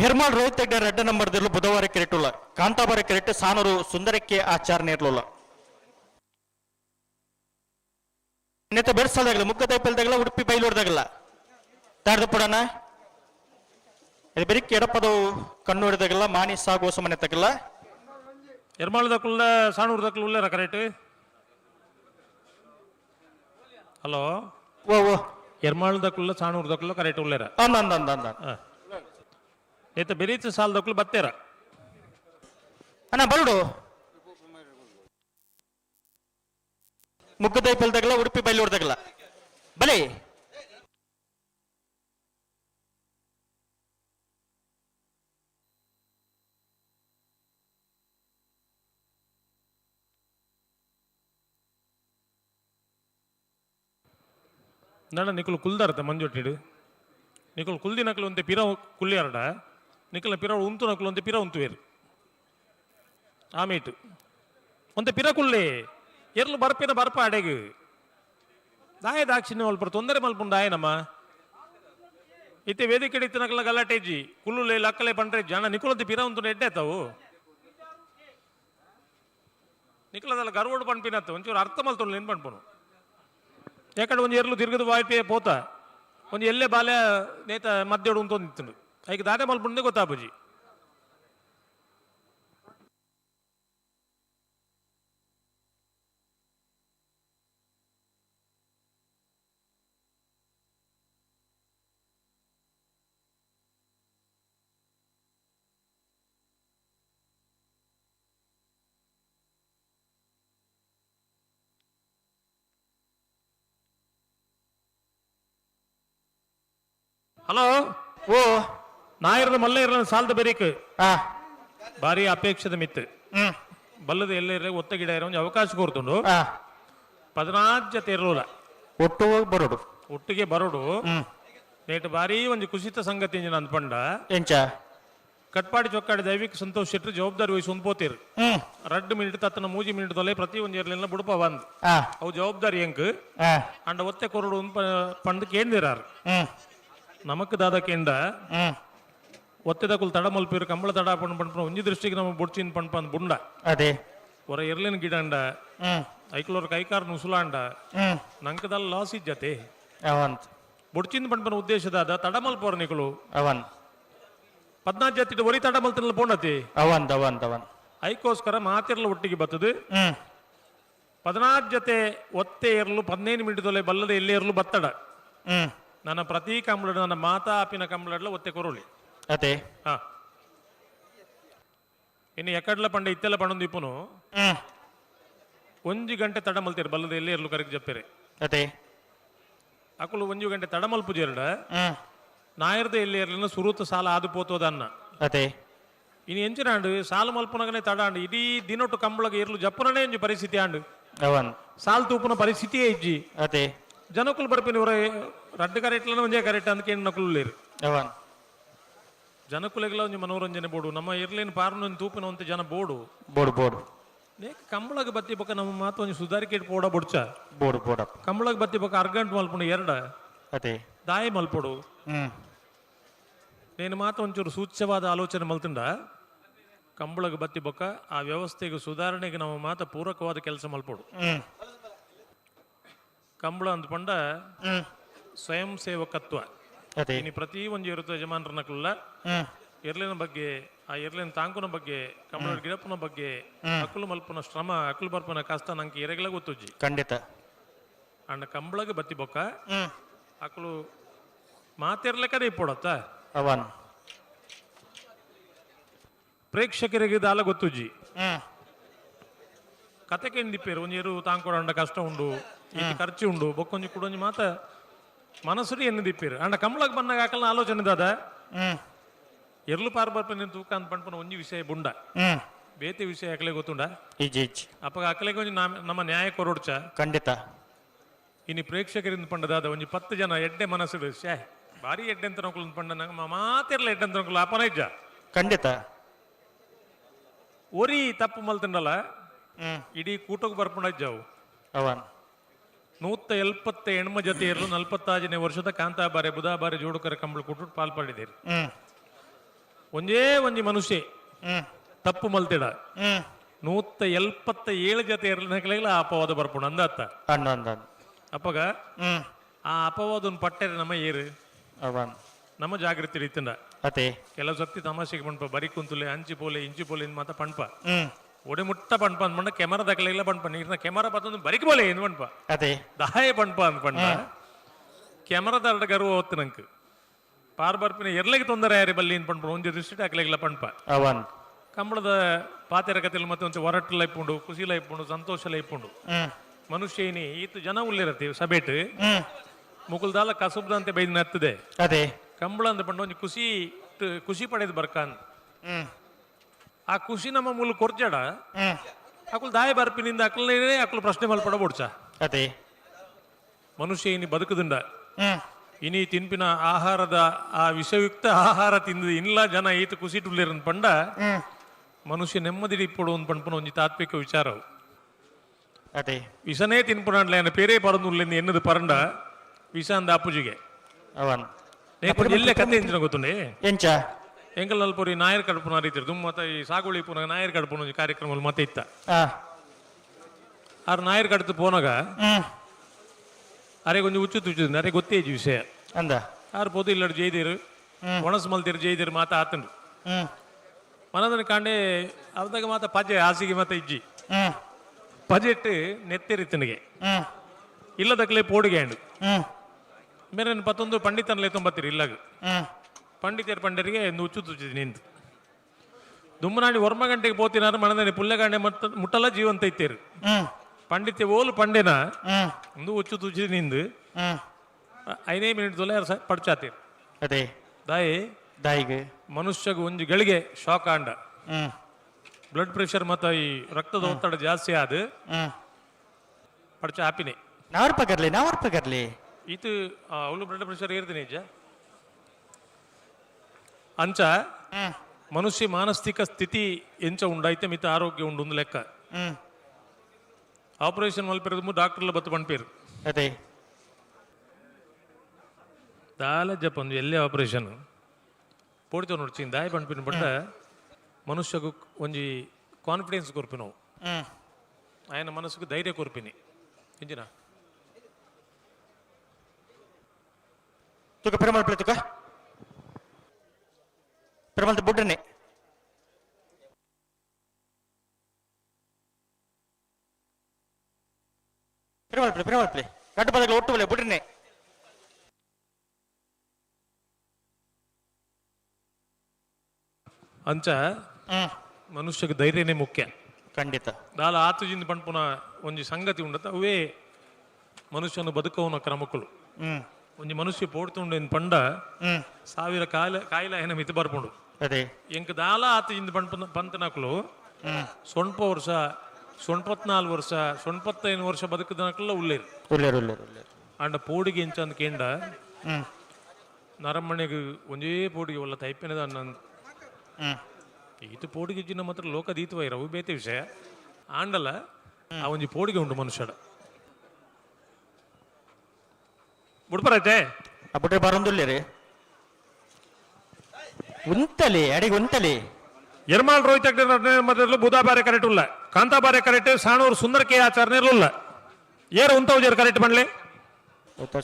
ಹೆರ್ಮಾಳ್ ರೋಹಿತ್ ಹೆಗ್ಡೆ 2 ನಂಬರ್ದಲ್ಲೂ ಬುಧವಾರ ಕೆರೆಟುಲ್ಲ ಕಾಂತಾಬಾರ ಕೆರೆಟ್ ಸಾನೂರು ಸುಂದರಕ್ಕೆ ಆಚಾರ ನೇರ್ಲುಲ್ಲ ಇನ್ನೆತ್ತ ಬೆರ್ಸಾದಾಗಲ್ಲ ಮುಕ್ಕದೈಪಲ್ದಾಗಲ್ಲ ಉಡುಪಿ ಬೈಲೂರ್ದಾಗಲ್ಲ ತಾಡ್ದು ಪಡೋಣ ಇದು ಬರೀ ಎಡಪದವು ಕಣ್ಣು ಹಿಡಿದಾಗಲ್ಲ ಮಾನಿ ಸಾಗೋಸ ಮನೆ ತಗಲ್ಲ ಎರ್ಮಾಳದಕ್ಕುಲ್ಲ ಸಾಣೂರ್ದಕ್ಕುಲ್ಲ ಉಳ್ಳೇರ ಕರೆಕ್ಟ್ ಹಲೋ ಓ ಓ ಎರ್ಮಾಳದಕ್ಕುಲ್ಲ ಸಾಣೂರ್ದಕ್ಕುಲ್ಲ ಕರೆಕ್ಟ್ ಉಳ್ಳೇರ ಅಂದ ಏತ ಬೆರೀತ ಸಾಲದಕ್ಕುಲ್ಲ ಬತ್ತೇರ ಅಣ್ಣ ಬರುಡು ಮುಕ್ಕದೈಪಲ್ದಾಗಲ್ಲ ಉಡುಪಿ ಬೈಲೂರ್ದಾಗಲ್ಲ ಬಲೆ ನಡ ನಿಕಲು ಕುಲ್ದಾರತ ಮಂಜೊಟ್ಟಿಡು ನಿಕಲು ಕುಲ್ದಿ ನಕಲು ಒಂತೆ ಪಿರ ಕುಲ್ಲಿಯಾರಡ ನಿಕಲ ಪಿರ ಉಂತು ನಕಲು ಒಂತೆ ಪಿರ ಉಂತುವೇರು ಆಮೇಟು ಒಂತೆ ಪಿರ ಕುಲ್ಲೆ ಎರ್ಲು ಬರ್ಪಿನ ಬರ್ಪ ಅಡೆಗು ದಾಯ ದಾಕ್ಷಿಣ್ಯ ಮಲ್ಪರು ತೊಂದರೆ ಮಲ್ಪುಂಡು ದಾಯ ನಮ್ಮ ಇತ್ತೆ ವೇದಿಕೆ ಇತ್ತು ನಕಲ ಗಲಾಟೇಜಿ ಕುಲ್ಲುಲೆ ಲಕ್ಕಲೆ ಪಂಡ್ರೆ ಜನ ನಿಕಲೊಂತೆ ಪಿರ ಉಂತು ಎಡ್ಡೆ ಆತಾವು ನಿಕಲದಲ್ಲ ಗರ್ವಡು ಪಣ್ಪಿನತ್ತ ಒಂಚೂರು ಅರ್ಥ ಮಲ್ತೊಂಡು ಏನು ಪಣ್ಪನು ಯಾಕಡೆ ಒಂದು ಎರ್ಲು ತಿರುಗದು ವಾಯ್ಪೆ ಪೋತ ಒಂದು ಎಲ್ಲೇ ಬಾಲ್ಯ ನೇತ ಮಧ್ಯೋಡು ಅಂತ ನಿಂತು ಈಗ ದಾದೆ ಮಲ್ಪುಂಡೆ ಗೊತ್ತಾಪುಜಿ ಹಲೋ ಓ ನಾಯಿರದ ಮಲ್ಲ ಇರಲ್ಲ ಸಾಲದ ಬೆರೀಕ್ ಭಾರಿ ಅಪೇಕ್ಷದ ಮಿತ್ತು ಬಲ್ಲದ ಎಲ್ಲ ಇರ ಒತ್ತ ಗಿಡ ಇರೋ ಒಂದು ಅವಕಾಶ ಕೋರ್ತುಂಡು 14 ಜೊತೆ ಇರೋಲ್ಲ ಒಟ್ಟು ಬರೋಡು ಒಟ್ಟಿಗೆ ಬರೋಡು ನೇಟ್ ಭಾರಿ ಒಂದು ಕುಸಿತ ಸಂಗತಿ ಅಂದ್ಪಂಡ ಎಂಚ ಕಟ್ಪಾಡಿ ಚೊಕ್ಕಾಡಿ ದೈವಿಕ ಸಂತೋಷ್ ಶೆಟ್ರು ಜವಾಬ್ದಾರಿ ವಹಿಸಿ ಹೊಂದ್ಕೋತೀರಿ 2 ಮಿನಿಟ್ ತತ್ತನ 3 ಮಿನಿಟ್ ತೊಲೆ ಪ್ರತಿ ಒಂದು ಇರ್ಲಿಲ್ಲ ಬುಡಪ ಬಂದ್ ಅವು ಜವಾಬ್ದಾರಿ ಎಂಕ್ ಅಂಡ ಒತ್ತೆ ಕೊರಡು ಪಂಡ್ ಕೇಂದಿರಾರು ನಮಕ್ ದಾದ ಕೇಂದ ಒತ್ತೆದ ಕುಲ್ ತಡ ಮಲ್ಪಿರು ಕಂಬಳ ತಡ ಪಂಡ್ ಒಂಜಿ ದೃಷ್ಟಿಗೆ ನಮ್ಮ ಬುಡ್ಚಿನ್ ಪಂಡ್ ಬುಂಡ ಅದೇ ಹೊರ ಎರ್ಲಿನ ಗಿಡ ಅಂಡ ಐಕ್ಲೋರ್ ಕೈಕಾರ್ ನುಸುಲಾಂಡ ನಂಕದಲ್ಲ ಲಾಸ್ ಇಜ್ಜತೆ ಅವಂತ ಬುಡ್ಚಿನ್ ಪಂಪನ ಉದ್ದೇಶದಾದ ತಡ ಮಲ್ಪೋರ್ ನಿಕಲು ಅವನ್ 14 ಜೊತೆ ಒರಿ ತಡ ಮಲ್ತಿನಲ್ಲ ಪೋಂಡತಿ ಅವನ್ ಐಕೋಸ್ಕರ ಮಾತಿರ್ಲ ಒಟ್ಟಿಗೆ ಬತ್ತದು 14 ಜೊತೆ ಒತ್ತೆ ಇರಲು 15 ಮಿನಿಟ್ ತೊಲೆ ಬಲ್ಲದ ಎಲ್ಲೇ ಇರಲು ಬತ್ತಡ ನನ್ನ ಪ್ರತಿ ಕಂಬಳ ನನ್ನ ಮಾತಾ ಆಪಿನ ಕಂಬಳ ಒತ್ತೆ ಕೊರೋಳಿ ಅದೇ ಹಾ ಇನ್ನು ಎಕಡ್ಲ ಪಂಡ ಇತ್ತೆಲ್ಲ ಪಂಡೊಂದು ಇಪ್ಪನು 1 ಗಂಟೆ ತಡ ಮಲ್ತೀರಿ ಬಲ್ಲದ ಎಲ್ಲೇ ಇರಲು ಕರೆಕ್ಟ್ ಜಪ್ಪೇರೆ ಅದೇ ಅಕುಲು 1 ಗಂಟೆ ತಡ ಮಲ್ಪುಜಿ ಎರಡ ನಾಯರ್ದ ಎಲ್ಲಿ ಇರಲಿನ ಸುರುತ ಸಾಲ ಆದು ಪೋತೋದನ್ನ ಅದೇ ಇನ್ನು ಎಂಚಿನಾಂಡು ಸಾಲು ಮಲ್ಪನಗನೆ ತಡಾಂಡು ಇಡೀ ದಿನೊಟ್ಟು ಕಂಬಳಗ ಇರ್ಲು ಜಪ್ಪನೇ ಎಂಜಿ ಪರಿಸ್ಥಿತಿ ಆಂಡು ಅವನ್ ಸಾಲ್ ತೂಪನ ಪರಿಸ್ಥಿತಿಯೇ ಇಜ್ಜಿ ಅದೇ ಜನಕ್ಕಲು ಬರ್ಪಿನ ಇವರ ರಡ್ಡು ಕರೆಕ್ಟ್ಲ ಒಂದೇ ಕರೆಕ್ಟ್ ಅಂತ ಕೇಳಿ ನಕಲು ಲೇರು ಅವನ್ ಜನಕ್ಕುಲೆಗಳ ಒಂಜಿ ಮನೋರಂಜನೆ ಬೋಡು ನಮ್ಮ ಇರ್ಲಿನ ಪಾರ್ನ ತೂಪಿನ ಒಂತೆ ಜನ ಬೋಡು ಬೋಡು ನೇಕ ಕಂಬಳಗ ಬತ್ತಿ ಬಕ್ಕ ನಮ್ಮ ಮಾತು ಒಂಜಿ ಸುಧಾರಿಕೆ ಪೋಡ ಬುಡ್ಚ ಬೋಡ ಕಂಬಳಗ ಬತ್ತಿ ಬಕ್ಕ ಅರ್ಗಂಟ್ ಮಲ್ಪುಂಡು ಎರಡ ಅದೇ ದಾಯಿ ಮಲ್ಪೊಡು నేను మాత్రం ಒಂಚೂರು ಸೂಚ್ಯವಾದ ಆಲೋಚನೆ ಮಲ್ತಿಂಡ ಕಂಬಳಗ ಬತ್ತಿ ಬೊಕ್ಕ ಆ ವ್ಯವಸ್ಥೆಗೆ ಸುಧಾರಣೆಗೆ ನಾವು ಮಾತ ಪೂರಕವಾದ ಕೆಲಸ ಮಲ್ಪೋಡು ಕಂಬಳ ಅಂದ್ಪಂಡ ಸ್ವಯಂ ಸೇವಕತ್ವ ಇನ್ನು ಪ್ರತಿ ಒಂದು ಇರುತ್ತೆ ಯಜಮಾನರ ನಕಲ್ಲ ಎರ್ಲಿನ ಬಗ್ಗೆ ಆ ಎರ್ಲಿನ ತಾಂಕುನ ಬಗ್ಗೆ ಕಂಬಳ ಗಿಡಪ್ಪನ ಬಗ್ಗೆ ಅಕ್ಕಲು ಮಲ್ಪನ ಶ್ರಮ ಅಕ್ಕಲು ಬರ್ಪನ ಕಷ್ಟ ನಂಗೆ ಎರೆಗಳ ಗೊತ್ತುಜ್ಜಿ ಖಂಡಿತ ಅಂಡ ಕಂಬಳಗ ಬತ್ತಿ ಬೊಕ್ಕ ಅಕ್ಕಲು ಮಾತಿರ್ಲೆಕ್ಕದೇ ಇಪ್ಪೋಡತ್ತ ಅವನ್ ಪ್ರೇಕ್ಷಕರಿಗೆ ದಾಲ ಗೊತ್ತುಜ್ಜಿ ಕತೆಗೆ ದಿಪ್ಪೇರು ಒಂಜೇರು ತಾಂಕೊಡ ಕಷ್ಟ ಉಂಡು ಇದು ಖರ್ಚು ಉಂಡು ಬೊಕ್ಕೊಂಜಿ ಕುಡೊಂಜಿ ಮಾತ ಮನಸ್ಸುಡಿ ಎನ್ನು ದಿಪ್ಪೇರು ಅಂಡ ಕಂಬಳಗ್ ಬಂದಾಗ ಆಕಲ್ನ ಆಲೋಚನೆ ದಾದ ಎರ್ಲು ಪಾರ್ ಬರ್ಪನ ತೂಕ ಅಂತ ಪಂಪನ ಒಂಜಿ ವಿಷಯ ಬುಂಡ ಬೇತೆ ವಿಷಯ ಅಕಲೆ ಗೊತ್ತುಂಡ ಅಪ್ಪ ಅಕಲೆಗೆ ಒಂಜಿ ನಮ್ಮ ನ್ಯಾಯ ಕೊರೋಡ್ಚ ಖಂಡಿತ ಇನ್ನು ಪ್ರೇಕ್ಷಕರಿಂದ ಪಂಡದಾದ ಒಂಜಿ 10 ಜನ ಎಡ್ಡೆ ಮನಸ್ಸು ಶೇ ಭಾರಿ ಎಡ್ಡೆ ಅಂತ ನೋಕಲು ಪಂಡ ನಮ್ಮ ಮಾತಿರ್ಲ ಎಡ್ಡೆ ಅಂತ ನೋಕಲು ಅಪನ ಇಜ್ಜ ಖಂಡಿತ ಒರಿ ತಪ್ಪು ಮಲ್ತಿಂಡಲ್ಲ ಇಡೀ ಕೂಟಕ್ಕೆ ಬರ್ಪುಂಡ ಇಜ್ಜಾವು ಅವನ್ 170 ಹೆಣ್ಮ ಜೊತೆ ಇರಲು 46ನೇ ವರ್ಷದ ಕಾಂತಾಬಾರೆ ಬುಧಾಬಾರೆ ಜೋಡುಕರ ಕಂಬಳ ಕೂಟ ಪಾಲ್ಪಡಿದ್ದೀರಿ ಒಂದೇ ಒಂಜಿ ಮನುಷ್ಯ ತಪ್ಪು ಮಲ್ತಿಡ 177 ಜೊತೆ ಇರಲಿಲ್ಲ ಆ ಅಪವಾದ ಬರ್ಪುಣ ಅಂದತ್ತ ಅಪ್ಪಗ ಆ ಅಪವಾದನ್ ಪಟ್ಟರೆ ನಮ್ಮ ಏರು ನಮ್ಮ ಜಾಗೃತಿ ರೀತಿಂದ ಅದೇ ಕೆಲವು ಸತಿ ತಮಾಷೆಗೆ ಪಂಪ ಬರಿ ಕುಂತುಲೆ ಅಂಚಿ ಪೋಲೆ ಇಂಚಿ ಪೋಲೆ ಮಾತ ಪಂಪ ಒಡೆ ಮುಟ್ಟ ಪಂಪ ಅಂದ್ಮಂಡ ಕೆಮರಾ ದಕ್ಕಲೆಲ್ಲ ಪಂಪ ನೀರ್ನ ಕೆಮರಾ ಪತ್ತೊಂದು ಬರಿಕ್ ಬೋಲೆ ಏನು ಪಂಪ ಅದೇ ದಾಯ ಪಂಪ ಅಂದ್ ಪಂಡ ಕೆಮರಾದ ಗರ್ವ ಹೊತ್ತು ನಂಗೆ ಪಾರ್ ಬರ್ಪಿನ ಎರ್ಲೆಗೆ ತೊಂದರೆ ಯಾರಿ ಬಲ್ಲಿ ಏನು ಪಂಪ ಒಂಜಿ ದೃಷ್ಟಿ ಹಾಕ್ಲಿಲ್ಲ ಪಂಪ ಅವನ್ ಕಂಬಳದ ಪಾತೆರ ಕತೆಯಲ್ಲಿ ಮತ್ತೆ ಒಂದು ಹೊರಟು ಲೈಪುಂಡು ಖುಷಿ ಲೈಪುಂಡು ಸಂತೋಷ ಲೈಪುಂಡು ಮನುಷ್ಯ ಏನಿ ಈತು ಜನ ಉಳ್ಳಿರತ್ತೆ ಸಬೇಟ್ ಮುಗುಲ್ದಾಲ ಕಸುಬ್ದಂತೆ ಬೈದ್ ನತ್ತದೆ ಅದೇ ಕಂಬಳ ಅಂದ ಪಂಡ ಒಂಜಿ ಖುಷಿ ಪಡೆದು ಬರ್ಕಾನ್ ಆ ಖುಷಿ ನಮ್ಮ ಮೂಲ ಕೊರ್ಜಾಡ ಅಕುಲ್ ದಾಯ ಬರ್ಪಿನಿಂದ ಅಕಲ್ನೇ ಅಕಲ್ ಪ್ರಶ್ನೆ ಮಲ್ಪಡ ಬೊಡ್ಚ ಅದೇ ಮನುಷ್ಯ ಇನಿ ಬದುಕುದುಂಡ ಇನಿ ತಿನ್ಪಿನ ಆಹಾರದ ಆ ವಿಷಯುಕ್ತ ಆಹಾರ ತಿಂದು ಇಲ್ಲ ಜನ ಈತ ಖುಷಿ ಟುಲ್ಲಿರನ್ ಪಂಡ ಮನುಷ್ಯ ನೆಮ್ಮದಿ ಇಪ್ಪಡು ಒಂದು ಪಂಪನ ಒಂಜಿ ತಾತ್ವಿಕ ವಿಚಾರವು ಅದೇ ವಿಷನೇ ತಿನ್ಪುನಾಡ್ಲ ಪೇರೇ ಪರಂದುಲ್ಲೆಂದು ಎನ್ನದು ಪರಂಡ ವಿಷ ಅಂದ ಅಪ್ಪುಜಿಗೆ ಅವನ್ ಎಲ್ಲೇ ಕತೆ ಎಂಚಿನ ಗೊತ್ತುಂಡೆ ಎಂಚ ಎಂಕಲ್ ನಲ್ಪುರಿ ನಾಯರ್ ಕಡ್ಪುನ ರೀತಿರು ದುಮ್ ಮತ್ತೆ ಈ ಸಾಗುಳಿ ಪುನಃ ನಾಯರ್ ಕಡ್ಪುನ ಒಂಜಿ ಕಾರ್ಯಕ್ರಮ ಮತ್ತೆ ಇತ್ತ ಆರ್ ನಾಯರ್ ಕಡ್ತು ಪೋನಾಗ ಅರೆ ಕೊಂಚ ಉಚ್ಚು ತುಚ್ಚು ಅರೆ ಗೊತ್ತೇ ಇಜ್ಜಿ ವಿಷಯ ಅಂದ ಆರು ಪೋದು ಇಲ್ಲಡು ಜೈದಿರು ಒಣಸು ಮಲ್ತಿರು ಜೈದಿರು ಮಾತ ಆತಂಡು ಮನದನ ಕಾಂಡೆ ಅರ್ಧಗ ಮಾತ ಪಜೆ ಹಾಸಿಗೆ ಮಾತ ಇಜ್ಜಿ ಪಜೆಟ್ ನೆತ್ತಿರಿತನಿಗೆ ಇಲ್ಲದಕ್ಕಲೇ ಪೋಡಿಗೆ ಅಂಡು ಬೇರೆ ಪತ್ತೊಂದು ಪಂಡಿತನಲ್ಲೇ ತೊಂಬತ್ತಿರು ಇಲ್ಲಾಗ ಪಂಡಿತರು ಪಂಡರಿಗೆ ಉಚ್ಚು ತುಚ್ಚಿದ್ ನಿಂತು ದುಮ್ಮನಾಡಿ ಒರ್ಮ ಗಂಟೆಗೆ ಪೋತಿನಾರು ಮನದನೆ ಪುಲ್ಲೆಗಾಂಡೆ ಮುಟ್ಟಲ್ಲ ಜೀವಂತ ಇತ್ತೇರು ಪಂಡಿತೆ ಓಲು ಪಂಡೆನ ಒಂದು ಉಚ್ಚು ತುಚ್ಚಿದ್ ನಿಂದು 5 ಮಿನಿಟ್ ತೊಲೆ ಪಡ್ಚಾತೀರು ಅದೇ ದಾಯಿಗೆ ಮನುಷ್ಯಗ ಒಂಜಿ ಗಳಿಗೆ ಶಾಕ್ ಆಂಡ ಬ್ಲಡ್ ಪ್ರೆಷರ್ ಮತ್ತು ಈ ರಕ್ತದ ಒತ್ತಡ ಜಾಸ್ತಿ ಆದ ಪಡ್ಚ ಹಾಪಿನೇ ನಾವರ್ಪಗರ್ಲಿ ಇದು ಅವಳು ಬ್ಲಡ್ ಪ್ರೆಷರ್ ಏರ್ತೀನಿ ನಿಜ ಅಂಚ ಮನುಷ್ಯ ಮಾನಸಿಕ ಸ್ಥಿತಿ ಎಂಚ ಉಂಡಾಯ್ತೆ ಮಿತ ಆರೋಗ್ಯ ಉಂಡು ಒಂದು ಲೆಕ್ಕ ಆಪರೇಷನ್ ಮಲ್ಪಿರೋದು ಡಾಕ್ಟರ್ಲ ಬತ್ತು ಪಂಪೇರು ಅದೇ ದಾಲ ಜಪಂದು ಎಲ್ಲೇ ಆಪರೇಷನ್ ಪೋಡಿತವ್ ನೋಡ್ಚಿನ್ ದಾಯ ಪಂಪಿನ ಬಟ್ಟ ಮನುಷ್ಯಗೂ ಒಂಜಿ ಕಾನ್ಫಿಡೆನ್ಸ್ ಕೊರ್ಪಿನವು ఆయన మనసుకు ధైర్య కొర్పిని ఇంజిన ತುಕ ಪೆರಮಲ್ ಪ್ಲೆ ತುಕ ಪೆರಮಲ್ ಬುಡ್ಡನೆ ಪೆರಮಲ್ ಪ್ಲೆ ಗಡ್ಡ ಬದಲ ಒಟ್ಟು ಬಲೆ ಬುಡ್ಡನೆ ಅಂಚ ಮನುಷ್ಯಗೆ ಧೈರ್ಯನೇ ಮುಖ್ಯ ಖಂಡಿತ ದಾಲ ಆತುಜಿಂದ ಪಂಪುನ ಒಂಜಿ ಸಂಗತಿ ಉಂಡತ ಅವೇ ಮನುಷ್ಯನು ಬದುಕವನ ಕ್ರಮಕ್ಕಳು ಒಂಜಿ ಮನುಷ್ಯ ಪೋಡ್ತುಂಡು ಏನು ಪಂಡ 1000 ಕಾಯಿಲೆ ಏನ ಮಿತಿ ಬರ್ಪುಂಡು ಅದೇ ಎಂಕ ದಾಲ ಆತುಜಿಂದ ಪಂತನಕಲು ಸೊಂಪ ವರ್ಷ 94 ವರ್ಷ 95 ವರ್ಷ ಬದುಕದನಕಲ್ಲ ಉಳ್ಳೇರು ಅಂಡ ಪೋಡಿಗೆ ಎಂಚಂದ ಕೇಂಡ ನರಮನೆಗೆ ಒಂದೇ ಪೋಡಿಗೆ ಒಲ್ಲ ತೈಪಿನದ ಅನ್ನ ಈತ ಪೋಡಿಗೆ ಜಿನ್ನ ಮಾತ್ರ ಲೋಕದೀತ ವೈರ ಅವು ಬೇತೆ ವಿಷಯ ಆಂಡಲ ಆ ಒಂಜಿ ಪೋಡಿಗೆ ಉಂಟು ಮನುಷ್ಯಡ ಬುಡ್ಪರೈತೆ ಆ ಬುಡ್ರೆ ಬರೊಂದುಲ್ಲೇರಿ ಉಂತಲಿ ಅಡಿಗೆ ಉಂತಲಿ ಎರ್ಮಾಲ್ ರೋಹಿತ್ ಮೊದಲು ಬುಧಾ ಬಾರೆ ಕರೆಕ್ಟ್ ಉಲ್ಲ ಕಾಂತಾ ಬಾರೆ ಕರೆಕ್ಟ್ ಸಾಣೂರು ಸುಂದರ ಕೆ ಆಚಾರ್ಯ ಉಲ್ಲ ಏರು ಉಂತ ಉಜೇರು ಕರೆಕ್ಟ್ ಪಣ್ಲೆ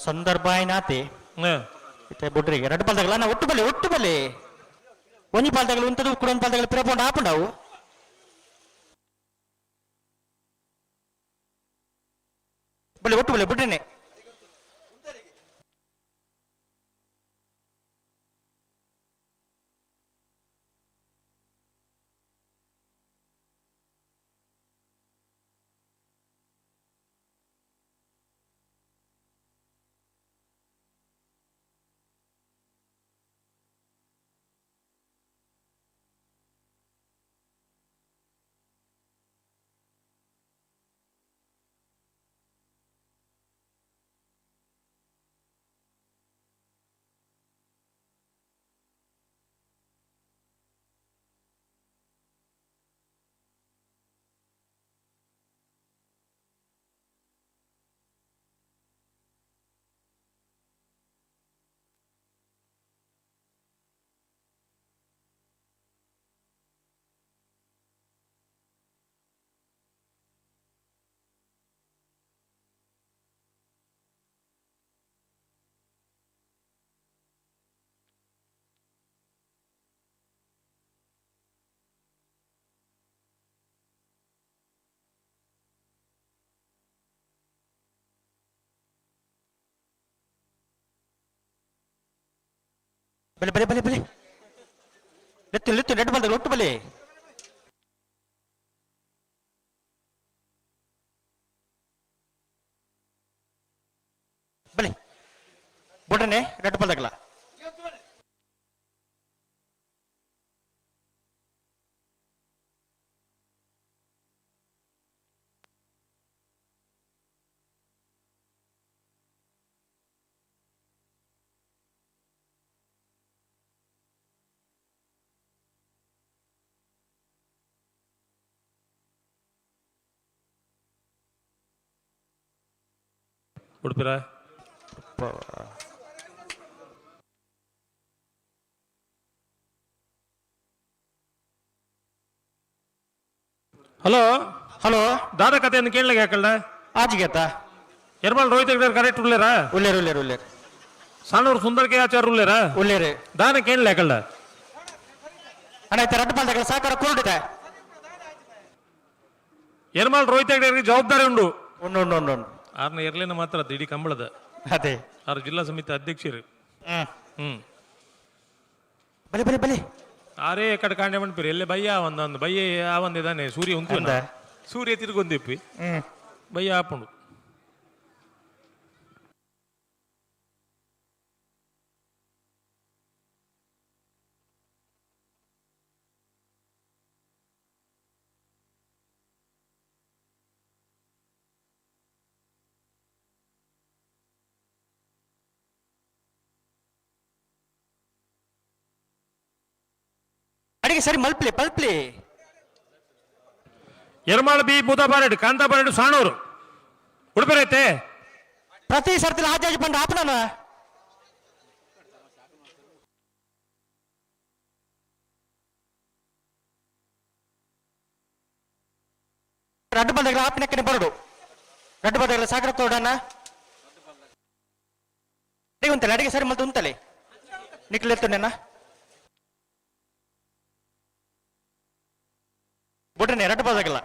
ಸಂದರ್ಭ ಆಯ್ನಾತಿ ಬುಡ್ರಿಗೆ 2 ಪಾಲ್ದಾಗಲ್ಲ ನಾ ಒಟ್ಟು ಬಲೆ ಒಂಜಿ ಪಾಲ್ದಾಗಲು ಉಂತದು ಕುಡೊಂದು ಪಾಲ್ದಾಗಲು ಪಿರಪೊಂಡು ಆಪುಂಡಾವು ಒಟ್ಟು ಬಲೆ ಬುಡ್ರೆನೆ ಬಲೆ ಬಲೆ ಬಲೆ ಬಲೆ ಲೆತ್ತು ಲೆತ್ತು ರೆಡ್ ಬಾಲ್ ಒಟ್ಟು ಬಲೆ ಬಲೆ ಬೊಡನೆ ರೆಡ್ ಬಾಲ್ ತಗಲ ಉಡುಪಿರ ಹಲೋ ಹಲೋ ದಾದ ಕಥೆಯನ್ನು ಕೇಳಲಿಕ್ಕೆ ಯಾಕಲ್ಲ ಆಜಿಗೆತ್ತ ಎರ್ಮಾಳ್ ರೋಹಿತ್ ಹೆಗ್ಡೆ ಕರೆಕ್ಟ್ ಉಳ್ಳೇರ ಉಳ್ಳೇರು ಉಳ್ಳೇರು ಉಳ್ಳೇರು ಸಾಣೂರು ಸುಂದರ ಕೆ ಆಚಾರ ಉಳ್ಳೇರ ಉಳ್ಳೇರು ದಾನ ಕೇಳಲಿ ಯಾಕಲ್ಲ ಅಣ್ಣ ಆಯ್ತು ರೆಡ್ ಬಾಲ್ ತಗಲ ಸಾಕಾರ ಕೂಡಿದೆ ಎರ್ಮಾಳ್ ರೋಹಿತ್ ಹೆಗ್ಡೆ ಜವಾಬ್ದಾರಿ ಉಂಡು ಉಂಡು ಉಂಡು ಉಂಡು ಉಂಡು ಆರ್ನ ಎರ್ಲೇನ ಮಾತ್ರ ಇಡೀ ಕಂಬಳದ ಅದೇ ಆರು ಜಿಲ್ಲಾ ಸಮಿತಿ ಅಧ್ಯಕ್ಷರು ಬಲೆ ಬಲೆ ಬಲೆ ಆರೇ ಕಡೆ ಕಾಂಡೆ ಮಣ್ಪಿರಿ ಎಲ್ಲೇ ಬಯ್ಯ ಒಂದೊಂದು ಬಯ್ಯ ಆ ಒಂದಿದ್ದಾನೆ ಸೂರ್ಯ ಉಂಟು ಸೂರ್ಯ ತಿರುಗೊಂದಿಪ್ಪಿ ಬಯ್ಯ ಆಪುಂಡು ಅಡಿಗೆ ಸರಿ ಮಲ್ಪ್ಲಿ ಪಲ್ಪ್ಲಿ ಎರ್ಮಾಳ್ ಬಿ ಬುಧಬಾರೆಡ್ ಕಾಂತಾಬಾರೆಡ್ ಸಾಣೂರು ಉಡುಪಿರೈತೆ ಪ್ರತಿ ಸರ್ತಿ ಆಜಾಜ್ ಬಂದ ಆಪನ ರೆಡ್ ಬಾಲ್ దగ్గర ఆపిన ఎక్కడి బరడు రెడ్ బాల్ దగ్గర సాగర తోడనా అడిగి ఉంటలే అడిగి సరి మళ్ళీ ఉంటలే నిక్లెత్తునేనా బుట్టనే రెడ్ బాల్ దగ్గర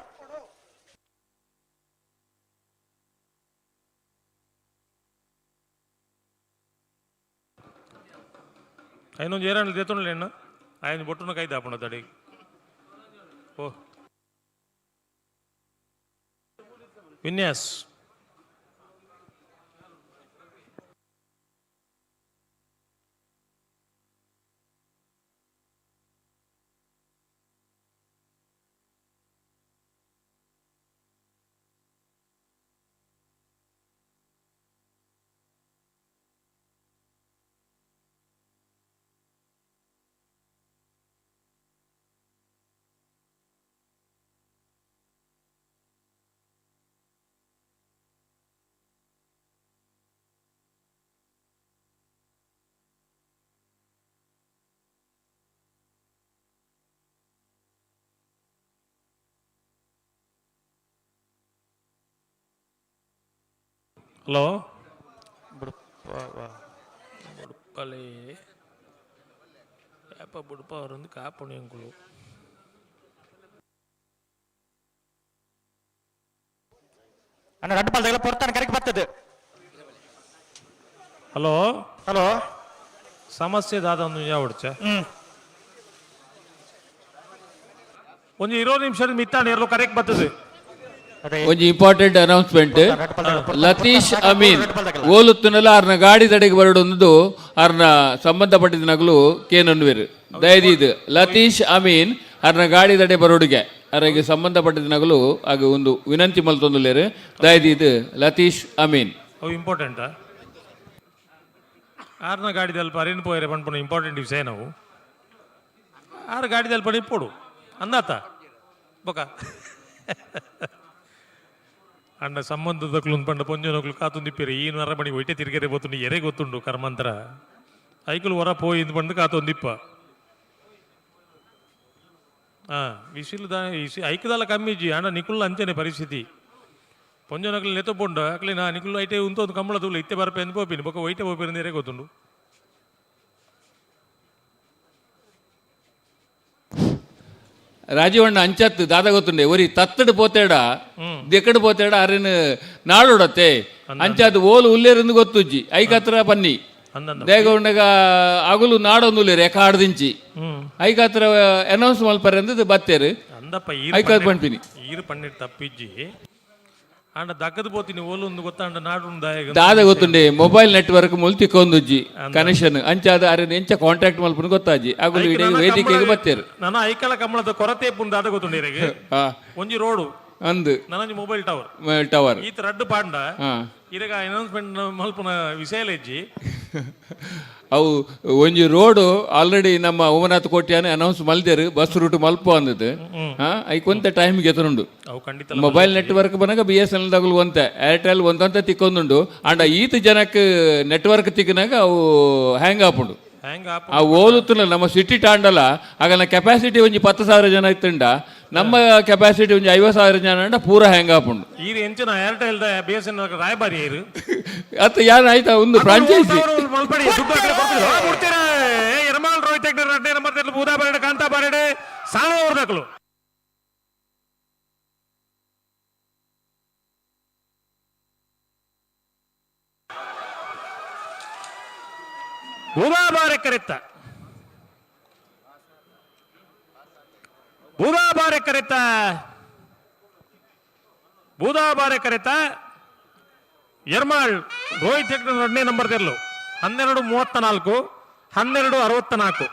ఆయన చేరాను తెతుండలేను ఆయన బొట్టున కైతే ఆపణ తడి ఓ విన్యాస్ ஹலோ புடுப்பாலே எப்போ புடுப்பா வந்து காப்பணும் எங்குழு అన్న రెడ్ బాల్ దగ్గర పొడతాను కరెక్ట్ బರ್ತದೆ ಹಲೋ ಹಲೋ ಸಮಸ್ಯೆ ದಾದ ಒಂದು ಯಾವಡ್ಚ ಒಂದು 20 ನಿಮಿಷದ ಮಿತ್ತಾನೆ ಎಲ್ಲೋ ಕರೆಕ್ಟ್ ಬರ್ತದೆ ಒಂದು ಇಂಪಾರ್ಟೆಂಟ್ ಅನೌನ್ಸ್ಮೆಂಟ್ ಲತೀಶ್ ಅಮೀನ್ ಓಲುತ್ತುನಲ್ಲ ಅವ್ರನ್ನ ಗಾಡಿ ತಡೆಗೆ ಬರಡೊಂದು ಅವ್ರನ್ನ ಸಂಬಂಧಪಟ್ಟಿದ ನಗಲು ಕೇನನ್ವೇರು ದಯದಿದು ಲತೀಶ್ ಅಮೀನ್ ಅವ್ರನ್ನ ಗಾಡಿ ತಡೆ ಬರೋಡಿಗೆ ಅವರಿಗೆ ಸಂಬಂಧಪಟ್ಟಿದ ನಗಲು ಆಗ ಒಂದು ವಿನಂತಿ ಮಲ್ತೊಂದುಲ್ಲೇರು ದಯದಿದು ಲತೀಶ್ ಅಮೀನ್ ಅವು ಇಂಪಾರ್ಟೆಂಟಾ ಆರ್ನ ಗಾಡಿದಲ್ಲಿ ಪರಿನ್ ಪೋಯರೆ ಪಂಪುನ ಇಂಪಾರ್ಟೆಂಟ್ ವಿಷಯ ನಾವು ಆರು ಗಾಡಿದಲ್ಲಿ ಪಡಿ ಪೋಡು ಅಂದಾತ ಬೊಕ ಅಣ್ಣ ಸಂಬಂಧದಕ್ಲು ಪಂಡ ಪೊಂಜನಕ್ಲು ಕಾತೊಂದಿಪ್ಪಿರಿ ಏನು ಅರಮಣಿ ಒಯ್ಟೆ ತಿರುಗರೆ ಗೊತ್ತುಂಡು ಎರೆ ಗೊತ್ತುಂಡು ಕರ್ಮಂತರ ಐಕಲು ಹೊರ ಪೋಯಿ ಇಂದು ಪಂಡು ಕಾತೊಂದಿಪ್ಪ ವಿಶಿಲ್ ಐಕದಲ್ಲ ಕಮ್ಮಿಜಿ ಅಣ್ಣ ನಿಕುಲ್ ಅಂಚನೆ ಪರಿಸ್ಥಿತಿ ಪೊಂಜನಕ್ಲು ನೆತ್ತೊಪ್ಪುಂಡು ಅಕ್ಲಿ ನಾ ನಿಕುಲ್ ಐಟೆ ಉಂತೊಂದು ಕಂಬಳ ತೂಲು ಇತ್ತೆ ಬರಪೆ ಎಂದು ಪೋಪಿನಿ ಬೊಕ್ಕ ಒಯ್ಟೆ ಪೋಪಿರಿಂದ ಎರೆ ಗೊತ್ತುಂಡು ರಾಜೀವಣ್ಣ ಅಂಚತ್ತು ದಾದ ಗೊತ್ತುಂಡೆ ಒರಿ ತತ್ತಡು ಪೋತೇಡ ದೆಕ್ಕಡು ಪೋತೇಡ ಅರೇನು ನಾಡೋಡತ್ತೆ ಅಂಚಾದು ಓಲು ಉಲ್ಲೇರಿಂದ ಗೊತ್ತುಜ್ಜಿ ಐಕತ್ರ ಪನ್ನಿ ದೇಗ ಉಂಡಗ ಅಗುಲು ನಾಡೊಂದುಲ್ಲೆ ರೆಕಾರ್ಡ್ ದಿಂಚಿ ಐಕ ಹತ್ರ ಅನೌನ್ಸ್ ಮಲ್ಪರೆ ಅಂದದ್ದು ಬತ್ತೇರು ಐಕಾದ್ ಪಂಪಿನಿ ಈರು ಪನ್ನಿಟ್ಟು ತಪ್ಪಿಜ್ಜಿ ಅಂಡ ದಕ್ಕದ ಪೋತಿನಿ ಓಲು ಒಂದು ಗೊತ್ತಾಂಡ ನಾಡು ದಾದ ಗೊತ್ತುಂಡೆ ಮೊಬೈಲ್ ನೆಟ್ವರ್ಕ್ ಮುಲ್ತಿಕೊಂದುಜ್ಜಿ ಕನೆಕ್ಷನ್ ಅಂಚಾದ ಅರೆ ಎಂಚ ಕಾಂಟ್ಯಾಕ್ಟ್ ಮಲ್ಪನ ಗೊತ್ತಾಜಿ ಅಗುಲು ಇಡೀ ವೇದಿಕೆಗೆ ಬತ್ತೇರು ನನ್ನ ಐಕಲ ಕಮ್ಮಳದ ಕೊರತೆ ಪುಂಡ ದಾದ ಗೊತ್ತುಂಡೆ ಒಂಜಿ ರೋಡು ಅಂದು ನನಂಜಿ ಮೊಬೈಲ್ ಟವರ್ ಈತ ರಡ್ಡು ಪಾಂಡ ಇರಗ ಅನೌನ್ಸ್ಮೆಂಟ್ ಮಲ್ಪನ ವಿಷಯ ಇಜ್ಜಿ ಅವು ಒಂಜಿ ರೋಡು ಆಲ್ರೆಡಿ ನಮ್ಮ ಓಮನಾಥ್ ಕೋಟ್ಯಾನೆ ಅನೌನ್ಸ್ ಮಲ್ದೇರು ಬಸ್ ರೂಟ್ ಮಲ್ಪ ಅಂದದ್ದು ಐ ಕೊಂತ ಟೈಮ್ಗೆ ಎತ್ತನುಂಡು ಮೊಬೈಲ್ ನೆಟ್ವರ್ಕ್ ಬನಗ BSNL ತಗುಲು ಒಂತೆ ಏರ್ಟೆಲ್ ಒಂದಂತ ತಿಕ್ಕೊಂದುಂಡು ಅಂಡ ಈತ ಜನಕ್ಕೆ ನೆಟ್ವರ್ಕ್ ತಿಕ್ಕಿನಾಗ ಅವು ಹ್ಯಾಂಗ್ ಆಪುಂಡು ಆ ಓಲುತ್ತಲ್ಲ ನಮ್ಮ ಸಿಟಿ ಟಾಂಡಲ ಆಗನ ಕೆಪಾಸಿಟಿ ಒಂಜಿ 10,000 ಜನ ಇತ್ತಂಡ ನಮ್ಮ ಕೆಪಾಸಿಟಿ ಒಂಜಿ 50,000 ಜನ ಪೂರ ಹ್ಯಾಂಗ್ ಆಪುಂಡು ಈರು ಎಂಚಿನ ಏರ್ಟೆಲ್ BSNL ರಾಯಬಾರಿ ಏರು ಅತ್ತ ಯಾರು ಆಯ್ತಾ ಒಂದು ಫ್ರಾಂಚೈಸಿ ಎರ್ಮಾಲ್ ರೋಹಿತ್ ಹೆಗ್ಡೆ ರಡ್ಡೆ ನಂಬರ್ ಬೂದಾ ಬಾರೆಡೆ ಕಾಂತಾ ಬಾರೆಡೆ ಸಾಲ ಹೊರದಾಕಲು ಬೂದಾ ಬಾರೆ ಕರೆತ್ತ ಎರ್ಮಾಳ್ ರೋಹಿತ್ ಹೆಗ್ಡೆ ಎರಡನೇ ನಂಬರ್ ತೆರಲು 12:34 12:64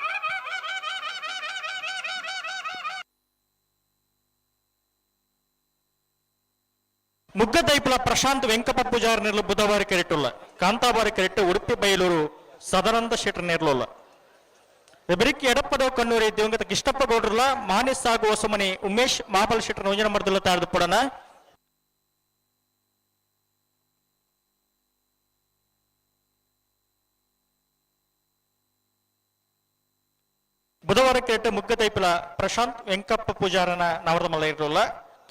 ಮುಗ್ಗದೈಪುಲ ಪ್ರಶಾಂತ್ ವೆಂಕಪ್ಪ ಪೂಜಾರ್ ನೆರಲು ಬುಧವಾರ ಕೆರೆಟ್ಟುಲ್ಲ ಕಾಂತಾಬಾರಿ ಕೆರೆಟ್ಟು ಉಡುಪಿ ಬಯಲೂರು ಸದಾನಂದ ಶೆಟ್ಟರ್ ನೆರಲುಲ್ಲ ಬೆಬರಿಕಿ ಎಡಪ್ಪದ ಕಣ್ಣೂರಿ ದಿವಂಗತ ಕಿಷ್ಟಪ್ಪ ಗೌಡ್ರಲ್ಲ ಮಾನಿಸ್ ಸಾಗು ಹೊಸಮನಿ ಉಮೇಶ್ ಮಾಬಲ್ ಶೆಟ್ಟರ್ ನೂಜನ ಮರ್ದಲ್ಲ ತಾಳ್ದು ಪಡನ ಬುಧವಾರ ಕೆರೆಟ್ಟು ಮುಗ್ಗದೈಪುಲ ಪ್ರಶಾಂತ್ ವೆಂಕಪ್ಪ ಪೂಜಾರನ ನವರದ ಮಲ್ಲ ಇರಲಿಲ್ಲ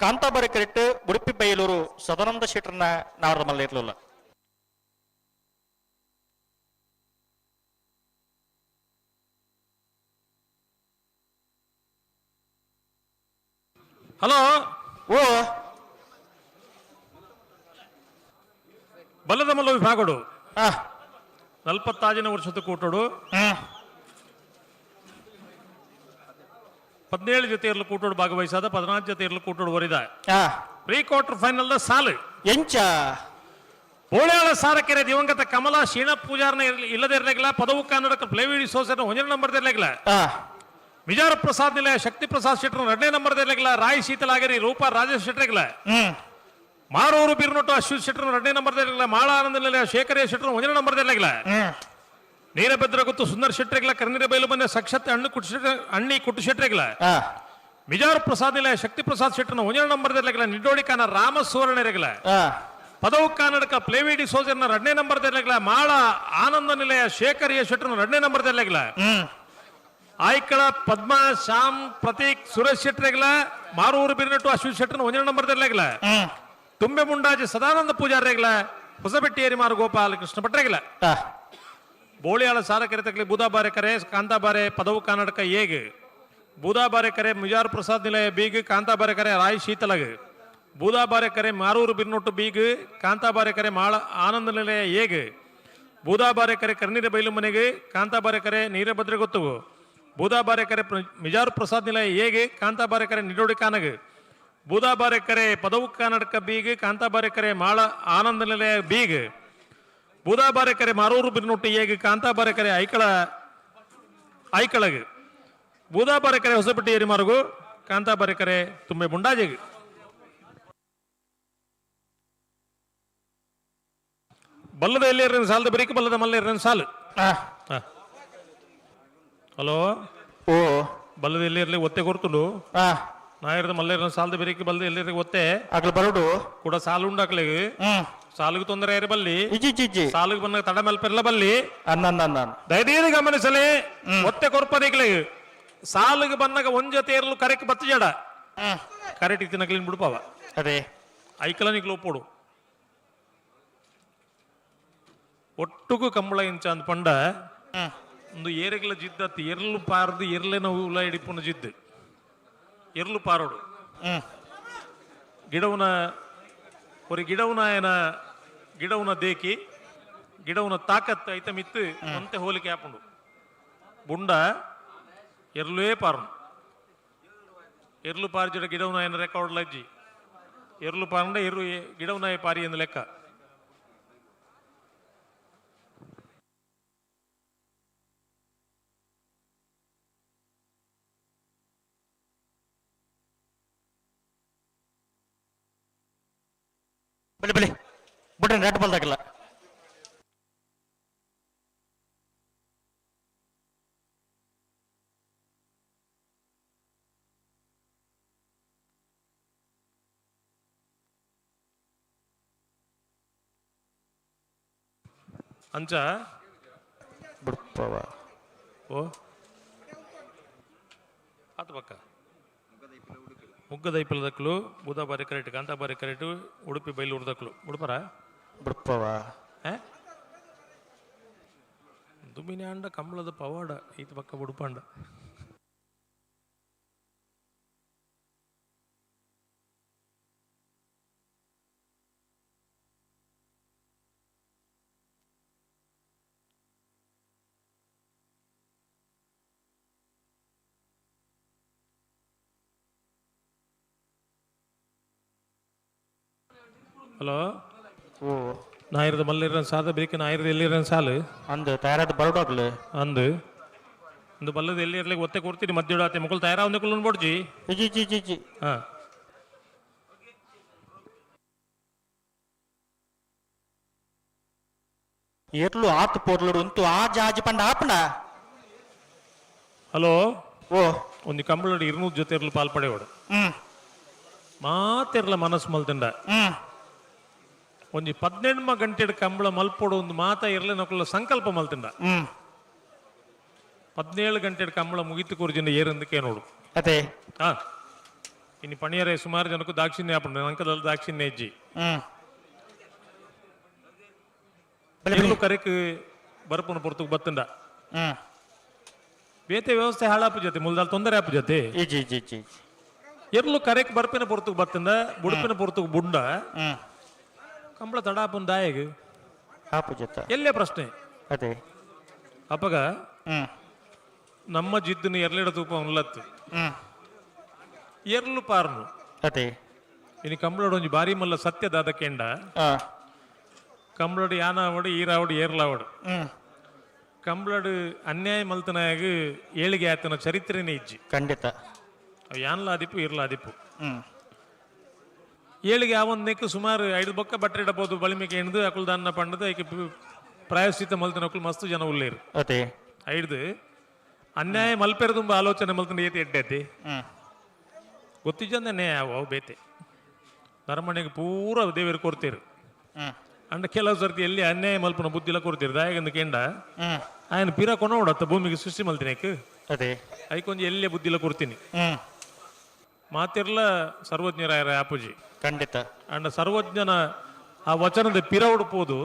ಕಾಂತಾಬಾರಿ ಕೆರೆಟ್ಟು ಉಡುಪಿ ಬಯಲೂರು ಸದಾನಂದ ಶೆಟ್ಟರ್ನ ನವರದ ಮಲ್ಲ ಇರಲಿಲ್ಲ ಹಲೋ ಓ ಬಲ್ಲದ ಮಲ್ಲ ವಿಭಾಗಡು 45 ವರ್ಷದ ಕೂಟೋಡು 17 ಜೊತೆಯರ್ಲು ಕೂಟೋಡು ಭಾಗವಹಿಸಾದ 14 ಜೊತೆಯರ್ಲು ಕೂಟೋಡು ವರಿದ ಪ್ರೀ ಕ್ವಾರ್ಟರ್ ಫೈನಲ್ ಸಾಲು ಎಂಚ ಬೋಳ್ಯಾಳ ಸಾರಕೆರೆ ದಿವಂಗತ ಕಮಲ ಶೀಣ ಪೂಜಾರನ ಇಲ್ಲದೆ ಇರಲಿಲ್ಲ ಪದವು ಕನ್ನಡಕ ಪ್ಲೇವಿಡಿ ಸೋಸನ 1 ನಂಬರ್ ಇರಲಿಲ್ಲ ವಿಜಾರ ಪ್ರಸಾದ್ ನಿಲಯ ಶಕ್ತಿ ಪ್ರಸಾದ್ ಶೆಟ್ಟರ್ 2ನೇ ನಂಬರ್ ಇರಲಿಲ್ಲ ರಾಯ್ ಶೀತಲಾಗರಿ ರೂಪಾ ರಾಜೇಶ್ ಶೆಟ್ಟರ್ ಮಾರೂರು ಬಿರ್ನೊಟ್ಟು ಅಶ್ವಿತ್ ಶೆಟ್ಟರ್ 2ನೇ ನಂಬರ್ ಇರಲಿಲ್ಲ ಮಾಳ ಆನಂದ ನಿಲಯ ಶೇಖರೇ ಶೆಟ್ಟರ್ 1ನೇ ನಂಬರ್ ಇರಲಿಲ್ಲ ನೀರಭದ್ರ ಗೊತ್ತು ಸುಂದರ್ ಶೆಟ್ಟರಿಗಿಲ್ಲ ಕರ್ನೀರ ಬೈಲು ಬಂದ ಸಕ್ಷತ್ ಅಣ್ಣಿ ಕುಟ್ಟು ಶೆಟ್ಟರಿಗಿಲ್ಲ ವಿಜಾರ ಪ್ರಸಾದ್ ನಿಲಯ ಶಕ್ತಿ ಪ್ರಸಾದ್ ಶೆಟ್ಟರ್ 1ನೇ ನಂಬರ್ ಇರಲಿಲ್ಲ ನಿಡೋಡಿ ಕಾನ ರಾಮ ಸುವರ್ಣ ಇರಲಿಲ್ಲ ಪದವು ಕನ್ನಡಕ ಪ್ಲೇವಿಡಿ ಸೋಜರ್ನ 2ನೇ ನಂಬರ್ ಇರಲಿಲ್ಲ ಮಾಳ ಆನಂದ ನಿಲಯ ಶೇಖರಿಯ ಶೆಟ್ಟರ್ 2ನೇ ನಂಬರ್ ಇರಲಿಲ್ಲ ಆಯ್ಕಳ ಪದ್ಮ ಶ್ಯಾಮ್ ಪ್ರತೀಕ್ ಸುರೇಶ್ ಶೆಟ್ಟರಿಗಿಲ್ಲ ಮಾರೂರು ಬಿರ್ನಟ್ಟು ಅಶ್ವಿತ್ ಶೆಟ್ಟರ್ 1ನೇ ನಂಬರ್ ಇರಲಿಲ್ಲ ತುಂಬೆ ಮುಂಡಾಜಿ ಸದಾನಂದ ಪೂಜಾರಿಗಿಲ್ಲ ಹೊಸಬೆಟ್ಟಿಯೇರಿ ಮಾರು ಗೋಪಾಲ ಕೃಷ್ಣ ಭಟ್ರಿಗಿಲ್ಲ ಬೋಳಿಯಾಳ ಸಾರ ಕೆರೆ ತಗಲಿ ಬೂದಾಬಾರೆ ಕರೆ ಕಾಂತಾಬಾರೆ ಪದವು ಕನ್ನಡಕ ಏಗ್ ಬೂದಾಬಾರೆ ಕರೆ ಮುಜಾರ್ ಪ್ರಸಾದ್ ನಿಲಯ ಬೀಗ್ ಕಾಂತಾಬಾರೆ ಕರೆ ರಾಯ್ ಶೀತಲಗ್ ಬೂದಾಬಾರೆ ಕರೆ ಮಾರೂರು ಬಿರ್ನೊಟ್ಟು ಬೀಗ್ ಕಾಂತಾಬಾರೆ ಕರೆ ಮಾಳ ಆನಂದ ನಿಲಯ ಏಗ್ ಬೂದಾಬಾರೆ ಕರೆ ಕರ್ನೀರ ಬೈಲು ಮನೆಗೆ ಕಾಂತಾಬಾರೆ ಕರೆ ನೀರಭದ್ರ ಗೊತ್ತುಗು ಬೂದಾಬಾರೆ ಕರೆ ಮಿಜಾರ್ ಪ್ರಸಾದ್ ನಿಲಯ ಏಗೆ ಕಾಂತಾಬಾರೆ ಕರೆ ನಿಡೋಡಿ ಕಾನಗ್ ಬೂದಾಬಾರೆ ಕರೆ ಪದವು ಕನ್ನಡಕ ಬೀಗ್ ಕಾಂತಾಬಾರೆ ಕರೆ ಮಾಳ ಆನಂದ ನಿಲಯ ಬೀಗ್ ಬೂದಾಬಾರೆ ಕರೆ ಮಾರೂರು ಬಿರ್ನೊಟ್ಟು ಏಗ್ ಕಾಂತಾಬಾರೆ ಕರೆ ಐಕಳಗ್ ಬೂದಾಬಾರೆ ಕರೆ ಹೊಸಪಟ್ಟಿ ಏರಿ ಮಾರ್ಗು ಕಾಂತಾಬಾರೆ ಕರೆ ತುಂಬೆ ಮುಂಡಾಜೆಗ್ ಬಲ್ಲದ ಎಲ್ಲಿ ಸಾಲದ ಬರೀಕ್ ಬಲ್ಲದ ಮಲ್ಲ ಸಾಲು ಹಲೋ ಓ ಬಲ್ಲದ ಎಲ್ಲಿ ಇರಲಿ ಒತ್ತೆ ಕೊರ್ತುಡು ನಾ ಇರದ ಮಲ್ಲ ಸಾಲದ ಬರೀಕ್ ಬಲ್ಲದ ಎಲ್ಲಿ ಒತ್ತೆ ಆಗ್ಲ ಬರೋಡು ಕೂಡ ಸಾಲು ಉಂಡಾಕ್ಲಿಗೆ ಸಾಲಿಗೆ ತೊಂದರೆ ಇರ ಬಲ್ಲಿ ಸಾಲಿಗೆ ಬಂದ ತಡ ಮಲ್ಪೆಲ್ಲ ಬಲ್ಲಿ ಧೈರ್ಯ ಗಮನಿಸಲಿ ಒತ್ತೆ ಕೊರ್ಪದಿಗ್ಲಿಗೆ ಸಾಲಿಗೆ ಬಂದಾಗ ಒಂದ್ ಜೊತೆ ಇರಲು ಕರೆಕ್ ಬತ್ತು ಜಡ ಕರೆಕ್ಟ್ ತಿನ್ನಕ್ಲಿನ್ ಬಿಡ್ಪಾವ ಅದೇ ಐಕಲ ನಿಕ್ಲು ಒಪ್ಪೋಡು ಒಟ್ಟುಗೂ ಕಂಬಳ ಇಂಚ ಅಂದ್ ಪಂಡ ಒಂದು ಏರೆಗ್ಲ ಜಿದ್ದತ್ತು ಎರ್ಲು ಪಾರ್ದು ಎರ್ಲೆನ ಉಲ ಹಿಡಿಪುನ ಜಿದ್ದು ಎರ್ಲು ಪಾರೋಡು ಗಿಡವನ ಗಿಡವನ ದೇಕಿ ಗಿಡವನ್ನ ತಾಕತ್ ಐತ ಮಿತ್ತು ಒಂತೆ ಹೋಲಿಕೆ ಆಪುಂಡು ಬುಂಡ ಎರ್ಲೇ ಪಾರ್ನು ಎರ್ಲು ಪಾರ್ಜಿಡ ಗಿಡವನ ಏನು ರೆಕಾರ್ಡ್ ಲಜ್ಜಿ ಎರ್ಲು ಪಾರ್ಂಡ ಎರು ಗಿಡವನ ಪಾರಿ ಎಂದು ಲೆಕ್ಕ ಬಲಿ ಬಲಿ ಬುಟ್ಟ ರೆಡ್ ಬಾಲ್ ತಾಕಿಲ್ಲ ಅಂಚ ಬಿಡ್ಪವ ಓ ಆತು ಪಕ್ಕ ಮುಗ್ಗದೈಪಲದಕ್ಕಲು ಬೂದಾಬಾರಿ ಕರೆಕ್ಟ್ ಕಾಂತಾಬಾರಿ ಕರೆಕ್ಟ್ ಉಡುಪಿ ಬೈಲೂರ್ದಕ್ಕಲು ಬಿಡ್ಪಾರ ಬಿಡ್ಪವ ದುಮ್ಮಿನಿ ಅಂಡ ಕಂಬಳದ ಪವಾಡ ಈತ ಪಕ್ಕ ಬುಡುಪಂಡ ಹಲೋ ಓ ನಾಯಿರದ ಮಲ್ಲಿರ ಸಾದ ಬೇಕು ನಾಯಿರದ ಎಲ್ಲಿರ ಸಾಲು ಅಂದು ತಯಾರಾದ ಬರೋಡಾಗ್ಲು ಅಂದು ಒಂದು ಬಲ್ಲದ ಎಲ್ಲಿ ಇರ್ಲಿಕ್ಕೆ ಒತ್ತೆ ಕೊಡ್ತೀನಿ ಮಧ್ಯ ಮುಕ್ಕಳು ತಯಾರ ಒಂದೇ ಕುಲ್ ನೋಡ್ಜಿ ಜಿ ಜಿ ಜಿ ಜಿ ಹಾ ఎట్లు ఆతు పొర్లుడు ఉంటూ ఆ జాజి పండ ఆపండ ಹಲೋ ಓ ಒಂದು ಕಂಬಳಡಿ 200 ಜೊತೆ ಇರ್ಲು ಪಾಲ್ಪಡೆಯೋಡು ಮಾತಿರ್ಲ ಮನಸ್ಸು ಮಲ್ತಂಡ ಒಂದು 18 ಗಂಟೆ ಕಂಬಳ ಮಲ್ಪೋಡು ಒಂದು ಮಾತ ಇರ್ಲಿ ನಕುಲ್ಲ ಸಂಕಲ್ಪ ಮಲ್ತಂಡ 17 ಗಂಟೆ ಕಂಬಳ ಮುಗಿತು ಕೂರ್ಜಿಂದ ಏರಂದಕ್ಕೆ ನೋಡು ಅದೇ ಹಾ ಇನ್ನು ಪಣಿಯರೇ ಸುಮಾರು ಜನಕ್ಕೂ ದಾಕ್ಷಿಣ್ಯ ಆಪುಂಡು ಅಂಕದಲ್ಲಿ ದಾಕ್ಷಿಣ್ಯ ಹೆಜ್ಜಿ ಕರೆಕ್ ಬರ್ಪುನ ಪೊರ್ತುಗ್ ಬತ್ತಂಡ ಬೇತೆ ವ್ಯವಸ್ಥೆ ಹಾಳಾಪು ಜೊತೆ ಮುಲ್ದಾಲ್ ತೊಂದರೆ ಆಪು ಜೊತೆ ಎರ್ಲು ಕರೆಕ್ ಬರ್ಪಿನ ಪೊರ್ತುಗ್ ಬತ್ತಂಡ ಬುಡುಪಿನ ಪೊರ್ತುಗ್ ಬುಂಡ ಕಂಬಳ ತಡಾಪುನ್ ದಾಯಗ್ ಆಪು ಜೊತೆ ಎಲ್ಲೇ ಪ್ರಶ್ನೆ ಅದೇ ಅಪ್ಪಗ ನಮ್ಮ ಜಿದ್ದನ್ನು ಎರ್ಲೆಡ ತೂಪ ಉಲ್ಲತ್ತು ಎರ್ಲು ಪಾರ್ನು ಅದೇ ಇನ್ನು ಕಂಬಳೋಡು ಒಂಜಿ ಬಾರಿ ಮಲ್ಲ ಸತ್ಯದಾದ ಕೆಂಡ ಕಂಬಳಡು ಯಾನಾವಡು ಈರಾವಡು ಏರ್ಲಾವಡು ಕಂಬಳಡು ಅನ್ಯಾಯ ಮಲ್ತನಾಗ ಏಳಿಗೆ ಆತನ ಚರಿತ್ರೆನೇ ಇಜ್ಜಿ ಖಂಡಿತ ಯಾನ್ಲಾದಿಪ್ಪು ಇರ್ಲಾದಿಪ್ಪು ಏಳಿಗೆ ಆವೊಂದಕ್ಕೆ ಸುಮಾರು 5 ಬೊಕ್ಕ ಬಟ್ಟೆ ಇಡಬಹುದು ಬಳಿಮೆಗೆ ಎಣ್ದು ಅಕುಲ್ ದಾನ ಪಂಡದ ಐಕೆ ಪ್ರಾಯಶ್ಚಿತ ಮಲ್ತನ ಅಕುಲ್ ಮಸ್ತು ಜನ ಉಳ್ಳೇರು ಅದೇ ಐಡ್ದು ಅನ್ಯಾಯ ಮಲ್ಪೆರ ತುಂಬ ಆಲೋಚನೆ ಮಲ್ತನ ಏತಿ ಎಡ್ಡೈತಿ ಗೊತ್ತಿಜ್ಜಂದೇ ಅವು ಬೇತೆ ನರಮನೆಗೆ ಪೂರ ದೇವರು ಕೊಡ್ತೀರು ಅಂಡ ಕೆಲವು ಸರ್ತಿ ಎಲ್ಲಿ ಅನ್ಯಾಯ ಮಲ್ಪನ ಬುದ್ಧಿಲ ಕೊಡ್ತೀರಿ ದಾಯಗಂದು ಕೆಂಡ ఆయన ಪಿರ ಕೊನೋಡತ್ತ ಭೂಮಿಗೆ ಸೃಷ್ಟಿ ಮಲ್ತಿನೇಕ್ ಅದೇ ಐಕೊಂಜಿ ಎಲ್ಲೇ ಬುದ್ಧಿಲ ಕೊಡ್ತೀನಿ ಮಾತಿರ್ಲ ಸರ್ವಜ್ಞರಾಯರ ಆಪುಜಿ ಖಂಡಿತ ಅಂಡ ಸರ್ವಜ್ಞನ ಆ ವಚನದ ಪಿರ ಉಡುಪೋದು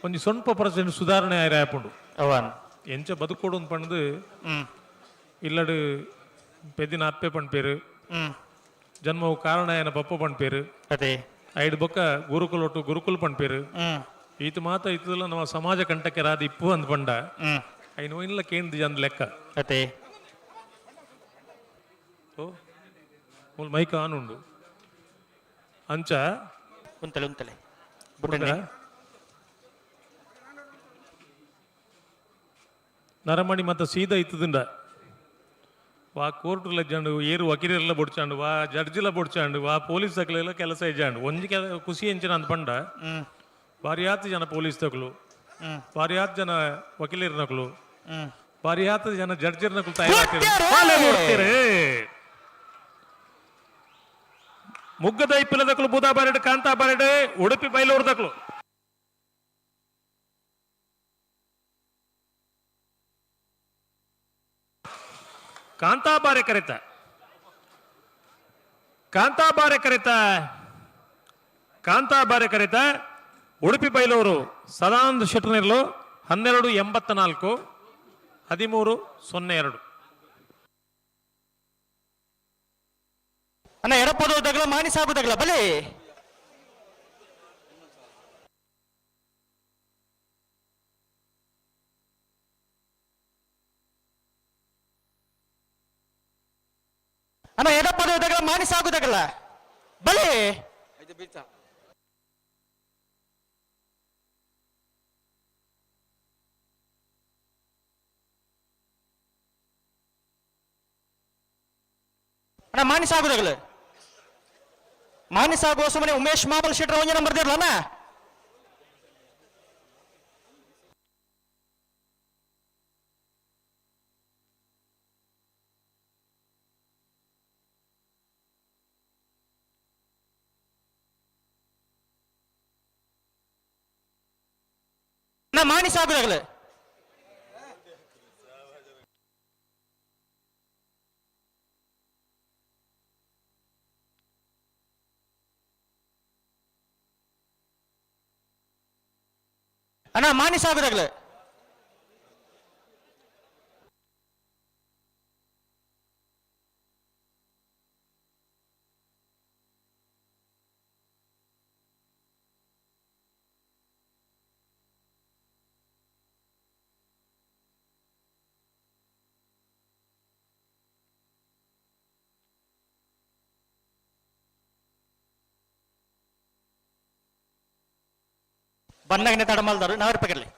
ಒಂಜಿ ಸ್ವಲ್ಪ % ಸುಧಾರಣೆ ಆಯ್ರ ಆಪುಂಡು ಅವನ್ ಎಂಚ ಬದುಕೋಡು ಪಂಡು ಇಲ್ಲಡು ಪೆದ್ದಿನ ಅಪ್ಪೆ ಪಂಡ್ಪೇರು ಜನ್ಮವು ಕಾರಣ ಏನ ಪಪ್ಪ ಪಂಡ್ಪೇರು ಅದೇ 5 ಬೊಕ್ಕ ಗುರುಕುಲ್ ಒಟ್ಟು ಗುರುಕುಲ್ ಪಂಡ್ಪೇರು ಈತು ಮಾತ ಇತ್ತಲ್ಲ ನಮ್ಮ ಸಮಾಜ ಕಂಟಕ್ಕೆ ರಾದ ಇಪ್ಪು ಅಂದ್ ಪಂಡ ಐನು ಇಲ್ಲ ಕೇಂದ್ರ ಜನ ಲೆಕ್ಕ ಅದೇ ಓ ಮೈಕ ಆನ್ ಉಂಡು ಅಂಚ ಉಂತಲೆ ಉಂತಲೆ ನರಮಣಿ ಮತ್ತ ಸೀದಾ ಇತ್ತದಿಂಡ ವಾ ಕೋರ್ಟ್ಲ ಜಂಡು ಏರು ವಕೀಲರೆಲ್ಲ ಬೊಡ್ಚಾಂಡು ವಾ ಜಡ್ಜಿಲ ಬೊಡ್ಚಾಂಡು ವಾ ಪೊಲೀಸ್ ತಕಲೆಲ್ಲ ಕೆಲಸ ಇಜ್ಜಾಂಡು ಒಂಜಿ ಖುಷಿ ಎಂಚಿನ ಅಂದ್ ಪಂಡ ಬಾರಿಯಾತ್ ಜನ ಪೊಲೀಸ್ ತಕಲು ಬಾರಿಯಾತ್ ಜನ ವಕೀಲರ್ನಕಲು ಬಾರಿಯಾತ್ ಜನ ಜಡ್ಜರ್ನಕಲು ತಯಾರಾಗ್ತಾರೆ ಮುಗ್ಗದ ಇಪ್ಪಿಲದಕ್ಕಲು ಬೂದಾ ಬಾರೆಡ್ ಕಾಂತಾ ಬಾರೆಡ್ ಉಡುಪಿ ಬೈಲೂರ್ದಕ್ಕಲು ಕಾಂತಾಬಾರೆ ಕರೆತ ಕಾಂತಾಬಾರೆ ಕರೆತ ಕಾಂತಾಬಾರೆ ಕರೆತ ಉಡುಪಿ ಬೈಲೂರು ಸದಾನಂದ ಶೆಟ್ಟರ್ನಿರ್ಲು 1284 1302 ಅಣ್ಣ ಎಡಪೋದು ತಗಲ ಮಾನಿ ಸಾಗು ತಗಲ ಬಲೆ ಅಣ್ಣ ಎಡಪದ ಇದ್ದಾಗಲ್ಲ ಮಾನಿಸ ಆಗುದಾಗಲ್ಲ ಬಲೆ ಅಣ್ಣ ಮಾನಿಸ ಆಗುದಾಗಲ್ಲ ಮಾನಿಸ ಆಗುವ ಸುಮ್ಮನೆ ಉಮೇಶ್ ಮಾಬಲ್ ಶೆಟ್ರ ಒಂದೇ ನಂಬರ್ ಇರಲ್ಲ ಮಾನಿಸ ಆಗುದಾಗಲ್ಲ ಅಣ್ಣ ಮಾನಿಸ ಆಗುದಾಗಲ್ಲ ಬಂದಾಗನೆ ತಡ ಮಲ್ದಾರು 4 ರೂಪಾಯಿ ಕರ್ಲಿ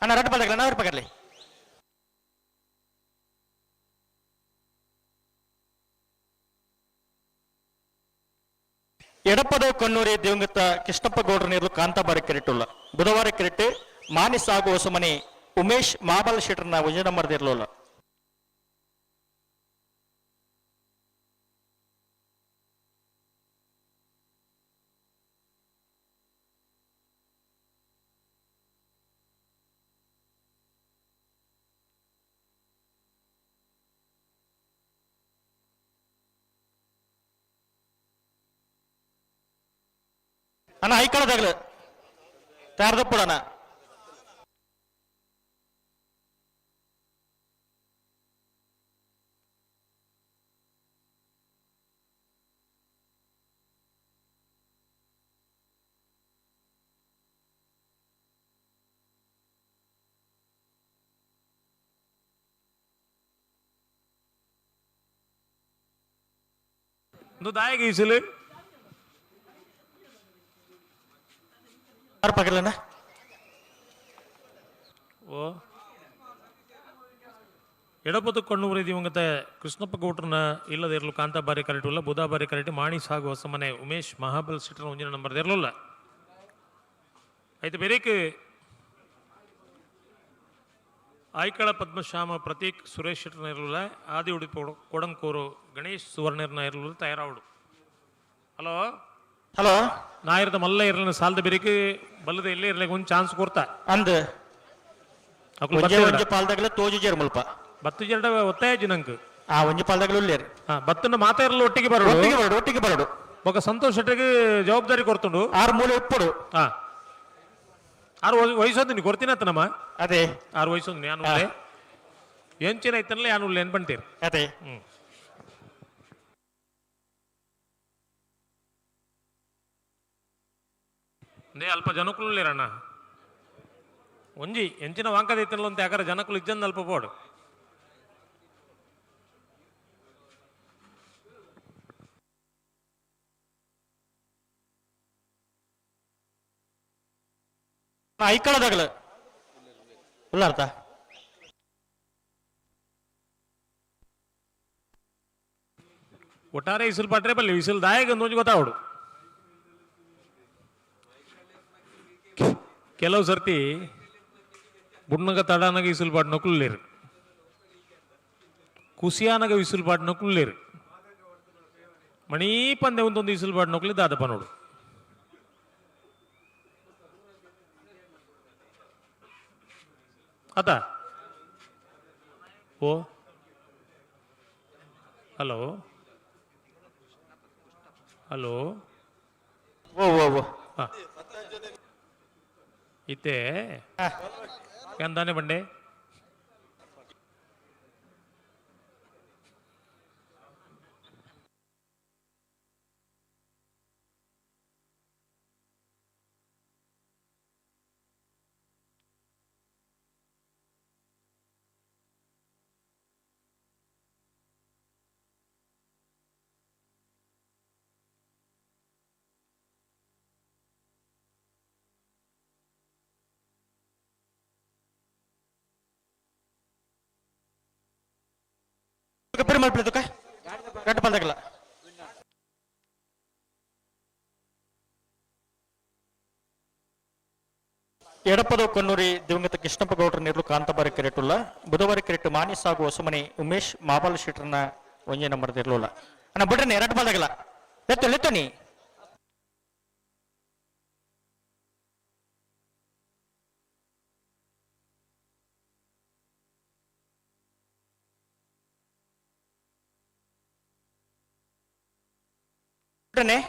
ಅಣ್ಣ ರಡ್ ಬಂದಾಗಲ್ಲ 4 ರೂಪಾಯಿ ಕರ್ಲಿ ಎಡಪದ ಕಣ್ಣೂರಿ ದಿವಂಗತ ಕೃಷ್ಣಪ್ಪ ಗೌಡ್ರ ನೀರು ಕಾಂತಾಬಾರಿ ಕೆರೆಟ್ಟುಲ್ಲ ಬುಧವಾರ ಕೆರೆಟ್ಟು ಮಾನಿಸ್ ಆಗುವ ಸುಮನೆ ಉಮೇಶ್ ಮಾಬಲ್ ಶೆಟ್ರನ ಒಂಜನ ಮರದಿರ್ಲಿಲ್ಲ ಅಣ್ಣ ಐಕಳದಾಗಲ ತಾರದಪ್ಪಡಣ ಒಂದು ದಾಯಿಗೆ ಈಸಲು ಪಗಲಣ್ಣ ಓ ಎಡಪತ್ತು ಕಣ್ಣೂರಿ ದಿವಂಗತ ಕೃಷ್ಣಪ್ಪ ಗೌಡ್ರನ ಇಲ್ಲದ ಇರಲು ಕಾಂತಾಬಾರಿ ಕರೆಕ್ಟಲ್ಲ ಬುಧಾಬಾರಿ ಕರೆಕ್ಟ್ ಮಾಣಿ ಸಾಗು ಹೊಸಮನೆ ಉಮೇಶ್ ಮಹಾಬಲ್ ಸಿಟ್ರ ಒಂಜಿನ ನಂಬರ್ ಇರಲಿಲ್ಲ అయితే ಬೇರೇಕ್ ಆಯ್ಕಳ ಪದ್ಮಶ್ಯಾಮ ಪ್ರತೀಕ್ ಸುರೇಶ್ ಶೆಟ್ರನ ಇರಲಿಲ್ಲ ಆದಿ ಉಡುಪಿ ಕೊಡಂಕೂರು ಗಣೇಶ್ ಸುವರ್ಣರ್ನ ಇರಲಿಲ್ಲ ತಯಾರಾವಡು ಹಲೋ ಹಲೋ ನಾ ಇರದ ಮಲ್ಲ ಇರಲಿಲ್ಲ ಸಾಲದ ಬೇರೇಕ್ ಬಲ್ಲದ ಎಲ್ಲೇ ಇರ್ಲಿಕ್ಕೆ ಒಂದು ಚಾನ್ಸ್ ಕೊಡ್ತಾ ಅಂದ ಪಾಲ್ದಾಗಲ ತೋಜು ಜೇರ್ ಮುಲ್ಪ ಬತ್ತು ಜರಡ ಒತ್ತಾಯ ಜಿನಂಕ್ ಆ ಒಂಜಿ ಪಾಲ್ದಾಗಲ ಉಳ್ಳೇರು ಬತ್ತನ ಮಾತಾಡಲು ಒಟ್ಟಿಗೆ ಬರೋಡು ಒಟ್ಟಿಗೆ ಬರೋಡು ఒక ಸಂತೋಷ್ ಶೆಟ್ಟಿಗೆ ಜವಾಬ್ದಾರಿ ಕೊಡ್ತುಂಡು 6 ಮೂಲೆ ಉಪ್ಪಡು ಹಾ 6 ವಯಸ್ಸೊಂದು ನೀನು ಕೊಡ್ತೀನತ್ತನಮ್ಮ ಅದೇ 6 ವಯಸ್ಸೊಂದು ನಾನು ಎಂಚಿನ ಐತನಲ್ಲ ಯಾನು ಏನ್ ಬಂತೀರಿ ಅದೇ ನೇ ಅಲ್ಪ ಜನಕ್ಕೂ ಲೇರಣ್ಣ ಒಂಜಿ ಎಂಚಿನ ವಾಂಕದ ಐತನಲ್ಲ ಅಂತ ಯಾಕಂದ್ರೆ ಜನಕ್ಕಳು ಇಜ್ಜಂದು ಅಲ್ಪ ಬೋಡು ಐಕಳದಾಗಲ ಇಲ್ಲ ಅರ್ಥ ಒಟ್ಟಾರೆ ಇಸಲ್ ಪಾಟ್ರೆ ಬಲ್ಲಿ ಇಸಲ್ ದಾಯಗ ಒಂದು ಗೊತ್ತಾವಡು ಕೆಲವು ಸರ್ತಿ ಬುಣ್ಣಗ ತಡಾನಗ ಇಸಲ್ ಪಾಟ್ ನಕುಲ್ಲೇರು ಕುಸಿಯಾನಗ ಇಸಲ್ ಪಾಟ್ ನಕುಲ್ಲೇರು ಮಣಿ ಪಂದೆ ಒಂದೊಂದು ಇಸಲ್ ಪಾಟ್ ನಕುಲಿ ದಾದಪ್ಪ ನೋಡು ಅತ ಓ ಹಲೋ ಹಲೋ ಓ ಓ ಓ ಇತ್ತೆ ಎಂದಾನೆ ಬಂಡೆ ರಿಪೇರ್ ಮಾಡ್ಬಿಡ್ತಕ್ಕ ಗಂಟು ಬಂದಾಗಲ್ಲ ಎಡಪದ ಕೊನ್ನೂರಿ ದಿವಂಗತ ಕೃಷ್ಣಪ್ಪ ಗೌಡ್ರ ನಿರ್ಲು ಕಾಂತಬಾರಿ ಕೆರೆಟುಲ್ಲ ಬುಧವಾರ ಕೆರೆಟ್ಟು ಮಾನಿ ಸಾಗು ಹೊಸಮನಿ ಉಮೇಶ್ ಮಾಬಾಲ್ ಶೀಟ್ರನ್ನ ಒಂಜೆ ನಂಬರ್ ಇರ್ಲಿಲ್ಲ ಅಣ್ಣ ಬಿಡ್ರಿ ಎರಡು ಬಾಲ್ದಾಗಲ್ಲ ಲೆತ್ತು ನೀ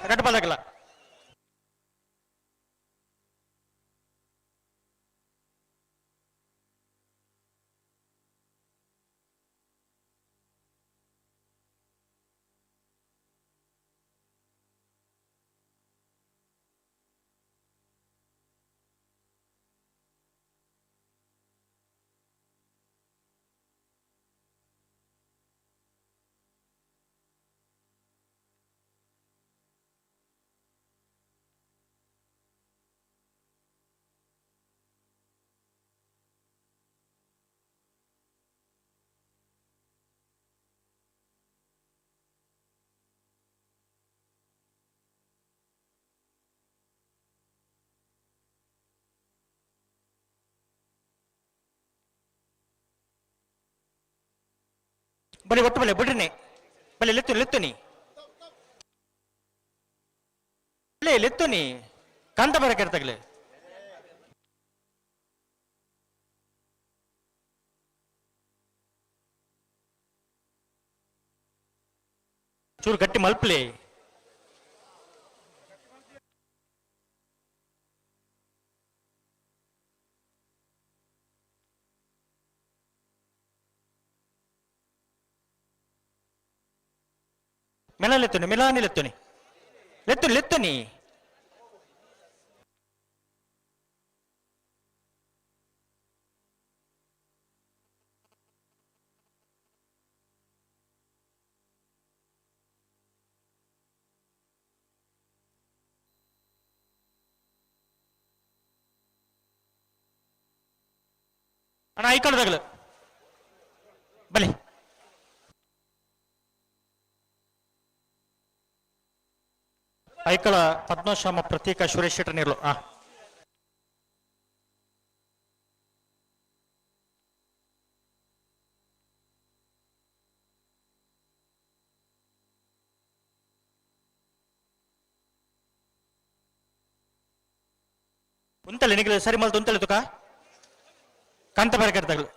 ಎರಡು ಬಾಲ್ದಾಗಲ್ಲ ಬಲಿ ಒಟ್ಟು ಬಲೆ ಬಿಡ್ರಿನಿ ಬಲೆ ಲೆತ್ತುನಿ ಲೆತ್ತುನಿ ಕಾಂತ ಬರಕ್ಕೆ ಇರ್ತಾಗಲಿ ಚೂರು ಗಟ್ಟಿ ಮಲ್ಪಲಿ ಮೆಲಾನಿ ಲೆತ್ತುನಿ ಅಣ್ಣ ಈ ಕಡೆದಾಗಲು ಬಲಿ ಐಕಳ ಪದ್ಮಶ್ಯಾಮ ಪ್ರತೀಕ ಸುರೇಶ್ ಶೆಟ್ಟರ್ ನಿರ್ಲು ಉಂತಲೆ ನಿಗಲು ಸರಿ ಮಲ್ತು ಉಂತಲೆ ತುಕ ಕಾಂತ ಬರಕರ್ತಾಗಲು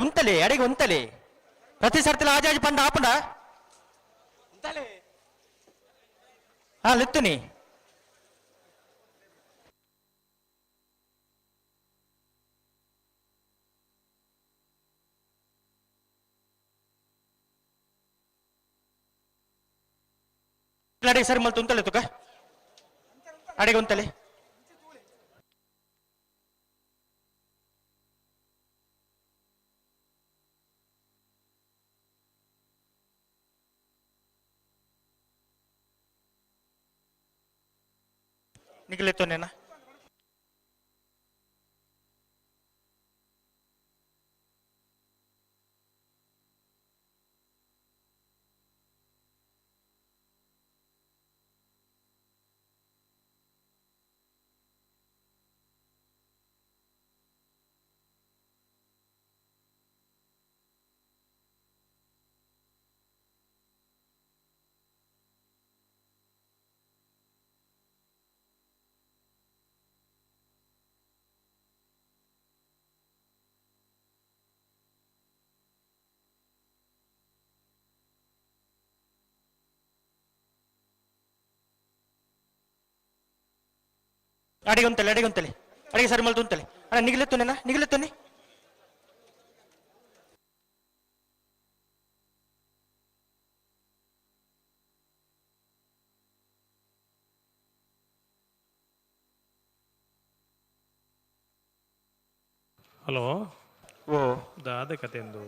ఉంతలే అడిగి ఉంతలే ప్రతి సర్తిలో ఆజాజి పండు ఆపండా లెత్తుని అడిగి సరి మళ్ళీ ఉంతలే తుక అడిగి ఉంతలే निकले तो नहीं ना అడిగి ఉంతలే అడిగి సరి మళ్ళీ ఉంతలే అన్న నిగిలెత్తునే ಹಲೋ ಓ ದಾದೆ ಕತೆ ಎಂದು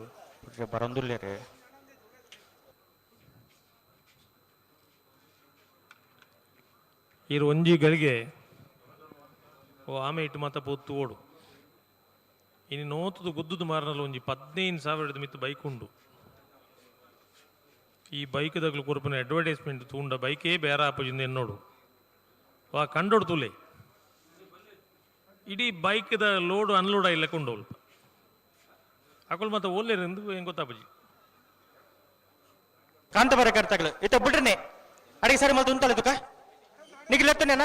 ಬರಂದುಲ್ಲೇ ರೀ ಇರು ಒಂಜಿ ಗಳಿಗೆ ಓ ಆಮೆ ಇಟ್ಟು ಮಾತ ಪೊತ್ತು ಓಡು ಇನ್ನು ನೋತದು ಗುದ್ದುದು ಮಾರನಲ್ಲಿ ಒಂಜಿ 15,000 ಮಿತ್ತು ಬೈಕ್ ಉಂಡು. ಈ ಬೈಕ್ ದಗ್ಲು ಕೊರಪಿನ ಅಡ್ವರ್ಟೈಸ್ಮೆಂಟ್ ತೂಂಡ ಬೈಕೇ ಬೇರೆ ಆಪಜಿಂದ ಎನ್ನೋಡು ವಾ ಕಂಡೋಡು ತುಲೆ ಇಡೀ ಬೈಕ್ದ ಲೋಡು ಅನ್ಲೋಡ್ ಇಲ್ಲ ಕೊಂಡೋಲ್ ಅಕೊಲ್ ಮತ್ತೆ ಓಲ್ಲೇರು ಎಂದು ಹೆಂಗೆ ಗೊತ್ತಾಪಜಿ ಕಾಂತ ಬರ ಕರ್ತಗಳು ಇತ್ತ ಬಿಡ್ರನೆ ಅಡಿಗೆ ಸರಿ ಮಲ್ತು ಉಂಟಲ್ಲ ತುಕ ನಿಗಿಲತ್ತನೇನ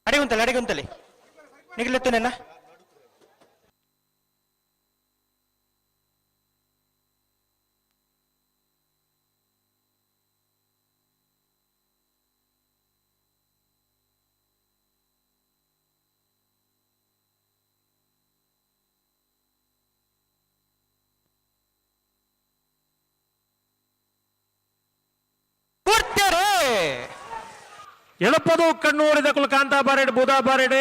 ಅಡಿಗೆ ಉಂತಲೆ ನಿಗಿಲತ್ತನೇನ ಎಳಪದು ಕಣ್ಣೂರಿದ ಕುಲಕಾಂತ ಬಾರೆಡೆ ಬುಧ ಬಾರೆಡೆ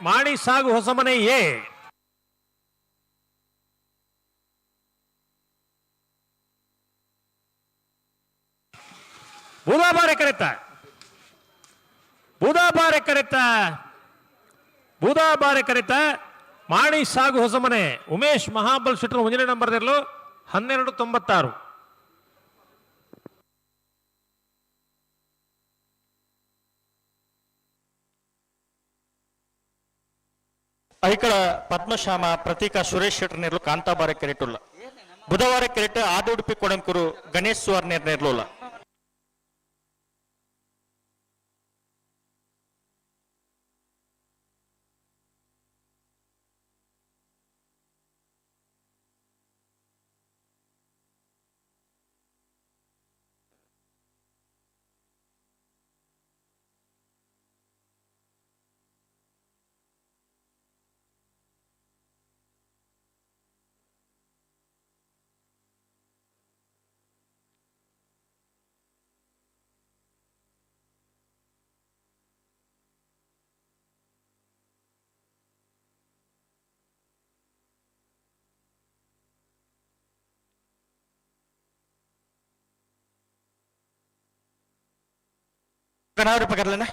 ಮಾಣಿ ಸಾಗು ಹೊಸಮನೆ ಏ ಬುಧ ಬಾರೆ ಕರೆತ ಮಾಣಿ ಸಾಗು ಹೊಸಮನೆ ಉಮೇಶ್ ಮಹಾಬಲ್ ಶೆಟ್ರು 1ನೇ ನಂಬರ್ 1296. ಐಕಳ ಪದ್ಮಶ್ಯಾಮ ಪ್ರತೀಕ ಸುರೇಶ್ ಶೆಟ್ರ್ ನೇರ್ಲು ಕಾಂತಾಬಾರ ಕೆರೆಟುಲ್ಲ ಬುಧವಾರ ಕೆರೆಟ ಆದು ಉಡುಪಿ ಕೊಡಂಕುರು ಗಣೇಶ್ ಸುವರ್ ನೇರ್ಲುಲ್ಲ ಕನಾವರಿ ಪಕರ್ಲನ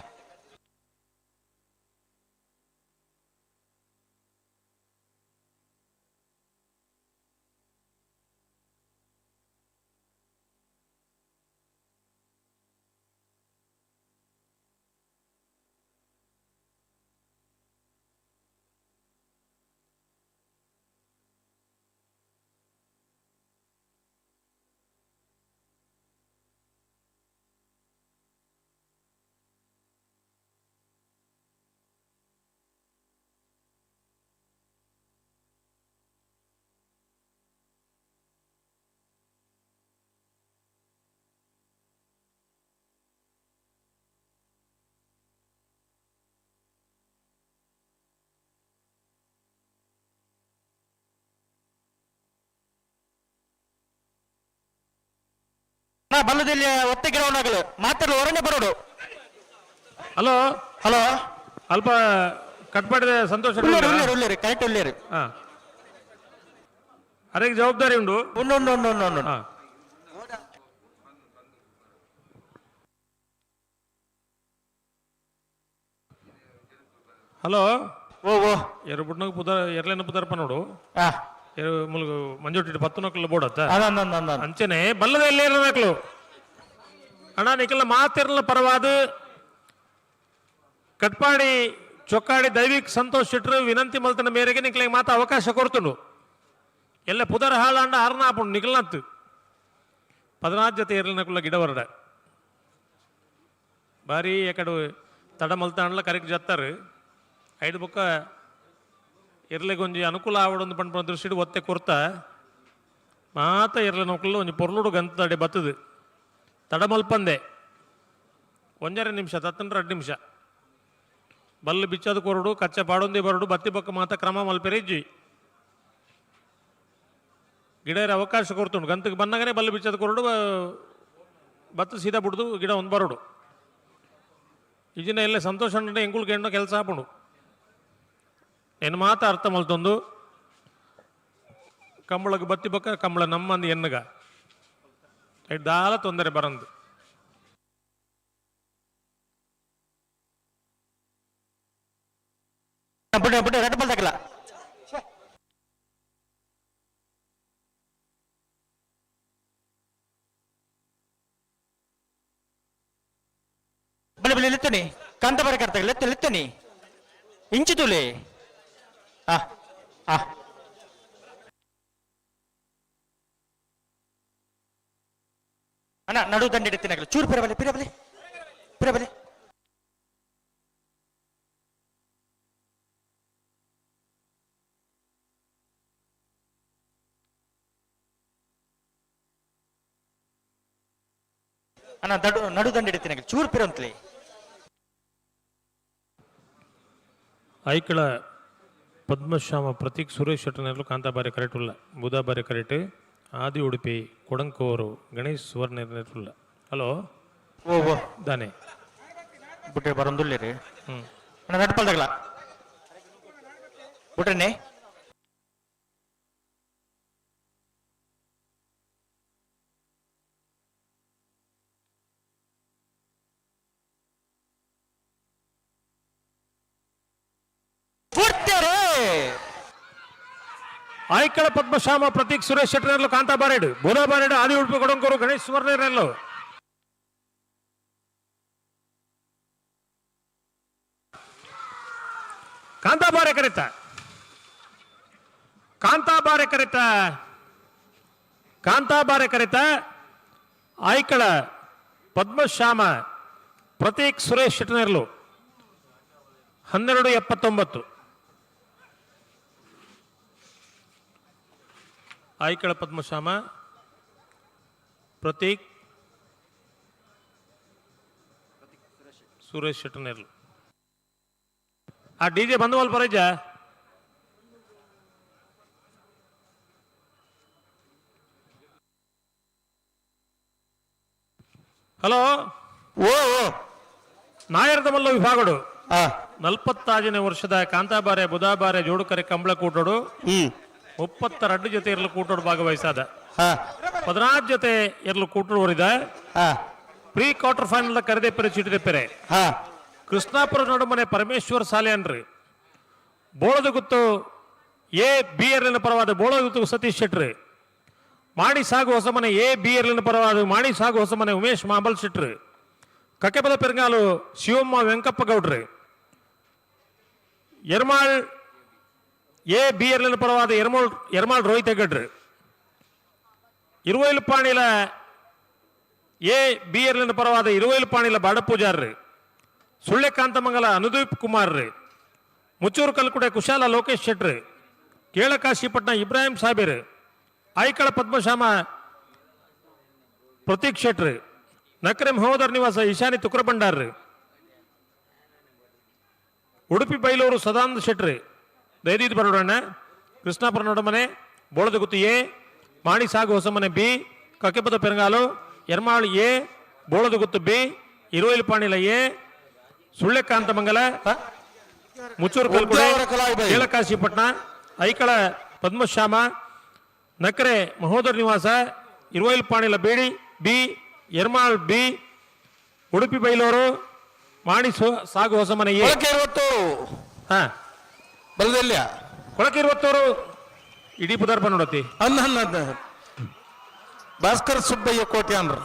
ಬಲ್ಲದಲ್ಲಿ ಒತ್ತಿಗಿರೋನಾಗಲು ಮಾತಾಡಲು ಹೊರನೆ ಬರೋಡು. ಹಲೋ ಹಲೋ ಅಲ್ಪ ಕಟ್ ಮಾಡಿದ ಸಂತೋಷ ಉಳ್ಳೇರಿ ಕರೆಕ್ಟ್ ಉಳ್ಳೇರಿ ಅದಕ್ಕೆ ಜವಾಬ್ದಾರಿ ಉಂಡು. ಉಂಡು ಹಲೋ ಓ ಎರಡು ಬುಡ್ನಾಗ ಎರಲೇನ ಪುದರ್ಪ ನೋಡು ಮುಲ್ಗು ಮಂಜೋಟಿ 10 ನಕ್ಕಲು ಬೋಡತ್ತ ಅಂಚನೆ ಬಲ್ಲದ ಎಲ್ಲೇರನಕ್ಲು ಅಣ್ಣ ನಿಕಲ್ಲ ಮಾತಿರಲ ಪರವಾದ ಕಟ್ಪಾಡಿ ಚೊಕ್ಕಾಡಿ ದೈವಿಕ್ ಸಂತೋಷ್ ಶೆಟ್ರು ವಿನಂತಿ ಮಲ್ತನ ಮೇರೆಗೆ ನಿಕ್ಲಿಗೆ ಮಾತ ಅವಕಾಶ ಕೊಡ್ತುಂಡು ಎಲ್ಲ ಪುದರ್ ಹಾಳಾಂಡ ಆರ್ನಾಪುಂಡು ನಿಕಲ್ನತ್ತು 14 ಜೊತೆ ಎರಲಿನಕುಲ್ಲ ಗಿಡ ಹೊರಡ ಬಾರಿ ಎಕಡು ತಡ ಮಲ್ತ ಅಂಡ್ಲ ಕರೆಕ್ಟ್ ಜತ್ತಾರು 5 ಬುಕ್ಕ ಇರ್ಲಿಗೆ ಒಂಜಿ ಅನುಕೂಲ ಆವಡೊಂದು ಪಂಡ ದೃಷ್ಟಿ ಒತ್ತೆ ಕೊರ್ತ ಮಾತ ಇರ್ಲಿ ನೋಕಲ್ಲ ಒಂಜಿ ಪೊರ್ಲುಡು ಗಂತ ತಡೆ ಬತ್ತದು ತಡ ಮಲ್ಪಂದೆ 1.5 ನಿಮಿಷ 2 ನಿಮಿಷ ಬಲ್ಲು ಬಿಚ್ಚದ ಕೊರಡು ಕಚ್ಚೆ ಪಾಡೊಂದಿ ಬರಡು ಬತ್ತಿ ಬಕ್ಕ ಮಾತ ಕ್ರಮ ಮಲ್ಪೆರಿಜ್ಜಿ ಗಿಡ ಅವಕಾಶ ಕೊಡ್ತುಂಡು ಗಂತಕ್ಕೆ ಬಂದಾಗನೇ ಬಲ್ಲು ಬಿಚ್ಚದ ಕೊರಡು ಬತ್ತು ಸೀದಾ ಬಿಡ್ದು ಗಿಡ ಒಂದು ಬರೋಡು ಇಜಿನ ಎಲ್ಲ ಸಂತೋಷ ಅಂದ್ರೆ ಎಂಕುಲ್ಗೆ ಎಣ್ಣೋ ಕೆಲಸ ಹಾಪುಂಡು ಏನು ಮಾತ ಅರ್ಥ ಮಲ್ತೊಂದು ಕಂಬಳಗೆ ಬತ್ತಿ ಬಕ್ಕ ಕಂಬಳ ನಮ್ಮಂದು ಎನ್ನಗ ದಾಲ ತೊಂದರೆ ಬರಂದು ರಡ್ಬಲ್ದಾಗಲ್ಲ ಬಲೆ ಬಲೆ ಲೆತ್ತನಿ ಕಾಂತ ಬರ ಕರ್ತಾಗ ಲೆತ್ತನಿ ಇಂಚು ತುಲೆ ಅಣ್ಣ ನಡು ದಂಡ ಇಡ್ತೀನಿ ಚೂರು ಪಿರಬಲೆ ಪಿರಬಲೆ ಪಿರಬಲೆ ಅಣ್ಣ ನಡು ದಂಡ ಇಡ್ತೀನಿ ಚೂರು ಪಿರ ಅಂತಲೇ ಐಕಳ ಪದ್ಮಶ್ಯಾಮ ಪ್ರತೀಕ್ ಸುರೇಶ್ ಶೆಟ್ಟರ್ನಲ್ಲೂ ಕಾಂತಾಬಾರಿ ಕರೆಕ್ಟ್ ಉಲ್ಲ ಬುಧಾಬಾರಿ ಕರೆಕ್ಟ್ ಆದಿ ಉಡುಪಿ ಕೊಡಂಕೋರು ಗಣೇಶ್ ಸುವರ್ಣ ಹಲೋ ಓ ದಾನೆ ಬುಟ್ಟೆ ಬರೊಂದುಲ್ಲೆ ರೀ ಅಣ್ಣ ನಡ್ಪಲ್ದಾಗಲ್ಲ ಬುಟ್ರೆನೆ ಆಯ್ಕಳ ಪದ್ಮಶ್ಯಾಮ ಪ್ರತೀಕ್ ಸುರೇಶ್ ಶೆಟ್ಟರ್ನಲ್ಲೂ ಕಾಂತಾಬಾರೇಡು ಬುಧಾಬಾರೇಡು ಆದಿ ಉಡುಪಿ ಕೊಡಂಕೋರು ಗಣೇಶ್ ಸುವರ್ಣರಲ್ಲೂ ಕಾಂತಾಬಾರೆ ಕರೆತ ಕಾಂತಾಬಾರೆ ಕರೆತ ಆಯ್ಕಳ ಪದ್ಮಶ್ಯಾಮ ಪ್ರತೀಕ್ ಸುರೇಶ್ ಶೆಟ್ಟರ್ನಲ್ಲೂ 12:79 ಆಯ್ಕಳ ಪದ್ಮಶ್ಯಾಮ ಪ್ರತೀಕ್ ಸುರೇಶ್ ಶೆಟ್ಟರ್ನಲ್ಲೂ ಆ ಡಿಜೆ ಬಂದವಲ್ ಪರಜ ಹಲೋ ಓ ನಾಯರದ ಮಲ್ಲ ವಿಭಾಗಡು 45ನೇ ವರ್ಷದ ಕಾಂತಾಬಾರೆ ಬುಧಾಬಾರೆ ಜೋಡುಕರೆ ಕಂಬಳ ಕೂಟೋಡು 32 ಜೊತೆ ಇರಲು ಕೂಟೋಡು ಭಾಗವಹಿಸಾದ 16 ಜೊತೆ ಇರಲು ಕೂಟೋಡು ಹೊರಿದ ಪ್ರೀ ಕ್ವಾರ್ಟರ್ ಫೈನಲ್ ಕರೆದೆ ಪೆರೆ ಚೀಟಿದೆ ಪೆರೆ ಕೃಷ್ಣಾಪುರ ನಡುಮನೆ ಪರಮೇಶ್ವರ್ ಸಾಲೆ ಅನ್ರಿ ಬೋಳದ ಗುತ್ತು ಎ ಬಿ ಎರ್ಲಿನ ಪರವಾದ ಬೋಳದ ಗುತ್ತು ಸತೀಶ್ ಶೆಟ್ರಿ ಮಾಣಿ ಸಾಗು ಹೊಸಮನೆ ಎ ಬಿ ಎರ್ಲಿನ ಪರವಾದ ಮಾಣಿ ಸಾಗು ಹೊಸಮನೆ ಉಮೇಶ್ ಮಾಂಬಲ್ ಶೆಟ್ರಿ ಕಕ್ಕೆಪದ ಪೆರಂಗಾಲು ಶಿವಮ್ಮ ವೆಂಕಪ್ಪ ಗೌಡ್ರಿ ಎರ್ಮಾಳ್ ಎ ಬಿ ಎರ್ಲಿನ ಪರವಾದ ಎರ್ಮಾಳ್ ರೋಹಿತ್ ಹೆಗಡ್ರಿ ಇರುವೈಲುಪಾಣಿಲ ಎ ಬಿ ಎರ್ಲಿನ ಪರವಾದ ಇರುವೈಲುಪಾಣಿಲ ಬಾಡಪೂಜಾರ್ರಿ ಸುಳ್ಳೆ ಕಾಂತಮಂಗಲ ಅನುದೀಪ್ ಕುಮಾರ್ ರೀ ಮುಚ್ಚೂರು ಕಲ್ಕುಡೆ ಕುಶಾಲ ಲೋಕೇಶ್ ಶೆಟ್ರಿ ಕೇಳಕಾಶಿಪಟ್ನ ಇಬ್ರಾಹಿಂ ಸಾಬೀರ್ ಆಯ್ಕಳ ಪದ್ಮಶ್ಯಾಮ ಪ್ರತೀಕ್ ಶೆಟ್ರಿ ನಕ್ರೆ ಮಹೋದರ್ ನಿವಾಸ ಈಶಾನಿ ತುಕ್ರಬಂಡಾರ್ರಿ ಉಡುಪಿ ಬೈಲೂರು ಸದಾನಂದ ಶೆಟ್ರಿ ದೈದೀದ್ ಬರೋಡಣ್ಣ ಕೃಷ್ಣಾಪುರ ನಡುಮನೆ ಬೋಳದ ಗುತ್ತು ಎ ಮಾಣಿ ಸಾಗು ಹೊಸಮನೆ ಬಿ ಕಕ್ಕೆಪದ ಪೆರಂಗಾಲು ಎರ್ಮಾಳ್ ಎ ಬೋಳದ ಗುತ್ತು ಬಿ ಇರುವೈಲುಪಾಣಿಲ ಎ ಸುಳ್ಳೆ ಕಾಂತಮಂಗಲ ಮುಚ್ಚೂರು ಕಲ್ಕುಡೆ ಕೇಳಕಾಶಿಪಟ್ನ ಐಕಳ ಪದ್ಮಶ್ಯಾಮ ನಕ್ರೆ ಮಹೋದರ್ ನಿವಾಸ ಇರುವೈಲುಪಾಣಿಲ ಬೇಡಿ ಬಿ ಎರ್ಮಾಳ್ ಬಿ ಉಡುಪಿ ಬೈಲೂರು ಮಾಣಿ ಸಾಗು ಹೊಸಮನೆ ಎ ಬಲದಲ್ಯ ಕೊಳಕೆ 20 ಇಡೀ ಪದಾರ್ಥ ನೋಡತಿ ಭಾಸ್ಕರ್ ಸುಬ್ಬಯ್ಯ ಕೋಟೆ ಅಂದ್ರ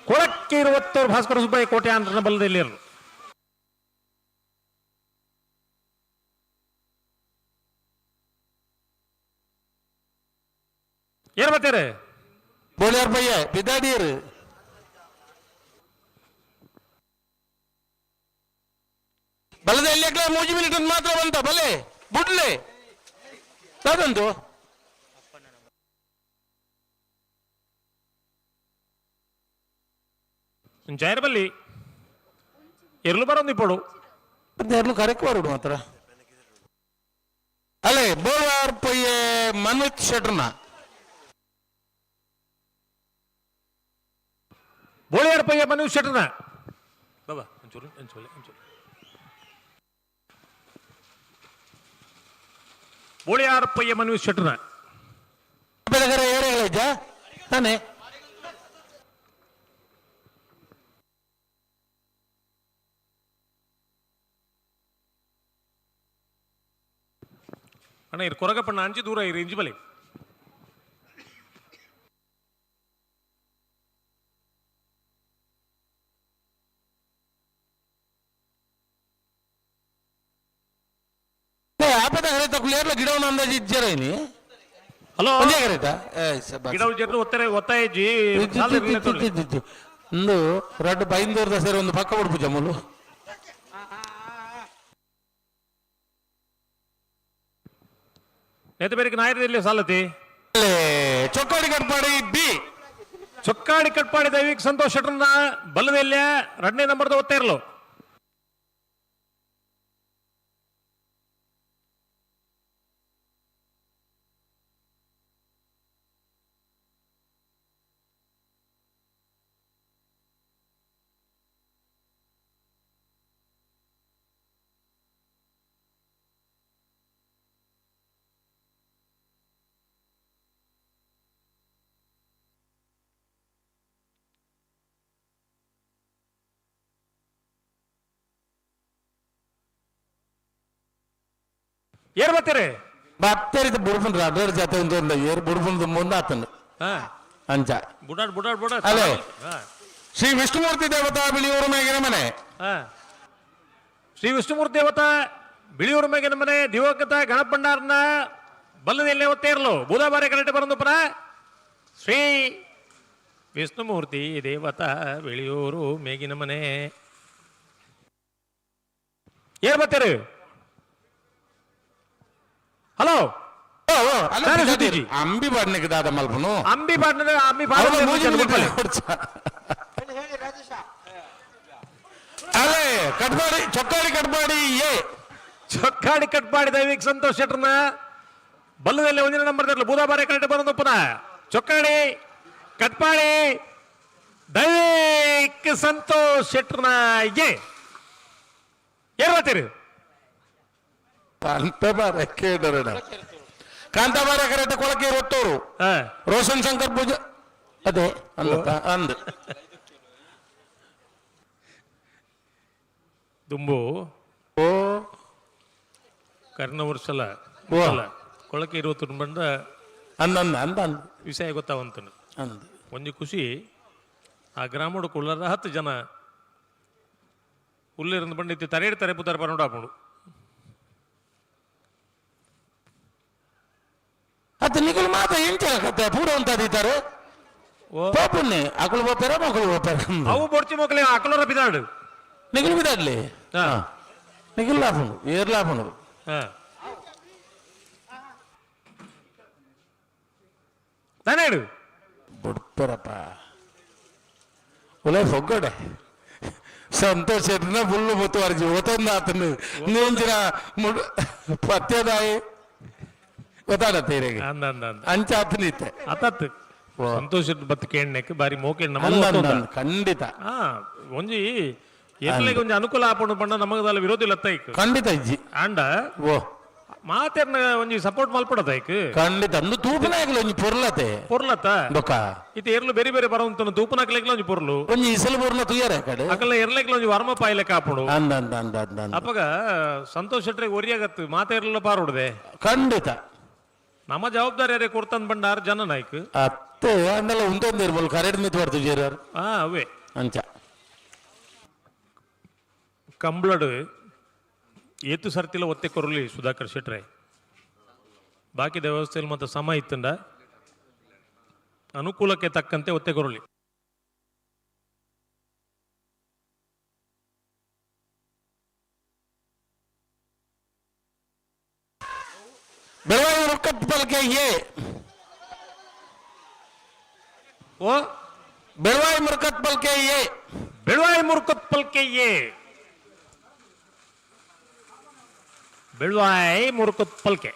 ಕೊಳಕ್ಕೆ 20 ಭಾಸ್ಕರ ಸುಬ್ಬಯ್ಯ ಕೋಟೆ ಅಂದ್ರ ಬಲದಲ್ಲಿ ಏನ್ ಬರ್ತಾರೆ ಬೋಲಿಯಾರ್ ಬಯ್ಯ ಬಿದ್ದಾಡಿಯರು ಬಲದಲ್ಲಿ 3 ಮಿನಿಟ್ ಮಾತ್ರ ಬಂತ ಬಲೆ ಬುಡ್ಲೆ ಯಾವ್ದಂತು ಜೈರ್ಬಲ್ಲಿ ಎರ್ಲು ಬರೋದು ಇಪ್ಪಡು ಎರ್ಲು ಕರೆಕ್ಟ್ ಬರೋಡು ಮಾತ್ರ ಅಲ್ಲೇ ಬೋಲ್ವಾರ್ ಪೊಯ್ಯೆ ಮನ್ವಿತ್ ಶೆಟ್ರನ ಬೋಳಿಯಾರ್ ಪಯ್ಯ ಮನೀಶ್ ಶೆಟ್ರನ ಬಾಬಾ ಒಂಚೂರು ಒಂಚೂರು ಒಂಚೂರು ಬೋಳಿಯಾರಪ್ಪಯ್ಯ ಮನವಿ ಶೆಟ್ಟನ ಬೆಳಗರೆ ಏರಿಯಾಗಳೈಜ ತಾನೆ ಅಣ್ಣ ಇದು ಕೊರಗಪ್ಪಣ್ಣ ಅಂಚಿ ದೂರ ಇರಿ ಇಂಜಿ ಬಲಿ ಗಿಡವನ್ನು ಅಂದಾಜು ಇಜ್ಜರೇನಿ ಹಲೋ ಗಿಡ ಒತ್ತಾಯಿಜಿ ಒಂದು ರಡ್ಡು ಬೈಂದೂರದ ಸೇರಿ ಒಂದು ಪಕ್ಕ ಬಿಡ್ಪು ಜಮ್ಮಲು ನೆತ್ತ ಬೇರೆ ನಾಯರಲ್ಲಿ ಸಾಲತಿ ಚೊಕ್ಕಾಡಿ ಕಟ್ಪಾಡಿ ಬಿ ಚೊಕ್ಕಾಡಿ ಕಟ್ಪಾಡಿ ದೈವಿಕ್ ಸಂತೋಷ್ ಶೆಟ್ಟರ್ನ ಬಲ್ಲದೆಲ್ಲ 2ನೇ ನಂಬರ್ದ ಒತ್ತಾ ಇರಲು ಏರ್ ಬರ್ತೀರಿ ಬತ್ತರಿದ ಬುಡ್ಪನ್ ಅಡ್ಡರ್ ಜಾತೆ ಒಂದು ಏರ್ ಬುಡ್ಪನ್ ಮುಂದೆ ಆತನು ಅಂಚ ಬುಡಾಡ್ ಬುಡಾಡ್ ಬುಡಾಡ್ ಅಲೇ ಶ್ರೀ ವಿಷ್ಣುಮೂರ್ತಿ ದೇವತಾ ಬಿಳಿಯೂರು ಮೇಗಿನ ಮನೆ ಶ್ರೀ ವಿಷ್ಣುಮೂರ್ತಿ ದೇವತಾ ಬಿಳಿಯೂರು ಮೇಗಿನ ಮನೆ ದಿವಂಗತ ಗಣಪ ಭಂಡಾರನ ಬಲ್ಲದೆಲ್ಲೇ ಒತ್ತೇ ಇರಲು ಬುಧವಾರ ಕರೆಕ್ಟ್ ಬರೋದು ಪರ ಶ್ರೀ ವಿಷ್ಣುಮೂರ್ತಿ ದೇವತಾ ಬಿಳಿಯೂರು ಮೇಗಿನ ಮನೆ ಏನ್ ಬರ್ತೀರಿ ಹಲೋ ಅಂಬಿ ಬಾಡ್ನಿಗೆ ದಾದ ಮಲ್ಪನು ಅಂಬಿ ಬಾಡ್ನ ಅಲೇ ಕಟ್ಪಾಡಿ ಚೊಕ್ಕಾಡಿ ಕಟ್ಪಾಡಿ ಚೊಕ್ಕಾಡಿ ಕಟ್ಪಾಡಿ ದೈವಿಕ್ ಸಂತೋಷ್ ಶೆಟ್ಟರ್ನ ಬಲ್ಲದಲ್ಲಿ 1ನೇ ನಂಬರ್ ಬುಧವಾರ ಕರೆಕ್ಟ್ ಬರೋದು ಪುನಃ ಚೊಕ್ಕಾಡಿ ಕಟ್ಪಾಡಿ ದೈವಿಕ್ ಸಂತೋಷ್ ಶೆಟ್ಟರ್ನ ಏನ್ ಬರ್ತೀರಿ ಕಾಂತಾಬಾರ ಕರೆಕ್ಟ್ ಕೊಳಕೆ ಒತ್ತೋರು ರೋಷನ್ ಶಂಕರ್ ಪೂಜಾ ಅದೇ ಅಂದ್ ದುಂಬು ಕರ್ಣವರ್ಷಲ ಕೊಳಕೆ 20 ಬಂದ ಅಂದ ವಿಷಯ ಗೊತ್ತಾವಂತ ಅಂದ್ ಒಂಜಿ ಖುಷಿ ಆ ಗ್ರಾಮಡು ಕುಳ್ಳರ 10 ಜನ ಉಲ್ಲಿರಂದು ಬಂದಿತ್ತು ತರೇಡು ತರೆ ಪುತ್ತಾರ ಪನ್ನೋಡು ಹಾಕೊಂಡು ಅದು ನಿಖಿಲ್ ಮಾತ ಎಂಚ ಕತೆ ಪೂರ ಅಂತ ಅದಿದ್ದಾರೆ ಪಾಪುನ್ನೆ ಅಕಲು ಹೋಗ್ತಾರ ಮಕ್ಕಳು ಹೋಗ್ತಾರ ಅವು ಬೊಡ್ಚಿ ಮಕ್ಕಳೇ ಅಕಲೋರ ಬಿದಾಡು ನಿಖಿಲ್ ಬಿದಾಡ್ಲಿ ನಿಖಿಲ್ ಲಾಭನು ಏರ್ ಲಾಭನು ತಾನೇಡು ಬಿಡ್ತಾರಪ್ಪ ಒಳ್ಳೆ ಹೊಗ್ಗಡೆ ಸಂತೋಷ ಬುಲ್ಲು ಮುತ್ತುವರ್ಜಿ ಒತ್ತೊಂದು ಆತನು ನೀಂಜಿನ ಪತ್ಯದಾಯಿ ಗೊತ್ತಾಗತ್ತೆ ಅಂಚ ಆತನಿತ್ತೆ ಅತತ್ ಸಂತೋಷ ಬತ್ ಕೇಳಕ್ಕೆ ಬಾರಿ ಮೋಕೆ ಖಂಡಿತ ಒಂಜಿ ಎಲ್ಲಿಗೆ ಒಂಜಿ ಅನುಕೂಲ ಆಪಣು ಪಂಡ ನಮಗದಲ್ಲ ವಿರೋಧಿ ಲತ್ತೈಕ್ ಖಂಡಿತ ಇಜ್ಜಿ ಆಂಡ ಓ ಮಾತೇರ್ನ ಒಂಜಿ ಸಪೋರ್ಟ್ ಮಲ್ಪಡತೈಕ್ ಖಂಡಿತ ಅಂದು ತೂಪನಾಗ್ಲ ಒಂಜಿ ಪೊರ್ಲತೆ ಪೊರ್ಲತ್ತ ಬೊಕ್ಕ ಇತ್ತೆ ಏರ್ಲು ಬೇರೆ ಬೇರೆ ಬರೋಂತನು ತೂಪನಾಕ್ಲೆಗ್ಲ ಒಂಜಿ ಪೊರ್ಲು ಒಂಜಿ ಇಸಲು ಪೊರ್ಲ ತುಯ್ಯಾರ ಕಡೆ ಅಕಲ್ಲ ಎರ್ಲೆಗ್ಲ ಒಂಜಿ ವರ್ಮ ಪಾಯ್ಲೆ ಕಾಪುಡು ಅಂದ ಅಂದ ಅಂದ ಅಂದ ಅಪ್ಪಗ ಸಂತೋಷ್ ಶೆಟ್ರಿಗೆ ಒರಿಯಾಗತ್ತು ಮಾತೇರ್ಲ ಪಾರುಡ್ದೆ ಖಂಡಿತ ನಮ್ಮ ಜವಾಬ್ದಾರಿ ಅರೆ ಕೊಡ್ತಂದ್ ಬಂಡಾರ ಜನ ನಾಯ್ಕ ಅತ್ತೆ ಅಂದೆಲ್ಲ ಉಂಟೊಂದಿರ್ಬೋದು ಕರೆಡ್ ಮಿತ್ ಬರ್ತು ಜೇರಾರು ಅವೇ ಅಂಚ ಕಂಬ್ಳಡ್ ಏತು ಸರ್ತಿಲ ಒತ್ತೆ ಕೊರಲಿ ಸುಧಾಕರ್ ಶೆಟ್ರೆ ಬಾಕಿದ ವ್ಯವಸ್ಥೆಯಲ್ಲಿ ಮತ್ತೆ ಸಮ ಇತ್ತಂಡ ಅನುಕೂಲಕ್ಕೆ ತಕ್ಕಂತೆ ಒತ್ತೆ ಕೊರಲಿ ಬೆಳವಾಯಿ ಮುರುಕತ್ ಪಲ್ಕೆ ಓ ಬೆಳವಾಯಿ ಮುರುಕತ್ ಪಲ್ಕೆ ಬೆಳವಾಯಿ ಮುರುಕತ್ ಪಲ್ಕೆ ಬೆಳವಾಯಿ ಮುರುಕತ್ ಪಲ್ಕೆ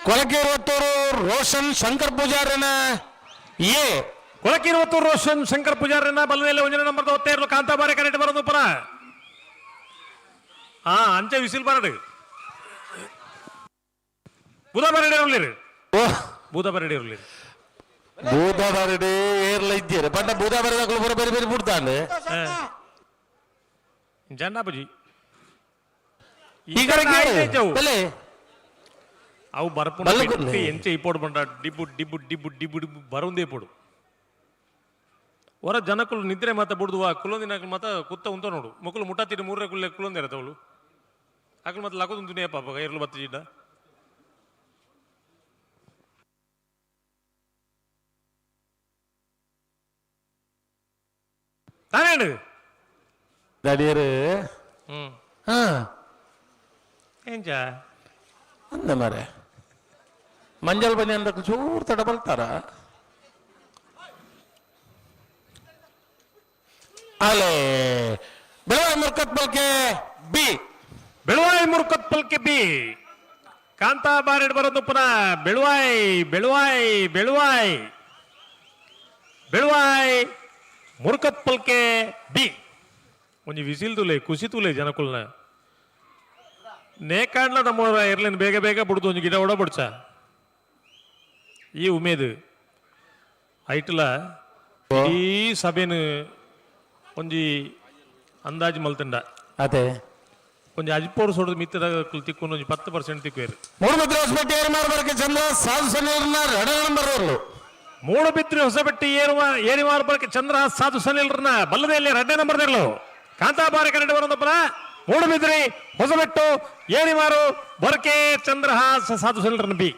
ಕೊಳಕೇರುವತ್ತೂರು ರೋಷನ್ ಶಂಕರ್ ಪೂಜಾರಿನ ಎ ಕೊಳಕಿರುವತ್ತೂರು ರೋಷನ್ ಶಂಕರ್ ಪೂಜಾರಿನ ಬಲ್ಲದಲ್ಲಿ 1 ನಂಬರ್ ಒತ್ತೇರ್ಲು ಕಾಂತಾಬಾರೆ ಕರೆಕ್ಟ್ ಬರೋದು ಪರ ಅಂಚೆ ವಿಸಿಲ್ ಬರಡು ಬೂದಾಬಾರಡಿ ಇರಲಿ ಬೂದಾಬಾರಡಿ ಇರಲಿ ಬೂದಾಬಾರಡಿ ಏರ್ಲ ಇದ್ದೀರಿ ಪಂಡ ಬೂದಾಬಾರಡಿ ಪೂರ ಬೇರೆ ಬೇರೆ ಬಿಡ್ತಾನೆ ಜನ್ನಾಪಜಿ ಈಗ ಅವು ಬರ್ಪುಣ ಎಂಚೆ ಇಪ್ಪೋಡು ಬಂಡ ಡಿಬ್ಬು ಡಿಬ್ಬು ಡಿಬ್ಬು ಡಿಬ್ಬು ಡಿಬ್ಬು ಬರೋಂದೇ ಪೋಡು ಹೊರ ಜನಕ್ಕಳು ನಿದ್ರೆ ಮಾತ ಬಿಡುವ ಕುಲೊಂದಿನ ಮಾತ ಕುತ್ತ ಉಂತ ನೋಡು ಮಕ್ಕಳು ಮುಟ್ಟಾತಿಟ್ಟು 3 ಕುಲ್ಲೆ ಕುಲೊಂದಿ ಇರತ್ತವಳು ಆಕಳು ಮತ್ತೆ ಲಕೋದು ದುನಿಯಾ ಪಾಪ ಇರ್ಲು ಬತ್ತ ಜಿಡ್ಡ ತಾನೇನು ದಡಿಯರು ಏಂಚ ಅಂದ ಮರೆ ಮಂಜಲ್ ಬನ್ನಿ ಅಂದ ಚೂರು ತಡ ಬಲ್ತಾರ ಅಲೇ Belvai ಮುರ್ಕತ್ bulk B Beluvai ಮುರ್ಕತ್ ಪಲ್ಕೆ B ಕಾಂತಾ ಬಾರೆಡ್ ಬರೋದು ಪುನಃ ಬೆಳುವಾಯಿ ಬೆಳುವಾಯಿ ಬೆಳುವಾಯಿ ಬೆಳುವಾಯಿ ಮುರ್ಕತ್ ಪಲ್ಕೆ ಬಿ ಒಂಜಿ ವಿಸಿಲ್ ತುಲೆ ಖುಷಿ ತುಲೆ ಜನಕುಲ್ನ ನೇಕಾಡ್ಲ ನಮ್ಮ ಇರ್ಲಿನ ಬೇಗ ಬೇಗ ಬಿಡ್ದು ಒಂಜಿ ಗಿಡ ಓಡ ಬಿಡ್ಸ ಈ ಉಮೇದು ಐಟ್ಲ ಈ ಸಭೆನು ಒಂಜಿ ಅಂದಾಜು ಮಲ್ತಂಡ ಅದೇ ಒಂಜಿ ಅಜ್ಪೋರು ಸೊಡದು ಮಿತ್ರ ತಿಕ್ಕೊಂಡು ಒಂಜಿ 10% ತಿಕ್ವೇರು ಮೂಡುಬಿದ್ರೆ ಹೊಸಬೆಟ್ಟಿ ಏರು ಮಾರ್ಬರ್ಕೆ ಚಂದ್ರ ಸಾಧು ಸನಿಲ್ನ 2 ನಂಬರ್ ಇರಲು ಮೂಡುಬಿದ್ರೆ ಹೊಸಬೆಟ್ಟಿ ಏರಿ ಮಾರ್ಬರ್ಕೆ ಚಂದ್ರ ಸಾಧು ಸನಿಲ್ರನ್ನ ಬಲ್ಲದೆಯಲ್ಲಿ 2 ನಂಬರ್ ಇರಲು ಕಾಂತಾಬಾರೆ ಕರೆಂಟ್ ಬರೋದಪ್ಪನ ಮೂಡುಬಿದ್ರಿ ಹೊಸಬೆಟ್ಟು ಏರಿ ಮಾರು ಬೊರಕೆ ಚಂದ್ರ ಸಾಧು ಸನಿಲ್ರನ್ನ ಬಿ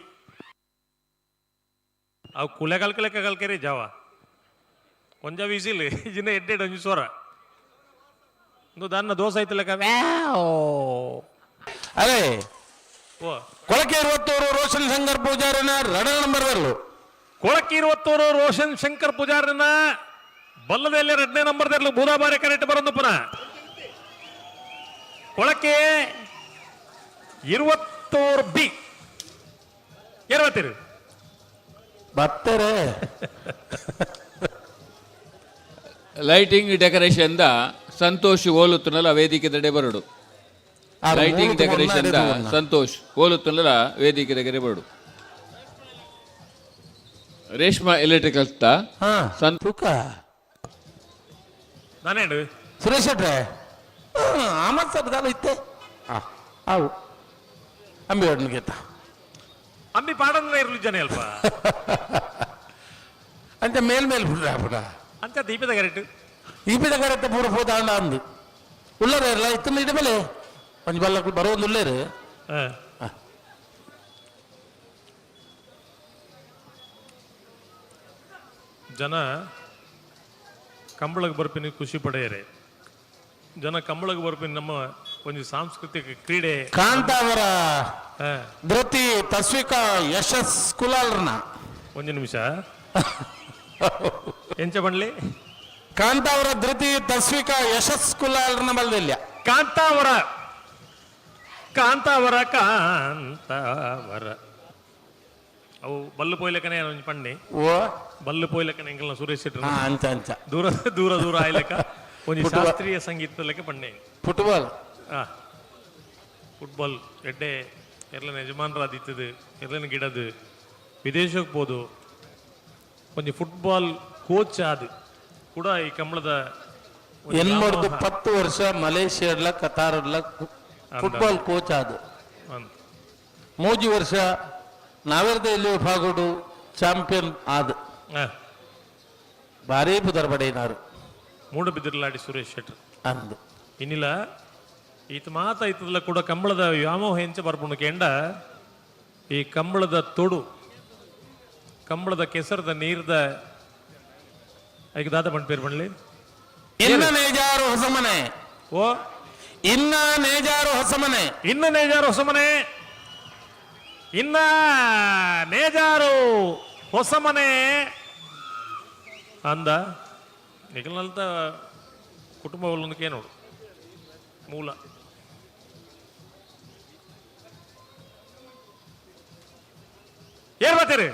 ಅವು ಕುಲೆ ಕಲ್ಕೆರಿ ಜಾವ ಒಂಜ ವಿಸಿಲ್ ಇಜಿನ ಎಡ್ಡೆಡ್ ಒಂಜಿ ಸ್ವರ ಒಂದು ದನ್ನ ದೋಸೆ ಐತಿ ಲೆಕ್ಕ ಅದೇ ಓ ಕೊಳಕೆ 20 ರೋಷನ್ ಶಂಕರ್ ಪೂಜಾರಿನ 2 ನಂಬರ್ ಇರಲು ಕೊಳಕಿ 20 ರೋಷನ್ ಶಂಕರ್ ಪೂಜಾರಿನ ಬಲ್ಲದಲ್ಲಿ 2 ನಂಬರ್ ಇರಲು ಬೂದಾಬಾರೆ ಕರೆಕ್ಟ್ ಬರೋದು ಪುನಃ ಕೊಳಕೆ 20 ಬಿ ಎರವತ್ತಿರು ಬತ್ತರೆ ಲೈಟಿಂಗ್ ಡೆಕೋರೇಷನ್ ದ ಸಂತೋಷ್ ಓಲುತ್ತುನಲ ವೇದಿಕೆ ದಡೆ ಬರಡು ಲೈಟಿಂಗ್ ಡೆಕೋರೇಷನ್ ದ ಸಂತೋಷ್ ಓಲುತ್ತುನಲ ವೇದಿಕೆ దగ్గర ಬರಡು ರೇಷ್ಮಾ ಎಲೆಕ್ಟ್ರಿಕಲ್ಸ್ ದ ತೂಕ ನಾನೇನು ಸುರೇಶ್ ಶೆಟ್ರೆ ಆಮತ್ ಸಬ್ದಾಲ ಇತ್ತೆ ಅವು ಅಂಬಿ ಒಡ್ನಿಗೆತ್ತ ಅಮ್ಮಿ ಪಾಡಲ್ಲ ಇರಲಿ ಜನ ಅಲ್ಪ ಅಂತ ಮೇಲ್ ಬಿಡ್ರ ಅಂತ ದೀಪದ ಕರೆಕ್ಟ್ ದೀಪದ ಕರೆಕ್ಟ್ ಪೂರ ಹೋದಾಂಡ ಅಂದು ಉಳ್ಳರೆ ಎಲ್ಲ ಇತ್ತಲ್ಲ ಇಡ ಮೇಲೆ ಒಂಜಿ ಬಲ್ಲ ಬರೋದು ಉಳ್ಳೇರು ಜನ ಕಂಬಳಕ್ಕೆ ಬರ್ಪಿನ ಖುಷಿ ಪಡೆಯರೆ ಜನ ಕಂಬಳಕ್ಕೆ ಬರ್ಪಿನ ನಮ್ಮ ಒಂದು ಸಾಂಸ್ಕೃತಿಕ ಕ್ರೀಡೆ ಕಾಂತಾವರ ಧೃತಿ ತಸ್ವಿಕಾ ಯಶಸ್ ಕುಲಾಲ್ರನ ಒಂದು ನಿಮಿಷ ಎಂಚ ಬಣ್ಲಿ ಕಾಂತಾವರ ಧೃತಿ ತಸ್ವಿಕಾ ಯಶಸ್ ಕುಲಾಲ್ರನ ಬಲ್ದಿಲ್ಲ ಕಾಂತಾವರ ಕಾಂತಾವರ ಕಾಂತಾವರ ಅವು ಬಲ್ಲು ಪೋಯ್ಲಕನೇ ಒಂದು ಪಣ್ಣಿ ಓ ಬಲ್ಲು ಪೋಯ್ಲಕನೇ ಎಂಕಲ್ನ ಸುರೇಶ್ ಶೆಟ್ಟಿ ಅಂಚ ಅಂಚ ದೂರ ದೂರ ದೂರ ಆಯ್ಲಕ ಒಂದು ಶಾಸ್ತ್ರೀಯ ಸಂಗೀತ ಲೆಕ್ಕ ಪಣ್ಣೆ ಫುಟ್ಬಾಲ್ ಫುಟ್ಬಾಲ್ ಎಡ್ಡೆ ಎಲ್ಲನ ಯಜಮಾನರಾದಿತ್ತದು ಎಲ್ಲನ ಗಿಡದು ವಿದೇಶಕ್ಕೆ ಹೋದು ಒಂದು ಫುಟ್ಬಾಲ್ ಕೋಚ್ ಆದು ಕೂಡ ಈ ಕಂಬಳದ ಎನ್ಮಡ್ದು 10 ವರ್ಷ ಮಲೇಷಿಯಾಡ್ಲ ಕತಾರ್ಲ ಫುಟ್ಬಾಲ್ ಕೋಚ್ ಆದು 3 ವರ್ಷ ನಾವೆರ್ದ ಇಲ್ಲಿ ಭಾಗೋಡು ಚಾಂಪಿಯನ್ ಆದ ಭಾರಿ ಬುದರ್ ಬಡೇನಾರು ಮೂಡಬಿದ್ರಲಾಡಿ ಸುರೇಶ್ ಶೆಟ್ರ್ ಅಂದು ಇನ್ನಿಲ್ಲ ಈತ ಮಾತ ಐತದಲ್ಲ ಕೂಡ ಕಂಬಳದ ವ್ಯಾಮೋಹ ಹೆಂಚ ಬರ್ಪುಂಡು ಕೆಂಡ ಈ ಕಂಬಳದ ತೊಡು ಕಂಬಳದ ಕೆಸರದ ನೀರ್ದ ಈಗ ದಾದ ಬಂಡ ಪೇರು ಬಣ್ಲಿ ಇನ್ನ ನೇಜಾರು ಹೊಸಮನೆ ಓ ಇನ್ನ ನೇಜಾರು ಹೊಸಮನೆ ಇನ್ನ ನೇಜಾರು ಹೊಸಮನೆ ಇನ್ನ ನೇಜಾರು ಹೊಸಮನೆ ಅಂದ ನಿಖಲ್ನಂತ ಕುಟುಂಬವಲ್ಲೊಂದಕ್ಕೆ ನೋಡು ಮೂಲ ಬರ್ತೀರಿ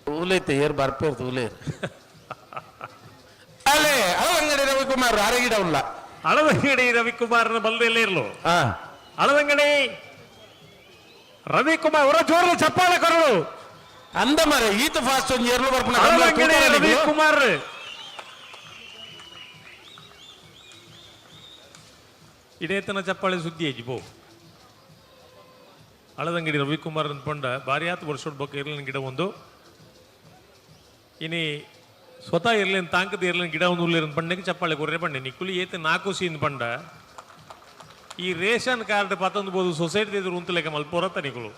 ತೂಲೈತೆ ಏರ್ ಬರ್ಪೇರು ತೂಲೇರು ಅಲ್ಲೇ ಅಳದಂಗಡಿ ರವಿಕುಮಾರ್ ಅರಗಿಡ ಉಲ್ಲ ಅಳದಂಗಡಿ ರವಿಕುಮಾರ್ನ ಬಲ್ದೆಲ್ಲೇ ಇರ್ಲು ಹಾ ಅಳದಂಗಡಿ ರವಿಕುಮಾರ್ ಅವರ ಜೋರು ಚಪ್ಪಾಳೆ ಕೊರಳು ಅಂದ ಮರ ಈತ ಫಾಸ್ಟ್ ಒಂದು ಎರಡು ಬರ್ಪನ ಅಳದಂಗಡಿ ರವಿಕುಮಾರ್ ಇಡೇತನ ಚಪ್ಪಾಳೆ ಸುದ್ದಿ ಐಜಿ ಬೋ ಅಳದಂಗಡಿ ರವಿಕುಮಾರ್ ಅಂದ್ಕೊಂಡ ಬಾರಿ ಆತು ವರ್ಷದ ಬಗ್ಗೆ ಇರ್ಲಿನ ಗಿಡ ಒಂದು ಇನಿ ಸ್ವತಃ ಇರ್ಲಿನ ತಾಂಕದ ಇರ್ಲಿನ ಗಿಡ ಒಂದು ಉಳ್ಳಿರ ಪಂಡೆಗೆ ಚಪ್ಪಾಳೆ ಕೊರ್ರೆ ಪಂಡೆ ನಿಕ್ಕುಲಿ ಏತ ನಾಲ್ಕು ಸೀನ್ ಪಂಡ ಈ ರೇಷನ್ ಕಾರ್ಡ್ ಪತ್ತೊಂದು ಬೋದು ಸೊಸೈಟಿ ಎದುರು ಉಂತಲೆಕ್ಕ ಮಲ್ಪೋರ ತನಿಗಳು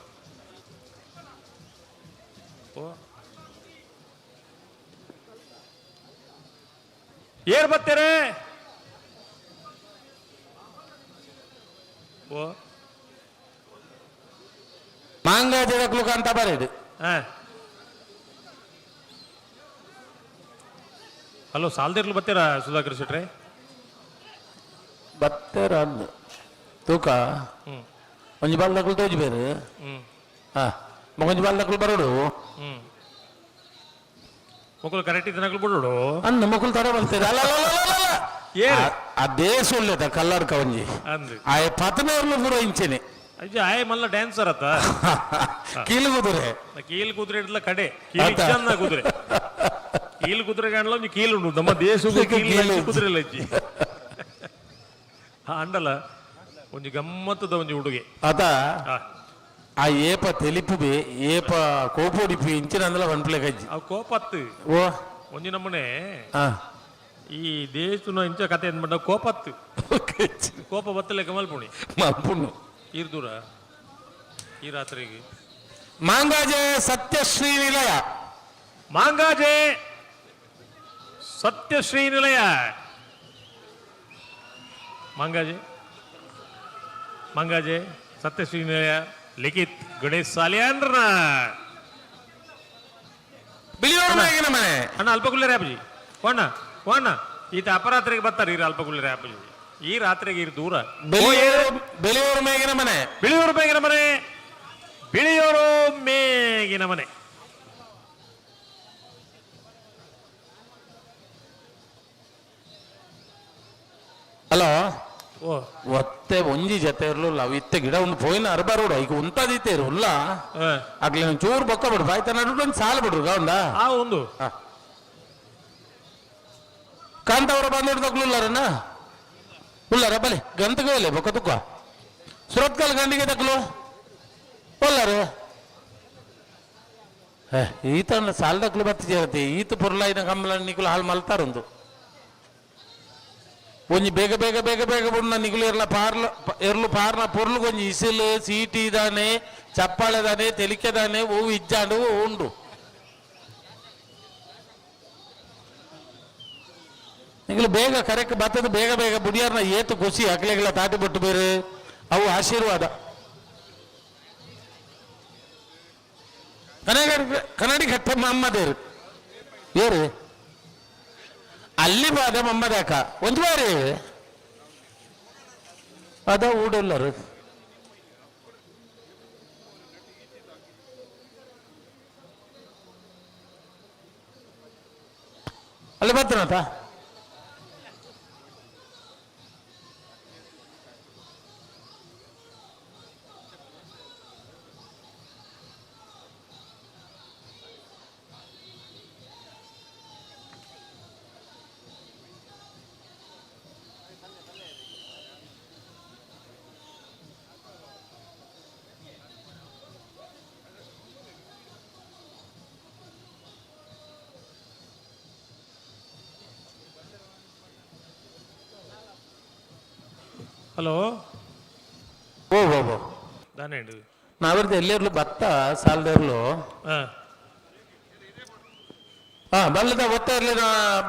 ಏರ್ ಬತ್ತೇರೆ ಓ ಮಾಂಗ ಜಡಕ್ಲು ಅಂತ ಬರೇದು ಹಲೋ ಸಾಲ್ದಿರ್ಲು ಬತ್ತೀರಾ ಸುಧಾಕರ್ ಶೆಟ್ರೆ ಬತ್ತೇರ ಅಂದ್ ತೂಕ ಒಂಜಿ ಬಾಲ್ದಕ್ಲು ತೋಜಿ ಬೇರು ಹಾ ಒಂಜಿ ಬಾಲ್ದಕ್ಲು ಬರೋಡು ಮಕ್ಕಳು ಕರೆಕ್ಟ್ ಇದ್ದನಕ್ಲು ಬಿಡೋಡು ಅಂದ್ ಮಕ್ಕಳು ತರ ಬರ್ತೀರ ಅದೇ ಸುಳ್ಳೆದ ಕಲ್ಲರ್ಕ ಒಂಜಿ ಅಂದ್ರಿ ಆ ಪತನೇರ್ಲು ಪೂರ ಇಂಚೆನೆ ಅಜ್ಜ ಆಯ್ ಮಲ್ಲ ಡ್ಯಾನ್ಸರ್ ಅತ್ತ ಕೀಲು ಕುದುರೆ ಕೀಲ್ ಕುದುರೆ ಇಡ್ಲ ಕಡೆ ಕೀಲ್ ಚಂದ ಕುದುರೆ ಕೀಲ್ ಕುದುರೆ ಕಾಣಲ ಒಂಜಿ ಕೀಲ್ ಉಂಡು ನಮ್ಮ ದೇಶಕ್ಕೂ ಕೀಲ್ ಕುದುರೆ ಇಲ್ಲ ಅಜ್ಜಿ ಅಂಡಲ ಒಂಜಿ ಗಮ್ಮತ್ತದ ಒಂಜಿ ಉಡುಗೆ ಅದ ಆ ಏಪ ತೆಲಿಪುಬೆ ಏಪ ಕೋಪುಡಿಪಿ ಇಂಚಿನ ಅಂದಲ ಒನ್ಪ್ಲೆ ಗಜ್ಜಿ ಅವು ಕೋಪತ್ತು ಓ ಒಂಜಿ ನಮ್ಮನೆ ಈ ದೇಶನ ಇಂಚ ಕತೆ ಅಂದ್ಬಿಟ್ಟ ಕೋಪತ್ತು ಕೋಪ ಬತ್ತಲೆಕ್ಕ ಮಲ್ಪುಣಿ ಮಲ್ಪುಣ್ಣು ಈರ್ ದೂರ ಈ ರಾತ್ರಿಗೆ ಮಾಂಗಾಜೆ ಸತ್ಯಶ್ರೀ ನಿಲಯ ಮಾಂಗಾಜೆ ಸತ್ಯಶ್ರೀ ನಿಲಯ ಮಾಂಗಾಜೆ ಮಾಂಗಾಜೆ ಸತ್ಯಶ್ರೀ ನಿಲಯ ಲಿಖಿತ್ ಗಣೇಶ್ ಸಾಲಿಯಾನ್ರ ಬಿಳಿಯೋರ ಮೇಗಿನ ಮನೆ ಅಣ್ಣ ಅಲ್ಪಗುಳ್ಳೆ ರಾಪಜಿ ಕೋಣ ಕೋಣ ಈತ ಅಪರಾತ್ರಿಗೆ ಬರ್ತಾರೆ ಈ ಅಲ್ಪಗುಳ್ಳೆ ರಾಪಜಿ ಈ ರಾತ್ರಿಗೆ ಇರ್ ದೂರ ಬೆಳೆಯೋರ ಮೇಗಿನ ಮನೆ ಬಿಳಿಯೂರು ಮೇಗಿನ ಮನೆ ಬಿಳಿಯೂರು ಮೇಗಿನ ಮನೆ ಹಲೋ ಒತ್ತೆ ಒಂಜಿ ಜೊತೆ ಇರ್ಲಿಲ್ಲ ಇತ್ತೆ ಗಿಡ ಒಂದು ಪೋಯಿನ ಅರ್ಬಾರೋಡು ಈಗ ಉಂಟದಿತ್ತೆ ಇರಲ್ಲ ಆಗ್ಲಿ ಚೂರು ಬೊಕ್ಕ ಬಿಡು ಬಾಯ್ತ ನಡು ಒಂದು ಸಾಲ ಬಿಡ್ರು ಗೌಂಡ ಆ ಒಂದು ಕಾಂತವರ ಬಂದೋಡು ತಗ್ಲುಲ್ಲಾರನ ಉಳ್ಳಾರ ಬಲೆ ಗಂತಗೆ ಇಲ್ಲ ಬೊಕ್ಕ ತುಕ್ಕ ಸುರತ್ಕಲ್ ಗಂಡಿಗೆ ತಗ್ಲು ಒಲ್ಲಾರು ಈತ ಸಾಲ ತಗ್ಲು ಬತ್ತಿಜಾರತಿ ಈತ ಪುರ್ಲಾಯಿನ ಕಮ್ಮಲ ನಿಕುಲು ಹಾಳು ಮಲ್ತಾರೊಂದು ಒಂಜಿ ಬೇಗ ಬೇಗ ಬೇಗ ಬೇಗ ಬಣ್ಣ ನಿಗುಲು ಎರ್ಲು ಪಾರ್ನ ಪೊರ್ಲು ಕೊಂಚ ಇಸಿಲು ಸೀಟಿ ದಾನೆ ಚಪ್ಪಾಳೆ ದಾನೆ ತೆಲಿಕೆ ದಾನೆ ಓವು ಇಜ್ಜಾಂಡು ಉಂಡು ನಿಗುಲು ಬೇಗ ಕರೆಕ್ಟ್ ಬತ್ತದ ಬೇಗ ಬೇಗ ಬುಡಿಯಾರ್ನ ಏತು ಖುಷಿ ಅಕ್ಲೆಗಳ ತಾಟಿ ಬಿಟ್ಟು ಬೇರೆ ಅವು ಆಶೀರ್ವಾದ ಕನ್ನಡಿ ಘಟ್ಟ ಮಮ್ಮದೇರು ಏರು ಅಲ್ಲಿ ಬಾದ ಮಮ್ಮದಾಕ ಒಂದು ಬಾರಿ ಅದ ಊಡಲ್ಲರು ಅಲ್ಲಿ ಬರ್ತಾನತ ಹಲೋ ಓ ಓ ಓ ದಾನೇಡು ನಾವಿರ್ದು ಎಲ್ಲಿರ್ಲು ಭತ್ತ ಸಾಲದಿರ್ಲು ಬಲ್ಲದ ಒತ್ತ ಇರ್ಲಿ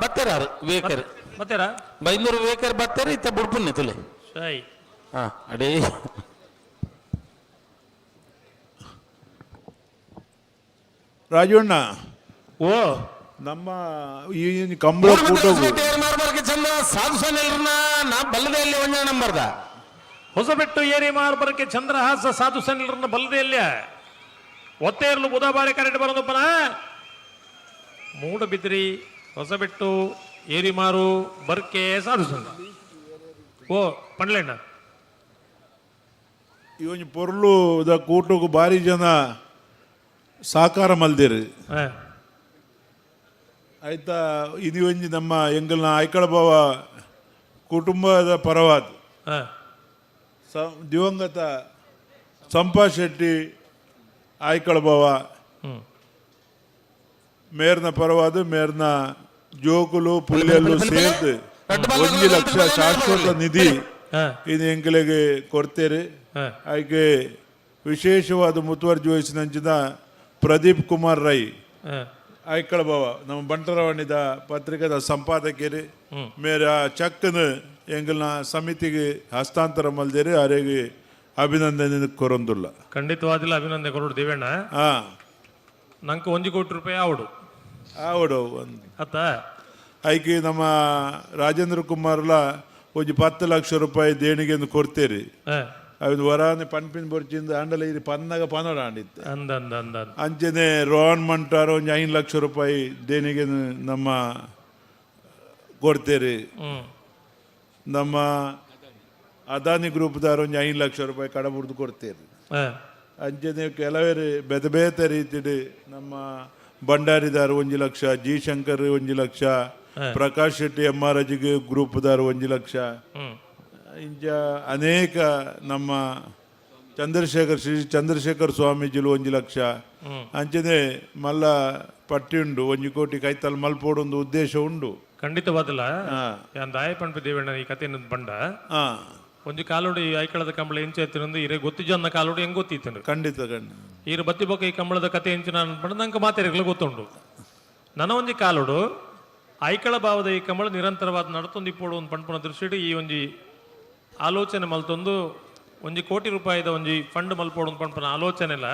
ಬತ್ತೇರಾರು ವೇಕರ್ ಬತ್ತೇರ ಬೈನೂರು ವೇಕರ್ ಬತ್ತೇರ ಇತ್ತ ಬುಡ್ಪುನ್ನೆ ತುಲೆ ಸೈ ಅಡೇ ರಾಜಣ್ಣ ಓ ನಮ್ಮ ಈ ಕಂಬಳ ಚಂದ ಸಾಧುಸನೆಲ್ರನ್ನ ನಾ ಬಲ್ಲದಲ್ಲಿ ಒಂಜ ನಂಬರ್ದ ಹೊಸಬೆಟ್ಟು ಏರಿ ಮಾರ್ಬರಕ್ಕೆ ಚಂದ್ರಹಾಸ ಸಾಧು ಸನಿಲ್ರನ್ನ ಬಲ್ಲದೆಯಲ್ಲ ಒತ್ತೇರ್ಲು ಬುಧವಾರ ಕರೆಂಟ್ ಬರೋದಪ್ಪನ ಮೂಡಬಿದ್ರಿ ಹೊಸಬೆಟ್ಟು ಏರಿಮಾರು ಬರ್ಕೆ ಸಾಧುಸಂಗ ಓ ಪಂಡ್ಲೆಣ್ಣ ಇವನ್ ಪೊರ್ಲು ಕೂಟಕ್ಕೆ ಭಾರಿ ಜನ ಸಾಕಾರ ಮಲ್ದಿರು ಆಯ್ತಾ. ಇದು ಒಂಜಿ ನಮ್ಮ ಎಂಗಲ್ನ ಐಕಳ ಭಾವ ಕುಟುಂಬದ ಪರವಾದ ದಿವಂಗತ ಸಂಪಾ ಶೆಟ್ಟಿ ಆಯ್ಕಳ ಭಾವ ಮೇರ್ನ ಪರವಾದ ಮೇರ್ನ ಜೋಕುಲು ಪುಲ್ಲೆಲ್ಲು ಸೇರ್ದು 1 ಲಕ್ಷ ಶಾಶ್ವತ ನಿಧಿ ಇದು ಎಂಕಲಿಗೆ ಕೊಡ್ತೇವೆ. ಆಯ್ಕೆ ವಿಶೇಷವಾದ ಮುತುವರ್ಜಿ ವಹಿಸಿನಂಚಿನ ಪ್ರದೀಪ್ ಕುಮಾರ್ ರೈ ಆಯ್ಕಳ ಭಾವ ನಮ್ಮ ಬಂಟರವಾಣಿದ ಪತ್ರಿಕೆದ ಸಂಪಾದಕರು ಮೇರ ಚಕ್ಕನ ಎಂಗಲ್ನ ಸಮಿತಿಗೆ ಹಸ್ತಾಂತರ ಮಲ್ದೇರಿ ಅವರಿಗೆ ಅಭಿನಂದನೆ ಕೊರೊಂದುಲ್ಲ. ಖಂಡಿತವಾದಿಲ್ಲ ಅಭಿನಂದನೆ ಕೊರೋಡು ದೇವಣ್ಣ. ನಂಗೆ 1 ಕೋಟಿ ರೂಪಾಯಿ ಆವಡು ಅತ್ತ ಐಕೆ ನಮ್ಮ ರಾಜೇಂದ್ರ ಕುಮಾರ್ಲ ಒಂದು 10 ಲಕ್ಷ ರೂಪಾಯಿ ದೇಣಿಗೆ ಕೊಡ್ತೇರಿ. ಅದು ವರಾನೆ ಪನ್ಪಿನ ಬರ್ಚಿಂದ ಅಂಡಲ ಇದು ಪನ್ನಗ ಪನೋಡ ಆಂಡಿತ್ತು ಅಂಚನೆ ರೋಹನ್ ಮಂಟಾರ ಒಂದು 5 ಲಕ್ಷ ರೂಪಾಯಿ ದೇಣಿಗೆ ನಮ್ಮ ಕೊಡ್ತೇರಿ. ನಮ್ಮ ಅದಾನಿ ಗ್ರೂಪ್ದಾರ ಒಂದು 5 ಲಕ್ಷ ರೂಪಾಯಿ ಕಡಬುಡ್ದು ಕೊಡ್ತೇರಿ. ಅಂಚನೆ ಕೆಲವರು ಬೇತೆ ಬೇತೆ ರೀತಿಯಲ್ಲಿ ನಮ್ಮ ಭಂಡಾರಿದಾರ 1 ಲಕ್ಷ, ಜಿ ಶಂಕರ್ 1 ಲಕ್ಷ, ಪ್ರಕಾಶ್ ಶೆಟ್ಟಿ ಎಮ್ಮಾರಜಿಗೆ ಗ್ರೂಪ್ದಾರ 1 ಲಕ್ಷ, ಇಂಚ ಅನೇಕ ನಮ್ಮ ಶ್ರೀ ಚಂದ್ರಶೇಖರ್ ಸ್ವಾಮೀಜಿಲು 1 ಲಕ್ಷ ಅಂಚನೆ ಮಲ್ಲ ಪಟ್ಟಿ ಉಂಡು 1 ಕೋಟಿ ಕೈತಲ್ ಮಲ್ಪೋಡು ಒಂದು ಉದ್ದೇಶ ಉಂಡು. ಖಂಡಿತವಾದಿಲ್ಲ ದಾಯ ಪಂಪ ದೇವಣ್ಣ ಈ ಕತೆ ಬಂಡ ಒಂಜಿ ಕಾಲೋಡಿ ಐಕಳದ ಕಂಬಳ ಎಂಚ ಎತ್ತಿನಂದು ಇರೇ ಗೊತ್ತಿಜನ್ನ ಕಾಲೋಡಿ ಹೆಂಗ್ ಗೊತ್ತಿತ್ತು ಖಂಡಿತ ಈರು ಬತ್ತಿ ಬೊಕ್ಕ ಈ ಕಂಬಳದ ಕತೆ ಎಂಚಿನ ಅನ್ಪಂಡ ನಂಗೆ ಮಾತಾಡಿರ್ಲ ಗೊತ್ತುಂಡು. ನನ್ನ ಒಂಜಿ ಕಾಲೋಡು ಐಕಳ ಭಾವದ ಈ ಕಂಬಳ ನಿರಂತರವಾದ ನಡತೊಂದು ಇಪ್ಪೋಡು ಒಂದು ಪಂಪನ ದೃಷ್ಟಿ ಈ ಒಂಜಿ ಆಲೋಚನೆ ಮಲ್ತೊಂದು 1 ಕೋಟಿ ರೂಪಾಯಿದ ಒಂಜಿ ಫಂಡ್ ಮಲ್ಪೋಡು ಒಂದು ಪಂಪನ ಆಲೋಚನೆ ಇಲ್ಲ.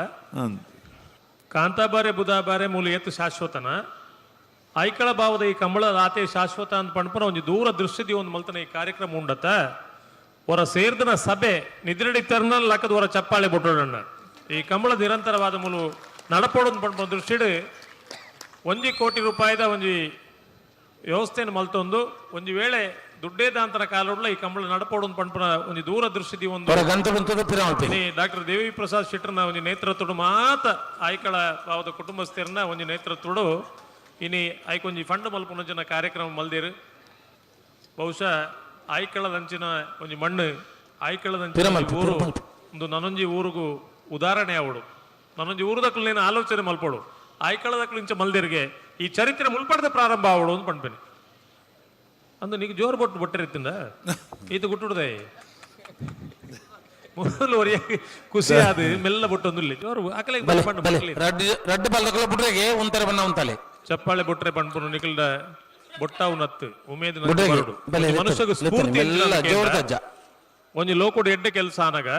ಕಾಂತಾಬಾರೆ ಬುಧಾಬಾರೆ ಮೂಲ ಎತ್ತು ಶಾಶ್ವತನ ಐಕಳ ಭಾವದ ಈ ಕಂಬಳ ರಾತೆ ಶಾಶ್ವತ ಅಂತ ಪಂಪನ ಒಂಜಿ ದೂರ ದೃಷ್ಟಿದಿ ಒಂದು ಮಲ್ತನ ಈ ಕಾರ್ಯಕ್ರಮ ಉಂಡತ್ತ ಹೊರ ಸೇರ್ದನ ಸಭೆ ನಿದ್ರಡಿತರ್ನ ಲಕ್ಕದ ಹೊರ ಚಪ್ಪಾಳೆ ಬೊಟ್ಟೋಡಣ್ಣ ಈ ಕಂಬಳ ನಿರಂತರವಾದ ಮೂಲ ನಡಪೋಡು ಪಂಪನ ದೃಷ್ಟಿ 1 ಕೋಟಿ ರೂಪಾಯಿದ ಒಂಜಿ ವ್ಯವಸ್ಥೆಯನ್ನು ಮಲ್ತೊಂದು ಒಂದು ವೇಳೆ ದುಡ್ಡೇದಾಂತರ ಕಾಲೋಡ್ಲ ಈ ಕಂಬಳ ನಡಪೋಡು ಪಂಪನ ಒಂದು ದೂರ ದೃಷ್ಟಿ ಒಂದು ಡಾಕ್ಟರ್ ದೇವಿ ಪ್ರಸಾದ್ ಶೆಟ್ಟರ್ನ ಒಂದು ನೇತೃತ್ವಡು ಮಾತ ಆಯ್ಕಳ ಭಾವದ ಕುಟುಂಬಸ್ಥರನ್ನ ಒಂದು ನೇತೃತ್ವಡು ಇನಿ ಆಯ್ಕೊಂಜಿ ಫಂಡ್ ಮಲ್ಪನ ಜನ ಕಾರ್ಯಕ್ರಮ ಮಲ್ದೇರು ಬಹುಶಃ ಆಯ್ಕಳದಂಚಿನ ಒಂದು ಮಣ್ಣು ಆಯ್ಕಳದಂಚಿನ ಊರು ಒಂದು ನನ್ನೊಂಜಿ ಊರಿಗೂ ಉದಾಹರಣೆ ಅವಡು ನನ್ನೊಂಜಿ ಊರದಕ್ಕಲೇನು ಆಲೋಚನೆ ಮಲ್ಪೋಡು ಆಯ್ಕಳದಕ್ಕಲಿಂಚ ಮಲ್ದೇರಿಗೆ ಈ ಚರಿತ್ರೆ ಮುಲ್ಪಡದ ಪ್ರಾರಂಭ ಅವಡು ಅಂತ ಪಂಪೇನೆ ಅಂದು ನೀಗ ಜೋರು ಬೊಟ್ಟು ಬೊಟ್ಟಿರ್ತಿಂದ ಈತ ಗುಟ್ಟುಡ್ದೆ ಮೊದಲು ಖುಷಿ ಆದ ಮೆಲ್ಲ ಬೊಟ್ಟೊಂದು ಜೋರು ರಡ್ಡು ಬಲ್ಲಗಳ ಬುಡ್ರೆಗೆ ಒಂಥರ ಬಣ್ಣ ಉಂಟಲೆ ಚಪ್ಪಾಳೆ ಬೊಟ್ರೆ ಪಂಪನು ನಿಕಲ್ದ ಬೊಟ್ಟಾವು ನತ್ತು ಉಮೇದ್ ಮನುಷ್ಯಗೂ ಸ್ಫೂರ್ತಿ ಒಂಜಿ ಲೋಕೋಡು ಎಡ್ಡೆ ಕೆಲಸ ಆನಾಗ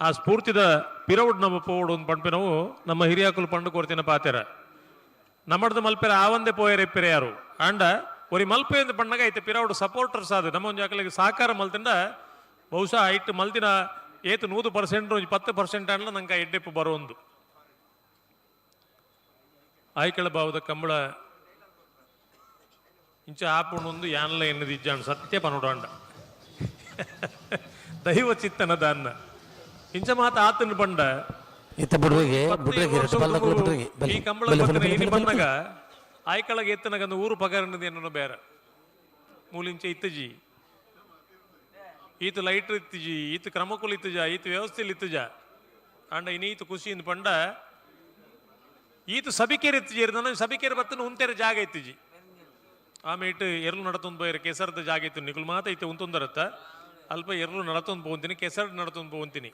ಆ ಸ್ಫೂರ್ತಿದ ಪಿರವುಡ್ ನಮ್ಮ ಪೋಡು ಒಂದು ಪಂಪಿನವು ನಮ್ಮ ಹಿರಿಯಾಕುಲು ಪಂಡು ಕೊಡ್ತಿನ ಪಾತೆರ ನಮ್ಮಡ್ದು ಮಲ್ಪೆರ ಆವಂದೆ ಪೋಯರ್ ಎಪ್ಪಿರ ಯಾರು ಅಂಡ ಒರಿ ಮಲ್ಪೆ ಅಂತ ಪಣ್ಣಗ ಐತೆ ಪಿರವುಡು ಸಪೋರ್ಟರ್ಸ್ ಆದ ನಮ್ಮ ಒಂದು ಜಾಕಲಿಗೆ ಸಹಕಾರ ಮಲ್ತಿಂಡ ಬಹುಶಃ ಐಟ್ ಮಲ್ತಿನ ಏತು 100% ಒಂದು 10% ಅಲ್ಲ ನಂಗೆ ಎಡ್ಡೆಪ್ಪು ಬರೋಂದು ಆಯ್ಕಳ ಭಾವದ ಕಂಬಳ ಇಂಚ ಆಪುಣೊಂದು ಯಾನಲ್ಲ ಎನ್ನದು ಇಜ್ಜಾಣ ಸತ್ಯ ಪನೋಡಾಂಡ ದೈವ ಚಿತ್ತನದ ಅನ್ನ ಇಂಚ ಮಾತ ಆತನ ಬಂಡ ಈ ಕಂಬಳ ಬಂದಾಗ ಆಯ್ಕಳಗೆ ಎತ್ತನಗಂದು ಊರು ಪಗಾರನದು ಏನೋ ಬೇರೆ ಮೂಲಿಂಚ ಇತ್ತಜಿ ಈತ ಲೈಟ್ ಇತ್ತಜಿ ಈತ ಕ್ರಮಕುಲ್ ಇತ್ತಜ ಈತ ವ್ಯವಸ್ಥೆಲಿ ಇತ್ತಜ ಅಂಡ ಇನ್ನೀತ ಖುಷಿಯಿಂದ ಪಂಡ ಈತ ಸಭಿಕೇರಿ ಇತ್ತಜಿ ನನ್ನ ಸಭಿಕೇರಿ ಬತ್ತನ ಉಂತೆರ ಜಾಗ ಇತ್ತಜಿ ಆಮೆ ಇಟ್ಟು ಎರಲು ನಡತೊಂದು ಬೋಯ್ರ ಕೆಸರದ ಜಾಗ ಇತ್ತು ನಿಕುಲ್ ಮಾತ ಐತೆ ಉಂತೊಂದರತ್ತ ಅಲ್ಪ ಎರಲು ನಡತೊಂದು ಹೋಗ್ತೀನಿ ಕೆಸರು ನಡತೊಂದು ಹೋಗ್ತೀನಿ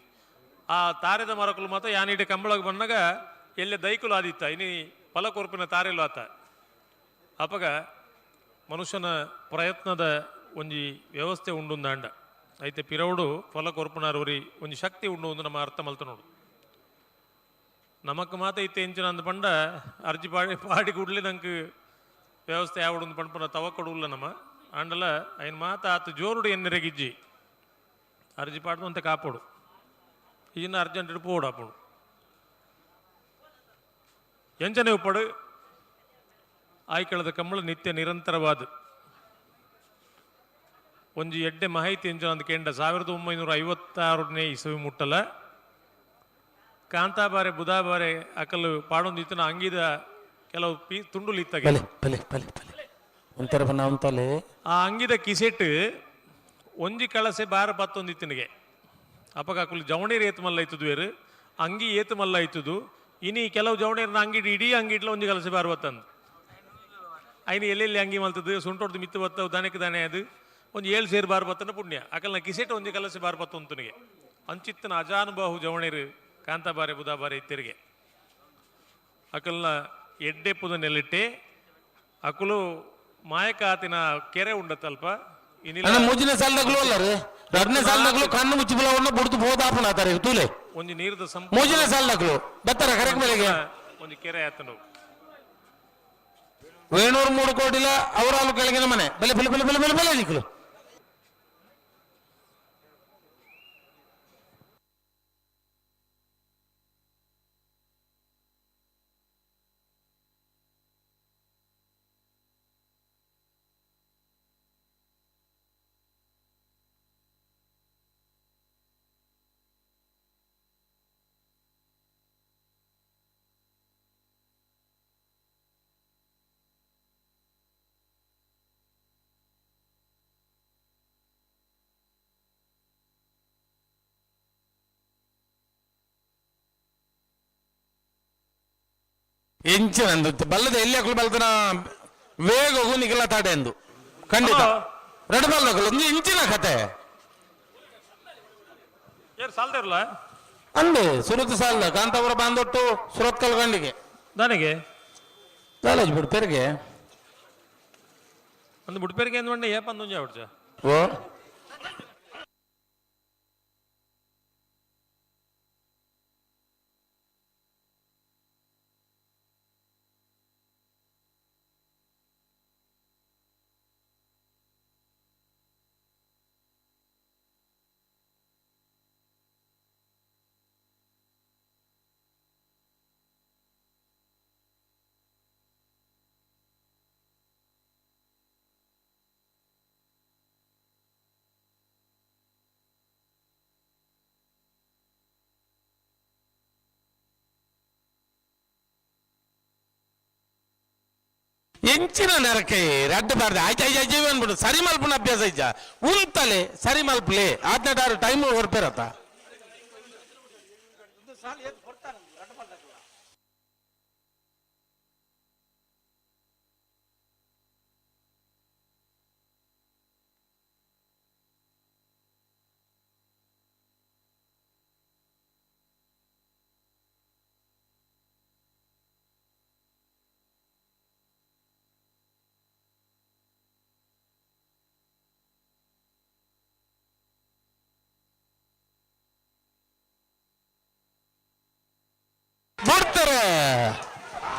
ಆ ತಾರೆದ ಮರಕುಲು ಮಾತ ಯಾನಿಡೆ ಕಂಬಳಗೆ ಬಂದಾಗ ಎಲ್ಲೇ ದೈಕುಲು ಆದಿತ್ತ ಇನಿ ಫಲಕೊರ್ಪಿನ ತಾರೆಲು ಆತ ಅಪಗ ಮನುಷ್ಯನ ಪ್ರಯತ್ನದ ಒಂಜಿ ವ್ಯವಸ್ಥೆ ಉಂಡು ಅಂಡ ಐತೆ ಪಿರವುಡು ಫಲಕೊರ್ಪುನಾರವರಿ ಒಂಜಿ ಶಕ್ತಿ ಉಂಡು ಒಂದು ನಮ್ಮ ಅರ್ಥ ಮಲ್ತ ನೋಡು ನಮಕ್ ಮಾತ ಐತೆ ಎಂಚಿನ ಅಂದ ಪಂಡ ಅರ್ಜಿ ಪಾಡಿ ಕೂಡ್ಲಿ ನಂಗೆ ವ್ಯವಸ್ಥೆ ಯಾವಡು ಪಂಪನ ತವ ಕೊಡುಲ್ಲ ನಮ್ಮ ಅಂಡಲ ಐನ್ ಮಾತ ಆತ ಜೋರುಡು ಎನ್ನೆರೆಗಿಜ್ಜಿ ಅರ್ಜಿ ಪಾಡ್ದು ಅಂತ ಕಾಪೋಡು ಈಗಿನ ಅರ್ಜೆಂಟ್ ಪೋಡು ಅಪ್ಪಡು ಎಂಚನೆ ಉಪ್ಪಡು ಆಯ್ಕೆಳದ ಕಂಬಳ ನಿತ್ಯ ನಿರಂತರವಾದ ಒಂಜಿ ಎಡ್ಡೆ ಮಾಹಿತಿ ಎಂಚನ ಅಂದ ಕೇಂದ್ರ 1956ನೇ ಇಸವಿ ಮುಟ್ಟಲ ಕಾಂತಾಬಾರೆ ಬುಧಾಬಾರೆ ಅಕಲು ಪಾಡೊಂದಿತ್ತನ ಅಂಗಿದ ಕೆಲವು ತುಂಡುಲು ಇತ್ತಾಗೆ ಆ ಅಂಗಿದ ಕಿಸೆಟ್ ಒಂಜಿ ಕಳಸೆ ಬಾರ ಪತ್ತೊಂದಿತ್ತನಿಗೆ ಅಪಗ ಅಕಲು ಜವಣೀರು ಏತು ಮಲ್ಲ ಇತ್ತದು ಬೇರು ಅಂಗಿ ಏತು ಮಲ್ಲ ಇತ್ತದು ಇನಿ ಕೆಲವು ಜವಣೀರನ್ನ ಅಂಗಿಡಿ ಇಡೀ ಅಂಗಿಡ್ಲ ಒಂಜಿ ಕಲಸೆ ಬಾರ ಬತ್ತಂದು ಐನು ಎಲ್ಲೆಲ್ಲಿ ಅಂಗಿ ಮಲ್ತದ್ದು ಸುಂಟೊಡ್ದು ಮಿತ್ತು ಬತ್ತವು ದನಕ್ಕೆ ದನೆ ಅದು ಒಂದು 7 ಸೇರು ಬಾರ್ ಬತ್ತನ ಪುಣ್ಯ ಅಕಲ್ನ ಕಿಸೆಟ್ ಒಂಜಿ ಕಲಸೆ ಬಾರ್ ಬತ್ತೊಂತನಿಗೆ ಅಂಚಿತ್ತನ ಅಜಾನುಬಾಹು ಜವಣೀರು ಕಾಂತಾಬಾರೆ ಬುಧಾಬಾರೆ ಇತ್ತಿರಿಗೆ ಅಕಲ್ನ ಎಡ್ಡೆಪ್ಪುದ ನೆಲ್ಲಿಟ್ಟೆ ಅಕುಲು ಮಾಯಕಾತಿನ ಕೆರೆ ಉಂಡತ್ತಲ್ಪ ಮೂಜಿನ ಸಾಲದಾಗಲೂ ಅಲ್ಲರು 2ನೇ ಸಾಲದಾಗಲೂ ಕಣ್ಣು ಮುಚ್ಚಿಬಲವನ್ನು ಬುಡ್ದು ಬೋದಾಪನಾತಾರೆ ತೂಲೆ ಒಂಜಿ ನೀರದ ಮೂಜಿನ ಸಾಲದಾಗಲೂ ಬತ್ತರ ಕರೆಕ್ಟ್ ಬೆಲೆಗೆ ಒಂದು ಕೆರೆ ಆತನು ವೇಣೂರು 3 ಕೋಟಿಲ ಅವರಾಲು ಕೆಳಗಿನ ಮನೆ ಬೆಲೆ ಬೆಲೆ ಬೆಲೆ ಬೆಲೆ ಬೆಲೆ ಬೆಲೆ ನಿಕ್ಕಲು ಎಂಚಿನಂದು ಬಲ್ಲದ ಎಲ್ಲಿ ಹಾಕಲು ಬಲ್ತನ ವೇಗ ಹೂನಿಗೆಲ್ಲ ತಾಡೆ ಎಂದು ಖಂಡಿತ 2 ಬಲ್ಲಗಳು ಒಂದು ಇಂಚಿನ ಕತೆ ಸಾಲ್ದಿರಲ್ಲ ಅಂದೆ ಸುರತ್ ಸಾಲದ ಕಾಂತಾಪುರ ಬಾಂದೊಟ್ಟು ಸುರತ್ಕಲ್ ಗಂಡಿಗೆ ನನಗೆ ಕಾಲೇಜ್ ಬಿಡ್ಪೇರಿಗೆ ಒಂದು ಬುಡ್ಪೇರಿಗೆ ಏನು ಮಂಡೆ ಏಪ ಅಂದು ಹೊಡ್ಸ ಓ ಎಂಚಿನ ನೆರಕೆ ರಡ್ಡು ಬಾರ್ದೆ ಆಯ್ತು ಆಯ್ತು ಆಯ್ತು ಅನ್ಬಿಡು ಸರಿ ಮಲ್ಪನ ಅಭ್ಯಾಸ ಇಜ್ಜ ಉಂತಲೆ ಸರಿ ಮಲ್ಪಲೆ 16 ಟೈಮ್ ಹೊರಪೇರತ್ತ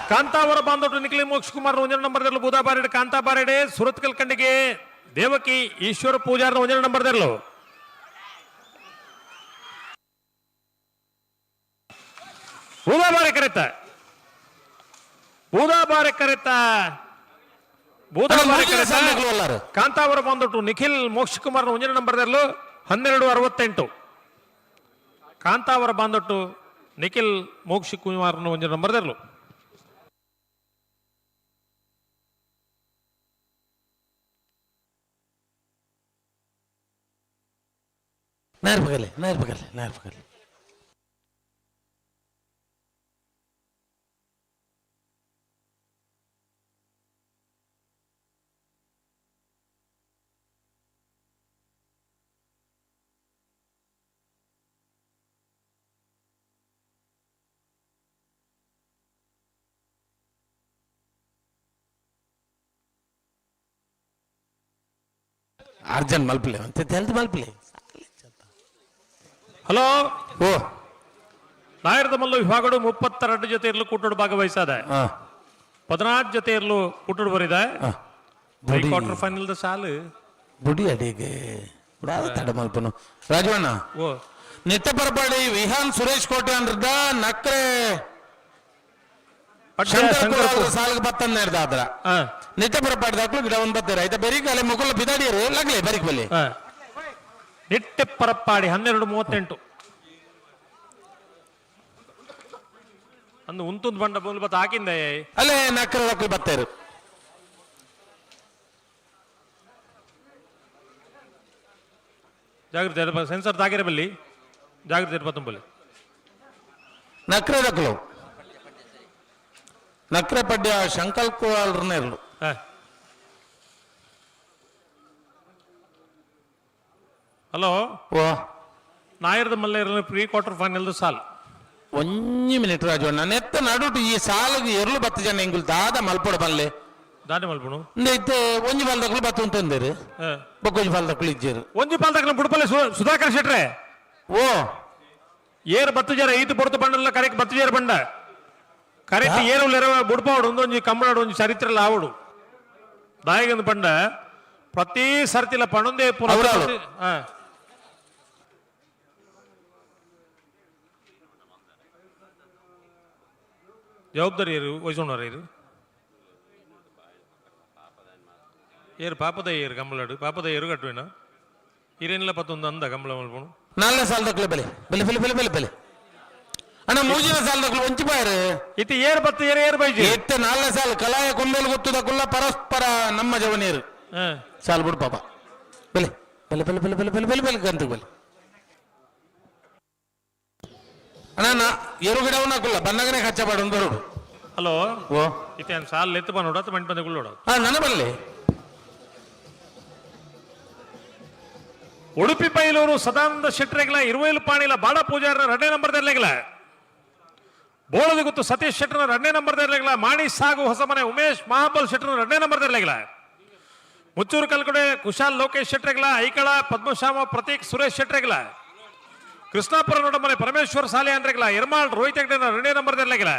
ಕಾಂತಾವರ ಬಾಂಧೋಟು ನಿಖಿಲ್ ಮೋಕ್ಷ ಕುಮಾರ್ 1 ನಂಬರ್ದಲ್ಲೂ ಬುಧಾಬಾರೆಡೆ ಕಾಂತಾಬಾರೆಡೆ ಸುರತ್ಕಲ್ ಕಂಡಿಗೆ ದೇವಕಿ ಈಶ್ವರ ಪೂಜಾರ 1 ನಂಬರ್ದಲ್ಲೂ ಬುಧಾಬಾರೆ ಕರೆತ ಕಾಂತಾವರ ಬಾಂಧೋಟು ನಿಖಿಲ್ ಮೋಕ್ಷ ಕುಮಾರ್ 1 ನಂಬರ್ದಲ್ಲೂ 1268 ಕಾಂತಾವರ ಬಾಂಧೋಟು ನಿಖಿಲ್ ಮೋಕ್ಷ ಕುಮಾರ್ 1 ನಂಬರ್ದಲ್ಲೂ நேர்பகலே ಅರ್ಜೆಂಟ್ ಮಲ್ಪಲೆ ಅಂತ ತೆಲ್ದು ಮಲ್ಪಲೆ ಹಲೋ ಓ ನಾಯರದ ಮಲ್ಲು ವಿಭಾಗಗಳು 32 ಜೊತೆಯಲ್ಲೂ ಕೂಟೋಡು ಭಾಗವಹಿಸದೆ 14 ಜೊತೆಯಲ್ಲೂ ಕೂಟೋಡು ಬರಿದೆ ಕ್ವಾರ್ಟರ್ ಫೈನಲ್ ಸಾಲು ಬುಡಿ ಅಡಿಗೆ ತಡ ಮಲ್ಪನು ರಾಜವಣ್ಣ ಓ ನಿತ್ಯ ಪರಪಾಡಿ ವಿಹಾನ್ ಸುರೇಶ್ ಕೋಟೆ ಅಂದ್ರದ ನಕ್ರೆ ಸಾಲಿಗೆ ಬತ್ತನ್ನ ಹಿಡ್ದಾದ್ರ ನಿಟ್ಟಪುರ ಪಡೆದಾಕ್ಲು ಗಿಡ ಒಂದು ಬತ್ತಾರೆ ಆಯ್ತಾ ಬೆರಿ ಕಾಲೆ ಮುಗುಲ ಬಿದಾಡಿಯರು ಲಗ್ಲಿ ಬರೀಕ್ ಬಲ್ಲಿ ನಿಟ್ಟೆಪ್ಪರಪ್ಪಾಡಿ 12:38 ಅಂದು ಉಂತುಂದು ಬಂಡ ಬೋಲ್ ಬತ್ತ ಹಾಕಿಂದ ಅಲ್ಲೇ ನಕ್ಕರ ಮಕ್ಕಳು ಬತ್ತಾರು ಜಾಗೃತಿ ಸೆನ್ಸರ್ ತಾಗಿರ ಬಲ್ಲಿ ಜಾಗೃತಿ ಇರ್ಬತ್ತಂಬಲ್ಲಿ ನಕ್ರೆ ದಕ್ಕಲು ನಕ್ರೆ ಪಡ್ಯ ಶಂಕಲ್ಕೋಲ್ರನ್ನ ಇರಲು ಹಲೋ ಓ ನಾಯರದ ಮಲ್ಲೇರ ಪ್ರೀ ಕ್ವಾರ್ಟರ್ ಫೈನಲ್ದು ಸಾಲ್ 1 ಮಿನಿಟ್ ರಾಜು ನನ್ನ ಎತ್ತ ನಡುಟು ಈ ಸಾಲಿಗೆ ಎರಲು 10 ಜನ ಎಂಗುಲ್ ದಾದ ಮಲ್ಪೊಡ ಬಲ್ಲೆ ದಾನೆ ಮಲ್ಪುಣು ಇತ್ತೆ ಒಂಜಿ ಪಾಲ್ದಕ್ಲು ಬತ್ತು ಅಂತಂದೇರು ಬೊಕ್ಕೊಂಜಿ ಪಾಲ್ದಕ್ಲು ಇಜ್ಜೇರು ಒಂಜಿ ಪಾಲ್ದಕ್ಲು ಬುಡಪಲ್ಲೆ ಸುಧಾಕರ್ ಶೆಟ್ರೆ ಓ ಏರ್ 10 ಜನ ಈತು ಪೊಡ್ತು ಬಂಡಲ್ಲ ಕರೆಕ್ಟ್ 10 ಜನ ಬಂಡ ಕರೆಕ್ಟ್ ಏರು ಬುಡ್ಪಾವಡು ಒಂದೊಂಜಿ ಕಂಬಳಾಡು ಒಂಜಿ ಚರಿತ್ರೆಲ್ಲ ಆವಡು ದಾಯಿಗೊಂದು ಬಂಡ ಪ್ರತಿ ಸರ್ತಿಲ ಪಣೊಂದೇ ಜವಾಬ್ದಾರಿ ಏರು ವಹಿಸೋಣವ್ರ ಏರು ಪಾಪದ ಏರು ಕಂಬಳಾಡು ಪಾಪದ ಏರು ಕಟ್ಟುವೇನ ಇರೇನಿಲ್ಲ 11 ಅಂದ ಕಂಬಳ ಮಲ್ಪುಣು 4 ಸಾಲದಕ್ಲು ಬೆಲೆ ಬೆಲೆ ಬೆಲೆ ಬೆಲೆ ಬೆಲೆ ಬೆಲೆ ಅಣ್ಣ ಮೂಜಿನ ಸಾಲದಕ್ಲು ಒಂಚಿ ಬಾಯರು ಇತ್ತು ಏರ್ 10 ಏರು ಬೈಜಿ ಎತ್ತೆ 4 ಸಾಲ ಕಲಾಯ ಕೊಂಬೇಲು ಗೊತ್ತುದಕ್ಕುಲ್ಲ ಪರಸ್ಪರ ನಮ್ಮ ಜವನಿಯರು ಸಾಲ್ ಬಿಡು ಪಾಪ ಬೆಲೆ ಬೆಲೆ ಬೆಲೆ ಬೆಲೆ ಬೆಲೆ ಬೆಲೆ ಬೆಲೆ ಬೆಲೆ ಗಂತು ಬೆಲೆ ಅಣ್ಣ ಎರು ಗಿಡವನ್ನ ಹಾಕಲ್ಲ ಬನ್ನಗನೆ ಕಚ್ಚಬಾಡು ಒಂದು ಬರೋಡು ಹಲೋ ಓ ಇತ್ತೇನು ಸಾಲ್ ಎತ್ತು ಬಂದು ಹೊಡತ್ತು ಮಂಟಿ ಬಂದ ಗುಳ್ಳೋಡು ನನ್ನ ಬಲ್ಲೆ ಉಡುಪಿ ಪೈಲೂರು ಸದಾನಂದ ಶೆಟ್ರೆಗಳ ಇರುವೈಲು ಪಾಣಿಲ ಬಾಳ ಪೂಜಾರ 2ನೇ ನಂಬರ್ದಲ್ಲೆಗಳ ಬೋಳದ ಗೊತ್ತು ಸತೀಶ್ ಶೆಟ್ರನ 2ನೇ ನಂಬರ್ದಲ್ಲೆಗಳ ಮಾಣಿ ಸಾಗು ಹೊಸಮನೆ ಉಮೇಶ್ ಮಹಾಬಲ್ ಶೆಟ್ರನ 2ನೇ ನಂಬರ್ದಲ್ಲೆಗಳ ಮುಚ್ಚೂರು ಕಲ್ಕಡೆ ಕುಶಾಲ್ ಲೋಕೇಶ್ ಶೆಟ್ರೆಗಳ ಐಕಳ ಪದ್ಮಶ್ಯಾಮ ಪ್ರತೀಕ್ ಸುರೇಶ್ ಶೆಟ್ರೆಗಳ ಕೃಷ್ಣಾಪುರ ನೋಡಮನೆ ಪರಮೇಶ್ವರ್ ಸಾಲೆ ಅಂದ್ರೆಗಳ ಇರ್ಮಾಳ್ ರೋಹಿತ್ ಹೆಗ್ಡೆನ 2ನೇ ನಂಬರ್ದಲ್ಲೆಗಳ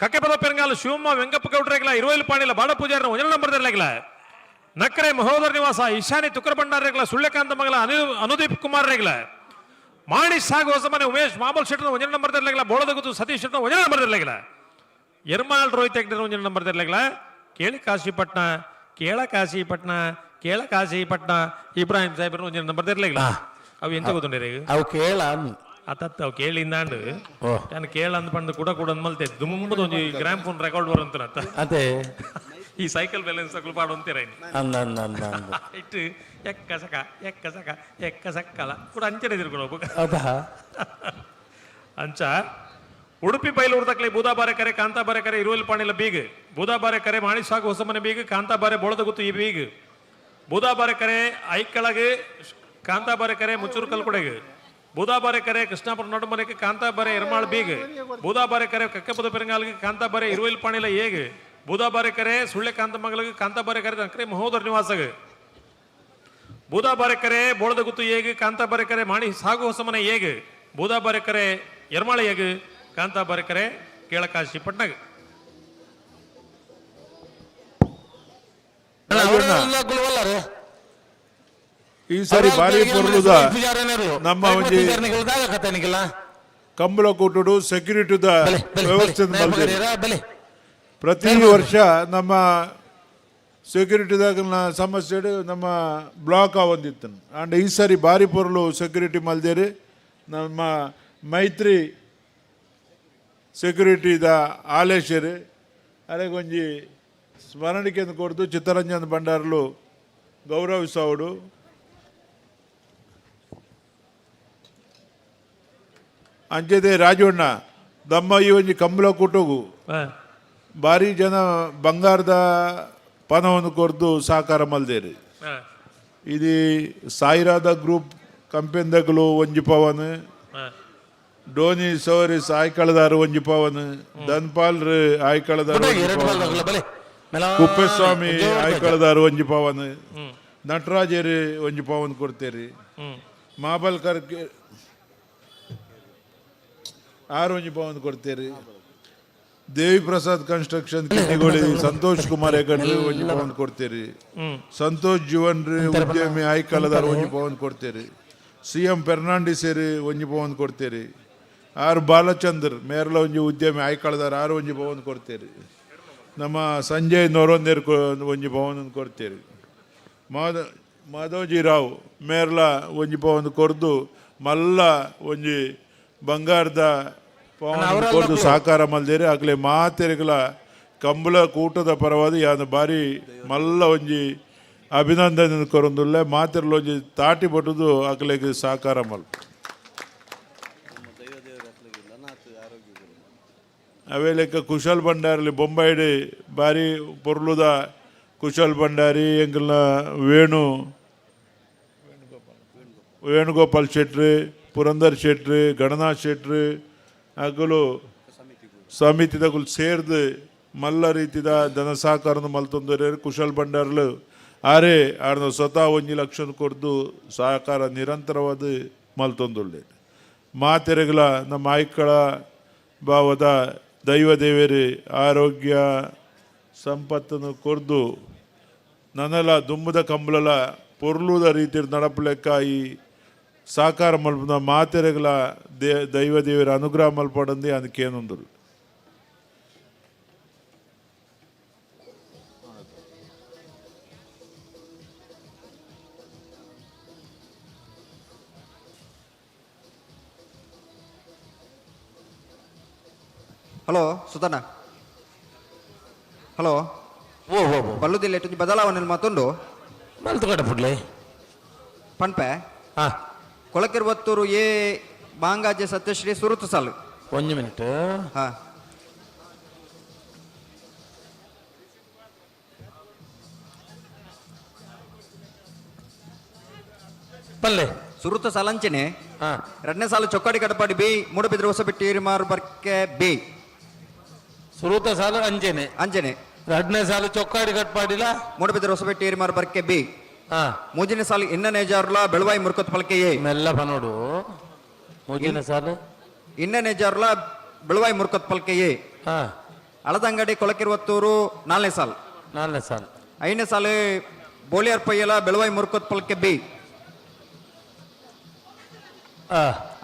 ಕಕ್ಕೆಪದ ಪೆರಂಗಾಲು ಶಿವಮ್ಮ ವೆಂಕಪ್ಪ ಗೌಡ್ರೆಗಳ ಇರುವೈಲು ಪಾಣಿಲ ಬಾಳ ಪೂಜಾರನ 1ನೇ ನಂಬರ್ದಲ್ಲೆಗಳ ನಕ್ಕರೆ ಮಹೋದರ ನಿವಾಸ ಈಶಾನಿ ತುಕ್ರ ಭಂಡಾರಗಳ ಸುಳ್ಳೆಕಾಂತ ಮಗಲ ಅನುದೀಪ್ ಕುಮಾರ್ ರೇಗ್ಲ ಮಾಣಿ ಸಾಗು ಹೊಸಮನೆ ಉಮೇಶ್ ಮಾಮೂಲ್ ಶೆಟ್ರನ 1ನೇ ನಂಬರ್ದಲ್ಲೆಗಳ ಬೋಳದ ಗೊತ್ತು ಸತೀಶ್ ಶೆಟ್ರನ 1ನೇ ನಂಬರ್ದಲ್ಲೆಗಳ ಎರ್ಮಾಳ್ ರೋಹಿತ್ ಹೆಗ್ಡೆನ 1ನೇ ನಂಬರ್ದಲ್ಲೆಗಳ ಕೇಳಿ ಕಾಶಿಪಟ್ನ ಕೇಳ ಕಾಶಿಪಟ್ನ ಇಬ್ರಾಹಿಂ ಸಾಹೇಬ್ರನ್ನ 1ನೇ ನಂಬರ್ದಲ್ಲೆಗಳ ಅವು ಎಂತ ಗೊತ್ತುಂಡೇರಿ ಅವು ಕೇಳ ಅತ್ತತ್ತ ಅವು ಕೇಳಿಂದಾಂಡು ನಾನು ಕೇಳ ಅಂದ್ಪಂಡು ಕೂಡ ಅಂದ್ಮಲ್ತೆ ದುಂಬದ ಒಂದು ಗ್ರಾಮ್ ಫೋನ್ ರೆಕಾರ್ಡ್ ಬರಂತ ಅದೇ ಈ ಸೈಕಲ್ ಬ್ಯಾಲೆನ್ಸ್ ತಗೊಳ್ ಪಾಡು ಅಂತೀರ ಇಟ್ಟು ಎಕ್ಕ ಸಕ್ಕಲ ಕೂಡ ಅಂಚನೆ ತಿರ್ಕೊಂಡು ಅಂಚ ಉಡುಪಿ ಬೈಲೂರು ತಕ್ಲೆ ಬೂದಾಬಾರೆ ಕರೆ ಕಾಂತಾಬಾರೆ ಕರೆ ಇರುವಲ್ ಪಾಣಿಲ ಬೀಗ್ ಬೂದಾಬಾರೆ ಕರೆ ಮಾಣಿ ಸಾಗು ಹೊಸಮನೆ ಬೀಗ್ ಕಾಂತಾಬಾರೆ ಬೋಳದ ಗೊತ್ತು ಈ ಬೀಗ್ ಬೂದಾಬಾರೆ ಕರೆ ಐಕ್ಕಳಗೆ ಕಾಂತಾಬಾರೆ ಕರೆ ಮುಚ್ಚೂರು ಕಲ್ಕುಡೆಗೆ ಬೂದಾಬಾರೆ ಕರೆ ಕೃಷ್ಣಾಪುರ ನಡುಮನೆಗೆ ಕಾಂತಾಬಾರೆ ಎರ್ಮಾಳ್ ಬೀಗ್ ಬೂದಾಬಾರೆ ಕರೆ ಕಕ್ಕೆಪದ ಪೆರಂಗಾಲ್ಗೆ ಕಾಂತಾಬಾರೆ ಇರುವಲ್ ಪಾಣಿಲ ಏಗ್ ಬೂದಾಬಾರೆ ಕರೆ ಸುಳ್ಳೆ ಕಾಂತ ಮಗಳಿಗೆ ಕಾಂತಾಬಾರೆ ಕರೆ ನಕ್ರೆ ಮಹೋದರ ನಿವಾಸಗೆ ಬೂದಾಬಾರೆ ಕರೆ ಬೋಳದ ಗುತ್ತು ಏಗ್ ಕಾಂತಾಬಾರೆ ಕರೆ ಮಾಣಿ ಸಾಗು ಹೊಸಮನೆ ಏಗ್ ಬೂದಾಬಾರೆ ಕರೆ ಎರ್ಮಾಳ ಏಗ್ ಕಾಂತಾಬಾರೆ ಕರೆ ಕೇಳಕಾಶಿ ಪಟ್ನಾಗ ಈ ಸಾರಿ ಬಾರಿ ಪೊರ್ಲುದ ನಮ್ಮ ಒಂಜಿ ಕಂಬಳ ಕೊಟ್ಟುಡು ಸೆಕ್ಯೂರಿಟಿದ ವ್ಯವಸ್ಥೆ ಪ್ರತಿ ವರ್ಷ ನಮ್ಮ ಸೆಕ್ಯೂರಿಟಿದಾಗ ಸಮಸ್ಯೆ ನಮ್ಮ ಬ್ಲಾಕ್ ಆವಂದಿತ್ತು ಅಂಡ್ ಈ ಸಾರಿ ಬಾರಿ ಪೊರ್ಲು ಸೆಕ್ಯೂರಿಟಿ ಮಲ್ದೇರಿ ನಮ್ಮ ಮೈತ್ರಿ ಸೆಕ್ಯೂರಿಟಿದ ಆಲೇಶರು ಅರೆಗೊಂಜಿ ಸ್ಮರಣಿಕೆ ಕೊಡ್ದು ಚಿತ್ತರಂಜನ್ ಭಂಡಾರ್ಲು ಗೌರವಿಸೋಡು ಅಂಚದೆ ರಾಜಣ್ಣ ದಮ್ಮ ಈ ಒಂಜಿ ಕಂಬಳ ಕೊಟ್ಟೋಗು ಭಾರಿ ಜನ ಬಂಗಾರದ ಪಣವನ್ನು ಕೊರ್ದು ಸಹಕಾರ ಮಲ್ದೇರಿ ಇದು ಸಾಯಿರಾದ ಗ್ರೂಪ್ ಕಂಪೆನಿದಾಗಲು ಒಂಜಿ ಪವನ್ ಡೋನಿ ಸವರಿಸ್ ಆಯ್ಕಳದಾರು ಒಂಜಿ ಪವನ್ ಧನ್ಪಾಲ್ ಆಯ್ಕಳದಾರು ಕುಪ್ಪಸ್ವಾಮಿ ಆಯ್ಕಳದಾರು ಒಂಜಿ ಪವನ್ ನಟರಾಜರು ಒಂಜಿ ಪವನ್ ಕೊಡ್ತೇರಿ ಮಾಬಲ್ಕರ್ ಒಂಜಿ ಪವನ್ ಕೊಡ್ತೇರಿ ದೇವಿ ಪ್ರಸಾದ್ ಕನ್ಸ್ಟ್ರಕ್ಷನ್ ಕಿಟ್ಟಿಗೋಳಿ ಸಂತೋಷ್ ಕುಮಾರ್ ಹೆಗಡ್ರಿ ಒಂಜಿ ಪವನ್ ಕೊಡ್ತೇರಿ ಸಂತೋಷ್ ಜೀವನ್ರಿ ಉದ್ಯಮಿ ಆಯ್ಕಳದಾರು ಒಂಜಿ ಪವನ್ ಕೊಡ್ತೇರಿ CM ಫೆರ್ನಾಂಡಿಸ್ ಒಂಜಿ ಪವನ್ ಕೊಡ್ತೇರಿ ಆರು ಬಾಲಚಂದ್ರ ಮೇರ್ಲ ಒಂಜಿ ಉದ್ಯಮಿ ಆಯ್ಕಳದಾರ ಆರು ಒಂಜಿ ಭವನ ಕೊಡ್ತೇರಿ. ನಮ್ಮ ಸಂಜಯ್ ನೊರೊಂದೇರ್ ಒಂಜಿ ಭವನ ಕೊಡ್ತೇರಿ. ಮಾಧವಜಿ ರಾವ್ ಮೇರ್ಲ ಒಂಜಿ ಭವನ ಕೊರ್ದು ಮಲ್ಲ ಒಂಜಿ ಬಂಗಾರದ ಪವನ ಕೊರ್ದು ಸಾಕಾರ ಮಲ್ದೇರಿ. ಆಗ್ಲೇ ಮಾತೆರೆಗಳ ಕಂಬಳ ಕೂಟದ ಪರವಾದ ಯಾನ ಬಾರಿ ಮಲ್ಲ ಒಂಜಿ ಅಭಿನಂದನೆ ಕೊರೊಂದುಲ್ಲೆ ಮಾತೆರ್ಲ ಒಂಜಿ ತಾಟಿ ಬಟ್ಟುದು ಅಕ್ಲೆಗ್ ಸಾಕಾರ ಮಲ್. ಅವೇ ಲೆಕ್ಕ ಕುಶಲ್ ಭಂಡಾರಲ್ಲಿ ಬೊಂಬಾಯಿಡಿ ಬಾರಿ ಪೊರ್ಲುದ ಕುಶಲ್ ಭಂಡಾರಿ ಎಂಕಲ್ನ ವೇಣುಗೋಪಾಲ್ ಶೆಟ್ಟಿ, ಪುರಂದರ್ ಶೆಟ್ಟಿ, ಗಣನಾಥ್ ಶೆಟ್ಟಿ ಅಗಲು ಸಮಿತಿದಗಳು ಸೇರ್ದು ಮಲ್ಲ ರೀತಿದ ಧನ ಸಹಕಾರನ ಮಲ್ತೊಂದರೆ ಕುಶಲ್ ಭಂಡಾರ್ಲು ಆರೇ ಆಡ್ನ ಸ್ವತಃ 1 ಲಕ್ಷ ಕೊಡ್ದು ಸಹಕಾರ ನಿರಂತರವಾದ ಮಲ್ತೊಂದುಳ್ಳೆ. ಮಾತೆರೆಗಳ ನಮ್ಮ ಆಯ್ಕಳ ಭಾವದ ದೈವ ದೇವರೇ ಆರೋಗ್ಯ ಸಂಪತ್ತನ್ನು ಕೊರ್ದು ನನ್ನಲ ದುಂಬದ ಕಂಬಳಲ ಪೊರ್ಲುದ ರೀತಿ ನಡಪಲೆಕ್ಕ ಈ ಸಾಕಾರ ಮಲ್ಪದ ಮಾತೆರೆಗಳ ದೈವ ದೇವರ ಅನುಗ್ರಹ ಮಲ್ಪಡಂದು ಅದಕ್ಕೇನೊಂದು. ಹಲೋ ಸುಧನ, ಹಲೋ ಓ ಓ ಬಲ್ಲುದಿಲ್ಲ ಇಟ್ಟು ಬದಲಾವಣೆ ಮಾತುಂಡು ಮಲ್ತು ಕಡೆ ಪುಡ್ಲೆ ಪನ್ಪೆ ಹಾ ಕೊಳಕಿರುವತ್ತೂರು ಏ ಬಾಂಗಾಜೆ ಸತ್ಯಶ್ರೀ ಸುರುತು ಸಾಲು 1 ಮಿನಿಟ್. ಹಾ ಪಲ್ಲೆ ಸುರುತ ಸಾಲಂಚನೆ ಹಾ 2ನೇ ಸಾಲು ಚೊಕ್ಕಾಡಿ ಕಡಪಾಡಿ ಬಿ ಮೂಡಬಿದ್ರೆ ಹೊಸಬಿಟ್ಟಿ ಏರಿಮಾರು ಬರ್ಕೆ ಬಿ ಸುರುತ ಸಾಲು ಅಂಜನೆ ಅಂಜನೆ 2ನೇ ಸಾಲು ಚೊಕ್ಕಾಡಿ ಕಟ್ಪಾಡಿಲ್ಲ ಮೂಡಬಿದ್ರೆ ಹೊಸಬಿಟ್ಟಿ ಏರಿಮಾರು ಬರ್ಕೆ ಬಿ ಹಾ 3ನೇ ಸಾಲು ಇನ್ನನೇ ಜಾರ್ಲ ಬೆಳವಾಯಿ ಮುರ್ಕೊತ್ ಪಲ್ಕೆ ಎ ಮೆಲ್ಲ ಪನೋಡು 3ನೇ ಸಾಲು ಇನ್ನನೇ ಜಾರ್ಲ ಬೆಳವಾಯಿ ಮುರ್ಕೊತ್ ಪಲ್ಕೆ ಎ ಹಾ ಅಳದಂಗಡಿ ಕೊಳಕಿರುವತ್ತೂರು 4ನೇ ಸಾಲು 4ನೇ ಸಾಲು 5ನೇ ಸಾಲು ಬೋಲಿಯರ್ ಪಯ್ಯಲ ಬೆಳವಾಯಿ ಮುರ್ಕೊತ್ ಪಲ್ಕೆ ಬಿ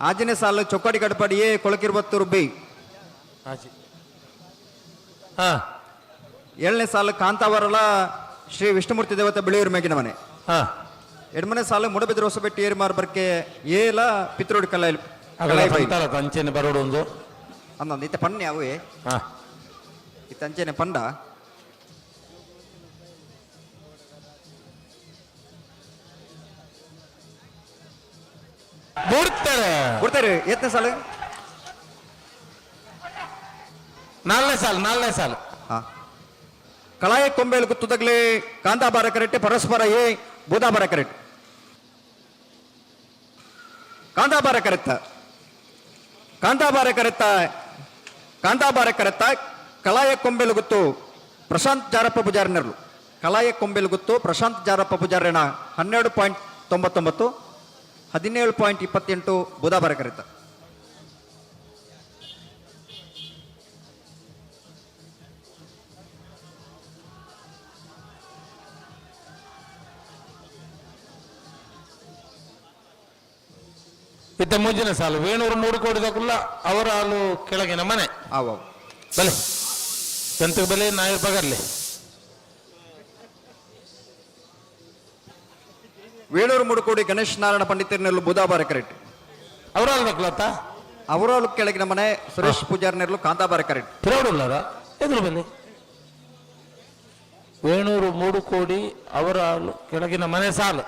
ಆಜನೇ ಸಾಲು ಚೊಕ್ಕಾಡಿ ಕಡಪಾಡಿ ಎ ಕೊಳಕಿರುವತ್ತೂರು ಬಿ ಆಚೆ ಹಾ 7ನೇ ಸಾಲು ಕಾಂತಾವರಲ ಶ್ರೀ ವಿಷ್ಣುಮೂರ್ತಿ ದೇವತೆ ಬೆಳೆಯೂರು ಮೇಗಿನ ಮನೆ ಹಾ 2ನೇ ಸಾಲು ಮುಡಬಿದ್ರೆ ಹೊಸಬೆಟ್ಟಿ ಏರಿಮಾರು ಬರ್ಕೆ ಏಲ ಪಿತ್ರೋಡಿ ಕಲಾಯಿ ಅಂಚೆನೆ ಬರೋಡು ಒಂದು ಅನ್ನೊಂದು ಇತ್ತ ಪಣ್ಣೆ ಅವೇ ಹಾ ಇತ್ತ ಅಂಚೆನೆ ಪಂಡ ಕೊಡ್ತಾರೆ. 8ನೇ ಸಾಲು 4ನೇ ಸಾಲು ಹಾ ಕಳಾಯ ಕೊಂಬೇಲು ಗುತ್ತುದಗ್ಲೆ ಕಾಂತಾಬಾರ ಕರೆಟ್ಟೆ ಪರಸ್ಪರ ಎ ಬೂದಾಬಾರ ಕರೆಟ್ ಕಾಂತಾಬಾರ ಕರೆತ್ತ ಕಳಾಯ ಕೊಂಬೇಲು ಗುತ್ತು ಪ್ರಶಾಂತ್ ಜಾರಪ್ಪ ಪೂಜಾರಿನರ್ಲು ಕಳಾಯ ಕೊಂಬೇಲು ಗುತ್ತು ಪ್ರಶಾಂತ್ ಜಾರಪ್ಪ ಪೂಜಾರಿನ 12.99 17.28 ಬೂದಾಬಾರ ಕರೆತ್ತ ಇತ್ತ 3ನೇ ಸಾಲು ವೇಣೂರು 3 ಕೋಟಿ ದಕ್ಕಲ್ಲ ಅವರ ಹಾಲು ಕೆಳಗಿನ ಮನೆ ಆವ ಬಲೆ ಎಂತ ಬೆಲೆ ನಾಯರ್ ಪಗರ್ಲಿ ವೇಣೂರು 3 ಕೋಟಿ ಗಣೇಶ್ ನಾರಾಯಣ ಪಂಡಿತರ್ನೆಲ್ಲು ಬುಧಾಬಾರ ಕರೆಟ್ ಅವರ ಹಾಲು ದಕ್ಕಲತ್ತ ಅವರ ಹಾಲು ಕೆಳಗಿನ ಮನೆ ಸುರೇಶ್ ಪೂಜಾರ್ನೆರ್ಲು ಕಾಂತಾಬಾರ ಕರೆಟ್ ತಿರುವಡುಲ್ಲಾರ ಎದುರು ಬೆಲೆ ವೇಣೂರು 3 ಕೋಟಿ ಅವರ ಹಾಲು ಕೆಳಗಿನ ಮನೆ ಸಾಲು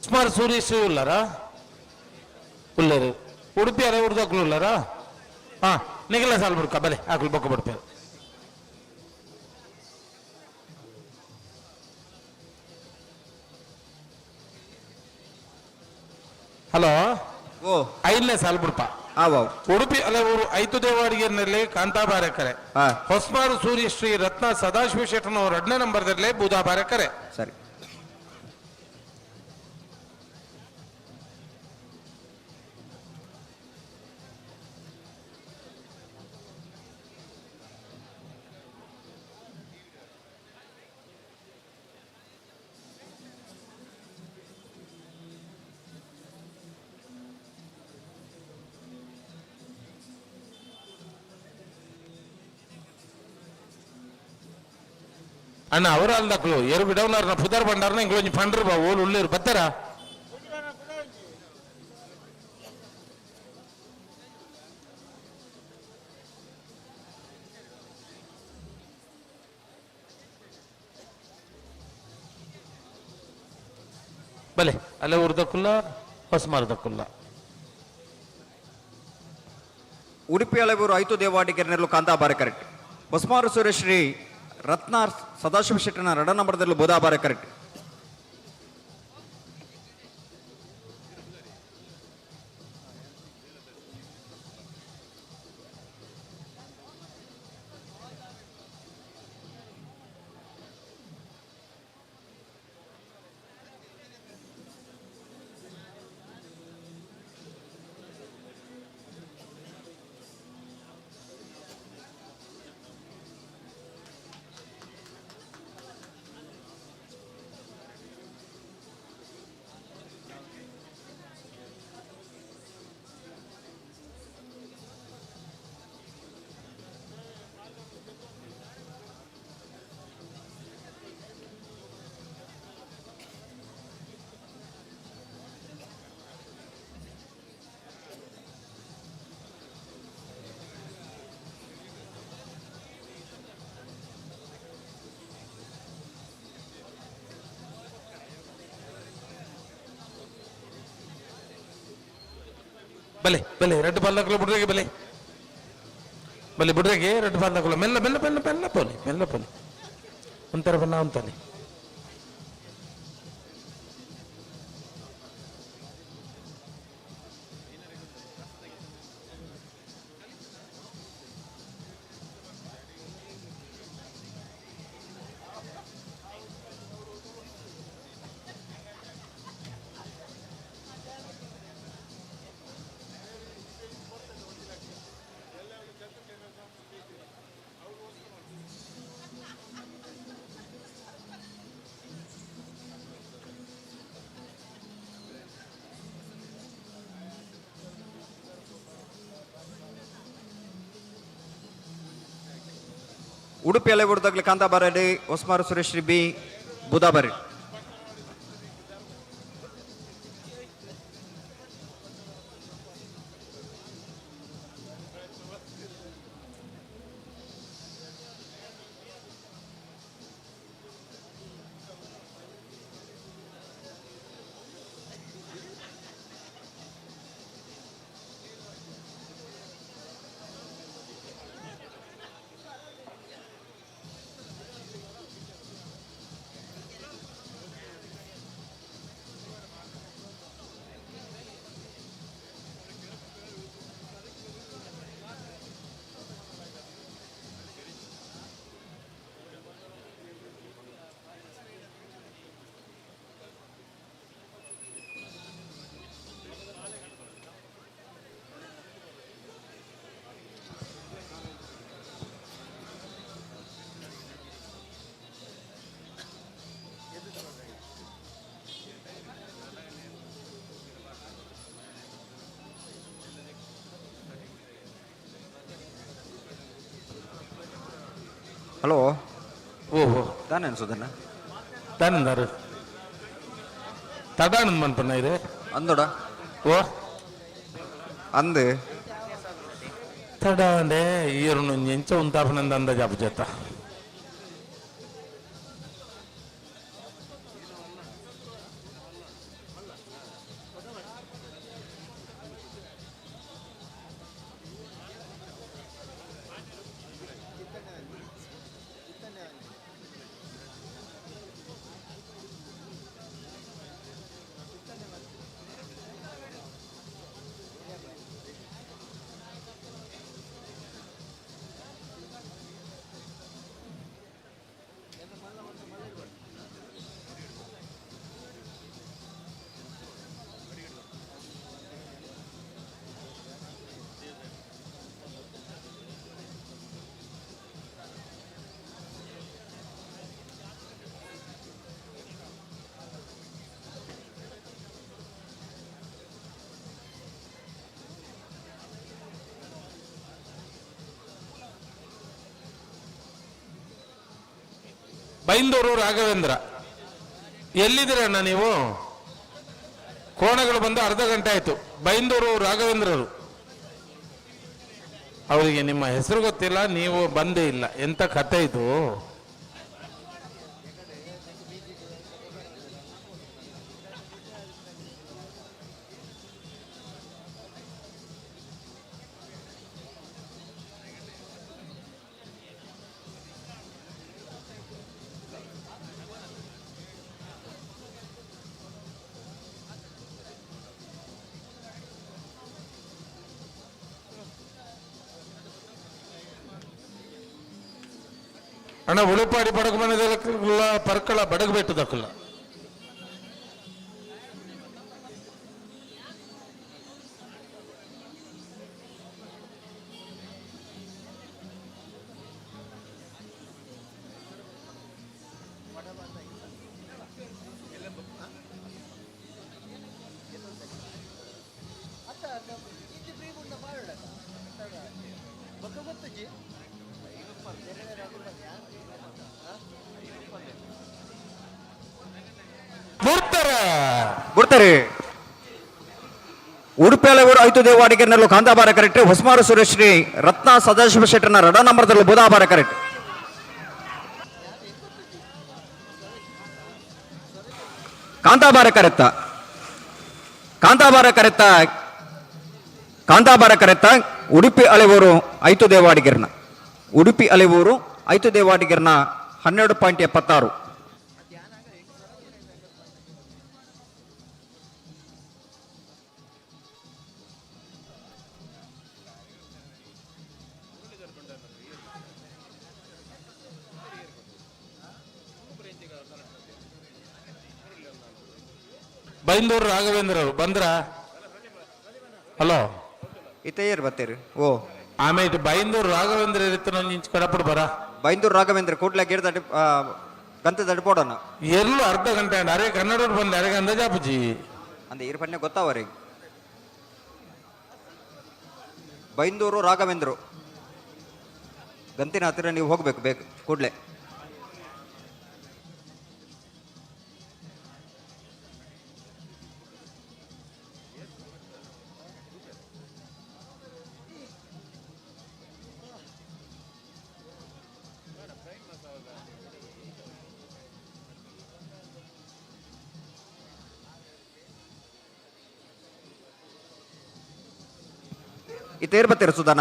ಸುಮಾರು ಸೂರ್ಯಶ್ರೀ ಉಳ್ಳಾರಾ ಉಳ್ಳೇರು ಉಡುಪಿಯಾರ ಉರ್ದಾಕ್ಲು ಉಳ್ಳಾರಾ ಹಾ ನಿಗಲ ಸಾಲು ಬಿಡ್ಕ ಬಲೆ ಆಕಲು ಬೊಕ್ಕ ಬಿಡ್ತೇವೆ ಹಲೋ ಓ 5ನೇ ಸಾಲ್ ಬಿಡ್ಪ ಉಡುಪಿ ಅಲ್ಲ ಊರು ಐತು ದೇವಾಡಿಗೆನಲ್ಲಿ ಕಾಂತಾಬಾರೆಕರೆ ಹೊಸಮಾರು ಸೂರ್ಯ ಶ್ರೀ ರತ್ನ ಸದಾಶಿವ ಶೆಟ್ಟನವರು 2ನೇ ನಂಬರ್ದಲ್ಲೇ ಬೂದಾಬಾರೆಕರೆ. ಸರಿ. ಅಣ್ಣ ಅವರ ಅಲ್ದಕ್ಳು ಎರು ಬಿಡವನಾರ ಪುದರ್ ಬಂಡಾರನ ಇಂಗ್ಲೊಂಜಿ ಪಂಡ್ರು ಬಾ ಓಲ್ ಉಳ್ಳೇರು ಬತ್ತಾರ ಬಲೆ ಅಲ್ಲೇ ಊರ್ದಕ್ಕುಲ್ಲ ಹೊಸಮಾರದಕ್ಕುಲ್ಲ. ಉಡುಪಿ ಅಲೆಬೂರು ಐತು ದೇವಾಡಿಗೆರ್ನೆರ್ಲು ಕಾಂತಾಬಾರೆ ಕರೆಕ್ಟ್. ಹೊಸಮಾರು ಸೂರ್ಯಶ್ರೀ ರತ್ನ ಸದಾಶಿವ ಶೆಟ್ಟನ 2ನೇ ನಂಬರ್ದಲ್ಲೂ ಬೂದಾಬಾರೆ ಕರೆಕ್ಟ್. ಬಲೆ ಬಲೆ 2 ಬಾಲ್ದಕ್ಕಳು ಬಿಡ್ರಿಗೆ ಬಲೆ ಬಲೆ ಬಿಡ್ರಿಗೆ 2 ಬಾಲ್ದಕ್ಕಳು ಮೆಲ್ಲ ಮೆಲ್ಲ ಮೆಲ್ಲ ಮೆಲ್ಲ ಪೋಲಿ ಮೆಲ್ಲ ಪೋಲಿ ಒಂಥರ ಬನ್ನ ಅಂತಾನೆ. ಉಡುಪಿ ಅಲೆಬೂರ್ದಾಗ್ಲಿ ಕಾಂತಾಬಾರೆ ಹೊಸಮಾರು ಸುರೇಶ್ರೀ ಬಿ ಬೂದಾಬಾರೆ. ಹಲೋ ಓಹೋ ತಾನೇ ಅನ್ಸೋದನ್ನ ತಾನಂದಾರು ತಡಾನಂದ್ ಮನ್ಪನ್ನ ಇದೆ ಅಂದೋಡ ಓ ಅಂದು ತಡಾಂಡೆ ಈರು ಎಂಚ ಉಂತಾಪನಂದ ಅಂದ ಜಾಬ್ ಜತ ಬೈಂದೂರು ರಾಘವೇಂದ್ರ. ಎಲ್ಲಿದ್ದೀರಣ್ಣ ನೀವು? ಕೋಣಗಳು ಬಂದು ಅರ್ಧ ಗಂಟೆ ಆಯ್ತು. ಬೈಂದೂರು ರಾಘವೇಂದ್ರರು. ಅವರಿಗೆ ನಿಮ್ಮ ಹೆಸರು ಗೊತ್ತಿಲ್ಲ, ನೀವು ಬಂದೇ ಇಲ್ಲ. ಎಂತ ಕತೆ ಇದು? ಅಣ್ಣ ಉಳುಪಾಡಿ ಬಡಗು ಮನೆದಲ್ಲ ಪರ್ಕಳ ಬಡಗು ಬೆಟ್ಟದಕ್ಕಲ್ಲ. ಬರ್ತಾರೆ. ಉಡುಪಿ ಹಲವರು 5 ದೇವಾಡಿಗರಲ್ಲೂ ಕಾಂತಾಬಾರ ಕರೆಕ್ಟ್. ಹೊಸಮಾರು ಸುರೇಶ್ ಶ್ರೀ ರತ್ನ ಸದಾಶಿವ ಶೆಟ್ಟರ್ನ ರಡ ನಂಬರ್ದಲ್ಲೂ ಬುಧಾಬಾರ ಕರೆಕ್ಟ್. ಕಾಂತಾಬಾರ ಕರೆತ್ತ ಉಡುಪಿ ಹಲವರು 5 ದೇವಾಡಿಗರನ 12.76. ಬೈಂದೂರು ರಾಘವೇಂದ್ರರು ಬಂದ್ರ? ಹಲೋ ಇತೇರ್ ಬತ್ತೇರಿ. ಓ ಆಮೇಲೆ ಬೈಂದೂರು ರಾಘವೇಂದ್ರ ಇರುತ್ತೆ ಇಂಚು ಕಡಪಡು ಬರ. ಬೈಂದೂರು ರಾಘವೇಂದ್ರ ಕೂಡ್ಲ ಗಿಡ ಗಂತ ತಡಿಪೋಡೋಣ ಎಲ್ಲೂ ಅರ್ಧ ಗಂಟೆ ಅರೆ ಕನ್ನಡವ್ರು ಬಂದ ಅರೆಗೆ ಅಂದಾಜಾಪುಜಿ ಅಂದ ಇರ್ ಪನ್ನೆ ಗೊತ್ತಾವರಿಗೆ. ಬೈಂದೂರು ರಾಘವೇಂದ್ರ ಗಂತಿನ ಹತ್ತಿರ ನೀವು ಹೋಗ್ಬೇಕು ಬೇಕು ಕೂಡ್ಲೆ. ಇತೇರ್ ಬತ್ತೀರ ಸುಧಾನ?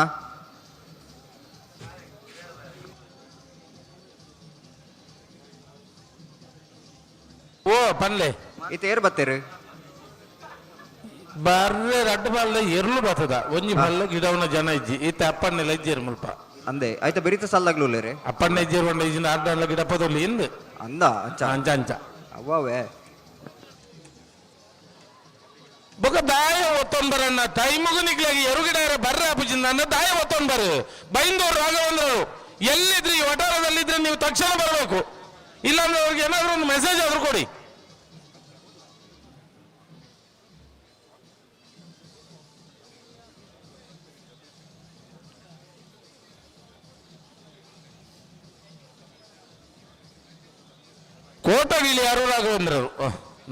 ಓ ಪನ್ಲೆ ಇತೇರ್ ಬತ್ತೀರಿ ಬರ್ರೆ ರಡ್ಡು ಬಲ್ಲ ಎರ್ಲು ಬರ್ತದ ಒಂಜಿ ಬಲ್ಲ ಗಿಡವನ ಜನ ಇಜ್ಜಿ ಈತ ಅಪ್ಪಣ್ಣೆಲ್ಲ ಇಜ್ಜೇರು ಮುಲ್ಪ ಅಂದೆ ಆಯ್ತಾ ಬರೀತ ಸಾಲಾಗ್ಲೂ ರೇ ಅಪ್ಪಣ್ಣ ಇಜ್ಜೇರು ಒಂಡ ಇಜಿನ ಅರ್ಧ ಗಿಡ ಪದೊಲ್ಲಿ ಇಂದು ಅಂದ ಅಂಚ ಅಂಚ ಅಂಚ ಅವ್ವೇ ಬೊಕ ದಾಯ ಒತ್ತೊಂದ್ ಬರಣ್ಣ ಟೈಮಗು ನಿಗ್ಲಾಗಿ ಎರುಗಿಡ ಬರ್ರ ಅಪ್ಪಜಿಂದ ದಾಯ ಒತ್ತೊಂದ್ ಬರು. ಬೈಂದೂರು ರಾಘವೇಂದ್ರರು ಎಲ್ಲಿದ್ರಿ ಈ ವಟಾರದಲ್ಲಿದ್ರೆ ನೀವು ತಕ್ಷಣ ಬರಬೇಕು, ಇಲ್ಲಾಂದ್ರೆ ಅವ್ರಿಗೆ ಏನಾದ್ರು ಒಂದು ಮೆಸೇಜ್ ಆದ್ರೂ ಕೊಡಿ. ಕೋಟಗಿಲಿ ಯಾರು ರಾಘವೇಂದ್ರರು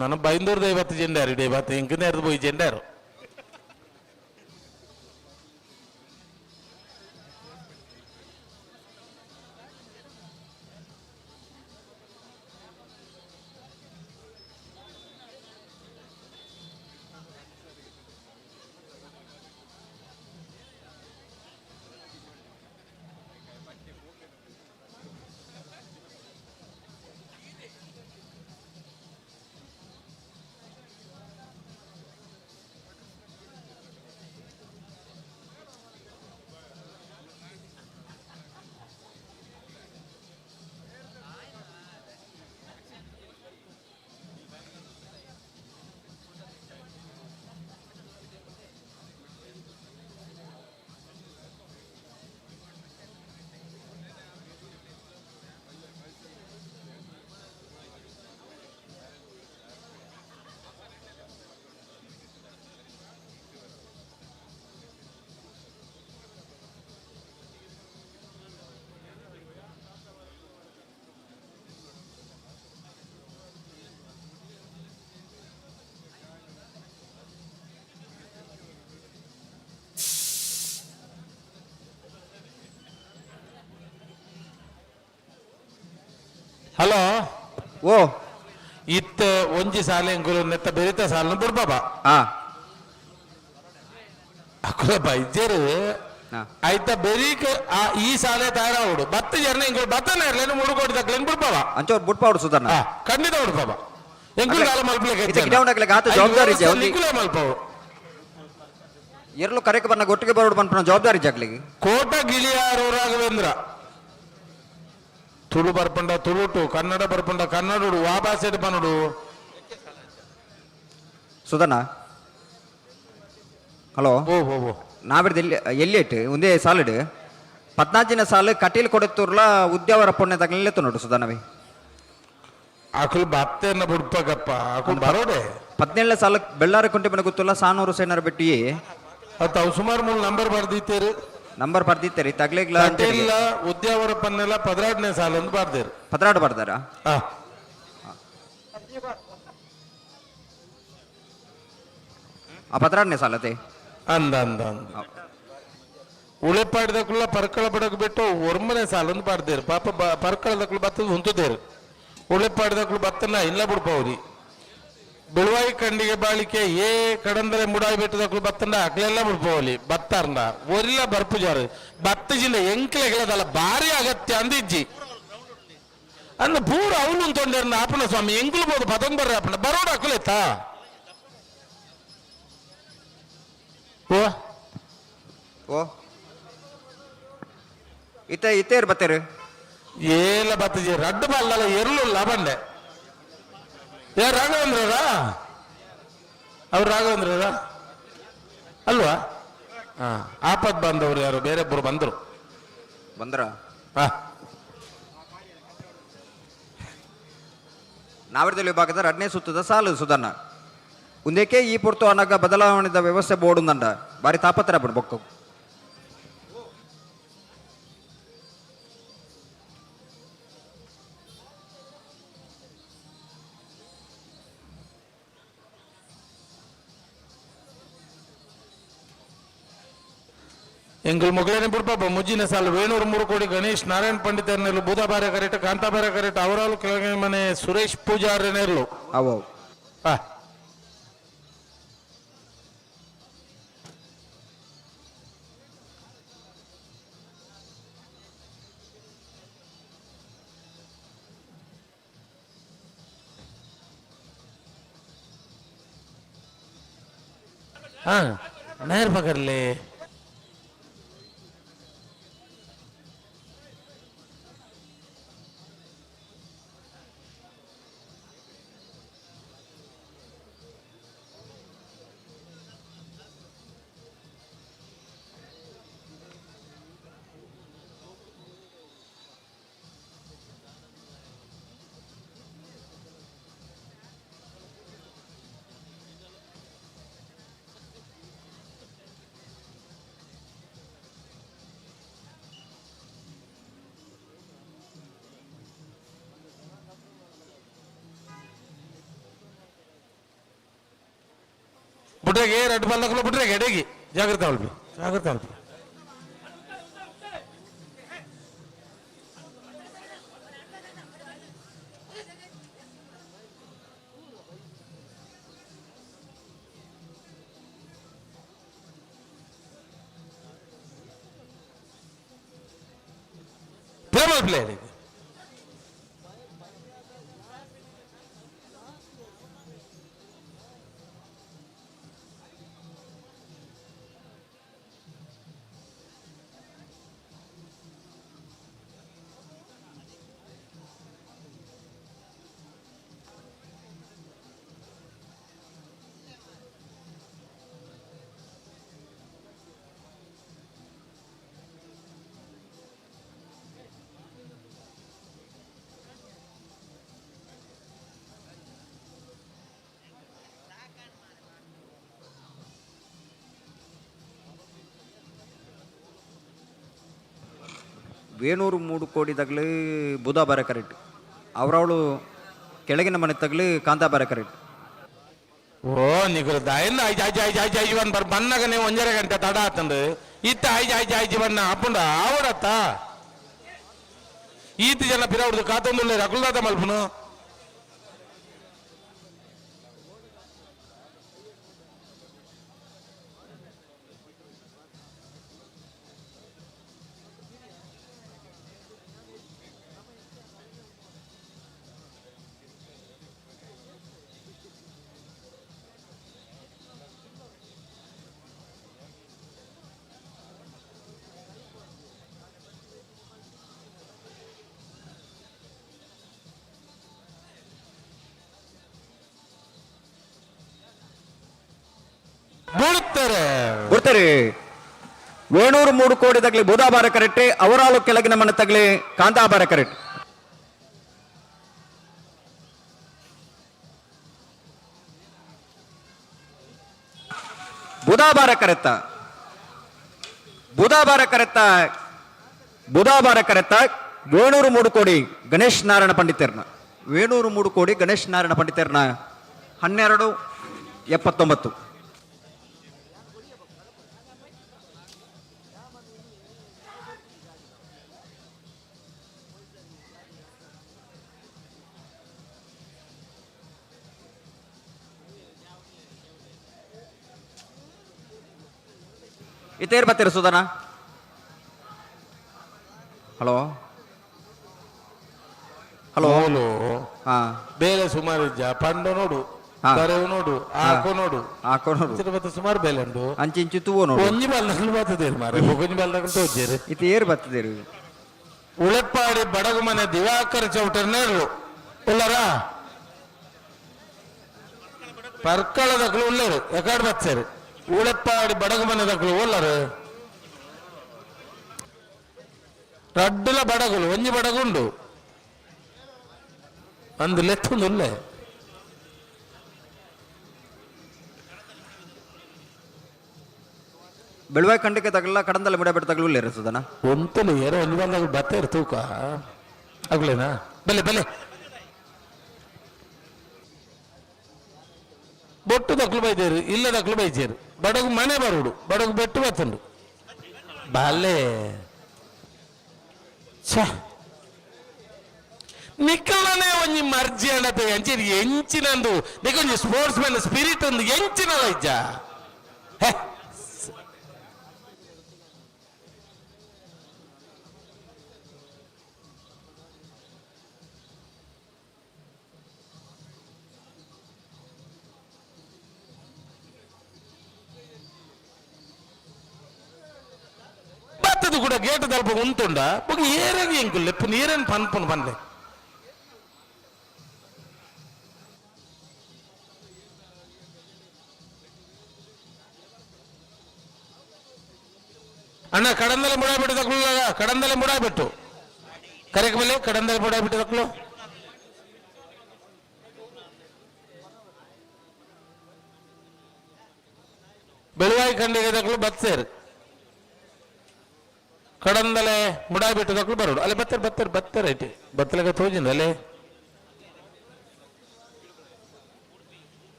ನಾನು ಬೈಂದೂರು ದೈವತ್ತು ಜೆಂಡಾರು ಡೈವತ್ತು ಎಂಕನೇರ್ದು പോയി ಜೆಂಡಾರು. ಹಲೋ ಓ ಇತ್ತ ಒಂಜಿ ಸಾಲೆ ಎಂಕುಲು ನೆತ್ತ ಬೆರಿತ ಸಾಲನು ಬಿಡ್ಬಾಬ ಆ ಅಕುಲ ಬೈದ್ಯರು ಆಯ್ತ ಬೆರೀಕ್ ಈ ಸಾಲೆ ತಯಾರಾಗುಡು ಬತ್ತ ಜರ್ನ ಎಂಕುಲು ಬತ್ತನ ಇರ್ಲೇನು ಮುಡುಕೋಡಿ ತಕ್ಲೇನು ಬಿಡ್ಬಾವ ಅಂಚೋರ್ ಬುಡ್ಪಾವಡು ಸುಧಾರಣ ಖಂಡಿತ ಬಿಡ್ಬಾವ ಎಂಕುಲು ಕಾಲ ಮಲ್ಪಲಿಕ್ಕೆ ಜವಾಬ್ದಾರಿ ನಿಖುಲೇ ಮಲ್ಪವು ಎರಲು ಕರೆಗೆ ಬನ್ನ ಒಟ್ಟಿಗೆ ಬರೋಡು ಬಂದ ಜವಾಬ್ದಾರಿ ಜಾಗ್ಲಿಗೆ ಕೋಟ ಗಿಳಿಯಾರು ರಾಘವೇಂದ್ರ ತುಳು ಬರ್ಪಂಡ ತುಳುಟು ಕನ್ನಡ ಬರ್ಪಂಡ ಕನ್ನಡುಡು ವಾ ಭಾಷೆ ಪನ್ನುಡು ಸುಧನ ಹಲೋ ಓ ಓ ಓ ನಾವಿಡ್ದು ಎಲ್ಲಿಟ್ಟು ಒಂದೇ ಸಾಲಿಡು 14ನೇ ಸಾಲು ಕಟೀಲ್ ಕೊಡುತ್ತೂರ್ಲ ಉದ್ಯಾವರ ಪೊಣ್ಣೆ ತಗಲೆತ್ತು ನೋಡು ಸುಧನವಿ ಆಕುಲ್ ಬತ್ತೇನ ಬಿಡ್ಪಗಪ್ಪ ಆಕುಲ್ ಬರೋಡೆ 17ನೇ ಸಾಲು ಬೆಳ್ಳಾರಿ ಕುಂಟೆ ಮನೆ ಗೊತ್ತಿಲ್ಲ ಸಾನೂರು ಸೇನರ ಬಿಟ್ಟು ಅವು ಸುಮಾರು 3 ನಂಬರ್ ಬರ್ದಿತ್ತೇರು ನಂಬರ್ ಬರ್ದಿತ್ತೇರಿ ತಗ್ಲಿಗ್ಲ ಕಟೀಲ್ ಉದ್ಯಾವರ ಪನ್ನೆಲ್ಲ 16ನೇ ಸಾಲು ಅಂತ ಬರ್ದೇರು 16 ಬರ್ದಾರ ಆ 16ನೇ ಸಾಲತೆ ಅಂದ ಅಂದ ಅಂದ ಉಳೆಪಾಡಿದಕ್ಕುಲ್ಲ ಪರ್ಕಳ ಬಡಕ್ ಬಿಟ್ಟು ಒರ್ಮನೆ ಸಾಲು ಅಂತ ಬರ್ದೇರು ಪಾಪ ಪರ್ಕಳದಕ್ಕಳು ಬತ್ತದ ಹೊಂತದೇರು ಉಳೆಪಾಡಿದಕ್ಕಳು ಬತ್ತನ ಇಲ್ಲ ಬಿಡ್ಪವ್ರಿ ಬಿಳುವಾಯಿ ಕಂಡಿಗೆ ಬಾಳಿಕೆ ಏ ಕಡಂದರೆ ಮುಡಾಯಿ ಬೆಟ್ಟದಕ್ಕಳು ಬತ್ತಂಡ ಅಕ್ಲೆಲ್ಲ ಬಿಡ್ಪೋಲಿ ಬತ್ತಾರ್ಂಡ ಒರಿಲ್ಲ ಬರ್ಪುಜಾರು ಬತ್ತ ಜಿಲ್ಲೆ ಎಂಕ್ಲೆಗಳದಲ್ಲ ಭಾರಿ ಅಗತ್ಯ ಅಂದಿಜ್ಜಿ ಅಂದ ಪೂರ ಅವನು ತೊಂಡೇರ್ನ ಆಪಣ ಸ್ವಾಮಿ ಎಂಕ್ಲು ಬೋದು ಪತಂಗ್ ಬರ್ರಿ ಆಪಣ ಬರೋಡ ಅಕ್ಕಲೆತ್ತ ಓ ಓ ಇತ್ತೇರು ಬತ್ತೇರು ಏಲ ಬತ್ತಜಿ ರಡ್ಡು ಬಲ್ಲಲ್ಲ ಎರಲು ಬಂಡೆ ಯಾರು ರಾಘವೇಂದ್ರರಾ ಅವ್ರು ರಾಘವೇಂದ್ರರ ಅಲ್ವಾ ಆಪತ್ ಬಂದವರು ಯಾರು ಬೇರೆಬ್ಬರು ಬಂದ್ರ ನಾವಿರ್ದಲ್ಲಿ ವಿಭಾಗದ 2ನೇ ಸುತ್ತದ ಸಾಲು ಸುಧನ್ನ ಒಂದೇಕೆ ಈ ಪೊರ್ತು ಅನಗ ಬದಲಾವಣೆದ ವ್ಯವಸ್ಥೆ ಬೋಡುಂದಂಡ ಬಾರಿ ತಾಪತ್ರ ಬಿಡ್ಬೇಕು ಎಂಗಲ್ ಮೊಗಲೇನೆ ಬಿಡ್ಪಾಪ ಮುಜ್ಜಿನ ಸಾಲು ವೇಣೂರು 3 ಕೋಡಿ ಗಣೇಶ್ ನಾರಾಯಣ್ ಪಂಡಿತರ್ನೆಲ್ಲು ಬೂದಾಬಾರ ಕರೆಟ್ ಕಾಂತಾಬಾರ ಕರೆಟ್ ಅವರಾಲು ಕೆಳಗೆ ಮನೆ ಸುರೇಶ್ ಪೂಜಾರನೆಲ್ಲು ಅವು ನೇರ್ ಪಕರ್ಲಿ ಬುಡ್ರೆಗೆ 2 ಬಲ್ಲಕಲು ಬುಡ್ರೆಗೆ ಎಡೆಗಿ ಜಾಗ್ರತೆ ಅಲ್ಪಿ ಪ್ರೇಮಲ್ ಪ್ಲೇ ವೇಣೂರು 3 ಕೋಡಿ ತಗಲು ಬೂದಾಬಾರ ಕರೆಕ್ಟ್ ಅವರವಳು ಕೆಳಗಿನ ಮನೆ ತಗಲು ಕಾಂತಾಬಾರ ಕರೆಕ್ಟ್ ಓ ನಿಗುಲು ದಾಯನ್ನ ಐಜ್ ಬನ್ ಬರ್ ಬನ್ನಗನೆ 1.5 ಗಂಟೆ ತಡ ಆತಂದು ಇತ್ತ ಐಜ್ ಬನ್ನ ಅಪ್ಪುಂಡ ಆವಡತ್ತ ಈತ ಜನ ಪಿರಾವಡ್ದು ಕಾತೊಂದುಲ್ಲೇರು ಅಕುಲ್ದಾತ ಮಲ್ಪನು ಬರ್ತಾರೆ ವೇಣೂರು 3 ಕೋಡಿ ತಗಲಿ ಬುಧಾಬಾರ ಕರೆಕ್ಟೆ ಅವರಾಲು ಕೆಳಗಿನ ಮನೆ ತಗಲಿ ಕಾಂತಾಬಾರ ಕರೆಕ್ಟ್ ಬುಧಾಬಾರ ಕರೆತ್ತ ವೇಣೂರು 3 ಕೋಡಿ ಗಣೇಶ್ ನಾರಾಯಣ ಪಂಡಿತರ್ನ ವೇಣೂರು 3 ಕೋಡಿ ಗಣೇಶ್ ನಾರಾಯಣ ಪಂಡಿತರ್ನ 12:79 ಇತೇರ್ ಬರ್ತೀರ ಸುಧಾನ ಹಲೋ ಹಾ ಬೇಲೆ ಸುಮಾರು ಇಜ್ಜ ಪಂಡು ನೋಡು ಬರವು ನೋಡು ಆಕೋ ನೋಡು ಸುಮಾರು ಬೇಲೆ ಉಂಡು ಅಂಚಿಂಚು ತೂವು ನೋಡು ಒಂಜಿ ಬಲ್ದಲ್ಲಿ ಬರ್ತದೇರು ಮಾರೆ ಒಂಜಿ ಬಲ್ದಾಗ ತೋಜೇರು ಇದು ಏರ್ ಬರ್ತದೇರು ಉಳೆಪ್ಪಾಡಿ ಬಡಗು ಮನೆ ದಿವಾಕರ ಚೌಟರ್ನೇರು ಉಲ್ಲರ ಪರ್ಕಳದಕ್ಕಳು ಉಳ್ಳೇರು ಎಕಾಡ್ ಬಚ್ಚೇರು ಉಳೆಪ್ಪಾಡಿ ಬಡಗು ಮನೆ ದಕ್ಕಳು ಉಲ್ಲರು ರಡ್ಡುಲ ಬಡಗುಲು ಒಂಜಿ ಬಡಗುಂಡು ಅಂದು ಲೆತ್ತೊಂದು ಉಲ್ಲೆ ಬೆಳುವಾಯಿ ಕಂಡಕ್ಕೆ ತಗಲ್ಲ ಕಡಂದಲ್ಲ ಬಿಡ ಬಿಡ ತಗಲು ಇಲ್ಲೇ ಸುಧಾನ ಒಂತಲು ಏರೋ ಒಂಜಿ ಬಂದಾಗ ಬತ್ತೇರು ತೂಕ ಆಗ್ಲೇನಾ ಬಲೆ ಬಲೆ ಬೊಟ್ಟು ದಕ್ಲು ಬೈದೇರು ಇಲ್ಲ ದಕ್ಲು ಬೈಚೇರು ಬಡಗು ಮನೆ ಬರುಡು ಬಡಗು ಬೆಟ್ಟು ಬತ್ತಂಡು ಬಾಲೆ ನಿಕ್ಕಲನೆ ಒಂಜಿ ಮರ್ಜಿ ಅಣ್ಣತೆ ಎಂಚಿನ ಎಂಚಿನಂದು ನಿಕೊಂಜಿ ಸ್ಪೋರ್ಟ್ಸ್ ಮ್ಯಾನ್ ಸ್ಪಿರಿಟ್ ಒಂದು ಎಂಚಿನಲ್ಲ ಇಜ್ಜ ಬತ್ತದು ಕೂಡ ಗೇಟ್ ತಲುಪ ಉಂಟುಂಡ ಏರಾಗಿ ಎಂಕು ಲೆಪ್ಪು ನೀರೇನು ಪನ್ಪನ್ ಬಂದೆ ಅಣ್ಣ ಕಡಂದಲೆ ಮುಡಾಬಿಟ್ಟು ತಗೊಳ್ಳ ಕಡಂದಲೆ ಮುಡಾಬಿಟ್ಟು ಕರೆಕ್ ಮೇಲೆ ಕಡಂದಲೆ ಮುಡಾಬಿಟ್ಟು ತಗೊಳ್ಳು ಬೆಳುವಾಯಿ ಖಂಡಿಗೆ ತಗೊಳ್ಳು ಬತ್ಸೇರು ಕಡಂದಲೆ ಮುಡಾಬಿಟ್ಟು ತಗೊಳ್ಳು ಬರೋಡು ಅಲ್ಲಿ ಬತ್ತಾರೆ ಐಟಿ ಬತ್ತಲೆಗೆ ತೋಜಿಂದ ಅಲ್ಲೇ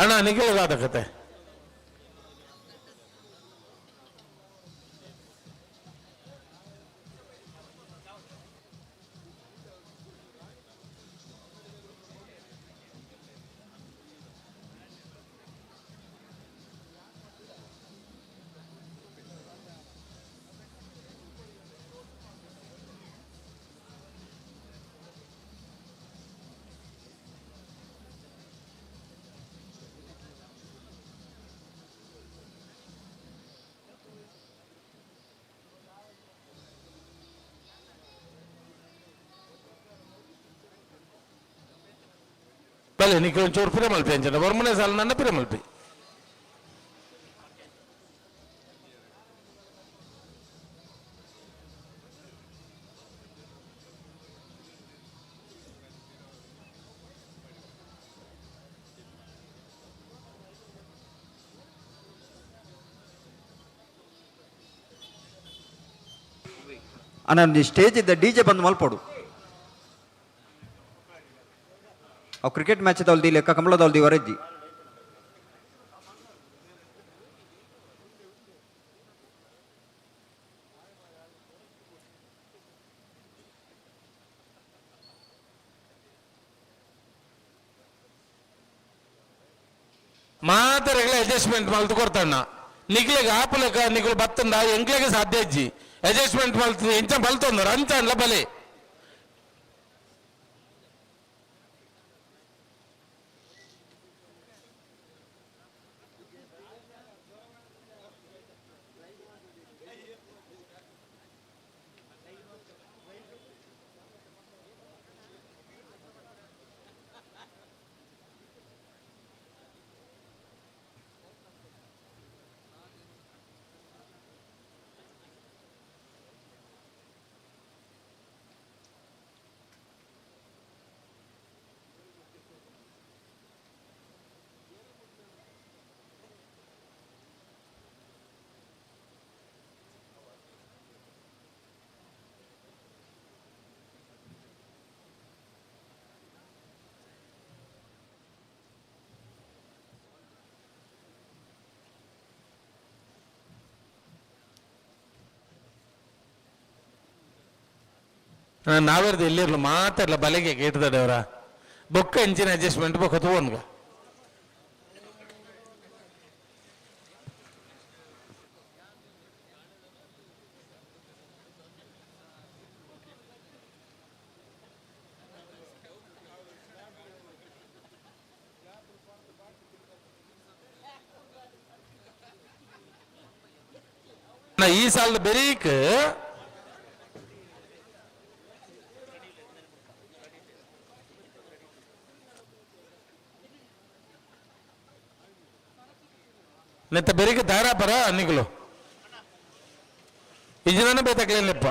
ಅಣ್ಣ ನಿಖಿಲಗಾದ ಕತೆ ಬಲೆ ನೀನು ಒಂಚೂರು ಪಿರಮಲ್ಪಿ ಅಂಚನ ವರ್ಮನೆ ಸಾಲ ನನ್ನ ಪಿರಮಲ್ಪಿ ಅಣ್ಣ ಸ್ಟೇಜ್ ಇದ್ದ ಡಿಜೆ ಬಂದು ಮಲ್ಪೋಡು ಅವು ಕ್ರಿಕೆಟ್ ಮ್ಯಾಚ್ ಇದಾವಲ್ದಿ ಲೆಕ್ಕ ಕಂಬಳದವಲ್ದಿ ವರಜ್ಜಿ ಮಾತೆರೆಗಳ ಅಡ್ಜಸ್ಟ್ಮೆಂಟ್ ಮಲ್ತು ಕೊಡ್ತಾನ ನಿಕ್ಲೆಗೆ ಆಪುಲೆಕ ನಿಕ್ಲು ಬತ್ತಂದ ಎಂಕ್ಲೆಗೆ ಸಾಧ್ಯ ಅಜ್ಜಿ ಅಡ್ಜಸ್ಟ್ಮೆಂಟ್ ಮಲ್ತು ಎಂಚ ಬಲ್ತೊಂದರ ಅಂಚ ಬಲೆ ನಾವೇರ್ದು ಎಲ್ಲಿರ್ಲು ಮಾತಾಡ್ಲ ಬಲೆಗೆ ಕೇಳ್ತದೆ ಅವರ ಬೊಕ್ಕ ಎಂಚಿನ ಅಡ್ಜಸ್ಟ್ಮೆಂಟ್ ಬೊಕ್ಕ ತಗೊಂಡ್ಗ ಈ ಸಾಲದ ಬೆರೀಕ್ ನೆತ್ತ ಬೆರಿಗೆ ದಾರ ಪರ ನಿಗ್ಲು ಇಜ್ಜನ ಬೇತಕ್ಲೇನಪ್ಪ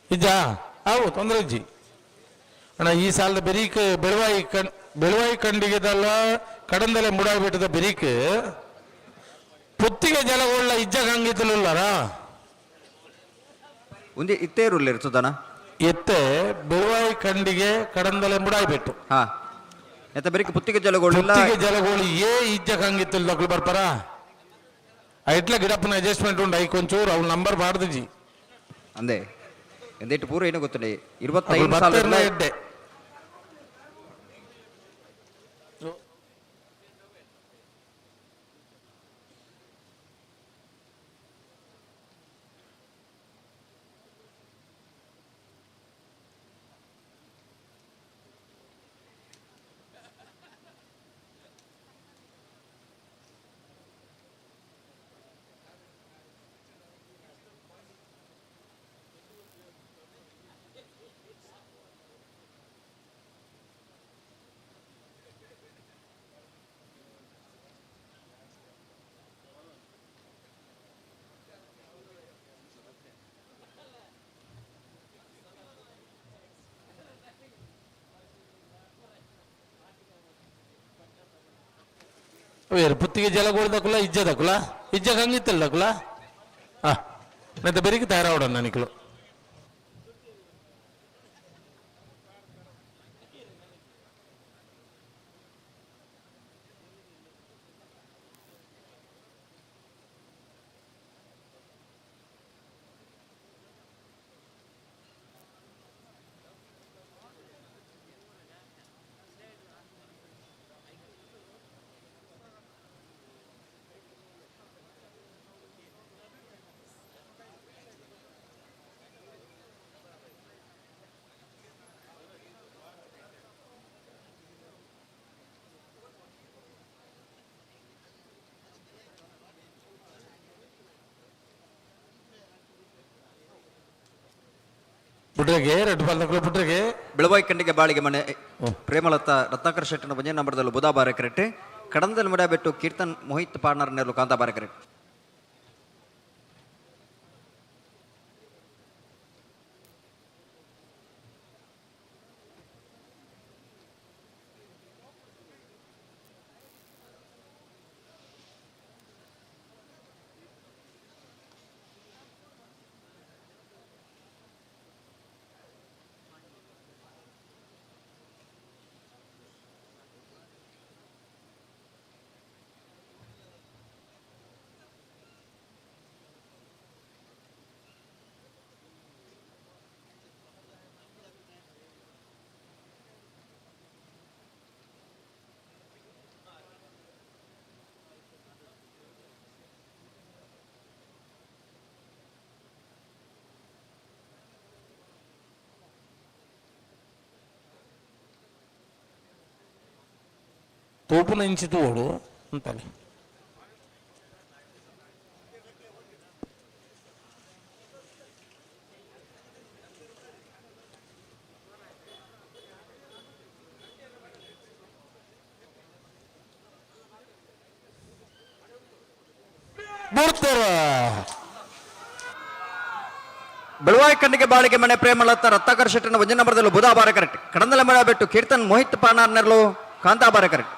ಇಜ್ಜ ಅವು ತೊಂದರೆ ಇಜ್ಜಿ ಅಣ್ಣ ಈ ಸಾಲದ ಬೆರೀಕ್ ಬೆಳವಾಯಿ ಕಂಡಿಗೆದಲ್ಲ ಕಡಂದಲೆ ಮುಡಾಗ್ಬಿಟ್ಟದ ಬೆರೀಕ್ ಪುತ್ತಿಗೆ ಜಲಗೊಳ್ಳ ಇಜ್ಜ ಹಂಗಿತ್ತಲರ ಒಂದೇ ಇತ್ತೇ ಇರುಲ್ಲ ಇರ್ತದನ ಎತ್ತೆ ಬೆಳವಾಯಿ ಕಂಡಿಗೆ ಕಡಂದಲೆ ಮುಡಾಗ್ಬಿಟ್ಟು ಹಾ ಎತ್ತ ಬೆರಿಗೆ ಪುತ್ತಿಗೆ ಜಲಗೊಳ್ಳಿಲ್ಲ ಜಲಗೋಳಿ ಏ ಇಜ್ಜಕ್ ಹಂಗಿತ್ತಿಲ್ಲ ನಕ್ಳು ಬರ್ಪಾರ ಐಟ್ಲ ಗಿಡಪ್ಪನ ಅಡ್ಜಸ್ಟ್ಮೆಂಟ್ ಉಂಟು ಐಕೊಂಚೂರು ಅವ್ನ ನಂಬರ್ ಬಾರ್ದಜಿ ಅಂದೆ ಎಂದೇಟು ಪೂರ ಏನೋ ಗೊತ್ತಿಲ್ಲ 25 ಎಡ್ಡೆ వేరు పుత్తికి జలగూడదకులా ఇజ్జదకులా ఇజ్జ కంగిత్తెల్లకులా నెత్త పెరిగి తయారవడం నానికులు ಪುಟ್ರಿಗೆ ರೆಡ್ ಬಾಲ್ದಕ್ಕಳು ಪುಟ್ರಿಗೆ ಬೆಳವಾಯಿ ಕಂಡಿಗೆ ಬಾಳಿಗೆ ಮನೆ ಪ್ರೇಮಲತಾ ರತ್ನಾಕರ್ ಶೆಟ್ಟನ ಬಂಜೆ ನಂಬರ್ದಲ್ಲೂ ಬುಧಾ ಬಾರೆ ಕರೆಕ್ಟ್ ಕಡಂದಲ್ಲಿ ಮುಡಾಬೆಟ್ಟು ಕೀರ್ತನ್ ಮೋಹಿತ್ ಪಾರ್ನರ್ ನೆರಳು ಕಾಂತಾ ಬಾರೆ ಕರೆಕ್ಟ್ ತೂಪುನ ಇಂಚಿ ತೂಡು ಅಂತಾನೆ ಬೆಳವಾಯಿ ಕಣ್ಣಿಗೆ ಬಾಳಿಗೆ ಮನೆ ಪ್ರೇಮಲತ್ತ ರತ್ನಾಕರ್ ಶೆಟ್ಟನ ಒಂಜ ನಂಬರ್ದಲ್ಲೂ ಬುಧಾಬಾರ ಕರೆಕ್ಟ್ ಕಡಂದಲ ಮೇಳ ಬಿಟ್ಟು ಕೀರ್ತನ್ ಮೋಹಿತ್ ಪಾನಾರ್ನೆರ್ಲು ಕಾಂತಾಬಾರ ಕರೆಕ್ಟ್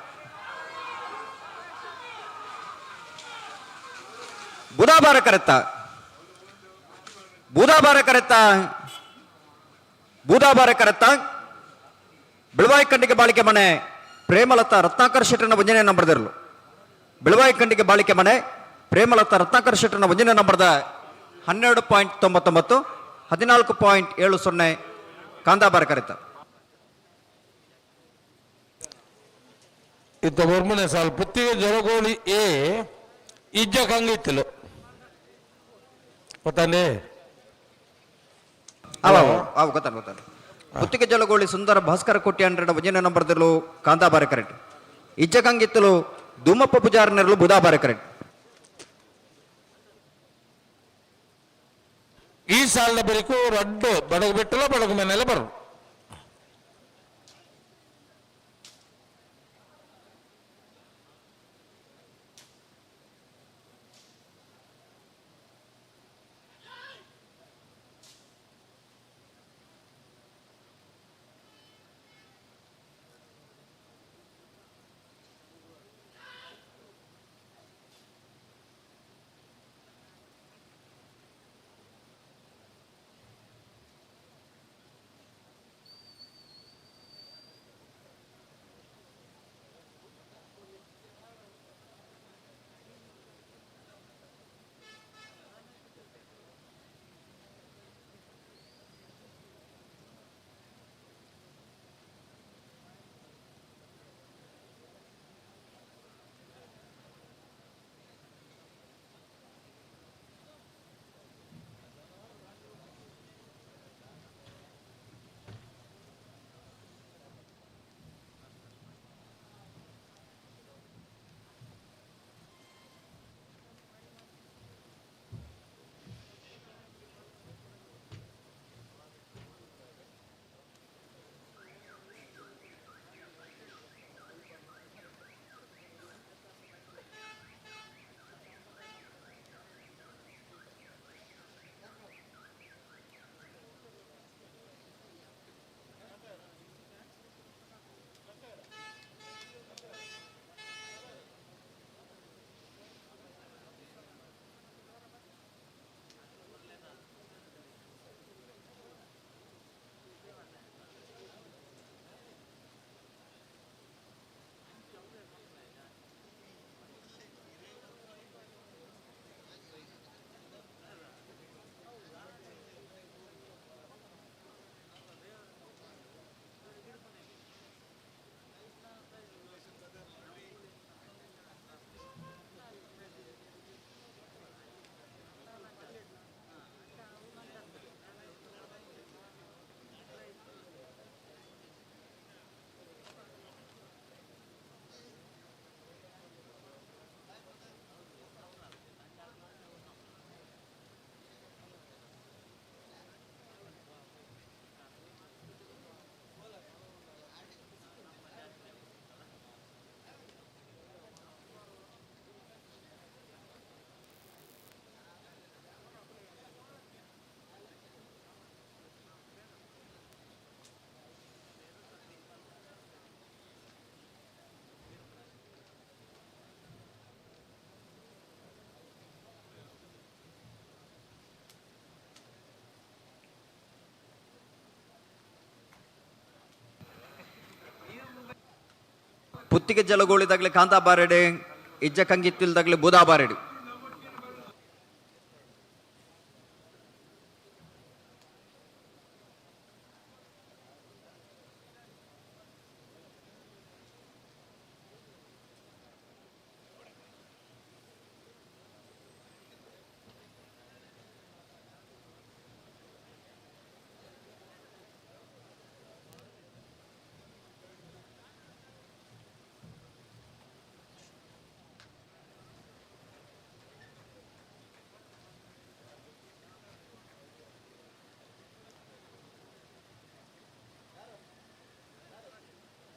ಬುಧಾಬಾರ ಕರೆತ್ತ ಬುಧಾಬಾರ ಕರೆತ್ತ ಬುಧಾಬಾರ ಕರೆತ್ತ ಬೆಳವಾಯಿ ಕಣ್ಣಿಗೆ ಬಾಳಿಕೆ ಮನೆ ಪ್ರೇಮಲತ್ತ ರತ್ನಾಕರ್ ಶೆಟ್ಟನ ಒಂಜನೇ ನಂಬರ್ದಿರಲು ಬೆಳವಾಯಿ ಕಣ್ಣಿಗೆ ಬಾಳಿಕೆ ಮನೆ ಪ್ರೇಮಲತಾ ರತ್ನಾಕರ್ ಶೆಟ್ಟನ ಒಂದನೇ ನಂಬರ್ದ 12.99 14.70 ಕಾಂತಾಬಾರ ಕರೆತ ಇತ್ತ ಬರ್ಮನೆ ಸಾಲ್ ಪುತ್ತಿಗೆ ಜಲಗೋಳಿ ಎ ಇಜ್ಜ ಕಂಗಿತ್ತಲು ಗೊತ್ತಾನೆ ಅವು ಗೊತ್ತಾನೆ ಪುತ್ತಿಗೆ ಜಲಗೋಳಿ ಸುಂದರ ಭಾಸ್ಕರ ಕೋಟಿ 100 ಒಂದನೇ ನಂಬರ್ದಲ್ಲೂ ಕಾಂತಾಬಾರ ಕರೆಕ್ಟ್ ಇಜ್ಜ ಕಂಗಿತ್ತಲು ಧೂಮಪ್ಪ ಪೂಜಾರನೆರಲು ಬುಧಾಬಾರ ಕರೆಕ್ಟ್ ಈ ಸಾಲದ ಬರಿಕು ರಡ್ಡು ಬಡಗು ಬಿಟ್ಟಲ್ಲ ಬಡಗು ಮನೆಯಲ್ಲ ಬರು ಪುತ್ತಿಗೆ ಜಲಗೋಳಿದಾಗಲಿ ಕಾಂತಾಬಾರೆಡೆ ಇಜ್ಜ ಕಂಗಿತ್ತಿಲ್ದಾಗಲಿ ಬುಧಾಬಾರೆಡು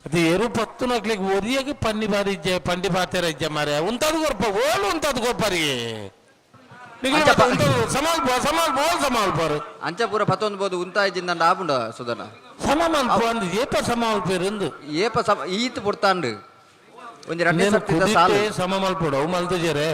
ಅದು ಎರು ಪತ್ತು ನಕ್ಲಿಗೆ ಒರಿಯಾಗಿ ಪಂಡಿ ಬಾರಿಜ್ಜೆ ಪಂಡಿ ಬಾತೆರ ಇಜ್ಜೆ ಮಾರೆ ಉಂತದು ಗೊರ್ಪ ಓಲು ಉಂತದು ಗೊಪ್ಪರಿ ಸಮಾಲ್ಪಾರು ಅಂಚ ಪೂರ ಪತ್ತೊಂದು ಬೋದು ಉಂತ ಇಜ್ಜಿಂದ ಆಪುಂಡ ಸುಧನ ಸಮಮಲ್ಪ ಅಂದು ಏಪ ಸಮಲ್ಪೇರು ಏಪ ಈತ್ ಪುಡ್ತಾಂಡು ಒಂಜಿ ರಡ್ಡೆ ಸರ್ತಿದ ಸಾಲು ಸಮಮಲ್ಪಡು ಅವು ಮಲ್ತುಜೇರೆ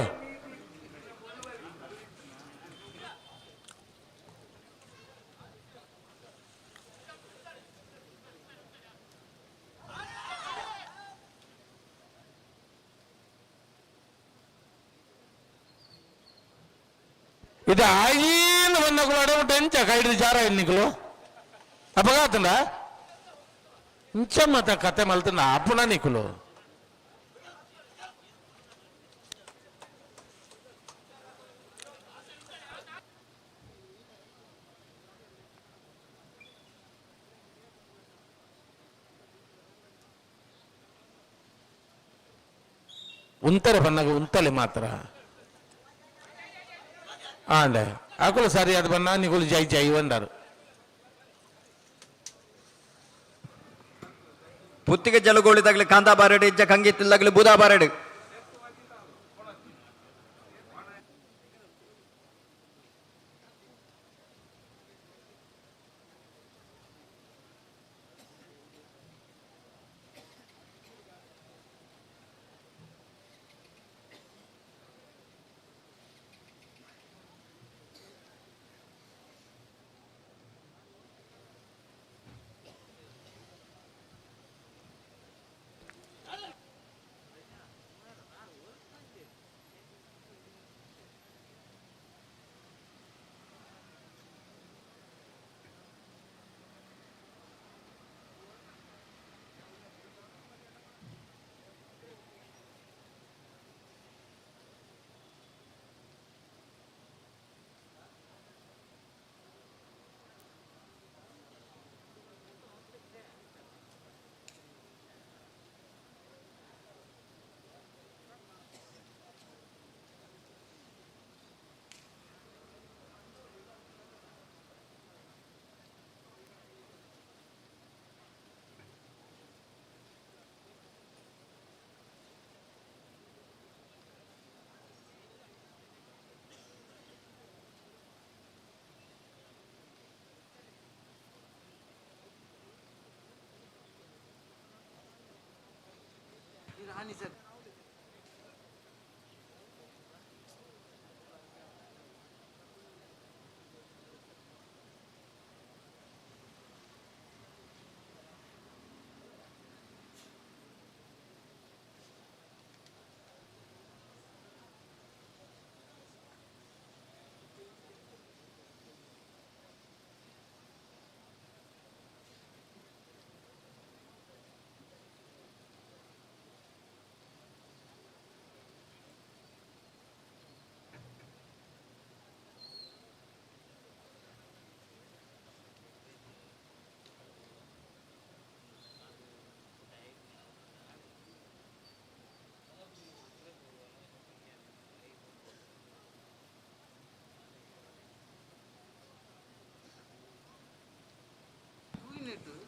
ఇది ఆయన వన్నకులు అడగంటే ఎంచ కైడు జారా ఎన్నికలు అపఘాతుందా ఇంచమ్మత కథ మళ్తుందా అప్పుడ నీకులు ఉంతరే పన్నగ ఉంతలే మాత్ర అండే అకులు సరియాద పన్నా నీకులు జై జై అంటారు ಪುತ್ತಿಗೆ ಜಲಗೋಳಿದಾಗಲಿ ಕಾಂದಾ ಬಾರಡು ಇಜ್ಜ ಕಂಗಿತ್ತಿಲ್ದಾಗಲಿ ಬೂದಾ ಬಾರಡು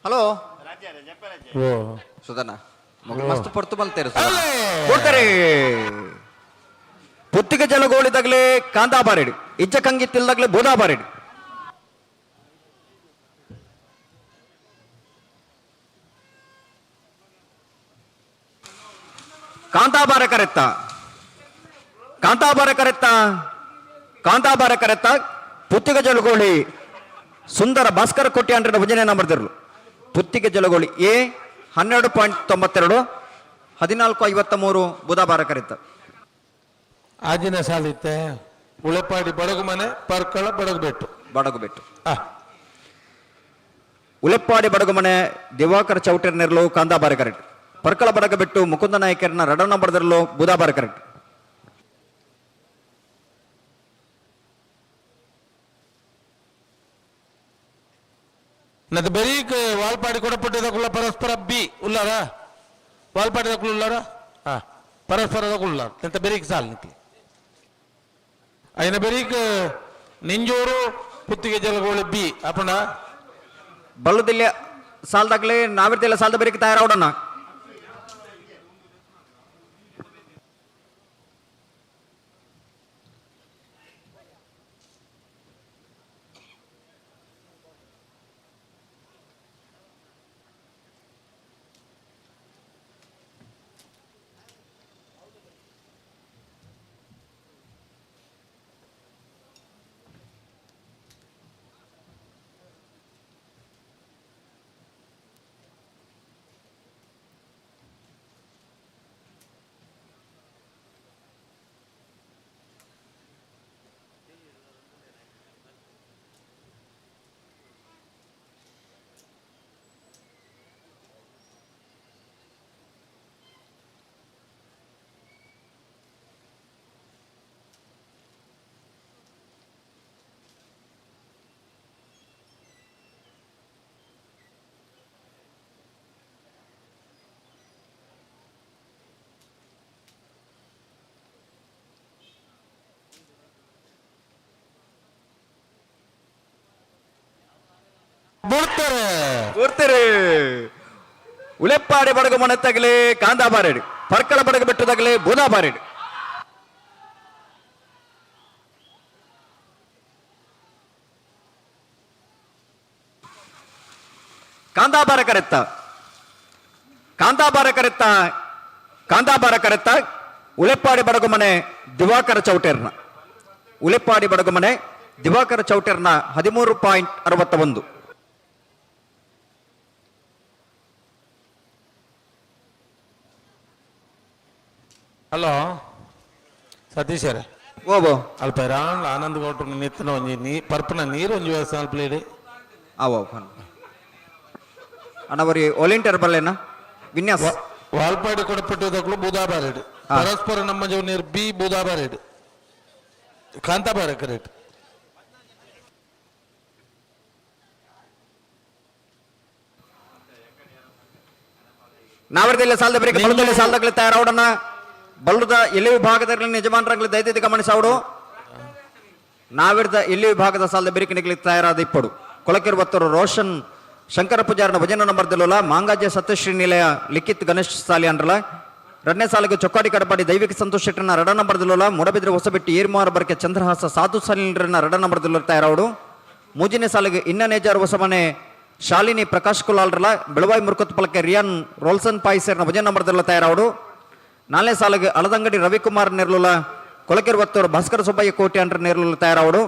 ಹಲೋ ಓ ಸುಧನ ಮಸ್ತ್ ಪೊರ್ತು ಮಲ್ತೇರು ಕೊಡ್ತಾರೆ ಪುತ್ತಿಗೆ ಜಲಗೋಳಿದಾಗಲೇ ಕಾಂದಾ ಬಾರೆಡು ಇಜ್ಜ ಕಂಗಿತ್ತಿಲ್ದಾಗಲೇ ಬೂದಾ ಬಾರೆಡು ಕಾಂತಾಬಾರ ಕರೆತ್ತ ಕಾಂತಾಬಾರ ಕರೆತ್ತ ಕಾಂತಾಬಾರ ಕರೆತ್ತ ಪುತ್ತಿಗೆ ಜಲಗೋಳಿ ಸುಂದರ ಭಾಸ್ಕರ ಕೊಟ್ಟಿ ಅಂಡ್ರೆ ಭುಜನೆ ನಂಬರ್ದಿರಲು ಪುತ್ತಿಗೆ ಜಲಗೋಳಿ ಎ 12.92 14.53 ಬುಧವಾರ ಕರೆತ ಆಜಿನ ಸಾಲಿತ್ತೆ ಉಳೆಪಾಡಿ ಬಡಗು ಮನೆ ಪರ್ಕಳ ಬಡಗುಬೆಟ್ಟು ಬಡಗುಬೆಟ್ಟು ಉಳೆಪ್ಪಾಡಿ ಬಡಗುಮನೆ ದಿವಾಕರ್ ಚೌಟರ್ ನೆರಲು ಕಾಂದಾಬಾರ ಕರೆಕ್ಟ್ ಪರ್ಕಳ ಬಡಗಬೆಟ್ಟು ಮುಕುಂದ ನಾಯಕರನ್ನ 2 ನಂಬರ್ದಿರಲು ಬುಧವಾರ ಕರೆಕ್ಟ್ నది బెరీక్ వాల్పాడి కొడపట్టేదకుల పరస్పర బి ఉల్లారా వాల్పాడిదకులు ఉల్లారా పరస్పరదకులు ఉల్లారు ఎంత బెరీక్ సాల్ నీకు ఆయన బెరీక్ నింజూరు ಪುತ್ತಿಗೆ ಜಲಗೋಳಿ ಬಿ ಅಪ್ಪಣ ಬಲ್ಲುದಿಲ್ಲ ಸಾಲದಾಗಲೇ ನಾವಿರ್ತಿಲ್ಲ ಸಾಲದ ಬರೀಕ್ ತಯಾರಾವಡಣ ಕೂರ್ತೀರಿ ಉಳೆಪ್ಪಾಡಿ ಬಡಗು ಮನೆ ತಗಲಿ ಕಾಂದಾ ಬಾರೇಡು ಪರ್ಕಳ ಬಡಗು ಬಿಟ್ಟು ತಗಲಿ ಬೂದಾ ಬಾರೇಡು ಕಾಂದಾಬಾರ ಕರೆತ್ತ ಕಾಂದಾಬಾರ ಕರೆತ್ತ ಕಾಂದಾಬಾರ ಕರೆತ್ತ ಉಳೆಪ್ಪಾಡಿ ಬಡಗು ಮನೆ ದಿವಾಕರ ಚೌಟೇರ್ನ ಉಳೆಪ್ಪಾಡಿ ಬಡಗು ಮನೆ ದಿವಾಕರ ಚೌಟೇರ್ನ 13.61. ಹಲೋ ಸತೀಶರೇ ಓಬೋ ಅಲ್ಪ ರಾಂಡ್ ಆನಂದ್ ಗೌಡ್ರು ನಿತ್ತನ ಒಂಜಿ ಪರ್ಪನ ನೀರು ಒಂಜಿ ವ್ಯವಸ್ಥೆ ಅಲ್ಪ ಇಡಿ ಅವೋ ಅಣ್ಣವರಿ ವಾಲಂಟಿಯರ್ ಬಲ್ಲೇನ ವಿನ್ಯಾಸ ವಾಲ್ಪಾಡಿ ಕೊಡಪಟ್ಟದಕ್ಕೂ ಬೂದಾಬಾರೇಡು ಪರಸ್ಪರ ನಮ್ಮ ಜವ ನೀರು ಬಿ ಬೂದಾಬಾರೇಡು ಕಾಂತಾಬಾರ ಕರೆಕ್ಟ್ ನಾವರದಲ್ಲಿ ಸಾಲದ ಬರೀ ಬಲದಲ್ಲಿ ಸಾಲದಾಗಲಿ ತಯಾರವಡನ್ನ ಬಲ್ಲದ ಎಲ್ಲಿ ವಿಭಾಗದಲ್ಲಿ ಯಜಮಾನರಾಗಲಿ ದಯವಿಟ್ಟು ಗಮನಿಸವಡು ನಾವಿರ್ದ ಎಲ್ಲಿ ವಿಭಾಗದ ಸಾಲದ ಬೆರಿಕಿನಿಗೆ ತಯಾರಾದ ಇಪ್ಪಡು ಕೊಳಕಿರುವತ್ತರು ರೋಷನ್ ಶಂಕರ ಪೂಜಾರನ ಭಜನ ನಂಬರ್ದಲ್ಲ ಮಾಂಗಾಜೆ ಸತ್ಯಶ್ರೀ ನಿಲಯ ಲಿಖಿತ್ ಗಣೇಶ್ ಸಾಲಿ ಅಂದ್ರಲ್ಲ 2ನೇ ಸಾಲಿಗೆ ಚೊಕ್ಕಾಡಿ ಕಡಪಾಡಿ ದೈವಿಕ ಸಂತೋಷ್ ಶೆಟ್ಟರ್ನ 2 ನಂಬರ್ದಲ್ಲ ಮೂಡಬಿದ್ರೆ ಹೊಸಬೆಟ್ಟಿ ಏರ್ಮಾರ ಬರ್ಕೆ ಚಂದ್ರಹಾಸ ಸಾಧು ಸಾಲಿನ 2 ನಂಬರ್ದಲ್ಲ ತಯಾರವಡು 3ನೇ ಸಾಲಿಗೆ ಇನ್ನನೇಜಾರ್ ಹೊಸಮನೆ ಶಾಲಿನಿ ಪ್ರಕಾಶ್ ಕುಲಾಲ್ರಲ್ಲ ಬೆಳವಾಯಿ ಮುರ್ಕತ್ ಪಲಕ್ಕೆ ರಿಯಾನ್ ರೋಲ್ಸನ್ ಪಾಯಿಸರ್ನ ಭಜನ ನಂಬರ್ದಲ್ಲ ತಯಾರವಡು 4ನೇ ಸಾಲಿಗೆ ಅಳದಂಗಡಿ ರವಿಕುಮಾರ್ ನೆರ್ಲುಲ ಕೊಳಕೆರುವತ್ತೂರು ಭಾಸ್ಕರ ಸುಬ್ಬಯ್ಯ ಕೋಟೆ ಅಂಡ್ರ ನೆರ್ಲುಲ ತಯಾರವಡು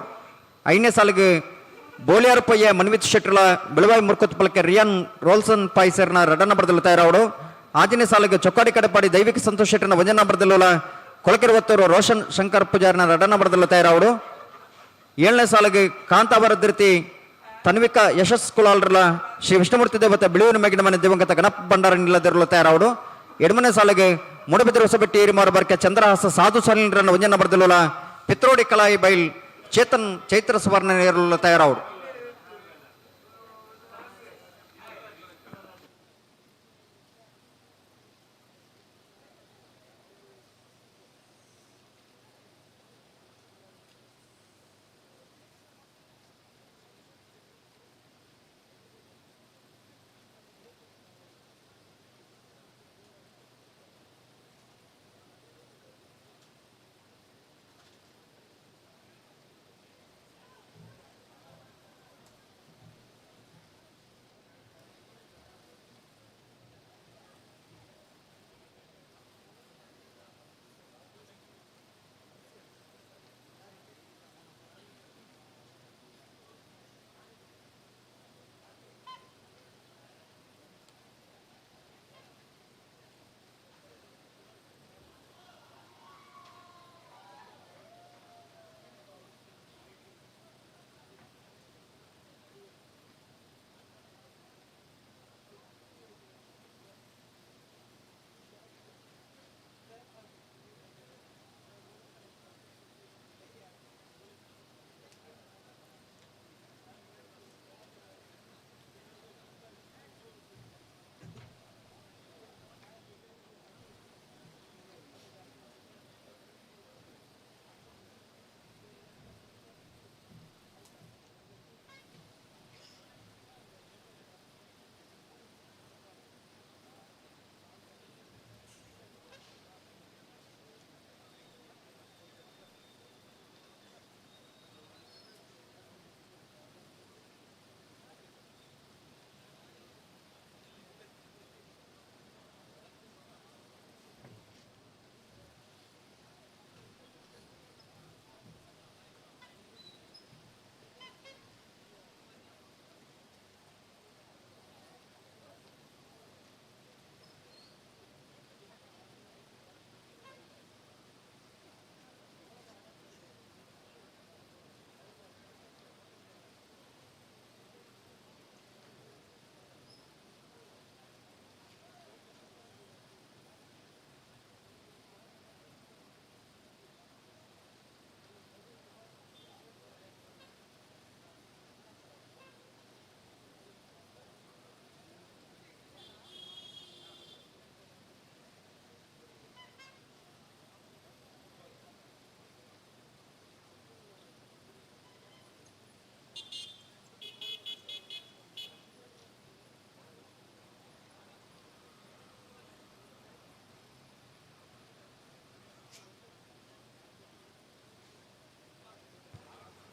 5ನೇ ಸಾಲಿಗೆ ಬೋಲಿಯಾರಪ್ಪಯ್ಯ ಮನ್ವಿತ್ ಶೆಟ್ರಲ ಬೆಳವಾಯಿ ಮುರ್ಕತ್ ಪಲಕ್ಕೆ ರಿಯಾನ್ ರೋಲ್ಸನ್ ಪಾಯಿಸರ್ನ 2 ನಂಬರ್ದಲ್ಲ ತಯಾರವಡು 5ನೇ ಸಾಲಿಗೆ ಚೊಕ್ಕಾಡಿ ಕಡಪಾಡಿ ದೈವಿಕ ಸಂತೋಷ್ ಶೆಟ್ಟರ್ನ ಭಜನ ನಂಬರ್ದಲ್ಲ ಕೊಳಕೆರುವತ್ತೂರು ರೋಷನ್ ಶಂಕರ್ ಪೂಜಾರ್ನ 2 ನಂಬರ್ದಲ್ಲ ತಯಾರವಡು 7ನೇ ಸಾಲಿಗೆ ಕಾಂತಾವರದ್ರತಿ ತನ್ವಿಕ ಯಶಸ್ ಕುಲಾಲ್ರಲ್ಲ ಶ್ರೀ ವಿಷ್ಣುಮೂರ್ತಿ ದೇವತೆ ಬಿಳಿಯೂರು ಮೇಗಿನ ಮನೆ ದಿವಂಗತ ಗಣಪ ಭಂಡಾರ ನಿಲ್ಲದಿರಲು ತಯಾರವಡು 8ನೇ ಸಾಲಿಗೆ ಮೂಡಬಿದ್ರೆ ಹೊಸಬೆಟ್ಟಿ ಏರಿಮಾರ ಬರ್ಕೆ ಚಂದ್ರಹಾಸ ಸಾಧು ಸಾಲಿನ ಭಜನ ನಂಬರ್ದಲ್ಲ ಪಿತ್ರೋಡಿ ಕಲಾಯಿ ಬೈಲ್ ಚೇತನ್ ಚೈತ್ರ ಸುವರ್ಣ ನೇರಲು ತಯಾರವಡು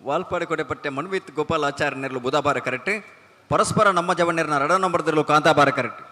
ವಾಲ್ಪಾಡಿ ಕೊಡೆಪಟ್ಟೆ ಮಣ್ವಿತ್ ಗೋಪಾಲ್ ಆಚಾರ್ಯರ್ಲು ಬುಧವಾರ ಕರೆಕ್ಟ್ ಪರಸ್ಪರ ನಮ್ಮ ಜವಣ್ಣರ್ನ 2 ನಂಬರ್ದಲ್ಲೂ ಕಾಂತಾಬಾರ ಕರೆಕ್ಟ್.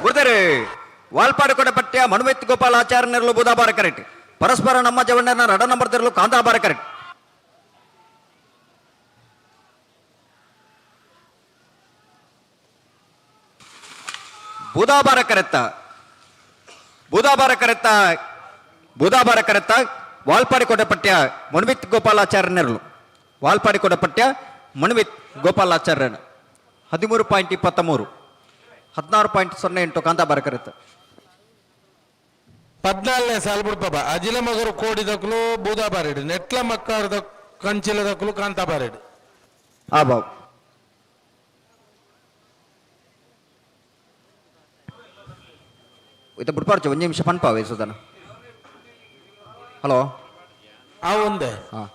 ಗುರ್ದರೆ ವಾಲ್ಪಾಡಿ ಕೊಡೆಪಟ್ಟೆ ಮಣ್ವಿತ್ ಗೋಪಾಲ್ ಆಚಾರ್ಯರ್ಲು ಬುಧವಾರ ಕರೆಕ್ಟ್ ಪರಸ್ಪರ ನಮ್ಮ ಜವಣ್ಣರ್ನ 2 ನಂಬರ್ದಲ್ಲೂ ಕಾಂತಾಬಾರ ಕರೆಕ್ಟ್. ಬುಧವಾರ ಕರೆತ್ತ ವಾಲ್ಪಾಡಿ ಕೊಡೆಪಟ್ಯ ಮಣ್ವಿತ್ ಗೋಪಾಲಾಚಾರ್ಯರ್ಲು ವಾಲ್ಪಾಡಿ ಕೊಡೆಪಟ್ಯ ಮಣ್ವಿತ್ ಗೋಪಾಲಾಚಾರ್ಯರ್ 13.23 16.08 ಕಾಂತಾಬಾರ ಕರೆತ್ತ 14ನೇ ಸಾಲ್ ಬಿಡ್ಪಾಪ ಅಜಿಲ ಮಗರು ಕೋಡಿದಕ್ಕಲು ಬೂದಾಬಾರಿಡು ನೆಟ್ಲ ಮಕ್ಕಳದ ಕಂಚಿಲದಕ್ಕಲು ಕಾಂತಾಬಾರಿಡು ಆ ಬಾವು ಇದು ಬಿಡ್ಪಾರ್ಚು 1 ನಿಮಿಷ ಪನ್ಪಾವೆ ಸುಧಾನ. ಹಲೋ ಆ ಒಂದೇ ಹಾಂ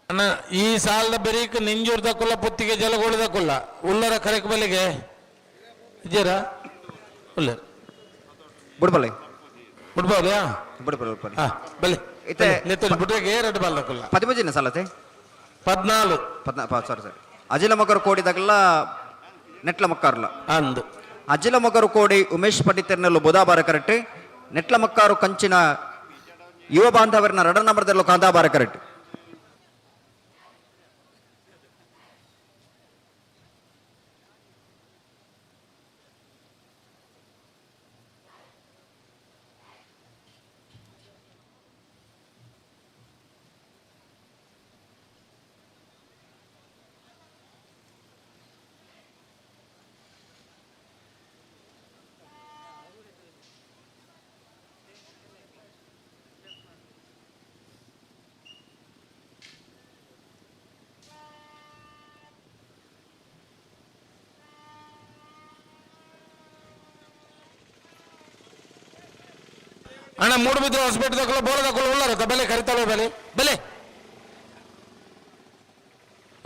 ಅಣ್ಣ ಈ ಸಾಲದ ಬೆರೀಕ್ ನಿಂಜೂರ್ದಕ್ಕಲ್ಲ ಪುತ್ತಿಗೆ ಜಲಗೊಳಿದಕ್ಕಲ್ಲ ಉಲ್ಲರ ಕರೆಕ್ ಬಲಿಗೆ ಇದ್ದೀರಾ ಉಲ್ಲ ಬಿಡ್ಬಲ್ಲೆ ಬಿಡ್ಬೋದ್ಯಾ ಬಿಡ್ಬಲ್ಲ ಹಾ ಬಲಿ ಇತ್ತೆ ಬಿಟ್ರಿಗೆ 2 ಬಾಲ್ದಕ್ಕಲ್ಲ 15 ಸಾಲತೆ 14 ಸಾರಿ ಅಜಿಲ ಮಗರು ಕೋಡಿದಾಗಲ್ಲ ನೆಟ್ಲ ಮಕ್ಕಾರ್ಲ ಅಂದು ಅಜಿಲ ಮಗರು ಕೋಡಿ ಉಮೇಶ್ ಪಂಡಿತರ್ನಲ್ಲೂ ಬುಧವಾರ ಕರೆಕ್ಟ್ ನೆಟ್ಲ ಮಕ್ಕಾರು ಕಂಚಿನ ಯುವ ಬಾಂಧವರನ್ನ 2 ನಂಬರ್ದಲ್ಲೂ ಕಾಂತಾಬಾರ ಕರೆಕ್ಟ್. ಅಣ್ಣ ಮೂಡುಬಿದ್ರೆ ಹಾಸ್ಪಿಟಲ್ ಬೋಳದಕ್ಕೂ ಉಳ್ಳಾರ ಬೆಲೆ ಕರಿತಾಳೆ ಬೆಲೆ ಬೆಲೆ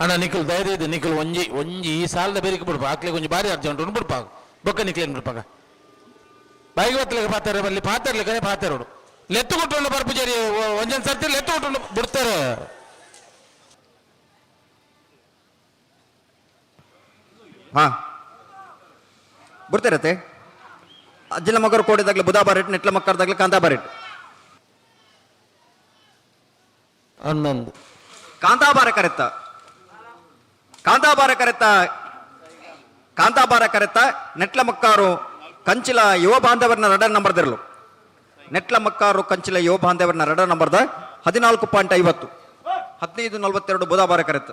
ಅಣ್ಣ ನಿಖಿಲ್ ಧೈರ್ಯ ಇದೆ ನಿಖಿಲ್ ಒಂಜಿ ಈ ಸಾಲದ ಬೇರಿಕೆ ಬಿಡ್ಪ ಆಕ್ಲಿಗೆ ಒಂಜಿ ಬಾರಿ ಅರ್ಜೆಂಟ್ ಬಿಡ್ಪಾ ಬೊಕ್ಕ ನಿಖಿಲೇನು ಬಿಡ್ಪಾಗ ಬಾಯಿಗೆ ಹೊತ್ತಲಿಗೆ ಪಾತಾರೆ ಬಲ್ಲಿ ಪಾತಾರ್ಲಿಕ್ಕೆ ಪಾತಾರೋಡು ಲೆತ್ತು ಕೊಟ್ಟು ಬರ್ಪುಜಾರಿ ಒಂದೊಂದು ಸರ್ತಿ ಲೆತ್ತು ಕೊಟ್ಟು ಬಿಡ್ತಾರೆ. ಹಾ ಬಿಡ್ತಿರತ್ತೆ ಅಜ್ಜಿಲ ಮಗರು ಕೋಡಿದಾಗ್ಲಿ ಬುಧವಾರ ಇಟ್ಟು ನೆಟ್ಲ ಮಕ್ಕಳದಾಗ್ಲಿ ಕಾಂತಾಬಾರ ಇಟ್ಟು ಹನ್ನೊಂದು ಕಾಂತಾಬಾರ ಕರೆತ್ತ ನೆಟ್ಲ ಮಕ್ಕಾರು ಕಂಚಿಲ ಯುವ ಬಾಂಧವರನ್ನ 2 ನಂಬರ್ದಿರಲು ನೆಟ್ಲ ಮಕ್ಕಾರು ಕಂಚಿಲ ಯುವ ಬಾಂಧವರನ್ನ 2 ನಂಬರ್ದ 14.50 15:42 ಬುಧವಾರ ಕರೆತ್ತ.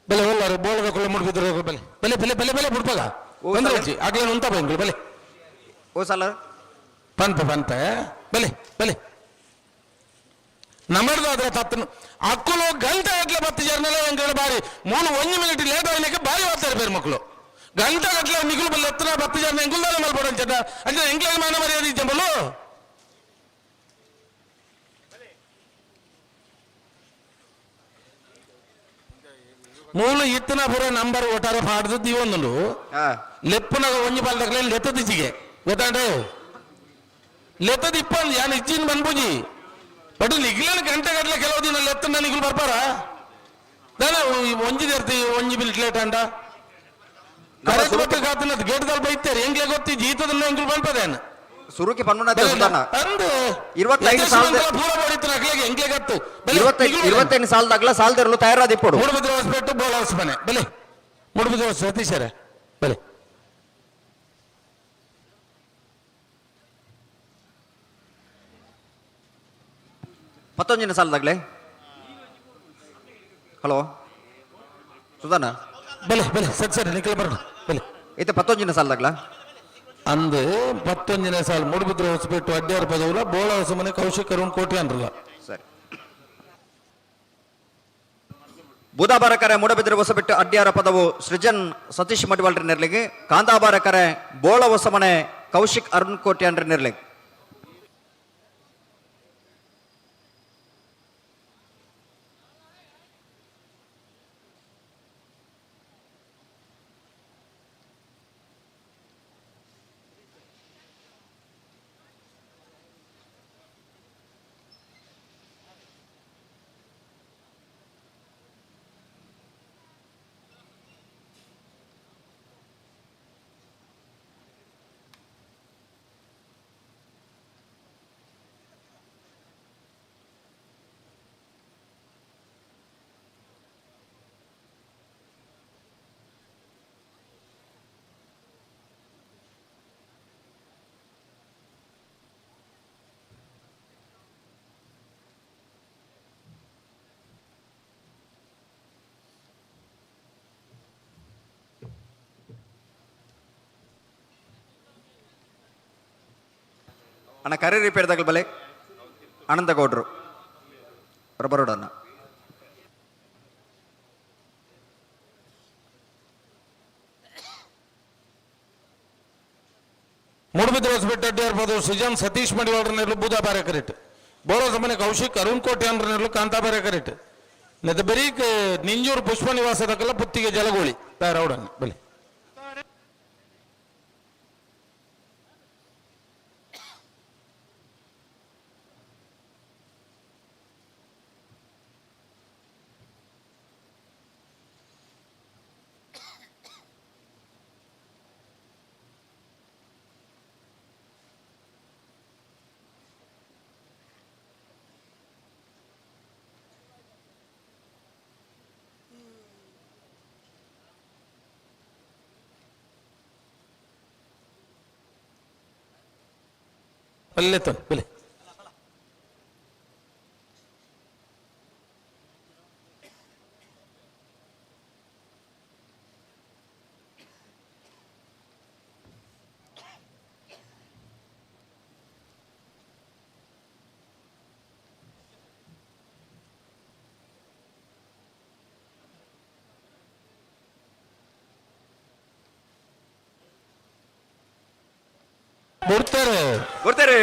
ಬೆಲೆ ಒಲ್ಲಾರು ಬೋಳದಕ್ಕೂ ಮುಡ್ಬಿದ್ರು ಬೆಲೆ ಬೆಲೆ ಬೆಲೆ ಬೆಲೆ ಬೆಲೆ ಬಿಡ್ಪಾಗ ಒಂದ್ರೆ ಆಗ್ಲೇ ಉಂಟ ಬೈಂಗ್ಳು ಬೆಲೆ ಓ ಸಲ ಪನ್ಪ ಬೆಲೆ ಬೆಲೆ ನಮ್ಮದು ಅದ್ರ ತಪ್ಪನು ಅಕ್ಕಲು ಗಂಟೆ ಗಟ್ಟಲೆ ಬತ್ತು ಜರ್ನಲ್ಲ ಎಂಕಡೆ ಬಾರಿ 3-1 ಮಿನಿಟ್ ಲೇಟ್ ಆಗಲಿಕ್ಕೆ ಬಾರಿ ಓದ್ತಾರೆ ಬೇರೆ ಮಕ್ಕಳು ಗಂಟೆ ಗಟ್ಟಲೆ ನಿಗುಲು ಬಲ್ಲ ಎತ್ತರ ಬತ್ತು ಜರ್ನ ಎಂಗುಲ್ದಾಲ ಮಲ್ಪಡ ಅಂಚಟ ಅಂದ್ರೆ ಎಂಕ್ಲೇಜ್ ಮಾನ ಮರ್ಯಾದೆ ಇದ್ದಂಬಲು ಮೂಲ ಇತ್ತನ ಪುರ ನಂಬರ್ ಒಟ್ಟಾರೆ ಪಾಡ್ದು ಇವೊಂದು ಲೆಪ್ಪನಾಗ ಒಂಜಿ ಪಾಲ್ದಕ್ಲೆ ಲೆತ್ತದಿಚ್ಚಿಗೆ ಗೊತ್ತಾಂಡು ಲೆತ್ತದ ಇಪ್ಪಂದು ಯಾನು ಇಚ್ಚಿನ ಬಂದ್ಬುಜಿ ಬಟ್ ನಿಗ್ಲೇನು ಗಂಟೆ ಗಟ್ಟಲೆ ಕೆಲವು ದಿನ ಲೆತ್ತನ ನಿಗುಲು ಬರ್ಪಾರ ನಾನು ಒಂಜಿ ತೆರ್ತಿ ಒಂಜಿ ಮಿನಿಟ್ ಲೇಟ್ ಅಂಡ ಕರೆಕ್ಟ್ ಬಟ್ಟೆ ಕಾತನ ಗೇಟ್ ದಲ್ಲಿ ಬೈತಾರೆ ಹೆಂಗ್ಲೆ ಗೊತ್ತಿ ಜೀತದನ್ನ ಎಂಗುಲು ಬಂದ್ಪದೇನು ಸುರುಕಿ ಪನ್ಮುಂಡ ಅಂದು 25 ಸಾಲ ಪೂರ ಬಡಿತು ನಕ್ಲೆಗೆ ಹೆಂಗ್ಲೆ ಗತ್ತು 25 ಸಾಲದಾಗ್ಲ ಸಾಲದಿರಲು ತಯಾರಾದಿಪ್ಪಡು ಮೂಡುಬಿದ್ರೆ ಹೊಸಪೆಟ್ಟು ಬೋಳ ಹೊಸಮನೆ ಬೆಲೆ ಮೂಡುಬಿದ್ರೆ ಹೊಸ ಸತೀಶರೇ ಬೆಲೆ ಪತ್ತೊಂಜಿನ ಸಾಲದಾಗ್ಲೆ ಹಲೋ ಸುಧಾನ ಬೆಲೆ ಬೆಲೆ ಸರಿ ನಿಖಿಲ್ ಬರೋಣ ಬೆಲೆ ಐತೆ ಪತ್ತೊಂಜಿನ ಸಾಲದಾಗ್ಲ ಅಂದು 11ನೇ ಸಾಲ ಮೂಡುಬಿದ್ರೆ ಹೊಸಪೆಟ್ಟು ಅಡ್ಡಿಯಾರ ಪದವುಲ ಬೋಳ ಹೊಸಮನೆ ಕೌಶಿಕ್ ಅರುಣ್ ಕೋಟಿ ಅನ್ರಲ್ಲ ಸರಿ ಬುಧಾಬಾರಕರೆ ಮೂಡಬಿದ್ರೆ ಹೊಸಬಿಟ್ಟು ಅಡ್ಡಿಯಾರ ಪದವು ಸೃಜನ್ ಸತೀಶ್ ಮಡಿವಾಳ್ರಿ ನೆರ್ಲಿಗೆ ಕಾಂತಾಬಾರಕರೆ ಬೋಳ ಹೊಸಮನೆ ಕೌಶಿಕ್ ಅರುಣ್ ಕೋಟಿ ಅನ್ರಿ ನೆರ್ಲಿಗೆ ಅಣ್ಣ ಕರೆ ರಿಪೇರ್ ತಗಲ್ ಬಲೆ ಅನಂತ ಗೌಡ್ರು ಬರೋಡನ್ನ ಮೂಡುಬಿದ್ರೆ ಹೊಸಪೆಟ್ಟು ಅಡ್ಡಿಯಾರ ಪದವು ಸೃಜನ್ ಸತೀಶ್ ಮಡಿವಾಳ್ರ ನೆರಳು ಬುಧಾಬಾರ ಕರೆಟ್ ಬೋಳ ಸಮನೆ ಕೌಶಿಕ್ ಅರುಣ್ ಕೋಟೆ ಅನ್ರ ನೆರಳು ಕಾಂತಾಬಾರ ಕರೆಟ್ ನೆತ್ತ ಬರೀಕ್ ನಿಂಜೂರು ಪುಷ್ಪ ನಿವಾಸದಕ್ಕೆಲ್ಲ ಪುತ್ತಿಗೆ ಜಲಗೋಳಿ ರೌಡನ್ನ ಬಲೆ ಅಲ್ಲೆತ್ತ ಬೆಲೆ ಬರ್ತಾರೆ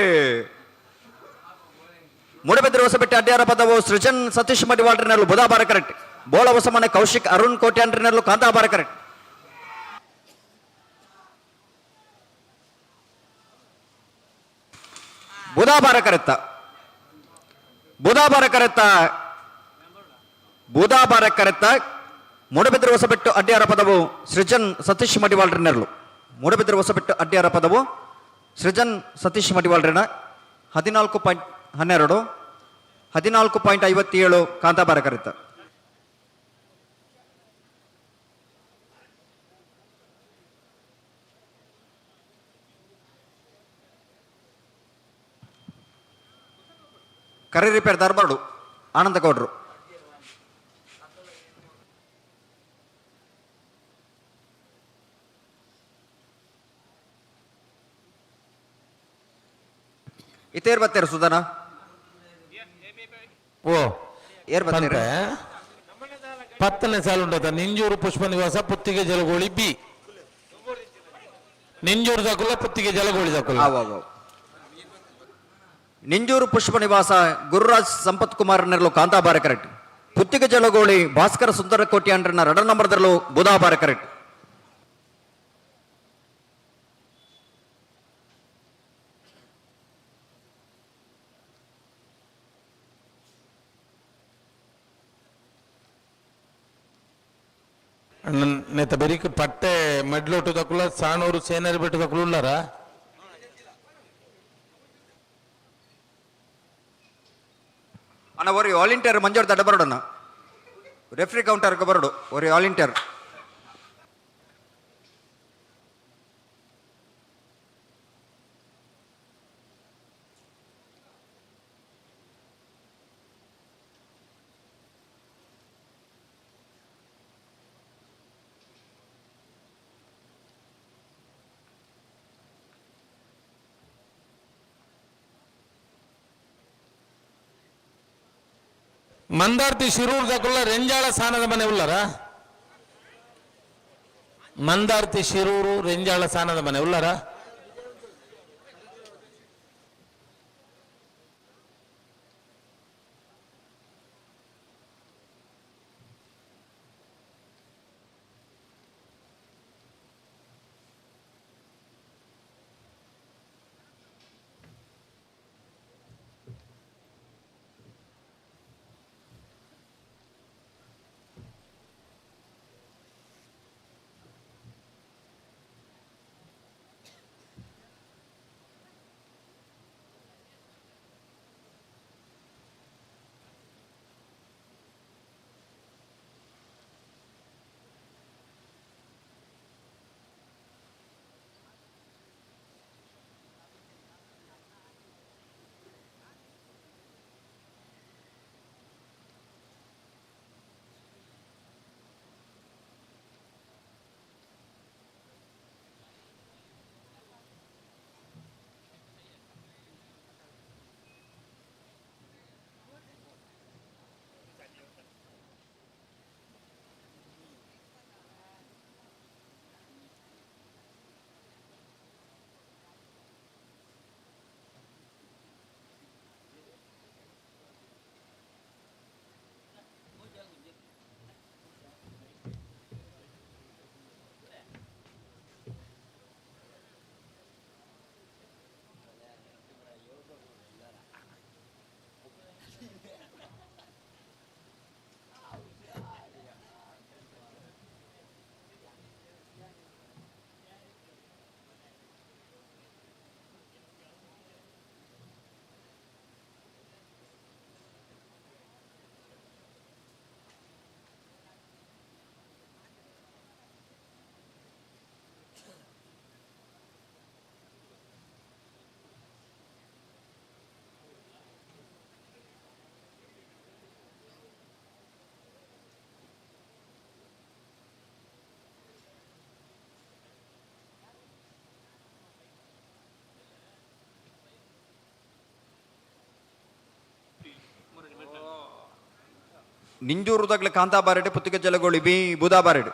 ಮೂಡಬಿದ್ರೆ ಹೊಸಬಿಟ್ಟು ಅಡ್ಡಿಯಾರ ಪದವು ಸೃಜನ್ ಸತೀಶ್ ಮಡಿವಾಳ್ರಿ ನೆರಳು ಬುಧಾಬಾರ ಕರೆಕ್ಟ್ ಬೋಳ ಹೊಸಮನೆ ಕೌಶಿಕ್ ಅರುಣ್ ಕೋಟಿ ಅನ್ರಿ ನೆರಳು ಕಾಂತಾಬಾರ ಕರೆಕ್ಟ್ ಬುಧಾಬಾರ ಕರೆತ್ತ ಮೂಡಬಿದ್ರೆ ಹೊಸಬಿಟ್ಟು ಅಡ್ಡಿಯಾರ ಪದವು ಸೃಜನ್ ಸತೀಶ್ ಮಡಿವಾಳ್ರಿ ನೆರಳು ಮೂಡಬಿದ್ರೆ ಹೊಸಬಿಟ್ಟು ಅಡ್ಡಿಯಾರ ಪದವು ಸೃಜನ್ ಸತೀಶ್ ಮಡಿವಾಳ್ರಣ 14.12 14.57 ಕಾಂತಾಬಾರ ಕರೆತ್ತ ಕರೆ ರಿಪೇರ್ ಧಾರವಾಡ ಆನಂದ ಗೌಡ್ರು ಇತೇರ್ ಬತ್ತೇರು ಸುಧಾನ ಓ ಏರ್ ಬರ್ತಾರೆ ಪತ್ತನೇ ಸಾಲು ಉಂಟದ ನಿಂಜೂರು ಪುಷ್ಪ ನಿವಾಸ ಪುತ್ತಿಗೆ ಜಲಗೋಳಿ ಬಿ ನಿಂಜೂರು ದಕುಲ ಪುತ್ತಿಗೆ ಜಲಗೋಳಿ ದಕುಲ ನಿಂಜೂರು ಪುಷ್ಪ ನಿವಾಸ ಗುರುರಾಜ್ ಸಂಪತ್ ಕುಮಾರ್ ನೆರಲು ಕಾಂತಾಬಾರ ಕರೆಕ್ಟ್ ಪುತ್ತಿಗೆ ಜಲಗೋಳಿ ಭಾಸ್ಕರ ಸುಂದರ ಕೋಟಿ ಅಂಡ್ರನ 2 ನಂಬರ್ದಲ್ಲೂ ಬುಧಾಬಾರ ಕರೆಕ್ಟ್ నేత బెరికి పట్టే మెడ్లోటు దక్కుల సానూరు సేనరి పెట్టు దక్కులు ఉన్నారా ಅಣ್ಣ ಒರಿ ವಾಲಂಟಿಯರ್ ಮಂಜೂರು ದಡ್ಡ ಬರೋಡಣ್ಣ ರೆಫ್ರಿ ಕೌಂಟರ್ಗೆ ಬರೋಡು ಒರಿ ವಾಲಂಟಿಯರ್ ಮಂದಾರ್ತಿ ಶಿರೂರ್ ದಕ್ಕುಲ್ಲ ರೆಂಜಾಳ ಸಾನದ ಮನೆ ಉಳ್ಳಾರ ಮಂದಾರ್ತಿ ಶಿರೂರು ರೆಂಜಾಳ ಸಾನದ ಮನೆ ಉಳ್ಳಾರ ನಿಂಜೂರುದಾಗಲೇ ಕಾಂತಾಬಾರೆಡೆ ಪುತ್ತಿಗೆ ಜಲಗೋಳಿ ಬಿ ಬುಧಾಬಾರೆಡೆ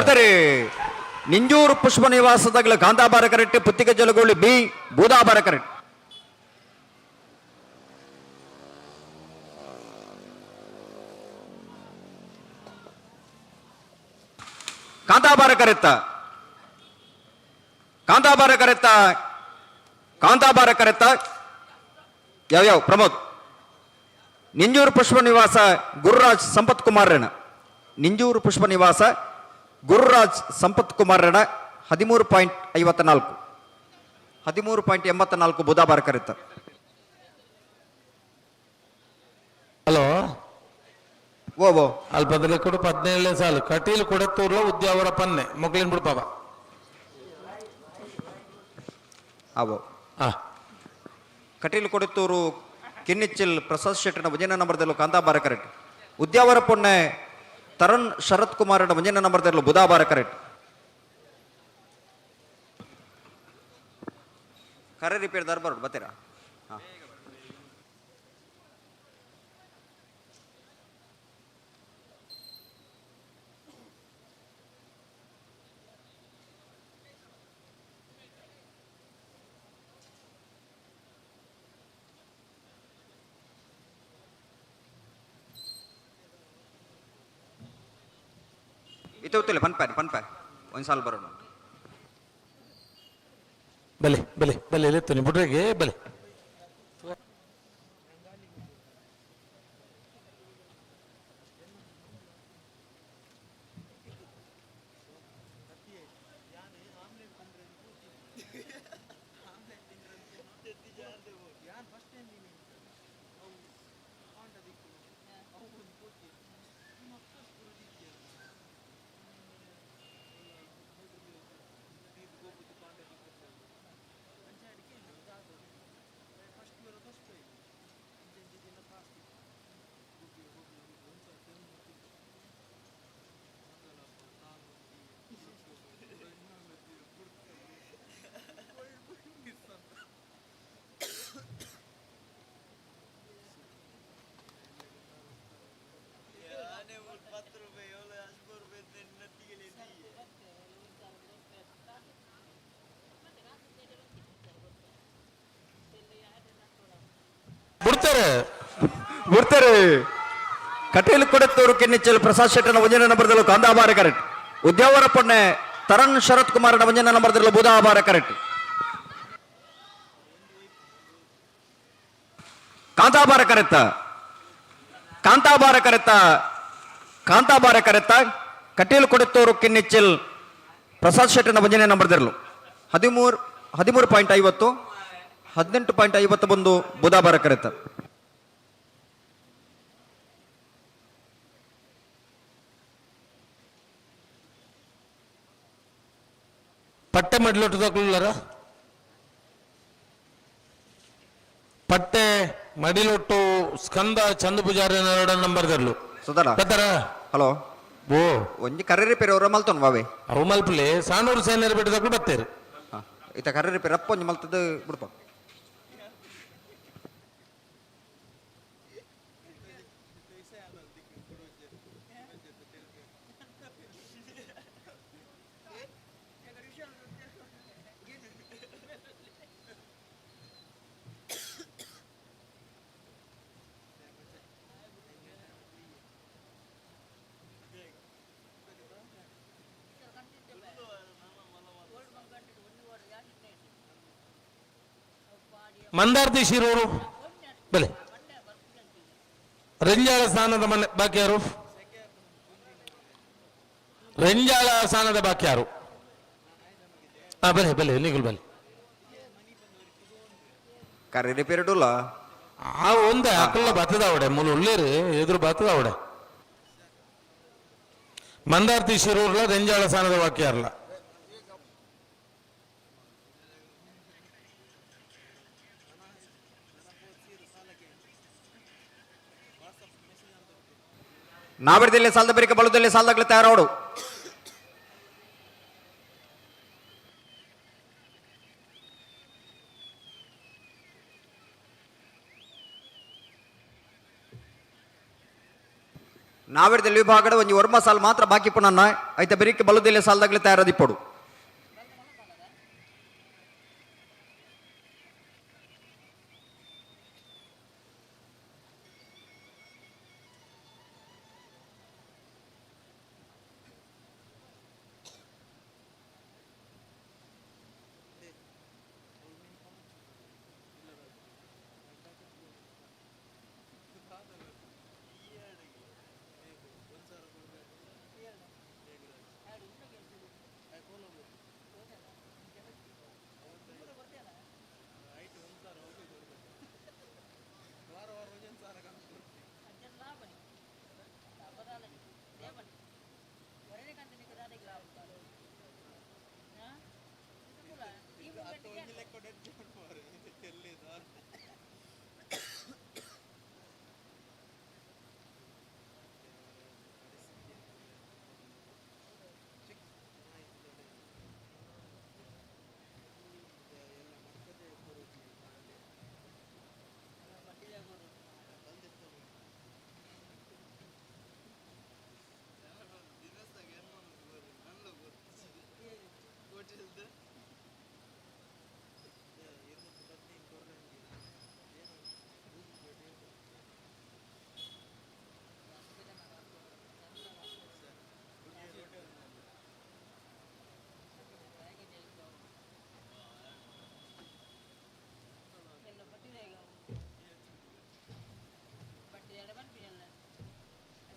ಬಿಡ್ತಾರೆ ನಿಂಜೂರು ಪುಷ್ಪ ನಿವಾಸದಾಗಲ ಕಾಂತಾಬಾರ ಕರೆಕ್ಟ್ ಪುತ್ತಿಗೆ ಜಲಗೋಳಿ ಬಿ ಬೂದಾಬಾರ ಕರೆಕ್ಟ್ ಕಾಂತಾಬಾರ ಕರೆತ್ತ ಕಾಂತಾಬಾರ ಕರೆತ್ತ ಕಾಂತಾಬಾರ ಕರೆತ್ತ ಯಾವ್ಯಾವ ಪ್ರಮೋದ್ ನಿಂಜೂರು ಪುಷ್ಪ ನಿವಾಸ ಗುರುರಾಜ್ ಸಂಪತ್ ಕುಮಾರಣ್ಣ ನಿಂಜೂರು ಪುಷ್ಪ ನಿವಾಸ ಗುರುರಾಜ್ ಸಂಪತ್ ಕುಮಾರಣ್ಣ 13.54 13.84 ಬುಧಾಬಾರ ಕರೆತ್ತ ಹಲೋ ಓ ಅಲ್ಪದಲ್ಲಿ ಕೊಡು 17 ಸಾಲು ಕಟೀಲು ಕೊಡತ್ತೂರ್ಲ ಉದ್ಯಾವರ ಪನ್ನೆ ಮೊಗ್ಲಿನ ಬಿಡು ಪಾಪ ಅವೋ ಕಟೀಲು ಕೊಡತ್ತೂರು ಕಿನ್ನಿಚ್ಚಿಲ್ ಪ್ರಸಾದ್ ಶೆಟ್ಟನ ಮುಂಜಿನ ನಂಬರ್ದಲ್ಲೂ ಕಾಂತಾಬಾರ ಕರೆಕ್ಟ್ ಉದ್ಯಾವರ ಪೊನ್ನೆ ತರುಣ್ ಶರತ್ ಕುಮಾರನ ಮುಂಜಿನ ನಂಬರ್ದಲ್ಲೂ ಬುಧಾಬಾರ ಕರೆಕ್ಟ್ ಕರೆ ರಿಪೇರ್ ದರ್ಬಾರ್ ಬರ್ತೀರಾ ಇತ್ತೋತಿಲ್ಲ ಪನ್ಪಾಯ್ ಒಂದ್ಸಾಲ ಬರೋಣ ಬಲೆ ಬಲೆ ಬಲೆ ಎತ್ತುನಿ ಬಿಡ್ರಿಗೆ ಬಲೆ ಬಿಡ್ತಾರೆ ಕಟೀಲು ಕೊಡತ್ತೂರು ಕಿನ್ನಿಚ್ಚಲ್ ಪ್ರಸಾದ್ ಶೆಟ್ಟನ ಮುಂಜಿನ ನಂಬರ್ದಲ್ಲೂ ಕಾಂತಾಬಾರ ಕರೆಕ್ಟ್ ಉದ್ಯಾವರ ಪೊನ್ನೆ ತರುಣ್ ಶರತ್ ಕುಮಾರನ ಮುಂಜಿನ ನಂಬರ್ದಲ್ಲೂ ಬುಧಾಬಾರ ಕರೆಕ್ಟ್ ಕಾಂತಾಬಾರ ಕರೆತ್ತ ಕಾಂತಾಬಾರ ಕರೆತ್ತ ಕಾಂತಾಬಾರ ಕರೆತ್ತ ಕಟೀಲು ಕೊಡತ್ತೂರು ಕಿನ್ನಿಚ್ಚಲ್ ಪ್ರಸಾದ್ ಶೆಟ್ಟನ ಮುಂಜಿನ ನಂಬರ್ದಲ್ಲೂ 13.50 18.51 ಬುಧಾಬಾರ ಕರೆತ್ತ ಪಟ್ಟೆ ಮಡ್ಲೊಟ್ಟು ತಗೊಳ್ಳಾರ ಪಟ್ಟೆ ಮಡಿಲೊಟ್ಟು ಸ್ಕಂದ ಚಂದ ಪೂಜಾರಿ ನಂಬರ್ದಲ್ಲೂ ಸುಧಾರ ಹಲೋ ಓ ಒಂಜಿ ಕರೆ ರಿಪೇರ್ ಅವ್ರ ಮಲ್ತೊನ್ ಬಾವೆ ಅವು ಮಲ್ಪಲೆ ಸಾನೂರು ಸೇನರ್ ಬಿಟ್ಟದಾಗ ಬತ್ತೇರು ಈತ ಕರೆ ರಿಪೇರ್ ಅಪ್ಪ ಒಂಜಿ ಮಲ್ತದ ಬಿಡ್ಪ ಮಂದಾರ್ತಿ ಶಿರೂರು ಬಲೆ ರೆಂಜಾಳ ಸ್ಥಾನದ ಮನೆ ಬಾಕಿ ಯಾರು ರೆಂಜಾಳ ಸ್ಥಾನದ ಬಾಕಿ ಯಾರು ಬಲೆ ಬಲೆ ನಿಗುಲ್ ಬಲೆ ಕರೆ ರಿಪೇರ್ ಇಡಲ್ಲ ಆ ಒಂದೇ ಅಕ್ಕಲ್ಲ ಬತ್ತದ ಅವಡೆ ಮುಲು ಉಳ್ಳೇರಿ ಎದುರು ಬತ್ತದ ಅವಡೆ ಮಂದಾರ್ತಿ ಶಿರೂರ್ಲ ರೆಂಜಾಳ ಸ್ಥಾನದ ಬಾಕಿ ಯಾರಲ್ಲ ನಾವಿಡ್ದಿಲ್ಲ ಸಾಲದ ಬೇರಿಕೆ ಬಳುದಲ್ಲಿ ಸಾಲದಾಗ್ಲಿ ತಯಾರೋಡು ನಾವೆಡ್ದಲ್ಲಿ ವಿಭಾಗದ ಒಂಜಿ ವರ್ಮ ಸಾಲ್ ಮಾತ್ರ ಬಾಕಿ ಪುನನ್ನ ಐತೆ ಬೆರಿಕೆ ಬಲುದಿಲ್ಲ ಸಾಲದಾಗಲೇ ತಯಾರದಿಪ್ಪಡು.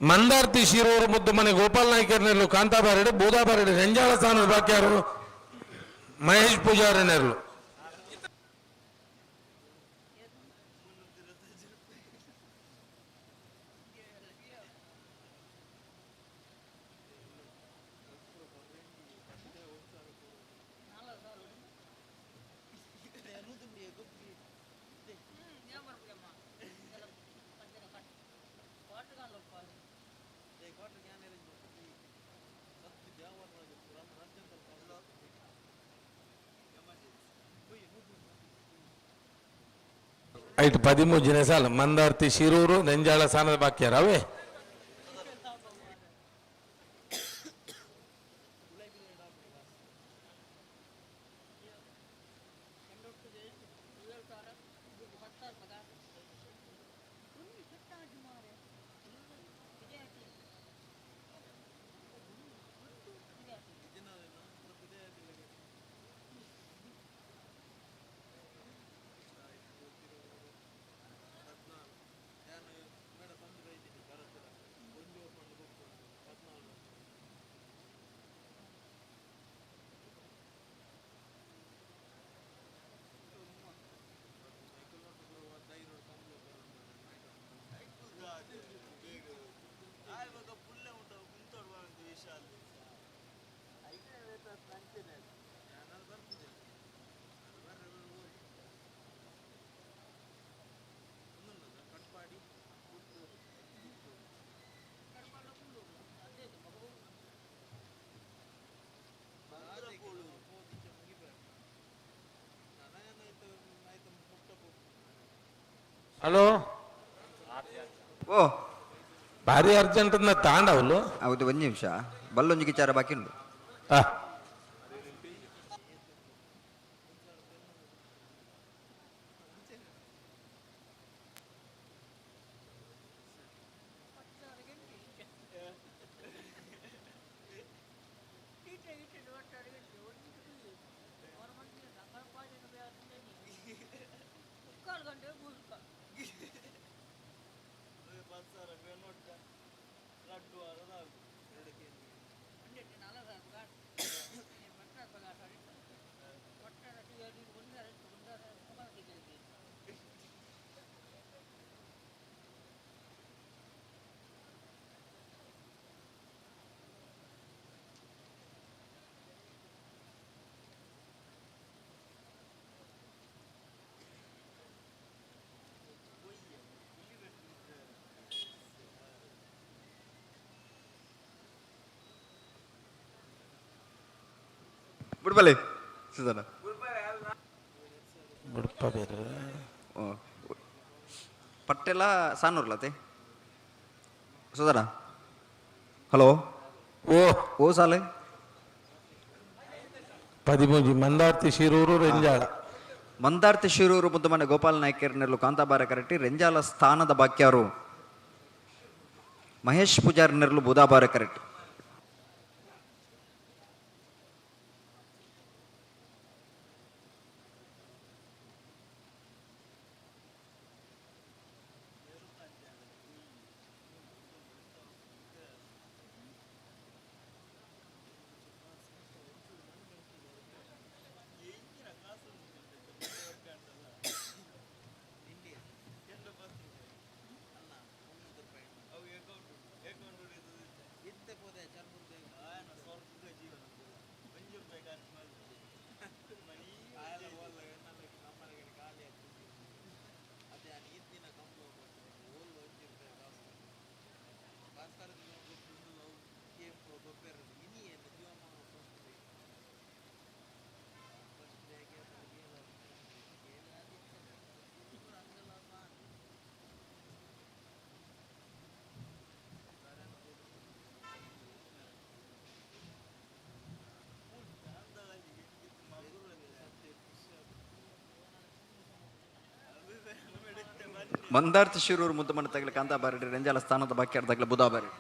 ಮಂದಾರ್ತಿ ಶಿರೂರು ಮುದ್ದು ಮನೆ ಗೋಪಾಲ್ ನಾಯ್ಕರ್ನೆರ್ಲು ಕಾಂತಾಬಾರೆಡು ಬೂದಾಬಾರೆಡು ರೆಂಜಾಳ ಸ್ಥಾನದ ಬಾಕ್ಯಾರು ಮಹೇಶ್ ಪೂಜಾರಿನೆರ್ಲು. ಐಟ್ 13 ಸಾಲ ಮಂದಾರ್ತಿ ಶಿರೂರು ನೆಂಜಾಳ ಸ್ಥಾನದ ಬಾಕ್ಯಾರ ಅವೇ ಹಲೋ ಓ ಭಾರಿ ಅರ್ಜೆಂಟ್ ತಾಂಡವಲು ಹೌದು ಒಂದು ನಿಮಿಷ ಬಲ್ಲೊಂಜಿ ವಿಚಾರ ಬಾಕಿ ಉಂಟು. ಬಿಡ್ಬಲೆ ಸುಧಾರ ಬಿಡಪ್ಪ ಬೇರೆ ಪಟ್ಟೆಲ್ಲ ಸಾನೂರ್ಲತೆ ಸುಧಾರ ಹಲೋ ಓ ಸಾಲೆ 13 ಮಂದಾರ್ತಿ ಶಿರೂರು ರೆಂಜಾಳ ಮಂದಾರ್ತಿ ಶಿರೂರು ಮುದ್ದಮನೆ ಗೋಪಾಲ ನಾಯ್ಕರ್ನೆರಲು ಕಾಂತಾಬಾರ ಕರೆಟ್ಟಿ ರೆಂಜಾಲ ಸ್ಥಾನದ ಬಾಕ್ಯಾರು ಮಹೇಶ್ ಪೂಜಾರ್ ನೆರಲು ಬುಧಾಬಾರ ಕರೆಕ್ಟ್. ಮಂದಾರ್ತಿ ಶಿರೂರು ಮುದ್ದಮನೆ ತಗಲ ಕಾಂತಾಬಾರ ರೆಂಜಾಲ ಸ್ಥಾನದ ಬಾಕ್ಯಾರ ತಗಲ ಬುಧಾಬಾರಿ.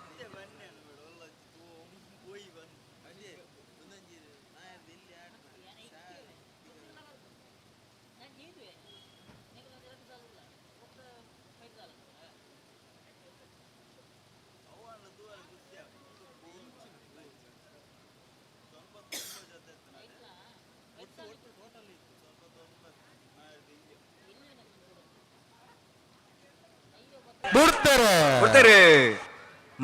ಬಿಡ್ತಾರೆ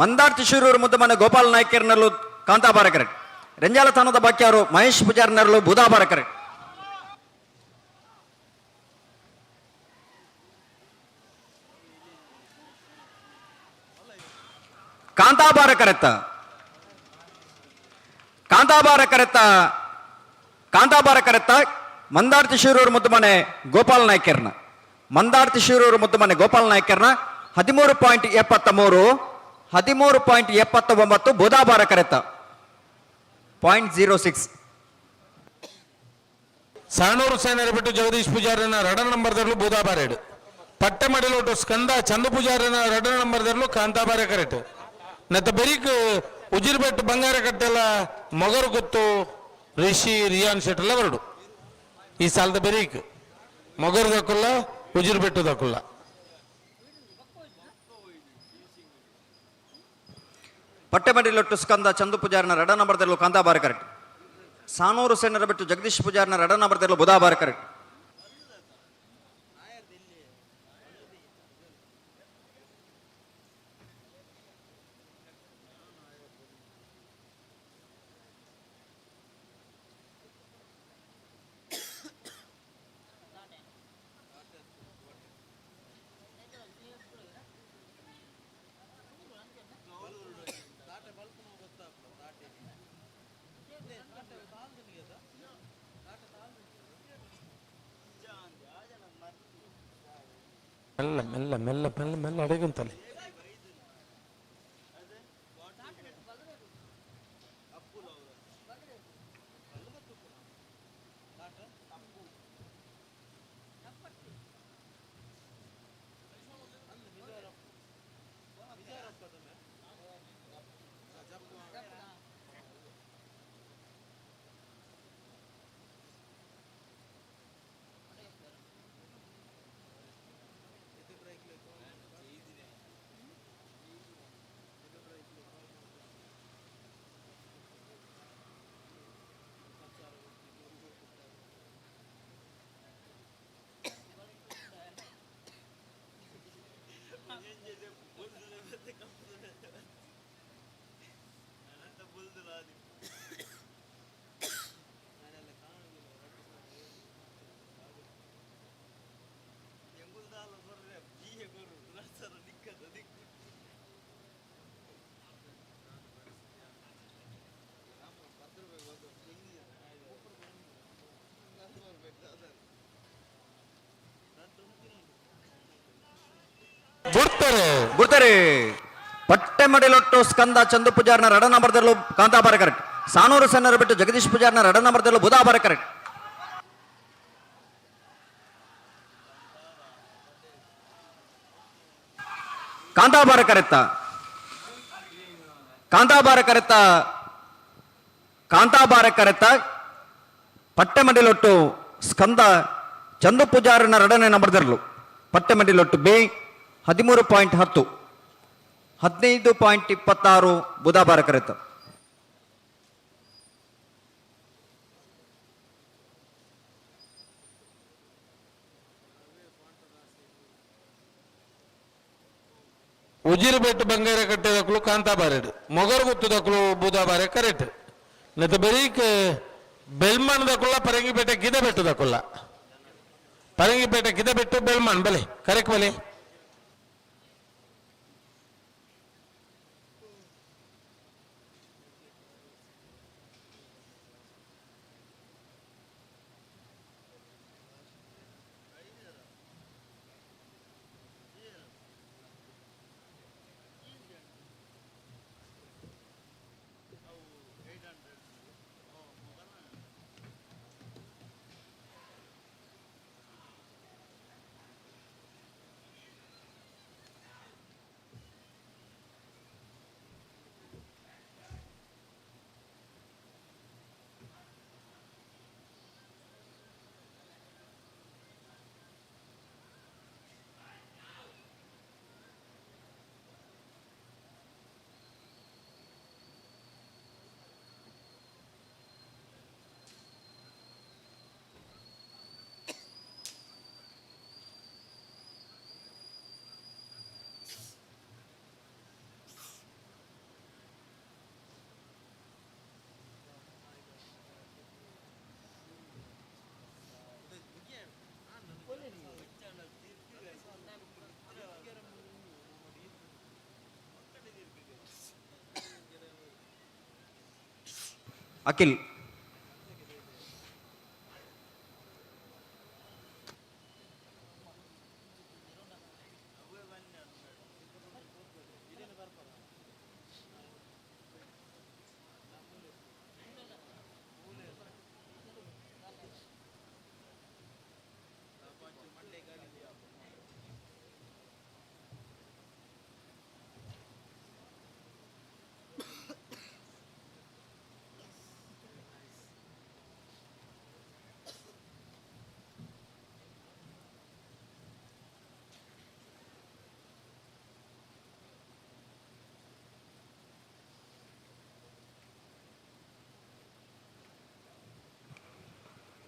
ಮಂದಾರ್ತಿ ಶಿರೂರು ಮುದ್ದಮನೆ ಗೋಪಾಲ ನಾಯ್ಕರ್ ನೆರಲು ಕಾಂತಾಬಾರ ಕರೆಕ್ಟ್. ರೆಂಜಾಲ ಸ್ಥಾನದ ಬಾಕ್ಯಾರು ಮಹೇಶ್ ಪೂಜಾರ್ ನೆರಲು ಬುಧಾಬಾರ ಕರೆಕ್ಟ್. ಕಾಂತಾಬಾರ ಕರೆತ್ತ ಕಾಂತಾಬಾರ ಕರೆತ್ತ ಕಾಂತಾಬಾರ ಕರೆತ್ತ ಮಂದಾರ್ತಿ ಶಿರೂರು ಮುದ್ದಮನೆ ಗೋಪಾಲ ನಾಯ್ಕರ್ನ ಮಂದಾರ್ತಿ ಶಿರೂರು ಮುದ್ದಮನೆ ಗೋಪಾಲ ನಾಯ್ಕರ್ನ 13.73 13.79 ಬುಧಾಬಾರ ಕರೆತ್ತ 0.06. ಸಾಣೂರು ಸೇನರ ಬಿಟ್ಟು ಜಗದೀಶ್ ಪೂಜಾರಿನ 2 ನಂಬರ್ದಲ್ಲೂ ಬುಧಾಬಾರ ಇಡು. ಪಟ್ಟೆ ಮಡಿಲೋಟು ಸ್ಕಂದ ಚಂದ ಪೂಜಾರಿನ 2 ನಂಬರ್ದಲ್ಲೂ ಕಾಂತಾಬಾರ ಕರೆಕ್ಟ್. ನತ್ತ ಬೆರೀಕ್ ಉಜಿರ್ಬೆಟ್ಟು ಬಂಗಾರ ಕಟ್ಟೆಲ್ಲ ಮೊಗರು ಗೊತ್ತು ರಿಷಿ ರಿಯಾನ್ ಶೆಟ್ ಎಲ್ಲ ಬರಡು. ಈ ಸಾಲದ ಬೆರೀಕ್ ಮೊಗರು ದಕ್ಕುಲ್ಲ ಉಜಿರ್ಬೆಟ್ಟು ದಕ್ಕುಲ್ಲ. ಪಟ್ಟೆಮಡಿಲೊಟ್ಟು ಸ್ಕಂದ ಚಂದು ಪೂಜಾರನ 2 ನಂಬರ್ದಲ್ಲೂ ಕಾಂತಾಬಾರ ಕರೆಕ್ಟ್. ಸಾನೂರು ಸೇನರ ಬಿಟ್ಟು ಜಗದೀಶ್ ಪೂಜಾರನ 2 ನಂಬರ್ದಲ್ಲೂ ಬುಧಾಬಾರ ಕರೆಕ್ಟ್. ಮೆಲ್ಲ ಮೆಲ್ಲ ಮೆಲ್ಲ ಮೆಲ್ಲ ಮೆಲ್ಲ ಅಡಗಂತಲ್ಲಿ ಬಿಡ್ತಾರೆ. ಪಟ್ಟೆಮಡಿಲೊಟ್ಟು ಸ್ಕಂದ ಚಂದು ಪೂಜಾರ್ನ 2 ನಂಬರ್ದಲ್ಲೂ ಕಾಂತಾಬಾರ ಕರೆಕ್ಟ್. ಸಾನೂರು ಸನ್ನರು ಬಿಟ್ಟು ಜಗದೀಶ್ ಪೂಜಾರ್ನ 2 ನಂಬರ್ದಲ್ಲೂ ಬುಧಾಬಾರ ಕರೆಕ್ಟ್. ಕಾಂತಾಬಾರ ಕರೆತ್ತ ಪಟ್ಟೆಮಡಿಲೊಟ್ಟು ಸ್ಕಂದ ಚಂದು ಪೂಜಾರನ 2ನೇ ನಂಬರ್ದಲ್ಲೂ ಪಟ್ಟೆಮಡಿಲೊಟ್ಟು ಬಿ 13.10 15.26 ಬುಧಾಬಾರ ಕರೆತ. ಉಜಿರಬೆಟ್ಟು ಬಂಗಾರ ಕಟ್ಟೆದಕ್ಕಲು ಕಾಂತಾಬಾರೆಡ್ ಮೊಗರು ಗುತ್ತದಕ್ಕಲು ಬುಧಾಬಾರೆ ಕರೆಕ್ಟ್. ನೆತ್ತ ಬರೀಕ್ ಬೆಲ್ಮಣ್ದಕ್ಕುಲ್ಲ ಪರಂಗಿಪೇಟೆ ಗಿದ ಬೆಟ್ಟದಕ್ಕುಲ್ಲ ಪರಂಗಿಪೇಟೆ ಗಿದ ಬೆಟ್ಟು ಬೆಲ್ಮಣ್ ಬಲೆ ಕರೆಕ್ಟ್ ಬಲೆ. ಅಖಿಲ್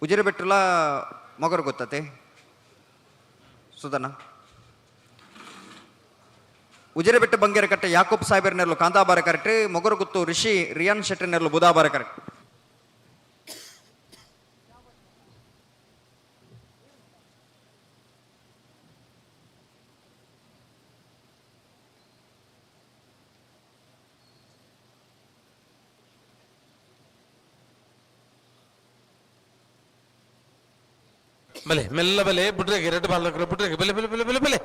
ಉಜಿರಬೆಟ್ಟುಲ ಮೊಗರು ಗೊತ್ತತೆ ಸುಧನ. ಉಜಿರಬೆಟ್ಟು ಬಂಗೇರ ಕಟ್ಟೆ ಯಾಕೂಬ್ ಸಾಹೇಬರ್ನೆರ್ಲು ಕಾಂತಾಬಾರ ಕರೆಕ್ಟ್. ಮೊಗರು ಗುತ್ತು ರಿಷಿ ರಿಯಾನ್ ಶೆಟ್ಟಿನೆರ್ಲು ಬುಧಾಬಾರ ಕರೆಕ್ಟ್. ಬಲೆ ಮೆಲ್ಲ ಬಲೆ ಬಿಡ್ರೆಗೆ 2 ಬಾಲ್ ಬಿಡ್ರೆಗೆ ಬಲೆ ಬಲೆ ಬಲೆ ಬಲೆ ಬಲೆ.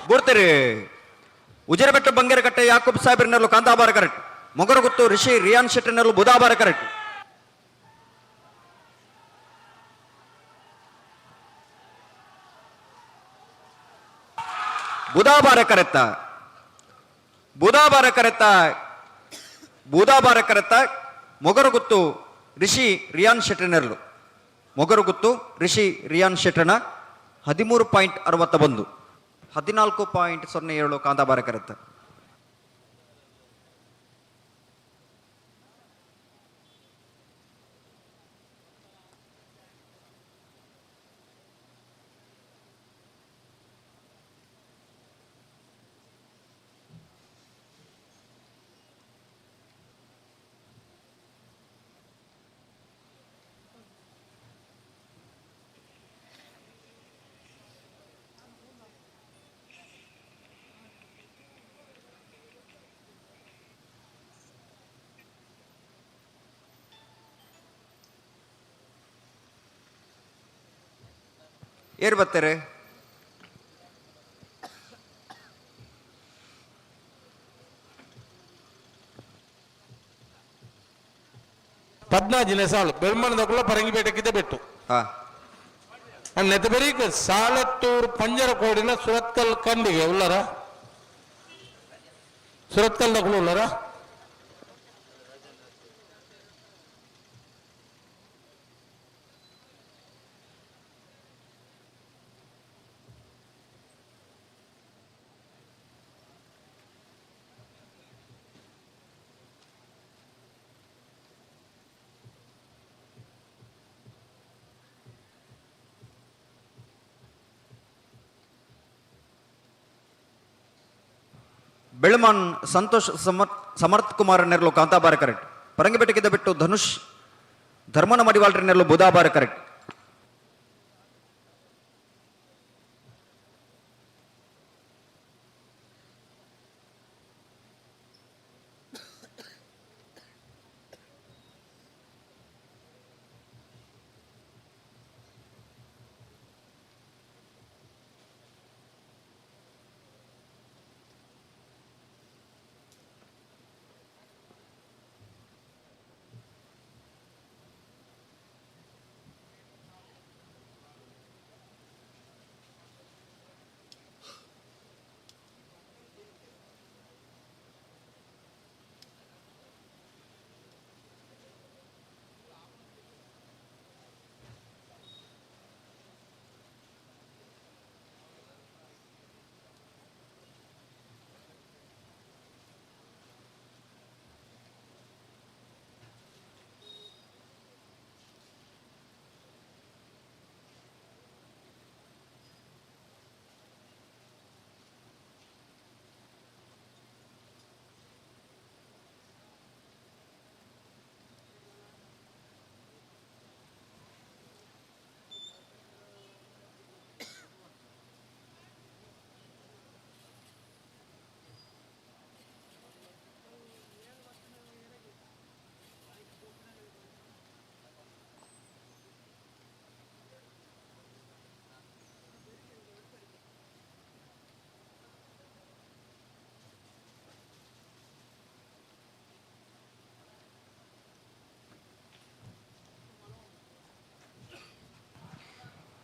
ಬೂರ್ತಿರಿ ಉಜಿರಬೆಟ್ಟು ಬಂಗೇರ ಕಟ್ಟೆ ಯಾಕೂಬ್ ಸಾಹೇಬರ್ನೆರ್ಲು ಕಾಂತಾಬಾರ ಕರೆಕ್ಟ್. ಮೊಗರು ಗುತ್ತು ರಿಷಿ ರಿಯಾನ್ ಶೆಟ್ಟಿನೆರ್ಲು ಬುಧಾಬಾರ ಕರೆಕ್ಟ್. ಬುಧಾಬಾರ ಕರೆತ್ತ ಮೊಗರು ಗುತ್ತು ರಿಷಿ ರಿಯಾನ್ ಶೆಟ್ಟನೆರ್ಲು ಮೊಗರು ಗುತ್ತು ರಿಷಿ ರಿಯಾನ್ ಶೆಟ್ಟಣ 13.61 14.07 ಕಾಂತಾಬಾರ ಕರೆತ್ತ. ಏರು ಬರ್ತಾರೆ ಪದ್ನಾಜಿನ ಸಾಲು ಬೆಳ್ಮಣದಕ್ಕುള്ള ಪರಂಗಿಪೇಟೆಕ್ಕಿದ್ದ ಬೆಟ್ಟು ನೆತಬರೀಕ್ ಸಾಲತ್ತೂರು ಪಂಜರಕೋಡಿನ ಸುರತ್ಕಲ್ ಕಂಡಿಗೆ ಉಳ್ಳರ ಸುರತ್ಕಲ್ದಕ್ಕೂ ಉಳ್ಳರ ಬೆಳಮನ್ ಸಂತೋಷ್ ಸಮರ್ಥ್ ಕುಮಾರ್ ನೆರ್ಲು ಕಾಂತಾಬಾರ ಕರೆಕ್ಟ್. ಪರಂಗಿಪೇಟೆಗಿದ್ದ ಬಿಟ್ಟು Dhanush ಧರ್ಮನ ಮಡಿವಾಳ್ರ ನೆರ್ಲು Budabare correct.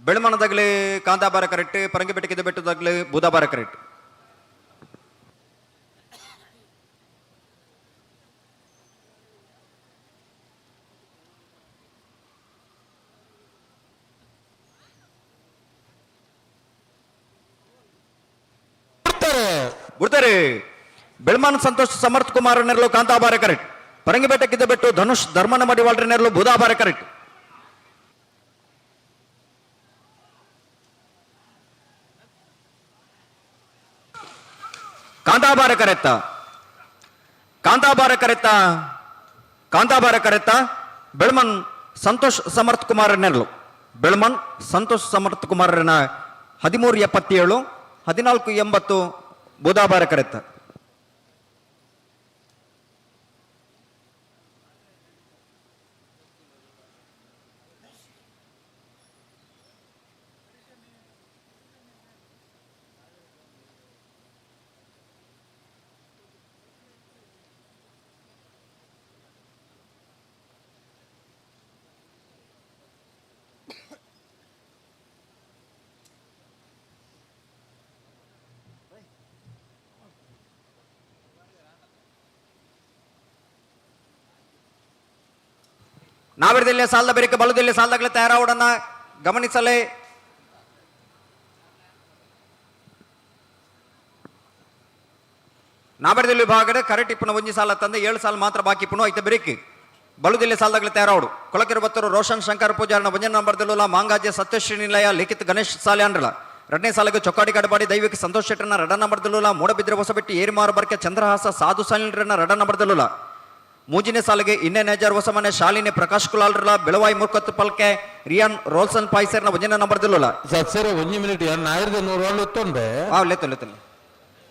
ಬೆಳಮಣದಾಗಲೇ ಕಾಂತಾಬಾರ correct. ಪರಂಗಿಪೇಟೆಗಿದ್ದ ಬೆಟ್ಟದಾಗಲೇ ಬುಧಾಬಾರ correct. ಬಿಡ್ತಾರೆ. ಬೆಳಮನ್ ಸಂತೋಷ್ ಸಮರ್ಥ್ ಕುಮಾರ್ ನೆರ್ಲು ಕಾಂತಾಬಾರ ಕರೆಕ್ಟ್. ಪರಂಗಿಪೇಟೆಗಿದ್ದ ಬೆಟ್ಟು ಧನುಷ್ ಧರ್ಮನ ಮಡಿವಾಳ್ರ ನೆರ್ಲು ಬುಧಾಬಾರ ಕರೆಕ್ಟ್. ಕಾಂತಾಬಾರ ಕರೆತ್ತ. ಕಾಂತಾಬಾರ ಕರೆತ್ತ. ಕಾಂತಾಬಾರ ಕರೆತ್ತ. ಬೆಳಮನ್ ಸಂತೋಷ್ ಸಮರ್ಥ್ ಕುಮಾರ್ ನೆರ್ಲು. ಬೆಳಮನ್ ಸಂತೋಷ್ ಸಮರ್ಥ್ ಕುಮಾರನ 13.77 14.80 ಬುಧಾಬಾರ ಕರೆತ್ತ. ನಾವಿರದಿಲ್ಲ ಸಾಲದ ಬೆರಿಕೆ ಬಲುದಿಲ್ಲ ಸಾಲದಾಗಲೇ ತಯಾರಾವಡನ್ನ ಗಮನಿಸಲೇ. ನಾಬರದಲ್ಲಿ ವಿಭಾಗದ ಕರೆಕ್ಟ್ ಇಪ್ಪನ ಒಂಜಿ ಸಾಲ ತಂದೆ 7 ಸಾಲ ಮಾತ್ರ ಬಾಕಿ ಇಪ್ಪನು ಐತೆ ಬೆರಿಕೆ ಬಳುದಿಲ್ಲ ಸಾಲದಾಗಲೇ ತಯಾರಾವಡು ಕೊಳಕಿರುವತ್ತರು ರೋಷನ್ ಶಂಕರ್ ಪೂಜಾರನ ಒಂಜನ ನಂಬರ್ದಲ್ಲ ಮಾಂಗಾಜೆ ಸತ್ಯಶ್ರೀ ನಿಲಯ ಲಿಖಿತ್ ಗಣೇಶ್ ಸಾಲೆ ಅಂಡ್ರಲ 2ನೇ ಸಾಲಿಗೆ ಚೊಕ್ಕಾಡಿ ಗಡಬಾಡಿ ದೈವಿಕ ಸಂತೋಷ್ ಶೆಟ್ಟರ್ನ 2ನೇ ನಂಬರ್ದಲ್ಲ ಮೂಡಬಿದ್ರೆ ಹೊಸಬೆಟ್ಟಿ ಏರಿಮಾರು ಬರ್ಕೆ ಚಂದ್ರಹಾಸ ಸಾಧು ಸಾಲಿನ 2ನೇ ನಂಬರ್ದಲ್ಲ 3ನೇ ಸಾಲಿಗೆ ಇನ್ನೇ ನೇಜರ್ ಹೊಸಮನೆ ಶಾಲಿನಿ ಪ್ರಕಾಶ್ ಕುಲಾಲ್ರಲ ಬೆಳವಾಯಿ ಮುರ್ಕತ್ ಪಲ್ಕೆ ರಿಯಾನ್ ರೋಲ್ಸನ್ ಪಾಯ್ಸರ್ನ ಒಂಜನ ನಂಬರ್ದಲ್ಲ ಸರ್ 1 ಮಿನಿಟ್ 1100 వాళ్ళు ఎత్తుండే ಲೆತ್ತಲೆ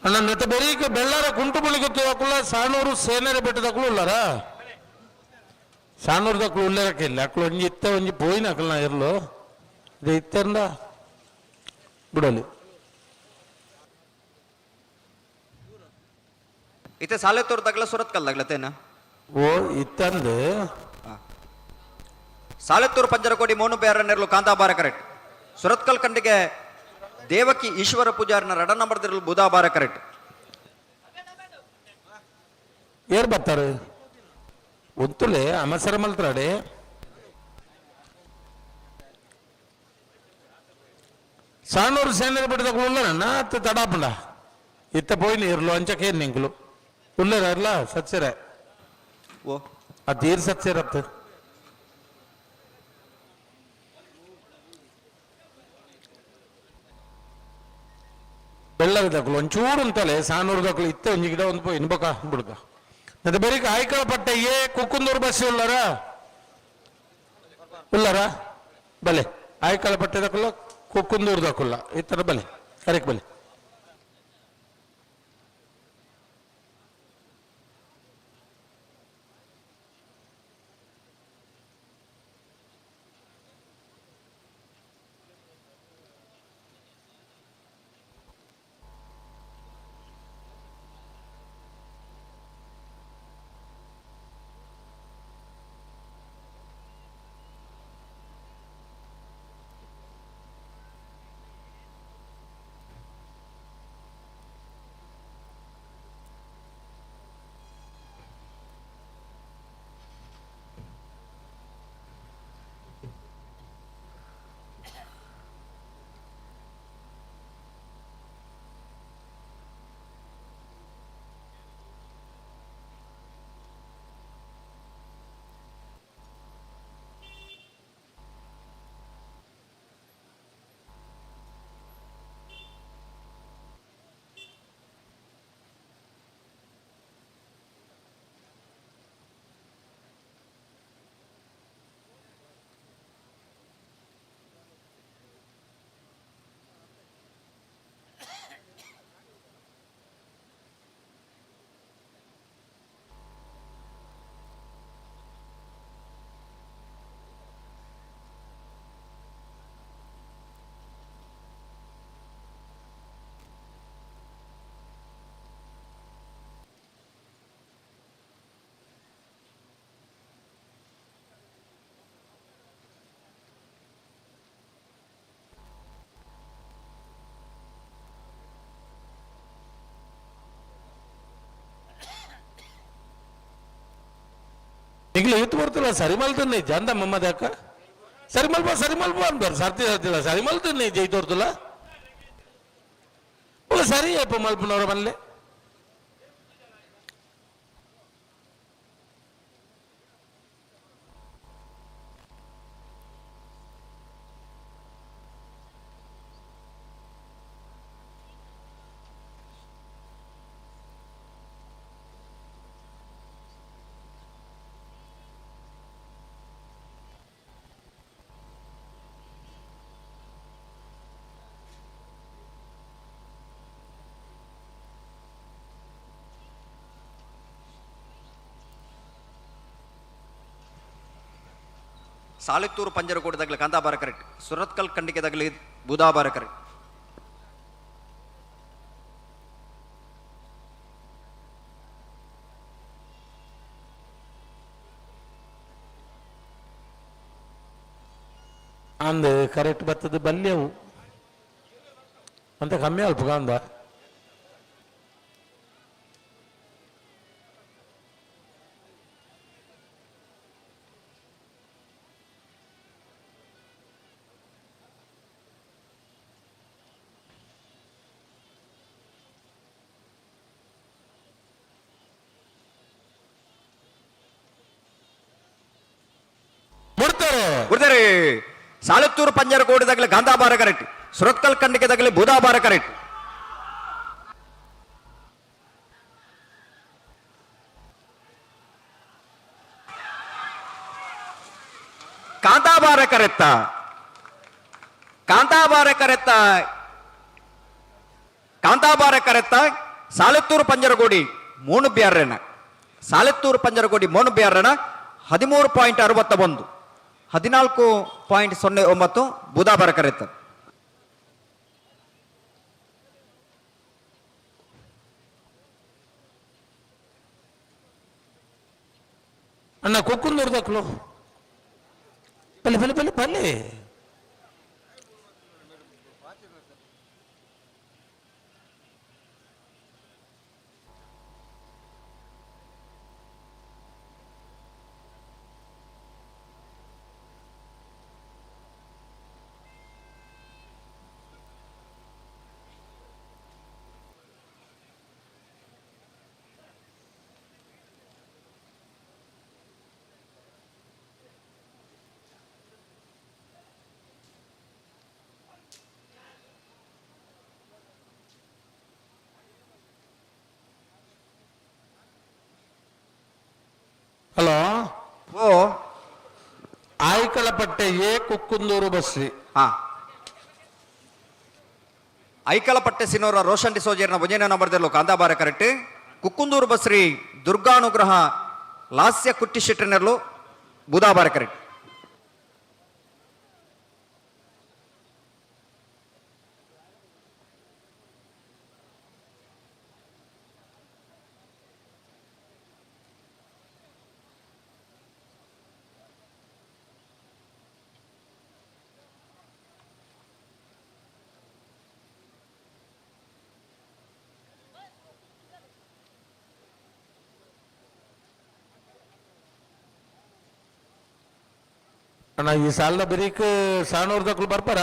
ಅಣ್ಣ ನೆತ್ತ ಬೆರೀಕ ಬೆಳ್ಳಾರ ಕುಂಟು ಬಳಿಗೊತ್ತು ಹಾಕುಲ್ಲ ಸಾಣೂರು ಸೇನೆರೆ ಬೆಟ್ಟದಕ್ಕೂ ಉಳ್ಳಾರ ಸಾಣೂರ್ದಕ್ಕೂ ಉಳ್ಳೇರಕ್ಕಿಲ್ಲ ಅಕ್ಕಳು ಒಂಜಿ ಇತ್ತ ಒಂಜಿ ಪೋಯಿನ ಅಕ್ಕಲ್ನ ಇರ್ಲು ಇದು ಇತ್ತಂದ ಬಿಡಲಿ ಇತ್ತೆ ಸಾಲೆ ತೋರ್ದಾಗಲ ಸುರತ್ ಕಲ್ದಾಗ್ಲತ್ತೇನ ಓ ಇತ್ತಂದು ಸಾಲೆತ್ತೂರು ಪಂಜರಕೋಡಿ ಮೋನು ಬೇರನೆರ್ಲು ಕಾಂತಾಬಾರ ಕರೆಕ್ಟ್ ಸುರತ್ಕಲ್ ಕಂಡಿಗೆ ದೇವಕಿ ಈಶ್ವರ ಪೂಜಾರನ 2ನೇ ನಂಬರ್ದಿರಲು ಬುಧಾಬಾರ ಕರೆಕ್ಟ್ ಏರ್ ಬರ್ತಾರೆ ಒಂತುಲೆ ಅಮಸರ ಮಲ್ತ್ರಾಡೆ ಸಾಣೂರು ಸೇನೆ ಬಿಟ್ಟದಾಗ ಉಳ್ಳರಣ್ಣ ಅತ್ತ ತಡಾಪಂಡ ಇತ್ತ ಪೋಯಿನ ಇರ್ಲು ಅಂಚಕೇನ್ ನಿಂಕ್ಲು ಉಳ್ಳರಲ್ಲ ಸತ್ಸರ ಓ ಅದೇರ್ ಸತ್ಸರತ್ತ ಬೆಳ್ಳವಿದಕ್ಕಳು ಒಂಚೂರು ಅಂತಲೇ ಸಾನೂರ್ದಕ್ಕಳು ಇತ್ತೆ ಒಂಜಿ ಗಿಡ ಒಂದು ಪೋಯಿ ಇನ್ಬಕ ಬಿಡ್ಕ ಮತ್ತೆ ಬೇರೆ ಆಯ್ಕಳ ಪಟ್ಟೆ ಏ ಕುಕ್ಕುಂದೂರು ಬಸ್ ಉಳ್ಳಾರ ಬಲೆ ಆಯ್ಕಳ ಪಟ್ಟೆದಕ್ಕಲ್ಲ ಕುಕ್ಕುಂದೂರ್ದಕ್ಕಲ್ಲ ಈ ತರ ಬಲೆ ಕರೆಕ್ಟ್ ಬಲೆ ನಿಗ್ಲು ಇವತ್ತು ಬರ್ತಲ್ಲ ಸರಿಮಲ್ತನ್ನಿ ಜಂದ ಮಮ್ಮದ ಅಕ್ಕ ಸರಿಮಲ್ಪ ಅಂತಾರೆ ಸರ್ತಿ ಸರ್ತಿಲ್ಲ ಸರಿಮಲ್ತನ್ನಿ ಜೈ ತೋರ್ತಲ್ಲ ಸರಿ ಅಪ್ಪ ಮಲ್ಪನವ್ರ ಮನೇಲಿ ಸಾಲೆತ್ತೂರು ಪಂಜರಕೋಟದಾಗಲಿ ಕಾಂತಾಬಾರ ಕರೆಕ್ಟ್ ಸುರತ್ಕಲ್ ಕಂಡಿಕೆದಾಗಲಿ ಬುಧಾಬಾರ ಕರೆಕ್ಟ್ ಅಂದ್ ಕರೆಕ್ಟ್ ಬರ್ತದೆ ಬಲ್ಯವು ಅಂತ ಕಮ್ಮಿ ಅಲ್ಪ ಕಾಂದ ಉರ್ದರೆ ಸಾಲತ್ತೂರು ಪಂಜರಕೋಡಿ ತಗಲಿ ಗಾಂಧಾಬಾರ ಕರೆಕ್ಟ್ ಸುರತ್ಕಲ್ ಕಂಡಿಗೆ ತಗಲಿ ಬುಧಾಬಾರ ಕರೆಕ್ಟ್ ಕಾಂತಾಬಾರ ಕರೆತ್ತ ಸಾಲತ್ತೂರು ಪಂಜರಗೋಡಿ ಮೂಣು ಬ್ಯಾರಣ 13.61 14.09 ಬುಧಾಬಾರ ಕರೆತ್ತ ಅಣ್ಣ ಕುಕ್ಕುಂದೂರು ದಕ್ಲು ಪಲ್ಲೆ ಪಲ್ಲೆ ಪಲ್ಲೆ ಪಲ್ಲೆ ಹಲೋ ಓ ಆಯ್ಕಳಪಟ್ಟೆ ಎ ಕುಕ್ಕುಂದೂರು ಬಸ್ರಿ ಹಾ ಐಕಲಪಟ್ಟೆ ಸಿನೋರ ರೋಷನ್ ಡಿಸೋಜರ್ನ ಒಂಜನೇ ನಂಬರ್ದಲ್ಲೂ ಕಾಂದಾಬಾರ ಕರೆಕ್ಟ್ ಕುಕ್ಕುಂದೂರು ಬಸ್ರಿ ದುರ್ಗಾನುಗ್ರಹ ಲಾಸ್ಯ ಕುಟ್ಟಿ ಶೆಟ್ಟರ್ನಲ್ಲೂ ಬುಧಾಬಾರ ಕರೆಕ್ಟ್ ಅಣ್ಣ ಈ ಸಾಲದ ಬರೀಕ್ ಸಾಣೂರು ದಕ್ಲು ಬರ್ಪಾರ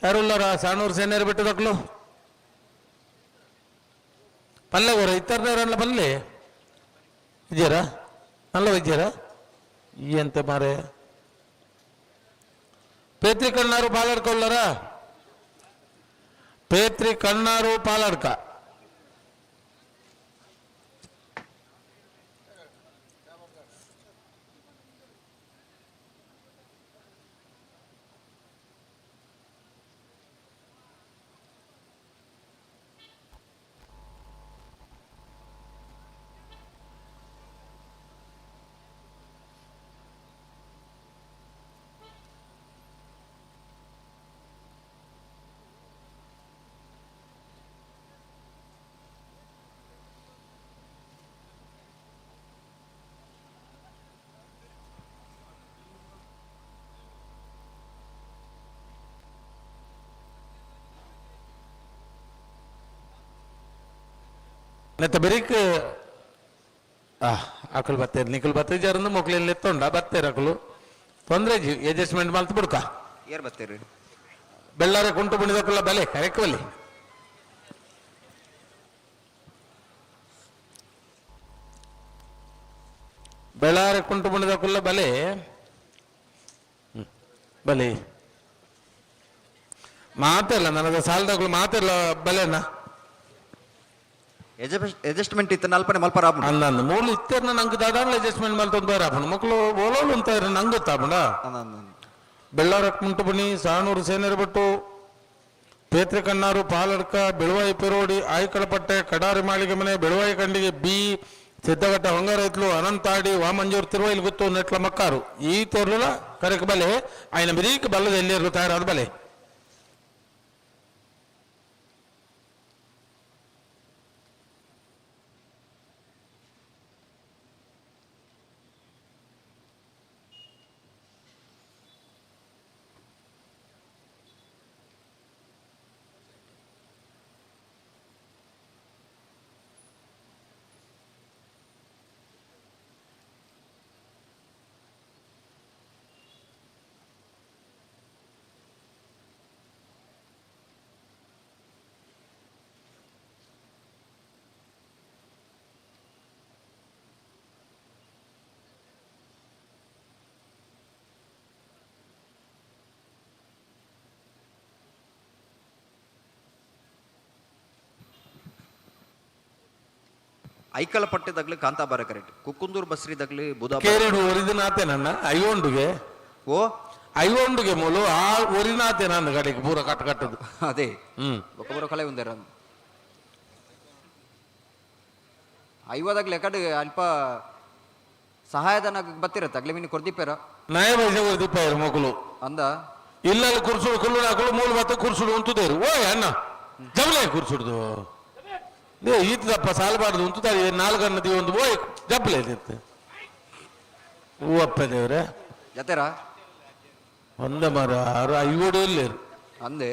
ಯಾರು ಇಲ್ಲಾರ ಸಾಣೂರು ಸೇನೇರು ಬಿಟ್ಟು ದಕ್ಲು ಪಲ್ಲೆ ಹೋರ ಇತ್ತರ್ನಲ್ಲ ಪಲ್ಲೆ ಇದೆಯಾರ ನಲ್ಲ ಇದ್ಯಾರ ಎಂತ ಮಾರೆ ಪೇತ್ರಿ ಕಣ್ಣಾರು ಪಾಲಾಡ್ಕ ಉಳ್ಳಾರ ಪೇತ್ರಿ ಕಣ್ಣಾರು ಪಾಲಾಡ್ಕ ನೆತ್ತ ಬರೀಕ್ ಅಕಲ್ ಬತ್ತೇರು ನಿಕಲ್ ಬತ್ತ ಜರಂದು ಮೊಕ್ಲೆಲ್ಲ ಎತ್ತೊಂಡ ಬತ್ತೇರು ಅಕಲು ತೊಂದ್ರೆ ಅಡ್ಜಸ್ಟ್ಮೆಂಟ್ ಮಾಡ್ತು ಬಿಡ್ಕ ಏರ್ ಬತ್ತೇರಿ ಬೆಳ್ಳಾರೆ ಕುಂಟು ಬುಣಿದಕ್ಕಲ್ಲ ಬಲೆ ಕರೆಕ್ಟ್ ಬಲೆ ಬೆಳ್ಳಾರೆ ಕುಂಟು ಬುಣಿದಕ್ಕಲ್ಲ ಬಲೆ ಬಲೆ ಮಾತಲ್ಲ ನನಗೆ ಸಾಲದಾಗ್ಲು ಮಾತಿಲ್ಲ ಬಲೆನ ಅಡ್ಜಸ್ಟ್ಮೆಂಟ್ ಇತ್ತು ನಲ್ಪನೆ ಮಲ್ಪ ರಾಬ್ ಅಂದ ಮೂಲ ಇತ್ತೇರ್ನ ನಂಗೆ ದಾದಾನ್ಲ ಅಡ್ಜಸ್ಟ್ಮೆಂಟ್ ಮಲ್ತೊಂದು ರಾಪಣ ಮಕ್ಕಳು ಓಲೋಲು ಅಂತ ನಂಗೆ ಗೊತ್ತಾಪಣ ಬೆಳ್ಳಾರ ಕುಂಟು ಬುಣಿ ಸಾಣೂರು ಸೇನೇರು ಬಿಟ್ಟು ಪೇತ್ರಿ ಕಣ್ಣಾರು ಪಾಲಡ್ಕ ಬೆಳುವಾಯಿ ಪೆರೋಡಿ ಆಯ್ಕಳಪಟ್ಟೆ ಕಡಾರಿ ಮಾಳಿಗೆ ಮನೆ ಬೆಳುವಾಯಿ ಕಂಡಿಗೆ ಬಿ ಸಿದ್ದಘಟ್ಟ ಹೊಂಗಾರೈತ್ಲು ಅನಂತಾಡಿ ವಾಮಂಜೂರು ತಿರುವೈಲ್ ಗೊತ್ತು ನೆಟ್ಲ ಮಕ್ಕಾರು ಈ ತೋರ್ಲ ಕರೆಕ್ ಬಲೆ ఆయన ಬರೀಕ್ ಬಲ್ಲದ ಎಲ್ಲಿರು ತಯಾರಾದ ಬಲೆ ಐಕಲ ಪಟ್ಟೆದಾಗ್ಲಿ ಕಾಂತಾಬಾರ ಕರೆಕ್ಟ್ ಕುಕ್ಕುಂದೂರು ಬಸ್ರಿದಾಗ್ಲಿ ಬುಧಾಬಾರ ಕೇರಡು ಒರಿದಿನಾತೆ ನನ್ನ ಐವೊಂಡುಗೆ ಓ ಐವೊಂಡುಗೆ ಮೂಲು ಆ ಒರಿನಾತೆ ನನ್ನ ಕಡೆಗೆ ಪೂರ ಕಟ್ಟದು ಅದೇ ಒಬ್ಬರ ಕಲೆ ಒಂದೇರ ಐವದಾಗ್ಲಿ ಯಾಕಡೆ ಅಲ್ಪ ಸಹಾಯಧನ ಬತ್ತಿರತ್ತೆ ಅಗ್ಲಿ ಮೀನು ಕೊರ್ದಿಪ್ಪೇರ ನಯ ಪೈಸೆ ಕೊರ್ದಿಪ್ಪಾಯಿರು ಮಕ್ಕಳು ಅಂದ ಇಲ್ಲಲ್ಲಿ ಕುರ್ಸುಡು ಕುಲ್ಲು ಹಾಕಲು ಮೂಲ ಬತ್ತ ಕುರ್ಸುಡು ಉಂತುದೇರು ಓಯ್ ಅಣ್ಣ ಜಬಲೆ ಕುರ್ಸುಡ್ದು ಈತದಪ್ಪ ಸಾಲಬಾರ್ದು ಉಂತುತ್ತಾರೆ 4 ಅನ್ನದಿ ಒಂದು ಓಯ್ ಜಬಲೆ ಇರುತ್ತೆ ಹೂವಪ್ಪ ದೇವ್ರೆ ಜತೆರ ಒಂದ ಮರ ಆರು ಐವೋಡು ಇಲ್ಲೇರು ಅಂದೆ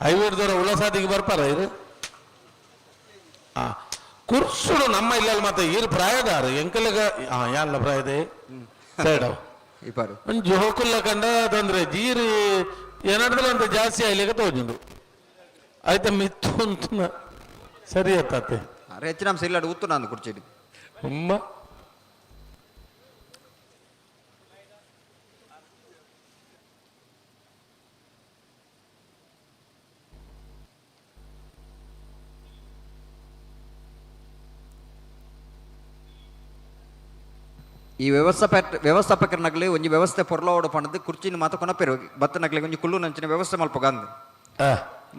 ಐವೋಡ್ದವ್ರ ಉಳಸಾದಿಗೆ ಬರ್ಪಾರ ಇರು ಕುರ್ಸುಡು ನಮ್ಮ ಇಲ್ಲಲ್ಲಿ ಮತ್ತೆ ಈರು ಪ್ರಾಯದಾರು ಎಂಕಲ್ಗ ಯಾನ್ಲ ಪ್ರಾಯದೆ ಸೈಡವ್ ಇಪ್ಪಾರು ಒಂದು ಹೋಕುಲ್ಲ ಕಂಡ ತೊಂದ್ರೆ ಜೀರು ಏನಾಡಿದ್ರೆ ಅಂತ ಜಾಸ್ತಿ ಆಯ್ಲಿಕ್ಕೆ ತೋಜುಂಡು ಆಯ್ತಾ ಮಿತ್ತು ಅಂತ ಸರಿ ಅತ್ತೆ ಹೆಚ್ಚಿನ ಅಂಶ ಇಲ್ಲಾಡು ಉತ್ತು ನಾನು ಕುರ್ಚಿಡಿ ಅಮ್ಮ ಈ ವ್ಯವಸ್ಥಾಪಕರನಾಗ್ಲಿ ಒಂಜಿ ವ್ಯವಸ್ಥೆ ಪೊರ್ಲೋಡು ಪಣದು ಕುರ್ಚಿನ ಮಾತ ಕೊನಪೇರು ಬತ್ತನಾಗ್ಲಿ ಒಂಜಿ ಕುಲ್ಲು ನಂಚಿನ ವ್ಯವಸ್ಥೆ ಮಲ್ಪಗಂದು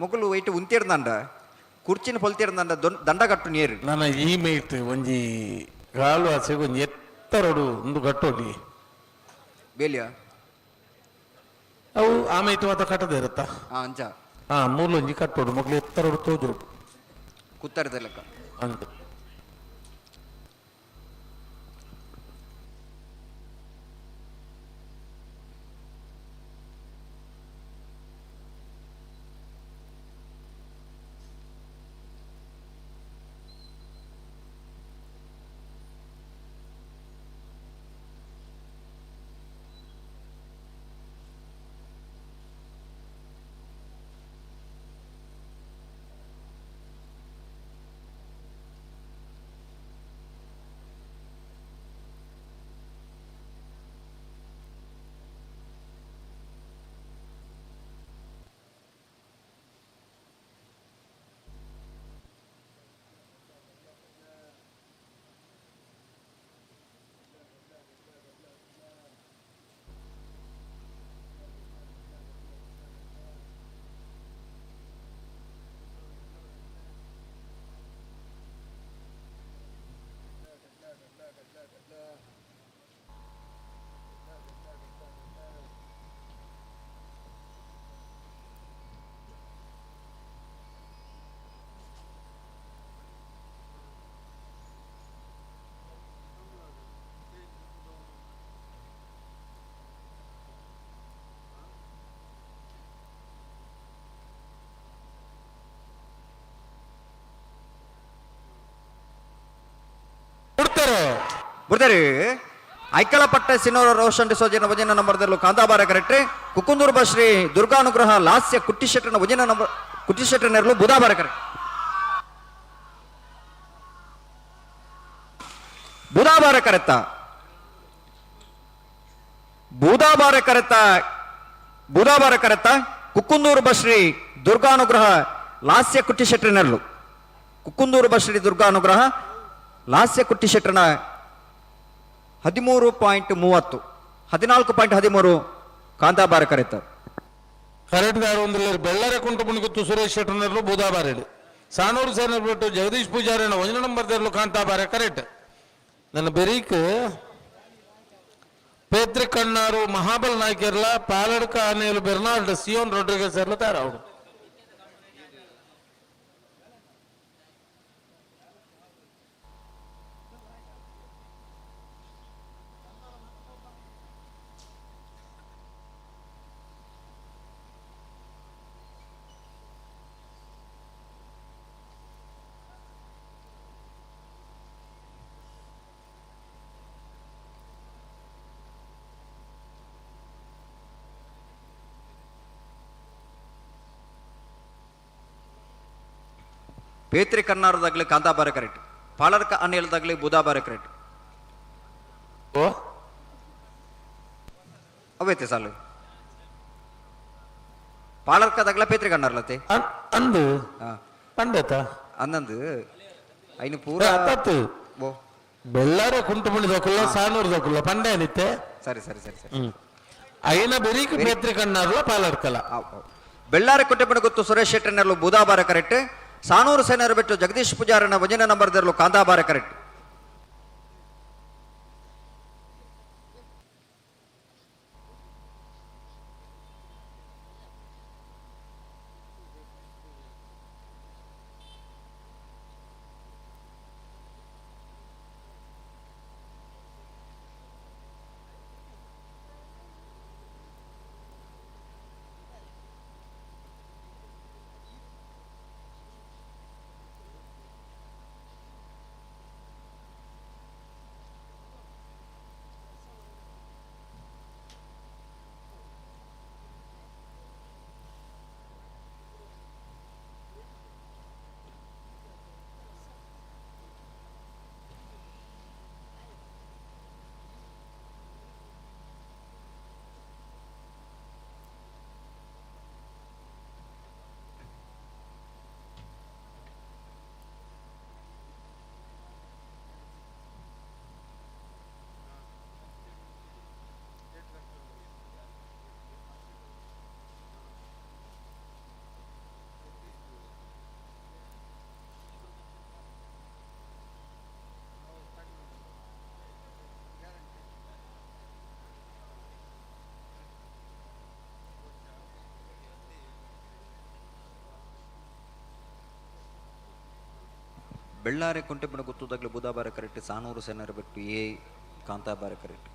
ಮುಗುಲು ವೈಟ್ ಉಂತಿರ್ದಂಡ ಕುರ್ಚಿನ ಪೊಲ್ತಿರ್ದಂಡ ದಂಡ ಕಟ್ಟು ನೀರು ನನ್ನ ಈ ಮೇಯ್ತು ಒಂಜಿ ಕಾಲು ಆಸೆಗೆ ಒಂಜಿ ಎತ್ತರಡು ಒಂದು ಕಟ್ಟೋಡಿ ಬೇಲಿಯಾ ಅವು ಆಮೇಯ್ತು ಮಾತ ಕಟ್ಟದೇ ಇರುತ್ತಾ ಅಂಚ ಮೂಲು ಒಂಜಿ ಕಟ್ಟೋಡು ಮಗ್ಳು ಎತ್ತರಡು ತೋಜೋಡು ಕುತ್ತರದ ಲೆಕ್ಕ ಅಂತ ಬರ್ತಾರೆ ಐಕಳ ಪಟ್ಟ ಸಿನೋರ ರೋಷನ್ ಡಿಸೋಜಿನ ವಜನ ನಂಬರ್ದಲ್ಲೂ ಕಾಂತಾಬಾರ ಕರೆಕ್ಟ್ ಕುಕ್ಕುಂದೂರು ಬಶ್ರೀ ದುರ್ಗಾನುಗ್ರಹ ಲಾಸ್ಯ ಕುಟ್ಟಿಶೆಟ್ಟನ ವಜನ ನಂಬರ್ ಕುಟ್ಟಿಶೆಟ್ಟನೆರಲು ಬುಧಾಬಾರ ಕರೆಕ್ಟ್ ಬುಧಾಬಾರ ಕರೆತ್ತ ಬುಧಾಬಾರ ಕರೆತ್ತ ಬುಧಾಬಾರ ಕರೆತ್ತ ಕುಕ್ಕುಂದೂರು ಬಶ್ರೀ ದುರ್ಗಾನುಗ್ರಹ ಲಾಸ್ಯ ಕುಟ್ಟಿಶೆಟ್ಟನೆರಲು ಕುಕ್ಕುಂದೂರು ಬಶ್ರೀ ದುರ್ಗಾನುಗ್ರಹ ಲಾಸ್ಯ ಕುಟ್ಟಿಶೆಟ್ಟನ 13.30 14.13 ಕಾಂತಾಬಾರ ಕರೆತ ಕರೆಕ್ಟ್ದಾರು ಒಂದು ಬೆಳ್ಳರೆ ಕುಂಟು ಮುನಿಗುತ್ತು ಸುರೇಶ್ ಶೆಟ್ಟರ್ನರ್ಲು ಬುಧಾಬಾರೆಡು ಸಾನೂರು ಸೇನರ್ ಬಿಟ್ಟು ಜಗದೀಶ್ ಪೂಜಾರಿನ ಒಂಜನ ನಂಬರ್ದರ್ಲು ಕಾಂತಾಬಾರ ಕರೆಕ್ಟ್ ನನ್ನ ಬೆರೀಕ್ ಪೇತ್ರಿ ಕಣ್ಣಾರು ಮಹಾಬಲ್ ನಾಯ್ಕರ್ಲ ಪಾಲಡ್ಕ ಆನೆಯಲು ಬೆರ್ನಾಲ್ಡ್ ಸಿಯೋನ್ ರೊಡ್ರಿಗಸ್ ಎಲ್ಲ ತಾರವಡು ಪೇತ್ರಿ ಕನ್ನಾರದಾಗ್ಲಿ ಕಾಂತಾಬಾರ ಕರೆಕ್ಟ್ ಪಾಲರ್ಕ ಅನ್ನೇಳದಾಗ್ಲಿ ಬುಧಾಬಾರ ಕರೆಕ್ಟ್ ಓ ಅವೈತೆ ಸಾಲು ಪಾಲರ್ಕದಾಗ್ಲ ಪೇತ್ರಿ ಕನ್ನಾರ್ಲತೆ ಅಂದು ಪಂಡತ ಅನ್ನಂದು ಐನು ಪೂರ ಬೆಳ್ಳಾರ ಕುಂಟುಮುಳಿ ದೊಕ್ಕುಲ್ಲ ಸಾನೂರು ದೊಕ್ಕುಲ್ಲ ಪಂಡೆ ನಿತ್ತೆ ಸರಿ ಸರಿ ಸರಿ ಸರಿ అయిన ಬೆರೀಕ್ ಬೇತ್ರಿ ಕಣ್ಣಾರ್ಲ ಪಾಲಡ್ಕಲ್ಲ ಬೆಳ್ಳಾರಿ ಕುಂಟೆಪಣ ಗೊತ್ತು ಸುರೇಶ್ ಶೆಟ್ಟರ್ನರ್ಲು ಬುಧಾಬಾರ ಕರೆಕ್ಟ್ ಸಾನೂರು ಸೇನರು ಬಿಟ್ಟು ಜಗದೀಶ್ ಪೂಜಾರನ ವಜನ ನಂಬರ್ದರ್ಲು ಕಾಂದಾಬಾರ ಕರೆಕ್ಟ್ ಬೆಳ್ಳಾರಿ ಕುಂಟೆಪಣ ಗೊತ್ತುದಾಗಲಿ ಬುಧಾಬಾರ ಕರೆಕ್ಟ್ ಸಾನೂರು ಸೇನರು ಬಿಟ್ಟು ಎ ಕಾಂತಾಬಾರ ಕರೆಕ್ಟ್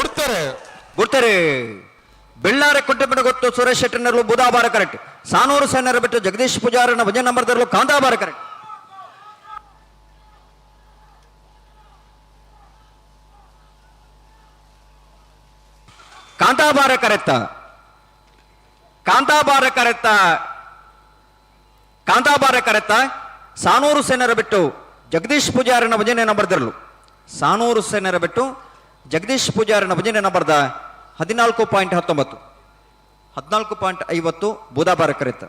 ಬಿಡ್ತಾರೆ ಬೆಳ್ಳಾರಿ ಕುಂಟೆಪಣ ಗೊತ್ತು ಸುರೇಶ್ ಶೆಟ್ಟರ್ನರ್ಲು ಬುಧಾಬಾರ ಕರೆಕ್ಟ್ ಸಾನೂರು ಸೇನರು ಬಿಟ್ಟು ಜಗದೀಶ್ ಪೂಜಾರನ ವಜನ ನಂಬರ್ದರ್ಲು ಕಾಂತಾಬಾರ ಕರೆಕ್ಟ್ ಕಾಂತಾಬಾರ ಕರೆಕ್ಟ ಕಾಂತಾಬಾರ ಕರೆಕ್ಟ ಕಾಂತಾಬಾರ ಕರೆಕ್ಟ ಸಾನೂರು ಸೇನರು ಬಿಟ್ಟು ಜಗದೀಶ್ ಪೂಜಾರನ ವಜನ ನಂಬರ್ದರ್ಲು ಸಾನೂರು ಸೇನರು ಬಿಟ್ಟು ಜಗದೀಶ್ ಪೂಜಾರನ ಭಜನೆ ನಂಬರ್ದ 14.19 14.50 ಬುಧಾಬಾರ ಕರೆತ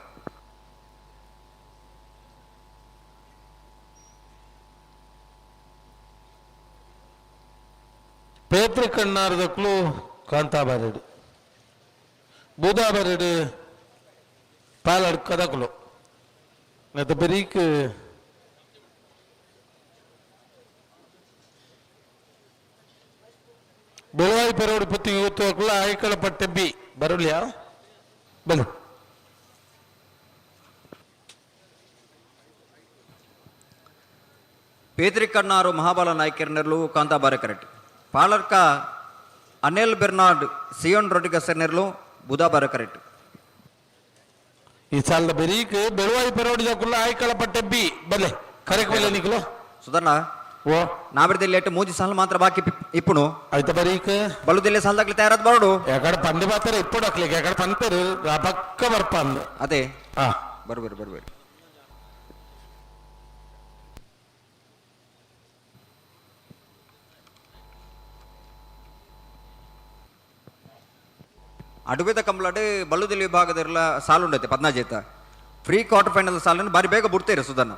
ಪೇತ್ರಿ ಕಣ್ಣಾರ್ದಕ್ಲು ಕಾಂತಾಬಾರೆಡು ಬುಧಾಬಾರೆಡು ಪಾಲಡ್ಕದಕ್ಲು ಅದು ಬರೀಕ್ ಬೆಳವಾಯಿ ಪರವಡಿ ಪುತ್ತಿಗೆ ಗೊತ್ತು ಆಯ್ಕಳ ಪಟ್ಟೆ ಬಿ ಬರಲಿಯಾ ಬಲು ಪೇತ್ರಿ ಕಣ್ಣಾರು ಮಹಾಬಲ ನಾಯ್ಕರ್ನೆರ್ಲು ಕಾಂತಾಬಾರ ಕರೆಕ್ಟ್ ಪಾಲರ್ಕ ಅನೆಲ್ ಬೆರ್ನಾರ್ಡ್ ಸಿಯೋನ್ ರೊಡ್ರಿಗಸ್ ನೆರ್ಲು ಬುಧಾಬಾರ ಕರೆಕ್ಟ್ ಈ ಸಾಲದ ಬೆರೀಕ್ ಬೆಳುವಾಯಿ ಪೆರೋಡಿದ ಕುಲ್ಲ ಆಯ್ಕಳ ಪಟ್ಟೆ ಬಿ ಬಲೆ ಕರೆಕ್ ಬಲೆ ನಿಕ್ಲು ಸುಧರ್ಣ ಓ ನಾವಿರ್ದಲ್ಲಿ ಲೇಟ್ ಮೂಜಿ ಸಾಲ ಮಾತ್ರ ಬಾಕಿ ಇಪ್ಪುನು ಆಯ್ತಾ ಬರೀಕ್ ಬಳುದಿಲ್ಲ ಸಾಲದಾಗ್ಲಿ ತಯಾರಾದ ಬರಡು ಯಾಕಡೆ ಪಂಡಿ ಬಾತಾರೆ ಇಪ್ಪಡು ಹಾಕ್ಲಿಕ್ಕೆ ಯಾಕಡೆ ಪಂತರು ಪಕ್ಕ ಬರ್ಪ ಅಂದ ಅದೇ ಹಾ ಬರ್ಬೇರಿ ಅಡುವೆದ ಕಂಬಳಾಡು ಬಲ್ಲುದಿಲ್ಲ ವಿಭಾಗದಲ್ಲ ಸಾಲು ಉಂಡೈತೆ 15 ಫ್ರೀ ಕ್ವಾರ್ಟರ್ ಫೈನಲ್ ಸಾಲನ್ನು ಬಾರಿ ಬೇಗ ಬಿಡ್ತೇವೆ ಸುಧರ್ಣ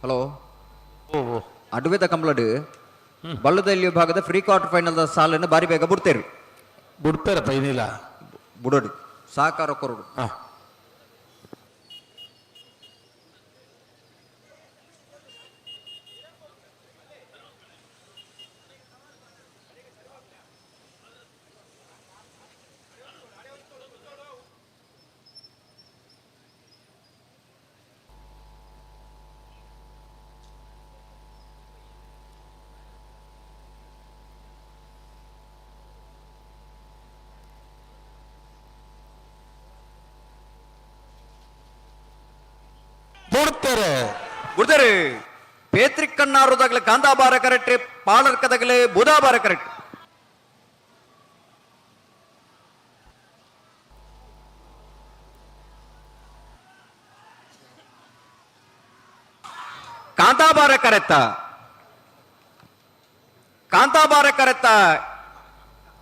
ಹಲೋ ಅಡುವೆದ ಕಂಬಳಾಡು ಬಲ್ಲುದಲ್ಲಿ ವಿಭಾಗದ ಫ್ರೀ ಕ್ವಾರ್ಟರ್ ಫೈನಲ್ ಸಾಲನ್ನು ಬಾರಿ ಬೇಗ ಬಿಡ್ತೇವೆ ಬಿಡ್ತಾರಪ್ಪ ಏನಿಲ್ಲ ಬುಡೋಡಿ ಸಹಕಾರ ಕೊರಡು ಬಿಡ್ತಾರೆ ಪೇತ್ರಿಕ್ ಕಣ್ಣಾರುದಾಗಲೇ ಕಾಂತಾಬಾರ ಕರೆಕ್ಟ್ ಪಾಲರ್ಕದಾಗಲೇ ಬುಧಾಬಾರ ಕರೆಕ್ಟ್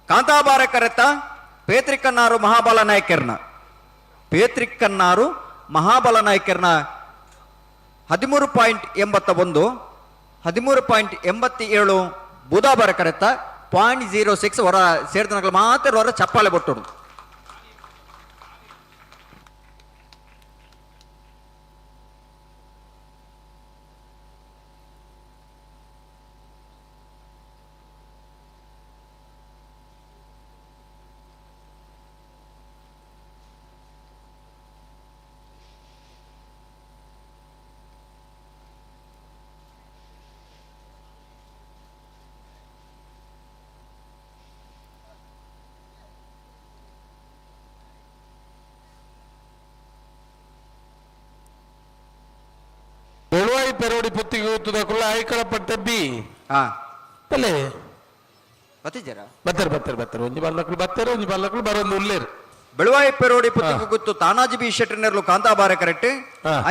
ಕಾಂತಾಬಾರ ಕರೆತ್ತ ಪೇತ್ರಿಕ್ ಕಣ್ಣಾರು ಮಹಾಬಲ ನಾಯಕರ್ನ 13.81 13.87 ಬುಧಾಬಾರ ಕರೆತ್ತ 0.06 ಹೊರ ಸೇರಿದ ಮಾತ್ರ ಹೊರ ಚಪ್ಪಾಳೆ ಬೊಟ್ಟೋಡು ಬೆಳುವಾಯಿ ಪೆರೋಡಿ ಪುತ್ತಿಗೆ ಊತುದಕ್ಕುള്ള ಆಯ್ಕಳ ಪಟ್ಟೆ ಬಿ ಅಲ್ಲೇ ಬತ್ತಾರೆ ಒಂಜಿ ಬಲ್ಲಕ್ಳು ಬತ್ತಾರೆ ಒಂಜಿ ಬಲ್ಲಕ್ಳು ಬರೊಂದು ಉಲ್ಲೇರು ಬೆಳುವಾಯಿ ಪೆರೋಡಿ ಪುತ್ತಿಗೆ ಗುತ್ತು ತಾನಾಜಿ ಬಿ ಶೆಟ್ಟಿನರ್ಲು ಕಾಂತಾಬಾರ ಕರೆಕ್ಟ್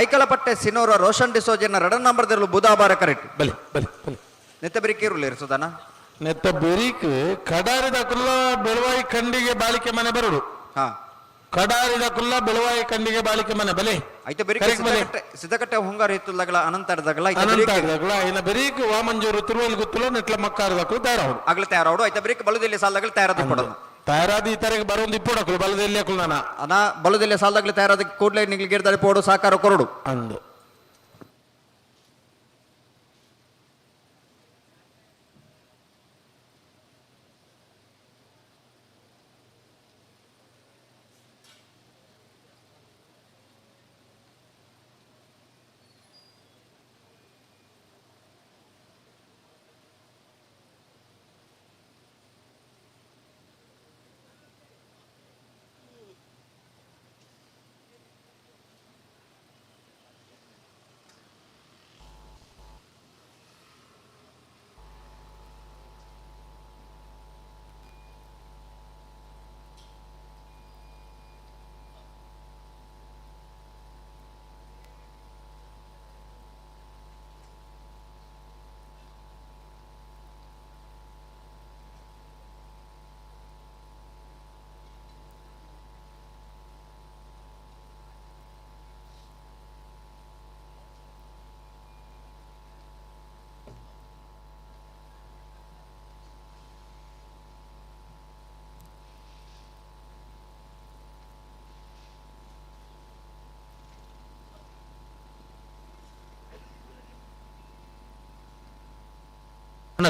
ಐಕಲ ಪಟ್ಟೆ ಸಿನೋರ ರೋಷನ್ ಡಿಸೋಜನ 2 ನಂಬರ್ದರ್ಲು ಬುಧಾಬಾರ ಕರೆಕ್ಟ್ ಬಲಿ ನೆತ್ತ ಬರಿಕೇರುಲ್ಲೇರು ಸುಧಾನ ನೆತ್ತ ಬೆರೀಕ್ ಕಡಾರಿದ ಕುಲ್ಲ ಬೆಳುವಾಯಿ ಕಂಡಿಗೆ ಬಾಳಿಕೆ ಮನೆ ಬರುಡು ಕಡಾರಿದ ಕುಲ್ಲ ಬೆಳುವಾಯಿ ಕಂಡಿಗೆ ಬಾಳಿಕೆ ಮನೆ ಬಲೆ ಐತೆ ಬೆರಿಕೆ ಸಿದ್ದಕಟ್ಟೆ ಹೊಂಗಾರ ಇತ್ತುದಾಗಲ ಅನಂತರದಾಗಲ ಇನ್ನ ಬೆರೀಕ್ ವಾಮಂಜೂರು ತುರುವಲ್ ಗುತ್ತಲು ನೆಟ್ಲ ಮಕ್ಕಾರದಕ್ಕೂ ತಯಾರವಡು ಆಗ್ಲೇ ತಯಾರವಡು ಐತೆ ಬೆರಿಕೆ ಬಲದಲ್ಲಿ ಸಾಲದಾಗಲ ತಯಾರಾದ ಕೊಡೋದು ತಯಾರಾದ ಈ ತರಗೆ ಬರೋದು ಇಪ್ಪಡಕ್ಕಳು ಬಲದಲ್ಲಿ ನಾನು ಅನಾ ಬಲದಲ್ಲಿ ಸಾಲದಾಗಲ ತಯಾರಾದ ಕೂಡಲೇ ನಿಗ್ಲಿಗೆ ಗಿರ್ದಾರಿ ಪೋಡು ಸಾಕಾರ ಕೊರಡು ಅಂದು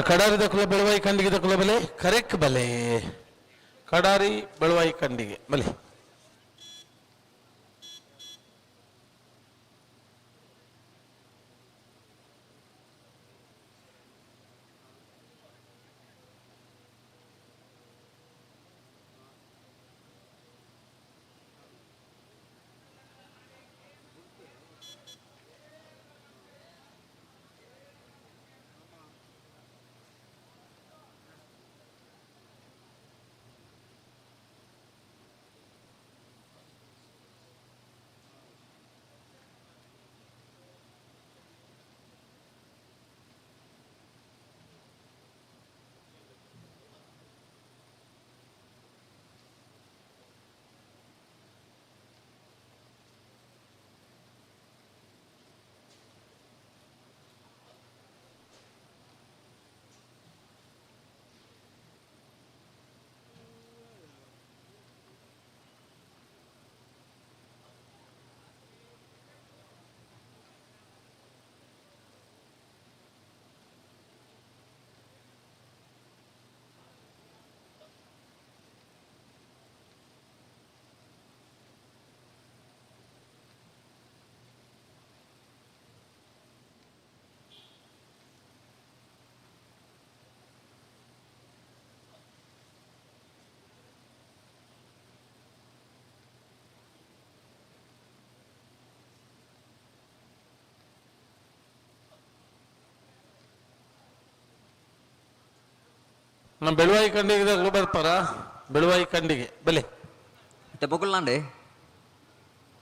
ಕಡಾರಿದ ಕುಲ ಬೆಳುವಾಯಿ ಕಂಡಿಗೆ ಕುಲ ಬೆಲೆ ಕರೆಕ್ ಬಲೆ ಕಡಾರಿ ಬೆಳುವಾಯಿ ಕಂಡಿಗೆ ಬಲೆ ನಮ್ಮ ಬೆಳುವಾಯಿ ಕಂಡಿಗೆ ಬರ್ತಾರ ಬೆಳುವಾಯಿ ಕಂಡಿಗೆ ಬೆಲೆ ಮತ್ತೆ ಬೊಗುಲ್ನಾಂಡೆ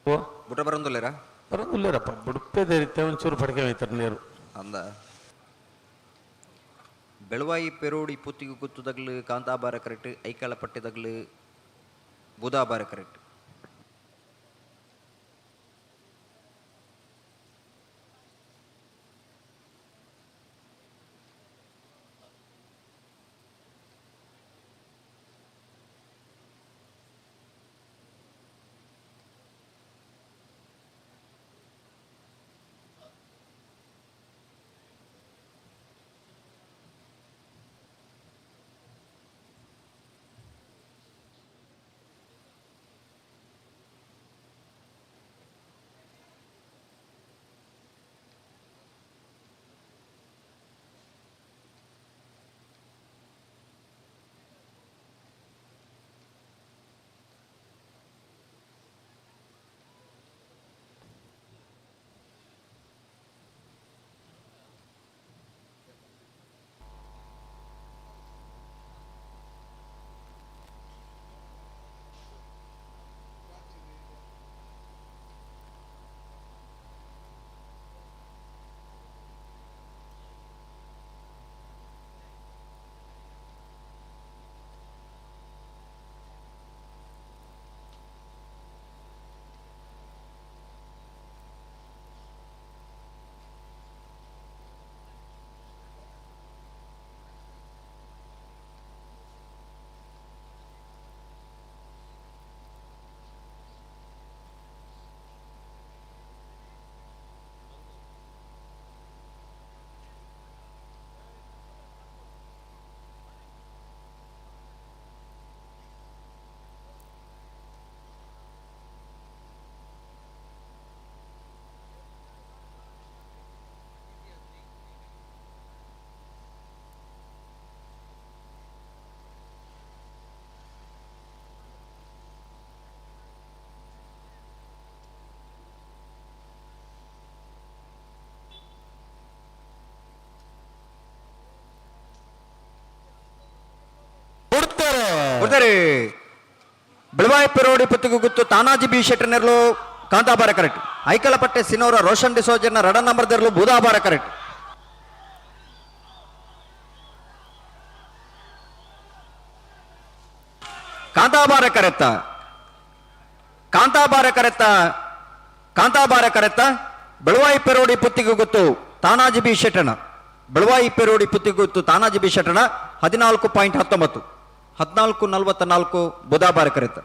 ಓ ಬುಟ್ಟ ಬರಂದುಲ್ಲೇರಾ ಬರೋದಿಲ್ಲರಪ್ಪ ಬುಡುಪೇದೆ ರೀತಿ ಒಂಚೂರು ಪಡ್ಕೆ ಹೋಯ್ತಾರೆ ನೀರು ಅಂದ ಬೆಳವಾಯಿ ಪೆರೋಡಿ ಪುತ್ತಿಗೆ ಗುತ್ತುದಗ್ಲು ಕಾಂತಾಬಾರ ಕರೆಕ್ಟ್ ಐಕಾಳ ಪಟ್ಟೆದಗ್ಲು ಬುಧಾಬಾರ ಕರೆಕ್ಟ್ ಕೊಡ್ತಾರೆ ಬೆಳವಾಯಿ ಪೆರೋಡಿ ಪುತ್ತಿಗೆ ಗುತ್ತು ತಾನಾಜಿ ಬಿ ಶೆಟ್ಟರ್ನೆರ್ಲು ಕಾಂತಾಬಾರ ಕರೆಕ್ಟ್ ಐಕಲ ಪಟ್ಟೆ ಸಿನೋರ ರೋಷನ್ ಡಿಸೋಜರ್ನ ರಡ ನಂಬರ್ ದೆರ್ಲು ಬುಧಾಬಾರ ಕರೆಕ್ಟ್ ಕಾಂತಾಬಾರ ಕರೆತ್ತ ಕಾಂತಾಬಾರ ಕರೆತ್ತ ಕಾಂತಾಬಾರ ಕರೆತ್ತ ಬೆಳವಾಯಿ ಪೆರೋಡಿ ಪುತ್ತಿಗೆ ಗುತ್ತು ತಾನಾಜಿ ಬಿ ಶೆಟ್ಟಣ ಬೆಳವಾಯಿ ಪೆರೋಡಿ ಪುತ್ತಿಗೆ ಗುತ್ತು ತಾನಾಜಿ ಬಿ ಶೆಟ್ಟಣ 14.19 14:44 ಬುಧಾಬಾರ ಕರೆತ್ತ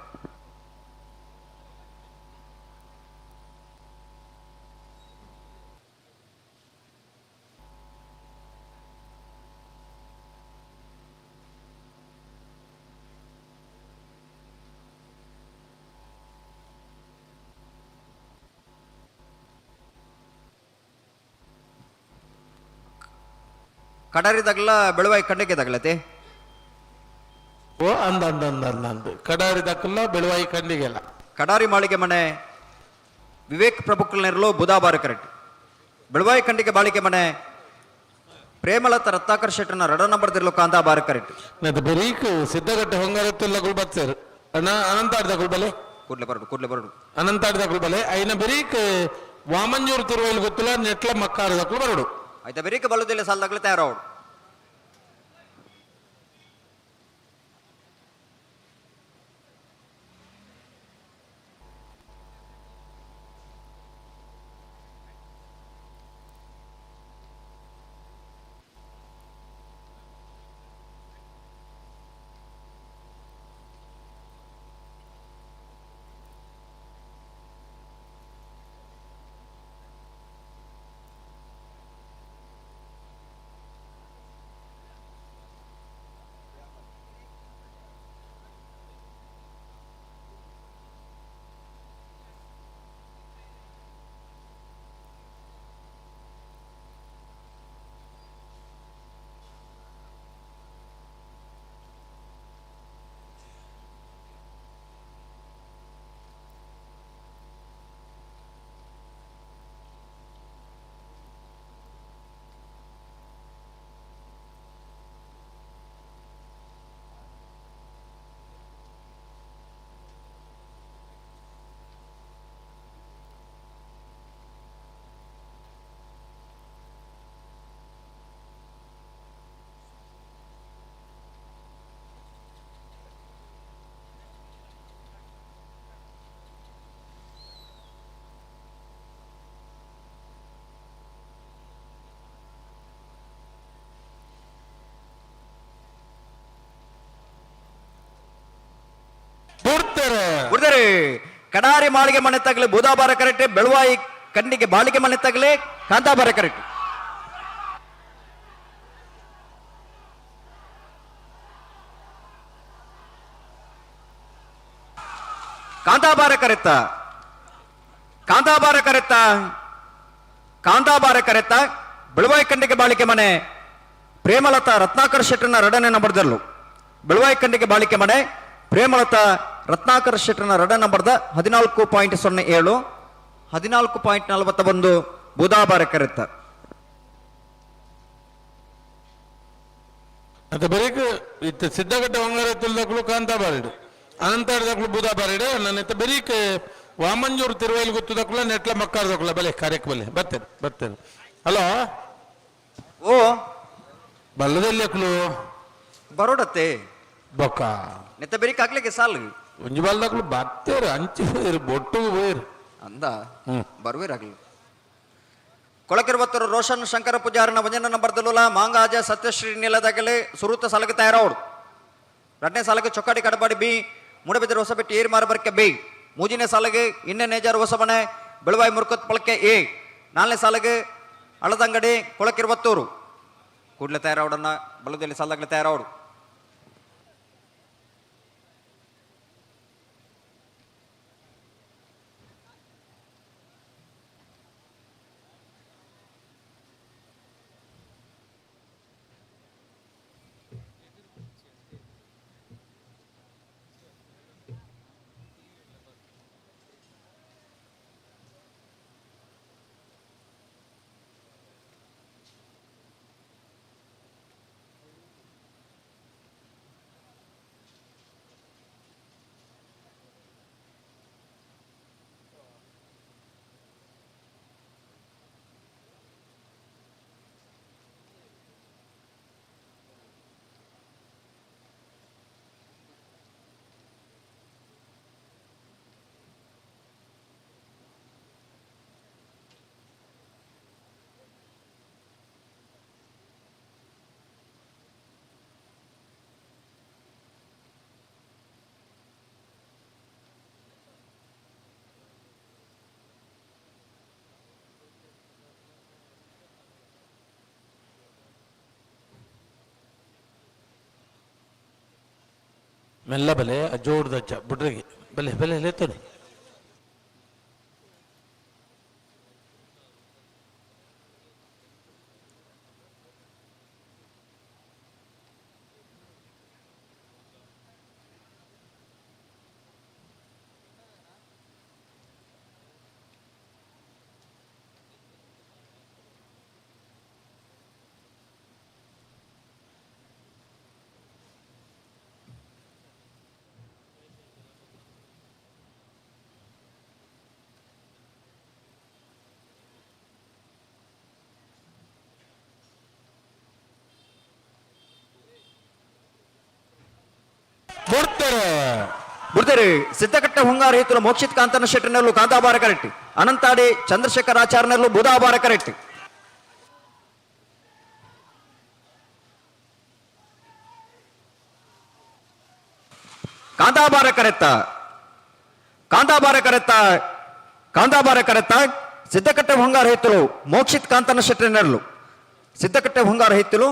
ಕಡರಿದಾಗಲ ಬೆಳವಾಯಿ ಕಂಡಕ್ಕೆ ತಗಲತೆ ಓ ಅಂದ ಕಡಾರಿ ದಕ್ಕಲ್ಲ ಬೆಳವಾಯಿ ಕಂಡಿಗೆಲ್ಲ ಕಡಾರಿ ಮಾಳಿಗೆ ಮನೆ ವಿವೇಕ್ ಪ್ರಭುಕಲ್ನೆರಲು ಬುಧಾಬಾರ ಕರೆಕ್ಟ್ ಬೆಳವಾಯಿ ಕಂಡಿಗೆ ಬಾಳಿಕೆ ಮನೆ ಪ್ರೇಮಲತಾ ರತ್ನಾಕರ್ ಶೆಟ್ಟರ್ನ ರಡ ನಂಬರ್ ದಿರ್ಲು ಕಾಂತಾಬಾರ ಕರೆಕ್ಟ್ ನದು ಬರೀಕ್ ಸಿದ್ದಗಟ್ಟೆ ಹೊಂಗಾರತ್ತೆಲ್ಲ ಗುಲ್ಬತ್ಸರ್ ಅಣ್ಣ ಅನಂತಾಡ್ದ ಗುಲ್ಬಲೆ ಕೂಡ್ಲೆ ಬರಡು ಅನಂತಾಡ್ದ ಗುಲ್ಬಲೆ ಐನ ಬರೀಕ್ ವಾಮಂಜೂರು ತಿರುವಲ್ಲಿ ಗೊತ್ತಿಲ್ಲ ನೆಟ್ಲ ಮಕ್ಕಾರದಕ್ಕೂ ಬರಡು ಆಯ್ತಾ ಬರೀಕ ಬಲ್ಲದಿಲ್ಲ ಸಾಲದಾಗಲೇ ತಯಾರವಡು ಕಡಾರಿ ಮಾಳಿಗೆ ಮನೆ ತಗಲಿ ಬೂದಾಬಾರ ಕರೆಕ್ಟ್, ಬೆಳುವಾಯಿ ಕಣ್ಣಿಗೆ ಬಾಳಿಗೆ ಮನೆ ತಗಲಿ ಕಾಂತಾಬಾರ ಕರೆಕ್ಟ್. ಕಾಂತಾಬಾರ ಕರೆತ್ತ, ಕಾಂತಾಬಾರ ಕರೆತ್ತ, ಕಾಂತಾಬಾರ ಕರೆತ್ತ, ಬೆಳುವಾಯಿ ಕಣ್ಣಿಗೆ ಬಾಳಿಕೆ ಮನೆ ಪ್ರೇಮಲತಾ ರತ್ನಾಕರ್ ಶೆಟ್ಟರ್ನ 2ನೇ ನಂಬರ್ದಲ್ಲೂ. ಬೆಳುವಾಯಿ ಕಣ್ಣಿಗೆ ಬಾಳಿಕೆ ಮನೆ ಪ್ರೇಮಲತಾ ರತ್ನಾಕರ್ ಶೆಟ್ಟರ್ನ 2ನೇ ನಂಬರ್ದ 14.07, 14.41 ಬೂದಾಬಾರ ಕರೆತ್ತ. ಮತ್ತೆ ಬರೀಕ್ ಇತ್ತ ಸಿದ್ದಗಟ್ಟೆ ಹೊಂಗಾರ ತುಲ್ದಕ್ಕಳು ಕಾಂತಾಬಾರಿಡು, ಅನಂತಾರದಕ್ಕಳು ಬೂದಾಬಾರಿಡು, ನನ್ನ ಇತ್ತ ಬರೀಕ್ ವಾಮಂಜೂರು ತಿರುವೈಲಿ ಗೊತ್ತದಕ್ಕಳ ನೆಟ್ಲ ಮಕ್ಕಾರ್ದಕ್ಕಳ ಬಲೆ ಕಾರ್ಯಕ್ಕೆ ಬಲೆ ಬರ್ತೇನೆ ಬರ್ತೇನೆ. ಹಲೋ ಓ ಬಲ್ಲದಲ್ಲಿ ಅಕ್ಲು ಬರೋಡತ್ತೆ ಬೊಕ್ಕ ನೆತ್ತ ಬೆರಿಕ್ ಹಾಕ್ಲಿಕ್ಕೆ ಸಾಲು ಒಂಜಿ ಬಲ್ದಕ್ಲು ಬರ್ತೇರು ಅಂಚಿ ಹೋಯ್ರು ಬೊಟ್ಟುಗೂ ಹೋಯ್ರು ಅಂದ ಬರುವೇರಾಗ್ಲಿ. ಕೊಳಕಿರುವತ್ತರು ರೋಷನ್ ಶಂಕರ ಪೂಜಾರನ 1ನೇ ನಂಬರ್ದಲ್ಲೂಲ ಮಾಂಗಾಜ ಸತ್ಯಶ್ರೀ ನೀಲದಾಗಲಿ ಸುರುತ ಸಾಲಕ್ಕೆ ತಯಾರವಡು. 2ನೇ ಸಾಲಕ್ಕೆ ಚೊಕ್ಕಾಡಿ ಕಡಬಾಡಿ ಬಿ ಮುಡಬಿದ್ರ ಹೊಸಬೆಟ್ಟಿ ಏರಿ ಮಾರಬರ್ಕೆ ಬಿ. 3ನೇ ಸಾಲಿಗೆ ಇನ್ನೆ ನೇಜಾರು ಹೊಸಮನೆ ಬೆಳುವಾಯಿ ಮುರುಕತ್ ಪಳಕೆ ಎ. 4ನೇ ಸಾಲಿಗೆ ಹಳದಂಗಡಿ ಕೊಳಕಿರುವತ್ತೂರು ಕೂಡಲೇ ತಯಾರವಡನ್ನ ಬಲದಲ್ಲಿ ಸಾಲಾಗಲೇ ತಯಾರವಡು. ಮೆಲ್ಲ ಬಲೆ ಜೋಡ್ದಚ್ಚ ಬುಡ್ರಿಗೆ ಬಲೆ ಬಲೆ ಲೇತನೆ ಬಿಡ್ತಾರೆ. ಸಿದ್ದಕಟ್ಟೆ ಹುಂಗಾರ ರೈತರು ಮೋಕ್ಷಿತ್ ಕಾಂತನ ಶೆಟ್ಟರ್ನಲ್ಲೂ ಕಾಂತಾಬಾರ ಕರೆಕ್ಟ್. ಅನಂತಾಡಿ ಚಂದ್ರಶೇಖರ್ ಆಚಾರ್ಯನಲ್ಲೂ ಬೂದಾಬಾರ ಕರೆಕ್ಟ್. ಕಾಂತಾಬಾರ ಕರೆತ್ತ, ಕಾಂತಾಬಾರ ಕರೆತ್ತ, ಕಾಂತಾಬಾರ ಕರೆತ್ತ. ಸಿದ್ದಕಟ್ಟೆ ಹುಂಗಾರ ರೈತರು ಮೋಕ್ಷಿತ್ ಕಾಂತನ ಶೆಟ್ಟರ್ನಲ್ಲೂ. ಸಿದ್ದಕಟ್ಟೆ ಹುಂಗಾರ ರೈತರು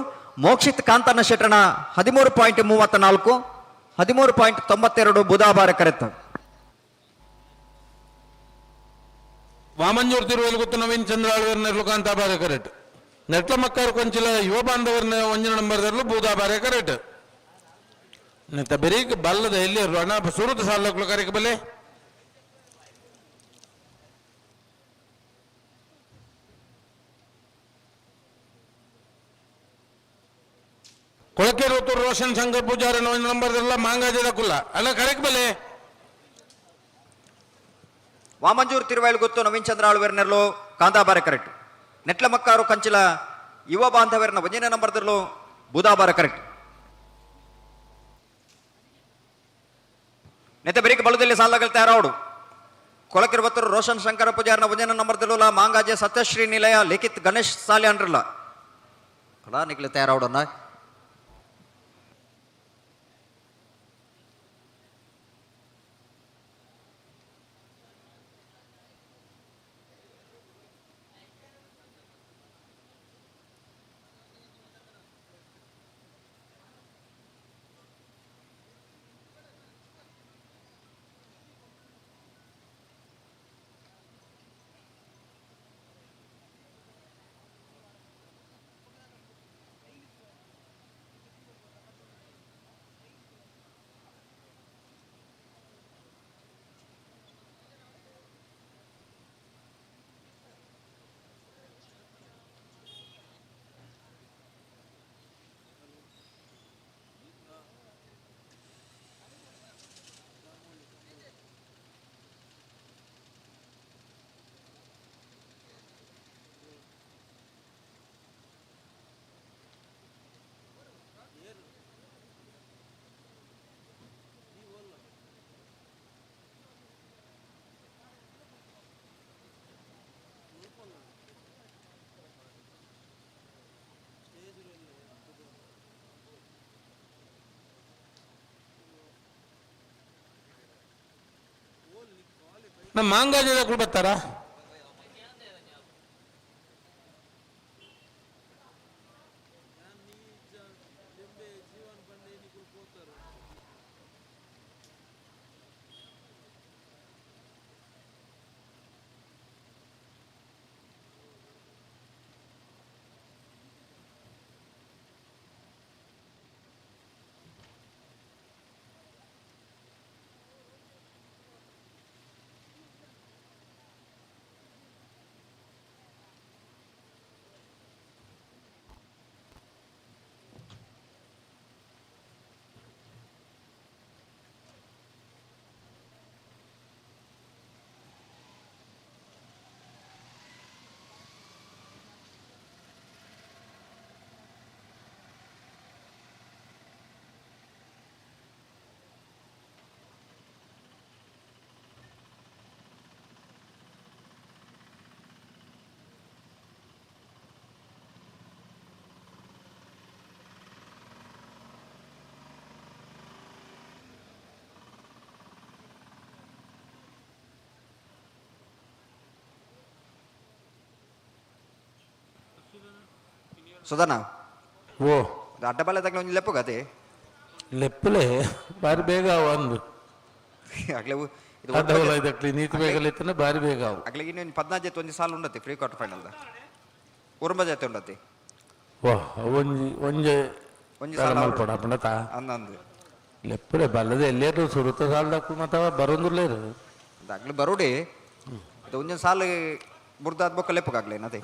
ಮೋಕ್ಷಿತ್ ಕಾಂತನ ಶೆಟ್ಟರ್ನ 13.34, 13.92 ಬೂದಾಬಾರ ಕರೆತ್ತ. ವಾಮಂಜೂರು ತಿರುವಲ್ಲಿ ಗೊತ್ತು ನವೀನ್ ಚಂದ್ರಾಳ್ವರ್ನರ್ಲು ಕಾಂತಾಬಾರ ಕರೆಕ್ಟ್. ನೆಟ್ಲ ಮಕ್ಕಳು ಕೊಂಚಿಲ ಯುವ ಬಾಂಧವರ್ನ 1ನೇ ನಂಬರ್ದಲ್ಲೂ ಬೂದಾಬಾರ ಕರೆಕ್ಟ್. ನೆತ್ತ ಬೆರೀಕ್ ಬಲ್ಲದ ಎಲ್ಲಿ ಅಣ್ಣ ಸುರುತ ಸಾಲಕ್ಲು ಕರೆಕ್ ಬಲೆ ಕೊಳಕೆರುತ್ತು ರೋಷನ್ ಶಂಕರ್ ಪೂಜಾರಿ 1ನೇ ನಂಬರ್ದಲ್ಲ ಮಾಂಗಾಜದ ಕುಲ್ಲ ಅಲ್ಲ ಕರೆಕ್ ಬಲೆ. ವಾಮಂಜೂರು ತಿರುವಾಯಿಲ್ ಗೊತ್ತು ನವೀನ್ ಚಂದ್ರ ಆಳ್ವೇರ್ನರ್ಲು ಕಾಂತಾಬಾರ ಕರೆಕ್ಟ್. ನೆಟ್ಲ ಮಕ್ಕಾರು ಕಂಚಿಲ ಯುವ ಬಾಂಧವರ್ನ 1ನೇ ನಂಬರ್ದಲ್ಲೂ ಬೂದಾಬಾರ ಕರೆಕ್ಟ್. ನೆತ್ತ ಬೆರಿಕ ಬಲದಲ್ಲಿ ಸಾಲಾಗಲ್ ತಯಾರವಡು. ಕೊಳಕಿರುವತ್ತರು ರೋಷನ್ ಶಂಕರ ಪೂಜಾರಿನ 1ನೇ ನಂಬರ್ದಲ್ಲೂ ಮಾಂಗಾಜೆ ಸತ್ಯಶ್ರೀ ನಿಲಯ ಲಿಖಿತ್ ಗಣೇಶ್ ಸಾಲಿ ಅಂದ್ರಲ್ಲ ಕಡಾ ನಿಕ್ಲೆ ತಯಾರವಡನ್ನ. ನಮ್ಮ ಮಾಂಗಾಜದಕ್ಕೂ ಬರ್ತಾರಾ? ಸುಧಾನ ಓ ಅಡ್ಡಬಾಲೆ ತಗ್ಲ ಒಂದು ಲೆಪ್ಪು ಗತೆ ಲೆಪ್ಪಲೆ ಬಾರಿ ಬೇಗ ಒಂದು ಆಗ್ಲೇ ಇದಕ್ಕೆ ನೀತಿ ಬೇಗ ಲೆತ್ತನೆ ಬಾರಿ ಬೇಗ ಅವು ಆಗ್ಲಿಗೆ ಇನ್ನೊಂದು 14 ಜೊತೆ ಒಂದು ಸಾಲ ಉಂಡತಿ ಪ್ರೀ ಕ್ವಾರ್ಟರ್ ಫೈನಲ್ದ ಉರುಂಬ ಜೊತೆ ಉಂಡತಿ ವಾ ಒಂಜೆ ಸಾಲ ಮಲ್ಪಡ ಪಂಡತ ಅಂದಂದು ಲೆಪ್ಪಲೆ ಬಲ್ಲದೆ ಎಲ್ಲೇರು ಸುರುತ ಸಾಲದಕ್ಕೂ ಮತ್ತವ ಬರೋದಿಲ್ಲೇರು ಆಗ್ಲಿ ಬರೋಡಿ ಅದು ಒಂದೊಂದು ಸಾಲ ಬುರ್ದಾದ ಬೊಕ್ಕ ಲೆಪ್ಪಗಾಗ್ಲಿ ನತೆ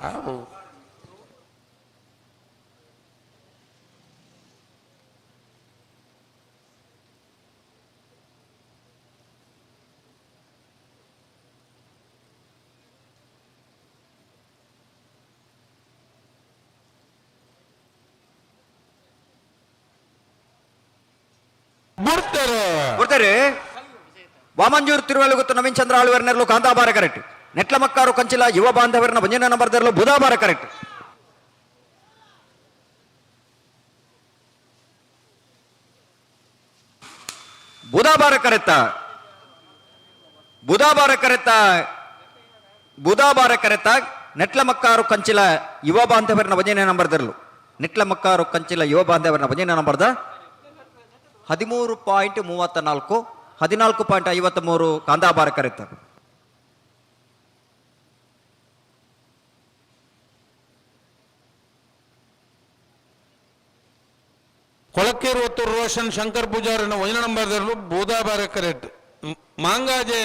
ಬರ್ತಾರೆ ವಾಮಂಜೂರು ತಿರುವಳುಗುತ್ತು ನವೀನ್ ಚಂದ್ರ ಆಳ್ವರ್ನೆರ್ಲು ಕಾಂತಾಬಾರ ಕರೆಕ್ಟ್ ನೆಟ್ಲ ಮಕ್ಕಾರು ಕಂಚಿಲ ಯುವ ಬಾಂಧವರನ್ನ ಬಂಜನ ನಂಬರ್ದರ್ಲು ಬುಧಾಬಾರ ಕರೆಕ್ಟ್ ಬುಧಾಬಾರ ಕರೆತ್ತ ನೆಟ್ಲ ಮಕ್ಕಾರು ಕಂಚಿಲ ಯುವ ಬಾಂಧವರನ್ನ ಬಂಜನ ನಂಬರ್ದರ್ಲು ನೆಟ್ಲ ಮಕ್ಕಾರು ಕಂಚಿಲ ಯುವ ಬಾಂಧವರನ್ನ ಬಂಜನ ನಂಬರ್ದ 13.34 14.53 ಕಾಂದಾಬಾರ ಕರೆತ್ತ ಕೊಳಕ್ಕೇರು ಒತ್ತು ರೋಷನ್ ಶಂಕರ್ ಪೂಜಾರನ ವೈನ ನಂಬರ್ದರ್ಲು ಬೂದಾಬಾರ ಕರೆಕ್ಟ್ ಮಾಂಗಾಜೆ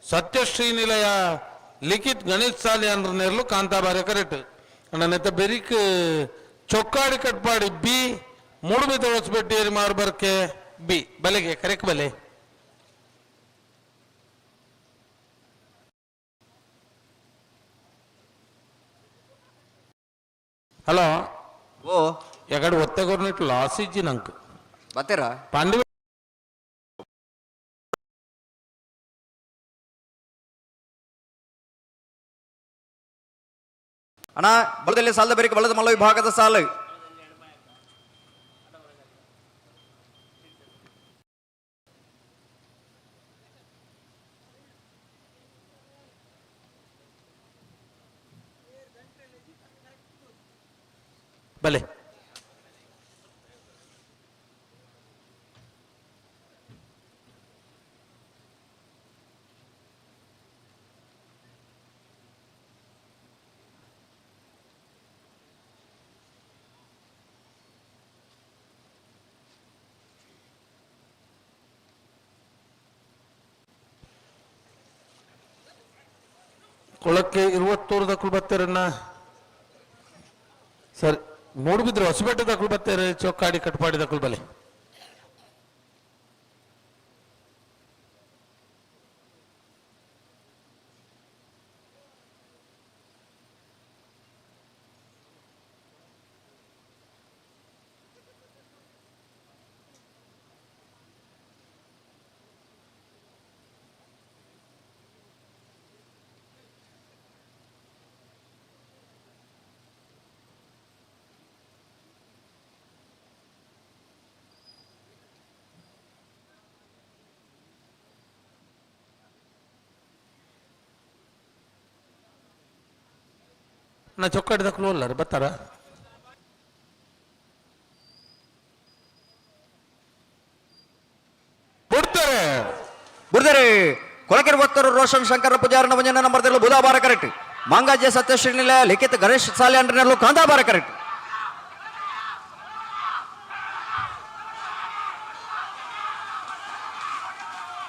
ಸತ್ಯಶ್ರೀ ನಿಲಯ ಲಿಖಿತ್ ಗಣೇಶ್ ಸಾಲಿ ಅಂದ್ರನೇರ್ಲು ಕಾಂತಾಬಾರ ಕರೆಕ್ಟ್ ನೆತ್ತ ಬೆರಿಕ್ ಚೊಕ್ಕಾಡಿ ಕಟ್ಪಾಡಿ ಬಿ ಮೂಡುಬಿದ್ದ ಹೊಸಬೆಟ್ಟಿಯರಿ ಮಾರ್ಬರ್ಕೆ ಬಿ ಬಲೆಗೆ ಕರೆಕ್ಟ್ ಬಲೆ ಹಲೋ ಓ ಎಗಡೆ ಒತ್ತೆಗೊರ್ನಿಟ್ಟು ಲಾಸ್ ಇಜ್ಜಿ ನಂಕ್ ಬತ್ತೀರಾ ಪಾಂಡಿ ಅಣ್ಣ ಬಲದಲ್ಲಿ ಸಾಲದ ಬೇರೆ ಬಲದ ಮಲ್ಲ ವಿಭಾಗದ ಸಾಲು ಬಲೆ ಕೊಳಕ್ಕೆ 23 ದಕ್ಕಲು ಬರ್ತಾರಣ್ಣ ಸರಿ ಮೂಡುಬಿದ್ರೆ ಹೊಸಬೆಟ್ಟ ದಕ್ಕಲು ಬರ್ತಾರೆ ಚೊಕ್ಕಾಡಿ ಕಟ್ಪಾಡಿ ದಕ್ಕಲು ಬಲೆ ನಾ ಚೊಕ್ಕಾಡಿ ದಕ್ಕಲು ಅಲ್ಲಾರ ಬರ್ತಾರ ಬುರ್ದರೆ ಕೊಳಕೆರೆ ಭಕ್ತರು ರೋಷನ್ ಶಂಕರ ಪೂಜಾರನ ವಂಜನ ನಂಬರ್ದಲ್ಲೂ ಬುಧವಾರ ಕರೆಕ್ಟ್ ಮಾಂಗಾಜೆ ಸತ್ಯಶ್ರೀನಿಲ ಲಿಖಿತ್ ಗಣೇಶ್ ಸಾಲೆ ಅಂಡ್ರನಲ್ಲೂ ಕಾಂತಾಬಾರ ಕರೆಕ್ಟ್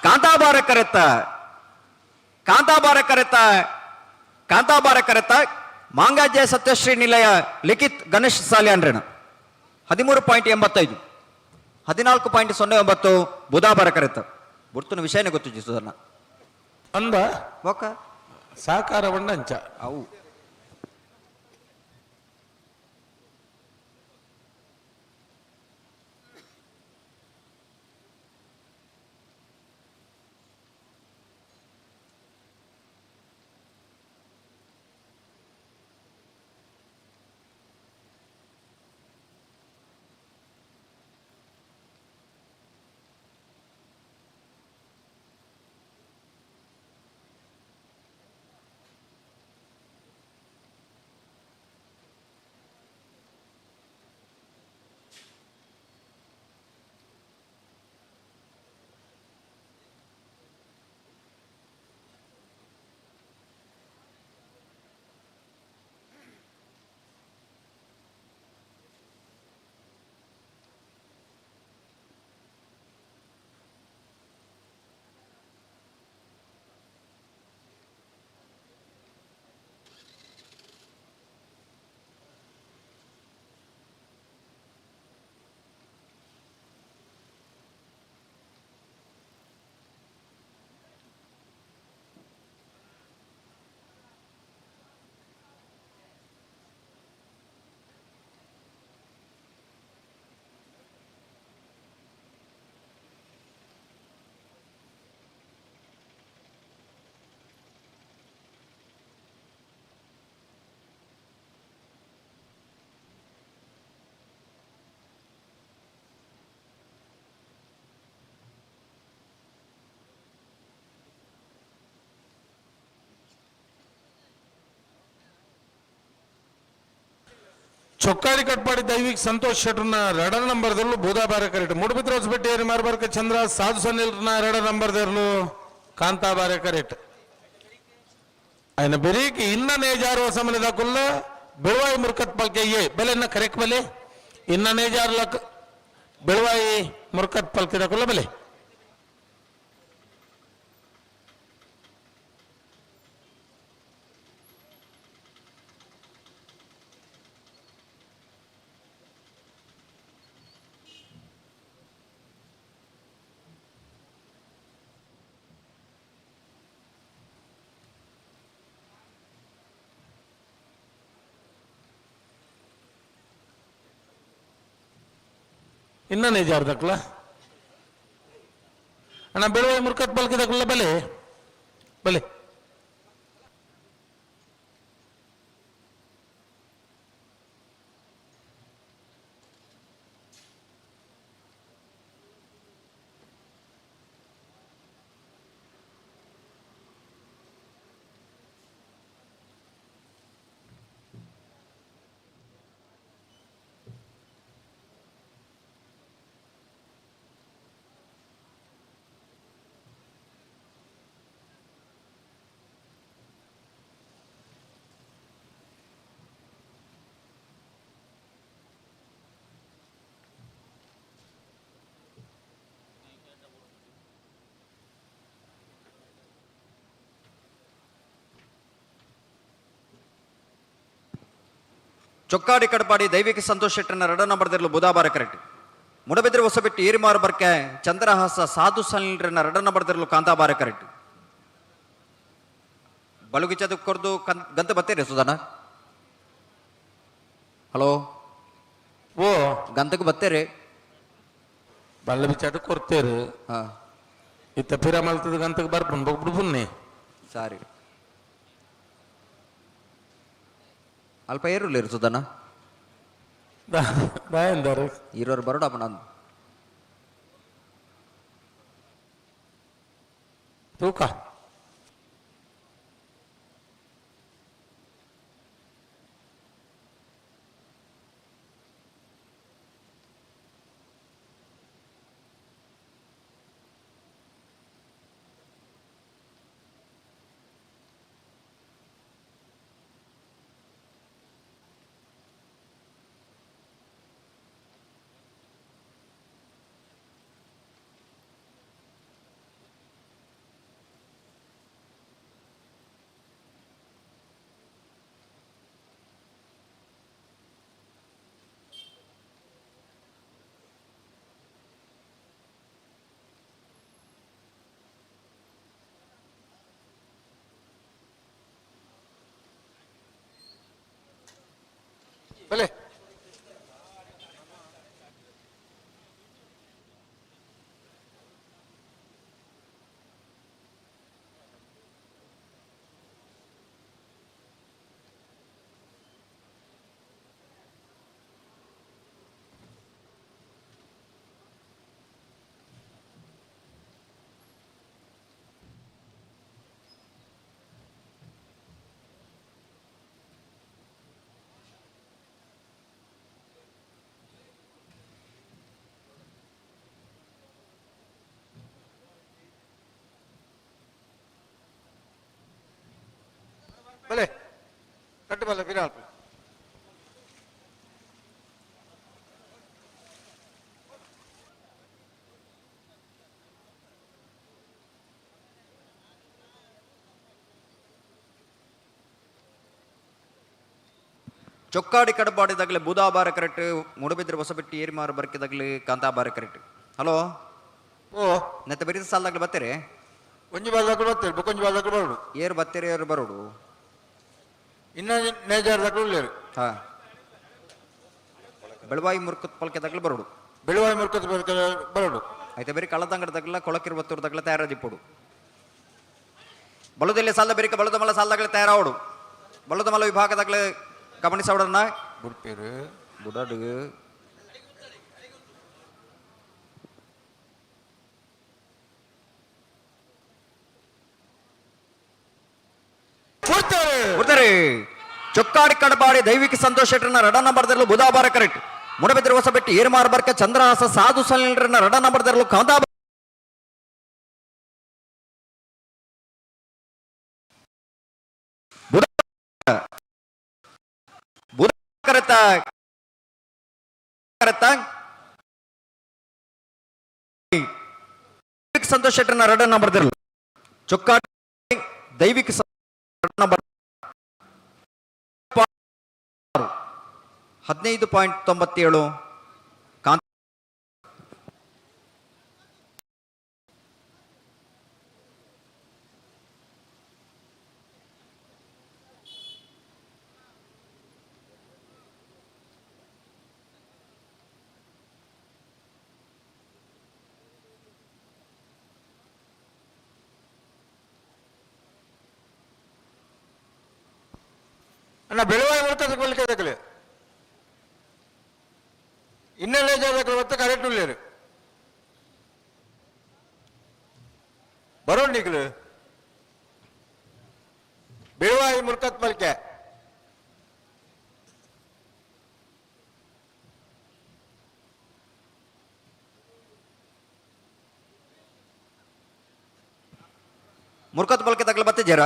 ಕಾಂತಾಬಾರ ಕರೆತ್ತ ಕಾಂತಾಬಾರ ಕರೆತ್ತ ಮಾಂಗಾಜೆ ಸತ್ಯಶ್ರೀ ನಿಲಯ ಲಿಖಿತ್ ಗಣೇಶ್ ಸಾಲೆ ಅಂಡ್ರನ 13.85 14.09 ಬುಧವಾರ ಕರೆತ್ತ ಗುರ್ತನ ವಿಷಯನೇ ಗೊತ್ತು ಸುಧರ್ಣ ಅಂದ ಓಕ ಸಾಕಾರ ಬಂಡ ಅಂಚ ಅವು ಚೊಕ್ಕಾಡಿ ಕಟ್ಪಾಡಿ ದೈವಿಕ್ ಸಂತೋಷ್ ಶೆಟ್ರನ 2 ನಂಬರ್ದಲ್ಲೂ ಬುಧವಾರ ಕರೆಕ್ಟ್ ಮುಡುಬಿದ್ರ ಹೊಸಬೆಟ್ಟಿ ಏರಿ ಮಾರ್ಬರ್ಕ ಚಂದ್ರ ಸಾಧು ಸನಿಲ್ರನ 2 ನಂಬರ್ದಲ್ಲೂ ಕಾಂತಾಬಾರ ಕರೆಕ್ಟ್ ఆయన ಬೆರೀಕಿ ಇನ್ನ ನೇಜಾರು ಸಮನದ ಕುಲ್ಲ ಬೆಳವಾಯಿ ಮುರ್ಕತ್ ಪಲ್ಕೆ ಏ ಬೆಲೆನ್ನ ಕರೆಕ್ಟ್ ಬೆಲೆ ಇನ್ನ ನೇಜಾರು ಲಕ್ ಬೆಳವಾಯಿ ಮುರ್ಕತ್ ಪಲ್ಕೆ ಕುಲ್ಲ ಬೆಲೆ ಇನ್ನ ನೇಜಾರು ದಕ್ಲ ಅಣ್ಣ ಬೆಳವಾಯಿ ಮುರ್ಕತ್ ಪಲ್ಕೆ ದಕ್ಲ ಬೆಲೆ ಬೆಲೆ ಚೊಕ್ಕಾಡಿ ಕಡಪಾಡಿ ದೈವಿಕ ಸಂತೋಷ್ ಶೆಟ್ಟನ 2 ನಂಬರ್ದಲ್ಲೂ ಬುಧವಾರ ಕರೆಕ್ಟ್ ಮುಡಬಿದ್ರೆ ಹೊಸಬೆಟ್ಟಿ ಏರಿ ಮಾರ್ಬರ್ಕೆ ಚಂದ್ರಹಾಸ ಸಾಧು ಸನಿಲ್ರನ 2 ನಂಬರ್ದಲ್ಲೂ ಕಾಂತಾಬಾರ ಕರೆಕ್ಟ್ ಬಳುಗಿ ಚದಕ್ ಕೊರ್ದು ಗಂತ ಬತ್ತೀರಿ ಸುಧಾನ ಹಲೋ ಓ ಗಂತಕ್ಕೆ ಬತ್ತೇರಿ ಬಲ್ಲ ಬಿಚ್ಚಾಟ ಕೊರ್ತೇರು ಹಾ ಇತ್ತ ಪಿರ ಮಲ್ತದ ಗಂತಕ್ಕೆ ಬರ್ಪುನ್ ಬಗ್ಬಿಡು ಬುನ್ನಿ ಸಾರಿ ಅಲ್ಪ ಏರುಲ್ಲೇರು ಸುಧಾನ ದಾಯಂದಾರು ಇರೋರು ಬರೋಡಪ್ಪ ನಾನು ತೂಕ ಬಲೆ ಬಲೆ ಕಟ್ಟು ಬಲ್ಲ ವಿರಾಟ್ ಚೊಕ್ಕಾಡಿ ಕಡಪಾಡಿದಾಗಲೇ ಬೂದಾಬಾರ ಕರೆಕ್ಟ್ ಮುಡಬಿದ್ರೆ ಹೊಸಬೆಟ್ಟಿ ಏರಿಮಾರು ಬರ್ಕಿದಾಗಲೇ ಕಾಂತಾಬಾರ ಕರೆಕ್ಟ್ ಹಲೋ ಓ ನೆತ್ತ ಬರೀ ಸಾಲದಾಗಲೇ ಬರ್ತೀರಿ ಒಂಜಿ ಬಾಲ್ದಾಗ್ಲು ಬರ್ತೇವೆ ಬೊಕೊಂಜಿ ಬಾಲ್ದಾಗ್ಲು ಬರೋಡು ಏರು ಬರ್ತೀರಿ ಏರು ಬರೋಡು ಇನ್ನ ನೇಜಾರ್ದಾಗ್ಲು ಉಳ್ಳೇರು ಹಾ ಬೆಳವಾಯಿ ಮುರ್ಕತ್ ಪಲ್ಕೆದಾಗಲೇ ಬರೋಡು ಬೆಳುವಾಯಿ ಮುರ್ಕತ್ ಬರೋಡು అయితే ಬೇರೆ ಕಳ್ಳದಂಗಡದಾಗಲ ಕೊಳಕಿರ್ ಬತ್ತೂರ್ದಾಗಲ ತಯಾರಾಜಿಪ್ಪೋಡು ಬಳುದಲ್ಲಿ ಸಾಲ ಬೇರೆ ಬಳುದ ಮಲ ಸಾಲದಾಗಲೇ ತಯಾರಾವಡು ಬಳುದ ಮಲ ವಿಭಾಗದಾಗಲೇ ಗಮನಿಸವಡನ್ನ ಬುಡ್ಪೇರು ಬುಡಾಡು ಕೊಡ್ತಾರೆ ಚೊಕ್ಕಾಡಿ ಕಡಬಾಡಿ ದೈವಿಕ ಸಂತೋಷ ಶೆಟ್ಟರ್ನ ರಡ ನಂಬರ್ದಲ್ಲೂ ಬುಧಾಬಾರ ಕರೆಕ್ಟ್ ಮುಡಬಿದ್ರೆ ಹೊಸಬೆಟ್ಟಿ ಏರ್ಮಾರ್ ಬರ್ಕ ಚಂದ್ರಹಾಸ ಸಾಧು ಸಲಿಂಡ್ರನ್ನ ರಡ ನಂಬರ್ದಲ್ಲೂ ಕಾಂತಾ ಸಂತೋಷ್ ಶೆಟ್ಟರ್ನ ರಡ ನಂಬರ್ದಿರಲ್ಲ ಚೊಕ್ಕಾಡಿ ದೈವಿಕ ನಂಬರ್ 15.97 ಅಣ್ಣ ಬೆಳುವಾಯಿ ಮುರ್ಕತ್ ಪಲ್ಕೆದಾಗಲೇ ಇನ್ನೆಲ್ಲೇ ಜಾಗಕ್ಕೆ ಮತ್ತೆ ಕರೆಕ್ಟ್ ಉಳ್ಳೇರು ಬರೋಣ ನಿಗ್ಲು ಬೆಳುವಾಯಿ ಮುರ್ಕತ್ ಪಲ್ಕೆ ಮುರ್ಕತ್ ಬಲ್ಕೆ ತಗಲ ಬತ್ತಿಜೇರ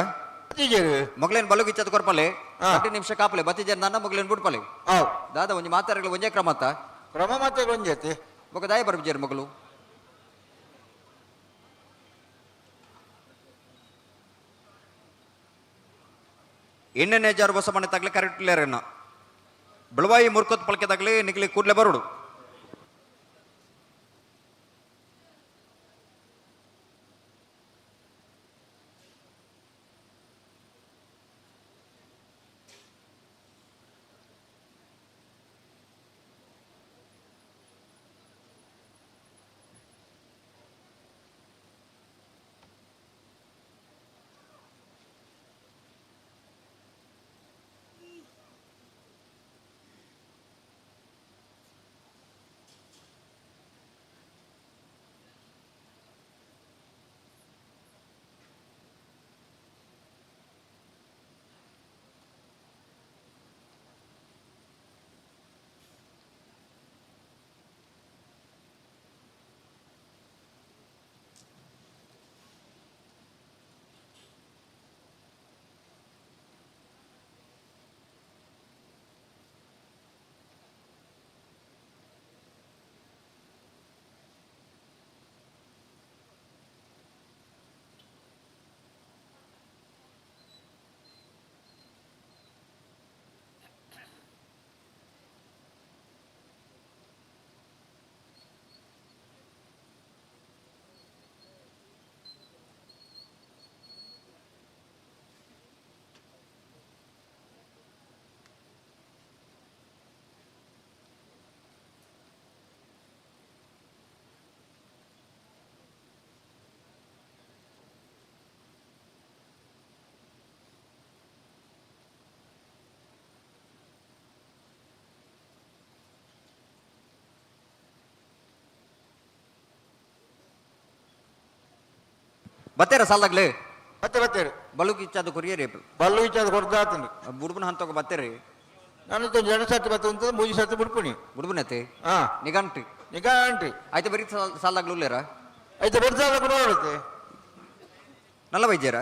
ಮೊಗ್ಲೇನ್ ಬಲುಗ್ ಇಚ್ಚದ ಕೊರ್ಪಲೆ 10 ನಿಮಿಷ ಕಾಪಲೆ ಬತ್ತಿಜೇರ ನನ್ನ ಮೊಗ್ಲೇನ್ ಬಿಡ್ಪಲೆ ದಾದ ಒಂಜಿ ಮಾತಾಡಗಳು ಒಂಜೇ ಕ್ರಮತ್ತ ಕ್ರಮ ಮತ್ತೆ ಒಂಜೈತಿ ಬೊಕ ದಾಯ ಬರ್ಬಿಜೇರ ಮಗಳು ಎಣ್ಣೆ ಜಾರು ಬಸ ಮನೆ ತಗಲೆ ಕರೆಕ್ಟ್ ಲೇರನ್ನ ಬೆಳವಾಯಿ ಮುರ್ಕತ್ ಪಲ್ಕೆ ತಗಲಿ ನಿಗ್ಲಿ ಕೂಡ್ಲೆ ಬರೋಡು ಬತ್ತೇರ ಸಾಲ್ದಾಗ್ಲಿ ಮತ್ತೆ ಬತ್ತೇರು ಬಳುಕ್ ಇಚ್ಚಾದ ಕೊರಿಯರಿ ಬಲ್ಲು ಇಚ್ಚಾದ ಕೊಡ್ದಾತಂಡು ಬುಡ್ಬುನ ಹಂತೋಗ ಬತ್ತೇರಿ ನಾನು ಎರಡು ಸರ್ತಿ ಬರ್ತಂತ ಮೂಜಿ ಸರ್ತಿ ಬಿಡ್ಪುನಿ ಬುಡ್ಬುನತೆ ಹಾ ನಿಗಂಟು ನಿಗಾ ಅಂಟಿ అయితే ಬರೀ ಸಾಲ್ದಾಗ್ಲು ಉಲ್ಲೇರ అయితే ಬರ್ತಾರ ಕೂಡ ನೋಡುತ್ತೆ ನಲ್ಲ ವೈದ್ಯರ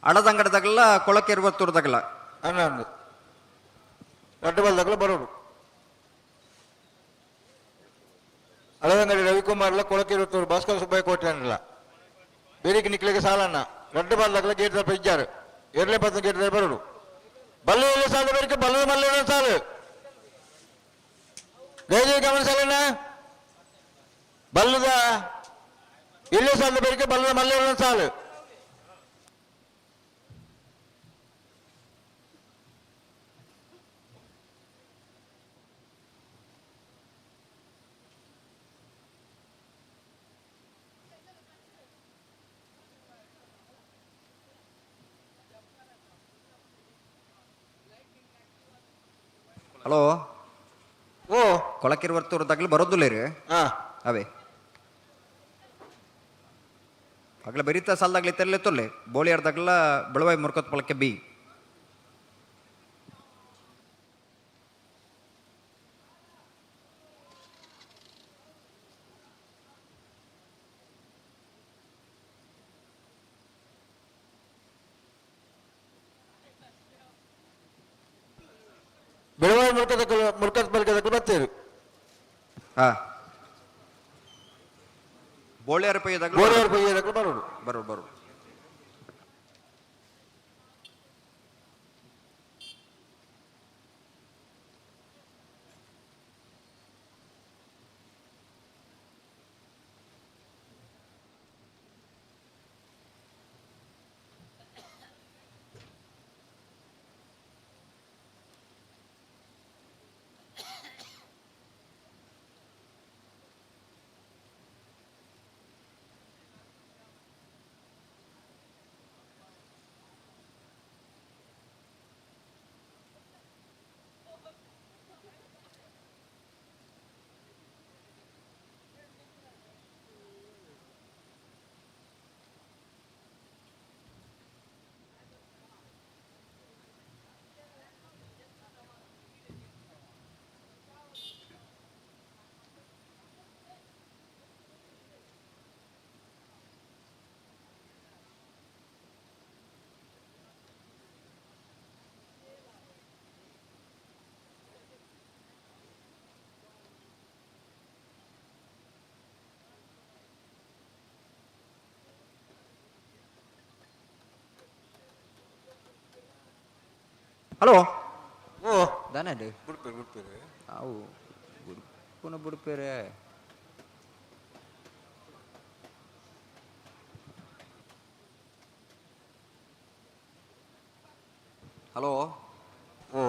ಅಡದಂಗಡದಾಗಲ್ಲ ಕೊಳಕ್ಕೆ ಇರುವತ್ತೂರ್ದಾಗಲ್ಲ ಅನ್ನೊಂದು ಎರಡು ಬಲ್ದಾಗಲ ಬರೋಡು ಹಳದಂಗಡಿ ರವಿಕುಮಾರ್ಲ ಕೊಳಕೆ ಇರುತ್ತೂರು ಭಾಸ್ಕರ ಸುಬ್ಬಯ್ಯ ಕೋಟೆ ಅನ್ನಲ್ಲ ಬೇರೆಗೆ ನಿಕ್ಲಿಗೆ ಸಾಲನ್ನ ಎರಡು ಬಲ್ದಾಗಲ ಗೇಟ್ ದಪ್ಪ ಇಜ್ಜಾರು ಎರಡನೇ ಪತ್ತ ಗೇಟ್ ದಪ್ಪ ಬರೋಡು ಬಲ್ಲು ಎಲ್ಲ ಸಾಲ ಬೇರೆ ಬಲ್ಲು ಮಲ್ಲ ಸಾಲು ಗೈಜಿ ಗಮನಿಸಲ್ಲ ಬಲ್ಲದ ಇಲ್ಲೇ ಸಾಲ ಬೇರೆ ಬಲ್ಲದ ಮಲ್ಲ ಸಾಲು ಹಲೋ ಓ ಕೊಳಕಿರುವರ್ತೂರ್ದಾಗಲಿ ಬರೋದಿಲ್ಲ ರೀ ಹಾ ಅವೇ ಆಗ್ಲ ಬರೀತಾ ಸಾಲ್ದಾಗ್ಲಿ ತೆರಲೆತ್ತೊಲ್ಲೆ ಬೋಳಿ ಅರ್ದಾಗಲ್ಲ ಬೆಳವಾಯಿ ಮುರ್ಕೊತ್ ಪಳಕ್ಕೆ ಬಿ ಬೆಳವಾಯಿ ಮುರ್ಕದ ಬಲ್ಕದಕ್ಕೆ ಬರ್ತೇವೆ ಹಾ ಬೋಳಿಯಾರ ಪೈದಾಗ ಗೋಡೆಯವ್ರ ಬೈಯದಕ್ಕೆ ಬರೋಡು ಬರೋದು ಬರೋದು ಹಲೋ ಓ ದಾನದು ಬಿಡ್ಪೇರು ಅವು ಬುಡ್ಪುನ ಬುಡ್ಪೇರೆ ಹಲೋ ಓ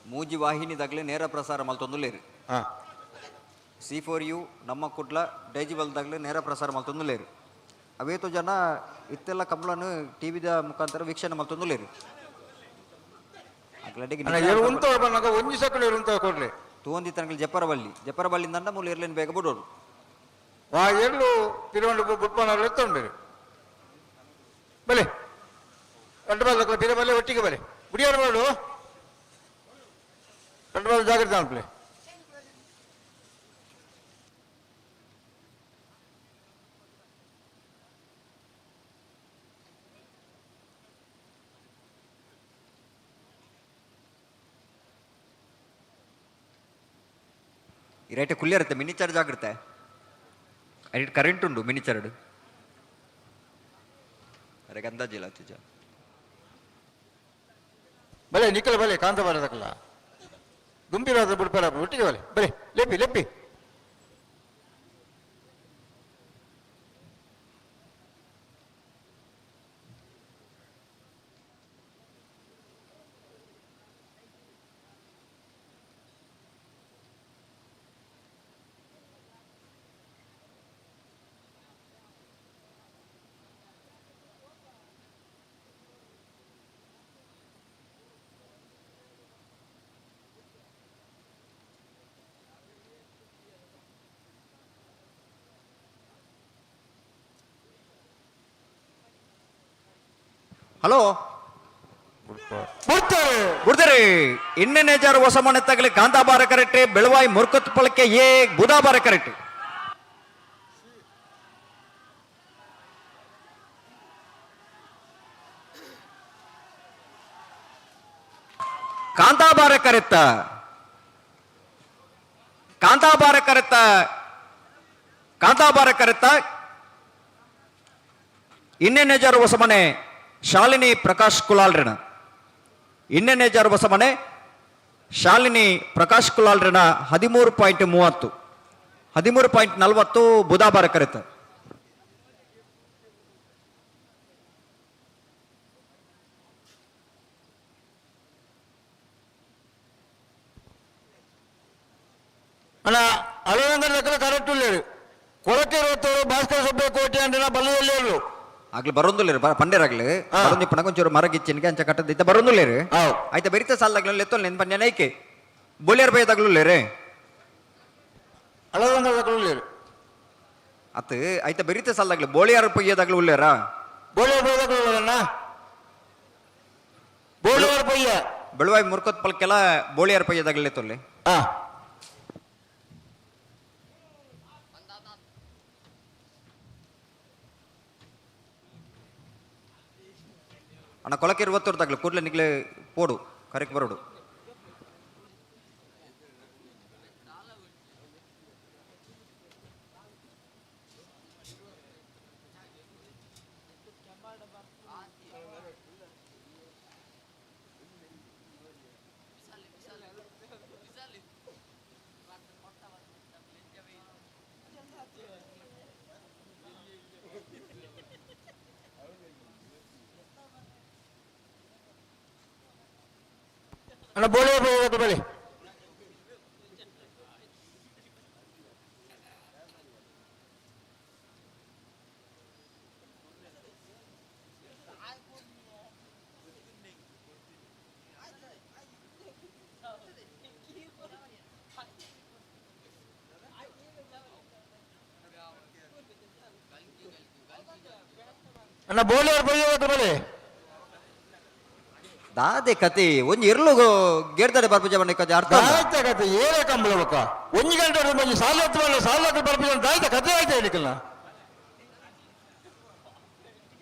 ಮೂಜಿ ವಾಹಿನಿದಾಗಲೇ ನೇರ ಪ್ರಸಾರ ಮಲ್ತೊಂದುಲ್ಲೇರು ಹಾ C4U ನಮ್ಮ ಕುಡ್ಲ ಡೈಜಿಬಲ್ದಾಗಲೇ ನೇರ ಪ್ರಸಾರ ಮಲ್ತೊಂದುಲ್ಲೇರು ಅವೇತು ಜನ ಇತ್ತೆಲ್ಲ ಕಂಬಳನ್ನು ಟಿವಿದ ಮುಖಾಂತರ ವೀಕ್ಷಣೆ ಮಲ್ತೊಂದುಲ್ಲೇರು ಉಂಟು ಬಂದಾಗ ಒಂಜಿ ಸಕಲು ಇರುಂತ ಕೊಡ್ಲಿ ತೂಂದಿ ತನಕ ಜಪ್ಪರಬಳ್ಳಿಂದ ಮೂಲ ಇರ್ಲೇನು ಬೇಗ ಬಿಡೋರು ಆ ಎಳ್ಳು ತಿರುವಂಡು ಬುಟ್ಪನ ಎತ್ತೊಂಡು ಬಲೆ ಎರಡು ಬಾಲ್ ಬಿರ ಬಲೆ ಒಟ್ಟಿಗೆ ಬಲೆ ಗುಡಿಯಾರು ಮಾಡು ಎರಡು ಬಾಲ್ ಜಾಗ್ರತೆ ಅನ್ಪ್ಲೆ ಈ ರೈಟ್ ಕುಲ್ಲಿ ಇರುತ್ತೆ ಮಿನಿ ಚಾರ್ಜ್ ಆಗಿರುತ್ತೆ ಅಡಿಟ್ ಕರೆಂಟ್ ಉಂಟು ಮಿನಿ ಚಾರ್ಡ್ ಅರೆಗೆ ಅಂದಾಜಿಲ್ಲ ತುಜ ಬಲೆ ನಿಕ್ಕಲ ಬಲೆ ಕಾಂತ ಬರದಕ್ಕಲ್ಲ ಗುಂಪಿರಾದ ಬಿಡ್ಪಾರ ಒಟ್ಟಿಗೆ ಬಲೆ ಬಲೆ ಲೆಪ್ಪಿ ಲೆಪ್ಪಿ ಹಲೋ ಬಿಡ್ತಾರೆ ಇನ್ನೇನೆ ಜಾರು ಹೊಸ ಮನೆ ತಗಲಿ ಕಾಂತಾಬಾರ ಕರೆಕ್ಟ್ ಬೆಳವಾಯಿ ಮುರ್ಕತ್ ಪಳಕ್ಕೆ ಏ ಬುಧಾಬಾರ ಕರೆಕ್ಟ್ ಕಾಂತಾಬಾರ ಕರೆತ್ತ ಕಾಂತಾಬಾರ ಕರೆತ್ತ ಕಾಂತಾಬಾರ ಕರೆತ್ತ ಇನ್ನೇನೆ ಜಾರು ಹೊಸ ಮನೆ ಶಾಲಿನಿ ಪ್ರಕಾಶ್ ಕುಲಾಲ್ರಣ ಇನ್ನೇನೆ ಜಾರು ಹೊಸ ಮನೆ ಶಾಲಿನಿ ಪ್ರಕಾಶ್ ಕುಲಾಲ್ರಣ 13.30 13.40 ಬುಧಾಬಾರ ಕರೆತ್ತ ಅಣ್ಣ ಅಲವಂಗರ ಕರೆಕ್ಟ್ లేదు ಕೊಳಕೆ 20 ಭಾಸ್ಕರ ಸುಬ್ಬೆ ಕೋಟಿ ಅಂದ್ರೆ ಬಲ್ಲದಲ್ಲಿ ಆಗ್ಲಿ ಬರೋದಿಲ್ಲ ಪಂಡೇರಾಗ್ಲಿ ಬರೋದಿ ಪಣ ಕೊಂಚೂರು ಮರಗಿಚ್ಚಿನ್ಗೆ ಅಂಚ ಕಟ್ಟದಿದ್ದ ಬರೋದಿಲ್ಲ ಆಯ್ತಾ ಬೆರಿತ ಸಾಲಾಗ್ಲಿ ಎತ್ತೋ ನೆನ್ ಪನ್ಯ ನೈಕೆ ಬೋಲಿಯರ್ ಬೈದಾಗ್ಲೂ ಲೇರೆ ಅಲವಂಗರ ಅತ್ ಆಯ್ತಾ ಬೆರಿತ ಸಾಲಾಗ್ಲಿ ಬೋಳಿಯಾರ ಪಯ್ಯದಾಗ್ಲೂ ಉಳ್ಳೇರಾ ಬೋಲಿಯರ್ ಬೈದಾಗ್ಲೂ ಅಣ್ಣ ಬೋಲಿಯರ್ ಪಯ್ಯ ಬೆಳವಾಯಿ ಮುರ್ಕೋತ್ ಪಲ್ಕೆಲ್ಲ ಬೋಳಿಯಾರ ಪಯ್ಯದಾಗ್ಲೇ ತೊಲ್ಲಿ ಅಣ್ಣ ಕೊಳಕೆ 20 ತಗ್ಲು ಕೂಡಲೇ ನಿಗ್ಲೆ ಪೋಡು ಕರೆಕ್ಟ್ ಬರೋಡು ಅಣ್ಣ ಬೋಲಿಯರ್ ಬೈದಾಗ್ಲೂ ಬಳಿ ಅಣ್ಣ ಬೋಲಿಯರ್ ಬೈದಾಗ್ಲೂ ಬಳಿ ದಾದೆ ಕತೆ ಒಂಜಿ ಇರ್ಲು ಗೇರ್ದಾಡೆ ಬರ್ಪುಜ ಬಣ್ಣ ಕತೆ ಅರ್ಥ ಆಯ್ತಾ ಕತೆ ಏನೇ ಕಂಬಳಕ್ಕ 1 ಗಂಟೆ ಮಂಜಿ ಸಾಲ ಸಾಲ ಬರ್ಪುಜ ಆಯ್ತಾ ಕತೆ ಆಯ್ತಾ ಹೇಳಿಕಲ್ಲ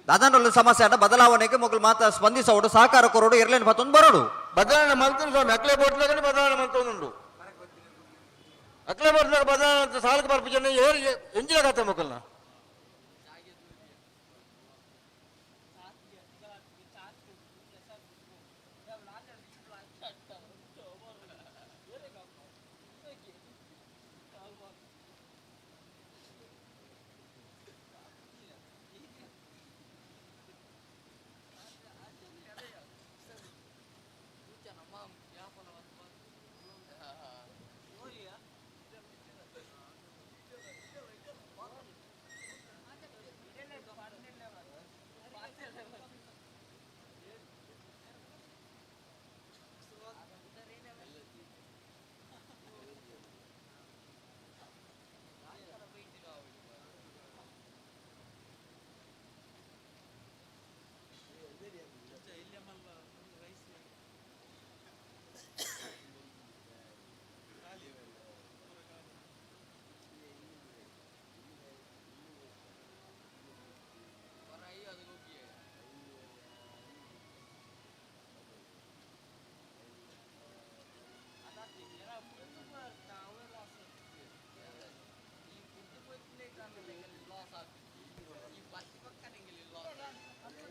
ದಾದಾನೊಲ್ಲ ಸಮಸ್ಯೆ ಅಡ ಬದಲಾವಣೆಗೆ ಮೊಗಲು ಮಾತ ಸ್ಪಂದಿಸೋಡು ಸಹಕಾರ ಕೊರೋಡು ಇರ್ಲೇನು ಮತ್ತೊಂದು ಬರೋಡು ಬದಲಾವಣೆ ಮಾಡ್ತಾನೆ ಸ್ವಾಮಿ ಅಕ್ಲೆ ಬೋಟ್ಲಾಗ ಬದಲಾವಣೆ ಮಾಡ್ತೊಂದುಂಡು ಅಕ್ಲೆ ಬೋಟ್ಲಾಗ ಬದಲಾವಣೆ ಸಾಲಕ್ಕೆ ಬರ್ಪುಜ ಎಂಜಿನ ಕತೆ ಮಕ್ಕಳನ್ನ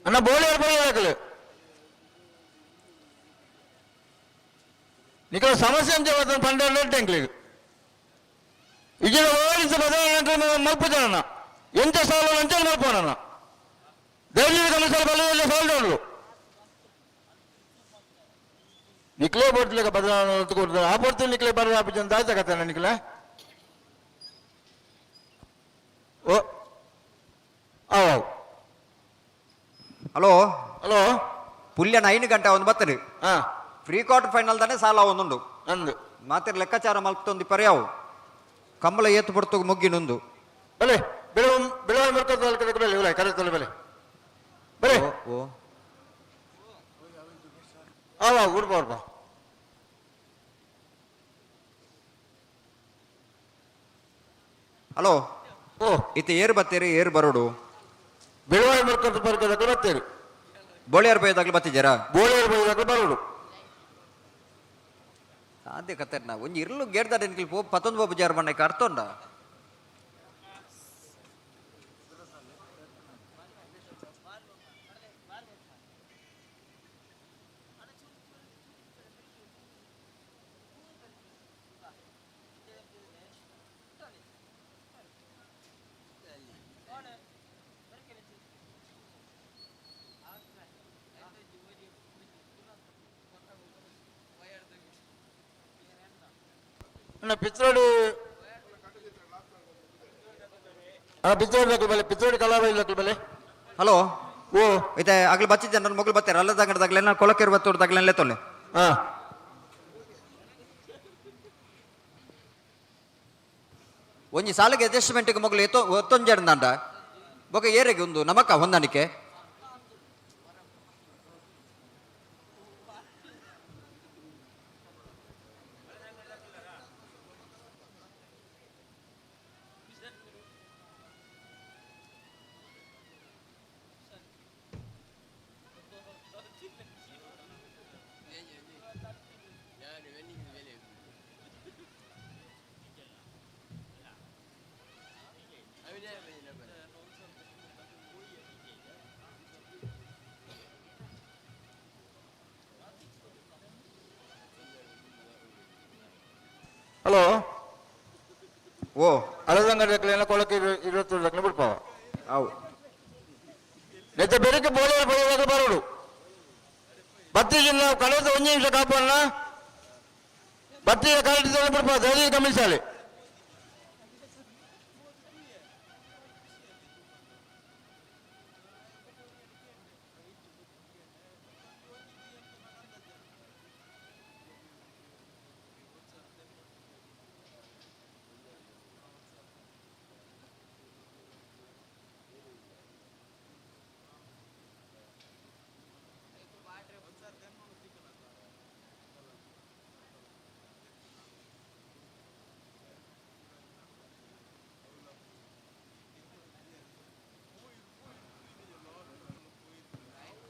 ಅಣ್ಣ ಬೋಲಿಯರ್ ಬೈದಾಗ್ಲೂ ನಿಖರ ಸಮಸ್ಯೆ ಅಂತ ಪಂಡ ಟೆಂಕ್ಲಿಗೆ ಈಗ ಓಡಿಸಿ ಬದಲಾವಣೆ ಮಲ್ಪುಜನ ಎಂತ ಸಾಲ ಅಂತ ಮಲ್ಪೋಣ ದೈನಿಕ ಕನಸಲ ಬಲದಲ್ಲಿ ಸಾಲದವರು ನಿಕ್ಲೇ ಬೋಟ್ಲಿಗೆ ಬದಲಾವಣೆ ಕೊಡ್ತಾರೆ ಆ ಬೋರ್ತಿ ನಿಕ್ಲೇ ಬರ ಅಂತ ಆಯ್ತಾ ಕತೆ ನಿಕ್ಲೆ ಓ ಹಲೋ ಹಲೋ ಪುಲ್ಯನ 5 ಗಂಟೆ ಒಂದು ಬತ್ತರಿ ಪ್ರೀ ಕ್ವಾರ್ಟರ್ ಫೈನಲ್ ತಾನೆ ಸಾಲ ಒಂದುಂಡು ಅಂದು ಮಾತಿರ ಲೆಕ್ಕಾಚಾರ ಮಲ್ಪತ್ತೊಂದು ಪರ್ಯಾವು ಕಂಬಳ ಏತು ಬಿಡ್ತು ಮುಗ್ಗಿನೊಂದು ಬಲೆ ಬೆಳೆ ಬೆಳೆ ಮರ್ಕದ ಬೆಲೆ ಕರೆತಲ್ಲ ಬೆಲೆ ಬಲೆ ಓ ಗುಡ್ಬಾರ್ಬಾ ಹಲೋ ಓ ಇತ್ತೆ ಏರು ಬತ್ತೀರಿ ಏರು ಬರೋಡು ಬೆಳವಾಯಿ ಮರ್ಕಂತ ಬರ್ಕದಕ್ಕೆ ಬರ್ತೇವೆ ಬೋಳಿಯಾರ್ ಬೈದಾಗ್ಲಿ ಬತ್ತಿದ್ದೀರಾ ಬೋಳಿಯರ್ ಬೈದಾಗಲು ಬರೋಡು ಸಾಧ್ಯ ಕತ್ತರ್ನ ಒಂಜಿ ಇರ್ಲು ಗೇಡ್ದಾಡ ಎನ್ಕಿಲ್ ಪೋ ಪತ್ತೊಂದು ಬಾಬು ಜಾರ್ ಬಣ್ಣಕ್ಕೆ ಅರ್ಥ ಉಂಡ ಪಿತ್ರೋಡಿ ಪಿತ್ರೋಡಿ ಕಲಾವಿದ ಬೆಲೆ ಹಲೋ ಓ ಇತ್ತೆ ಆಗ್ಲಿ ಬಚ್ಚಿದ್ದೆ ನನ್ನ ಮಗಳು ಬತ್ತಾರೆ ಅಲ್ಲದಾಗದಾಗ್ಲೆ ನಾನು ಕೊಳಕೆರು ಬತ್ತೋರ್ದಾಗ್ಲೆ ತೊಲೆ ಹಾ ಒಂಜಿ ಸಾಲಿಗೆ ಅಡ್ಜಸ್ಟ್ಮೆಂಟ್ಗೆ ಮಗಳು ಒತ್ತೊಂಜೆಡ್ದಂಡ ಬೊಕ ಏರೆಗೆ ಒಂದು ನಮಕ ಹೊಂದಾಣಿಕೆ ಹಲೋ ಓ ಅಳದಂಗಡಕ್ಲೆಲ್ಲ ಕೊಳಕ್ಕೆ 20 ಬಿಡ್ಪಾವ ಅವು ನೆತ್ತ ಬೆರಕೆ ಬೋಳೆ ಬೈದಾಗ ಬರೋಡು ಬತ್ತಿಗೆ ನಾವು ಕಳೆದ 1 ನಿಮಿಷ ಕಾಪಣ್ಣ ಬತ್ತಿಗೆ ಕರೆಕ್ಟ್ ಬಿಡ್ಪಾವ ಧೈರ್ಯ ಗಮನಿಸಾಲೆ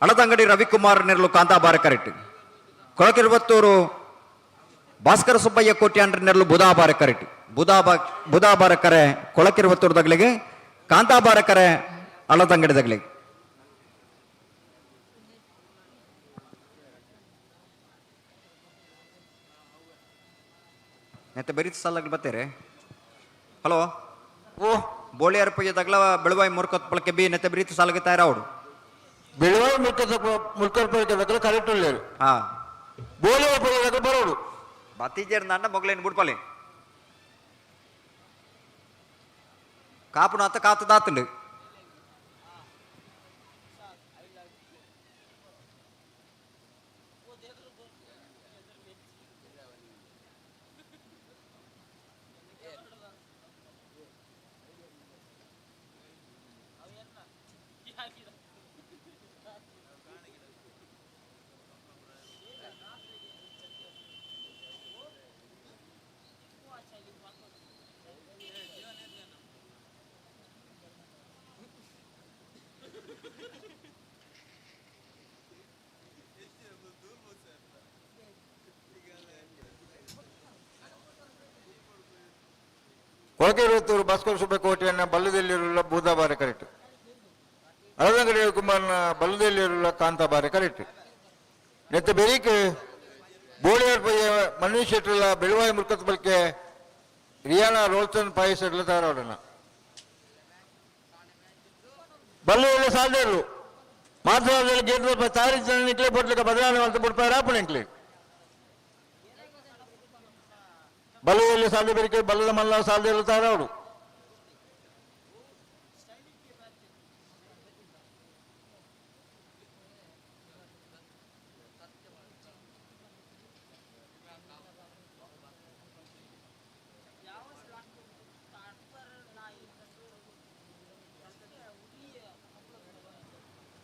ಹಳದಂಗಡಿ ರವಿಕುಮಾರ್ ನೆರಳು ಕಾಂತಾಬಾರ ಕರೆಕ್ಟ್ ಕೊಳಕಿರುವತ್ತೂರು ಭಾಸ್ಕರ ಸುಬ್ಬಯ್ಯ ಕೋಟ್ಯಾಂಡ್ರ ನೆರಳು ಬುಧಾಬಾರ ಕರೆಕ್ಟ್ ಬುಧಾಬಾರ ಕರೆ ಕೊಳಕಿರುವತ್ತೂರ್ದಾಗ್ಲಿಗೆ ಕಾಂತಾಬಾರ ಕರೆ ಹಳದಂಗಡಿದಾಗ್ಲಿಗೆ ನೆತ್ತ ಬರೀ ಸಾಲಾಗ್ಲಿ ಬತ್ತೇರೆ ಹಲೋ ಓ ಬೋಳಿಯಾರ ಪಯ್ಯದಾಗ್ಲ ಬೆಳವಾಯಿ ಮುರ್ಕೊತ್ ಬಳಕೆ ಬಿ ನೆತ್ತ ಬರೀ ಸಾಲಾಗಿ ತಯಾರಾವಡು ಬೆಳವಾಯಿ ಮುಲ್ಕರ್ ಕರೆಕ್ಟ್ ಉಳ್ಳೇರು ಹಾ ಬೋಳಿ ಬರೋಡು ಬತ್ತೀಜೇರ್ ನನ್ನ ಮೊಗ್ಲೇನು ಬಿಡ್ಪಲೆ ಕಾಪುನಾತ ಕಾತು ದಾತುಂಡು ಕೊಳಕೆರುವತ್ತೂರು ಭಾಸ್ಕರ ಸುಬ್ಬ ಕೋಟೆಯನ್ನ ಬಲ್ಲದಲ್ಲಿರುವ ಬೂದಾಬಾರ ಕರೆಕ್ಟ್ ಅಳದಂಗಡಿ ಕುಮಾರ್ನ ಬಲ್ಲದಲ್ಲಿರುವ ಕಾಂತಾಬಾರ ಕರೆಕ್ಟ್ ನೆತ್ತ ಬೆರೀಕ್ ಬೋಳಿಯಾರ್ ಪಯ್ಯ ಮನೀಶ್ ಶೆಟ್ರಲ್ಲ ಬೆಳವಾಯಿ ಮುಲ್ಕತ್ ಬಳಿಕೆ ರಿಯಾನಾ ರೋಲ್ಸನ್ ಪಾಯಸ ತಯಾರಾಡೋಣ ಬಲ್ಲು ಸಾಧ್ಯ ಮಾತ್ರ ಗೇಟ್ ತಾರೀಖ ನಿಕ್ಲೆ ಪೊಟ್ಲಿಕ್ಕೆ ಬದಲಾವಣೆ ಅಂತ ಬಿಡ್ತಾರೆ ಆಪಣ ಇಂಕ್ಲಿ ಬಲದಲ್ಲಿ ಸಾಧ್ಯ ಬೇರೆ ಬಲ್ಲದ ಮಲ್ಲ ಸಾಧ್ಯ ಇರುತ್ತಾರೆ ಅವರು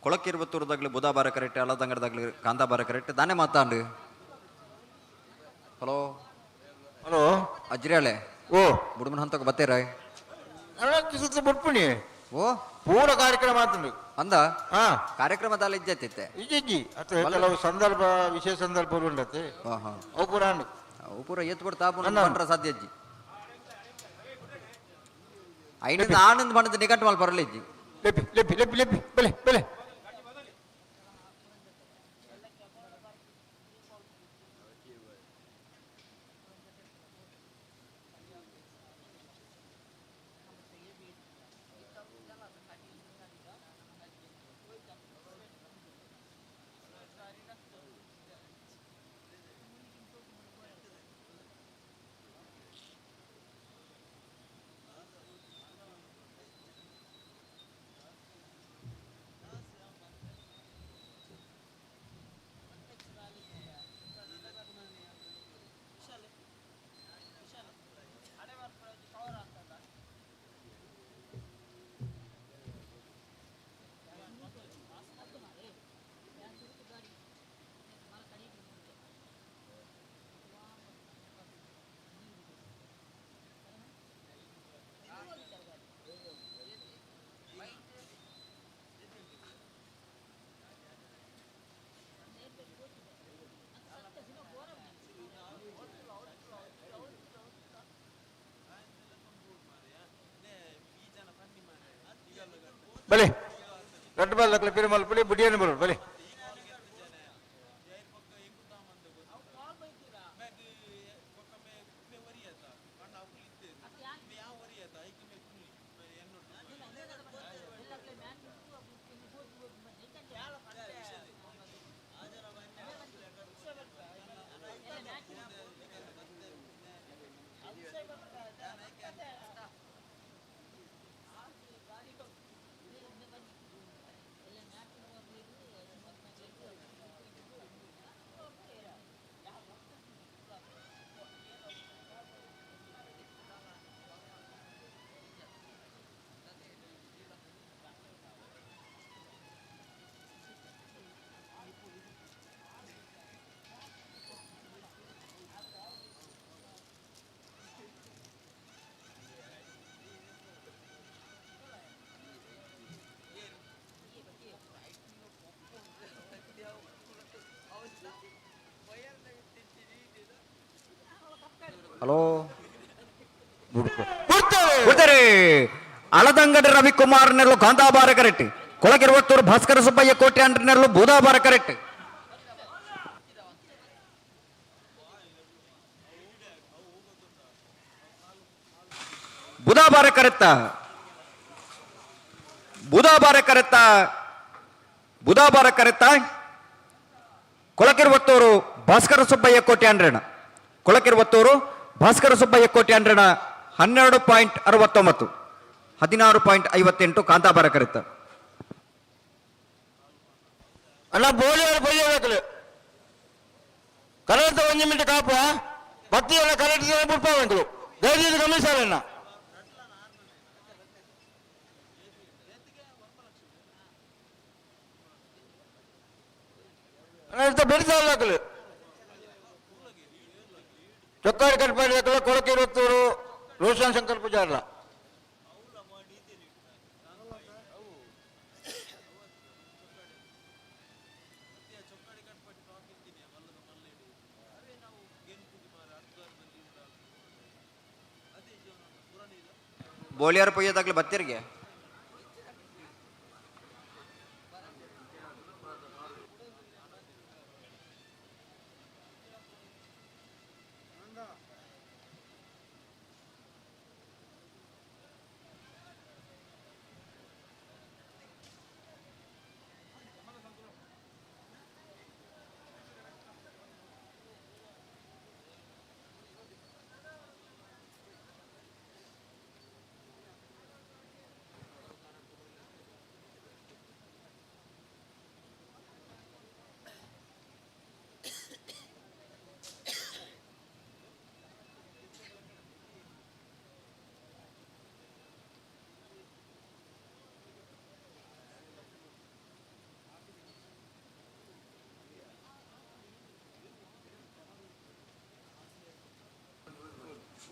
ಕೊಳಕಿರುವತ್ತೂರದಾಗ್ಲಿ ಬುಧಾಬಾರ ಕರೆಕ್ಟ್ ಅಳದಂಗಡದಾಗ್ಲಿ ಕಾಂತಾಬಾರ ಕರೆಕ್ಟ್ ದಾನೆ ಮಾತಾಂಡು. ಹಲೋ ಹಲೋ ಅಜ್ರಿಯಾಳೆ ಓ ಬುಡುಮನ ಹಂತಕ್ಕೆ ಬತ್ತೇರ ಬಿಟ್ಪುಣಿ ಓ ಪೂರ ಕಾರ್ಯಕ್ರಮ ಆತಂಡು ಅಂದ ಹಾ ಕಾರ್ಯಕ್ರಮದಲ್ಲಿ ಇಜ್ಜೈತೆ ಇಜ್ಜಿ ಅತ್ತ ಕೆಲವು ಸಂದರ್ಭ ವಿಶೇಷ ಸಂದರ್ಭ ಉಂಡತೆ ಹಾ ಹಾ ಅವು ಪೂರ ಅಂಡು ಅವು ಪೂರ ಎತ್ತು ಬಿಡ್ತಾ ಪಂಡ್ರ ಸಾಧ್ಯ ಅಜ್ಜಿ ಐನಿಂದ ಆನಂದ್ ಬಣ್ಣದ ನಿಕಟ್ ಮಾಲ್ ಬರಲಿ ಅಜ್ಜಿ ಲೆಪ್ಪಿ ಲೆಪ್ಪಿ ಲೆಪ್ಪಿ ಲೆಪ್ಪಿ ಬೆಲೆ ಬೆಲೆ ಬಲೆ ಗಟ್ಟು ಬಲ್ಲ ಪಿರಿ ಮಲ್ಪಲಿ ಬುಡಿಯನ್ನು ಬರೋದು ಬಲೆ ಹಲೋ ಬಿಡ್ತಾರೆ ಅಳದಂಗಡ ರವಿಕುಮಾರ್ ನೆರಳು ಕಾಂತಾಬಾರ ಕರೆಕ್ಟ್ ಕೊಳಗಿರುವತ್ತೂರು ಭಾಸ್ಕರ ಸುಬ್ಬಯ್ಯ ಕೋಟೆ ಅಂಡ್ರ ನೆರಳು ಬೂದಾಬಾರ ಕರೆಕ್ಟ್ ಬುಧಾಬಾರ ಕರೆತ್ತ ಬುಧಾಬಾರ ಕರೆತ್ತ ಬುಧಾಬಾರ ಕರೆತ್ತ ಕೊಳಕಿರುವತ್ತೂರು ಭಾಸ್ಕರ ಸುಬ್ಬಯ್ಯ ಕೋಟೆ ಅಂಡ್ರಣ ಕೊಳಕಿರುವತ್ತೂರು ಭಾಸ್ಕರ ಸುಬ್ಬಯ್ಯ ಕೋಟೆ ಅಂಡ್ರಣ 12.69 16.58 ಕಾಂತಾಬಾರ ಕರೆತ್ತ ಅಣ್ಣ ಬೋಳಿಯವರು ಬೈಯಬೇಕಲು ಕರೆಕ್ಟ್ 1 ಮಿನಿಟ್ ಕಾಪ ಬತ್ತಿಯಲ್ಲ ಕರೆಕ್ಟ್ ಬಿಡ್ಪಾವಂತರು ದಯವಿಟ್ಟು ಗಮನಿಸಲ್ಲ ಬಿಡಿಸಲ್ಲ ಚೊಕ್ಕಾಡಿ ಕಟ್ಪಾಡಿದಕ್ಕಲ್ಲ ಕೊಳಕೆ ಇರುತ್ತೂರು ರೋಷನ್ ಶಂಕರ್ ಪೂಜಾರ್ಲ ಬೋಳಿಯಾರ ಪೊಯ್ಯದಾಗ್ಲಿ ಬತ್ತಿರ್ಗೆ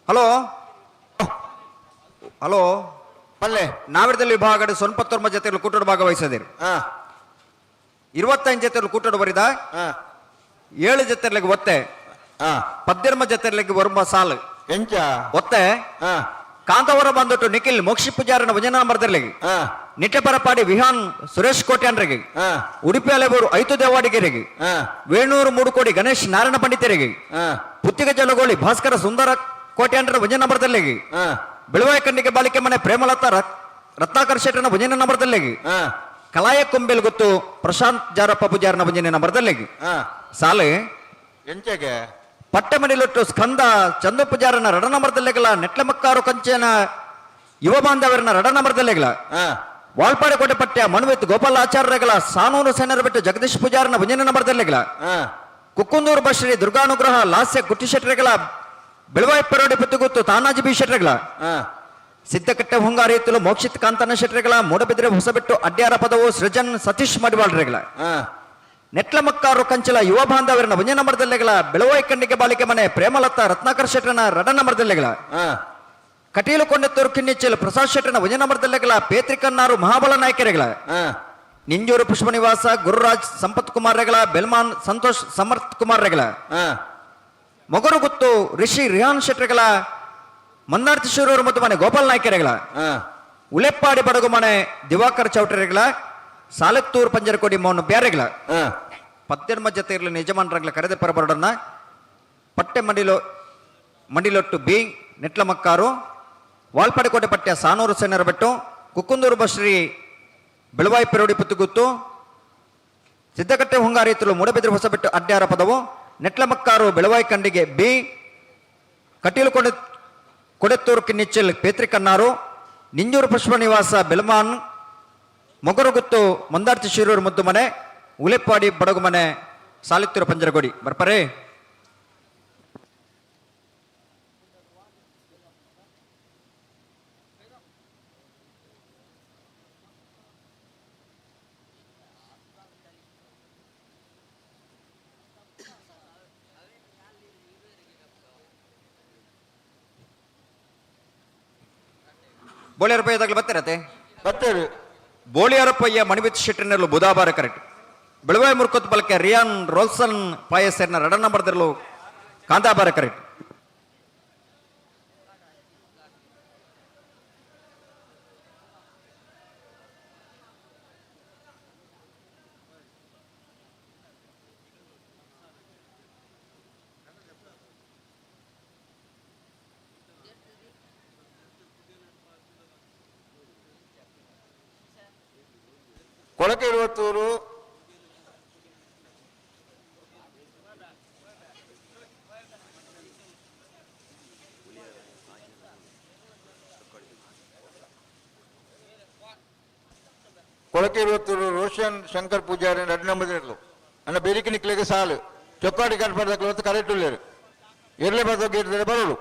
ಹಲೋ ಹಲೋ ಪಲ್ಲೆ ನಾವಿಡದಲ್ಲಿ ವಿಭಾಗದ ಸೊನ್ಪತ್ತೊರ್ಮ ಜೊತೆಯಲ್ಲಿ ಕೂಟೋಡು ಭಾಗವಹಿಸದಿರಿ 25 ಜೊತೆಯಲ್ಲಿ ಕೂಟೋಡು ಬರಿದ 7 ಜೊತೆಗಳಿಗೆ ಒತ್ತೆ 18 ಜೊತೆಗಳಿಗೆ ಬರುವ ಸಾಲು ಎಂಚ ಒತ್ತೆ ಕಾಂತವರ ಬಂದೊಟ್ಟು ನಿಖಿಲ್ ಮೋಕ್ಷಿ ಪೂಜಾರನ ಭಜನಾ ಮರದಲ್ಲಿ ನಿಟ್ಟೆಪರಪಾಡಿ ವಿಹಾನ್ ಸುರೇಶ್ ಕೋಟ್ಯಾನ್ರಿಗೆ ಉಡುಪಿ ಅಲೆಬೂರು ಐತು ದೇವಾಡಿಗೆರಿಗೆ ವೇಣೂರು ಮೂಡುಕೋಡಿ ಗಣೇಶ್ ನಾರಾಯಣ ಪಂಡಿತರಿಗೆ ಪುತ್ತಿಗ ಜಲಗೋಳಿ ಭಾಸ್ಕರ ಸುಂದರ ಕೋಟ್ಯಾಂಡ್ರ ಭಜನಾ ಮರದಲ್ಲಿ ಬೆಳವಾಯಿ ಕಂಡಿಗೆ ಬಾಲಿಕೆ ಮನೆ ಪ್ರೇಮಲತಾ ರತ್ನಾಕರ್ ಶೆಟ್ಟನ ಭಜನೆ ನಂಬರ್ದಲ್ಲಿ ಕಲಾಯ ಕೊಂಬೆಲ್ ಗೊತ್ತು ಪ್ರಶಾಂತ್ ಜಾರಪ್ಪ ಪೂಜಾರನ ಭಜನೆ ನಂಬರ್ದಲ್ಲಿ ಸಾಲೆ ಎಂಚಗೆ ಪಟ್ಟಮಡಿಲೊಟ್ಟು ಸ್ಕಂದ ಚಂದು ಪೂಜಾರನ ರಡ ನಂಬರ್ದಲ್ಲಿಗಲ ನೆಟ್ಲಮಕ್ಕಾರು ಕಂಚೇನ ಯುವ ಬಾಂಧವರನ ರಡ ನಂಬರ್ದಲ್ಲಿಗಲ ವಾಲ್ಪಾಡೆ ಕೋಟೆ ಪಟ್ಯ ಮನುವಿತ್ ಗೋಪಾಲ ಆಚಾರ್ಯಗಳ ಸಾನೂರು ಸೇನರ ಬಿಟ್ಟು ಜಗದೀಶ್ ಪೂಜಾರನ ಭಜನೆ ನಂಬರ್ದಲ್ಲಿಗಲ ಕುಕ್ಕುಂದೂರು ಬಶ್ರೀ ದುರ್ಗಾನುಗ್ರಹ ಲಾಸ್ಯ ಗುಟ್ಟಿ ಶೆಟ್ಟರಿಗಳ ಬೆಳವಾಯಿ ಪೆರೋಡಿ ಪುತ್ತುಗುತ್ತು ತಾನಾಜಿ ಬಿ ಶೆಟ್ಟರಿಗಳ ಸಿದ್ದಕಟ್ಟೆ ಹೊಂಗಾರಿ ಎತ್ತಲು ಮೋಕ್ಷಿತ್ ಕಾಂತನ ಶೆಟ್ಟರಿಗಳ ಮೂಡಬಿದ್ರೆ ಹೊಸಬಿಟ್ಟು ಅಡ್ಯಾರ ಪದವು ಸೃಜನ್ ಸತೀಶ್ ಮಡಿವಾಳ್ರಿಗಳ ನೆಟ್ಲಮಕ್ಕಾರು ಕಂಚಲ ಯುವ ಬಾಂಧವರನ ಭಜನೆ ನಂಬರ್ದಲ್ಲಿಗಳ ಬೆಳವಾಯಿ ಕಂಡಿಗೆ ಬಾಲಿಕೆ ಮನೆ ಪ್ರೇಮಲತಾ ರತ್ನಾಕರ್ ಶೆಟ್ಟರನ ರಡ ನಂಬರ್ದಲ್ಲಿಗಳ ಕಟೀಲು ಕೊಂಡೆತ್ತೂರು ಕಿನ್ನಿಚ್ಚಲು ಪ್ರಸಾದ್ ಶೆಟ್ಟರನ ಭಜನೆ ನಂಬರ್ದಲ್ಲಿಗಳ ಪೇತ್ರಿಕನ್ನಾರು ಮಹಾಬಲ ನಾಯಕರಿಗಳ ನಿಂಜೂರು ಪುಷ್ಪ ನಿವಾಸ ಗುರುರಾಜ್ ಸಂಪತ್ ಕುಮಾರ್ ರೆಗಳ ಬೆಲ್ಮಾನ್ ಸಂತೋಷ್ ಸಮರ್ಥ್ ಕುಮಾರ್ ರೆಗಳ ಮೊಗರು ಗುತ್ತು ರಿಷಿ ರಿಹಾನ್ ಶೆಟ್ಟರಿಗಳ ಮಂದಾರ್ತಿ ಶಿರೂರು ಮತ್ತು ಮನೆ ಗೋಪಾಲ್ ನಾಯ್ಕರೆಗಳ ಉಲೆಪ್ಪಾಡಿ ಬಡಗು ಮನೆ ದಿವಾಕರ್ ಚೌಟರಿಗಳ ಸಾಲತ್ತೂರು ಪಂಜರಕೋಡಿ ಮೌನ ಬ್ಯಾರೆಗಳ 18 ಜೊತೆ ಇರಲಿ ಯಜಮಾನರಗಳ ಕರೆದ ಪರಬರಡನ್ನ ಪಟ್ಟೆ ಮಂಡಿಲೊಟ್ಟು ಬಿ ನೆಟ್ಲಮಕ್ಕಾರು ವಾಲ್ಪಾಡಿ ಕೋಟೆ ಪಟ್ಯ ಸಾನೂರು ಸೇನರ ಬೆಟ್ಟು ಕುಕ್ಕುಂದೂರು ಬಶ್ರೀ ಬೆಳವಾಯಿ ಪೆರೋಡಿ ಪುತ್ತುಗುತ್ತು ಸಿದ್ದಕಟ್ಟೆ ಹೊಂಗಾರಿ ಎತ್ತಲು ಮೂಡಬಿದ್ರೆ ಹೊಸಬೆಟ್ಟು ಅಡ್ಯಾರ ಪದವು ನೆಟ್ಲಮಕ್ಕಾರು ಬೆಳವಾಯಿ ಕಂಡಿಗೆ ಬಿ ಕಟೀಲು ಕೊಡೆತ್ತೂರು ಕಿನ್ನಿಚ್ಚಲ್ ಪೇತ್ರಿಕನ್ನಾರು ನಿಂಜೂರು ಪುಷ್ಪ ನಿವಾಸ ಬೆಲ್ಮಾನ್ ಮೊಗರುಗುತ್ತು ಮಂದಾರ್ತಿ ಶಿರೂರು ಮುದ್ದು ಮನೆ ಉಲೆಪ್ಪಾಡಿ ಬಡಗು ಮನೆ ಸಾಲಿತ್ತೂರು ಪಂಜರಗೋಡಿ ಬರ್ಪರೇ ಬೋಳಿಯರಪ್ಪಯ್ಯದಾಗಲಿ ಬರ್ತಿರತ್ತೆ ಬರ್ತೇವೆ ಬೋಳಿಯರಪ್ಪಯ್ಯ ಮಣಿವಿತ್ ಶೆಟ್ಟಿನಲ್ಲೂ ಬುಧಾಬಾರ ಕರೆಕ್ಟ್ ಬೆಳವಾಯಿ ಮುರ್ಕೊತ್ ಬಲಕ್ಕೆ ರಿಯಾನ್ ರೋಲ್ಸನ್ ಪಾಯಸರ್ನ ರಡ ನಂಬರ್ದಿರಲು ಕಾಂತಾಬಾರ ಕರೆಕ್ಟ್ ಕೊಳಕೆ ಇರುವತ್ತೂರು ಕೊಳಕೆ ಇರುವತ್ತೂರು ರೋಷನ್ ಶಂಕರ್ ಪೂಜಾರಿ 2 ನಂಬರ್ ಅನ್ನ ಬೇರಿಕೆ ನಿಕ್ಲಿಗೆ ಸಾಲು ಚೊಕ್ಕಾಡಿ ಕಟ್ಬಾರ್ದು ಕರೆಕ್ಟ್ ಉಳ್ಳೇರು ಇರ್ಲೇ ಬರ್ದು ಬರೋರು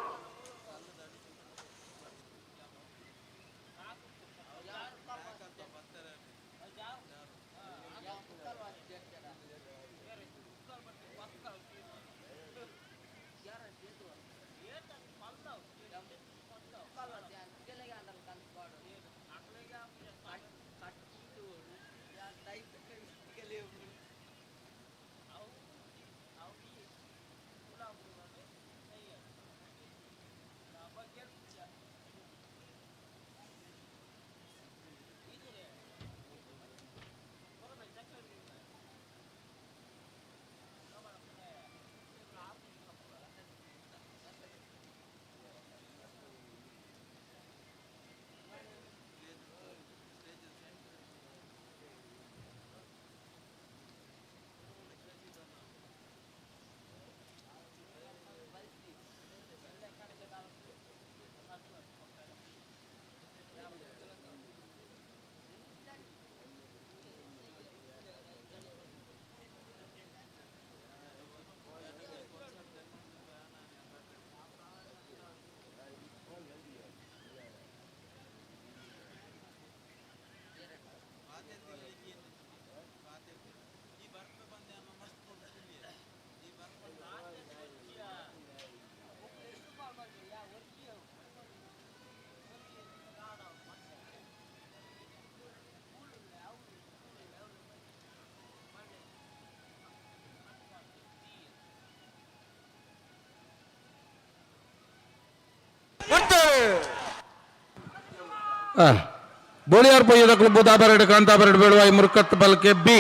ಬೋಳಿಯಾರ್ ಪೊಯ್ಯದ ಕ್ಲಬ್ ಬುಧಾಬರಡು ಕಾಂತಾಬರಡು ಬೇಳುವಾಯಿ ಮುರುಕತ್ ಬಲ್ಕೆ ಬಿ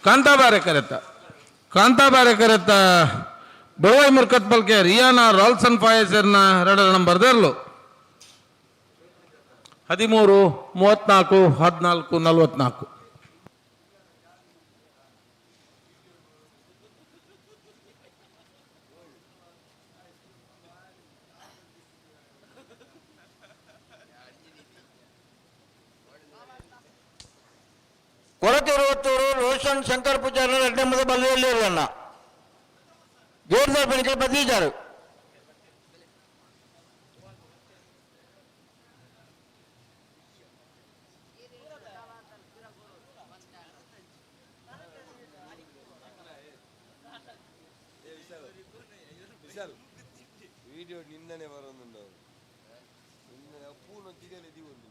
ಕಾಂತಾಬಾರೆ ಕರೆತ ಬೆಳುವಾಯಿ ಮುರುಕತ್ ಬಲ್ಕೆ ರಿಯಾನಾ ರಾಲ್ಸನ್ ಫಾಯಸರ್ನ 2 ನಂಬರ್ ದರ್ಲು 13 34 14 44. ಕೊಳಕೆ 20 ರೋಷನ್ ಶಂಕರ್ ಪೂಜಾರಿ 2 ನಂಬರ್ ಬಲ್ಲೆಯಲ್ಲಿ ಅಣ್ಣ ಗೇಟ್ ಸರ್ ಬೆಣಿಕೆ ಬದಲಿದ್ದಾರೆ. ವಿಡಿಯೋ ನಿಂದನೆ ಬರೋದು ಪೂರ್ಣ ತಿಗಲೆ ದಿವೊಂದು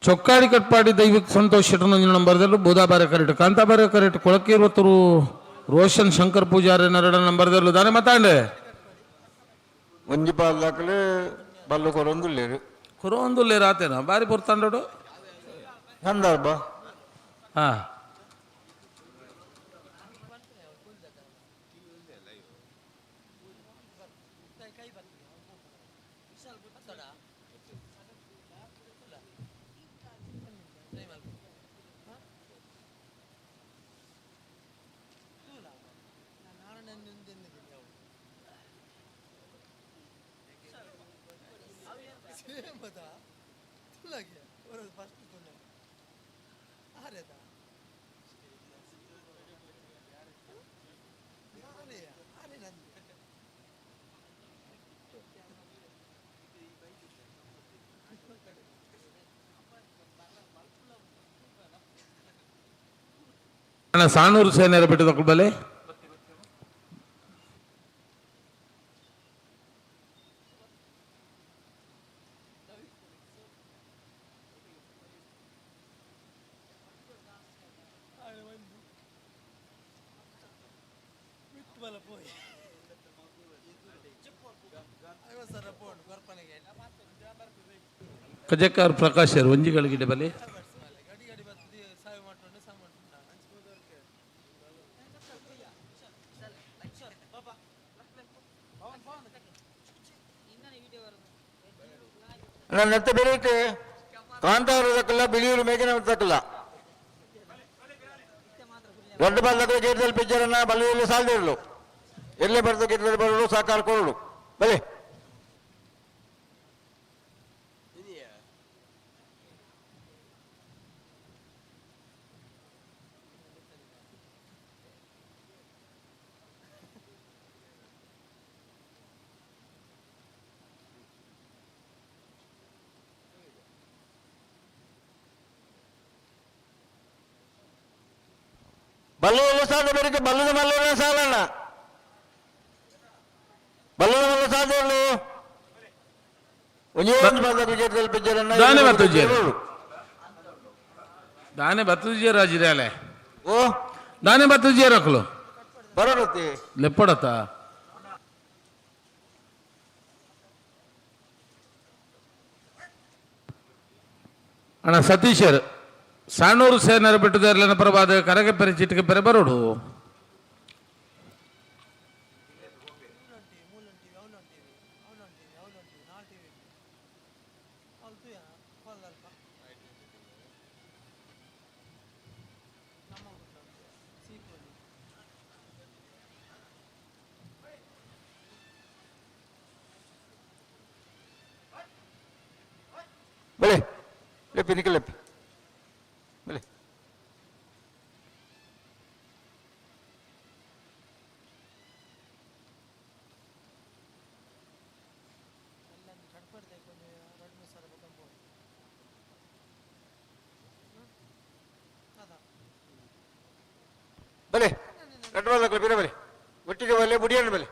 ಚೊಕ್ಕಾಡಿ ಕಟ್ಪಾಡಿ ದೈವಿಕ ಸಂತೋಷ್ ಶೆಟ್ಟರ್ 1 ನಂಬರ್ದಲ್ಲೂ ಬುಧಾಬಾರೆ ಕರೆಕ್ಟ್ ಕಾಂತಾಬಾರೆ ಕರೆಕ್ಟ್ ಕೊಳಕೆ 20 ರೋಷನ್ ಶಂಕರ್ ಪೂಜಾರಿ 2 ನಂಬರ್ದಲ್ಲೂ ದಾನೆ ಮಾತಾಂಡೆ ಒಂಜಿ ಬಾಲ್ದಾಕಲೆ ಬಲ್ಲು ಕೊರೊಂದುಲ್ಲೇರು ಆತೇನಾ ಬಾರಿ ಪೊರ್ತಂಡೋಡು ಸಂದರ್ಭ ಹಾ ಸಾಣೂರು ಸೇನೆಯ ಬಿಟ್ಟು ಬಲೆ ಕಜಕಾರ ಪ್ರಕಾಶ್ ಅವರು ಒಂಜಿಗಳಿಗಿಡೆ ಬಲಿ ನನ್ನ ನೆತ್ತ ಬೆರೀತೆ ಕಾಂತಾವರದಕ್ಕಲ್ಲ ಬಿಳಿಯೂರು ಮೇಘನ ತಕ್ಕಲ್ಲ ದೊಡ್ಡ ಬಲ್ಲದ ಗೇಟ್ದಲ್ಲಿ ಪಿಚ್ಚರನ್ನ ಬಲ್ಲಿಯಲ್ಲಿ ಸಾಲದಿರಲು ಎಲ್ಲೇ ಬರ್ತದೆ ಗೇಟ್ದಲ್ಲಿ ಬರಲು ಸಾಕಾರ ಕೊರಳು ಬಲೆ ಬಲ್ಲದ ಸಾಧ್ಯ ಬರೀತೆ ಬಲ್ಲದ ಮಲ್ಲನ ಸಾಲಣ್ಣ ಬಲ್ಲದ ಮಲ್ಲ ಸಾಧ್ಯ ದಾನೆ ಬತ್ತುಜಿಯ ರಾಜಿರಾಲೆ ಓ ದಾನೆ ಬತ್ತುಜಿಯ ರಕ್ಕಲು ಬರೋತಿ ಲೆಪ್ಪಡತ್ತ ಅಣ್ಣ ಸತೀಶರ್ ಸಾಣೂರು ಸೇನರ ಬಿಟ್ಟದರ್ಲನ ಪ್ರಭಾದ ಕರಗೆ ಪೆರೆ ಚಿಟ್ಟಿಗೆ ಪೆರೆ ಬರೋಡು ಬಲೆ ಲೆಪ್ಪಿ ನಿಖಿಲ್ ಲೆಪ್ಪಿ ಬಲೆ ಬಲೆ ರೆಡ್ ಬಾಲ್ ಬೇರೆ ಬಲೆ ಒಟ್ಟಿಗೆ ಬಲೆ ಬುಡಿಯನ್ನು ಬಲೆ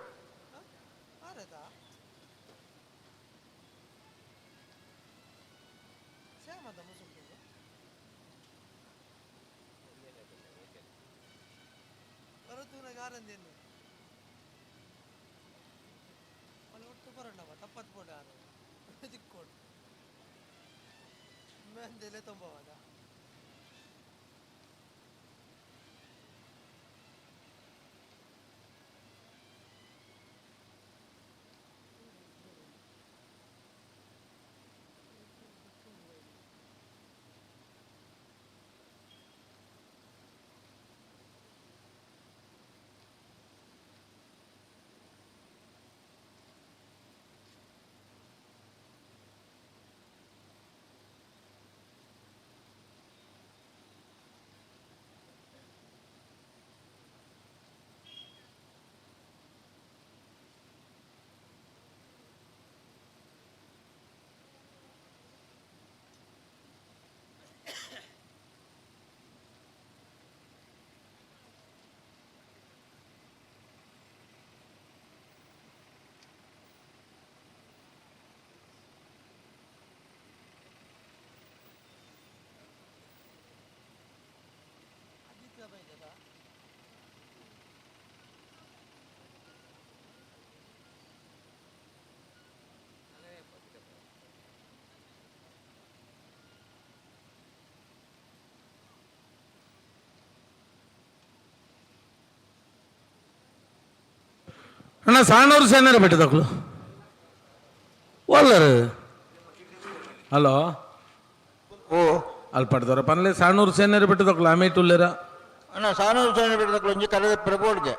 ಅಣ್ಣ ಸಾಣೂರು ಸೇನರ ಬಿಟ್ಟದಕ್ಳು ಒಲ್ಲರು ಹಲೋ ಓ ಅಲ್ಲಿ ಪಡ್ದವ್ರ ಪನ್ಲೆ ಸಾಣೂರು ಸೇನರ ಬಿಟ್ಟದಕ್ಳು ಆಮೇಲೆ ಉಳ್ಳೇರ ಅಣ್ಣ ಸಾನೂರು ಸೇನೆ ಬಿಡದಕ್ಕಳು ಒಂಜಿ ಕರೆದ ಪ್ರಬೋಡ್ಗೆ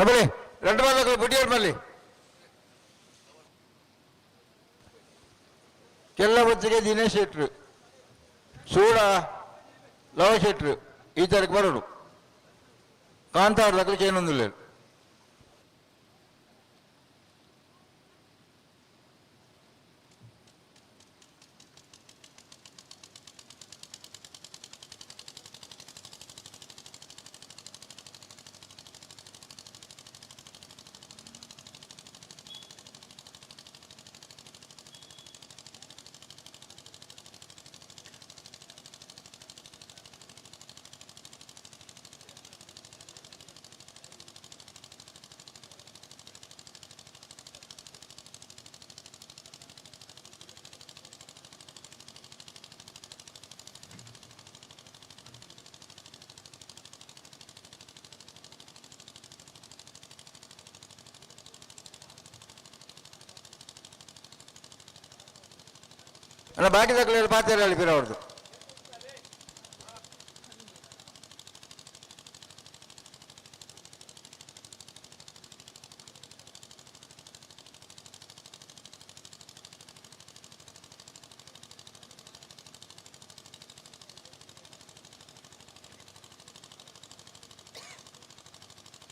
ಬಲ್ಲಿ 2 ಬಾಲಗಳು ಬಿಡಿಯೋರ್ ಬಲ್ಲಿ ಕೆಲ್ಲ ಹೊತ್ತಿಗೆ ದಿನೇಶ್ ಶೆಟ್ರು ಸೂಡ ಲವ ಶೆಟ್ರು ಈ ತರಕ್ಕೆ ಬರೋರು ಕಾಂತಾವ್ರ ಲಗ್ಲಿಕ್ಕೆ ಏನೊಂದಿಲ್ಲ ಅಲ್ಲ ಬಾಕಿ ದಾಖಲೆ ಪಾತ್ರ ಹೇಳಿ ಬೀರ ಅವ್ರದ್ದು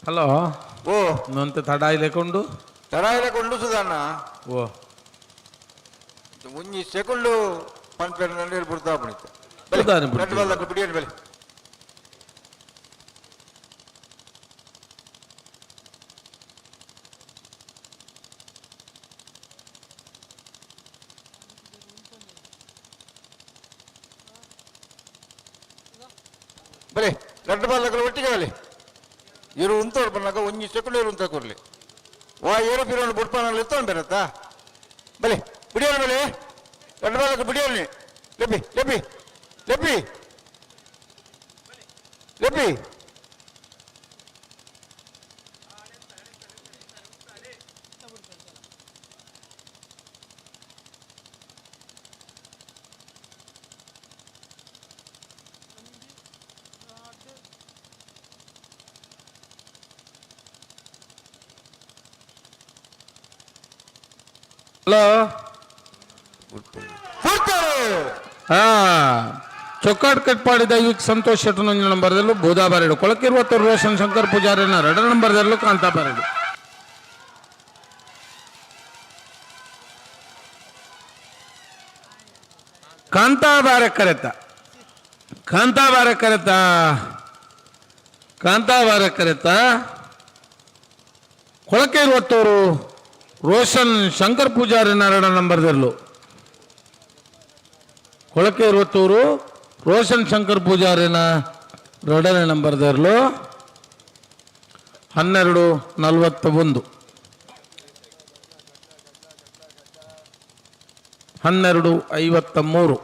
ಹಲೋ ಓ ನೊಂತ ತಡಾಯಿಲೆಕೊಂಡು ತಡಾಯಿಲೆಕೊಂಡು ಸುಧಾನ ಓ ಮುಂಜಿ ಸೆಕೆಂಡು ಪಂಪೇರ್ ನಂಡಿ ಬಿಡ್ತಾ ಬಿಡುತ್ತೆ ಸುಧಾನೆ ಎರಡು ಬಾಲಕ್ಕೆ ಬಿಡಿಯೋರು ಬೆಲೆ ಬಲೆ 2 ಬಾಲಗಳು ಒಟ್ಟಿಗೆ ಬಲೆ ಇವರು ಉಂತವ್ರು ಬಂದಾಗ ಒಂಜಿ ಸೆಕೆಂಡ್ ಇವರು ಉಂತ ಕೊರ್ಲಿ ವಾ ಏರೋ ಪಿರೋನು ಬುಡ್ಪಾನಲ್ಲಿ ಎತ್ತೊಂಡು ಬರತ್ತಾ ಬಲೆ ಬಿಡಿಯೋರು ಬಲೆ 2 ಬಾಲಕ್ಕೆ ಬಿಡಿಯೋರು ಲೆಬ್ಬಿ ಲೆಬ್ಬಿ ಲೆಬ್ಬಿ ಲೆಬ್ಬಿ ಹಲೋ ಹಾ ಚೊಕ್ಕಾಡ್ ಕಟ್ಪಾಡಿದ ಈಗ ಸಂತೋಷ್ ಶೆಟ್ಟರ್ ನಂಬರ್ದಲ್ಲೂ ಬೋಧಾ ಬಾರೆಡು ಕೊಳಕಿರುವತ್ತರು ರೋಷನ್ ಶಂಕರ್ ಪೂಜಾರಿನ 2 ನಂಬರ್ದಲ್ಲೂ ಕಾಂತಾ ಬಾರೆಡು ಕಾಂತಾ ಬಾರೆ ಕರೆತ ಕೊಳಕೆ ಇರುವತ್ತವರು ರೋಷನ್ ಶಂಕರ್ ಪೂಜಾರಿನ 2 ನಂಬರ್ದಲ್ಲೂ ಕೊಳಕೆ ಇರುವತ್ತೂರು ರೋಷನ್ ಶಂಕರ್ ಪೂಜಾರಿನ 2ನೇ ನಂಬರ್ದಲ್ಲೂ 12:41 12:53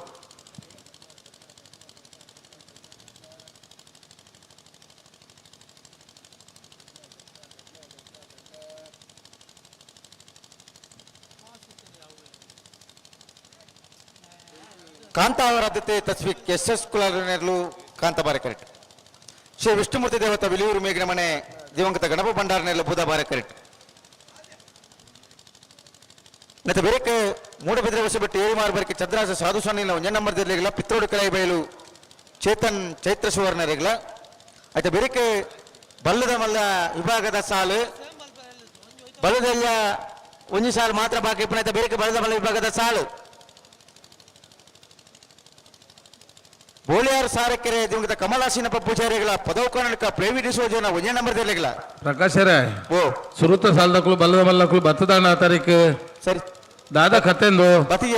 ಕಾಂತಾ ಅವರ ಆದ್ಯತೆ ತಸ್ವಿಕ್ SS ಕುಲಾಲನೆರಲು ಕಾಂತಾ ಬಾರೆ ಕರೆಕ್ಟ್ ಶ್ರೀ ವಿಷ್ಣುಮೂರ್ತಿ ದೇವತಾ ವಿಲಿಯೂರು ಮೇಘನ ಮನೆ ದಿವಂಗತ ಗಣಪ ಭಂಡಾರನೆರಲು ಬೂದಾ ಬಾರೆ ಕರೆಕ್ಟ್ ಮತ್ತೆ ಬೇರೆ ಮೂಡಬಿದ್ರೆ ಹೊಸಬೆಟ್ಟು ಏರಿಮಾರು ಬರಕೆ ಚಂದ್ರಾಜ ಸಾಧು ಸ್ವಾಮಿನ 1 ನಂಬರ್ದಲ್ಲಿಗಲ ಪಿತ್ರೋಡು ಕಲೈ ಬಯಲು ಚೇತನ್ ಚೈತ್ರ ಸುವರ್ಣರಿಗಲ అయితే ಬೇರೆ ಬಲ್ಲದ ಮಲ್ಲ ವಿಭಾಗದ ಸಾಲು ಬಲ್ಲದಲ್ಲ ಒಂದು ಸಾಲು ಮಾತ್ರ ಬಾಕಿ ಇಪ್ಪನೈತೆ ಬೇರೆ ಬಲ್ಲದ ಮಲ್ಲ ವಿಭಾಗದ ಸಾಲು ಬೋಳಿಯಾರ್ ಸಾರಕೆರೆ ದಿವಂಗತ ಕಮಲಾಸೀನಪ್ಪ ಪೂಜಾರಿಗಳ ಪದೌಕಾರಣಕ ಪ್ರೈವೇಟ್ ಡಿಸೋಜನ 1 ನಂಬರ್ದಲ್ಲಿಗಲ ಪ್ರಕಾಶರೇ ಓ ಸುರುತ ಸಾಲದಕ್ಕಳು ಬಲ್ಲದ ಮಲ್ಲಕ್ಕಳು ಬತ್ತದಾನ ತಾರೀಕು ಸರಿ ದಾದಾ ಕತ್ತೆಂದು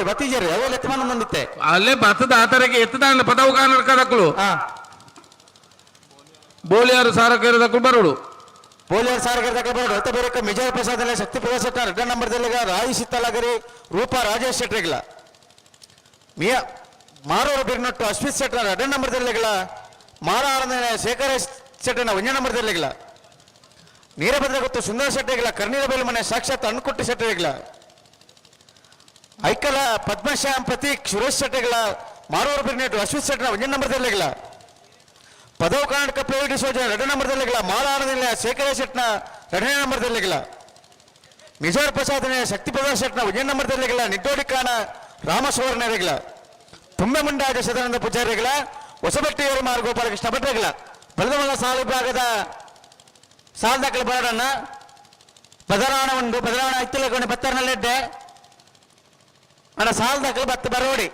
ಬತ್ತಿಜರಿ ಅವೆಲ್ಲ ಎತ್ತಮಾನ ಬಂದಿತ್ತೆ ಅಲ್ಲೇ ಬತ್ತದ ಆ ತಾರೀಕು ಎತ್ತದಾನ ಪದೌಕಾರಣಕದಕ್ಕಳು ಬೋಳಿಯಾರು ಸಾರಕೇರದಕ್ಕಳು ಬರೋಡು ಬೋಳಿಯಾರ್ ಸಾರಕೆರೆ ಬರೋಡು ಅತ್ತ ಬೇರೆ ಮಿಜಾರ್ ಪ್ರಸಾದ್ ಶಕ್ತಿ ಪ್ರಕಾಶ್ ಶೆಟ್ಟ 2 ನಂಬರ್ದಲ್ಲಿಗ ರಾಯಿ ಸಿತ್ತಲಗರಿ ರೂಪಾ ರಾಜೇಶ್ ಶೆಟ್ರಿಗಲ ಮಿಯಾ ಮಾರೋರು ಬಿರ್ನೊಟ್ಟು ಅಶ್ವಿತ್ ಶೆಟ್ಟರ್ 2 ನಂಬರ್ದಲ್ಲಿಗಲ ಮಾರ ಆರನೇ ಶೇಖರ ಶೆಟ್ಟನ 1 ನಂಬರ್ದಲ್ಲಿಗಲ ನೀರಭದ್ರ ಗೊತ್ತು ಸುಂದರ ಶೆಟ್ಟಿಗಲ ಕರ್ನೀರ ಬೇಲು ಮನೆ ಸಾಕ್ಷಾತ್ ಅಣ್ಣುಕುಟ್ಟಿ ಶೆಟ್ಟರಿಗಲ ಐಕಲ ಪದ್ಮಶ್ಯಾಮ್ ಪ್ರತೀಕ್ ಸುರೇಶ್ ಶೆಟ್ಟಿಗಲ ಮಾರೋರು ಬಿರ್ನೆಟ್ಟು ಅಶ್ವಿತ್ ಶೆಟ್ಟನ 1 ನಂಬರ್ದಲ್ಲಿಗಲ ಪದವು ಕರ್ನಾಟಕ ಪ್ರೈವೇಟ್ ಯೋಜನೆ 2 ನಂಬರ್ದಲ್ಲಿಗಳ ಮಾಲಾನದಿಲ್ಲ ಶೇಖರ ಶೆಟ್ನ 2ನೇ ನಂಬರ್ದಲ್ಲಿಗಳ ನಿಜಾರ್ ಪ್ರಸಾದನೆ ಶಕ್ತಿ ಪ್ರಸಾದ್ ಶೆಟ್ನ 1ನೇ ನಂಬರ್ದಲ್ಲಿಗಳ ನಿಟ್ಟೋಡಿಕಾನ ರಾಮಸುವರ್ಣರಿಗಳ ತುಂಬೆ ಮುಂಡಾಜ ಸದಾನಂದ ಪೂಜಾರಿಗಳ ಹೊಸಬಟ್ಟಿಯವರು ಮಾರು ಗೋಪಾಲಕೃಷ್ಣ ಭಟ್ರಗಳ ಬಲದಮಲ್ಲ ಸಾಲು ವಿಭಾಗದ ಸಾಲದಾಕಲ ಬರಡನ್ನ ಬದಲಾವಣೆ ಉಂಟು ಬದಲಾವಣೆ ಐತಿಲಗೊಂಡು ಬತ್ತರ್ನಲ್ಲಿದ್ದೆ ಅಣ್ಣ ಸಾಲದಾಕಲು ಬತ್ತ ಬರೋಡಿ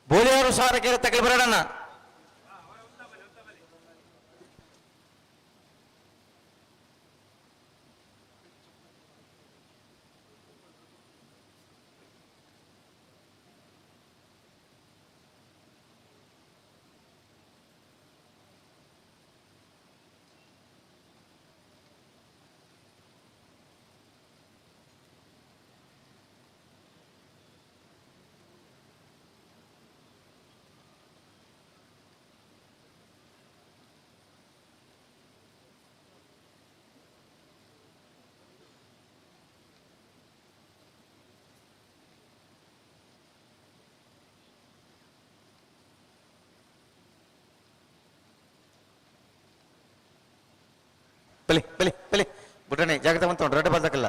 ಬೋಲಿಯವರು ಸಾರಕ್ಕೆ ತಕ್ಕಲು ಬರೋಣ ಬಲಿ ಬಲಿ ಬಲಿ ಬುಟ್ಟಣಿ ಜಾಗ್ರತೆ ಬಂತ ರೆಡ್ ಬಾಲ್ದಕ್ಕಲ್ಲ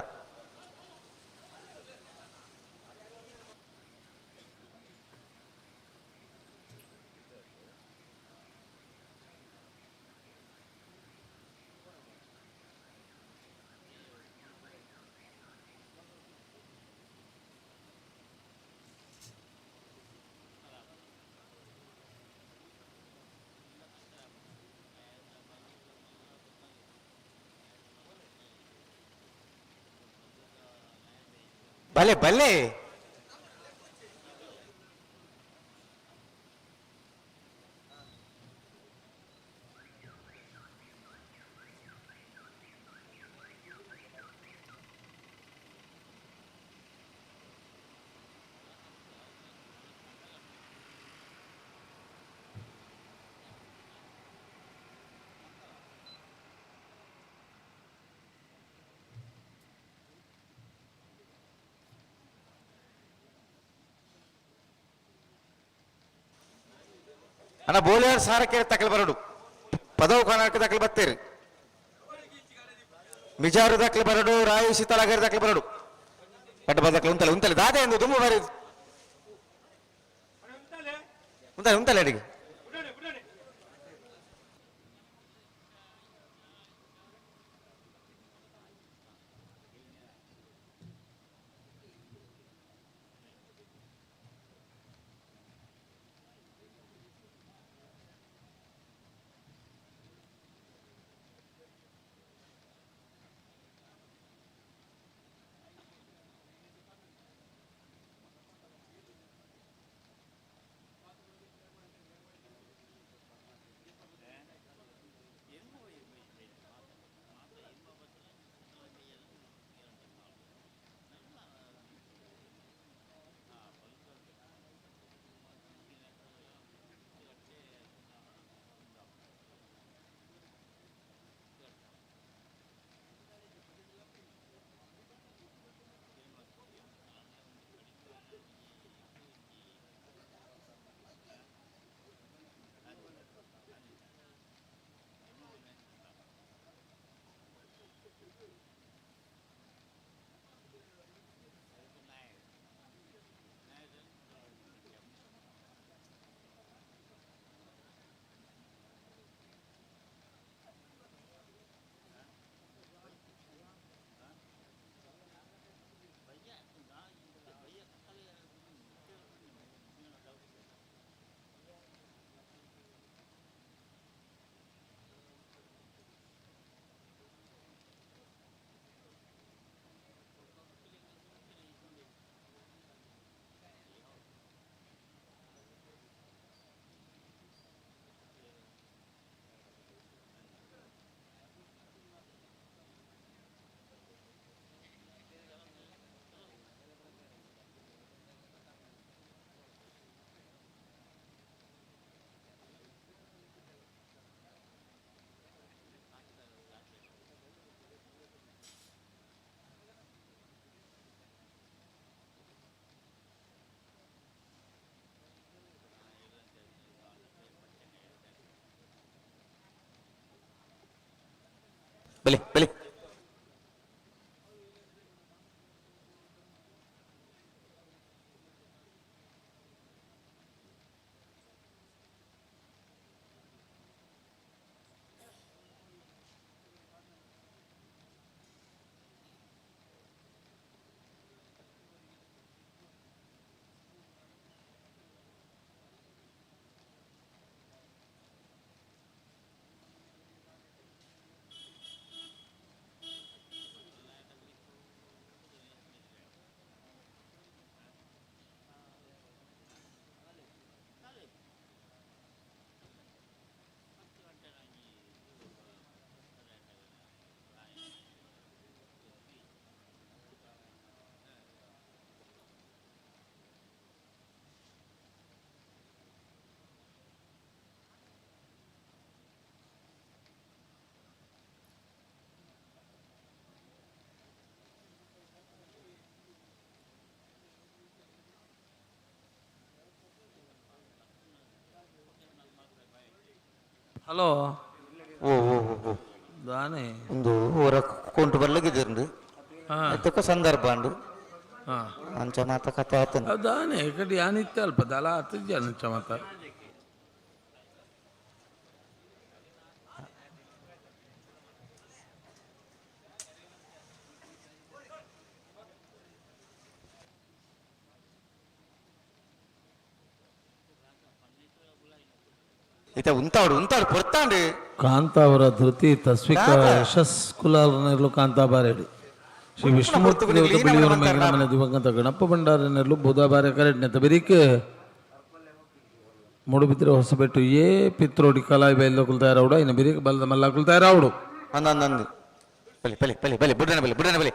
ಭಲೆ ಭಲೆ ಅಣ್ಣ ಬೋಲಿಯರ್ ಸಾರಕ್ಕೆ ತಕ್ಕಲು ಬರಡು ಪದವು ಕರ್ನಾಟಕ ತಕ್ಕಲು ಬತ್ತೇರಿ ಮಿಜಾರು ದಕ್ಕಲು ಬರಡು ರಾಯಿ ಶೀತಲಾಗರ್ ದಕ್ಕಲು ಬರಡು ಪಟ್ಟ ಬದಕ್ಕಲು ಉಂತಲೆ ಉಂತಲೆ ದಾದೆ ಎಂದು ತುಂಬ ಬಾರಿ ಉಂತಲೆ ಉಂತಲೆ ಅಡಿಗೆ ಬಲಿ ಬಲಿ. ಹಲೋ ಓ ಓ ಓ ಓ ದಾನೆ ಒಂದು ಊರ ಕೊಂಟು ಬರ್ಲಿಕ್ಕಿದ್ದುಂಡು ಅದಕ್ಕೆ ಸಂದರ್ಭ ಉಂಡು ಅಂಚ ಮಾತ ಕತೆ ಆತನು ದಾನೆ ಕಡೆ ಯಾನಿತ್ತೆ ಅಲ್ಪ ದಲ ಆತಜ್ಜಿ ಅಂಚ ಮಾತ ಇತ ಉಂತಾಡು ಪೊರ್ತಾಂಡು ಕಾಂತಾವರ ಧೃತಿ ತಸ್ವಿಕ ಯಶಸ್ ಕುಲಾಲನೆರ್ಲು ಕಾಂತಾಬಾರೆಡಿ ಶ್ರೀ ವಿಷ್ಣುಮೂರ್ತಿ ದೇವತ ಬೆಳೆಯೂರು ಮೇಘನ ಮನೆ ದಿವಂಗತ ಗಣಪ ಭಂಡಾರನೆರ್ಲು ಬುಧವಾರ ಕರೆಡ್ನೆತ ಬೆರಿಕ್ ಮೂಡುಬಿದ್ರೆ ಹೊಸಬೆಟ್ಟು ಏ ಪಿತ್ರೋಡಿ ಕಲಾಯಿ ಬೈಲ್ ಕುಲ್ತಾಯರಾವುಡು ಇನ್ನು ಬೆರಿಕ್ ಬಲ್ದ ಮಲ್ಲ ಕುಲ್ತಾಯರಾವುಡು ಅಂದಂದು ಬಲಿ ಬಲಿ ಬಲಿ ಬಲಿ ಬುಡನೆ ಬಲಿ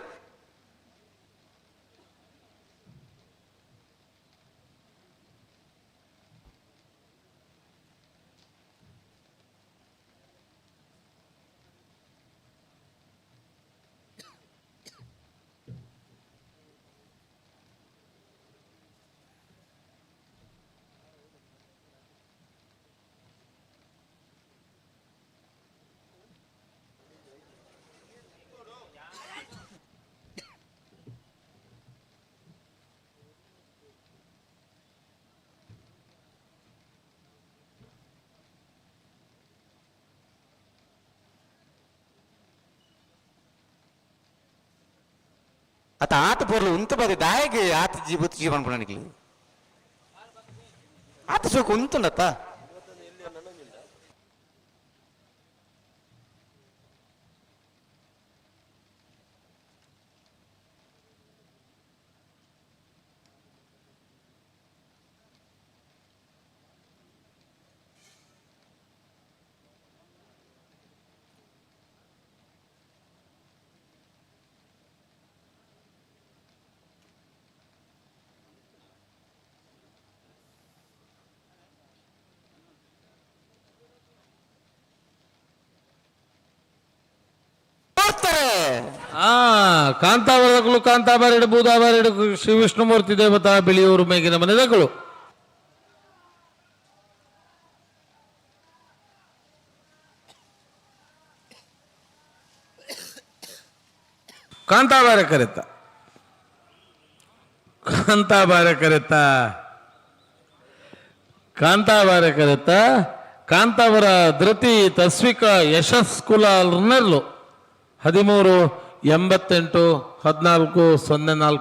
आता आत पोरलं उंत बघ दायगे आत जीवत जीवन पण निघली आता सुख उंत आता ಕಾಂತಾವರದಗಳು ಕಾಂತಾಬಾರೆಡು ಬೂದಾಬಾರೆಡು ಶ್ರೀ ವಿಷ್ಣುಮೂರ್ತಿ ದೇವತಾ ಬೆಳೆಯೂರು ಮೇಗಿನ ಮನೆದಗಳು ಕಾಂತಾಬಾರೆ ಕರೆತ ಕಾಂತಾವರ ಧೃತಿ ತಸ್ವಿಕ ಯಶಸ್ ಕುಲಾಲನೆರ್ಲು 13-88-14-04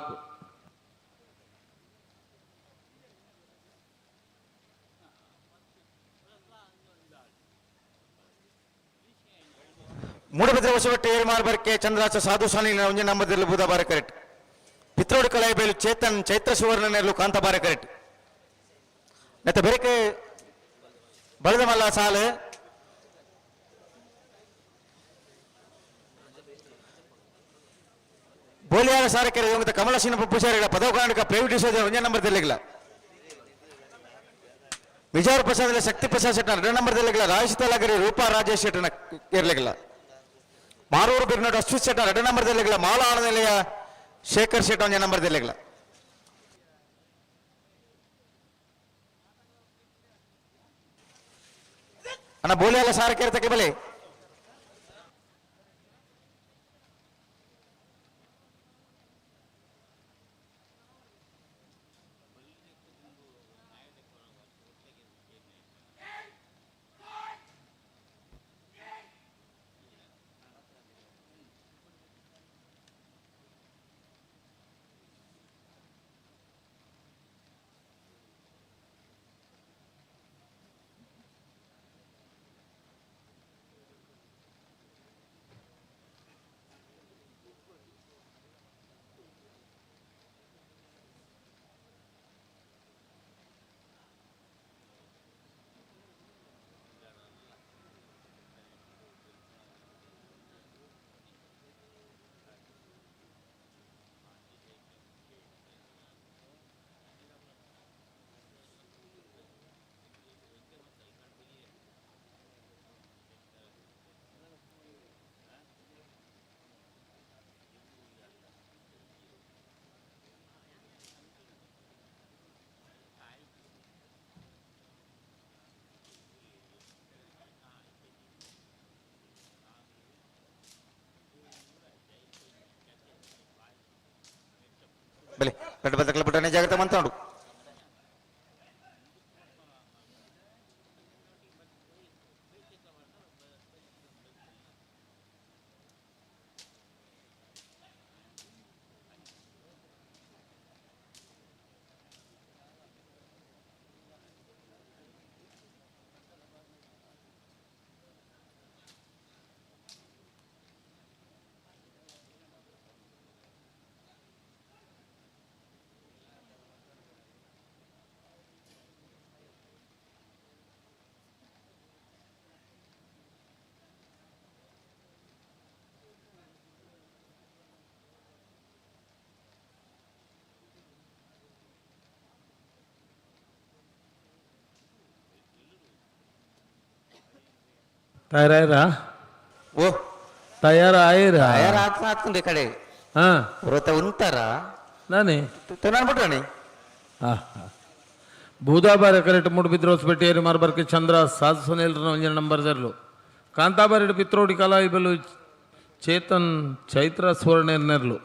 ಮೂಡಬಿದ್ರೆ ಹೊಸಬೆಟ್ಟು ಏರು ಮಾರ್ಬರ್ಕೆ ಚಂದ್ರಾಚ ಸಾಧು ಸಾಲಿನ ಒಂಜೆ ನಂಬರ್ದಲ್ಲಿ ಬುಧವಾರ ಕರೆಕ್ಟ್ ಪಿತ್ರೋಡಿ ಕಲಾಯಿ ಬೈಲು ಚೇತನ್ ಚೈತ್ರ ಸುವರ್ಣ ನೆರಳು ಕಾಂತಾಬಾರ ಕರೆಕ್ಟ್ ನೆತ್ತ ಬೆರಕೆ ಬಳದ ಮಲ್ಲ ಸಾಲು ಬೋಲಿಯಾರ ಸಾರಕೆರೆ ಯೋಗದ ಕಮಲಶೀನ ಪುಷಾರಿಗಳ ಪದವ ಕಾರಣಕ ಪ್ರೈವೇಟ್ ಒಂಜೆ ನಂಬರ್ ತೆಲ್ಲಿಗಿಲ್ಲ ವಿಜಯ ಪ್ರಸಾದ ಶಕ್ತಿ ಪ್ರಸಾದ್ ಶೆಟ್ಟನ 2 ನಂಬರ್ ತೆಲ್ಲಿಗಿಲ್ಲ ರಾಯಶೀತಲಗರಿ ರೂಪಾ ರಾಜೇಶ್ ಶೆಟ್ಟನ ಇರ್ಲಿಗಿಲ್ಲ ಮಾರೂರು ಬಿರ್ನೋಡ್ ಅಶ್ವಿತ್ ಶೆಟ್ಟನ 2 ನಂಬರ್ ತೆಲ್ಲಿಗಿಲ್ಲ ಮಾಲಾ ಆನಂದಲೆಯ ಶೇಖರ್ ಶೆಟ್ಟ ಒಂಜೆ ನಂಬರ್ ತೆಲ್ಲಿಗಿಲ್ಲ ಅಣ್ಣ ಬೋಲಿಯಾಲ ಸಾರಕೆರೆ ತಕ್ಕೆ ಬಲೆ రెడ్ బతకల పుట్టనే జాగ్రత్త మంతాడు తయారా ఓ తయారాయిరా తయారాత్తుంది ఇక్కడే వృత ఉంటారా నాని తినబట్టని ಬೂದಾಬಾರಿ ಕರೆಕ್ಟ್ ಮೂಡು ಬಿದ್ರೋಸ್ ಬೆಟ್ಟಿಯರಿ ಮಾರ್ಬರ್ಕೆ ಚಂದ್ರ ಸಾಧಸನೇಲ್ ಒಂಜನ ನಂಬರ್ ಜರ್ಲು ಕಾಂತಾಬಾರಿ ಪಿತ್ರೋಡಿ ಕಲಾಯಿಬಲು ಚೇತನ್ ಚೈತ್ರ ಸುವರ್ಣೇರ್ನೆರ್ಲು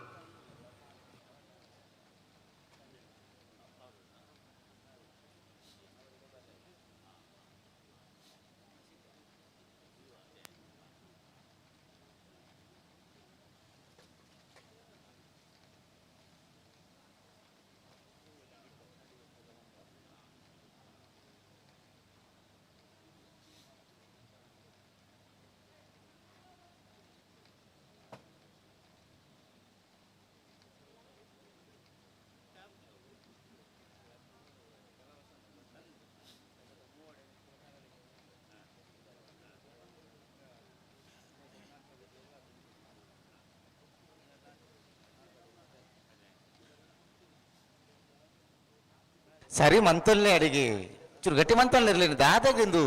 సరే మంతుల్ని అడిగి చూడు గట్టి మంతుల్ని ఇరలేదు దాదాగిందు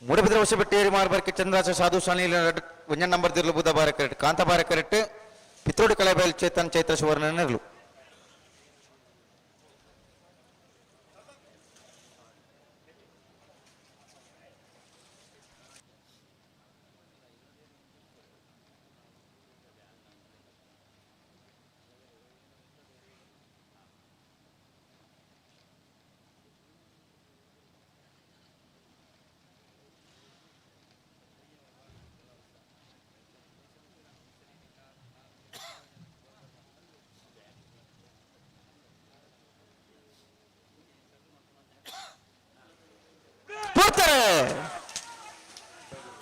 ಮೂಡ ಬಿದ್ರ ವರ್ಷ ಬೆಟ್ಟೇರಿ ಮಾರ್ಬರ್ಕೆ ಚಂದ್ರಾಚ ಸಾಧು ಶಾಲಿ ಒಂಜ ನಂಬರ್ ದಿರ್ಲು ಬುಧ ಬಾರ ಕರೆಕ್ಟ್ ಕಾಂತ ಬಾರ ಕರೆಕ್ಟ್ ಪಿತ್ರೋಡಿ ಕಲಾಬೈಲ್ ಚೇತನ್ ಚೈತ್ರ ಸುವರ್ಣನಿರ್ಲು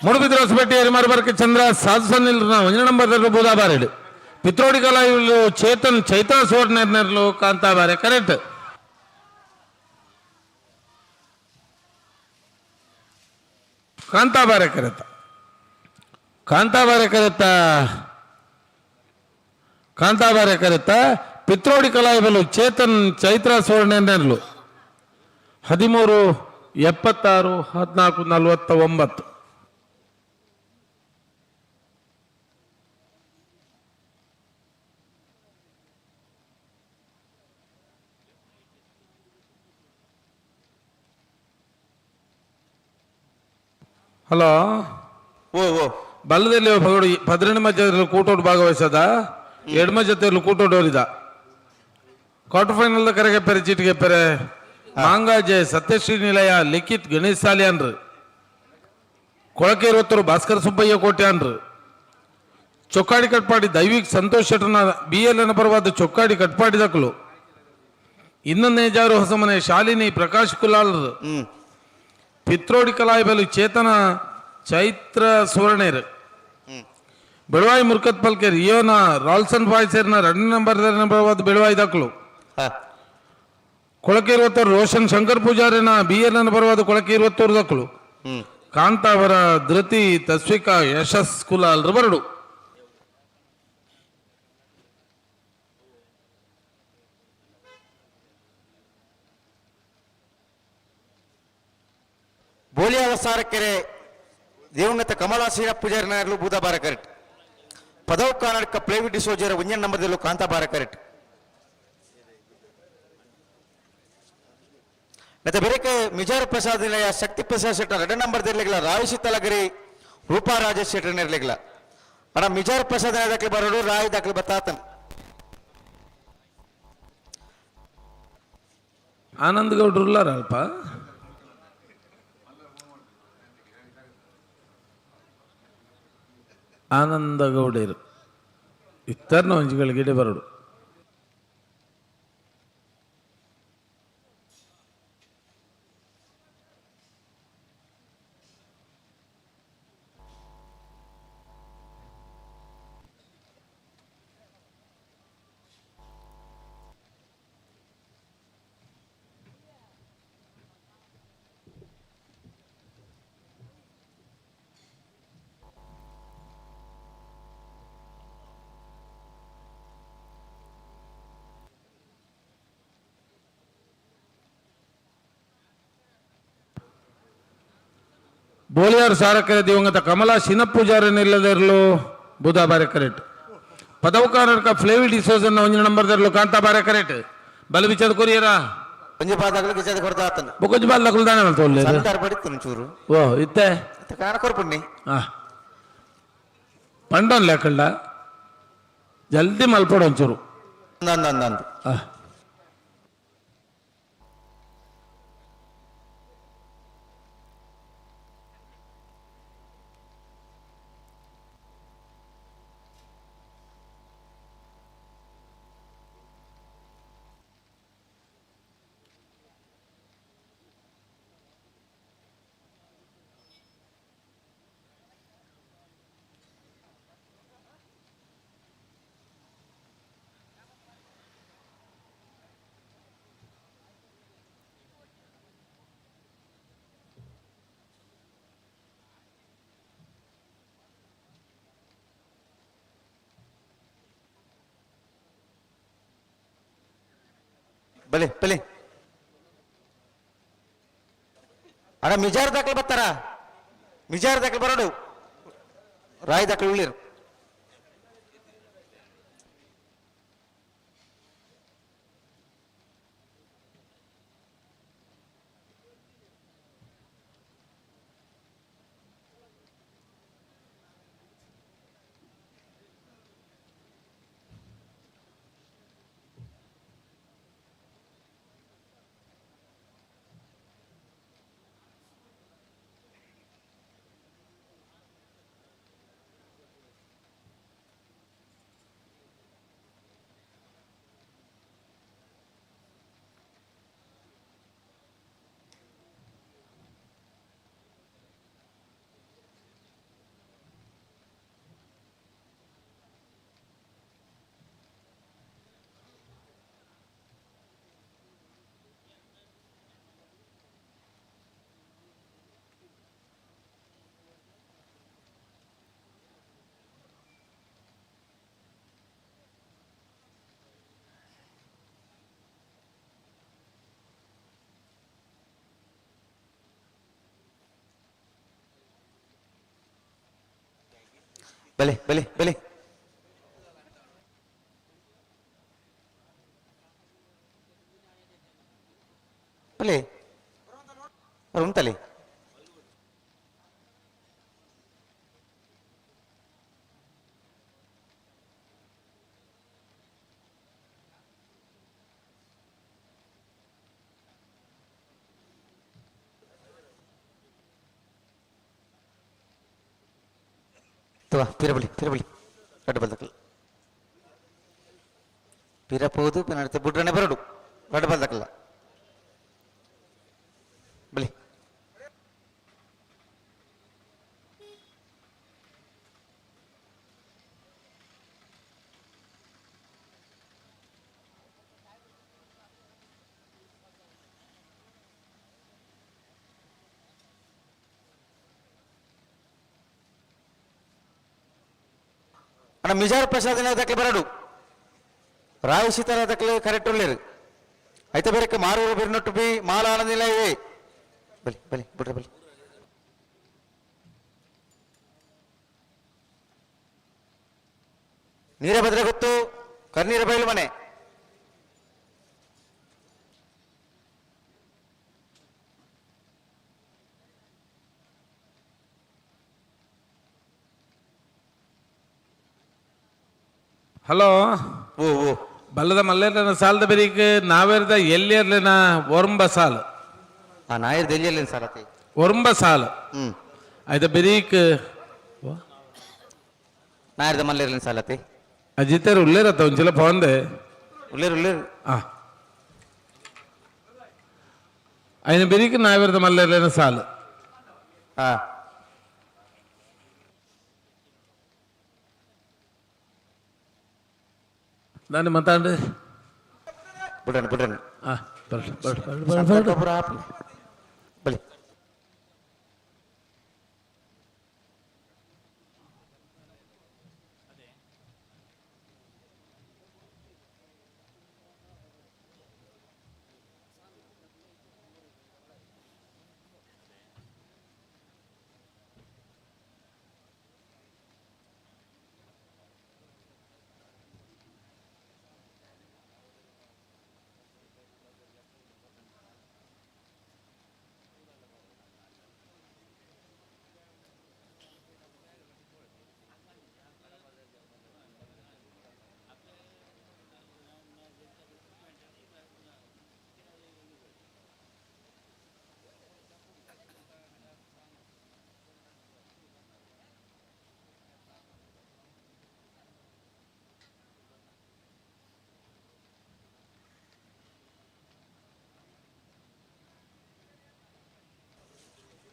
ಮುಡುಬಿದ್ರೋಸ್ ಬೆಟ್ಟಿಯರಿ ಮಾರ್ಬರ್ಕೆ ಚಂದ್ರ ಸಾಧಸನಿಲ್ ಒಂಜನ number ಜರ್ಲು ಬೂದಾಬಾರಿಡು Pitrodi ಕಲಾಯಿಬಲು Chetan Chaitra ಸುವರ್ಣೇರ್ನೆರ್ಲು ಕಾಂತಾಬಾರಿ correct ಕಾಂತಾಬಾರೆ ಕರೆತ ಕಾಂತಾಬಾರೆ ಕರೆತ ಕಾಂತಾಬಾರೆ ಕರೆತ Pitrodi ಕಲಾಯಿಬಲು Chetan Chaitra ಸುವರ್ಣೇರ್ನೆರ್ಲು 13-76-14-49 hello ಓ ಓ ಬಲ್ಲದಲ್ಲಿ ಪಗಡು 12 ಮಧ್ಯದಲ್ಲಿ ಕೂಟೋಡು ಭಾಗವಹಿಸದ ಎಡಮ ಜೊತೆಯಲ್ಲಿ ಕೂಟೋಡು ಓರಿದ ಕ್ವಾರ್ಟರ್ ಫೈನಲ್ ಕರೆಗೆ ಪೆರೆ ಚೀಟಿಗೆ ಪೆರೆ ಮಾಂಗಾಜೆ ಸತ್ಯಶ್ರೀ ನಿಲಯ ಲಿಖಿತ್ ಗಣೇಶ್ ಸಾಲಿಯಾನ್ರು ಕೊಳಕೇರುವತ್ತರು ಭಾಸ್ಕರ್ ಸುಬ್ಬಯ್ಯ ಕೋಟ್ಯಾನ್ರು ಚೊಕ್ಕಾಡಿ ಕಟ್ಪಾಡಿ ದೈವಿಕ್ ಸಂತೋಷ್ ಶೆಟ್ಟನ BL ಪರವಾದ ಚೊಕ್ಕಾಡಿ ಕಟ್ಪಾಡಿದಕ್ಕಲು ಇನ್ನೊಂದೇ ಜಾರು ಹೊಸಮನೆ ಶಾಲಿನಿ ಪ್ರಕಾಶ್ ಕುಲಾಲ್ರು ಪಿತ್ರೋಡಿ ಕಲಾಯಿಬಲು ಚೇತನ ಚೈತ್ರ ಸುವರ್ಣೇರ್ ಬೆಳವಾಯಿ ಮುರ್ಕತ್ ಪಲ್ಕೇರ್ ಇಯೋನ ರಾಲ್ಸನ್ ಬಾಯ್ಸೇರ್ನ 2 ನಂಬರ್ ಪರವಾದ ಬೆಳವಾಯಿ ದಕ್ಕಲು ಕೊಳಕೇರುವತ್ತರು ರೋಷನ್ ಶಂಕರ್ ಪೂಜಾರಿನ BL ಪರವಾದ ಕೊಳಕೇರುವತ್ತೂರು ದಕ್ಕಲು ಕಾಂತಾವರ ಧೃತಿ ತಸ್ವಿಕಾ ಯಶಸ್ ಕುಲಾಲ್ರು ಬರಡು ಬೋಲಿಯಾವಸಾರಕೆರೆ ದಿವಂಗತ ಕಮಲಾ ಶ್ರೀರ ಪೂಜಾರಿನರ್ಲು ಬೂದಾಬಾರ ಕರೆಕ್ಟ್ ಪದವು ಕರ್ನಾಟಕ ಪ್ಲೇವಿಡ್ ಡಿಸೋಜರ್ ಒಂಜನೇ ನಂಬರ್ದಲ್ಲೂ ಕಾಂತಾಬಾರ ಕರೆಕ್ಟ್. ಮತ್ತೆ ಬೇರೆ ಮಿಜಾರ್ ಪ್ರಸಾದ್ ನಿಲಯ ಶಕ್ತಿ ಪ್ರಸಾದ್ ಶೆಟ್ಟರ್ 2 ನಂಬರ್ ಇರ್ಲಿಲ್ಲ. ರಾಯಸಿ ತಲಗರಿ ರೂಪಾ ರಾಜೇಶ್ ಶೆಟ್ಟರ್ ಇರ್ಲಿಲ್ಲ. ಅಣ್ಣ ಮಿಜಾರ್ ಪ್ರಸಾದ್ ದಾಖಲೆ ಬರೋಡು ರಾಯ್ ದಾಖಲೆ ಬತ್ತಾತನ್. ಆನಂದ್ ಗೌಡ್ರುಲ್ಲಾರ ಅಲ್ಪ ಆನಂದ ಗೌಡರು ಇತ್ತರ್ನ ಒಂಜಿಗಳಿಗೆ ಬರೋಡು. ಬೋಳಿಯಾರ್ ಸಾರಕೆರೆ ದಿವಂಗತ ಕಮಲಾ ಶಿನಪೂಜಾರಿ ನಿಲ್ಲದಿರಲು ಬುಧವಾರ ಕರೆಕ್ಟ್. ಪದವು ಕರ್ನಾಟಕ ಫ್ಲೇವಿಡ್ ಡಿಸೋಜನ್ 1 ನಂಬರ್ದಲ್ಲೂ ಕಾಂತಾಬಾರ ಕರೆಕ್ಟ್. ಬಲ ಬಿಚ್ಚದ ಕೊರಿಯರ ಒಂಜಿ ಪಾದಾಗಲು ಗಿಚ್ಚದ ಕೊಡ್ತಾತನ ಬೊಕೊಜ್ ಬಾಲ್ ಲಕುಲ್ದಾನ ತೋಲ್ಲೆ ಸಂತಾರ ಬಡಿತು ಚೂರು. ಓ ಇತ್ತೆ ಕಾಣ ಕೊರ್ಪುಣ್ಣಿ ಪಂಡನ್ ಲೆಕ್ಕಲ್ಲ ಜಲ್ದಿ ಮಲ್ಪಡ ಒಂಚೂರು ನಂದು ಬಲೆ ಬಲೆ ಅಣ್ಣ ಮಿಜಾರ್ ದಾಖಲೆ ಬರ್ತಾರ. ಮಿಜಾರ್ ದಾಖಲೆ ಬರೋಡು ರಾಯ್ ದಾಖಲೆ ಉಳ್ಳಿರು. ಬಲೆ ಬಲೆ ಬಲೆ ಬಲೆ ಉಂಟಲೆ ಪಿರಬಲಿ ರಡ್ಡು ಬಲ್ದಕ್ಕಲ್ಲ ಪಿರಪೋದು ಪಿನಡ್ತೆ ಬುಡ್ರನೆ ಬರಡು ರಡ್ಡು ಬಲ್ದಕ್ಕಲ್ಲ ಬಲಿ ಅಣ್ಣ ಮಿಜಾರ್ ಪ್ರಸಾದ್ ದಾಖಲೆ ಬರಡು ರಾಯ್ ಸೀತಾರ ದಾಖಲೆ ಕರೆಕ್ಟ್ ಉಳ್ಳೇರು అయితే ಬೇರೆ ಮಾರೂರು ಬಿರ್ನೊಟ್ಟು ಬಿ ಮಾಲಾನದಿಲ್ಲ ಇವೆ ಬಲಿ ಬಲಿ ಬಿಡ್ರೆ ಬಲಿ ನೀರಭದ್ರ ಗುತ್ತು ಕರ್ನೀರ ಬಯಲು ಮನೆ. ಹಲೋ ಓ ಓ ಬಲ್ಲದ ಮಲ್ಲೇರನ ಸಾಲದ ಬೆರೀಕ್ ನಾವೇರ್ದ ಎಲ್ಲಿರ್ಲಿನ ಒರಂಬ ಸಾಲು ಆ ನಾಯರ್ ದೆಲ್ಲಿಯಲ್ಲಿ ಸಾಲತಿ ಒರಂಬ ಸಾಲು ಆಯ್ತ ಬೆರೀಕ್ ನಾಯರ್ದ ಮಲ್ಲೇರ್ಲಿನ ಸಾಲತಿ ಅಜಿತರು ಉಳ್ಳೇರತ್ತ ಒಂಚಲ ಪವಂದೆ ಉಳ್ಳೇರು ಉಳ್ಳೇರು ఆయన బెరికి నావిరద మల్లెలైన సాలు దాన్ని మతాండి ಬಿಡೋಣ ಬಿಡೋಣ ಬಲಿ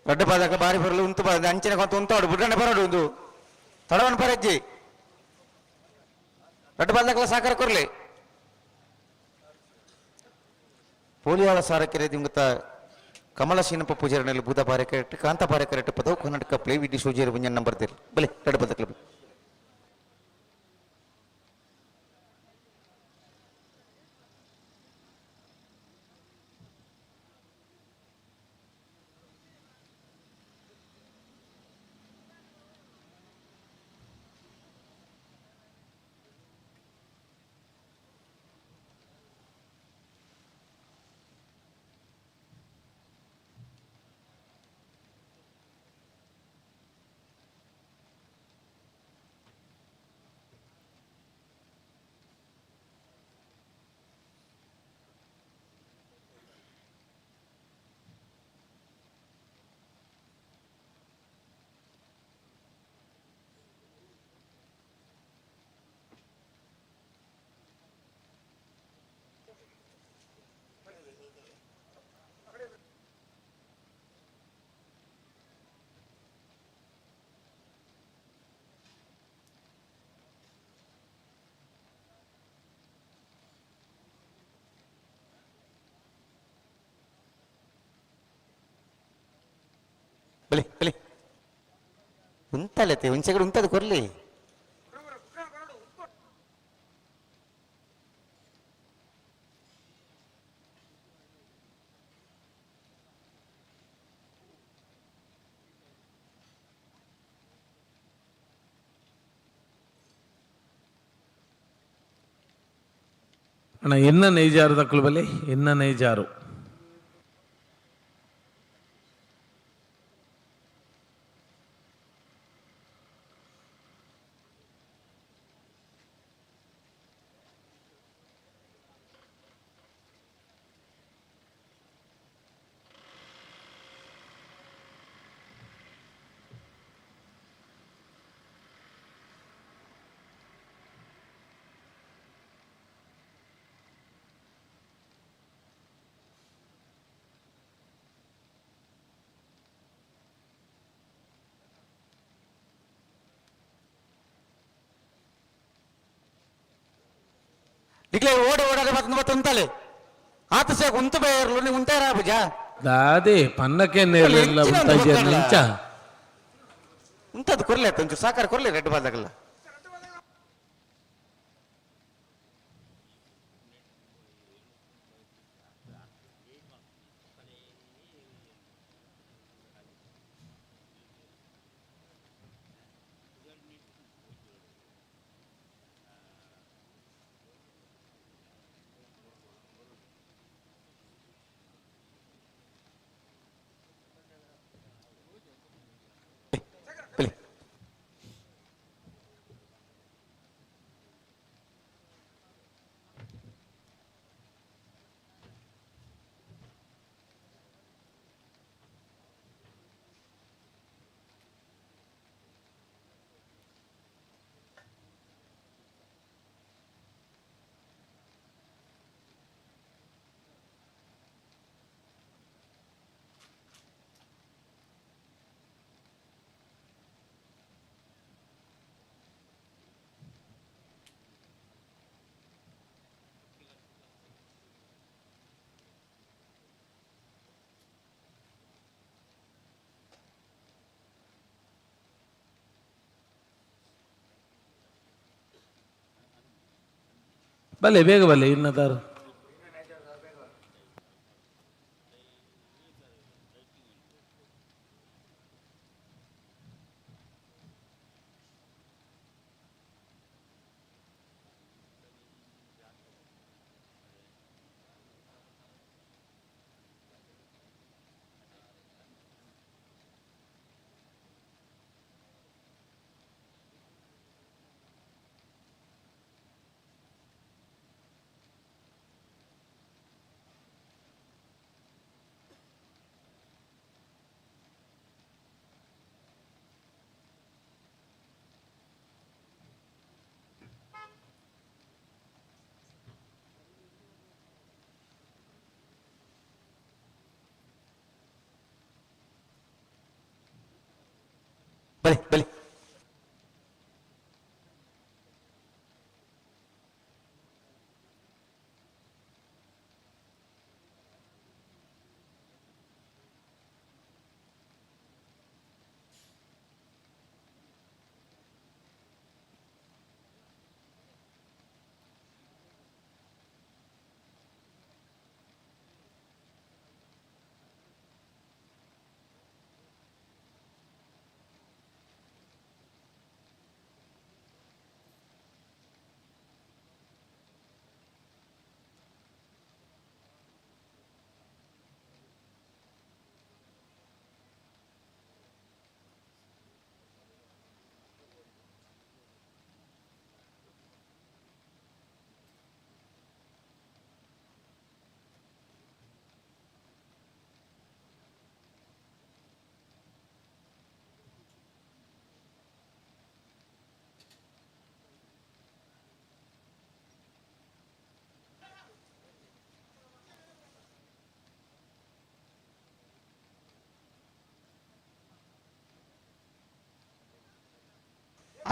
ದೊಡ್ಡ ಪದಕ ಬಾರಿ ಬರಲು ಉಂಟು ಅಂಚಿನ ಕೊಂತ ಉಂಟಾಡು ಬುಡ್ಡನೆ ಬರೋಡು ಒಂದು ತಡವನ್ ಪರಜ್ಜಿ ದೊಡ್ಡ ಪದಕಲ ಸಾಕಾರ ಕೊರ್ಲಿ ಪೋಲಿಯಾಳ ಸಾರಕೆರೆ ದಿಂಗತ ಕಮಲ ಶೀನಪ್ಪ ಪೂಜಾರನಲ್ಲಿ ಬೂದ ಬಾರೆಕರೆಟ್ ಕಾಂತ ಬಾರೆಕರೆಟ್ ಪದವು ಕರ್ನಾಟಕ ಪ್ಲೇ ವಿಡಿ ಸೂಜಿಯರ್ ಮುಂಜಾನೆ ನಂಬರ್ ತಿರ್ ಬಲೆ ದೊಡ್ಡ ಪದಕಲ ಬಲಿ ಬಲಿ ಉಂತಲ್ಲತ್ತೆ ಹುಂಚೆಗಳು ಉಂಟದು ಕೊರ್ಲಿ ಅಣ್ಣ ಎನ್ನ ನೈಜಾರು ದಕ್ಕಲು ಬಲೆ ಎನ್ನ ನೈಜಾರು ఇట్లా ఓడాలి బతుకు ఉంతాలి ఆతసే ఉంత బయర్లు నీ ఉంటారా బుజా దాదే పన్నకే నేర్ల ఉంచ ఉంటది కొరలే కొంచెం సాకార కొరలే రెడ్డి బాధకల్లా ಬಲ್ಲೆ ಬೇಗ ಬಲ್ಲೆ ಇನ್ನದಾರು ಬಲಿ ಬಲಿ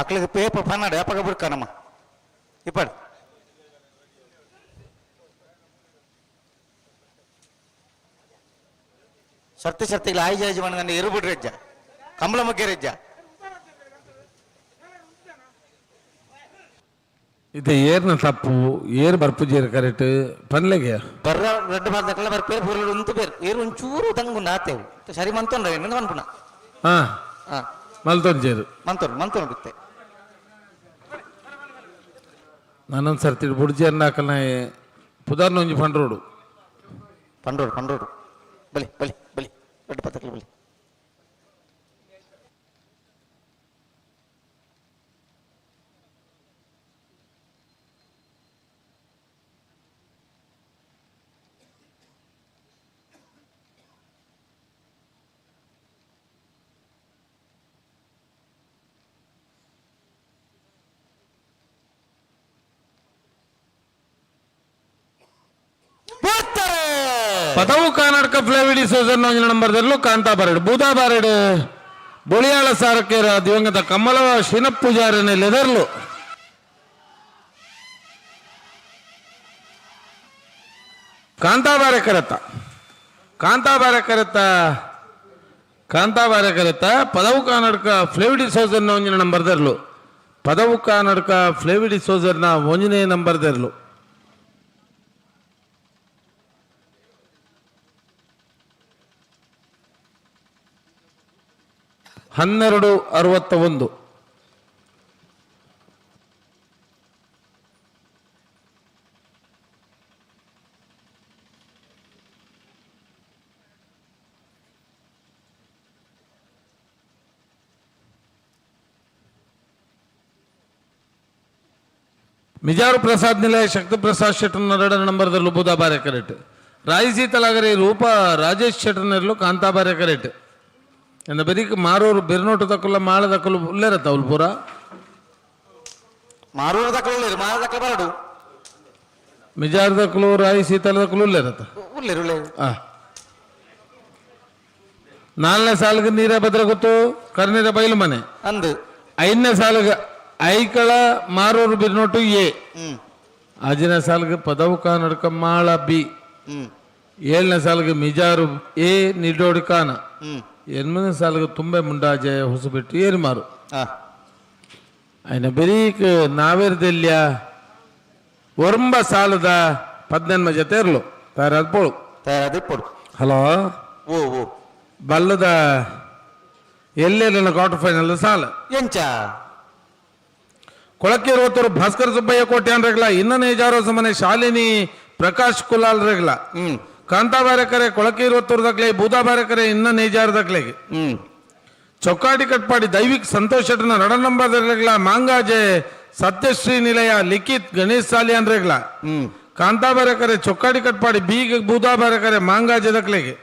అక్కడికి పేపర్ పన్నాడు ఎప్పక పుడుకానమ్మా ఇప్పుడు ಸರ್ತಿ ಸರ್ತಿಗಳು ಆಯ್ಜ ಯಜಮಾನ ಎರುಬಿಡ್ರಿ ಅಜ್ಜ ಕಂಬಳ ಮಗ್ಗೇರಿ ಅಜ್ಜ ಇದು ಏರ್ನ ತಪ್ಪು ಏರ್ ಬರ್ಪುಜೀರ್ ಕರೆಕ್ಟ್ ಪನ್ಲೆಗೆ ಬರ್ರ ರೆಡ್ ಬಾರ್ದಕ್ಕೆಲ್ಲ ಬರ್ಪೇರು ಪೂರ್ಲ ಒಂದು ಬೇರು ಏರು ಒಂಚೂರು ತಂಗು ನಾತೇವು ಸರಿ ಮಂತೊಂಡ್ರೆ ನಿನ್ನ ಅನ್ಪುಣ ಹಾ ಹಾ ಮಲ್ತೊಂಜೇರು ಮಂತೊಂಡು ಬಿತ್ತೆ ನಾನೊಂದು ಸರ್ತಿ ಬುಡ್ಜಿ ಅನ್ನಾಕಲ್ನ ಪುದಾರ್ನ ಒಂಜಿ ಪಂಡ್ರೋಡು ಪಂಡ್ರೋಡು ಬಲಿ ಬಲಿ ಬಲಿ ರೆಡ್ ಪತ್ತಕ್ಕೆ ಬಲಿ ಪದವು ಕರ್ನಾಟಕ ಫ್ಲೇವಿಡಿ ಸೋಜನ್ ನಂಬರ್ದಲ್ಲೂ ಕಾಂತಾ ಬಾರೆಡ್ ಬೂದಾ ಬಾರೆಡ್ ಬೊಳಿಯಾಳ ಸಾರಕೇರ ದಿವಂಗತ ಕಮಲವ ಶಿನಪ್ಪುಜಾರನೆ ಲೆದರ್ಲು ಕಾಂತಾ ಬಾರೆ ಕರೆತ ಪದವು ಕರ್ನಾಟಕ ಫ್ಲೇವಿಡಿ ಸೋಜನ್ ಒಂಜಿನ ನಂಬರ್ದರ್ಲು ಪದವು ಕರ್ನಾಟಕ ಫ್ಲೇವಿಡಿ ಸೋಜರ್ನ ಒಂಜನೇ ನಂಬರ್ದರ್ಲು 1261 ಮಿಜಾರು ಪ್ರಸಾದ್ ನಿಲಯ ಶಕ್ತಿ ಪ್ರಸಾದ್ ಶೆಟ್ಟರ್ ನಂಬರ್ದಲ್ಲೂ ಬೂದಾ ಬಾರೆ ಕರೆಕ್ಟ್ ರಾಯಿಸಿ ತಲಾಗರೆ ರೂಪ ರಾಜೇಶ್ ಶೆಟ್ಟರ್ನಲ್ಲೂ ಕಾಂತಾ ಬಾರೆ ಕರೆಕ್ಟ್ ಎಂದ ಬರೀಕ್ ಮಾರೋರು ಬೆರ್ನೋಟು ತಕ್ಕಲ್ಲ ಮಾಳ ತಕ್ಕಲು ಉಲ್ಲೇರತ್ತ ಅವಳು ಪೂರ ಮಾರೂರು ದಕ್ಕಲು ಮಾರ ದಕ್ಕಲು ಬರಡು ಮಿಜಾರ್ ದಕ್ಕಲು ರಾಯಿಸಿ ತಲ ದಕ್ಕಲು ಉಲ್ಲೇರತ್ತ ನಾಲ್ನೇ ಸಾಲಿಗೆ ನೀರೇ ಭದ್ರ ಗೊತ್ತು ಕರ್ನೀರ ಬಯಲು ಮನೆ ಅಂದು 5ನೇ ಸಾಲಿಗೆ ಐಕಳ ಮಾರೋರು ಬಿರ್ನೋಟು ಎ 6ನೇ ಸಾಲಿಗೆ ಪದವು ಕರ್ನಾಟಕ ಮಾಳ ಬಿ 7ನೇ ಸಾಲಿಗೆ ಮಿಜಾರು ಎ ನಿಡೋಡಿ ಕಾನ 8ನೇ ಸಾಲಿಗೆ ತುಂಬೆ ಮುಂಡಾಜಯ ಹೊಸಬಿಟ್ಟು ಏರಿ ಮಾರು ఆయన బెరీక్ నావేర్దెల్య ಒರಂಬ ಸಾಲದ 18 ಜೊತೆ ಇರ್ಲು ತಯಾರಾದ್ಪೋಳು ತಯಾರಾದಿಪ್ಪಡು. ಹಲೋ ಓ ಓ ಬಲ್ಲದ ಎಲ್ಲೆಲ್ಲ ಕ್ವಾರ್ಟರ್ ಫೈನಲ್ ಸಾಲ ಎಂಚ ಕೊಳಕ್ಕೆ 20 ಭಾಸ್ಕರ್ ಸುಬ್ಬಯ್ಯ ಕೋಟ್ಯಾನ್ ರೆಗ್ಲ ಇನ್ನ ನೇಜಾರೋ ಸಮನೆ ಶಾಲಿನಿ ಪ್ರಕಾಶ್ ಕುಲಾಲ್ ರೆಗ್ಲ ಕಾಂತಾ ಬಾರೆಕರೆ ಕೊಳಕ್ಕೆ 20 ದಕ್ಲೆ ಬೂದಾ ಬಾರೆಕರೆ ಇನ್ನ ನೇಜಾರ ದಕ್ಲೆಗೆ ಚೊಕ್ಕಾಡಿ ಕಟ್ಪಾಡಿ ದೈವಿಕ್ ಸಂತೋಷ್ ಶೆಟ್ಟನ ನಡನಂಬರ್ ರೆಗ್ಲ ಮಾಂಗಾಜೆ ಸತ್ಯಶ್ರೀ ನಿಲಯ ಲಿಖಿತ್ ಗಣೇಶ್ ಸಾಲಿಯಾನ್ ರೆಗ್ಲ ಕಾಂತಾ ಬಾರೆಕರೆ ಚೊಕ್ಕಾಡಿ ಕಟ್ಪಾಡಿ ಬೀಗ ಬೂದಾ ಬಾರೆಕರೆ ಮಾಂಗಾಜೆ ದಕ್ಲೆಗೆ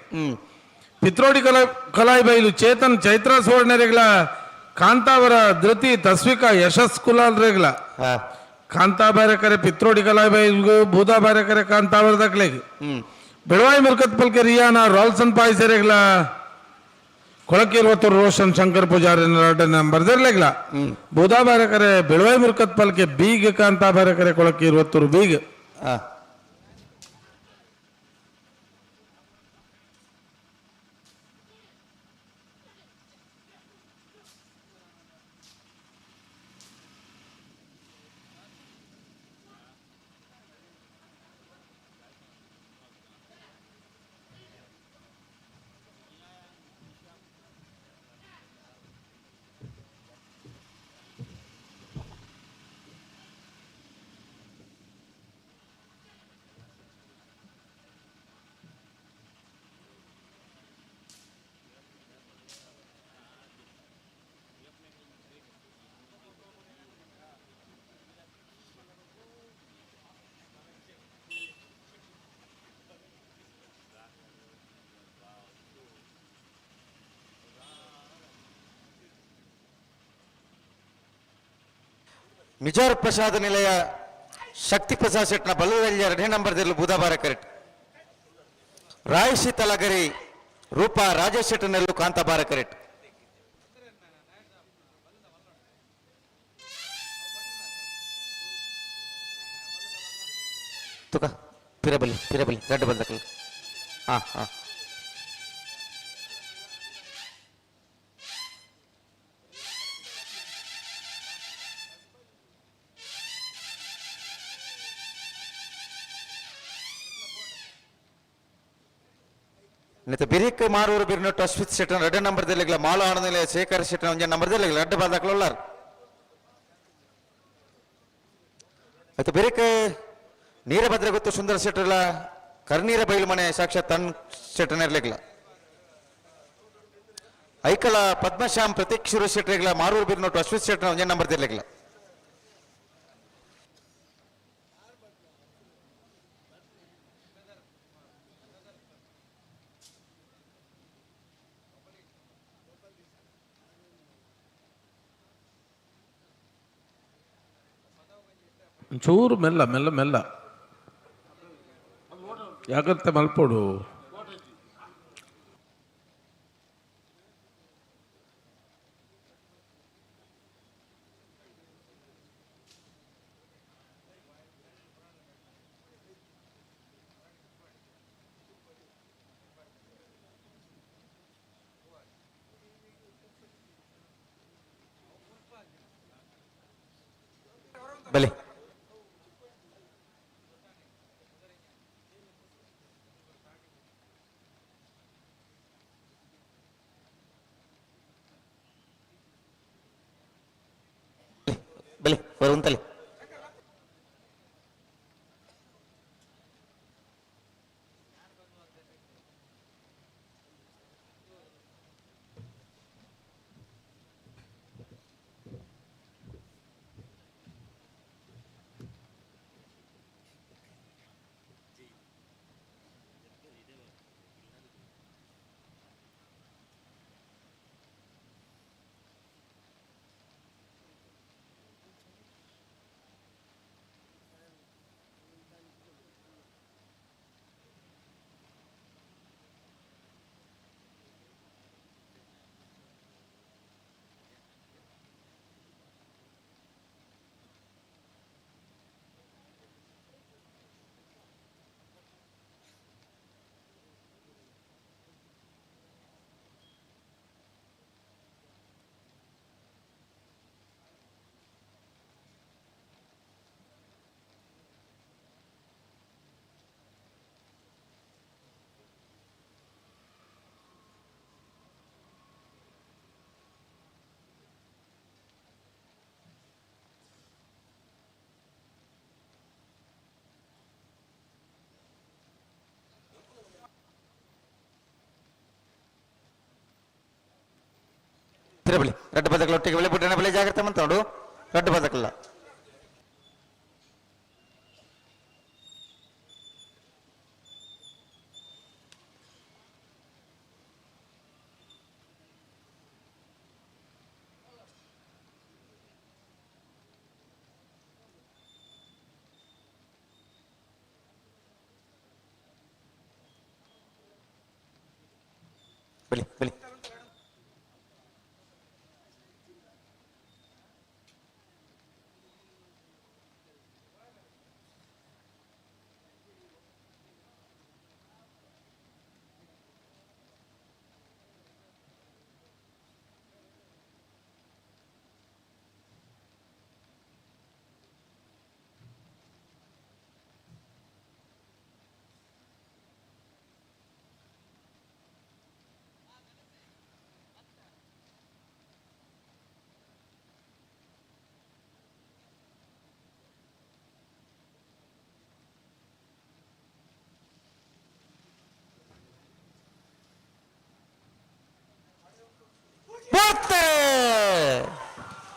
ಪಿತ್ರೋಡಿ ಕಲಾಯಿ ಬೈಲು ಚೇತನ್ ಚೈತ್ರ ಸುವರ್ಣ ರೆಗ್ಲ ಕಾಂತಾವರ ಧೃತಿ ತಸ್ವಿಕಾ ಯಶಸ್ ಕುಲಾಲ್ ರೆಗ್ಲ ಕಾಂತಾ ಬಾರೆಕರೆ ಪಿತ್ರೋಡಿ ಕಲಾಯಿ ಬೈಲು ಬೂದಾ ಬಾರೆಕರೆ ಕಾಂತಾವರ ದಕ್ಲೆಗೆ ಬೆಳವಾಯಿ ಮಿರ್ಕತ್ ಪಲ್ಕೆ ರಿಯಾನ ರಾಲ್ಸನ್ ಪಾಯ್ಸೆ ರೆಗ್ಲ ಕೊಳಕ್ಕೆ 20 ರೋಷನ್ ಶಂಕರ್ ಪೂಜಾರಿ ನಂಬರ್ ದರ್ಲೆಗ್ಲ ಬೂದಾ ಬಾರೆಕರೆ ಬೆಳವಾಯಿ ಮಿರ್ಕತ್ ಪಲ್ಕೆ ಬೀಗ ಕಾಂತಾ ಬಾರೆಕರೆ ಕೊಳಕ್ಕೆ 20 ಬೀಗ ಮಿಜೋರ್ ಪ್ರಸಾದ ನಿಲಯ ಶಕ್ತಿ ಪ್ರಸಾದ್ ಶೆಟ್ನ ಬಲ್ಲದಲ್ಲಿ 2ನೇ ನಂಬರ್ದಲ್ಲಿ ಬುಧವಾರ ಕರೆಕ್ಟ್. ರಾಯಶಿ ತಲಗರಿ ರೂಪಾ ರಾಜೇಶ್ ಶೆಟ್ಟನೆಲ್ಲೂ ಕಾಂತಾಬಾರ ಕರೆಕ್ಟ್. ತುಕ ಪಿರಬಲಿ ಗಡ್ಡ ಬಂದಕಲ್ ಹಾ ಹಾ ನಿತ ಬಿರಿಕ್ ಮಾರೂರು ಬಿರ್ನೊಟ್ಟು ಅಶ್ವಿತ್ ಶೆಟ್ಟನ 2ನೇ ನಂಬರ್ದಲ್ಲಿ ಮಾಳು ಆಣದಲ್ಲಿ ಶೇಖರ್ ಶೆಟ್ಟನ 1ನೇ ನಂಬರ್ದಲ್ಲಿ ಗಡ್ಡ ಬಾದಾಕ್ಲೊಲ್ಲಾರ ಆಯ್ತು ಬಿರಿಕ್ ನೀರಭದ್ರ ಗೊತ್ತು ಸುಂದರ ಶೆಟ್ಟರ್ಲ ಕರ್ನೀರ ಬೈಲು ಮನೆ ಸಾಕ್ಷಾತ್ ತನ್ ಶೆಟ್ಟನ ಇರ್ಲಿಕ್ಲ ಐಕಲ ಪದ್ಮಶ್ಯಾಮ್ ಪ್ರತೀಕ್ ಶಿವ ಶೆಟ್ಟರಿಗ್ಲ ಮಾರೂರು ಬಿರ್ನೊಟ್ಟು ಅಶ್ವಿತ್ ಶೆಟ್ಟನ 1ನೇ ನಂಬರ್ದಿರ್ಲಿಕ್ಲ ಚೂರು ಮೆಲ್ಲ ಮೆಲ್ಲ ಮೆಲ್ಲ ಯಾಕಂತ ಮಲ್ಪೋಡು ಬಲೆ ಬಲೆ ಬರುವಂತಲೆ ತಿರುಬಲಿ ರೆಡ್ ಬದಕಲ ಒಟ್ಟಿಗೆ ಬೆಳೆ ಬಿಟ್ಟರೆ ಬೆಳೆ ಜಾಗ್ರತೆ ಮಂತೋಡು ರೆಡ್ ಬದಕಲ್ಲ ಬೆಳಿ ಬೆಳಿ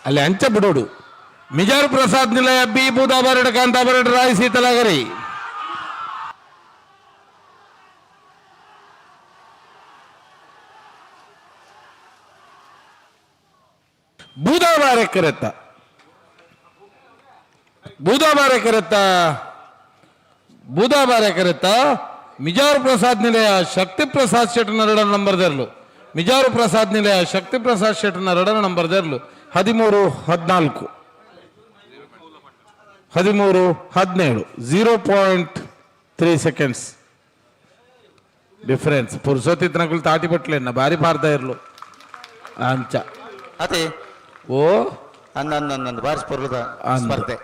ಅಲ್ಲಿ ಅಂಚ ಬಿಡೋಡು ಮಿಜಾರ್ ಪ್ರಸಾದ್ ನಿಲಯ ಬಿ ಬೂದಾಬಾರಡ್ ಕಾಂತಾಬಾರಡ್ ರಾಯ್ ಸೀತಲಾಗರಿ ಬೂದಾಬಾರೆ ಕರೆತ್ತ ಮಿಜಾರು ಪ್ರಸಾದ್ ನಿಲಯ ಶಕ್ತಿ ಪ್ರಸಾದ್ ಶೆಟ್ನ 2 ನಂಬರ್ ದೇರ್ಲು ಮಿಜಾರು ಪ್ರಸಾದ್ ನಿಲಯ ಶಕ್ತಿ ಪ್ರಸಾದ್ ಶೆಟ್ನ 2 ನಂಬರ್ ದೇರ್ಲು 13-14 13-17 0.3 ಸೆಕೆಂಡ್ಸ್ ಡಿಫರೆನ್ಸ್ ಪುರುಷೋತ್ತಿ ತನಕಲು ತಾಟಿ ಪಟ್ಲೇನ ಬಾರಿ ಪಾರ್ದ ಇರ್ಲು ಅಂಚ ಅದೇ ಓ ಅಂದಂದಂದು ಬಾರಿಸ್ಪುರದ ಸ್ಪರ್ಧೆ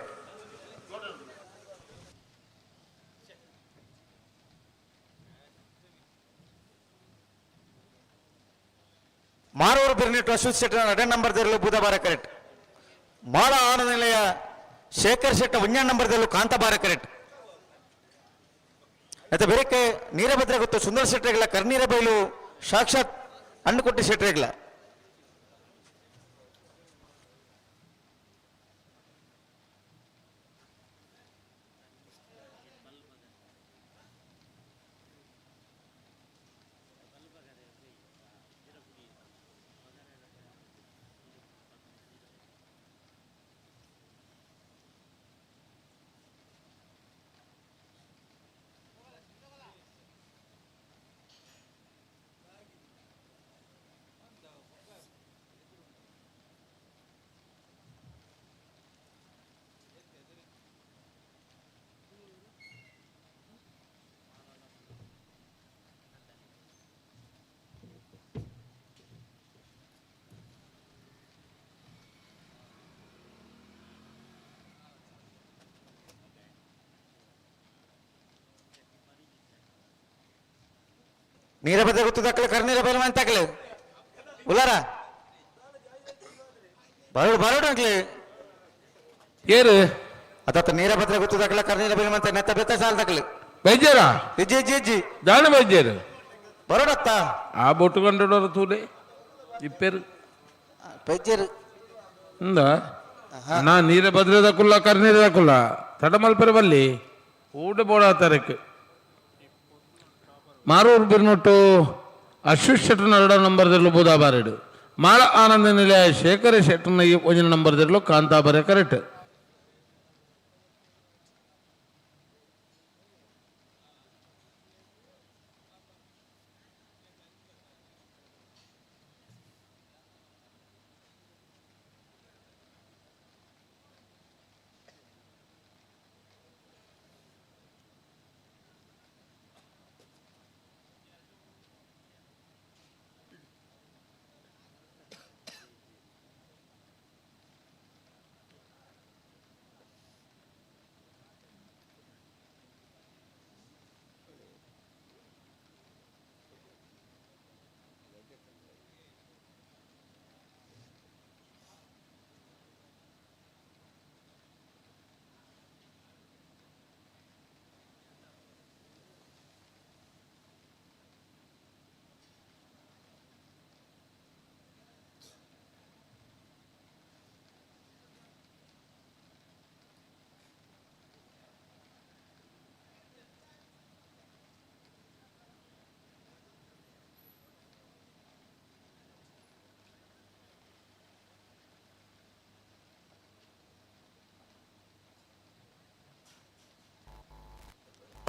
ಮಾರೂರು ಬಿರ್ನಿಟ್ಟು ಅಶ್ವಥ್ ಶೆಟ್ಟರ್ 2 ನಂಬರ್ ದೇರ್ಲು ಬುಧವಾರ ಕರೆಕ್ಟ್ ಮಾಳ ಆನಂದ ನಿಲಯ ಶೇಖರ್ ಶೆಟ್ಟ 1 ನಂಬರ್ ದೇರ್ಲು ಕಾಂತಬಾರ ಕರೆಕ್ಟ್ ಮತ್ತೆ ಬೇರೆಕ್ಕೆ ನೀರಭದ್ರ ಗೊತ್ತು ಸುಂದರ ಶೆಟ್ಟರೆಗಳ ಕರ್ನೀರ ಬೈಲು ಸಾಕ್ಷಾತ್ ಹಣ್ಣುಕೊಟ್ಟಿ ಶೆಟ್ಟರೆಗಳ ನೀರಭದ್ರ ಗೊತ್ತು ತಕ್ಕಲೆ ಕರ್ನೀರ ಬೈಲು ಮನೆ ತಕ್ಕಲೆ ಉಲಾರ ಬರೋಡು ಬರೋಡು ಅಂಕ್ಲೆ ಏರು ಅದತ್ತ ನೀರಭದ್ರ ಗೊತ್ತು ತಕ್ಕಲೆ ಕರ್ನೀರ ಬೈಲು ಮನೆ ನೆತ್ತ ಬೆತ್ತ ಸಾಲ ತಕ್ಕಲೆ ವೈದ್ಯರ ಇಜ್ಜಿ ಇಜ್ಜಿ ಇಜ್ಜಿ ಜಾಣ ವೈದ್ಯರು ಬರೋಡತ್ತ ಆ ಬೊಟ್ಟು ಕಂಡೋರು ತೂಲೆ ಇಪ್ಪೇರು ವೈದ್ಯರು ನಾ ನೀರ ಭದ್ರದ ಕುಲ್ಲ ಕರ್ನೀರದ ಕುಲ್ಲ ತಡ ಮಲ್ಪರ ಬಲ್ಲಿ ಊಟ ಬೋಡಾತಾರಕ್ಕೆ ಮಾರೂರು ಬಿರ್ನೊಟ್ಟು ಅಶ್ವಥ್ ಶೆಟ್ಟರ್ನ 2 ನಂಬರ್ ದೇರ್ಲು ಬೂದಾಬಾರಡು ಮಾಳ ಆನಂದ ನಿಲಯ ಶೇಖರ ಶೆಟ್ಟರ್ನ 1 ನಂಬರ್ ದೇರ್ಲು ಕಾಂತಾಬಾರೆ ಕರೆಕ್ಟ್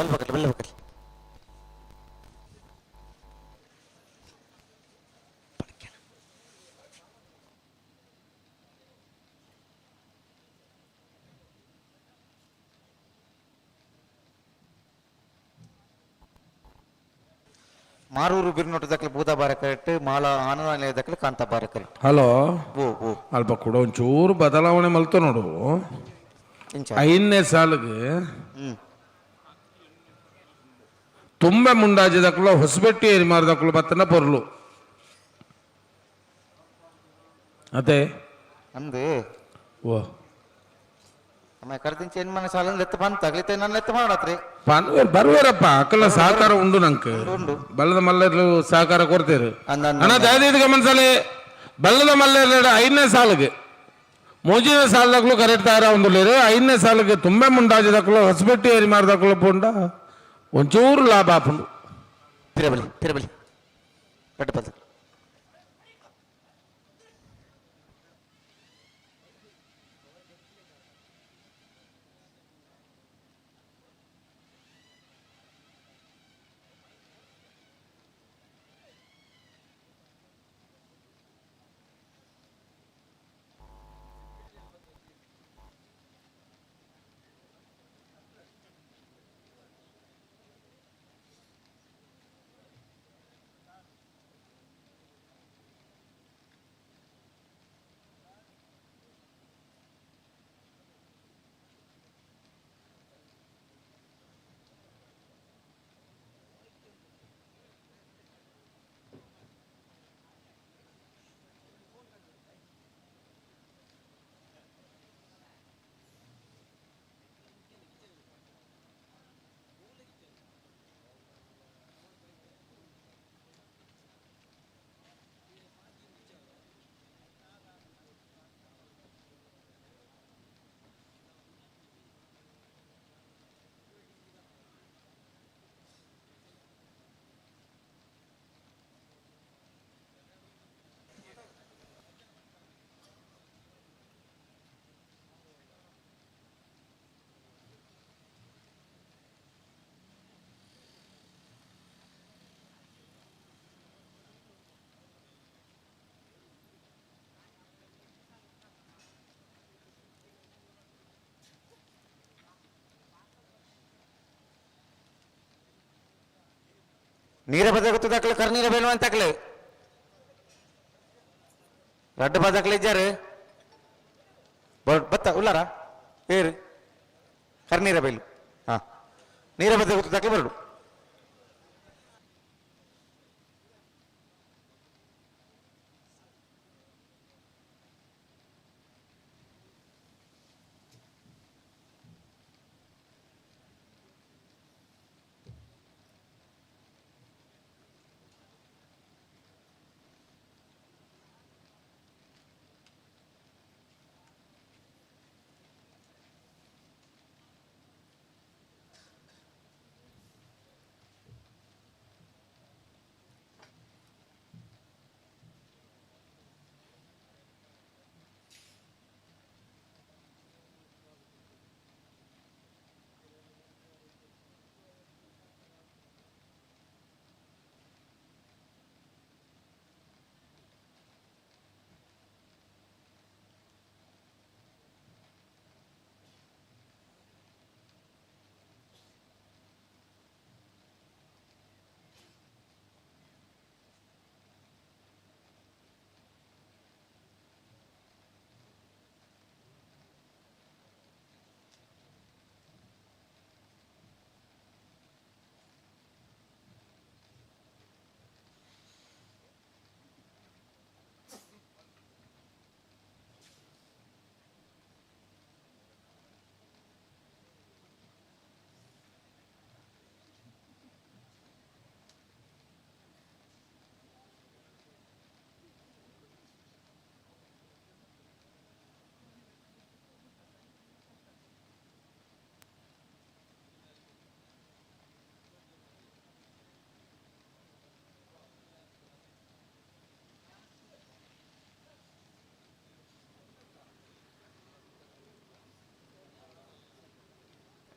ಬಲ್ಬಕಲ್ ಬಲ್ಬಕಲ್ ಮಾರೂರು ಬಿರ್ನೋಟದಕ್ಕೆ ಬೂದ ಬಾರ ಕರೆಕ್ಟ್ ಮಾಳ ಆನಂದಾಲಯದಕ್ಕೆ ಕಾಂತ ಬಾರ ಕರೆಕ್ಟ್. ಹಲೋ ಓ ಓ ಅಲ್ಪ ಕೂಡ ಒಂಚೂರು ಬದಲಾವಣೆ ಮಲ್ತು ನೋಡು. ಇಂಚ 5ನೇ ಸಾಲಿಗೆ ತುಂಬೆ ಮುಂಡಾಜಿದಕ್ಕಲು ಹೊಸಬೆಟ್ಟಿ ಏರಿ ಮಾರದಕ್ಕಲು ಬತ್ತನ ಪೊರ್ಲು ಅದೇ ಅಂದು ಓ ಆಮೇಲೆ ಕರೆದಿಂಚ ಏನ್ ಮನೆ ಸಾಲ ಲೆತ್ತ ಬಂತ ತಗ್ಲಿತೆ ನನ್ನ ಲೆತ್ತ ಮಾಡತ್ರಿ ಬರುವೇರಪ್ಪ ಅಕ್ಕಲ ಸಹಕಾರ ಉಂಡು ನಂಗೆ ಉಂಡು ಬಲ್ಲದ ಮಲ್ಲೆರ್ಲು ಸಹಕಾರ ಕೊಡ್ತೇರು ಅಂದ ಅಣ್ಣ ದಯವಿಟ್ಟು ಗಮನಿಸಲಿ. ಬಲ್ಲದ ಮಲ್ಲೆರ್ಲು 5ನೇ ಸಾಲಿಗೆ 3ನೇ ಸಾಲದಕ್ಕಲು ಕರೆಕ್ಟ್ ತಾರ ಒಂದು 5ನೇ ಸಾಲಿಗೆ ತುಂಬೆ ಮುಂಡಾಜಿದಕ್ಕಲು ಹೊಸಬೆಟ್ಟಿ ಏರಿ ಮಾರದಕ್ಕಲು ಪುಂಡ ಒಂಚೂರು ಲಾಭ ಆಪುಂಡು. ತಿರಬಲಿ ಕಟ್ಟು ಬದ ನೀರ ಬದ ಗೊತ್ತದಾಕ್ಲೆ ಕರ್ನೀರ ಬೇಲು ಅಂತಾಕ್ಲೆ ರಡ್ಡು ಬದಕ್ಲೆ ಇದ್ದಾರೆ ಬತ್ತ ಉಲ್ಲಾರ ಏರು ಕರ್ನೀರ ಬೇಲು ಹಾ ನೀರ ಬದ ಗೊತ್ತದಾಕ್ಲೆ ಬರಡು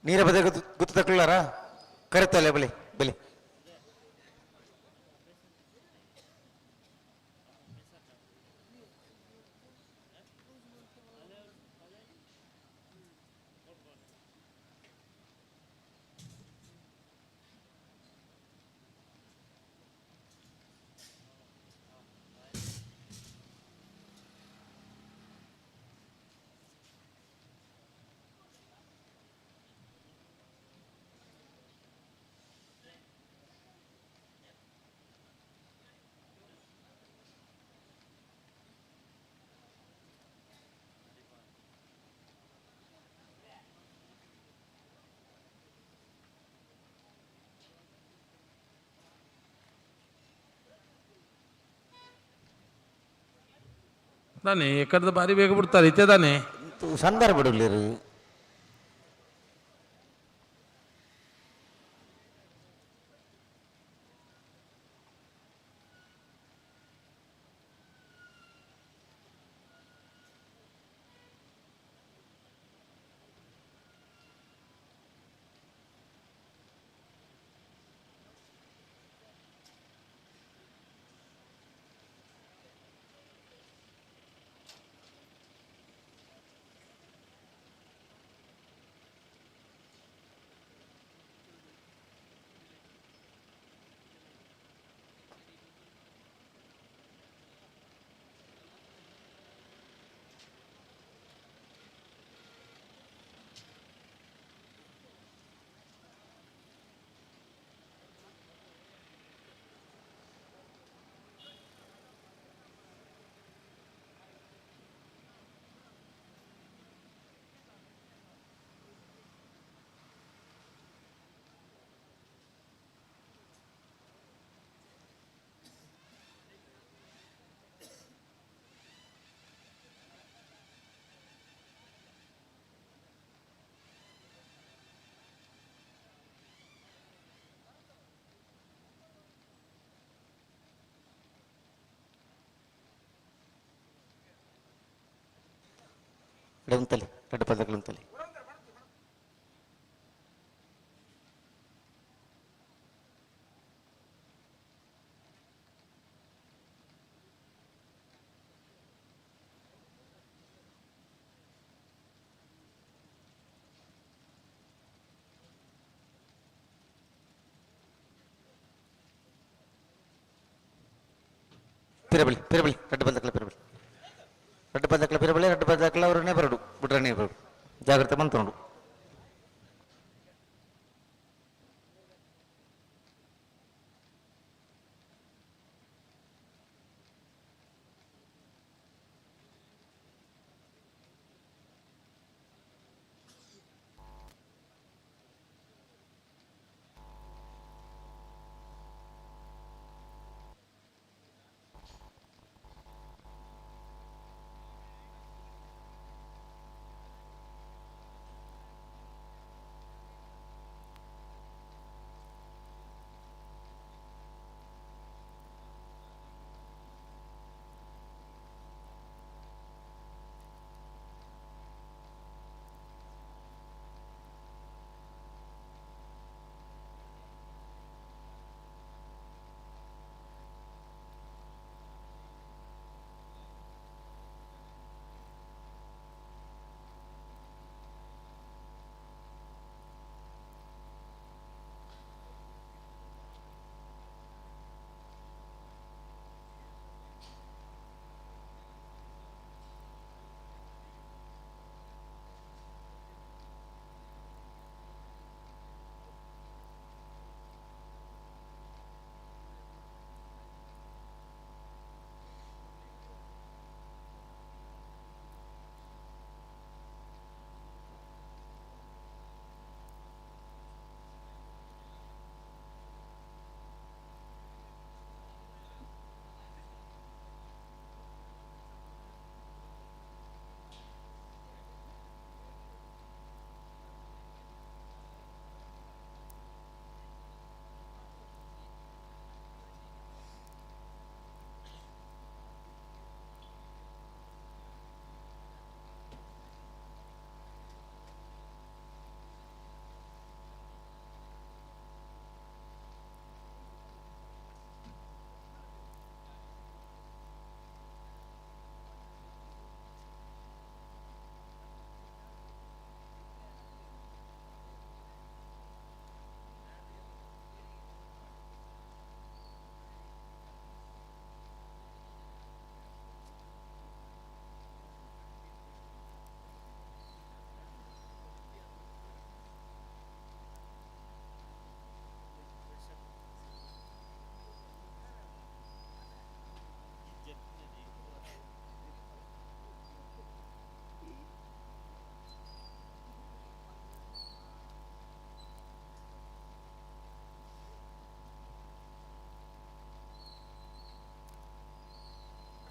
ನೀರ ಬದ ಗುತ್ತು ತಕೊಳ್ಳಾರ ಕರೆತಲೆ ಬಲಿ ಬಲಿ ತಾನೆ ಎಕ್ಕಡದ ಬಾರಿ ಬೇಗ ಬಿಡ್ತಾರೆ ಇತ್ತೆ ತಾನೆ ಸಂದರ್ಭ ಬಿಡಲಿರಿ ఉంతలి రెండు పదకులు ఉంతలి పిరబలి పిరబలి రెండు పదకుల పిరబలి రెండు పదకుల పిరబలి రెండు పదకుల ಅವರನ್ನೇ ಬರಡು ಬಿಟ್ರನೇ ಬರಡು ಜಾಗ್ರತೆ ಮಂತ್ರೋಡು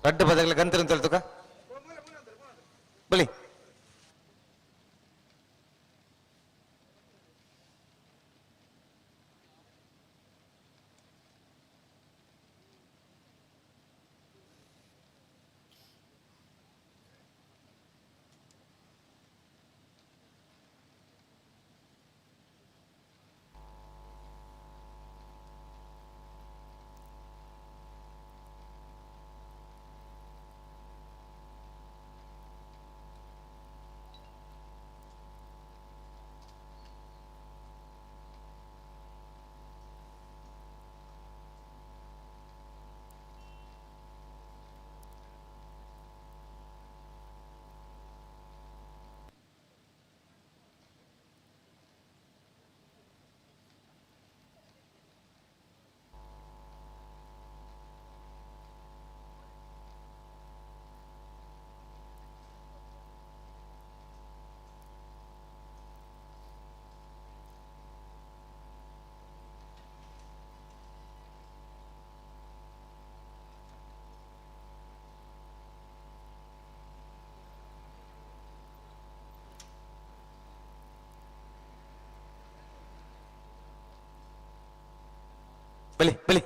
ರಡ್ಡು ಬದಲ ಗಂತರು ಅಂತ ಹೇಳ್ತುಕ ಬಲಿ ಬಲಿ ಬಲಿ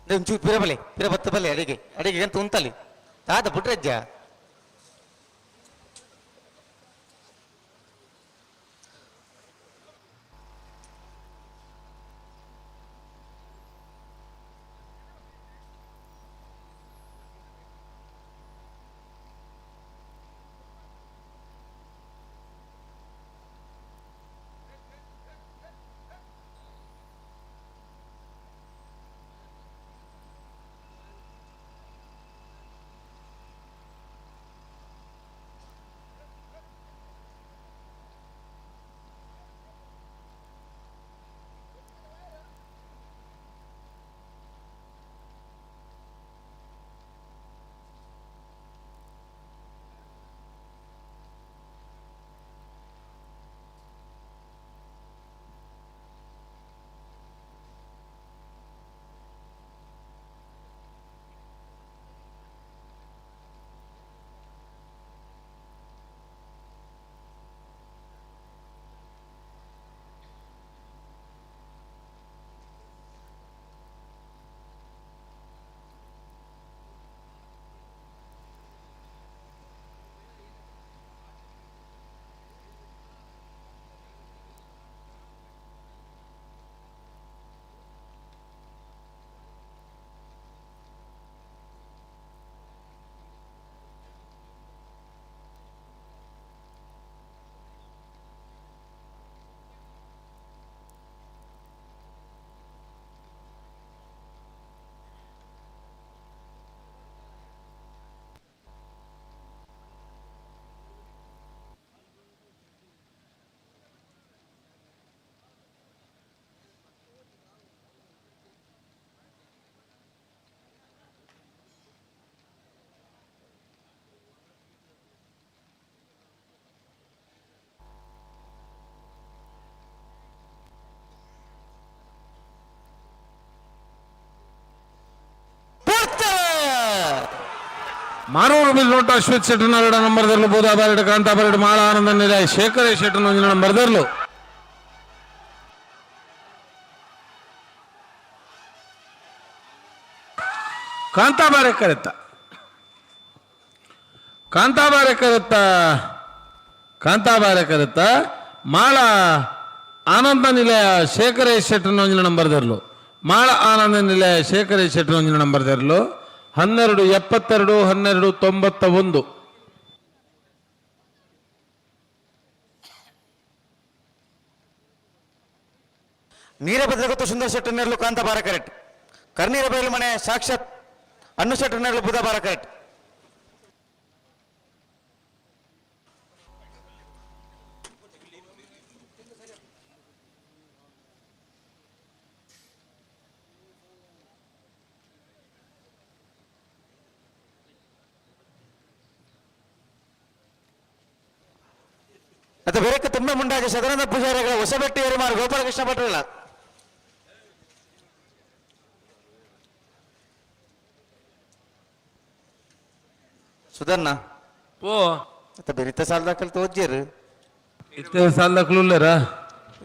ಒಂಚೂರು ಪಿರಬಲೆ ಪಿರಬತ್ತ ಬಲ್ಲೆ ಅಡಿಗೆ ಅಡಿಗೆ ಅಂತ ಉಂತಲ್ಲಿ ತಾತ ಬಿಟ್ರಜ್ಜ ಮಾರೂರು ಬಿಲ್ನೋಟ ಅಶ್ವಥ್ ಶೆಟ್ಟನ 2 ನಂಬರ್ದಲ್ಲೂ ಬೂದಾಬಾರೆಡ್ ಕಾಂತಾಬಾರೆಡ್ ಮಾಳ ಆನಂದ ನಿಲಯ ಶೇಖರ ಶೆಟ್ಟನ 1 ನಂಬರ್ದಲ್ಲೂ ಕಾಂತಾಬಾರೆ ಕರೆತ್ತ ಮಾಳ ಆನಂದ ನಿಲಯ ಶೇಖರ ಶೆಟ್ಟನ 1 ನಂಬರ್ದಲ್ಲೂ ಮಾಳ ಆನಂದ ನಿಲಯ ಶೇಖರ ಶೆಟ್ಟನ 1 ನಂಬರ್ದಲ್ಲೂ 1272 1291 ನೀರಭದ್ರಗೊತ್ತು ಸುಂದರ ಶೆಟ್ಟರ್ನರ್ಲು ಕಾಂತಾಬಾರ ಕರೆಕ್ಟ್ ಕರ್ನೀರ ಬಯಲು ಮನೆ ಸಾಕ್ಷಾತ್ ಅನ್ನು ಶೆಟ್ಟರ್ನರ್ಲು ಬುಧಬಾರ ಕರೆಕ್ಟ್ ಅದು ಬೇರೆ ತುಂಬಾ ಮುಂಡಾಜಿ ಸದಾನಂದ ಪೂಜಾರಿಗಳ ಹೊಸಬೆಟ್ಟಿ ಏರಿಮಾರು ಗೋಪಾಲಕೃಷ್ಣ ಭಟ್ರಲ್ಲ ಸುಧರ್ಣ ಓ ಮತ್ತೆ ಬೆರಿತ ಸಾಲ ದಾಖಲು ತೋಜ್ಜೇರು ಇತ್ತೆ ಸಾಲ ದಾಖಲುಲ್ಲೇರಾ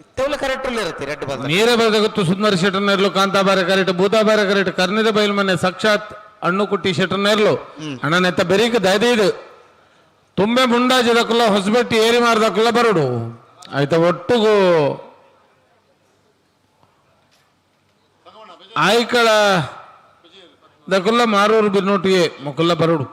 ಇತ್ತೆಲ್ಲ ಕರೆಕ್ಟ್ ಇರುತ್ತೆ ರೆಡ್ ಬಾಲ್ ನೀರೇ ಬರಗೊತ್ತು ಸುಂದರ ಶೆಟ್ಟರ್ನರ್ಲು ಕಾಂತಾಬಾರೆ ಕರೆಕ್ಟ್ ಬೂತಾಬಾರೆ ಕರೆಕ್ಟ್ ಕರ್ನೀರ ಬಯಲು ಮನೆ ಸಾಕ್ಷಾತ್ ಅಣ್ಣು ಕುಟ್ಟಿ ಶೆಟ್ಟರ್ನರ್ಲು ಅಣ್ಣನೆತ್ತ ಬೆರೀಕ ದಯದೀದು ತುಂಬೆ ಮುಂಡಾಜಿದಕ್ಕಲ್ಲ ಹೊಸಬೆಟ್ಟಿ ಏರಿ ಮಾರದಕ್ಕಲ್ಲ ಬರೋಡು ಆಯ್ತಾ ಒಟ್ಟಿಗೂ ಆಯ್ಕಳ ದಕ್ಕಲ್ಲ ಮಾರೂರು ಬಿರ್ನೋಟಿಗೆ ಮೊಕ್ಕಲ್ಲ ಬರೋಡು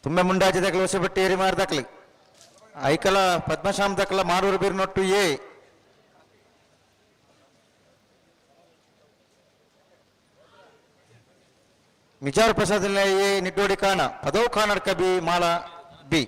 ತುಂಬೆ ಮುಂಡಾಜಿ ದಕ್ಕಲ ಹೊಸಬೆಟ್ಟಿ ಏರಿ ಮಾರ ದಕ್ಕಲಿ ಐಕಲ ಪದ್ಮಶ್ಯಾಮ್ ದಕ್ಕಲ ಮಾರೂರು ಬಿರ್ನೊಟ್ಟು ಎ ಮಿಜಾರ್ ಪ್ರಸಾದ್ ಎ ನಿಡ್ಡೋಡಿ ಕಾಣ ಪದವು ಕಾನಡ್ಕ ಬಿ ಮಾಲ ಬಿ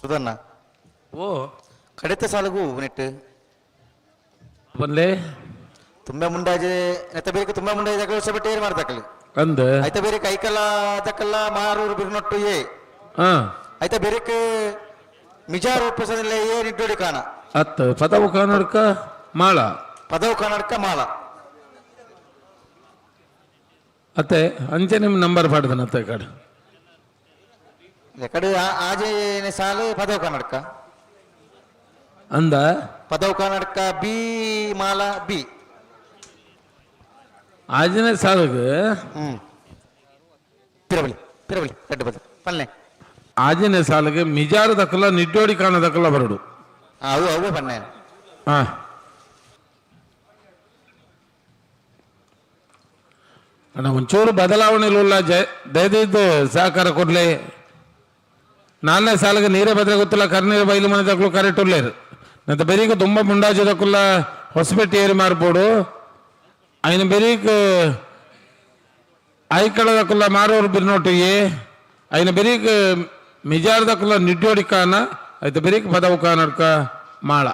ಸುಧರ್ಣ ಓ ಕಡಿತ ಸಾಲಗೂ ನೆಟ್ಟು ಬಂದ್ಲೆ ತುಂಬೆ ಮುಂಡಾಜಿ ನೆತ್ತ ಬೇರೆ ತುಂಬೆ ಮುಂಡಾಜಿ ದಕ್ಕಲ ಹೊಸಬೆಟ್ಟಿ ಏರಿ ಮಾರ ದಕ್ಕಲಿ ಅಂದ ಆಯ್ತ ಬೇರೆ ಐಕಲ ದಕ್ಕಲ್ಲ ಮಾರೂರು ಬಿರ್ನೊಟ್ಟು ಎ ಹಾ ಆಯ್ತ ಬೇರೆ ಮಿಜಾರ್ ಪ್ರಸಾದ್ ಎ ನಿಡ್ಡೋಡಿ ಕಾಣ ಅತ್ತ ಪದವು ಕಾನಡ್ಕ ಮಾಳ ಪದವು ಕನ್ನಡಕ ಮಾಲ ಅತ್ತೆ ಅಂಚೆ ನಿಮ್ಮ ನಂಬರ್ ಪಾಡ್ದನ ಅತ್ತೆ ಕಡೆ ಎಕಡೆ ಆಜೆ ಸಾಲು ಪದವು ಕನ್ನಡಕ ಅಂದ ಪದವು ಕನ್ನಡಕ ಬಿ ಮಾಲ ಬಿ ಆಜನೇ ಸಾಲಗೆ ಪಿರಬಲಿ ಪಿರಬಲಿ ರೆಡ್ ಬದ ಪಲ್ಲೆ ಆಜನೇ ಸಾಲಿಗೆ ಮಿಜಾರು ದಕ್ಕಲ್ಲ ನಿಡ್ಡೋಡಿ ಕಾಣ ದಕ್ಕಲ್ಲ ಬರಡು ಅವು ಅವೇ ಪನ್ನೆ ಹಾ ಅಣ್ಣ ಒಂಚೂರು ಬದಲಾವಣೆಲ್ಲ ದಯದಿದ್ದು ಸಹಕಾರ ಕೊಡ್ಲಿ 4ನೇ ಸಾಲಿಗೆ ನೀರೇ ಬದ್ರೆ ಗೊತ್ತಿಲ್ಲ ಕರ್ನೀರ ಬೈಲು ಮನೆ ದಕ್ಕಲು ಕರೆಕ್ಟ್ ಉಳ್ಳೇರು ನಂತ ಬೆರೀಗ ತುಂಬ ಮುಂಡಾಜು ದಕ್ಕಲ್ಲ ಹೊಸಬೆಟ್ಟಿ ಏರಿ ಮಾರ್ಬೋಡು ఆయన బెరీక్ ఐకడ దక్కుల మారూరు బిర్నోటియే ఆయన బెరీక్ మిజార్ దక్కుల నిడ్డోడి కాన అయితే బెరీక్ పదవు కానడ్క మాళ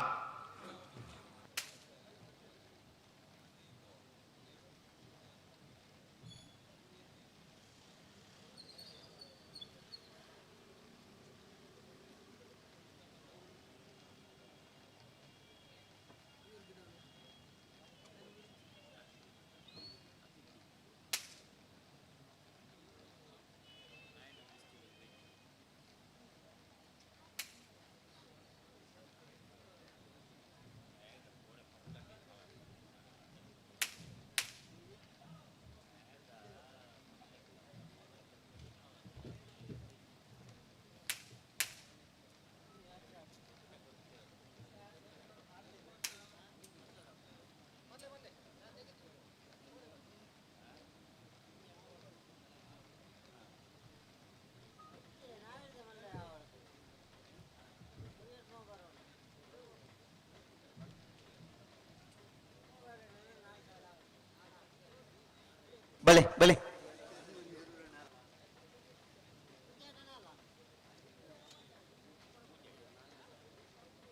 ಬಲೆ ಬಲೆ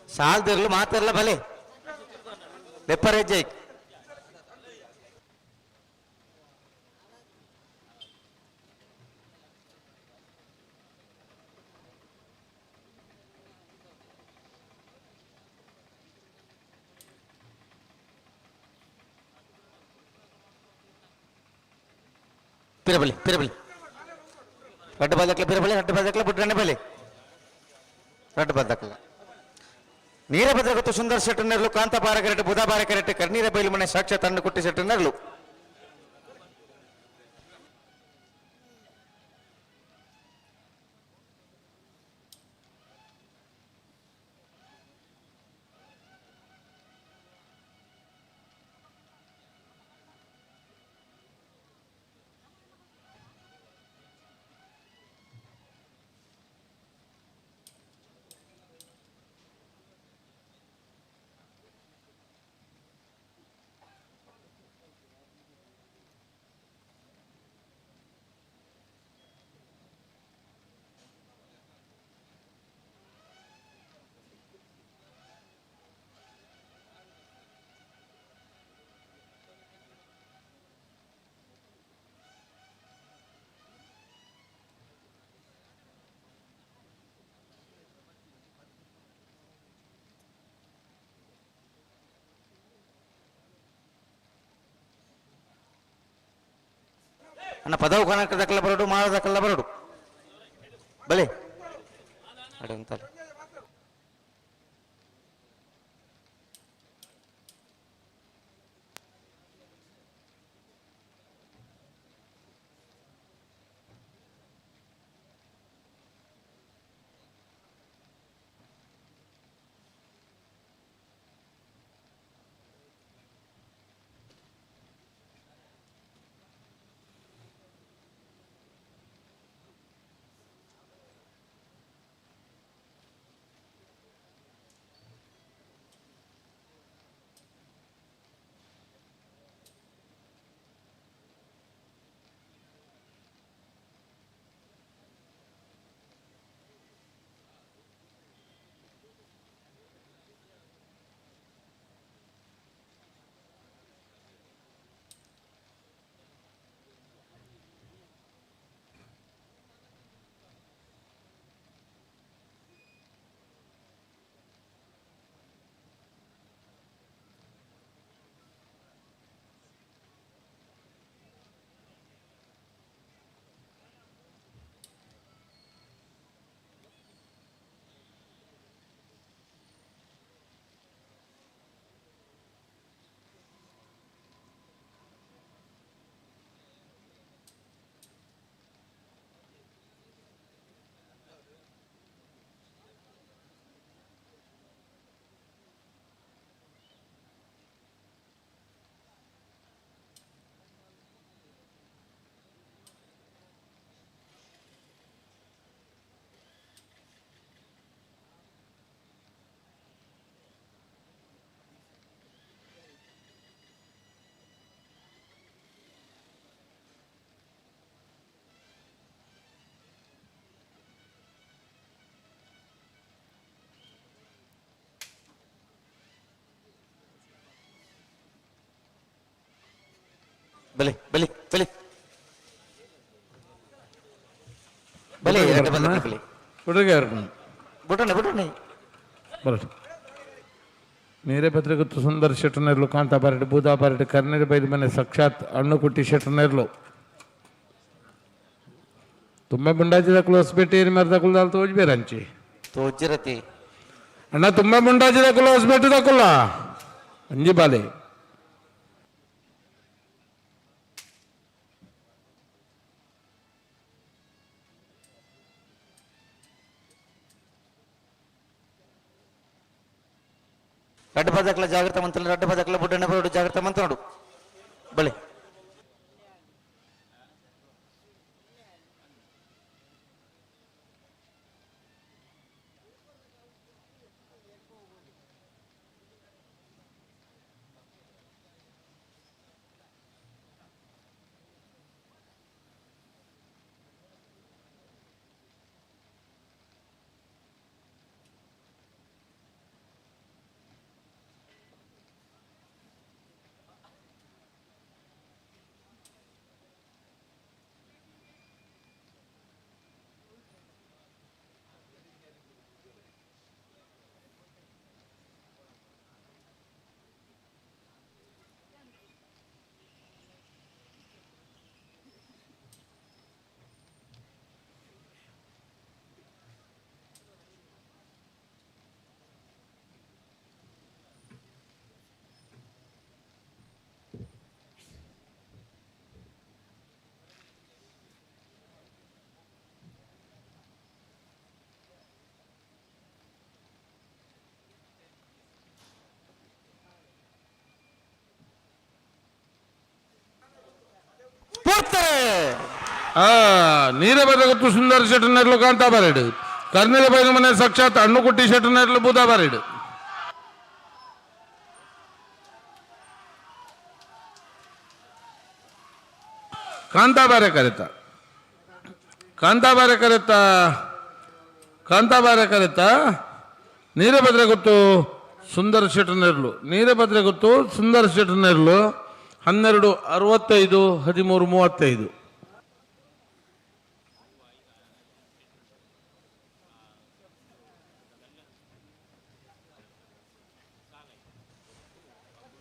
ಸಾಲ್ದಿರ್ಲು ಮಾತಿರ್ಲ ಬಲೆ ಬೆಪ್ಪರೆಜ್ಜೆ ಪಿರಬಲಿ ಪಿರಬಲಿ ರಡ್ಡು ಬದಕ್ಲ ಪಿರಬಲಿ ರಡ್ಡು ಬದಕ್ಲ ಬುಡ್ರಣ್ಣೆ ಬಲಿ ರಡ್ಡು ಬದಕ್ಲ ನೀರ ಭದ್ರಗತ್ತು ಸುಂದರ್ ಶೆಟ್ಟನೆರ್ಲು ಕಾಂತ ಪಾರಕರೆಟ್ಟು ಬುಧ ಪಾರಕರೆಟ್ಟು ಕರ್ನೀರ ಬೈಲು ಮನೆ ಸಾಕ್ಷ್ಯ ತಂಡು ಕುಟ್ಟಿ ಶೆಟ್ಟನೆರ್ಲು ಅನ್ನ ಪದವು ಕನಕ ದಕ್ಕಲ ಬರಡು ಮಾಳ ದಕ್ಕಲ ಬರಡು ಬಲೆ ಅಡೆ ಅಂತಾರೆ ಬಲೆ ಬಲೆ ಬಲೆ ಬಲೆ ಎರಡು ಬದಕ್ಲ ಬಲೆ ಹುಡುಗ ಬುಟನೆ ಬುಟನೆ ಬರಡು ನೀರೇ ಭದ್ರಗತ್ತು ಸುಂದರ್ ಶೆಟ್ಟನೆರ್ಲು ಕಾಂತ ಪಾರಡು ಬೂದಾ ಪಾರಡು ಕರ್ನೀರ ಬೈಲು ಮನೆ ಸಾಕ್ಷಾತ್ ಹಣ್ಣು ಕುಟ್ಟಿ ಶೆಟ್ಟನೆರ್ಲು ತುಂಬ ಮುಂಡಾಜಿದ ಕ್ಲೋಸ್ ಬೆಟ್ಟಿ ಏರಿ ಮರದ ಕುಲ್ದಾಲ್ ತೋಜ್ಬೇರಂಚಿ ತೋಜಿರತಿ ಅಣ್ಣ ತುಂಬ ಮುಂಡಾಜಿದ ಕ್ಲೋಸ್ ಬೆಟ್ಟದ ಕುಲ್ಲ ಅಂಜಿ ಬಾಲೆ ರಡ್ಡು ಬದಕ್ಲ ಜಾಗ್ರತ ಮಂತ್ರಲು ರಡ್ಡು ಬದಕ್ಲ ಬುಡ್ಡಣ್ಣ ಬರಡು ಜಾಗ್ರತ ಮಂತ್ರ ನೋಡು ಬಲೆ ನೀರಬದ್ರೆ ಗೊತ್ತು ಸುಂದರ ಶೆಟ್ಟನರ್ಲು ಕಾಂತಾಬಾರೆಡು ಕರ್ನೆಲೆ ಬೈನ ಮನೆ ಸಾಕ್ಷಾತ್ ಹಣ್ಣುಕುಟ್ಟಿ ಶೆಟ್ಟನರ್ಲು ಬೂದಾಬಾರೆಡು ಕಾಂತಾಬಾರೆ ಕರೆತ ನೀರಭದ್ರೆ ಗೊತ್ತು ಸುಂದರ ಶೆಟ್ಟನರ್ಲು 12:65 13:35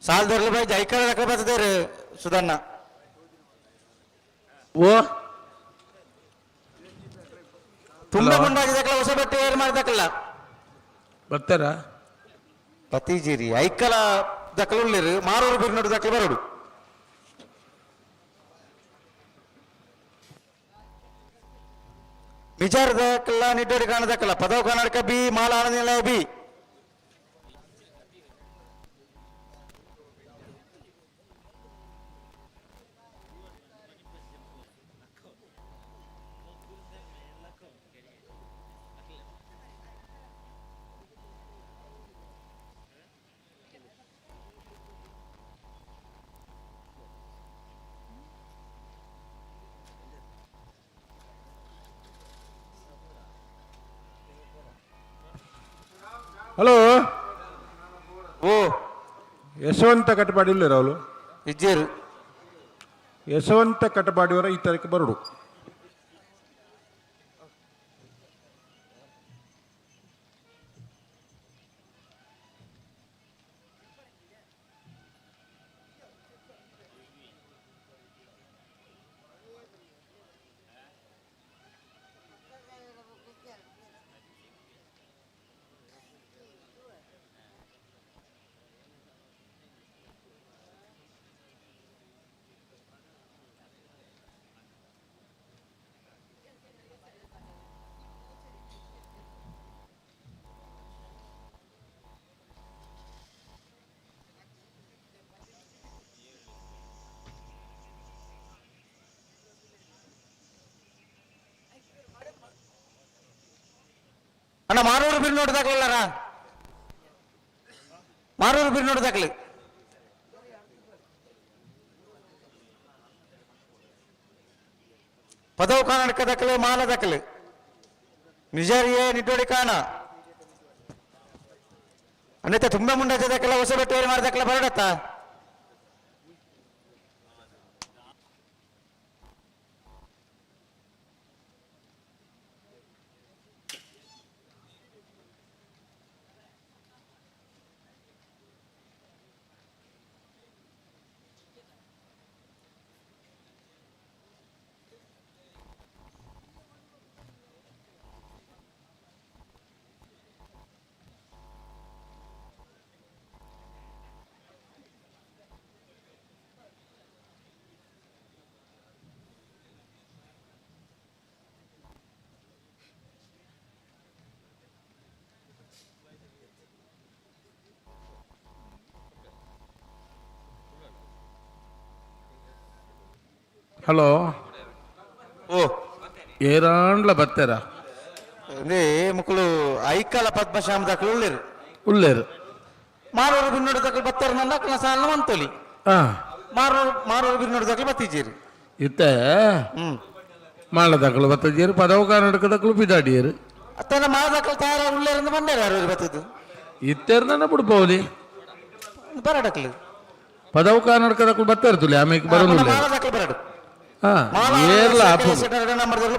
ಸಾಲ ದೊರಲು ಬಾಯಿ ಜೈಕರ ರಕ ಬರ್ತದೆ ಸುಧಣ್ಣ ಓ ತುಂಬಾ ಮುಂದಾಗಿದ್ದಕ್ಕಲ್ಲ ಹೊಸ ಬಟ್ಟೆ ಏರ್ ಮಾಡಿದಕ್ಕಲ್ಲ ಬರ್ತಾರ ಪತಿಜೀರಿ ಐಕಲ ದಕ್ಕಲು ಉಳ್ಳಿರು ಮಾರೋರು ಬಿರ್ನೋಡು ದಕ್ಕಲು ಬರೋಡು ವಿಚಾರದಕ್ಕಲ್ಲ ನಿಡ್ಡೋಡಿ ಕಾಣದಕ್ಕಲ್ಲ ಪದವ ಕರ್ನಾಟಕ ಬಿ ಮಾಲ ಆನಂದ ಬಿ ಹಲೋ ಓ ಯಶವಂತ ಕಟಪಾಡಿ ಇಲ್ಲರ ಅವಳು ಇಜ್ಜೇರು ಯಶವಂತ ಕಟಪಾಡಿಯವರ ಈ ತಾರೀಕು ಬರಡು ಅಣ್ಣ ಮಾರೂರು ಬಿಲ್ ನೋಡಿದಾಗಲಿಲ್ಲಾರ ಮಾರೂರು ಬಿಲ್ ನೋಡಿದಾಗಲಿ ಪದವು ಕರ್ನಾಟಕ ದಕ್ಕಲೆ ಮಾಲ ದಕ್ಕಲೆ ನಿಜಾರಿಯೇ ನಿಟ್ಟೋಡಿ ಕಾಣ ಅನ್ನತ್ತೆ ತುಂಬಾ ಮುಂಡಾಚೆ ದಕ್ಕಲ ಹೊಸ ಬಟ್ಟೆ ಮಾಡಿದಕ್ಕಲ ಬರಡತ್ತ ಹಲೋ ಓ ಏರಾಂಡ್ಲ ಬರ್ತಾರ ಅಂದ್ರೆ ಮಕ್ಕಳು ಐಕಾಲ ಪದ್ಮಶ್ಯಾಮ ದಕ್ಕಲು ಉಳ್ಳೇರು ಮಾರೋರು ಬಿನ್ನೋಡು ದಕ್ಕಲು ಬತ್ತಾರ ನನ್ನ ಸಾಲ ಮಂತೋಲಿ ಮಾರೋರು ಬಿನ್ನೋಡು ದಕ್ಕಲು ಬತ್ತಿಜೀರಿ ಇತ್ತೆ ಮಾಳದಕ್ಕಳು ಬತ್ತಜೀರು ಪದವು ಕರ್ನಾಟಕದಕ್ಕಳು ಪಿದಾಡಿಯರು ಅತ್ತನ ಮಾಲ ದಕ್ಕಲು ತಯಾರ ಉಳ್ಳೇರಿಂದ ಬಂದಾರ ಯಾರು ಬತ್ತದು ಇತ್ತೇರ್ನ ಬಿಡ್ಬೋಲಿ ಬರಡಕ್ಲು ಪದವು ಕರ್ನಾಟಕದಕ್ಕಳು ಬರ್ತಾ ಇರ್ತಲಿ ಆಮೇಲೆ ಬರೋದಿಲ್ಲ ಮಾಲ ದಕ್ಕಲು ಬರಡು ಏರ್ಲ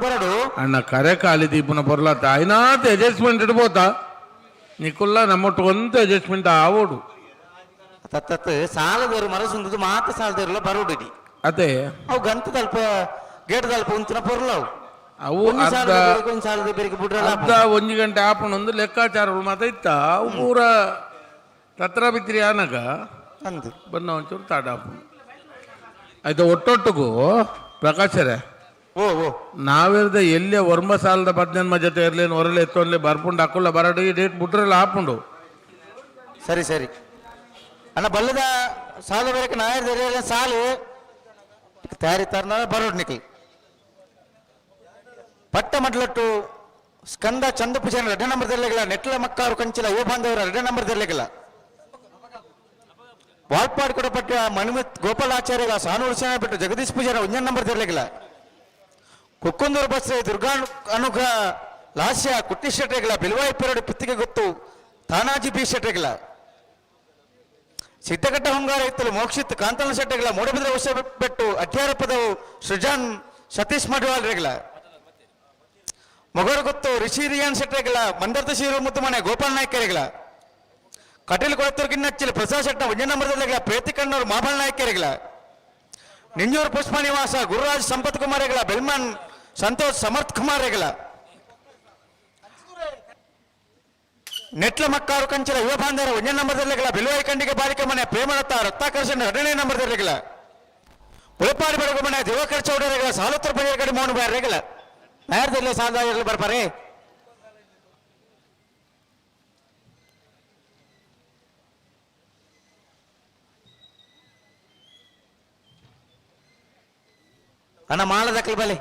ಬರಡು ಅಣ್ಣ ಕರೆ ಖಾಲಿ ದೀಪನ ಬರ್ಲಾತ ಐನಾತ್ ಅಡ್ಜಸ್ಟ್ಮೆಂಟ್ ಇಡ್ಬೋತಾ ನಿಕ್ಕುಲ್ಲ ನಮ್ಮೊಟ್ಟು ಒಂದು ಅಡ್ಜಸ್ಟ್ಮೆಂಟ್ ಆವೋಡು ತತ್ತ ಸಾಲದವರು ಮನಸ್ಸು ಮಾತ್ರ ಸಾಲದವರೆಲ್ಲ ಬರೋಡಿ ಅದೇ ಅವು ಗಂತ ತಲ್ಪ ಗೇಟ್ ತಲ್ಪ ಉಂಚಿನ ಪೊರ್ಲವು ಅವು ಸಾಲದ ಬೇರೆ ಬಿಡ್ರಲ್ಲ ಅರ್ಧ 1 ಗಂಟೆ ಆಪಣ ಒಂದು ಲೆಕ್ಕಾಚಾರಗಳು ಮಾತ್ರ ಇತ್ತ ಅವು ಪೂರ ತತ್ರ ಬಿತ್ತಿರಿ ಆನಾಗ ಅಂದು ಬನ್ನ ಒಂಚೂರು ತಾಡ ಆಪಣ ಆಯ್ತು ಒಟ್ಟೊಟ್ಟಿಗೂ ಪ್ರಕಾಶರೇ ಓ ಓ ನಾವಿರ್ದ ಎಲ್ಲೇ ವರ್ಮ ಸಾಲದ ಬದ್ನನ್ಮ ಜೊತೆ ಇರ್ಲೇನು ಹೊರಲೆ ಎತ್ತೊನ್ಲೆ ಬರ್ಪುಂಡು ಹಾಕೊಳ್ಳ ಬರಡು ಈ ಡೇಟ್ ಬಿಟ್ರಲ್ಲ ಹಾಪುಂಡು ಸರಿ ಸರಿ ಅಣ್ಣ ಬಲ್ಲದ ಸಾಲ ಬೇರೆ ನಾಯರ್ ಸಾಲು ತಯಾರಿ ತರನ ಬರೋಡ್ ನಿಕ್ಲಿ ಪಟ್ಟಮಡ್ಲಟ್ಟು ಸ್ಕಂದ ಚಂದಪೂಜನ 2 ನಂಬರ್ ದೆಲ್ಲೆಗಳ ನೆಟ್ಲ ಮಕ್ಕಾರು ಕಂಚಿಲ ಯುವ ಬಾಂಧವರ 2 ನಂಬರ್ ದೆಲ್ಲೆಗಳ ವಾಲ್ಪಾಡ್ ಕೊಡಪಟ್ಟ ಮಣಿಮಿತ್ ಗೋಪಾಲಾಚಾರ್ಯಗಳ ಸಾನೂರು ಸೇನ ಬಿಟ್ಟು ಜಗದೀಶ್ ಪೂಜಾರ 1 ನಂಬರ್ ದೆಲ್ಲೆಗಳ ಕುಕ್ಕುಂದೂರು ಬಸ್ರೆ ದುರ್ಗಾ ಅನುಗ್ರಹ ಲಾಸ್ಯ ಕುಟ್ಟಿ ಶೆಟ್ರೆಗಳ ಬಿಲ್ವಾಯಿ ಪೆರಡು ಪಿತ್ತಿಗೆ ಗೊತ್ತು ತಾನಾಜಿ ಬಿ ಶೆಟ್ರೆಗಳ ಸಿದ್ದಗಟ್ಟ ಹೊಂಗಾರ ಇತ್ತಲು ಮೋಕ್ಷಿತ್ ಕಾಂತನ ಶೆಟ್ರೆಗಳ ಮೂಡಬಿದ್ರೆ ವರ್ಷ ಬಿಟ್ಟು ಅಡ್ಯಾರ ಪದವು ಸೃಜಾನ್ ಸತೀಶ್ ಮಡಿವಾಳ್ರೆಗಳ ಮೊಗರು ಗೊತ್ತು ರಿಷಿ ರಿಯಾನ್ ಶೆಟ್ರೆಗಳ ಮಂದರ್ತ ಶೀರು ಮುದ್ದು ಮನೆ ಗೋಪಾಲ್ ನಾಯ್ಕರೆಗಳ ಕಟೀಲ್ ಕೊಳತ್ತೂರ್ಗಿನ್ನಚ್ಚಿಲ ಪ್ರಸಾದ್ ಶೆಟ್ಟ 1 ನಂಬರ್ ದೆಲ್ಲೆಗಳ ಪ್ರೇತಿಕಣ್ಣೂರು ಮಾಬಲ್ ನಾಯ್ಕರೆಗಳ ನಿಂಜೂರು ಪುಷ್ಪ ನಿವಾಸ ಗುರುರಾಜ್ ಸಂಪತ್ ಕುಮಾರಗಳ ಬೆಲ್ಮನ್ ಸಂತೋಷ್ ಸಮರ್ಥ್ ಕುಮಾರಗಳ ನೆಟ್ಲ ಮಕ್ಕಾರು ಕಂಚಿಲ ಯುವ ಬಾಂಧವರ 1 ನಂಬರ್ ದೆಲ್ಲೆಗಳ ಬಿಲ್ವಾಯಿ ಕಂಡಿಗೆ ಬಾಲಿಕೆ ಮನೆ ಪ್ರೇಮಲತಾ ರಕ್ತಾಕರ್ಷಣ 2ನೇ ನಂಬರ್ ದೆಲ್ಲೆಗಳ ಉಳಪಾಡಿ ಬೆಳಗು ಮನೆ ದಿವಕರ್ ಚೌಡರೆಗಳ ಸಾಲುತ್ರ ಬಗೆಯ ಕಡೆ ಮೌನ ಬಾರೆಗಳ ಯಾರ್ದೆಲ್ಲ ಸಾಲದಾರರು ಬರ್ಬಾರೆ ಅಣ್ಣ ಮಾಳ ದಕ್ಕಲ್ ಬಲೆ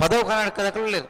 ಪದವು ಕರ್ನಾಟಕ ದಕ್ಕಲು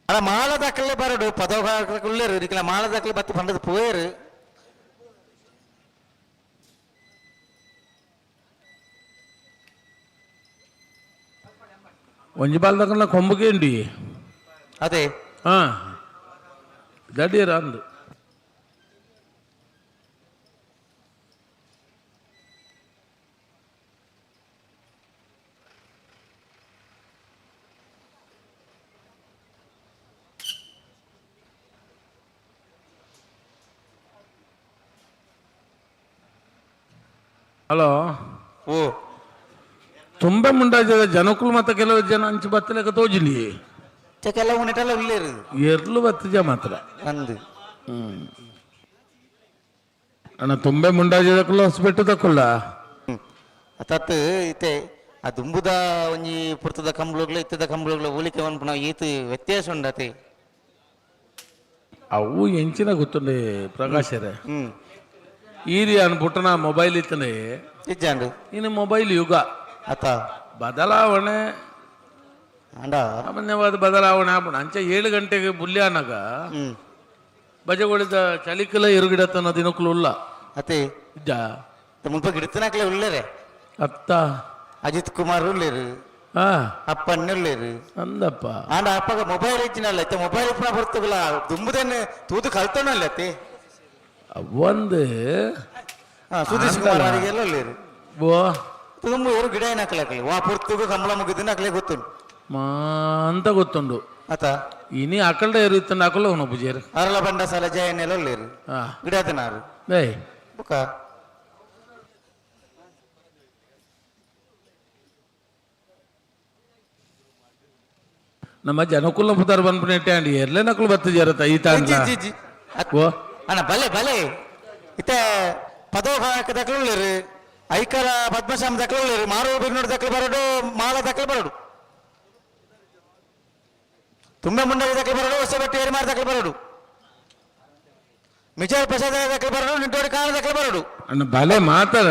ಅಲ್ಲ ಮಾಳ ದಾಖಲೆ ಬರಡು ಪದವುಳ್ಳೇರು ಇದಕ್ಕೆಲ್ಲ ಮಾಳ ದಾಖಲೆ ಬತ್ತು ಪಂಡದ ಪೋಯರು ಒಂಜಿ ಬಾಲ್ದಕ್ಕಲ್ಲ ಕೊಂಬಗೆ ಉಂಡಿ ಅದೇ ಹಾ ದಡಿಯರ ಅಂದು ಹಲೋ ಓ ತುಂಬೆ ಮುಂಡಾಜದ ಜನಕ್ಕೂ ಮತ್ತೆ ಕೆಲವು ಜನ ಅಂಚು ಬತ್ತಲೆಕ್ಕ ತೋಜಿಲಿ ಕೆಲವು ನೆಟ್ಟೆಲ್ಲ ಉಳ್ಳೇರು ಎರ್ಲು ಬತ್ತಜ ಮಾತ್ರ ಅಂದು ಅಣ್ಣ ತುಂಬೆ ಮುಂಡಾಜದಕ್ಕಲ್ಲ ಹೊಸಬೆಟ್ಟು ತಕ್ಕೊಳ್ಳ ಅತತ್ ಇತ್ತೆ ಆ ದುಂಬುದ ಒಂಜಿ ಪುರ್ತದ ಕಂಬಳುಗಳು ಇತ್ತದ ಕಂಬಳುಗಳು ಹೋಲಿಕೆ ಅನ್ಪುಣ ಈತ ವ್ಯತ್ಯಾಸ ಉಂಡತೆ ಅವು ಎಂಚಿನ ಗೊತ್ತುಂಡೆ ಪ್ರಕಾಶರೇ ಈರಿ ಅನ್ಬಿಟ್ಟನ ಮೊಬೈಲ್ ಇತ್ತನೆ ಇಜ್ಜಾಂಡು ಇನ್ನು ಮೊಬೈಲ್ ಯುಗ ಅತ ಬದಲಾವಣೆ ಅಂಡ ಸಾಮಾನ್ಯವಾದ ಬದಲಾವಣೆ ಆಗ್ಬಿಡ ಅಂಚೆ 7 ಗಂಟೆಗೆ ಬುಲ್ಯಾನಾಗ ಬಜಗೊಳಿದ ಚಲಿಕಲ ಇರುಗಿಡತನ ದಿನಕ್ಕೂ ಉಲ್ಲ ಅತೆ ಇದ್ದ ಮುಲ್ಪ ಗಿಡತನಕ್ಲೆ ಉಳ್ಳೇರೆ ಅತ್ತ ಅಜಿತ್ ಕುಮಾರ್ ಉಳ್ಳೇರು ಹಾ ಅಪ್ಪನ್ನ ಉಳ್ಳೇರು ಅಂದಪ್ಪ ಆಂಡ ಅಪ್ಪಗ ಮೊಬೈಲ್ ಇಚ್ಚಿನಲ್ಲ ಇತ್ತೆ ಮೊಬೈಲ್ ಇಪ್ಪನ ಬರ್ತಗಲ್ಲ ದುಂಬುದನ್ನು ತೂತು ಕಲ್ತನಲ್ಲ ಅತ್ತೆ ಒಂದು ಸುದೀಶ್ ಕುಮಾರ್ ಅವರಿಗೆಲ್ಲ ಉಳ್ಳೇರು ಓ ತುಂಬ ಇವರು ಗಿಡ ಏನು ಹಾಕ್ಲಾಕಲಿ ವಾ ಪುರ್ತುಗು ಕಂಬಳ ಮುಗಿದಿನ ಹಾಕ್ಲೇ ಗೊತ್ತುಂಟು ಅಂತ ಗೊತ್ತುಂಡು ಆತ ಇನಿ ಅಕಲ್ಡ ಇರುತ್ತಂಡ ಹಾಕಲ್ಲ ಅವನು ಪೂಜಾರಿ ಅರಳ ಬಂಡ ಸಾಲ ಜಯನೆಲ್ಲ ಉಳ್ಳೇರು ಗಿಡತನಾರು ಏಯ್ ಬುಕ್ಕ ನಮ್ಮ ಜನಕುಲ್ಲ ಪುತಾರ ಬಂದ್ಬಿಟ್ಟೆ ಅಂಡಿ ಎರ್ಲೆ ನಕಲು ಬತ್ತ ಜರತ ಈ ತಾಂಡ್ಲ ಓ ಅಣ್ಣ ಬಲೆ ಬಲೆ ಇತ್ತೆ ಪದವ ದಕ್ಕಲು ಉಳ್ಳೇರು ಐಕರ ಪದ್ಮಶ್ಯಾಮ ದಕ್ಕಲು ಉಳ್ಳೇರು ಮಾರು ಬಿರ್ನೋಡು ದಕ್ಕಲು ಬರೋಡು ಮಾಲ ದಕ್ಕಲು ಬರೋಡು ತುಂಬೆ ಮುಂಡಾಗಿ ದಕ್ಕಲು ಬರೋಡು ಹೊಸ ಬಟ್ಟೆ ಏರಿ ಮಾರಿ ದಕ್ಕಲು ಬರೋಡು ಮಿಜಾರ್ ಪ್ರಸಾದ ದಕ್ಕಲು ಬರೋಡು ನಿಂಟೋಡಿ ಕಾಲ ದಕ್ಕಲು ಬರೋಡು ಅಣ್ಣ ಬಲೆ ಮಾತಾಡ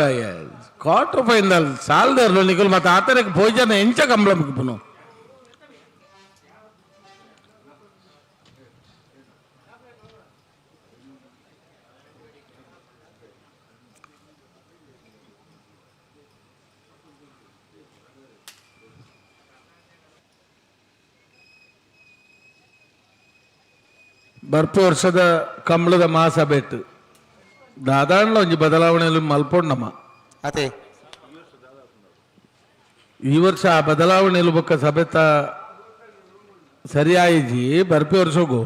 ಕ್ವಾರ್ಟರ್ ಫೈನಲ್ ಸಾಲದ ನಿಕಲ್ ಮತ್ತೆ ಆತರಕ್ಕೆ ಭೋಜನ ಎಂಚ ಕಂಬಳ ಮುಗಿಪುನು ಬರ್ಪು ವರ್ಷದ ಕಂಬಳದ ಮಹಾಸಭೆ ಇತ್ತು ದಾದಾಂಡ್ಲ ಒಂಜಿ ಬದಲಾವಣೆಯಲ್ಲಿ ಮಲ್ಪೊಂಡಮ್ಮ ಅದೇ ಈ ವರ್ಷ ಆ ಬದಲಾವಣೆಯಲ್ಲಿ ಬೊಕ್ಕ ಸಭೆತ ಸರಿಯಾಯಿಜಿ ಬರ್ಪಿ ವರ್ಷಗೂ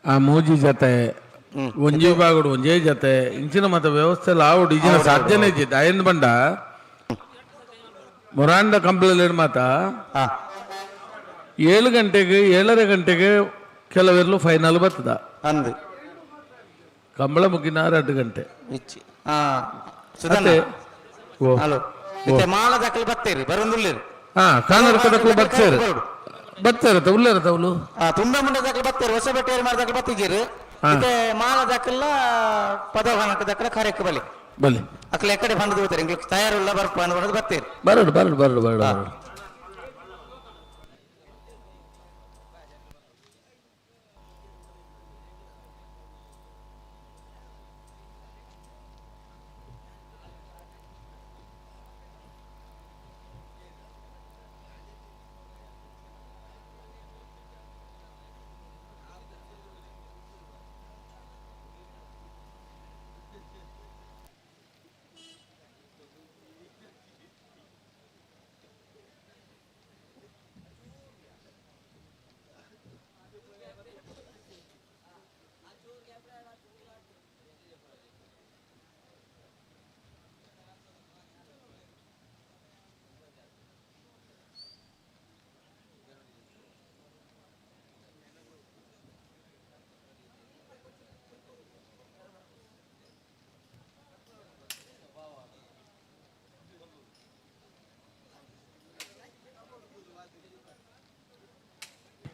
ಆ ಮೂಜಿ ಜೊತೆ ಒಂಜಿ ಬಾಗುಡು ಒಂಜೇ ಜತೆ ಇಂಚಿನ ಮತ ವ್ಯವಸ್ಥೆ ಆವುಡು ಈಜಿನ ಸಾಧ್ಯನೇ ಇದ್ದಿದ್ದು ಆಯನ್ ಬಂಡ ಮೊರಾಂಡ ಕಂಪ್ಲೇಂಟ್ ಮಾತ 7 ಗಂಟೆಗೆ 7:30 ಗಂಟೆಗೆ ಕೆಲವೆರಲು ಫೈನಲ್ ಬರ್ತದ ಅಂದು ಕಂಬಳ ಮುಗಿನ 2 ಗಂಟೆ ಇಚ್ಚಿ ಹಲೋ ಮತ್ತೆ ಮಾಳ ದಾಖಲೆ ಬತ್ತೇರಿ ಬರೋದಿಲ್ಲ ಕಾನರ್ಕದಕ್ಕೂ ಬರ್ತೇರತ್ತ ಉಳ್ಳೇರತ್ತ ಅವಳು ತುಂಬಾ ಮುಂಡೆ ದಾಖಲೆ ಬತ್ತೇರಿ ಹೊಸ ಬೆಟ್ಟೇರಿ ಮಾಡಿ ದಾಖಲೆ ಬತ್ತಿದ್ದೀರಿ ಮತ್ತೆ ಮಾಳ ದಾಖಲ ಪದವಾಹನಕ ದಾಖಲೆ ಕಾರ್ಯಕ್ಕೆ ಬಲಿ ಬಲಿ ಅಕ್ಲ ಎಕಡೆ ಬಂದು ಹೋಗ್ತಾರೆ ಇಂಗ್ಲಿಷ್ ತಯಾರುಳ್ಳ ಬರ್ಪ ಅನ್ನೋದು ಬತ್ತೇರಿ ಬರಡು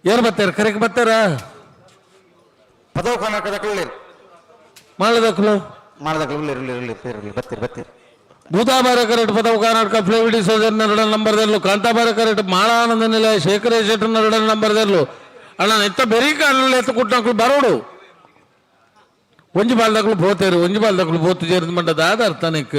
ಯಾರು ಬರ್ತಾರೆ ಕರೆಗೆ ಬರ್ತಾರ ಪದವ ಕರ್ನಾಟಕ ದಾಖಲೆ ಮಾಡದಕ್ಕಲು ಬತ್ತೀರಿ ಭೂತಾಬಾರ ಕರೆಕ್ಟ್ ಪದವ ಕರ್ನಾಟಕ ಫ್ಲೇವಿಡಿ ಸೋದರ್ 2 ನಂಬರ್ದಲ್ಲೂ ಕಾಂತಾಬಾರ ಕರೆಕ್ಟ್ ಮಾಳಾನಂದ ನಿಲಯ ಶೇಖರ ಶೆಟ್ಟರ್ 2 ನಂಬರ್ದಲ್ಲೂ ಅಣ್ಣ ಎತ್ತ ಬೆರಿ ಕಾಲ ಎತ್ತ ಕುಟ್ಟಕ್ಳು ಬರೋಡು ಒಂಜಿ ಬಾಲ್ದಕ್ಳು ಪೋತೇರು ಒಂಜಿ ಬಾಲ್ದಕ್ಳು ಪೋತು ಸೇರಿದ ಮಂಡದ ಆದ ಅರ್ಥನಿಕ್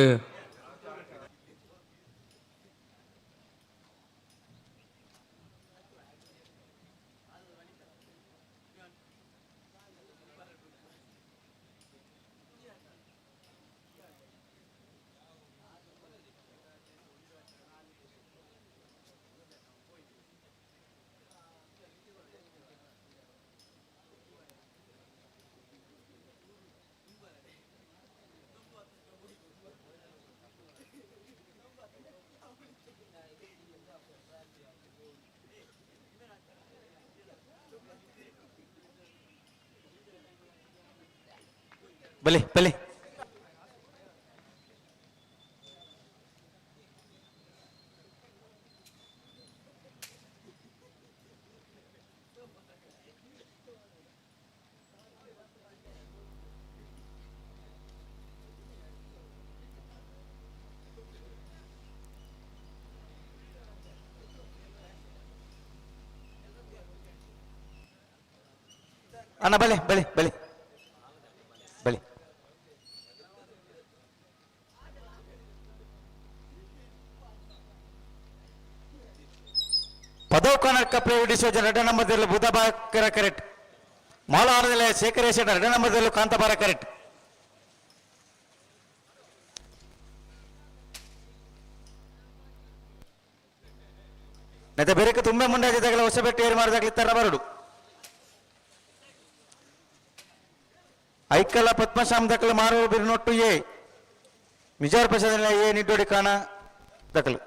ಬಲಿ ಅಣ್ಣ ಬಲಿ ಪದವ ಕರ್ನಾಟಕ ಪ್ರೈವೇಟ್ ಸೋಜನ್ 2 ನಂಬರ್ದಲ್ಲೂ ಬುಧಬಾಕರ ಕರೆಕ್ಟ್ ಮಾಲಾರದಲ್ಲಿ ಶೇಖರ ಶೆಟ್ಟರ್ 2 ನಂಬರ್ದಲ್ಲೂ ಕಾಂತಾಬಾರ ಕರೆಕ್ಟ್ ಮತ್ತೆ ಬೇರೆ ತುಂಬಾ ಮುಂದೆ ಆಗಿದ್ದಾಗಲೇ ಹೊಸ ಬೆಟ್ಟ ಏರಿ ಮಾಡಿದಾಗಲೇ ತರ ಬರಡು ಐಕ್ಕಲ ಪದ್ಮಶ್ಯಾಮ್ ದಕ್ಕಲು ಮಾರು ಬಿರುನೊಟ್ಟು ಎ ಮಿಜಾರ್ ಪಕ್ಷದಲ್ಲಿ ಎ ನಿಡ್ಡೋಡಿ ಕಾಣ ದಕ್ಕಲು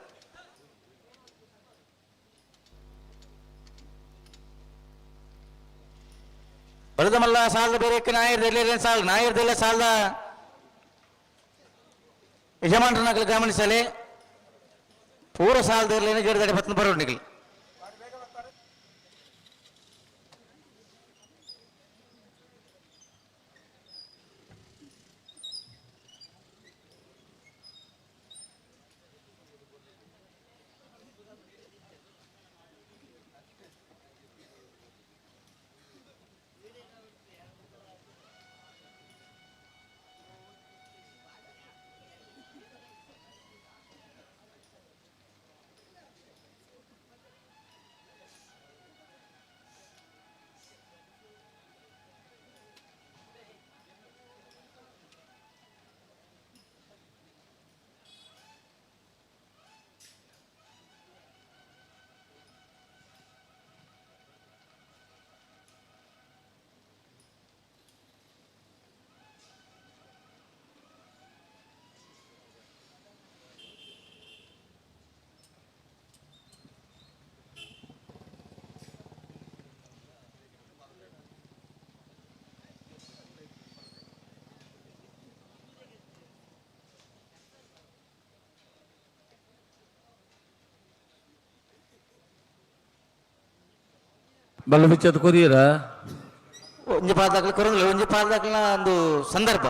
ಬರದಮಲ್ಲ ಸಾಲದ ಬೇರೆ ನಾಯರ್ದೆಲ್ಲ ಸಾಲದ ಯಜಮಾನ್ರ ನಗಲು ಗಮನಿಸಲಿ ಪೂರ ಸಾಲದಲ್ಲಿ ಗಿಡದಡಿ ಬತ್ತನ ಬರೋಡು ನಿಗಲಿ ಬಲ್ಲ ಬಿಚ್ಚದ ಕೊರಿಯರ ಒಂಜಿ ಪಾದಕ್ಲ ಕೊರಂಗಿಲ್ಲ, ಒಂಜಿ ಪಾದಕ್ಲ ಒಂದು ಸಂದರ್ಭ.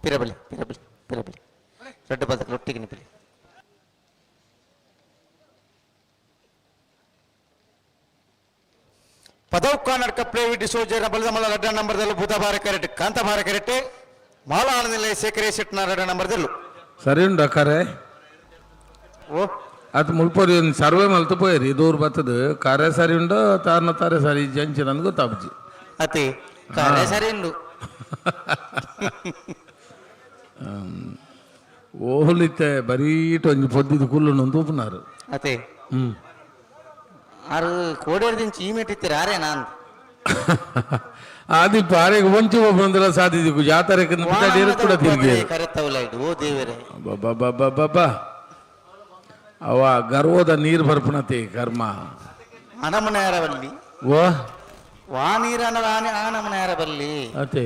ಪಿರಬಲಿ ಪಿರಬಲಿ ಪಿರಬಲಿ ರೆಡ್ ಪಾದಕ್ಲ ಒಟ್ಟಿಗೆ ನಿಪಿಲಿ. ಪದೌಕ ನಡ್ಕ ಪ್ಲೇವಿ ಡಿಸೋಜರ್ ಬಲದ ಮಲ್ಲ 2 ನಂಬರ್ದಲ್ಲೂ ಬುಧವಾರ ಕ್ಯಾರೆಟ್ ಕಾಂತಭಾರ ಕ್ಯಾರೆಟ್ ಮಾಲ ಆನಂದಿಲ್ಲ ಸೇಕರೆ ಸೆಟ್ನ 2 ನಂಬರ್ದಲ್ಲೂ ಸರಿ ಉಂಡು ಅಕ್ಕಾರೆ. ಓ ಅದು ಮುಲ್ಪೋರಿ ಒಂದು ಸರ್ವೆ ಮಲ್ತು ಪೋಯರಿ ದೂರ ಬರ್ತದ ಕಾರ್ಯ ಸರಿ ಉಂಡು ತಾರನ ತಾರೆ ಸರಿ ಜಂಚಿ ನನಗೆ ಗೊತ್ತಾಬ್ಜಿ ಅತಿ ಕಾರ್ಯ ಸರಿ ಉಂಡು. ಓಹಲಿತ್ತೆ ಬರೀಟ್ ಒಂಜಿ ಪೊದ್ದಿದ್ದು ಕುಲ್ಲು ತೂಪುನಾರು ಅತೆ ಆರು ಕೋಡೇರ್ದಿಂಚಿ ಈ ಮೆಟ್ಟಿತ್ತೀರ ಆರೇ ನಾನು ಆದಿ ಪಾರೆಗೆ ಒಂಚು ಬಂದಲ್ಲ ಸಾಧಿದಿಕ್ಕು ಜಾತ್ರೆ ಕೂಡ ತಿರುಗಿ ಕರೆತವಲೈಡು ಓ ದೇವರೇ ಬಾಬಾ ಅವ ಗರ್ವದ ನೀರು ಬರ್ಪಣತೆ ಕರ್ಮ ಅನಮನೆಯರ ಬಲ್ಲಿ ಓ ವಾ ನೀರನ ಆನಮನೆಯರ ಬಲ್ಲಿ ಅತೆ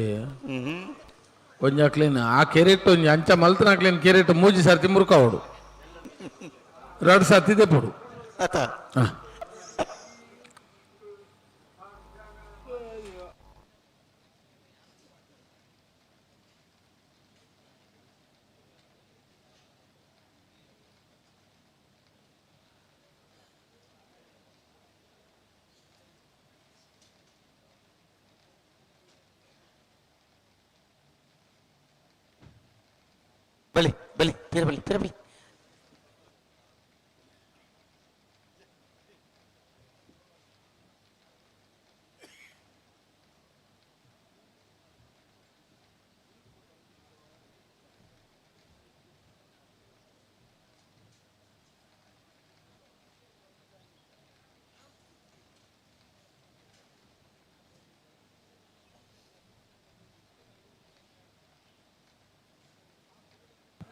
ಒಂಜಿ ಹಾಕ್ಲೇನು ಆ ಕೆರೆಟ್ ಒಂಜಿ ಅಂಚ ಮಲ್ತನ ಹಾಕ್ಲೇನು ಕೆರೆಟ್ ಮೂಜಿ ಸರ್ತಿ ಮುರುಕಾವಡು 2 ಸರ್ತಿದೆ ಪಡು ಅತ ಬಲಿ ಬಲಿ ಪಿರಬಲಿ ಪಿರಬಲಿ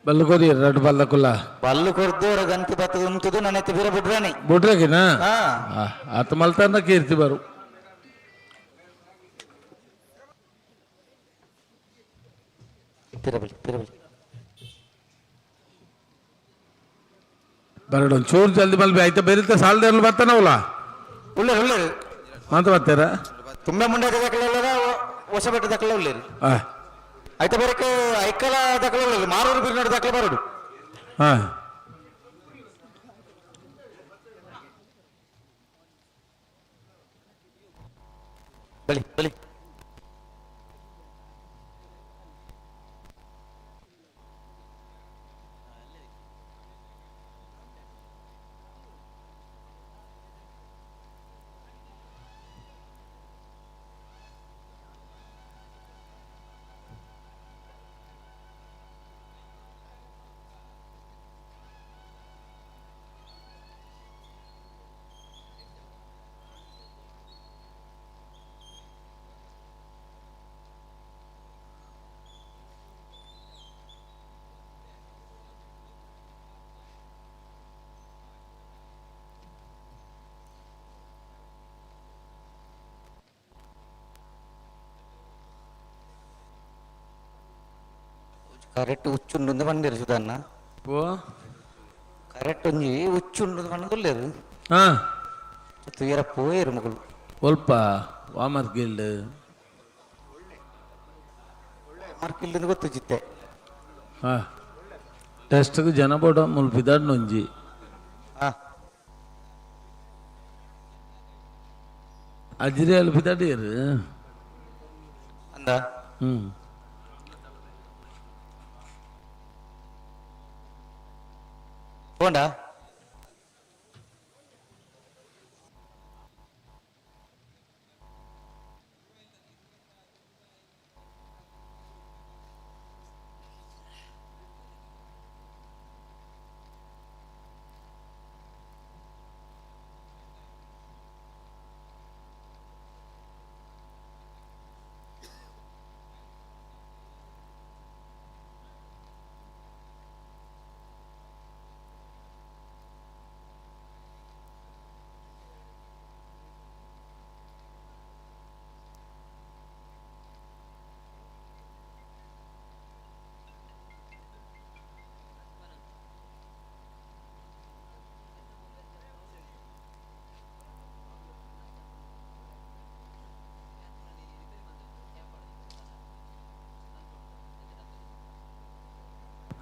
ಬಲ್ಲು ಕೊರಿ 2 ಬಲ್ಲಕುಲ್ಲ ಬಲ್ಲು ಕೊರ್ದೋರ ಗಂತಿ ಬತ್ತದ ಉಂಟುದು ನನ್ನ ಎತ್ತಿ ಬೀರ ಬಿಡ್ರಾನಿ ಬುಡ್ರಗಿನ ಆತ ಮಲ್ತಾನ ಕೀರ್ತಿ ಬರು ಪಿರಬಲಿ ಪಿರಬಲಿ ಬರಡು ಚೂರು ಜಲ್ದಿ ಮಲ್ಬಿ ಆಯ್ತಾ ಬೇರೆ ಸಾಲದ ಬರ್ತಾನವಲ್ಲ ಒಳ್ಳೆ ಒಳ್ಳೆ ಮಾತ ಬರ್ತಾರ ತುಂಬಾ ಮುಂಡೆ ದಕ್ಕಲ ಹೊಸ ಬೆಟ್ಟ ದಕ್ಕಲ ಒಳ್ಳೆ ಆಯ್ತಾ ಬರಕ್ಕೆ ಐಕಲ ದಕ್ಕಲ ಒಳ್ಳೆ ಮಾರೂರು ಬಿರ್ನಾಡು ದಕ್ಕಲ ಬರಡು ಹಾ ಬಲಿ ಬಲಿ ಕರೆಕ್ಟ್ ಹುಚ್ಚುಂಡು ಬಂದಿರು ಸುಧನ್ನ ಓ ಕರೆಕ್ಟ್ ಒಂಜಿ ಹುಚ್ಚುಂಡು ಬಂದುಲ್ಲೇರು ಹಾ ತುಯರ ಪೋಯರು ಮಗಳು ಸ್ವಲ್ಪ ವಾಮರ್ ಗಿಲ್ಡ್ ಮಾರ್ಕಿಲ್ದು ಗೊತ್ತು ಚಿತ್ತೆ ಹಾ ಟೆಸ್ಟ್ಗೆ ಜನ ಬೋಡ ಮುಲ್ಪಿದಾಡ್ ನೊಂಜಿ ಹಾ ಅಜ್ರಿ ಅಲ್ಪಿದಾಡಿಯರು ಅಂದ போண்டா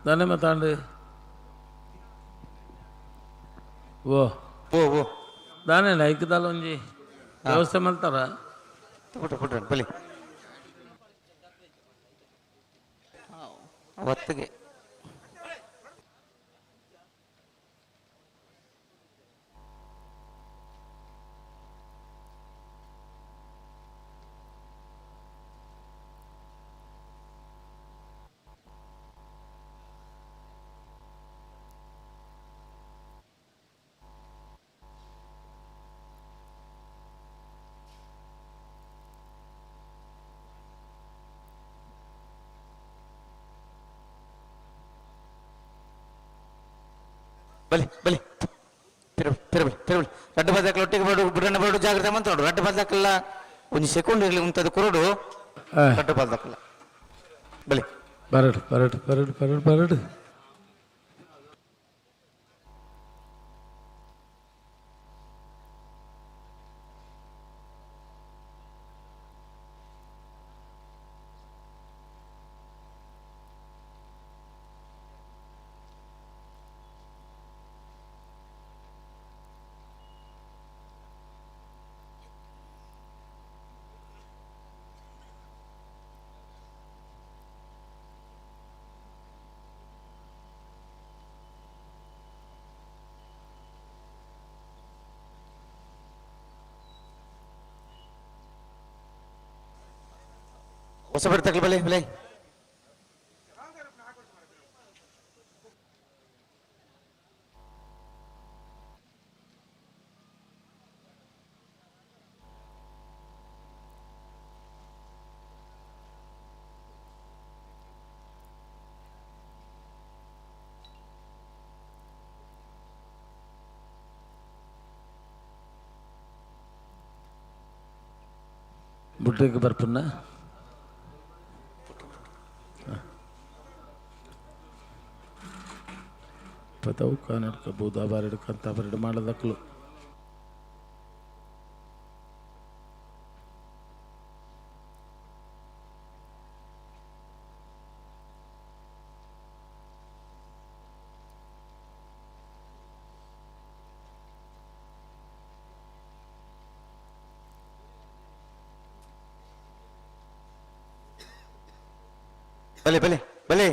दाने मतांड वो ಓ ಓ दाने लाइक दालोंजी व्यवस्था मल्तारा ಪುಟ್ಟ ಬಲಿ ಒತ್ತಿಗೆ ಬಲಿ ಬಲಿ ತಿರುಬಲಿ ರಡ್ಡು ಬದಕಲ್ಲ ಒಟ್ಟಿಗೆ ಬಡು ಬಿಡಣ್ಣ ಬಡು ಜಾಗ್ರತೆ ಮಾತಾಡು ರಡ್ಡು ಬದಕಲ್ಲ ಒಂದು ಸೆಕೆಂಡ್ ಇರಲಿ ಉಂಟದು ಕುರುಡು ರಡ್ಡು ಬದಕಲ್ಲ ಬಲಿ ಬರಡು ಬರಡು ಬರಡು ಬರಡು ಬರಡು ಹೊಸ ಬಿಡ್ತಕ್ಲಿ ಬಲಿ ಬಲಿ ಬುಟ್ಟಿಗೆ ಬರ್ಪನ್ನ ಪದವು ಕಾನಡ್ಕ ಬೂದ ಬಾರಡು ಕಂತ ಬರಡು ಮಾಡದಕ್ಕಲು ಬಲಿ ಬಲಿ ಬಲಿ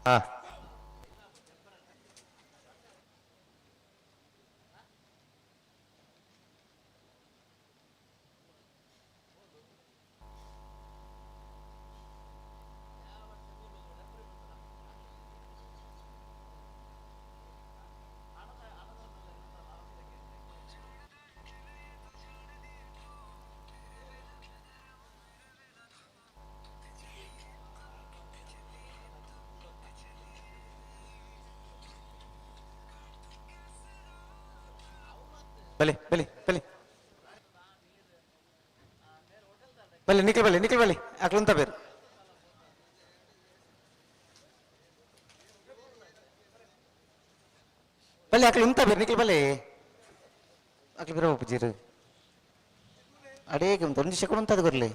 ಹಾ ಬಲೆ ಬಲೆ ಬಲೆ ಬಲೆ ನಿಖಿಲ್ ಬಲೆ ಅಕ್ಲಂತ ಬೇರು ಬಲೆ ಅಕ್ಲು ಉಂತ ಬೇರು ನಿಖಿಲ್ ಬಲೆ ಅಕ್ಲು ಬೇರೆ ಒಪ್ಪುಜೀರು ಅಡೇಗೆ ಒಂದು 1 ಸೆಕೆಂಡ್ ಉಂಟದು ಬರಲಿ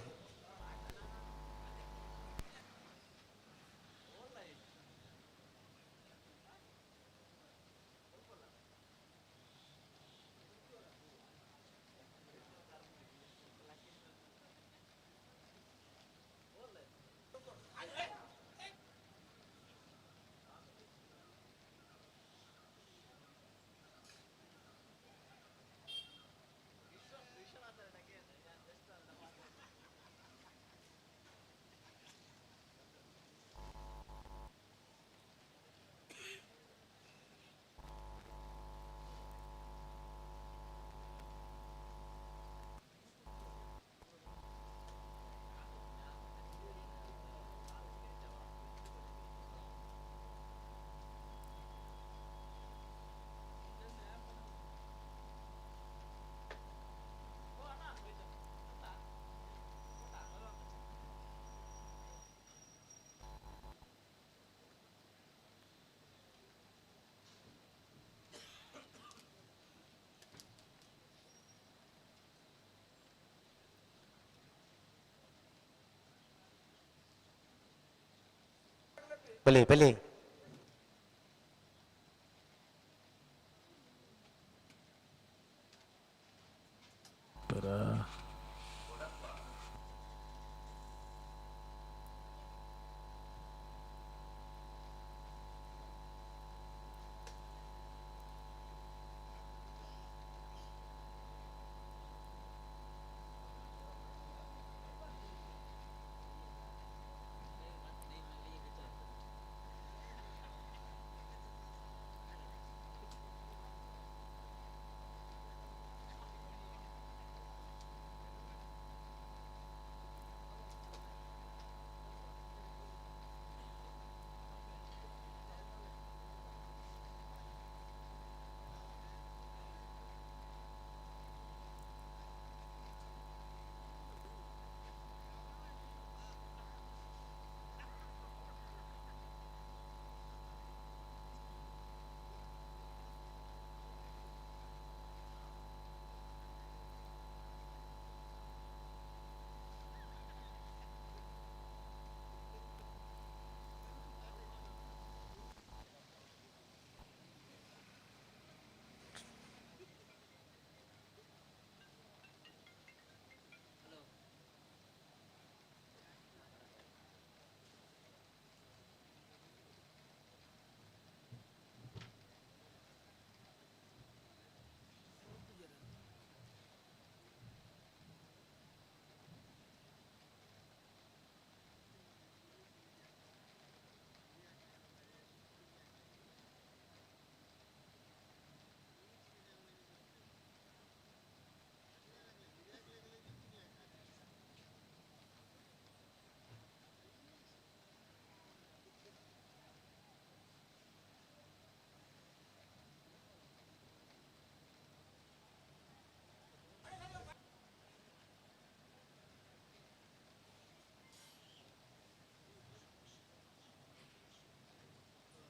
ಬಲೆ ಬಲೆ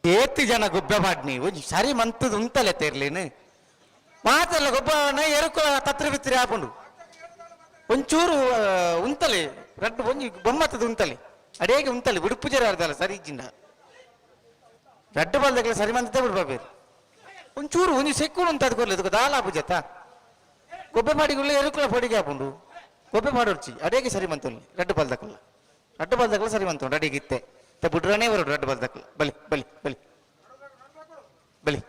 ಏತಿ ಜನ ಗೊಬ್ಬೆ ಮಾಡ್ನಿ ಒಂಜಿ ಸರಿ ಮಂತದ ಉಂತಲೆ ತೇರ್ಲೇನು ಮಾತೆಲ್ಲ ಗೊಬ್ಬನ ಎರುಕುಳ ತತ್ರ ಬಿತ್ತಿರಿ ಹಾಕೊಂಡು ಒಂಚೂರು ಉಂತಲೆ ರಡ್ಡು ಒಂಜಿ ಬೊಮ್ಮತ್ತದ ಉಂತಲೆ ಅಡೇಗೆ ಉಂತಲೆ ಬಿಡುಪು ಜರ ಅರ್ದಲ್ಲ ಸರಿ ಇಜ್ಜಿಂಡ ರಡ್ಡು ಬಲ್ದಕ್ಕೆ ಸರಿ ಮಂತತೆ ಬಿಡ್ಬೇರು ಒಂಚೂರು ಒಂಜಿ ಸೆಕ್ಕುಡು ಉಂತದ ಕೊರ್ಲೆ ದಾಲ ಪೂಜತ ಗೊಬ್ಬೆ ಮಾಡಿಗುಳ್ಳೆ ಎರುಕುಳ ಪೊಡಿಗೆ ಹಾಕೊಂಡು ಗೊಬ್ಬೆ ಮಾಡೋರ್ಚಿ ಅಡೇಗೆ ಸರಿ ಮಂತೊಲ್ಲಿ ರಡ್ಡು ಬಲ್ದಕ್ಕಲ್ಲ ಸರಿ ಮಂತ ಅಡೇಗೆ ಇತ್ತೆ ಬಿಡ್ರನೇ ಬರೋಡು ರಡ್ಡು ಬಲ್ದಕ್ಕಲ್ಲ ಬಲಿ ಬಲಿ ಬಲಿ ಬಲಿ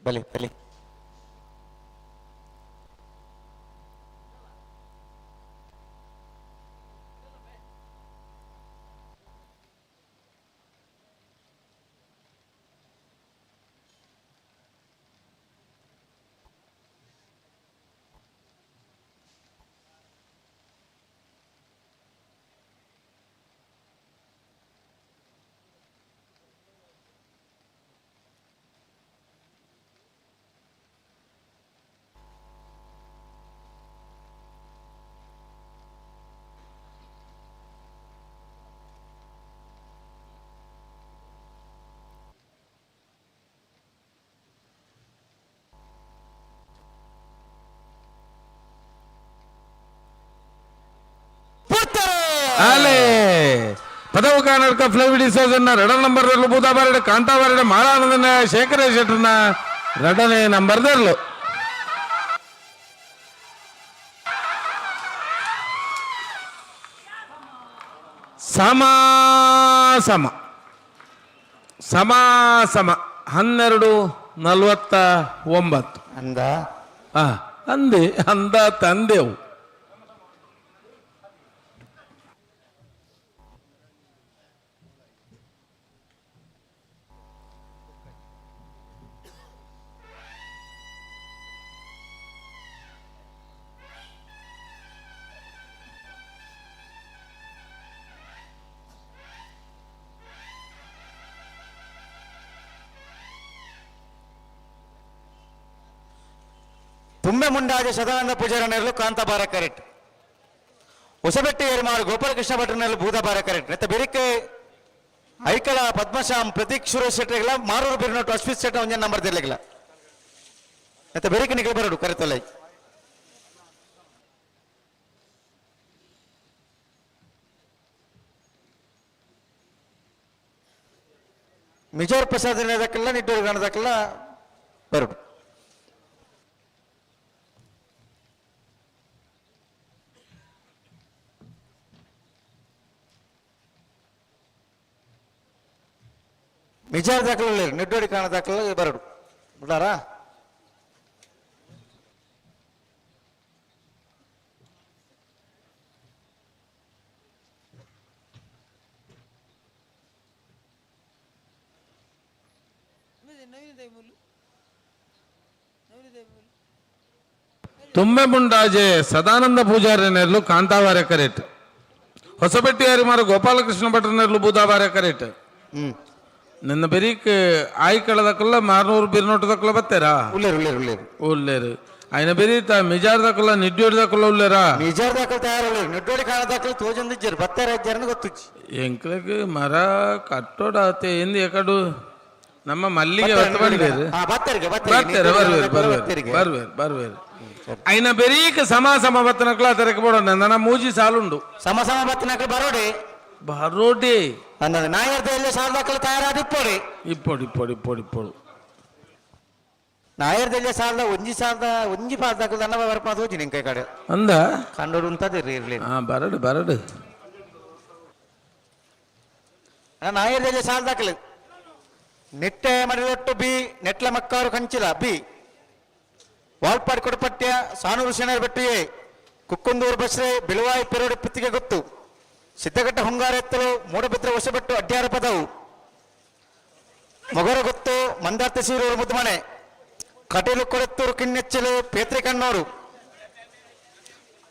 ಬಲಿ ಬಲಿ. ಅಲೆ ಪದವು ಕಾನಡ್ಕ ಫ್ಲೈವಿಡಿ ಸೋಜನ್ನ 2 ನಂಬರ್ದಲ್ಲೂ ಬೂದಾಬಾರಡೆ ಕಾಂತಾಬಾರಡೆ ಮಾಲಾನಂದನ ಶೇಖರ ಶೆಟ್ಟರ್ನ 2ನೇ ನಂಬರ್ದಲ್ಲೂ ಸಮ ಸಮ ಸಮ ಸಮ 12:49 ಅಂದ ಅಂದೆ ಅಂದ ತಂದೆವು. ತುಂಬೆ ಮುಂಡಾಜಿ ಸದಾನಂದ ಪೂಜಾರನೆರಲು ಕಾಂತಾಬಾರ ಕರೆಕ್ಟ್. ಹೊಸಬೆಟ್ಟಿ ಏರ್ಮಾರು ಗೋಪಾಲಕೃಷ್ಣ ಭಟ್ರನೆರಲು ಭೂತಾಬಾರ ಕರೆಕ್ಟ್. ನೆತ್ತ ಬೆರಿಕೆ ಐಕಳ ಪದ್ಮಶ್ಯಾಮ್ ಪ್ರತೀಕ್ ಸುರೇಶ್ ಶೆಟ್ಟರಿಗಳ ಮಾರೂರು ಬಿರ್ನೋಟು ಅಶ್ವಿತ್ ಶೆಟ್ಟ 1 ನಂಬರ್ ದಿರ್ಲಿಲ್ಲ. ನೆತ್ತ ಬೆರಿಕೆ ನಿಖಿಲ್ ಬರಡು ಕರೆತೊಲೈ. ಮಿಜೋರ್ ಪ್ರಸಾದ್ ದಕ್ಕಿಲ್ಲ ನಿಟ್ಟೂರು ಕಾಣದಕ್ಕಿಲ್ಲ ಬರಡು. ಮಿಜಾರ್ ದಾಖಲೆ ನಿಡ್ಡೋಡಿ ಕಾಣ ದಾಖಲೆ ಬರಡು ಬಿಡಾರಾ. ತುಂಬೆ ಮುಂಡಾಜೆ ಸದಾನಂದ ಪೂಜಾರಿನೆರಲು ಕಾಂತಾವಾರೆ ಕರೆಕ್ಟ್. ಹೊಸಬೆಟ್ಟಿ ಹರಿಮಾರು ಗೋಪಾಲಕೃಷ್ಣ ಭಟ್ರನೆರಲು ಬೂದಾವಾರೆ ಕರೆಕ್ಟ್. ನಿನ್ನ ಬೆರೀಕ್ ಆಯ್ಕಳದಕ್ಕಲ್ಲ ಮಾರ್ನೂರು ಬಿರ್ನೋಟದಕ್ಕಲ್ಲ ಬತ್ತೇರಾ ಉಲ್ಲೇರು ఆయన బెరీత మిజార్ దక్కల నిడ్డోడి దక్కల ఉల్లేరా మిజార్ దక్కల తయారు నిడ్డోడి కాణ దక్కల తోజంది జర్ బత్తారు జరని ಗೊತ್ತುಚ್ಚಿ ಎಂಕ್ಲಕ್ಕೆ ಮರ ಕಟ್ಟೋಡಾತೆ ಎಂದು ಎಕಡು ನಮ್ಮ ಮಲ್ಲಿಗೆ ಹೊತ್ತಬಂದಿರು ಬರ್ವೇರು అయిన బెరీక్ సమ బత్తనక్కల తెరకబోడ ನನ್ನ ಮೂಜಿ ಸಾಲುಂಡು ಸಮ ಬತ್ತನಕ್ಕಲ ಬರೋಡೆ ಬರೋಡೆ ಅನ್ನದ ನಾಯರ್ದಲ್ಲಿ ಸಾಲ ದಕ್ಕಲ ತಯಾರಾದ ಇಪ್ಪೊಡು ನಾಯರ್ದಲ್ಲಿ ಸಾಲದ ಒಂಜಿ ಪಾದ ದಕ್ಕಲ ನನ್ನ ಬರಪಾದ ಹೋಜಿ ನಿಂಕ ಕಡೆ ಅಂದ ಕಂಡೋಡು ಅಂತದಿರ್ರಿ ಇರ್ಲಿ ಬರಡು ನಾಯರ್ದಲ್ಲಿ ಸಾಲ ದಕ್ಕಲ ನೆಟ್ಟೆ ಮಡಿಲೊಟ್ಟು ಬಿ ನೆಟ್ಲ ಮಕ್ಕಾರು ಕಂಚಿಲ ಬಿ ವಾಲ್ಪಾಡಿ ಕೊಡಪಟ್ಯ ಸಾನೂರು ಶೆಣರ್ ಬೆಟ್ಟಿಯೇ ಕುಕ್ಕುಂದೂರು ಬಸ್ರೆ ಬಿಳುವಾಯಿ ಪೆರೋಡಿ ಪುತ್ತಿಗೆ ಗೊತ್ತು ಸಿದ್ದಗಟ್ಟ ಹುಂಗಾರ ಎತ್ತಲು ಮೂಡಬಿದ್ರೆ ಹೊಸಬೆಟ್ಟು ಅಡ್ಯಾರ ಪದವು ಮೊಗರ ಗೊತ್ತು ಮಂದಾರ್ತಿ ಸೀರೂರು ಮುದ್ಮನೆ ಕಟೀಲು ಕೊಳೆತ್ತೂರು ಕಿನ್ನೆಚ್ಚಲು ಪೇತ್ರಿ ಕಣ್ಣೂರು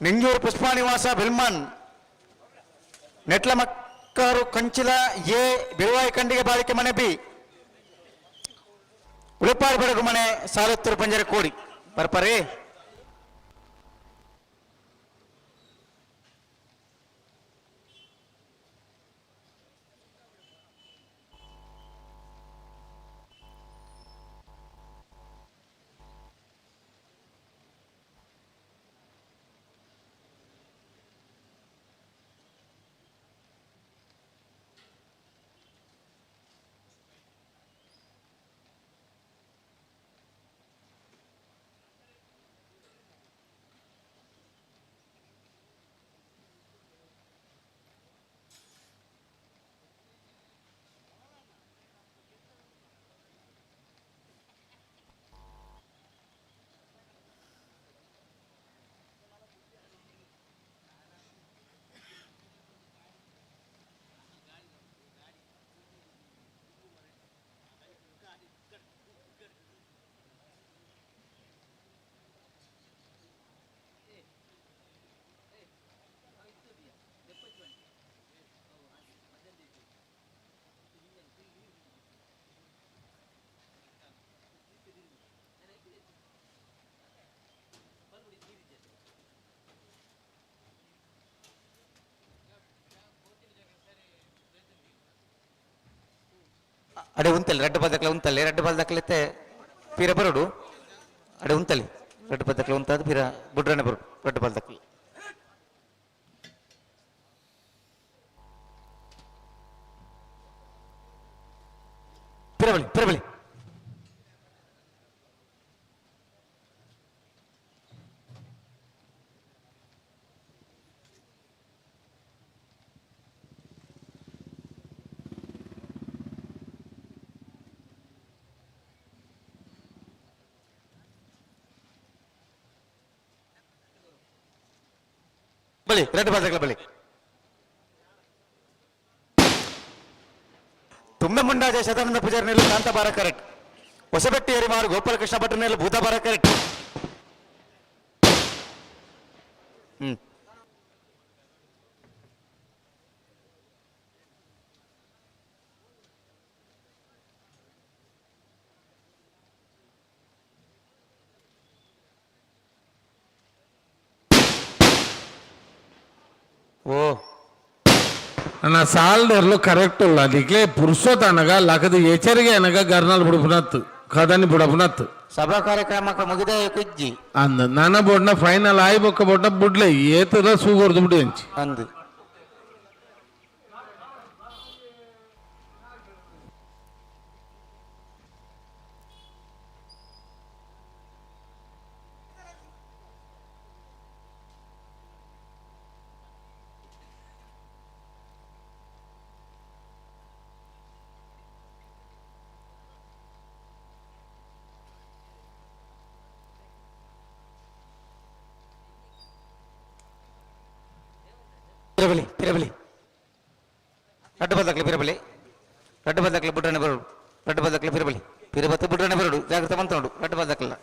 ನಿಂಜೂರು ಪುಷ್ಪಾನಿವಾಸ ಬಿಲ್ಮಾನ್ ನೆಟ್ಲ ಮಕ್ಕಾರು ಕಂಚಿಲ ಎ ಬಿಳುವಾಯಿ ಕಂಡಿಗೆ ಬಾಳಿಕೆ ಮನೆ ಬಿ ಉಳಿಪಾಡಿ ಬೆಳಗು ಮನೆ ಸಾಲತ್ತೂರು ಪಂಜರ ಕೋಡಿ ಬರ್ಪರೇ ಅಡೆ ಉಂತಲ್ಲಿ ರೆಡ್ ಬದಕ್ಲೆ ಉಂತಲ್ಲಿ ರೆಡ್ ಬದಕ್ಲೆತ್ತೆ ಪೀರ ಬರೋಡು ಅಡೆ ಉಂತಲ್ಲಿ ರೆಡ್ ಬದಕ್ಲೆ ಉಂತಾದ ಪೀರ ಬುಡ್ರನೆ ಬರೋಡು ರೆಡ್ ಬದಕ್ಲೆ ಪಿರಬಳಿ ಪಿರಬಳಿ ಬಳಿ ರೆಡ್ ಬಾಲ್ದಕ್ಲ ಬಳಿ ತುಂಬೆ ಮುಂಡಾಜ ಶತಾನಂದ ಪೂಜಾರಿ ಕಾಂತ ಬಾರ ಕರೆಕ್ಟ್ ಹೊಸಬೆಟ್ಟಿ ಹರಿಮಾರು ಗೋಪಾಲಕೃಷ್ಣ ಭಟ್ರ ಭೂತ ಬಾರ ಕರೆಕ್ಟ್ ಓ ಅಣ್ಣ ಸಾಲ್ದೆರ್ಲು ಕರೆಕ್ಟ್ ಇಲ್ಲ ಅದಕ್ಕೆ ಪುರುಷೋತ್ అనగా ಲಕದ ಎಚ್ಚರಿಕೆ అనగా ಗರ್ನಾಲ್ ಬುಡಪುನತ್ ಕದನಿ ಬುಡಪುನತ್ ಸಭಾ ಕಾರ್ಯಕ್ರಮಕ್ಕೆ ಮುಗಿದ ಕುಜ್ಜಿ ಅಂದ ನನ್ನ ಬೋಡ್ನ ಫೈನಲ್ ಆಯ್ ಬೊಕ್ಕ ಬೋಡ್ನ ಬುಡ್ಲೆ ಏತರ ಸೂಗೊರ್ದು ಬಿಡಿ ಅಂಚಿ ಅಂದು ಪಿರಬಲಿ ಪಿರಬಲಿ ರೆಡ್ ಬದಕ್ಲೆ ಪಿರಬಲಿ ರೆಡ್ ಬದಕ್ಲೆ ಬುಡ್ರನೆ ಬರೋಡು ರೆಡ್ ಬದಕ್ಲೆ ಪಿರಬಲಿ ಪಿರಬತ್ತು ಬುಡ್ರನೆ ಬರೋಡು ಜಾಗ್ರತೆ ಮಂತೋಡು ರೆಡ್ ಬದಕ್ಲ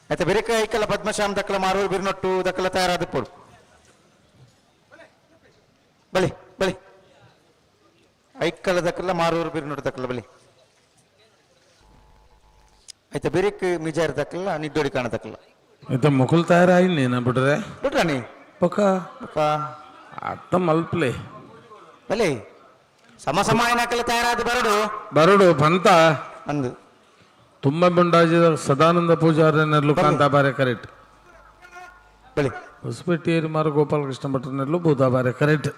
ಆಯ್ತು ಬೆರಿಕ ಐಕಲ ಪದ್ಮಶ್ಯಾಮ್ ದಕ್ಕಲ ಮಾರು ಬಿರ್ನೊಟ್ಟು ದಕ್ಕಲ ತಯಾರಾದ ಪೋಡು ಬಲಿ ಬಲಿ ಐಕಲ ದಕ್ಕಲ ಮಾರೂರು ಬಿರ್ನೊಟ್ಟು ದಕ್ಕಲ ಬಲಿ ಆಯ್ತು ಬೆರಿಕ್ ಮಿಜಾರ್ ದಕ್ಕಲ ನಿಡ್ಡೋಡಿ ಕಾಣ ದಕ್ಕಲ ಇತ ಮುಕುಲ್ ತಯಾರಾಯಿ ನೀನ ಬಿಡ್ರೆ ಬಿಡ್ರಾನಿ ಪಕ್ಕ ಪಕ್ಕ ಅತ್ತ ಮಲ್ಪ್ಲೆ ಬಲಿ ಸಮ ಸಮಾಯನಕ್ಕೆಲ್ಲ ತಯಾರಾದ ಬರಡು ಬರಡು ಪಂತ ಅಂದು ತುಂಬ ಮುಂಡಾಜ ಸದಾನಂದ ಪೂಜಾರನೆರ್ಲು ಕಾಂತ ಬಾರೆ ಕರೆಕ್ಟ್ ಬಲಿ ಹೊಸಪೆಟ್ಟಿ ಹರಿಮಾರು ಗೋಪಾಲಕೃಷ್ಣ ಭಟ್ರನೆರ್ಲು ಭೂತ ಬಾರೆ ಕರೆಕ್ಟ್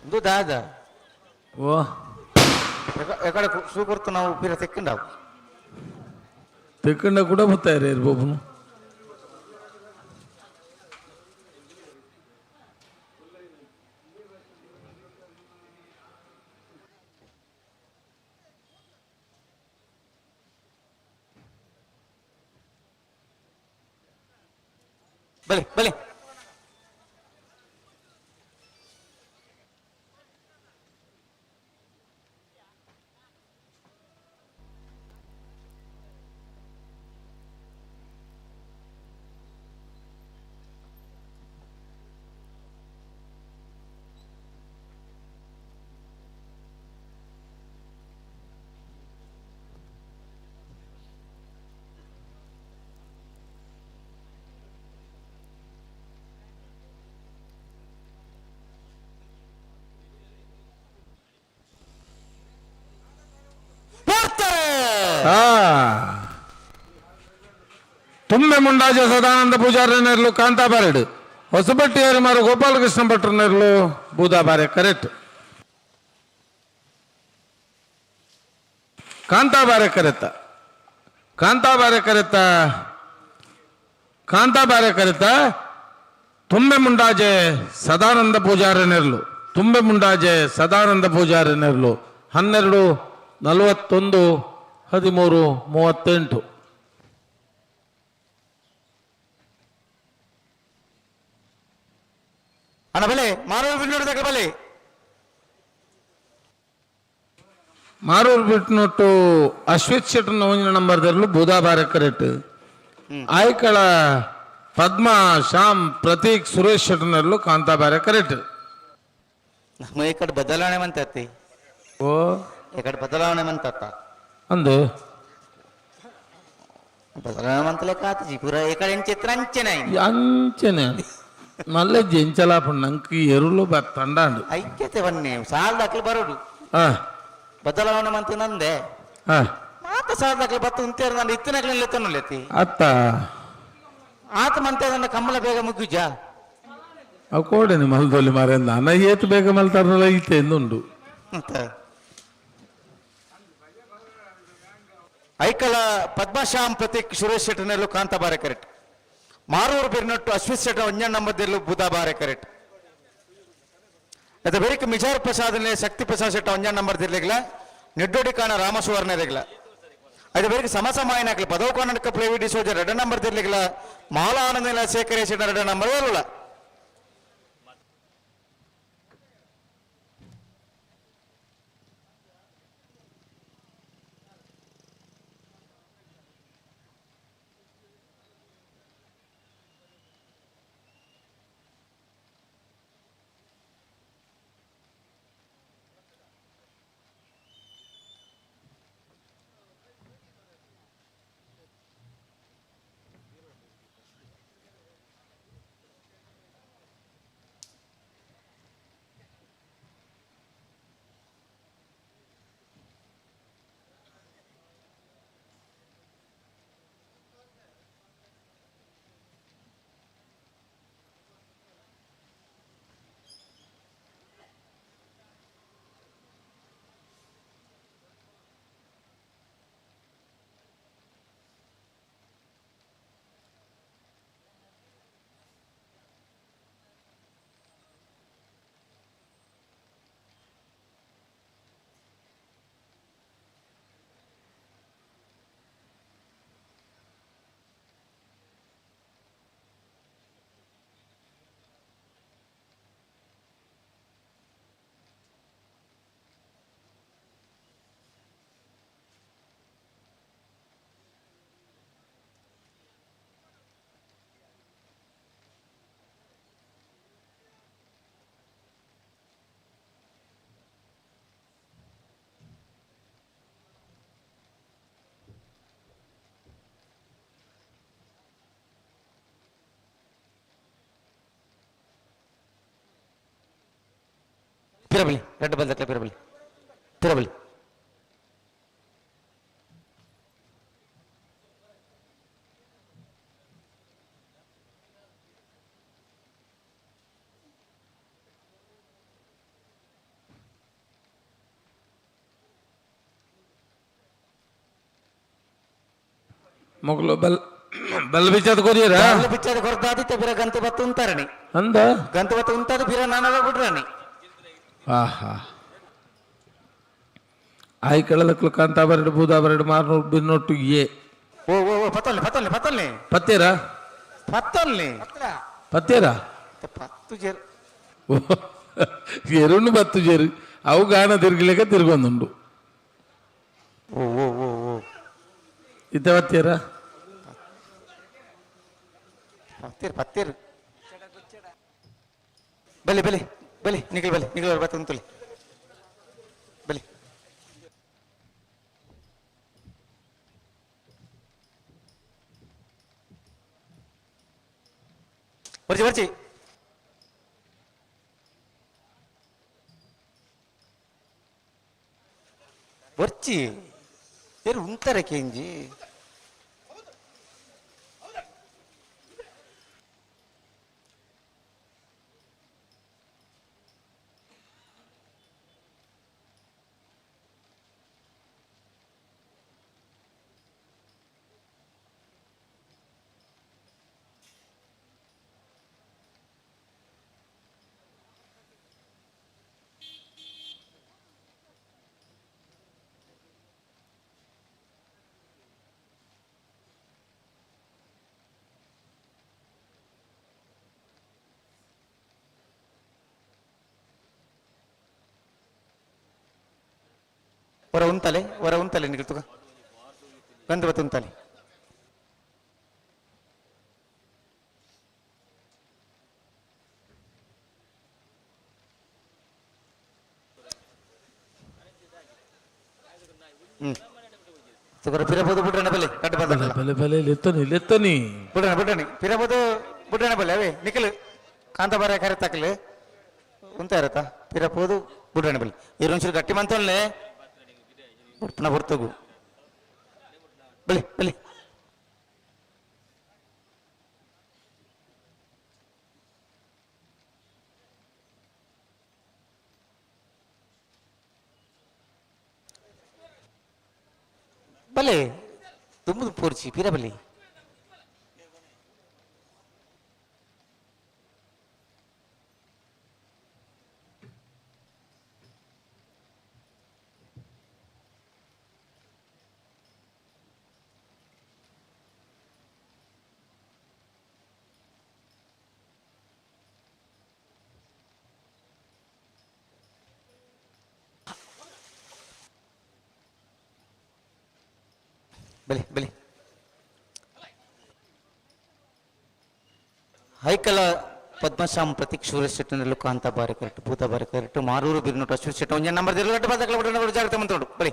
ಇದು ದಾದ ಓ ಎಕಡೆ ಸೂಕೊರ್ತು ನಾವು ಪೀರ ತೆಕ್ಕೊಂಡಾವು ತೆಕ್ಕಂಡ ಕೂಡ ಬತ್ತಾಯಿರಿ ಇರ್ಬೋಬನು ಬಲಿ ಬಲಿ ತುಂಬೆ ಮುಂಡಾಜ ಸದಾನಂದ ಪೂಜಾರನೆರ್ಲು ಕಾಂತ ಬಾರೆಡು ಹೊಸಬಟ್ಟಿ ಹರಿಮಾರು ಗೋಪಾಲಕೃಷ್ಣ ಭಟ್ರನೆರ್ಲು ಭೂತ ಬಾರೆ ಕರೆಕ್ಟ್ ಕಾಂತ ಬಾರೆ ಕರೆತ ಕಾಂತ ಬಾರೆ ಕರೆತ ಕಾಂತ ಬಾರೆ ಕರೆತ ತುಂಬೆ ಮುಂಡಾಜೆ ಸದಾನಂದ ಪೂಜಾರನೆರ್ಲು ತುಂಬೆ ಮುಂಡಾಜೆ ಸದಾನಂದ ಪೂಜಾರನೆರ್ಲು 12-41-13-38 ಅಣ್ಣ ಬಲೆ ಮಾರು ಬಿನ್ನೋಡದಾಗ ಬಲೆ ಮಾರೂರು ಬಿಟ್ನೊಟ್ಟು ಅಶ್ವಿತ್ ಶೆಟ್ಟರ್ನ ಒಂಜಿನ ನಂಬರ್ದಲ್ಲೂ ಬುಧವಾರ ಕರೆಕ್ಟ್ ಆಯ್ಕಳ ಪದ್ಮ ಶ್ಯಾಮ್ ಪ್ರತೀಕ್ ಸುರೇಶ್ ಶೆಟ್ಟರ್ನಲ್ಲೂ ಕಾಂತಾಬಾರ ಕರೆಕ್ಟ್ ನಮ್ಮ ಈ ಕಡೆ ಬದಲಾವಣೆ ಮಂತತ್ತಿ ಓ ಈ ಕಡೆ ಬದಲಾವಣೆ ಮಂತತ್ತ ಅಂದು ಬದಲಾವಣೆ ಮಂತಲೇ ಕಾತಜಿ ಪೂರ ಈ ಕಡೆ ಚಿತ್ರ ಅಂಚನೆ ಅಂಚನೆ ಮಲ್ಲ ಜೆಂಚಲಾಪ ನಂಗೆ ಎರುಳು ತಂಡಾಂಡು ಐಕ್ಯತೆ ಬನ್ನಿ ಸಾಲ ದಾಖಲೆ ಬರೋಡು ಹಾ ಬದಲಾವಣೆ ಮಂತ ನಂದೆ ಹಾ ಮಾತ ಸಾಲ ದಾಖಲೆ ಬತ್ತು ಉಂತೇರು ನಾನು ಇತ್ತಿನಗ್ಲೆಲ್ಲ ತನ್ನಲೆತ್ತಿ ಅತ್ತ ಆತ ಮಂತೆ ನನ್ನ ಕಮ್ಮಲ ಬೇಗ ಮುಗ್ಗುಜ ಅವು ಕೋಡೇನೆ ಮಲ್ದೊಲ್ಲಿ ಮಾರ ನನ್ನ ಏತು ಬೇಗ ಮಲ್ತಾರಲ್ಲ ಈತೆ ಎಂದುಂಡು ಅಂತ ಐಕಲ ಪದ್ಮಶ್ಯಾಮ್ ಪ್ರತೀಕ್ ಸುರೇಶ್ ಶೆಟ್ಟರ್ನಲ್ಲೂ ಕಾಂತಾಬಾರೆ ಕರೆಕ್ಟ್ ಮಾರೂರು ಬಿರ್ನಟ್ಟು ಅಶ್ವಿತ್ ಶೆಟ್ಟರ್ ಒಂಜಣ್ಣ ನಂಬರ್ದಲ್ಲೂ ಬುಧಬಾರೆ ಕರೆಕ್ಟ್ ಅದು ಬೇರೆ ಮಿಜಾರ್ ಪ್ರಸಾದನೆ ಶಕ್ತಿ ಪ್ರಸಾದ್ ಶೆಟ್ಟ ಒಂಜಣ್ಣ ನಂಬರ್ ದಿರ್ಲಿಗ್ಲ ನೆಡ್ಡೋಡಿ ಕಾಣ ರಾಮಸುವರ್ಣ ಇರಲಿಲ್ಲ ಅದು ಬೇರೆ ಸಮಸಮಾಯನಾಗ್ಲಿ ಪದವು ಕಾರಣಕ್ಕ ಪ್ಲೇವಿ ಡಿಸೋಜ 2 ನಂಬರ್ ದಿರ್ಲಿಗ್ಲ ಮಾಲ ಆನಂದ ಶೇಖರೇಶ್ 2 ನಂಬರ್ ಇರಲ್ಲ ಪಿರಬಲಿ ರೆಡ್ ಬಂದಕ್ಕೆ ಪಿರಬಲಿ ಪಿರಬಲಿ ಮೊಗಲು ಬಲ್ ಬಿಚ್ಚದ ಕೊರಿಯರ ಬಿಚ್ಚದ ಕೊರದಾದಿತ್ತ ಬಿರ ಗಂತು ಬತ್ತು ಉಂತಾರಣಿ ಅಂದ ಗಂತು ಬತ್ತು ಉಂತಾದ ಬಿರ ನಾನವ ಬಿಡ್ರಾಣಿ ಆಹಾ ಆಯ್ ಕಳದಕ್ಲು ಕಾಂತಾಬರಡು ಬೂದಾಬರಡು ಮಾರ್ನೂರು ಬಿನ್ನೊಟ್ಟು ಏ ಓ ಓ ಓ ಪತ್ತಲ್ನಿ ಪತ್ತಲ್ನಿ ಪತ್ತಲ್ನಿ ಪತ್ತೇರ ಪತ್ತಲ್ನಿ ಪತ್ತೇರ ಪತ್ತು ಜೇರು ಎರುಣ್ಣು ಬತ್ತು ಜೇರು ಅವು ಗಾಣ ತಿರುಗಿಲಿಕ್ಕೆ ತಿರುಗೊಂದುಂಡು ಓ ಓ ಓ ಓ ಇದ್ದ ಪತ್ತೇರ ಪತ್ತೀರ್ ಪತ್ತೀರ್ ಬಲಿ ಬಲಿ ಬಲಿ ನಿಖಿಲ್ ಬಲಿ ನಿಖಿಲ್ ಅವ್ರ ಬತ್ತ ಉಂತಲಿ ಬಲಿ ಬರ್ಚಿ ಬರ್ಚಿ ಬರ್ಚಿ ಏರು ಉಂತಾರೆ ಕೇಂಜಿ ವರ ಉಂತಲೆ ನಿಲ್ತುಗ ಬಂದು ಬತ್ತು ಉಂತಲೆ ಪಿರಬಹುದು ಬಿಡ್ರಣ ಬಲೆ ಕಟ್ಟು ಬಂದ ಬಲೆ ಬಲೆ ಲೆತ್ತನಿ ಬಿಡ್ರಣ ಪಿರಬಹುದು ಬಿಡ್ರಣ ಬಲೆ ಅವೇ ನಿಖಲ್ ಕಾಂತ ಬಾರ ಕರೆ ತಕ್ಕಲೆ ಉಂತ ಇರತ್ತಾ ಪಿರಬಹುದು ಬಿಡ್ರಣ ಬಲೆ ಇರೊಂಚೂರು ಗಟ್ಟಿ ಮಂತೋನ್ಲೆ ಪುಟ್ನ ಹೊರ್ತಗು ಬಲೆ ಬಲೆ ಬಲೆ ತುಂಬದು ಪೋರ್ಚಿ ಪಿರಬಲಿ ಬಲಿ ಬಲಿ ಹೈಕಲ ಪದ್ಮಶ್ಯಾಮ್ ಪ್ರತೀಕ್ ಸೂರ್ಯ ಶೆಟ್ಟನಲ್ಲೂ ಕಾಂತ ಬಾರಿ ಕರೆಕ್ಟ್ ಭೂತ ಬಾರಿ ಕರೆಕ್ಟ್ ಮಾರೂರು ಬಿರ್ನೋಟ್ ಅಶ್ವಥ್ ಶೆಟ್ಟ ಒಂಜ ನಂಬರ್ ದಿರ್ಲಟ್ಟು ಬಾದಕಲ ಜಾಗ್ರತೆ ಮಂತೋಡು ಬಲಿ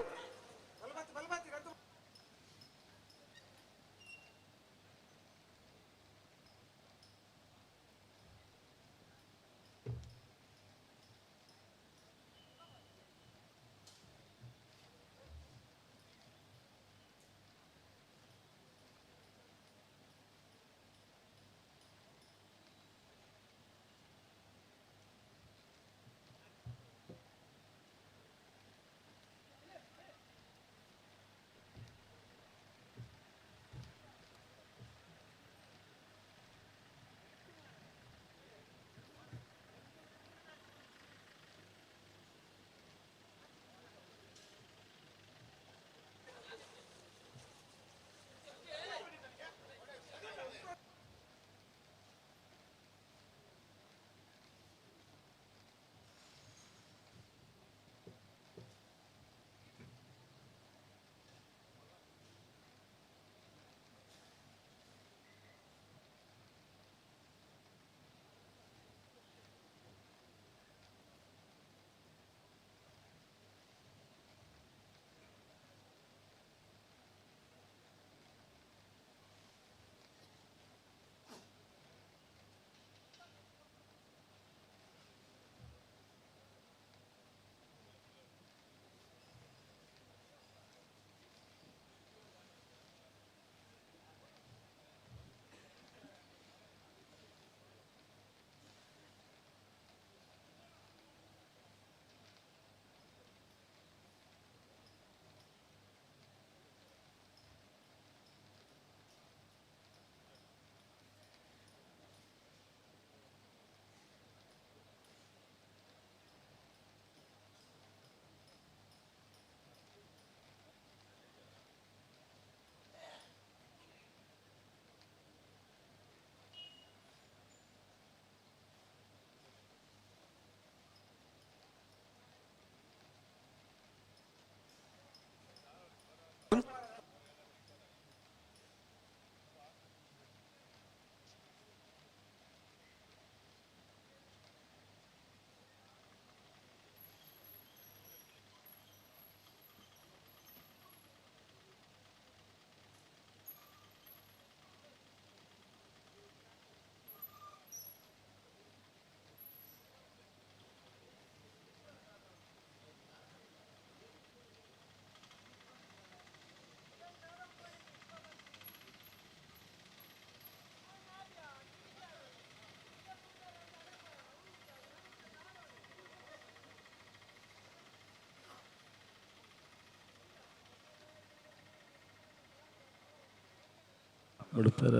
ಬಿಡ್ತಾರ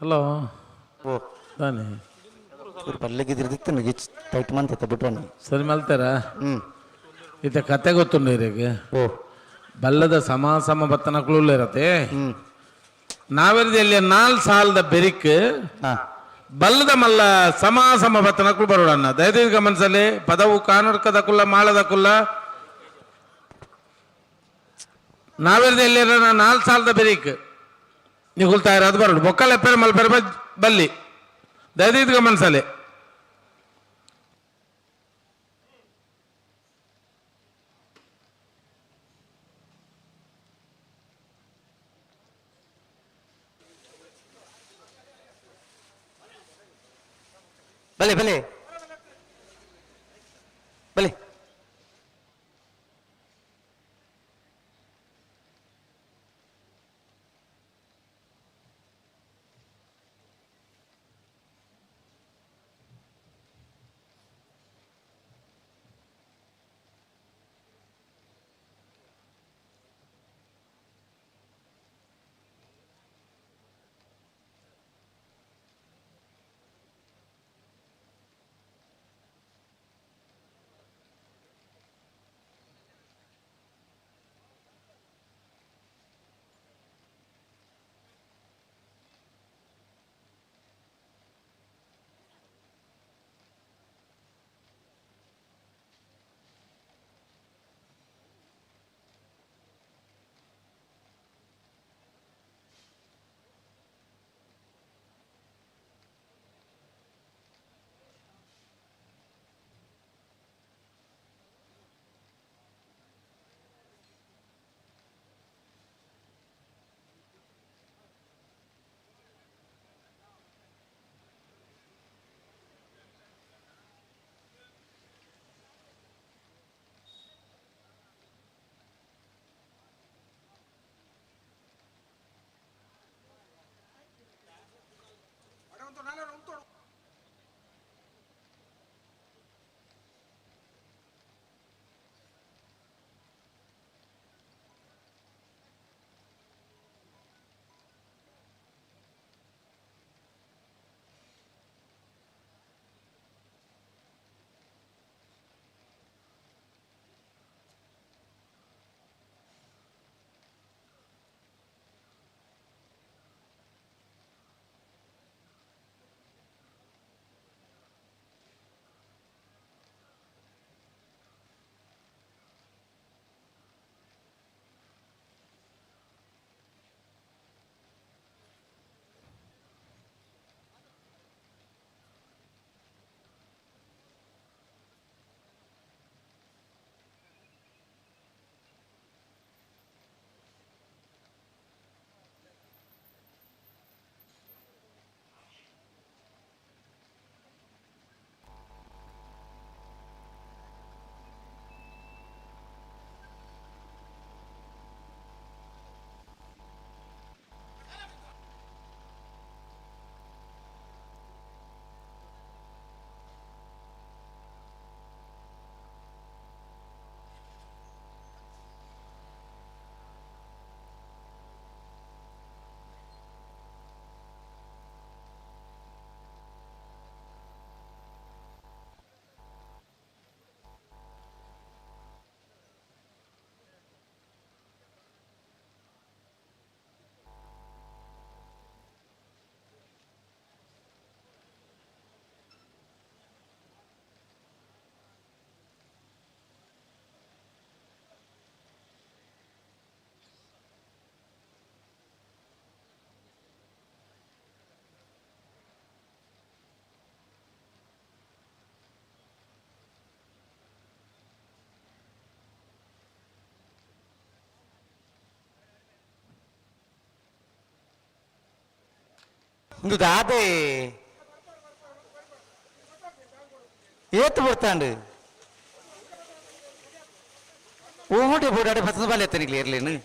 ಹಲೋ ಓ ತಾನೆ ಪಲ್ಲೆಗಿದ್ರೆ ದಿಕ್ಕು ಟೈಟ್ ಮಂತ ಬಿಟ್ರಣ್ಣ ಸರಿ ಮಲ್ತಾರ ಇತ ಕತೆ ಗೊತ್ತುಂಡು ಇರಿಗೆ ಓ ಬಲ್ಲದ ಸಮ ಬತ್ತನಕ್ಕಳು ಇರತ್ತೆ ನಾವೆಲ್ಲಿ 4 ಸಾಲದ ಬೆರಿಕ್ ಬಲ್ಲದ ಮಲ್ಲ ಸಮ ಬತ್ತನಕ್ಕಳು ಬರೋಡನ್ನ ದಯದೀರ್ ಗಮನಿಸಲಿ ಪದವು ಕಾನಡ್ಕದ ಕುಲ್ಲ ಮಾಳದ ಕುಲ್ಲ ನಾವೆಲ್ಲಿ 4 ಸಾಲದ ಬೆರಿಕ್ ನಿಗುಲ್ತಾ ಇರೋದು ಬರೋಡು ಬೊಕ್ಕಲ ಎಪ್ಪರೆ ಮಲ್ಪೆರ ಬಲ್ಲಿ ದಯದೀರ್ ಗಮನಿಸಲಿ ಬಲೆ ಬಲೆ ಬಲೆ ಇಂದು ದಾದೆ ಏತ್ ಬರ್ತಾಂಡು ಓಮೋಟಿ ಬೋಡಾಡೆ ಫಸದ ಬಾಲೆ ಎತ್ತನಿಗ್ಲಿ ಇರ್ಲೇನು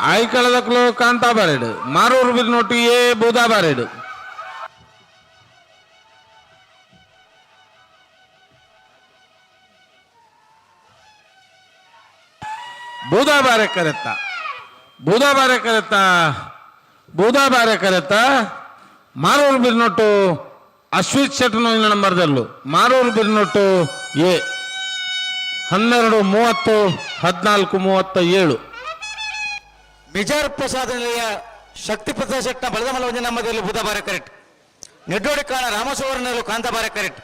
ಆಯ್ಕಳದಕ್ಲು ಕಾಂತಾ ಬಾರೆಡು ಮಾರೂರು ಬಿರ್ನೊಟ್ಟು ಏ ಬೂದಾ ಬಾರೆಡು ಬೂದಾ ಬಾರೆ ಕರೆತ್ತ ಬೂದಾ ಬಾರೆ ಕರೆತ್ತ ಬೂದಾ ಬಾರೆ ಕರೆತ್ತ ಮಾರೂರು ಬಿರ್ನೊಟ್ಟು ಅಶ್ವಿತ್ ಶೆಟ್ನ ನಂಬರ್ದಲ್ಲೂ ಮಾರೂರು ಬಿರ್ನೊಟ್ಟು ಎ 12-30-14-37 ಮಿಜಾರ್ ಪ್ರಸಾದ್ ನಿಲಯ ಶಕ್ತಿ ಪ್ರಸಾದ್ ಶೆಟ್ನ ಬಲದಮಲ ಒಂಜ ನಮ್ಮದಲ್ಲಿ ಬುಧ ಬಾರೆ ಕರೆಕ್ಟ್ ನೆಡ್ಡೋಡಿ ಕಾಣ ರಾಮಸುವರ್ಣಲು ಕಾಂತ ಬಾರೆ ಕರೆಕ್ಟ್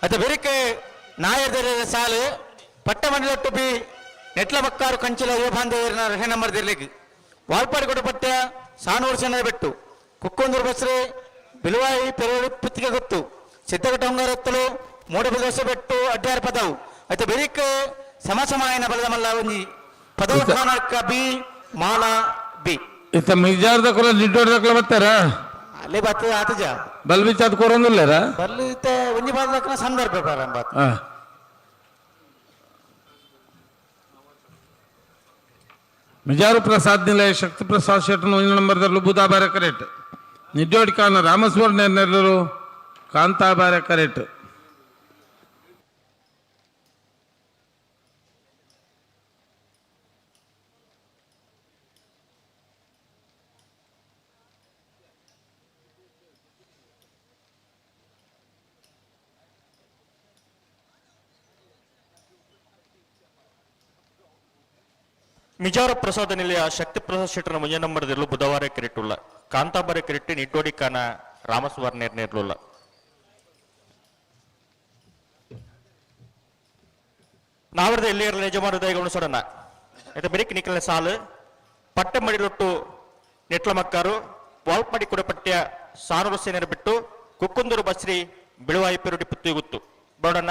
ಅತ ಬೆರಿಕೆ ನಾಯರ್ದರ ಸಾಲು ಪಟ್ಟ ಮಂಡಲಟ್ಟು ಬಿ ನೆಟ್ಲ ಬಕ್ಕಾರು ಕಂಚಿಲ ಏ ಬಾಂಧವರಿನ ರಹೆ ನಂಬರ್ ದಿರ್ಲಿಕ್ಕೆ ವಾಲ್ಪಾಡಿ ಕೊಡ ಪಟ್ಟ ಸಾನೂರು ಸೆನ್ನ ಬೆಟ್ಟು ಕುಕ್ಕೊಂದೂರು ಬಸ್ರೆ ಬಿಲುವಾಯಿ ಪೆರಡು ಪುತ್ತಿಗೆ ಗೊತ್ತು ಸಿದ್ದಗಟ್ಟ ಹೊಂಗಾರತ್ತಲು ಮೂಡಬದೋಸೆ ಬೆಟ್ಟು ಅಡ್ಡಾರ ಪದವು అయితే బెరిక్ సమసమాయన బలదమల్ల ఉంది పదవ స్థానక్క బి మాలా బి ಇತ್ತ ಮಿಜಾರ್ದ ಕೊಲ ನಿಡ್ಡೋಡ್ದಕ್ಲ ಬರ್ತಾರ ಅಲ್ಲೇ ಬರ್ತದೆ ಆತಜ ಬಲ್ಬಿಚಾದ್ ಕೊರೊಂದುಲ್ಲೇರ ಬರ್ಲಿತೆ ಒಂಜಿ ಬಾದಕ್ನ ಸಂದರ್ಭ ಪ್ರಾರಂಭ ಮಿಜಾರು ಪ್ರಸಾದ್ ನಿಲಯ ಶಕ್ತಿ ಪ್ರಸಾದ್ ಶೆಟ್ನ ಒಂಜ ನಂಬರ್ದಲ್ಲೂ ಬುಧಾ ಬಾರೆ ಕರೆಕ್ಟ್ ನಿಡ್ಡೋಡಿ ಕಾನ ರಾಮಸ್ವರ್ಣ ನೆರಳು ಕಾಂತಾ ಬಾರೆ ಕರೆಕ್ಟ್ ಮಿಜಾರ ಪ್ರಸಾದ ನಿಲಯ ಶಕ್ತಿ ಪ್ರಸಾದ್ ಶೆಟ್ಟರ ಮುಂಜೆ ನಂಬರ್ದಿರಲು ಬುಧವಾರ ಕಿರಿಟ್ಟುಲ್ಲ ಕಾಂತಾಬಾರೆ ಕಿರಿಟ್ಟಿ ನಿಟ್ಟೋಡಿ ಕಾನ ರಾಮಸ್ವಾರ್ ನೇರ್ನಿರ್ಲುಲ್ಲ ನಾವರದ ಎಲ್ಲಿಯರ ಯಜಮಾನ ದಯಗಮನಿಸೋಣ ಇದು ಬೆರಿಕ್ ನಿಖಲ ಸಾಲು ಪಟ್ಟೆ ಮಡಿಲೊಟ್ಟು ನೆಟ್ಲ ಮಕ್ಕಾರು ವಾಲ್ಪಡಿ ಕುಡಪಟ್ಟ್ಯ ಸಾನೂರು ಸೇನೆರು ಬಿಟ್ಟು ಕುಕ್ಕುಂದೂರು ಬಸ್ರಿ ಬಿಳುವಾಯಿ ಪೆರುಡಿ ಪುತ್ತು ಗುತ್ತು ಬರೋಣ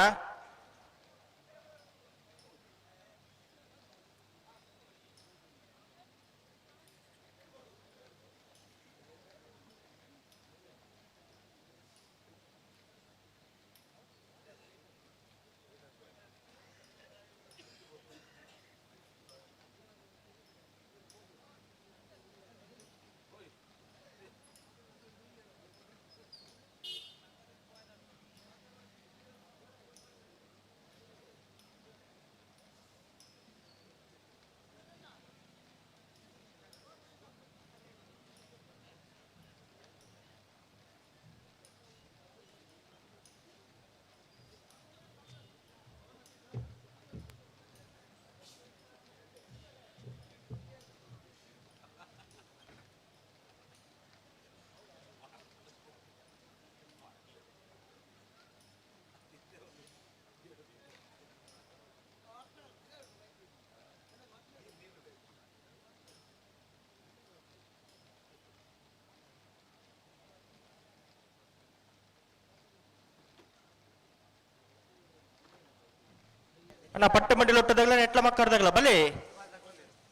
ಅಣ್ಣ ಪಟ್ಟೆ ಮಂಡಿ ಲೊಟ್ಟದಾಗಲ ನೆಟ್ಲ ಮಕ್ಕಳದಾಗಲ ಬಲೆ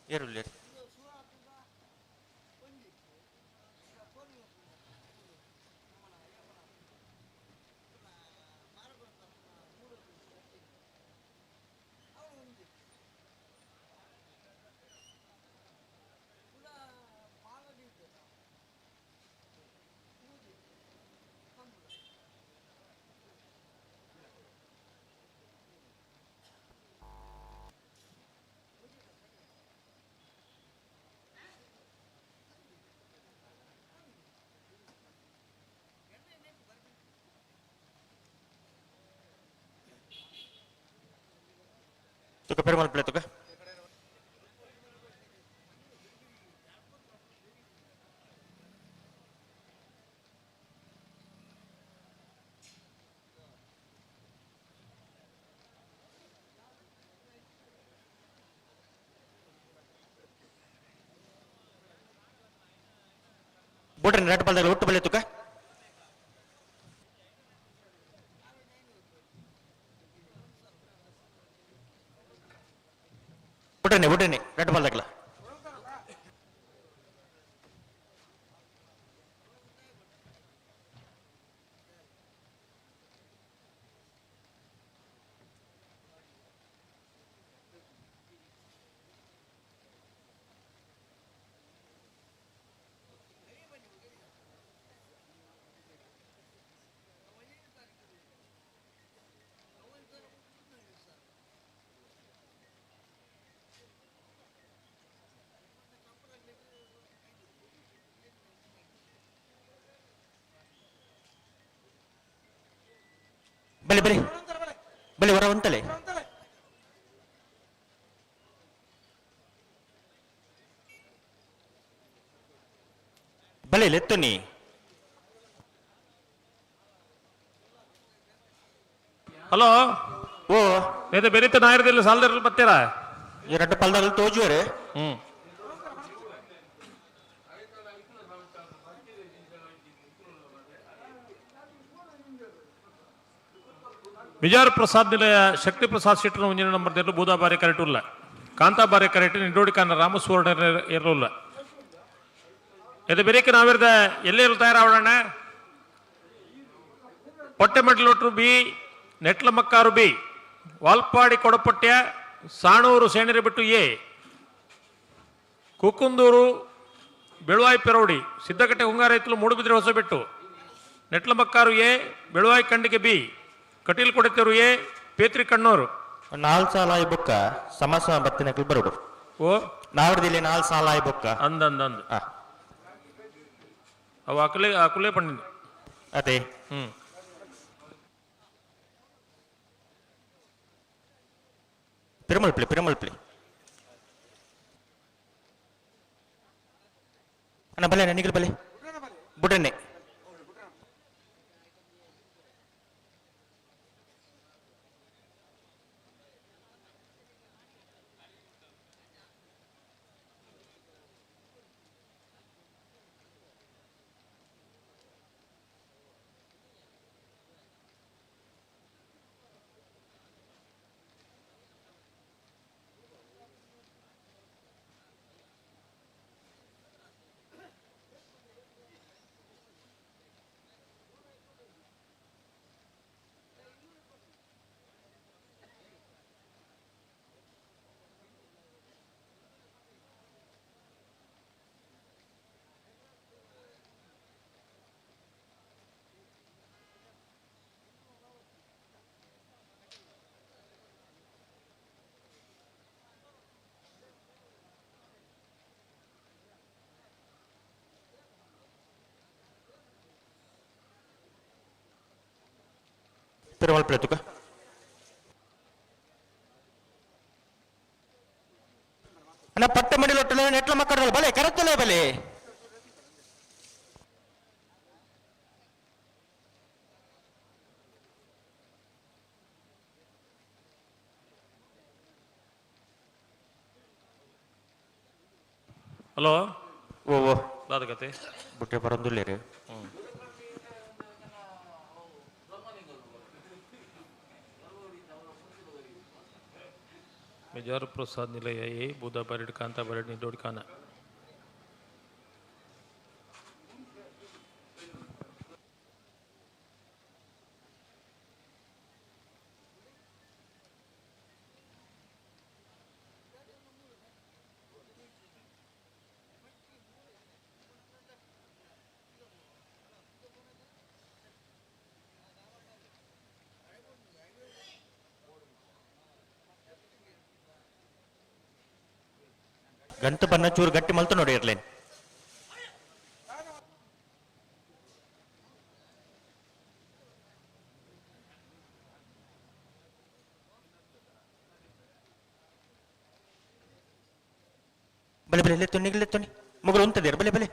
ಏರುಲ್ಲ ತುಕ ಪೆರುಮಲ್ ಪ್ಲೇ ತುಕ ಬೋಟ್ರೆ ರೆಡ್ ಬಾಲ್ದಾಗ ಒಟ್ಟು ಬಲೆ ತುಕ ಬುಟನೆ ರೆಡ್ ಬಾಲ್ ತಗಲ ಬಲೆ ಬಲೆ ಬಲೆ ಹೊರ ಉಂಟಲೆ ಬಲೆ ಎತ್ತು ನೀ ಹಲೋ ಓ ಇದು ಬೆರೀತ ನಾಯರದಿಲ್ಲ ಸಾಲದಲ್ಲಿ ಬರ್ತೀರಾ ಈ ರಡ್ಡ ಪಲ್ದಲ್ಲಿ ತೋಜುವರೆ ವಿಜಾರ ಪ್ರಸಾದ್ ನಿಲಯ ಶಕ್ತಿ ಪ್ರಸಾದ್ ಶೆಟ್ಟರ್ ಮುಂಜಿನ ನಂಬರ್ ಬೂದಾ ಬಾರಿ ಕರೆಕ್ಟ್ ಇಲ್ಲ ಕಾಂತಾ ಬಾರಿ ಕರೆಕ್ಟ್ ನಿಂಡೋಡಿಕಾನ ರಾಮಸುವರ್ಣ ಇರಲಿಲ್ಲ ಇದು ಬೆರೀಕ ನಾವಿರ್ದ ಎಲ್ಲಿ ತಯಾರಾವಣ ಪೊಟ್ಟೆಮಡ್ಲೊಟ್ರು ಬಿ ನೆಟ್ಲ ಮಕ್ಕಾರು ಬಿ ವಾಲ್ಪಾಡಿ ಕೊಡಪಟ್ಯ ಸಾಣೂರು ಸೇಣರಿ ಬಿಟ್ಟು ಎ ಕುಕ್ಕುಂದೂರು ಬೆಳುವಾಯಿ ಪೆರೋಡಿ ಸಿದ್ದಕಟ್ಟೆ ಹುಂಗಾರ ಇತ್ತಲು ಮೂಡುಬಿದ್ರೆ ಹೊಸಬೆಟ್ಟು ನೆಟ್ಲ ಮಕ್ಕಾರು ಎ ಬೆಳುವಾಯಿ ಕಂಡಿಗೆ ಬಿ ಕಟೀಲ್ ಕೊಡತೆರು ಎ ಪೇತ್ರಿ ಕಣ್ಣೂರು 4 ಸಾಲ ಆಯ್ ಬುಕ್ಕ ಸಮಸ್ಯೆ ಬತ್ತಿನ ಬರೋಡು ಓ ನಾವರ್ದಿಲ್ಲಿ 4 ಸಾಲ ಆಯ್ ಬುಕ್ಕ ಅಂದಂದ ಅವು ಅಕುಲೇ ಪಂಡಿನ ಅದೇ ಪಿರಮಲ್ಪಿ ಅಣ್ಣ ಬಲೆ ನಿಗಲ್ ಬಲೆ ಬುಡನ್ನೆ ತಿರುಮಲ್ಪಲೆ ತುಕ ಅಣ್ಣ ಪಟ್ಟೆ ಮಡಿಲೊಟ್ಟಲೆ ನೆಟ್ಲ ಮಕ್ಕಳ ಬಲೆ ಕರೆಕ್ಟಲೇ ಬಲೆ ಹಲೋ ಓ ದಾದಕತೆ ಬುಟ್ಟೆ ಬರೋದಿಲ್ಲ ವಿಜಾರ ಪ್ರಸಾದ್ ನಿಲಯ ಎ ಬೂದಾ ಬಾರಿಡ್ ಕಾಂತಾ ಬಾರಿಡ್ ನಿಂಡೋಡಿಕಾನ ಗಂಟು ಬನ್ನ ಚೂರು ಗಟ್ಟಿ ಮಲ್ತು ನೋಡಿ ಇರ್ಲೇನ್ ಬಲೆ ಬಲೆ ಲೆತ್ತೊನಿ ಮುಗುಳು ಉಂಟದೇರು ಬಲೆ ಬಲೆ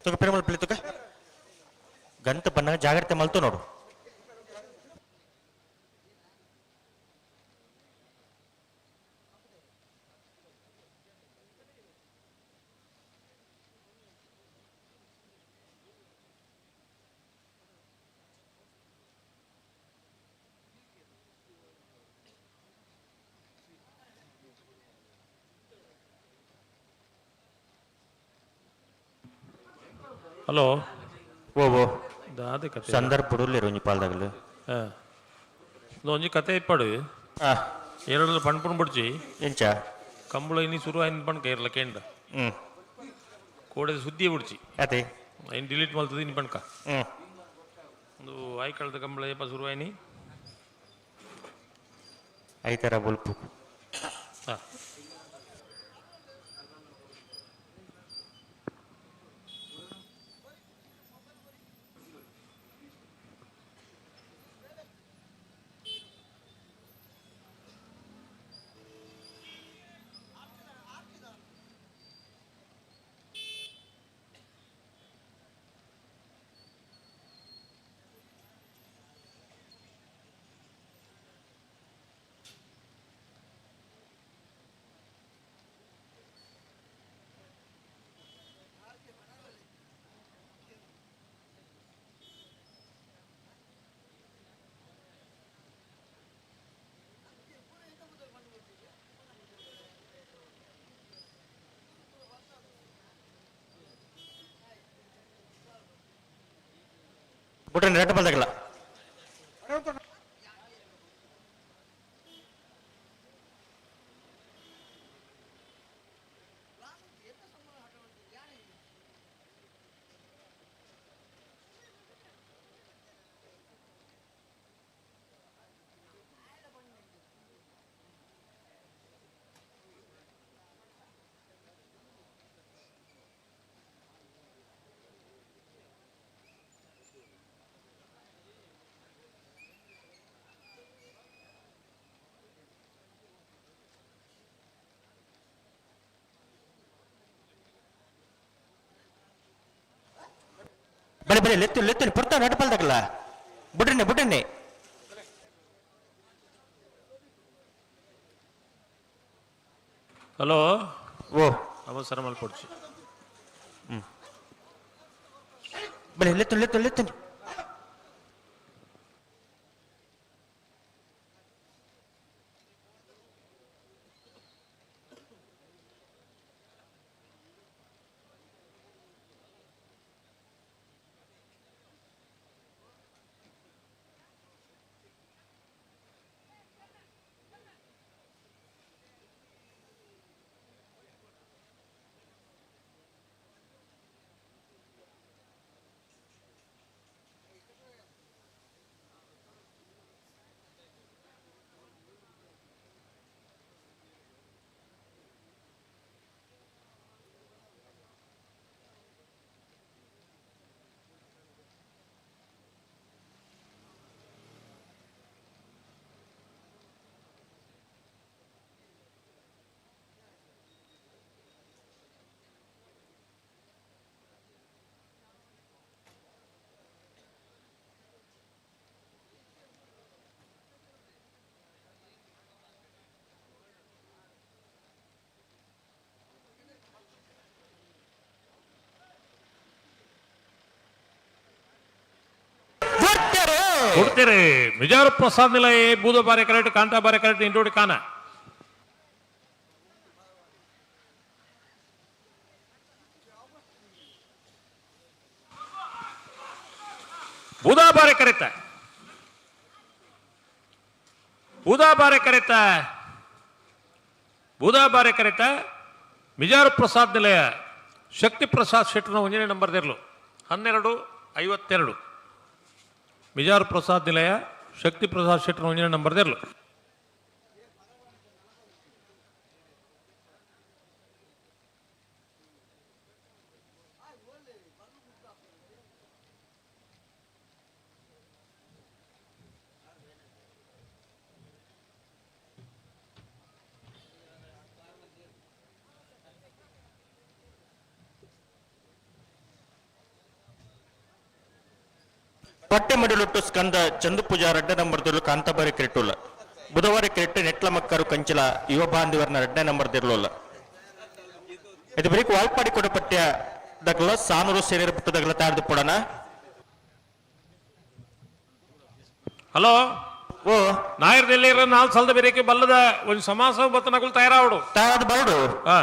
ತುಕ ಪೆರುಮಲ್ ಪಿಳಿ ತುಕ ಗಂತ ಬನ್ನ ಜಾಗ್ರತೆ ಮಲ್ತು ನೋಡು. ಹಲೋ ಓ ಓ ದಾದೆ ಕತೆ ಸಂದರ್ಭ ಬಿಡಲಿರು ಒಂಜಿ ಪಾಲ್ದಾಗಲು ಒಂಜಿ ಕತೆ ಇಪ್ಪಡು ಏರಳ ಪಣ್ಪುಣ್ ಬಿಡ್ಚಿ ಎಂಚ ಕಂಬಳ ಇನಿ ಶುರು ಆಯ್ತು ಪಣ್ಕ ಏರ್ಲ ಕೇಂಡ ಕೋಡೆ ಸುದ್ದಿ ಬಿಡ್ಚಿ ಅದೇ ಏನು ಡಿಲೀಟ್ ಮಾಡ್ತದೆ ಇನ್ ಪಣ್ಕ ಒಂದು ಆಯ್ ಕಳೆದ ಕಂಬಳ ಏಪ ಶುರು ಆಯ್ನಿ ಐತರ ಬುಲ್ಪು ಹಾಂ ಬಿಟ್ರೆ ರೆಡ್ ಬಂದಾಗಲ್ಲ ಬರೀ ಬರೀ ಲೆತ್ತು ಲೆತ್ತು ಪುರ್ತ ರೆಡ್ ಬಂದಾಗಲ್ಲ ಬಿಡ್ರಿ ಬಿಡ್ರಿ ಹಲೋ ಓ ಅವಸರ ಮಲ್ಪಡ್ಚಿ ಬರೀ ಲೆತ್ತು ಲೆತ್ತು ಲೆತ್ತು ಕೊಡ್ತೀರಿ ಮಿಜಾರ ಪ್ರಸಾದ್ ನಿಲಯ ಬೂದ ಬಾರೆ ಕರೆಕ್ಟ್ ಕಾಂತಾ ಬಾರೆ ಕರೆಕ್ಟ್ ಇಂಟೋಡಿ ಕಾನ ಬೂದಾ ಬಾರೆ ಕರೆತ ಬೂದಾ ಬಾರೆ ಕರೆತ ಬೂದಾ ಬಾರೆ ಕರೆತ ಮಿಜಾರ ಪ್ರಸಾದ್ ನಿಲಯ ಶಕ್ತಿ ಪ್ರಸಾದ್ ಶೆಟ್ಟರ್ನ 1ನೇ ನಂಬರ್ದಿರ್ಲು 1252 ಮಿಜಾರ್ ಪ್ರಸಾದ್ ನಿಲಯ ಶಕ್ತಿ ಪ್ರಸಾದ್ ಶೆಟ್ಟರ್ 1ನೇ ನಂಬರ್ದಿರ್ಲು ಪಟ್ಟೆ ಮಡಿಲೊಟ್ಟು ಸ್ಕಂದ ಚಂದು ಪೂಜಾ 2ನೇ ನಂಬರ್ದಿರ್ಲು ಕಾಂತಾಬಾರಿ ಕ್ರಿಟುಲ್ಲ ಬುಧವಾರ ಕ್ರಿಟ್ ನೆಟ್ಲ ಮಕ್ಕರು ಕಂಚಿಲ ಯುವ ಬಾಂಧವರನ 2ನೇ ನಂಬರ್ದಿರ್ಲುಲ್ಲ ಇದು ಬರೀಕ್ ವಾಲ್ಪಾಡಿ ಕೊಡಪಟ್ಟ ದಗಲ ಸಾನೂರು ಸೇರಿರ ಪುಟ್ಟ ದಗಲ ತಾಡ್ದು ಪಡೋಣ. ಹಲೋ ಓ ನಾಯರ್ದಲ್ಲಿ ನಾಲ್ ಸಲದ ಬೇರೆಕ್ಕೆ ಬಲ್ಲದ ಒಂದು ಸಮಾಸ ಬತ್ತನಗಳು ತಯಾರಾವಡು ತಾಯಾದ ಬರಡು ಹಾ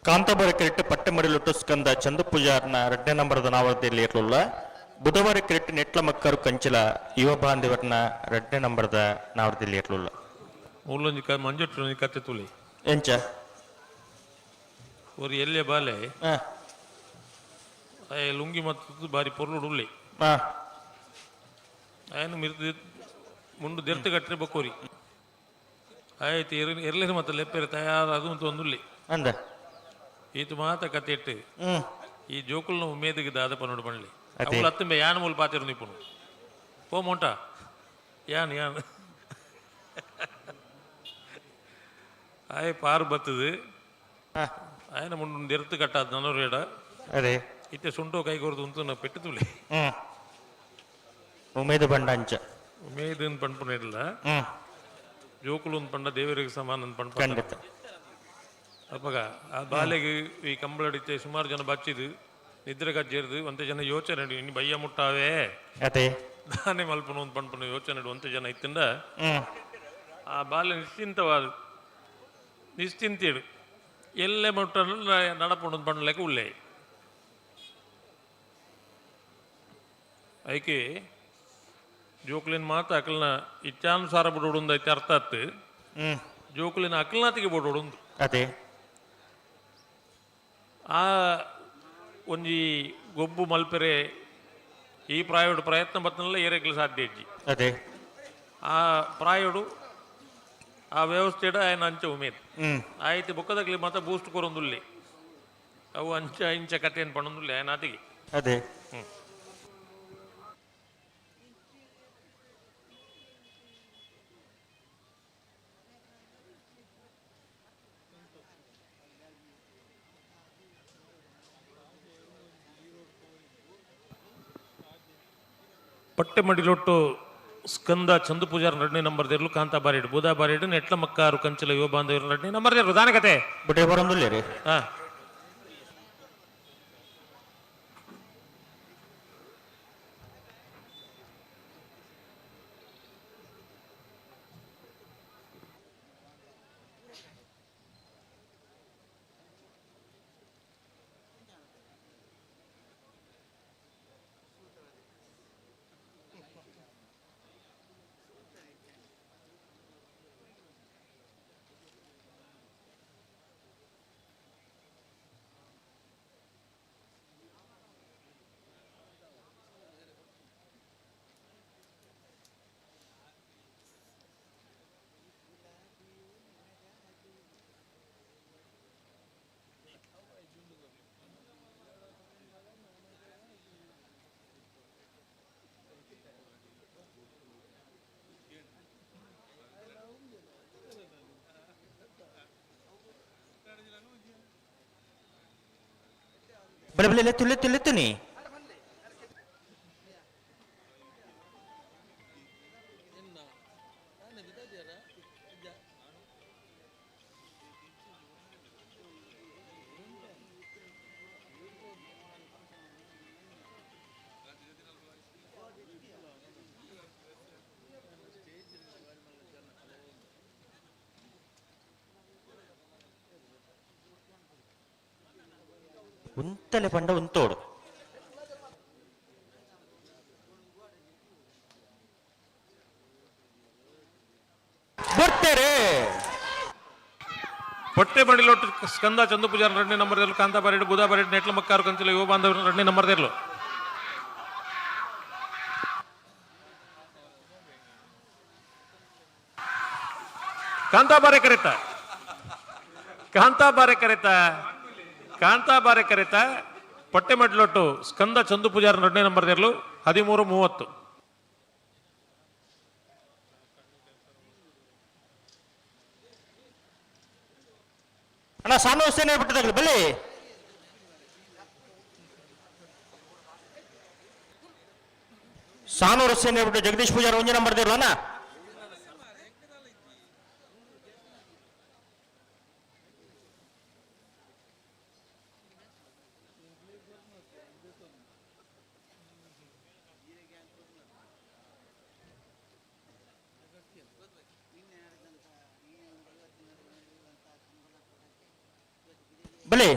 ಕಾಂತಾಬಾರಿ ಕ್ರಿಟ್ ಪಟ್ಟೆ ಮಡಿಲೊಟ್ಟು ಸ್ಕಂದ ಚಂದು ಪೂಜಾರ್ನ 2ನೇ ನಂಬರ್ದ ನಾವರದಲ್ಲಿ ಇರಲಿಲ್ಲ ಬುಧವಾರ ಕ್ರಿಟ್ ನೆಟ್ಲ ಮಕ್ಕರು ಕಂಚಿಲ ಯುವ ಬಾಂಧವರನ 2ನೇ ನಂಬರ್ದ ನಾವರದಲ್ಲಿ ಇರಲಿಲ್ಲ ಊರ್ಲೊಂಜಿ ಮಂಜುಟ್ಟು ಕತ್ತೆ ತುಳಿ ಎಂಚ ஒரு ಎಲ್ಲೆ ಬಾಲೆ ಲುಂಗಿ ಮತ್ತು ಬಾರಿ ಪೊರ್ಲು ಉಳ್ಳಿ ಆಯ್ನು ಮಿರ್ದು ಮುಂಡು ದೆರ್ತು ಕಟ್ಟರೆ ಬಕ್ಕೋರಿ ಆಯ್ತು ಎರ್ಲೇರು ಮತ್ತೆ ಲೆಪ್ಪೆರೆ ತಯಾರು ಅದು ಅಂತ ಒಂದುಳ್ಳಿ ಅಂದ ಈತು ಮಾತ ಕತೆ ಇಟ್ಟು ಈ ಜೋಕುಲ್ನ ಉಮೇದಿಗೆ ದಾದ ಪನ್ನೋಡು ಬಣ್ಲಿ ಅವಳು ಹತ್ತಂಬೆ ಯಾನ ಮೂಲ ಪಾತಿರು ನಿಪುಣು ಓ ಮೊಂಟ ಯಾನ್ ಯಾನ್ ಆಯ್ ಪಾರು ಬತ್ತದು ಆಯ್ನ ಮುಂಡು ಎರ್ತು ಕಟ್ಟಾದ ನನೋರೇಡ ಅದೇ ಇತ್ತೆ ಸುಂಟೋ ಕೈಗೊರ್ದು ಅಂತ ನಾ ಪೆಟ್ಟು ತುಳಿ ಉಮೇದು ಬಂಡ ಅಂಚ ಉಮೇದು ಪಂಪನ ಇಲ್ಲ ಜೋಕುಲು ಒಂದು ಪಂಡ ದೇವರಿಗೆ ಸಮಾನ ಪಂಪ ಖಂಡಿತ ಅಪ್ಪಗ ಆ ಬಾಲೆಗೆ ಈ ಕಂಬಳಡಿತೆ ಸುಮಾರು ಜನ ಬಚ್ಚಿದು ನಿದ್ರೆ ಕಜ್ಜೇರ್ದು ಒಂತೆ ಜನ ಯೋಚನೆ ಇನ್ನು ಬಯ್ಯ ಮುಟ್ಟಾವೇ ಅದೇ ದಾನೆ ಮಲ್ಪನ ಒಂದು ಪಂಪನ ಯೋಚನೆ ಒಂತೆ ಜನ ಇತ್ತಿಂದ ಆ ಬಾಲೆ ನಿಶ್ಚಿಂತವಾದ ನಿಶ್ಚಿಂತೇಡು ಎಲ್ಲೇ ಮುಟ್ಟ ನಡಪೊಂಡು ಪಂಡ್ಲೆಕ್ಕ ಉಳ್ಳೆ ಐಕೆ ಜೋಕುಲಿನ ಮಾತು ಅಕಲ್ನ ಇಚ್ಛಾನುಸಾರ ಬಿಡೋಡು ಐತೆ ಅರ್ಥ ಆತು ಜೋಕುಲಿನ ಅಕಲ್ನಾತಿಗೆ ಬಿಡೋಡು ಅದೇ ಆ ಒಂಜಿ ಗೊಬ್ಬು ಮಲ್ಪೆರೆ ಈ ಪ್ರಾಯೋಡು ಪ್ರಯತ್ನ ಬತ್ತನಲ್ಲ ಏರೆಗ್ಲು ಸಾಧ್ಯ ಇಜ್ಜಿ ಅದೇ ಆ ಪ್ರಾಯೋಡು ಆ ವ್ಯವಸ್ಥೆಡ ఆయన ಅಂಚ ಉಮೇದ್ ಆಯ್ತು ಬೊಕ್ಕದಾಗ್ಲಿ ಮತ್ತೆ ಬೂಸ್ಟ್ ಕೊರೊಂದುಲ್ಲೆ ಅವು ಅಂಚ ಇಂಚ ಕಥೆಯನ್ನು ಪಣೊಂದುಲ್ಲೆ ఆయన ಆತಿಗೆ ಅದೇ ಪಟ್ಟೆ ಮಡಿಲೊಟ್ಟು ಸ್ಕಂದ ಚಂದು ಪೂಜಾರ್ 2ನೇ ನಂಬರ್ದಿರ್ಲು ಕಾಂತಾ ಬಾರೇಡು ಬುಧಾ ಬಾರೇಡು ನೆಟ್ಲ ಮಕ್ಕಾರು ಕಂಚಲ ಯುವ ಬಾಂಧವರು 2ನೇ ನಂಬರ್ದಿರ್ಲು ದಾನ ಕತೆ ಬುಟೆ ಬರಂದುಲ್ಲೆ ರೀ ಹಾ ಬಲೆ ತುಲ್ಲೆತ್ತು ನೀ ಉಂತಲೆ ಪಂಡ ಉಂತೋಡು ಬರ್ತಾರೆ ಪಟ್ಟೆ ಬಂಡಿಲೊಟ್ಟು ಸ್ಕಂದ ಚಂದು ಪೂಜಾರ 2ನೇ ನಂಬರ್ ದೇರ್ಲು ಕಾಂತಾ ಬಾರೆಡ್ ಬುಧಾ ಬಾರೆಡ್ ನೆಟ್ಲ ಮಕ್ಕಾರು ಕಂಚಿಲ ಯುವ ಬಾಂಧವರು 2ನೇ ನಂಬರ್ ದೇರ್ಲು ಕಾಂತಾ ಬಾರೆ ಕರೆತ ಪಟ್ಟೆ ಮಡ್ಲೊಟ್ಟು ಸ್ಕಂದ ಚಂದು ಪೂಜಾರ 2ನೇ ನಂಬರ್ ದೇರ್ಲು 13:30 ಅಣ್ಣ ಸಾನು ಹುಸೇನ್ ಹೇಳ್ಬಿಟ್ಟಿದಾಗಲಿ ಬಲ್ಲಿ ಸಾನೂರ್ ಹುಸೇನ್ ಹೇಳ್ಬಿಟ್ಟು ಜಗದೀಶ್ ಪೂಜಾರ 1 ನಂಬರ್ ದೇರ್ಲು ಅಣ್ಣ ಬಲಿ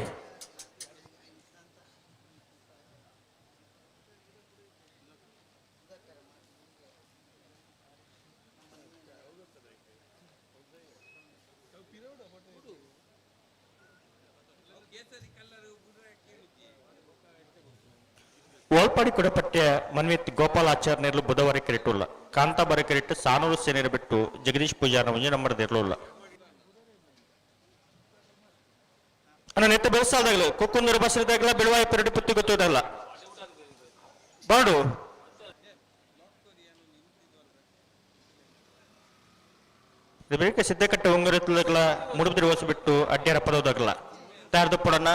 ಓಲ್ಪಾಡಿ ಕೊಡಪಟ್ಟೆ ಮನ್ವಿತ್ ಗೋಪಾಲಾಚಾರ್ಯರ್ಲು ಬುಧವಾರ ಕೆರೆಟ್ಟುಲ್ಲ ಕಾಂತಾಬಾರ ಕೆರೆಟ್ಟು ಸಾನೂರು ಸೇನೆಯ ಬಿಟ್ಟು ಜಗದೀಶ್ ಪೂಜಾರ 1 ನಂಬರ್ ದೇರ್ಲುಲ್ಲ ಅಣ್ಣ ನೆತ್ತ ಬೆಳೆಸಾದಾಗಲಿ ಕೊಕ್ಕುಂದೂರು ಬಸರಿದಾಗಲ ಬೆಳವಾಯಿ ಪೆರಡು ಪುತ್ತಿ ಗೊತ್ತೋದಲ್ಲ ಬಾಡು ಬೇಕೆ ಸಿದ್ದಕಟ್ಟೆ ಉಂಗುರತ್ಲಾಗಲ ಮುಡುಬಿದ್ರೆ ಓಸಿ ಬಿಟ್ಟು ಅಡ್ಡ್ಯಾರ ಪದೋದಾಗಲ್ಲ ತಯಾರ್ದು ಪಡೋಣ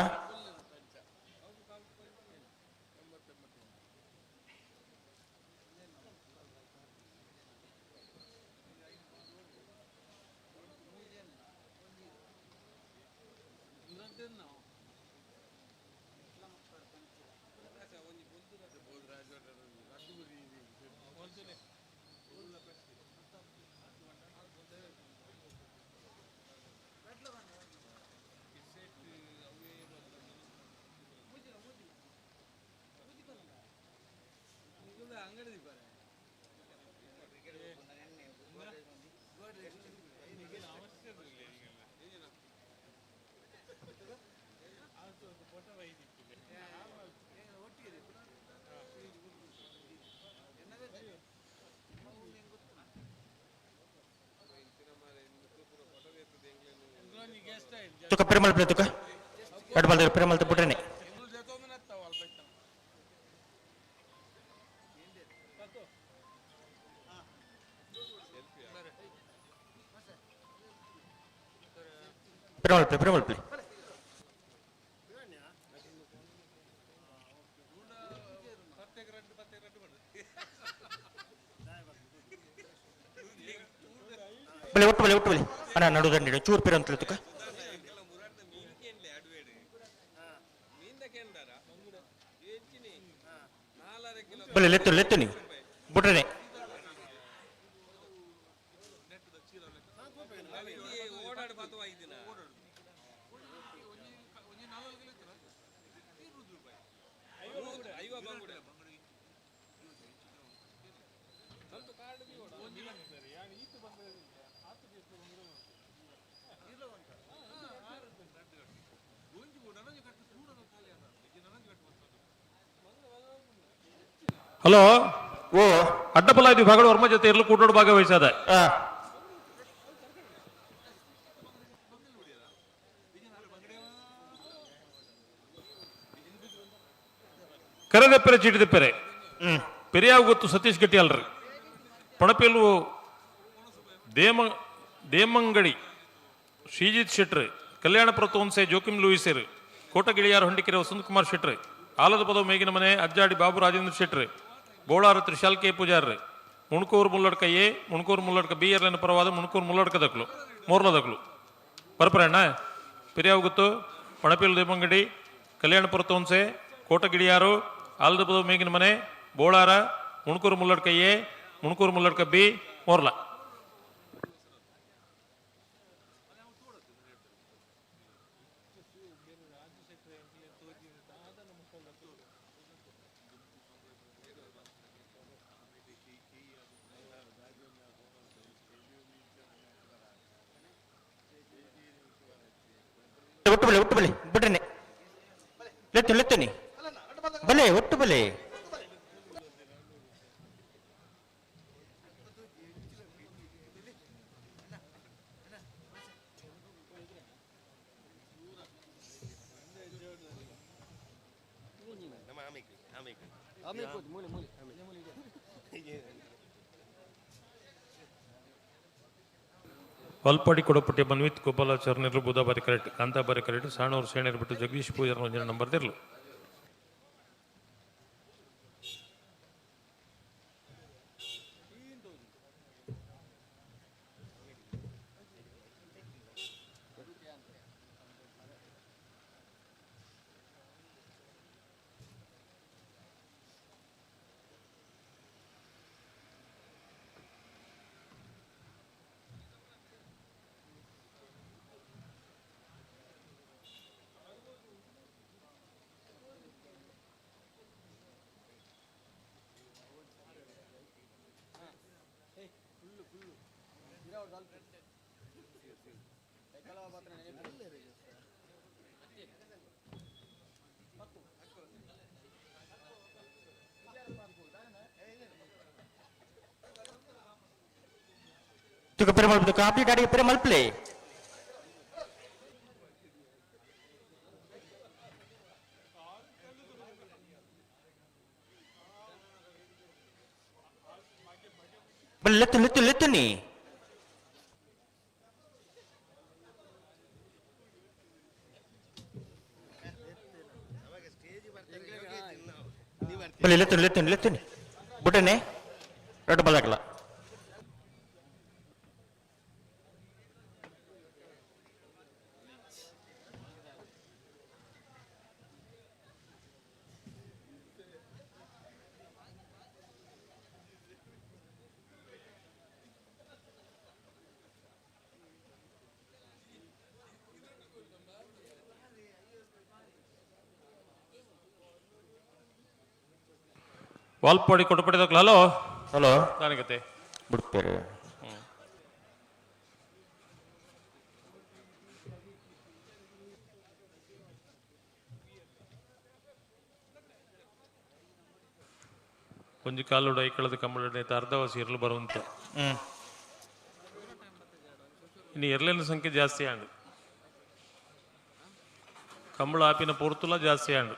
ತುಕ ಪೆರಮಲ್ ಪ್ಲೇ ತುಕ ಕಡ್ಬಲ್ ಪೆರಮಲ್ ಬಿಟ್ರೇನೆ ಪೆರಮಲ್ ಪ್ಲೇ ಒಟ್ಟು ಬಲಿ ಅಣ್ಣ ನಡುದಂಡಿ ಚೂರು ಪೇರ ಅಂತ ತುಕ ಬಲೆ ಲೆತ್ತು ನೀ ಬಿಟ್ರೆ ಹಲೋ ಓ ಅಡ್ಡಪಲ್ಲ ವಿಭಾಗಗಳು ವರ್ಮ ಜೊತೆ ಇರಲು ಕೂಟೋಡು ಭಾಗವಹಿಸದ ಕರೆದೆಪ್ಪರೆ ಚೀಟಿ ತೆಪ್ಪರೆ ಪೆರಿಯಾವ್ ಗೊತ್ತು ಸತೀಶ್ ಗಟ್ಟಿ ಅಲ್ರಿ ಪಣಪೆಲ್ಲು ದೇಮಂಗಡಿ ಶ್ರೀಜಿತ್ ಶೆಟ್ರ್ ಕಲ್ಯಾಣಪುರ ತೋನ್ಸೆ ಜೋಕಿಮ್ ಲೂಯಿಸೇರ್ ಕೋಟಗಿಳಿಯಾರು ಹೊಂಡಿಕೆರೆ ವಸಂತ್ ಕುಮಾರ್ ಶೆಟ್ರ್ ಆಲದ ಪದವು ಮೇಗಿನ ಮನೆ ಅಜ್ಜಾಡಿ ಬಾಬು ರಾಜೇಂದ್ರ ಶೆಟ್ರ್ ಬೋಳಾರು ತ್ರಿಶಾಲ್ ಕೆ ಪೂಜಾರ್ರಿ ಮುಣ್ಕೂರು ಮುಲ್ಲಡ್ಕ ಎ ಮುಣ್ಕೂರು ಮುಲ್ಲಡ್ಕ ಬಿ ಎರಲಿನ ಪರವಾದ ಮುಣ್ಕೂರು ಮುಲ್ಲಡ್ಕ ದಕ್ಲು ಮೂರ್ಲ ದಕ್ಲು ಪರಪರಣ್ಣ ಪೆರಿಯಾವ್ ಗೊತ್ತು ಪಣಪೆಲ್ಲು ದೇಮಂಗಡಿ ಕಲ್ಯಾಣಪುರ ತೋನ್ಸೆ ಕೋಟಗಿಳಿಯಾರು ಆಲದ ಪದವು ಮೇಗಿನ ಮನೆ ಬೋಳಾರ ಮುಣ್ಕೂರು ಮುಲ್ಲಡ್ಕ ಎ ಮುಣ್ಕೂರು ಮುಲ್ಲಡ್ಕ ಬಿ ಮೂರ್ಲ ಒಟ್ಟು ಬಲೆ ಬಿಡ್ರನೆ ಲೆತ್ತನಿ ಬಲೆ ಒಟ್ಟು ಬಲೆ ವಾಲ್ಪಾಡಿ ಕೊಡಪಟ್ಟಿ ಮನ್ವಿತ್ ಗೋಪಾಲಾಚಾರ್ಯರು ಬುಧವಾರ ಕರೆಕ್ಟ್ ಕಾಂತಾಬಾರಿ ಕರೆಕ್ಟ್ ಸಾಣೂರು ಸೇಣರು ಬಿಟ್ಟು ಜಗದೀಶ್ ಪೂಜಾರ ಒಂದಿನ ನಂಬರ್ ತಿರ್ಲು तुका पेरमल तुका आपली गाडी पेरमल प्ले लेतो नी लेतो नी बुटने रेड बलकला ವಾಲ್ಪಾಡಿ ಕೊಡಪಟ್ಟಿದಕ್ಲ ಹಲೋ ಹಲೋ ನನಗತ್ತೆ ಬಿಡ್ತೇವೆ ಒಂಜಿ ಕಾಲುಡ ಐಕಳದ ಕಂಬಳ ಅರ್ಧವಾಸಿ ಇರಲು ಬರುವಂತ ಇನ್ನು ಎರಲಿನ ಸಂಖ್ಯೆ ಜಾಸ್ತಿ ಆಂಡು ಕಂಬಳ ಆಪಿನ ಪೊರ್ತುಲ ಜಾಸ್ತಿ ಆಂಡು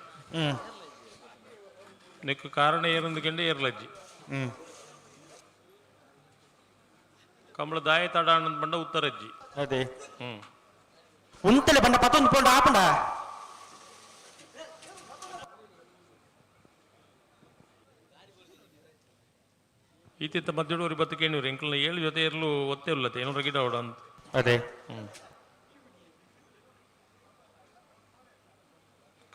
ನೆಕ್ಕು ಕಾರಣ ಏರಂದುಕೊಂಡೆ ಏರ್ಲಜ್ಜಿ ಕಂಬಳ ದಾಯ ತಡ ಅನ್ನೋದು ಬಂಡ ಉತ್ತರಜ್ಜಿ ಅದೇ ಉಂತಲೆ ಬಂಡ ಪತ್ತೊಂದು ಪೋಂಡ ಆಪಂಡ ಈತಿತ್ತ ಮಧ್ಯಡೂರಿ ಬತ್ತಕೇಣಿವ್ರಿ ಎಂಕ್ಲ 7 ಜೊತೆ ಇರಲು ಒತ್ತೆ ಉಲ್ಲತ್ತೆ ಏನೋ ಗಿಡ ಹೊಡ ಅಂತ ಅದೇ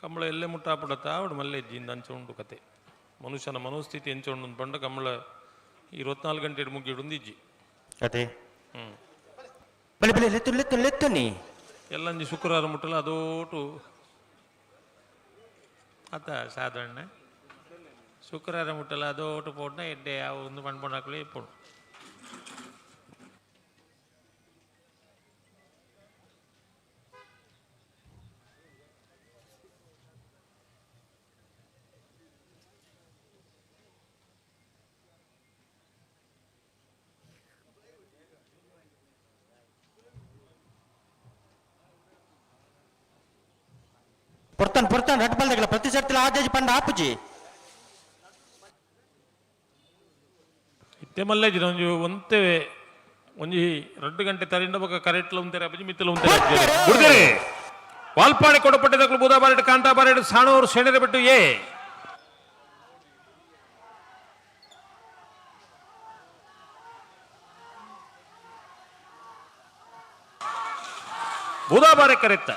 ಕಂಬಳ ಎಲ್ಲೇ ಮುಟ್ಟಾಪಡತ್ತ ಆವಡು ಮಲ್ಲೆ ಇಜ್ಜಿಂದ ಅಂಚೊಂಡು ಕತೆ ಮನುಷ್ಯನ ಮನೋಸ್ಥಿತಿ ಎಂಚೊಂಡು ಪಂಡ ಕಂಬಳ 24 ಗಂಟೆ ಮುಗಿಡು ಇಜ್ಜಿ ಅದೇ ಲೆತ್ತನಿ ಎಲ್ಲಂಜಿ ಶುಕ್ರವಾರ ಮುಟ್ಟಲ್ಲ ಅದೋಟು ಅತ್ತ ಸಾಧಾರಣ ಶುಕ್ರವಾರ ಮುಟ್ಟಲ್ಲ ಅದೋಟು ಪೋಡ್ನ ಎಡ್ಡೆ ಯಾವ ಒಂದು ಪಂಡ್ಪೊಂಡು ಹಾಕಲಿ ಇಪ್ಪುಡು ಪೊರ್ತಾನ್ ರೆಡ್ ಬಾಲ್ దగ్గర ಪ್ರತಿ ಸರ್ತಿ ಆದೇಜ್ ಪಂಡ ಆಪುಜಿ ಇತ್ತೆ ಮಲ್ಲೇಜಿ ಒಂಜಿ ಒಂತೆ ಒಂಜಿ 2 ಗಂಟೆ ತರಿಂದ ಬೊಕ ಕರೆಕ್ಟ್ಲ ಉಂತೆರೆ ಅಪಜಿ ಮಿತ್ತಲ ಉಂತೆರೆ ವಾಲ್ಪಾಡಿ ಕೊಡಪಟ್ಟಿದಕ್ಲು ಬುಧವಾರ ಕಾಂತಾಬಾರ ಸಾಣೂರು ಶೆಣೆರೆ ಬಿಟ್ಟು ಏ ಬುಧವಾರ ಕರೆತ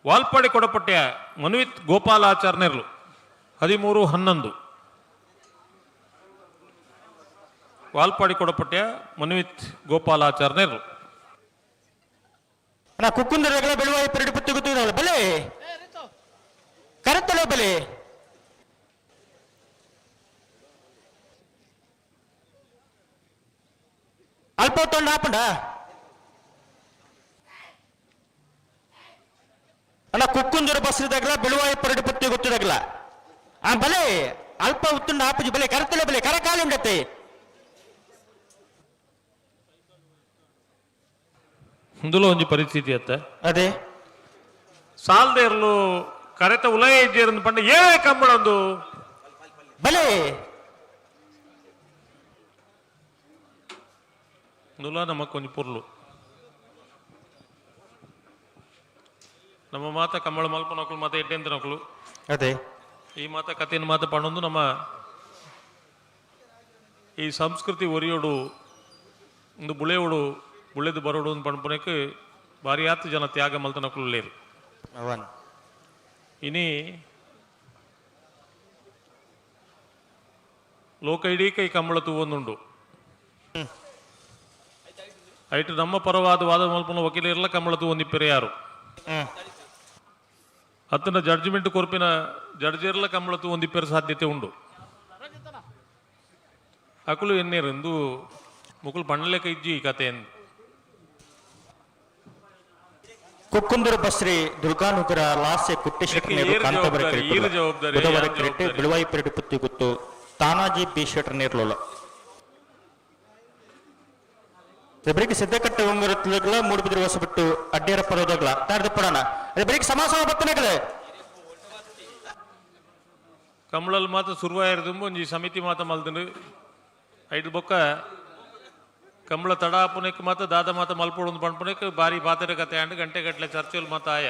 ವಾಲ್ಪಾಡಿ ಕೊಡಪಟ್ಟೆಯ ಮನ್ವಿತ್ ಗೋಪಾಲಾಚಾರ್ಯರು 13-11 ವಾಲ್ಪಾಡಿ ಕೊಡಪಟ್ಟೆಯ ಮನ್ವಿತ್ ಗೋಪಾಲಾಚಾರ್ಯರು ಅಣ್ಣ ಕುಕ್ಕುಂದರಗಳ ಬೆಳುವಾಯಿ ಪೆರಡು ಪುತ್ತಿ ಗೊತ್ತಿದ್ದಾವಲ್ಲ ಬಲೆ ಕರೆತ್ತಲೋ ಬಲೆ ಅಲ್ಪ ಹೊತ್ತೊಂಡು ಹಾಪಂಡ ಅಣ್ಣ ಕುಕ್ಕುಂದೂರು ಬಸ್ರಿದಾಗಲ ಬೆಳುವಾಯಿ ಪರಡು ಪುತ್ತಿ ಗೊತ್ತಿದಾಗಲ ಆ ಬಲೆ ಅಲ್ಪ ಉತ್ತುಂಡು ಹಾಪುಜಿ ಬಲೆ ಕರೆತ್ತಲೇ ಬಲೆ ಕರ ಕಾಲಿ ಉಂಡತ್ತೆ ಇಂದುలో ಒಂಜಿ ಪರಿಸ್ಥಿತಿ ಅತ್ತ ಅದೇ ಸಾಲದೆ ಇರಲು ಕರೆತ ಉಲಯ ಇದ್ದೇರು ಪಂಡ ಏ ಕಂಬಳ ಒಂದು ಬಲೆ ಇಂದುಲ ನಮ್ಮ ಕೊಂಚ ಪೊರ್ಲು ನಮ್ಮ ಮಾತ ಕಂಬಳ ಮಲ್ಪ ನಕಲು ಮಾತ ಎಡ್ಡೆಂತ ನಕಲು ಅದೇ ಈ ಮಾತ ಕಥೆಯನ್ನು ಮಾತ ಪಣ್ಣೊಂದು ನಮ್ಮ ಈ ಸಂಸ್ಕೃತಿ ಒರಿಯೋಡು ಒಂದು ಬುಳೆಯೋಡು ಬುಳೆದು ಬರೋಡು ಒಂದು ಪಣ್ಪುನಕ್ಕೆ ಭಾರಿ ಆತು ಜನ ತ್ಯಾಗ ಮಲ್ತ ನಕಲು ಲೇರು ಅವನ್ ಇನಿ ಲೋಕ ಇಡೀ ಕೈ ಕಂಬಳ ತೂವೊಂದುಂಡು ಐಟು ನಮ್ಮ ಪರವಾದ ವಾದ ಮಲ್ಪನ ವಕೀಲರೆಲ್ಲ ಕಂಬಳ ತೂವೊಂದಿಪ್ಪರೆ ಯಾರು ಅತ್ತನ ಜಡ್ಜ್ಮೆಂಟ್ ಕೊರ್ಪಿನ ಜಡ್ಜರ್ಲ ಕಂಬಳ ತೂವೊಂದಿಪ್ಪರೆ ಸಾಧ್ಯತೆ ಉಂಡು ಅಕುಲು ಎನ್ನೇರು ಎಂದು ಮುಕುಲು ಪಣ್ಣಲೆಕ್ಕ ಇಜ್ಜಿ ಈ ಕಥೆಯನ್ನು ಕುಕ್ಕುಂದೂರು ಬಸ್ರಿ ದುರ್ಗಾನುಗರ ಲಾಸ್ಯ ಕುಟ್ಟಿ ಶೆಟ್ಟಿ ಕಾಂತಬರಕ್ಕೆ ಬಿಳುವಾಯಿ ಪೆರಡು ಪುತ್ತಿ ಗುತ್ತು ತಾನಾಜಿ ಬಿ ಶೆಟ್ರ್ ನೀರ್ಲೋಲ ಬೆಳಿಗ್ಗೆ ಸಿದ್ದಕಟ್ಟೆ ಒಂಗಿರುತ್ತಲ ಮೂಡುಬಿದಿರು ಹೊಸ ಬಿಟ್ಟು ಅಡ್ಡಿಯರ ಪರೋದಗಳ ತಾಡ್ದು ಪಡೋಣ ಅದೇ ಬೆಳಿಗ್ಗೆ ಸಮಾಸಮ ಬತ್ತನಾಗದೆ ಕಂಬಳಲ್ಲಿ ಮಾತ್ರ ಸುರುವಾಯಿರದುಂಬು ಒಂಜಿ ಸಮಿತಿ ಮಾತ ಮಲ್ದನು ಐದು ಬೊಕ್ಕ ಕಂಬಳ ತಡಾಪುನಕ್ಕೆ ಮಾತ್ರ ದಾದ ಮಾತ ಮಲ್ಪೊಡು ಪಣ್ಪುನಕ್ಕೆ ಬಾರಿ ಪಾತ್ರೆ ಕತೆ ಅಂಡ್ ಗಂಟೆ ಗಟ್ಟಲೆ ಚರ್ಚೆಲ್ ಮಾತ ಆಯ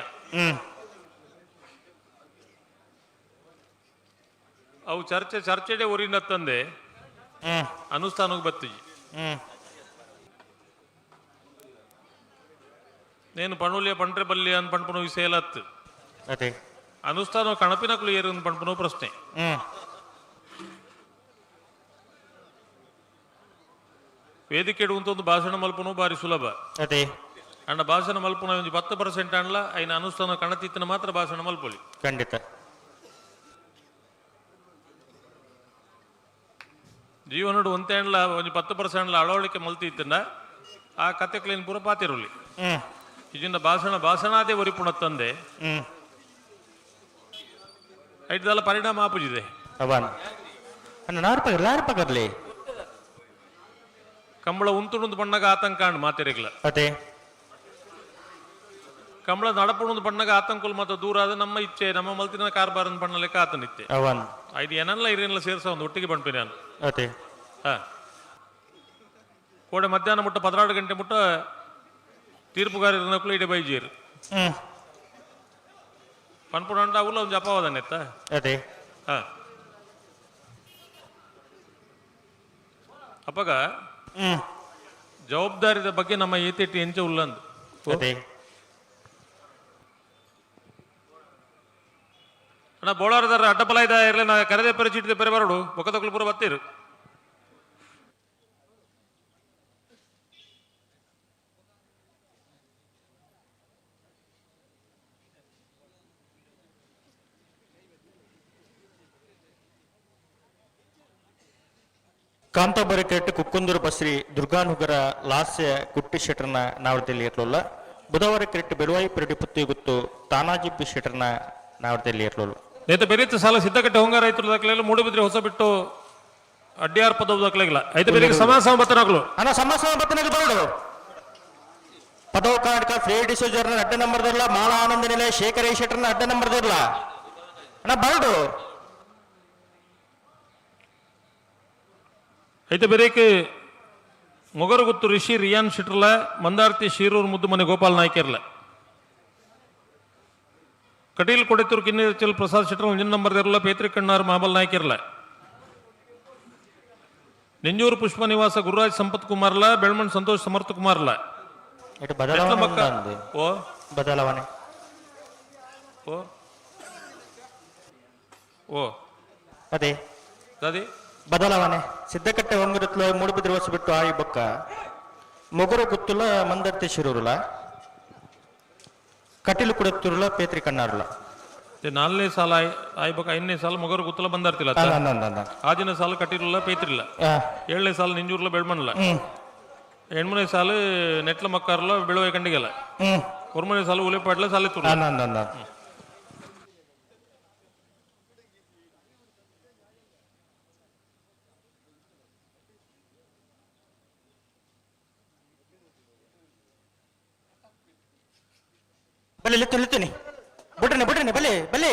ಅವು ಚರ್ಚೆಡೆ ಊರಿನ ತಂದೆ ಅನುಷ್ಠಾನಕ್ಕೆ ಬತ್ತಿಜಿ నేను పనులే పంట్ರೆ బల్లి అని పంపను విషయాలత్ ಅದೇ ಅನುಷ್ಠಾನ ಕಣಪಿನಕಲು ಏರು ಅಂತ ಪಂಪನು ಪ್ರಶ್ನೆ ವೇದಿಕೆ ಒಂದು ಭಾಷಣ ಮಲ್ಪನು ಬಾರಿ ಸುಲಭ ಅದೇ ಅಂಡ ಭಾಷಣ ಮಲ್ಪನ ಒಂದು 10% ಅನ್ಲ ಐನ ಅನುಷ್ಠಾನ ಕಣತಿತ್ತಿನ ಮಾತ್ರ ಭಾಷಣ ಮಲ್ಪೊಲಿ ಖಂಡಿತ ಜೀವನಡು ಒಂತೆ ಅನ್ಲ ಒಂದು 10% ಅಳವಳಿಕೆ ಮಲ್ತಿತ್ತಂಡ ಆ ಕಥೆಕ್ಲೇನು ಪೂರ ಪಾತಿರುಲಿ ಇದರಿಂದ ಭಾಷಣಾದೇ ಒರಿಪುಣ ತಂದೆ ಐದಲ್ಲ ಪರಿಣಾಮ ಆಪುಜಿದೆ ಅವನ್ ನಾರ್ಪಗರ್ಲಿ ಕಂಬಳ ಉಂತುಣದು ಬಣ್ಣಗ ಆತಂಕ ಅಂಡ್ ಮಾತೆರೆಗ್ಲ ಅದೇ ಕಂಬಳ ನಡಪುಣದು ಬಣ್ಣಗ ಆತಂಕಲ್ ಮಾತ್ರ ದೂರ ಆದ ನಮ್ಮ ಇಚ್ಛೆ ನಮ್ಮ ಮಲ್ತಿನ ಕಾರ್ಬಾರ ಬಣ್ಣ ಲೆಕ್ಕ ಆತನಿತ್ತೆ ಅವನ್ ಐದು ಏನಲ್ಲ ಇರೇನೆಲ್ಲ ಸೇರ್ಸ ಒಂದು ಒಟ್ಟಿಗೆ ಬಣ್ಪೆ ನಾನು ಅದೇ ಹಾ ಕೋಡೆ ಮಧ್ಯಾಹ್ನ ಮುಟ್ಟ 16 ಗಂಟೆ ಮುಟ್ಟ ತೀರ್ಪುಗಾರನಕ್ಕೂ ಇಡೆ ಬೈಜೀರು ಪನ್ಪುಣ ಅಂಡ ಅವಲ್ಲ ಒಂದು ಅಪವಾದನೆತ್ತ ಅದೇ ಹಾ ಅಪ್ಪಗ ಜವಾಬ್ದಾರಿದ ಬಗ್ಗೆ ನಮ್ಮ ಏತೆಟ್ಟಿ ಎಂಚ ಉಲ್ಲಂದು ಅದೇ ಅಣ್ಣ ಬೋಳಾರದಾರ ಅಡ್ಡಪಲ ಇದ ಇರಲಿ ನಾ ಕರೆದೆ ಪರಿಚಿಟ್ಟಿದೆ ಪೆರೆ ಬರಡು ಬೊಕ್ಕದಕ್ಕಲು ಪೂರ ಬತ್ತೀರು ಕಾಂತಾಬರಿ ಕೆಟ್ಟು ಕುಕ್ಕುಂದೂರು ಬಸ್ರಿ ದುರ್ಗಾನುಗರ ಲಾಸ್ಯ ಕುಟ್ಟಿ ಶೆಟ್ರನ ನಾವಡದಲ್ಲಿ ಇರಲಿಲ್ಲ ಬುಧವಾರ ಕೆಟ್ಟು ಬೆಳುವಾಯಿ ಪೆರಡಿ ಪುತ್ತಿ ಗುತ್ತು ತಾನಾಜಿ ಬಿ ಶೆಟ್ರನ ನಾವಡದಲ್ಲಿ ಇರಲಿಲ್ಲ ನೇತ ಬೆರೀತ ಸಾಲ ಸಿದ್ದಕಟ್ಟೆ ಹೊಂಗಾರ ರೈತರು ದಾಖಲೆಲ್ಲ ಮೂಡುಬಿದ್ರೆ ಹೊಸ ಬಿಟ್ಟು ಅಡ್ಡಿಯಾರ್ ಪದವು ದಾಖಲೆಗಿಲ್ಲ ಐದು ಬೇರೆ ಸಮಾಸ ಬತ್ತನಾಗ್ಲು ಅಣ್ಣ ಸಮಾಸ ಬತ್ತನಾಗ ಬರಡು ಪದವು ಕಾರ್ಡ್ಕ ಫ್ರೇಡ್ ಡಿಸೋಜರ್ನ ಅಡ್ಡ ನಂಬರ್ ಇರಲ್ಲ ಮಾಳ ಆನಂದ ನಿಲಯ ಶೇಖರ ಶೆಟ್ರನ ಅಡ್ಡ ನಂಬರ್ ಇರಲ್ಲ ಅಣ್ಣ ಬರಡು అయితే బెరేకి మొగరుగుత్తు రిషి రియాన్ షిట్రల మందార్తి షీరూరు ముద్దుమని గోపాల్ నాయకర్ల ಕಟೀಲ್ ಕೊಡೆತೂರು ಕಿನ್ನಿರಚಲ್ ಪ್ರಸಾದ್ ಶೆಟ್ರ ಒಂಜಿನ ನಂಬರ್ ಇರಲ್ಲ ಪೇತ್ರಿ ಕಣ್ಣಾರ್ ಮಾಬಲ್ ನಾಯಕಿರಲ್ಲ ನೆಂಜೂರು ಪುಷ್ಪ ನಿವಾಸ ಗುರುರಾಜ್ ಸಂಪತ್ ಕುಮಾರ್ಲ ಬೆಳ್ಮಣ್ ಸಂತೋಷ್ ಸಮರ್ಥ ಕುಮಾರ್ಲ ಓ ಬದಲಾವಣೆ ಓ ಓ ಅದೇ ಅದೇ ಬದಲಾವಣೆ ಸಿದ್ದಕಟ್ಟೆ ಒಂಗಿರುತ್ತಲ ಮೂಡುಬಿದ್ರೆ ಹೊಸ ಬಿಟ್ಟು ಆಯಿ ಬೊಕ್ಕ ಮೊಗರು ಗುತ್ತುಲ ಮಂದರ್ತಿ ಶಿರೂರುಲ ಕಟೀಲು ಕುಡತ್ತಿರುಳ ಪೇತ್ರಿ ಕಣ್ಣಾರುಳ ನಾಲ್ನೇ ಸಾಲ ಆಯ್ಬೇಕು 5ನೇ ಸಾಲ ಮೊಗರು ಗುತ್ತಲ ಬಂದಾರ್ತಿಲ್ಲ ಆಜಿನ ಸಾಲ ಕಟ್ಟಿರಲ್ಲ ಪೇತ್ರಿಲ್ಲ 7ನೇ ಸಾಲ ನಿಂಜೂರ್ಲ ಬೆಳ್ಮಣ್ಲ 8ನೇ ಸಾಲ ನೆಟ್ಲ ಮಕ್ಕಾರ್ಲ ಬೆಳುವೆ ಕಂಡಿಗೆಲ್ಲ 1ನೇ ಸಾಲ ಉಲೆಪಾಡ್ಲ ಸಾಲ ಬಲೆ ಲಿತ್ತುನಿ ಬಿಡ್ರಿ ಬಲೆ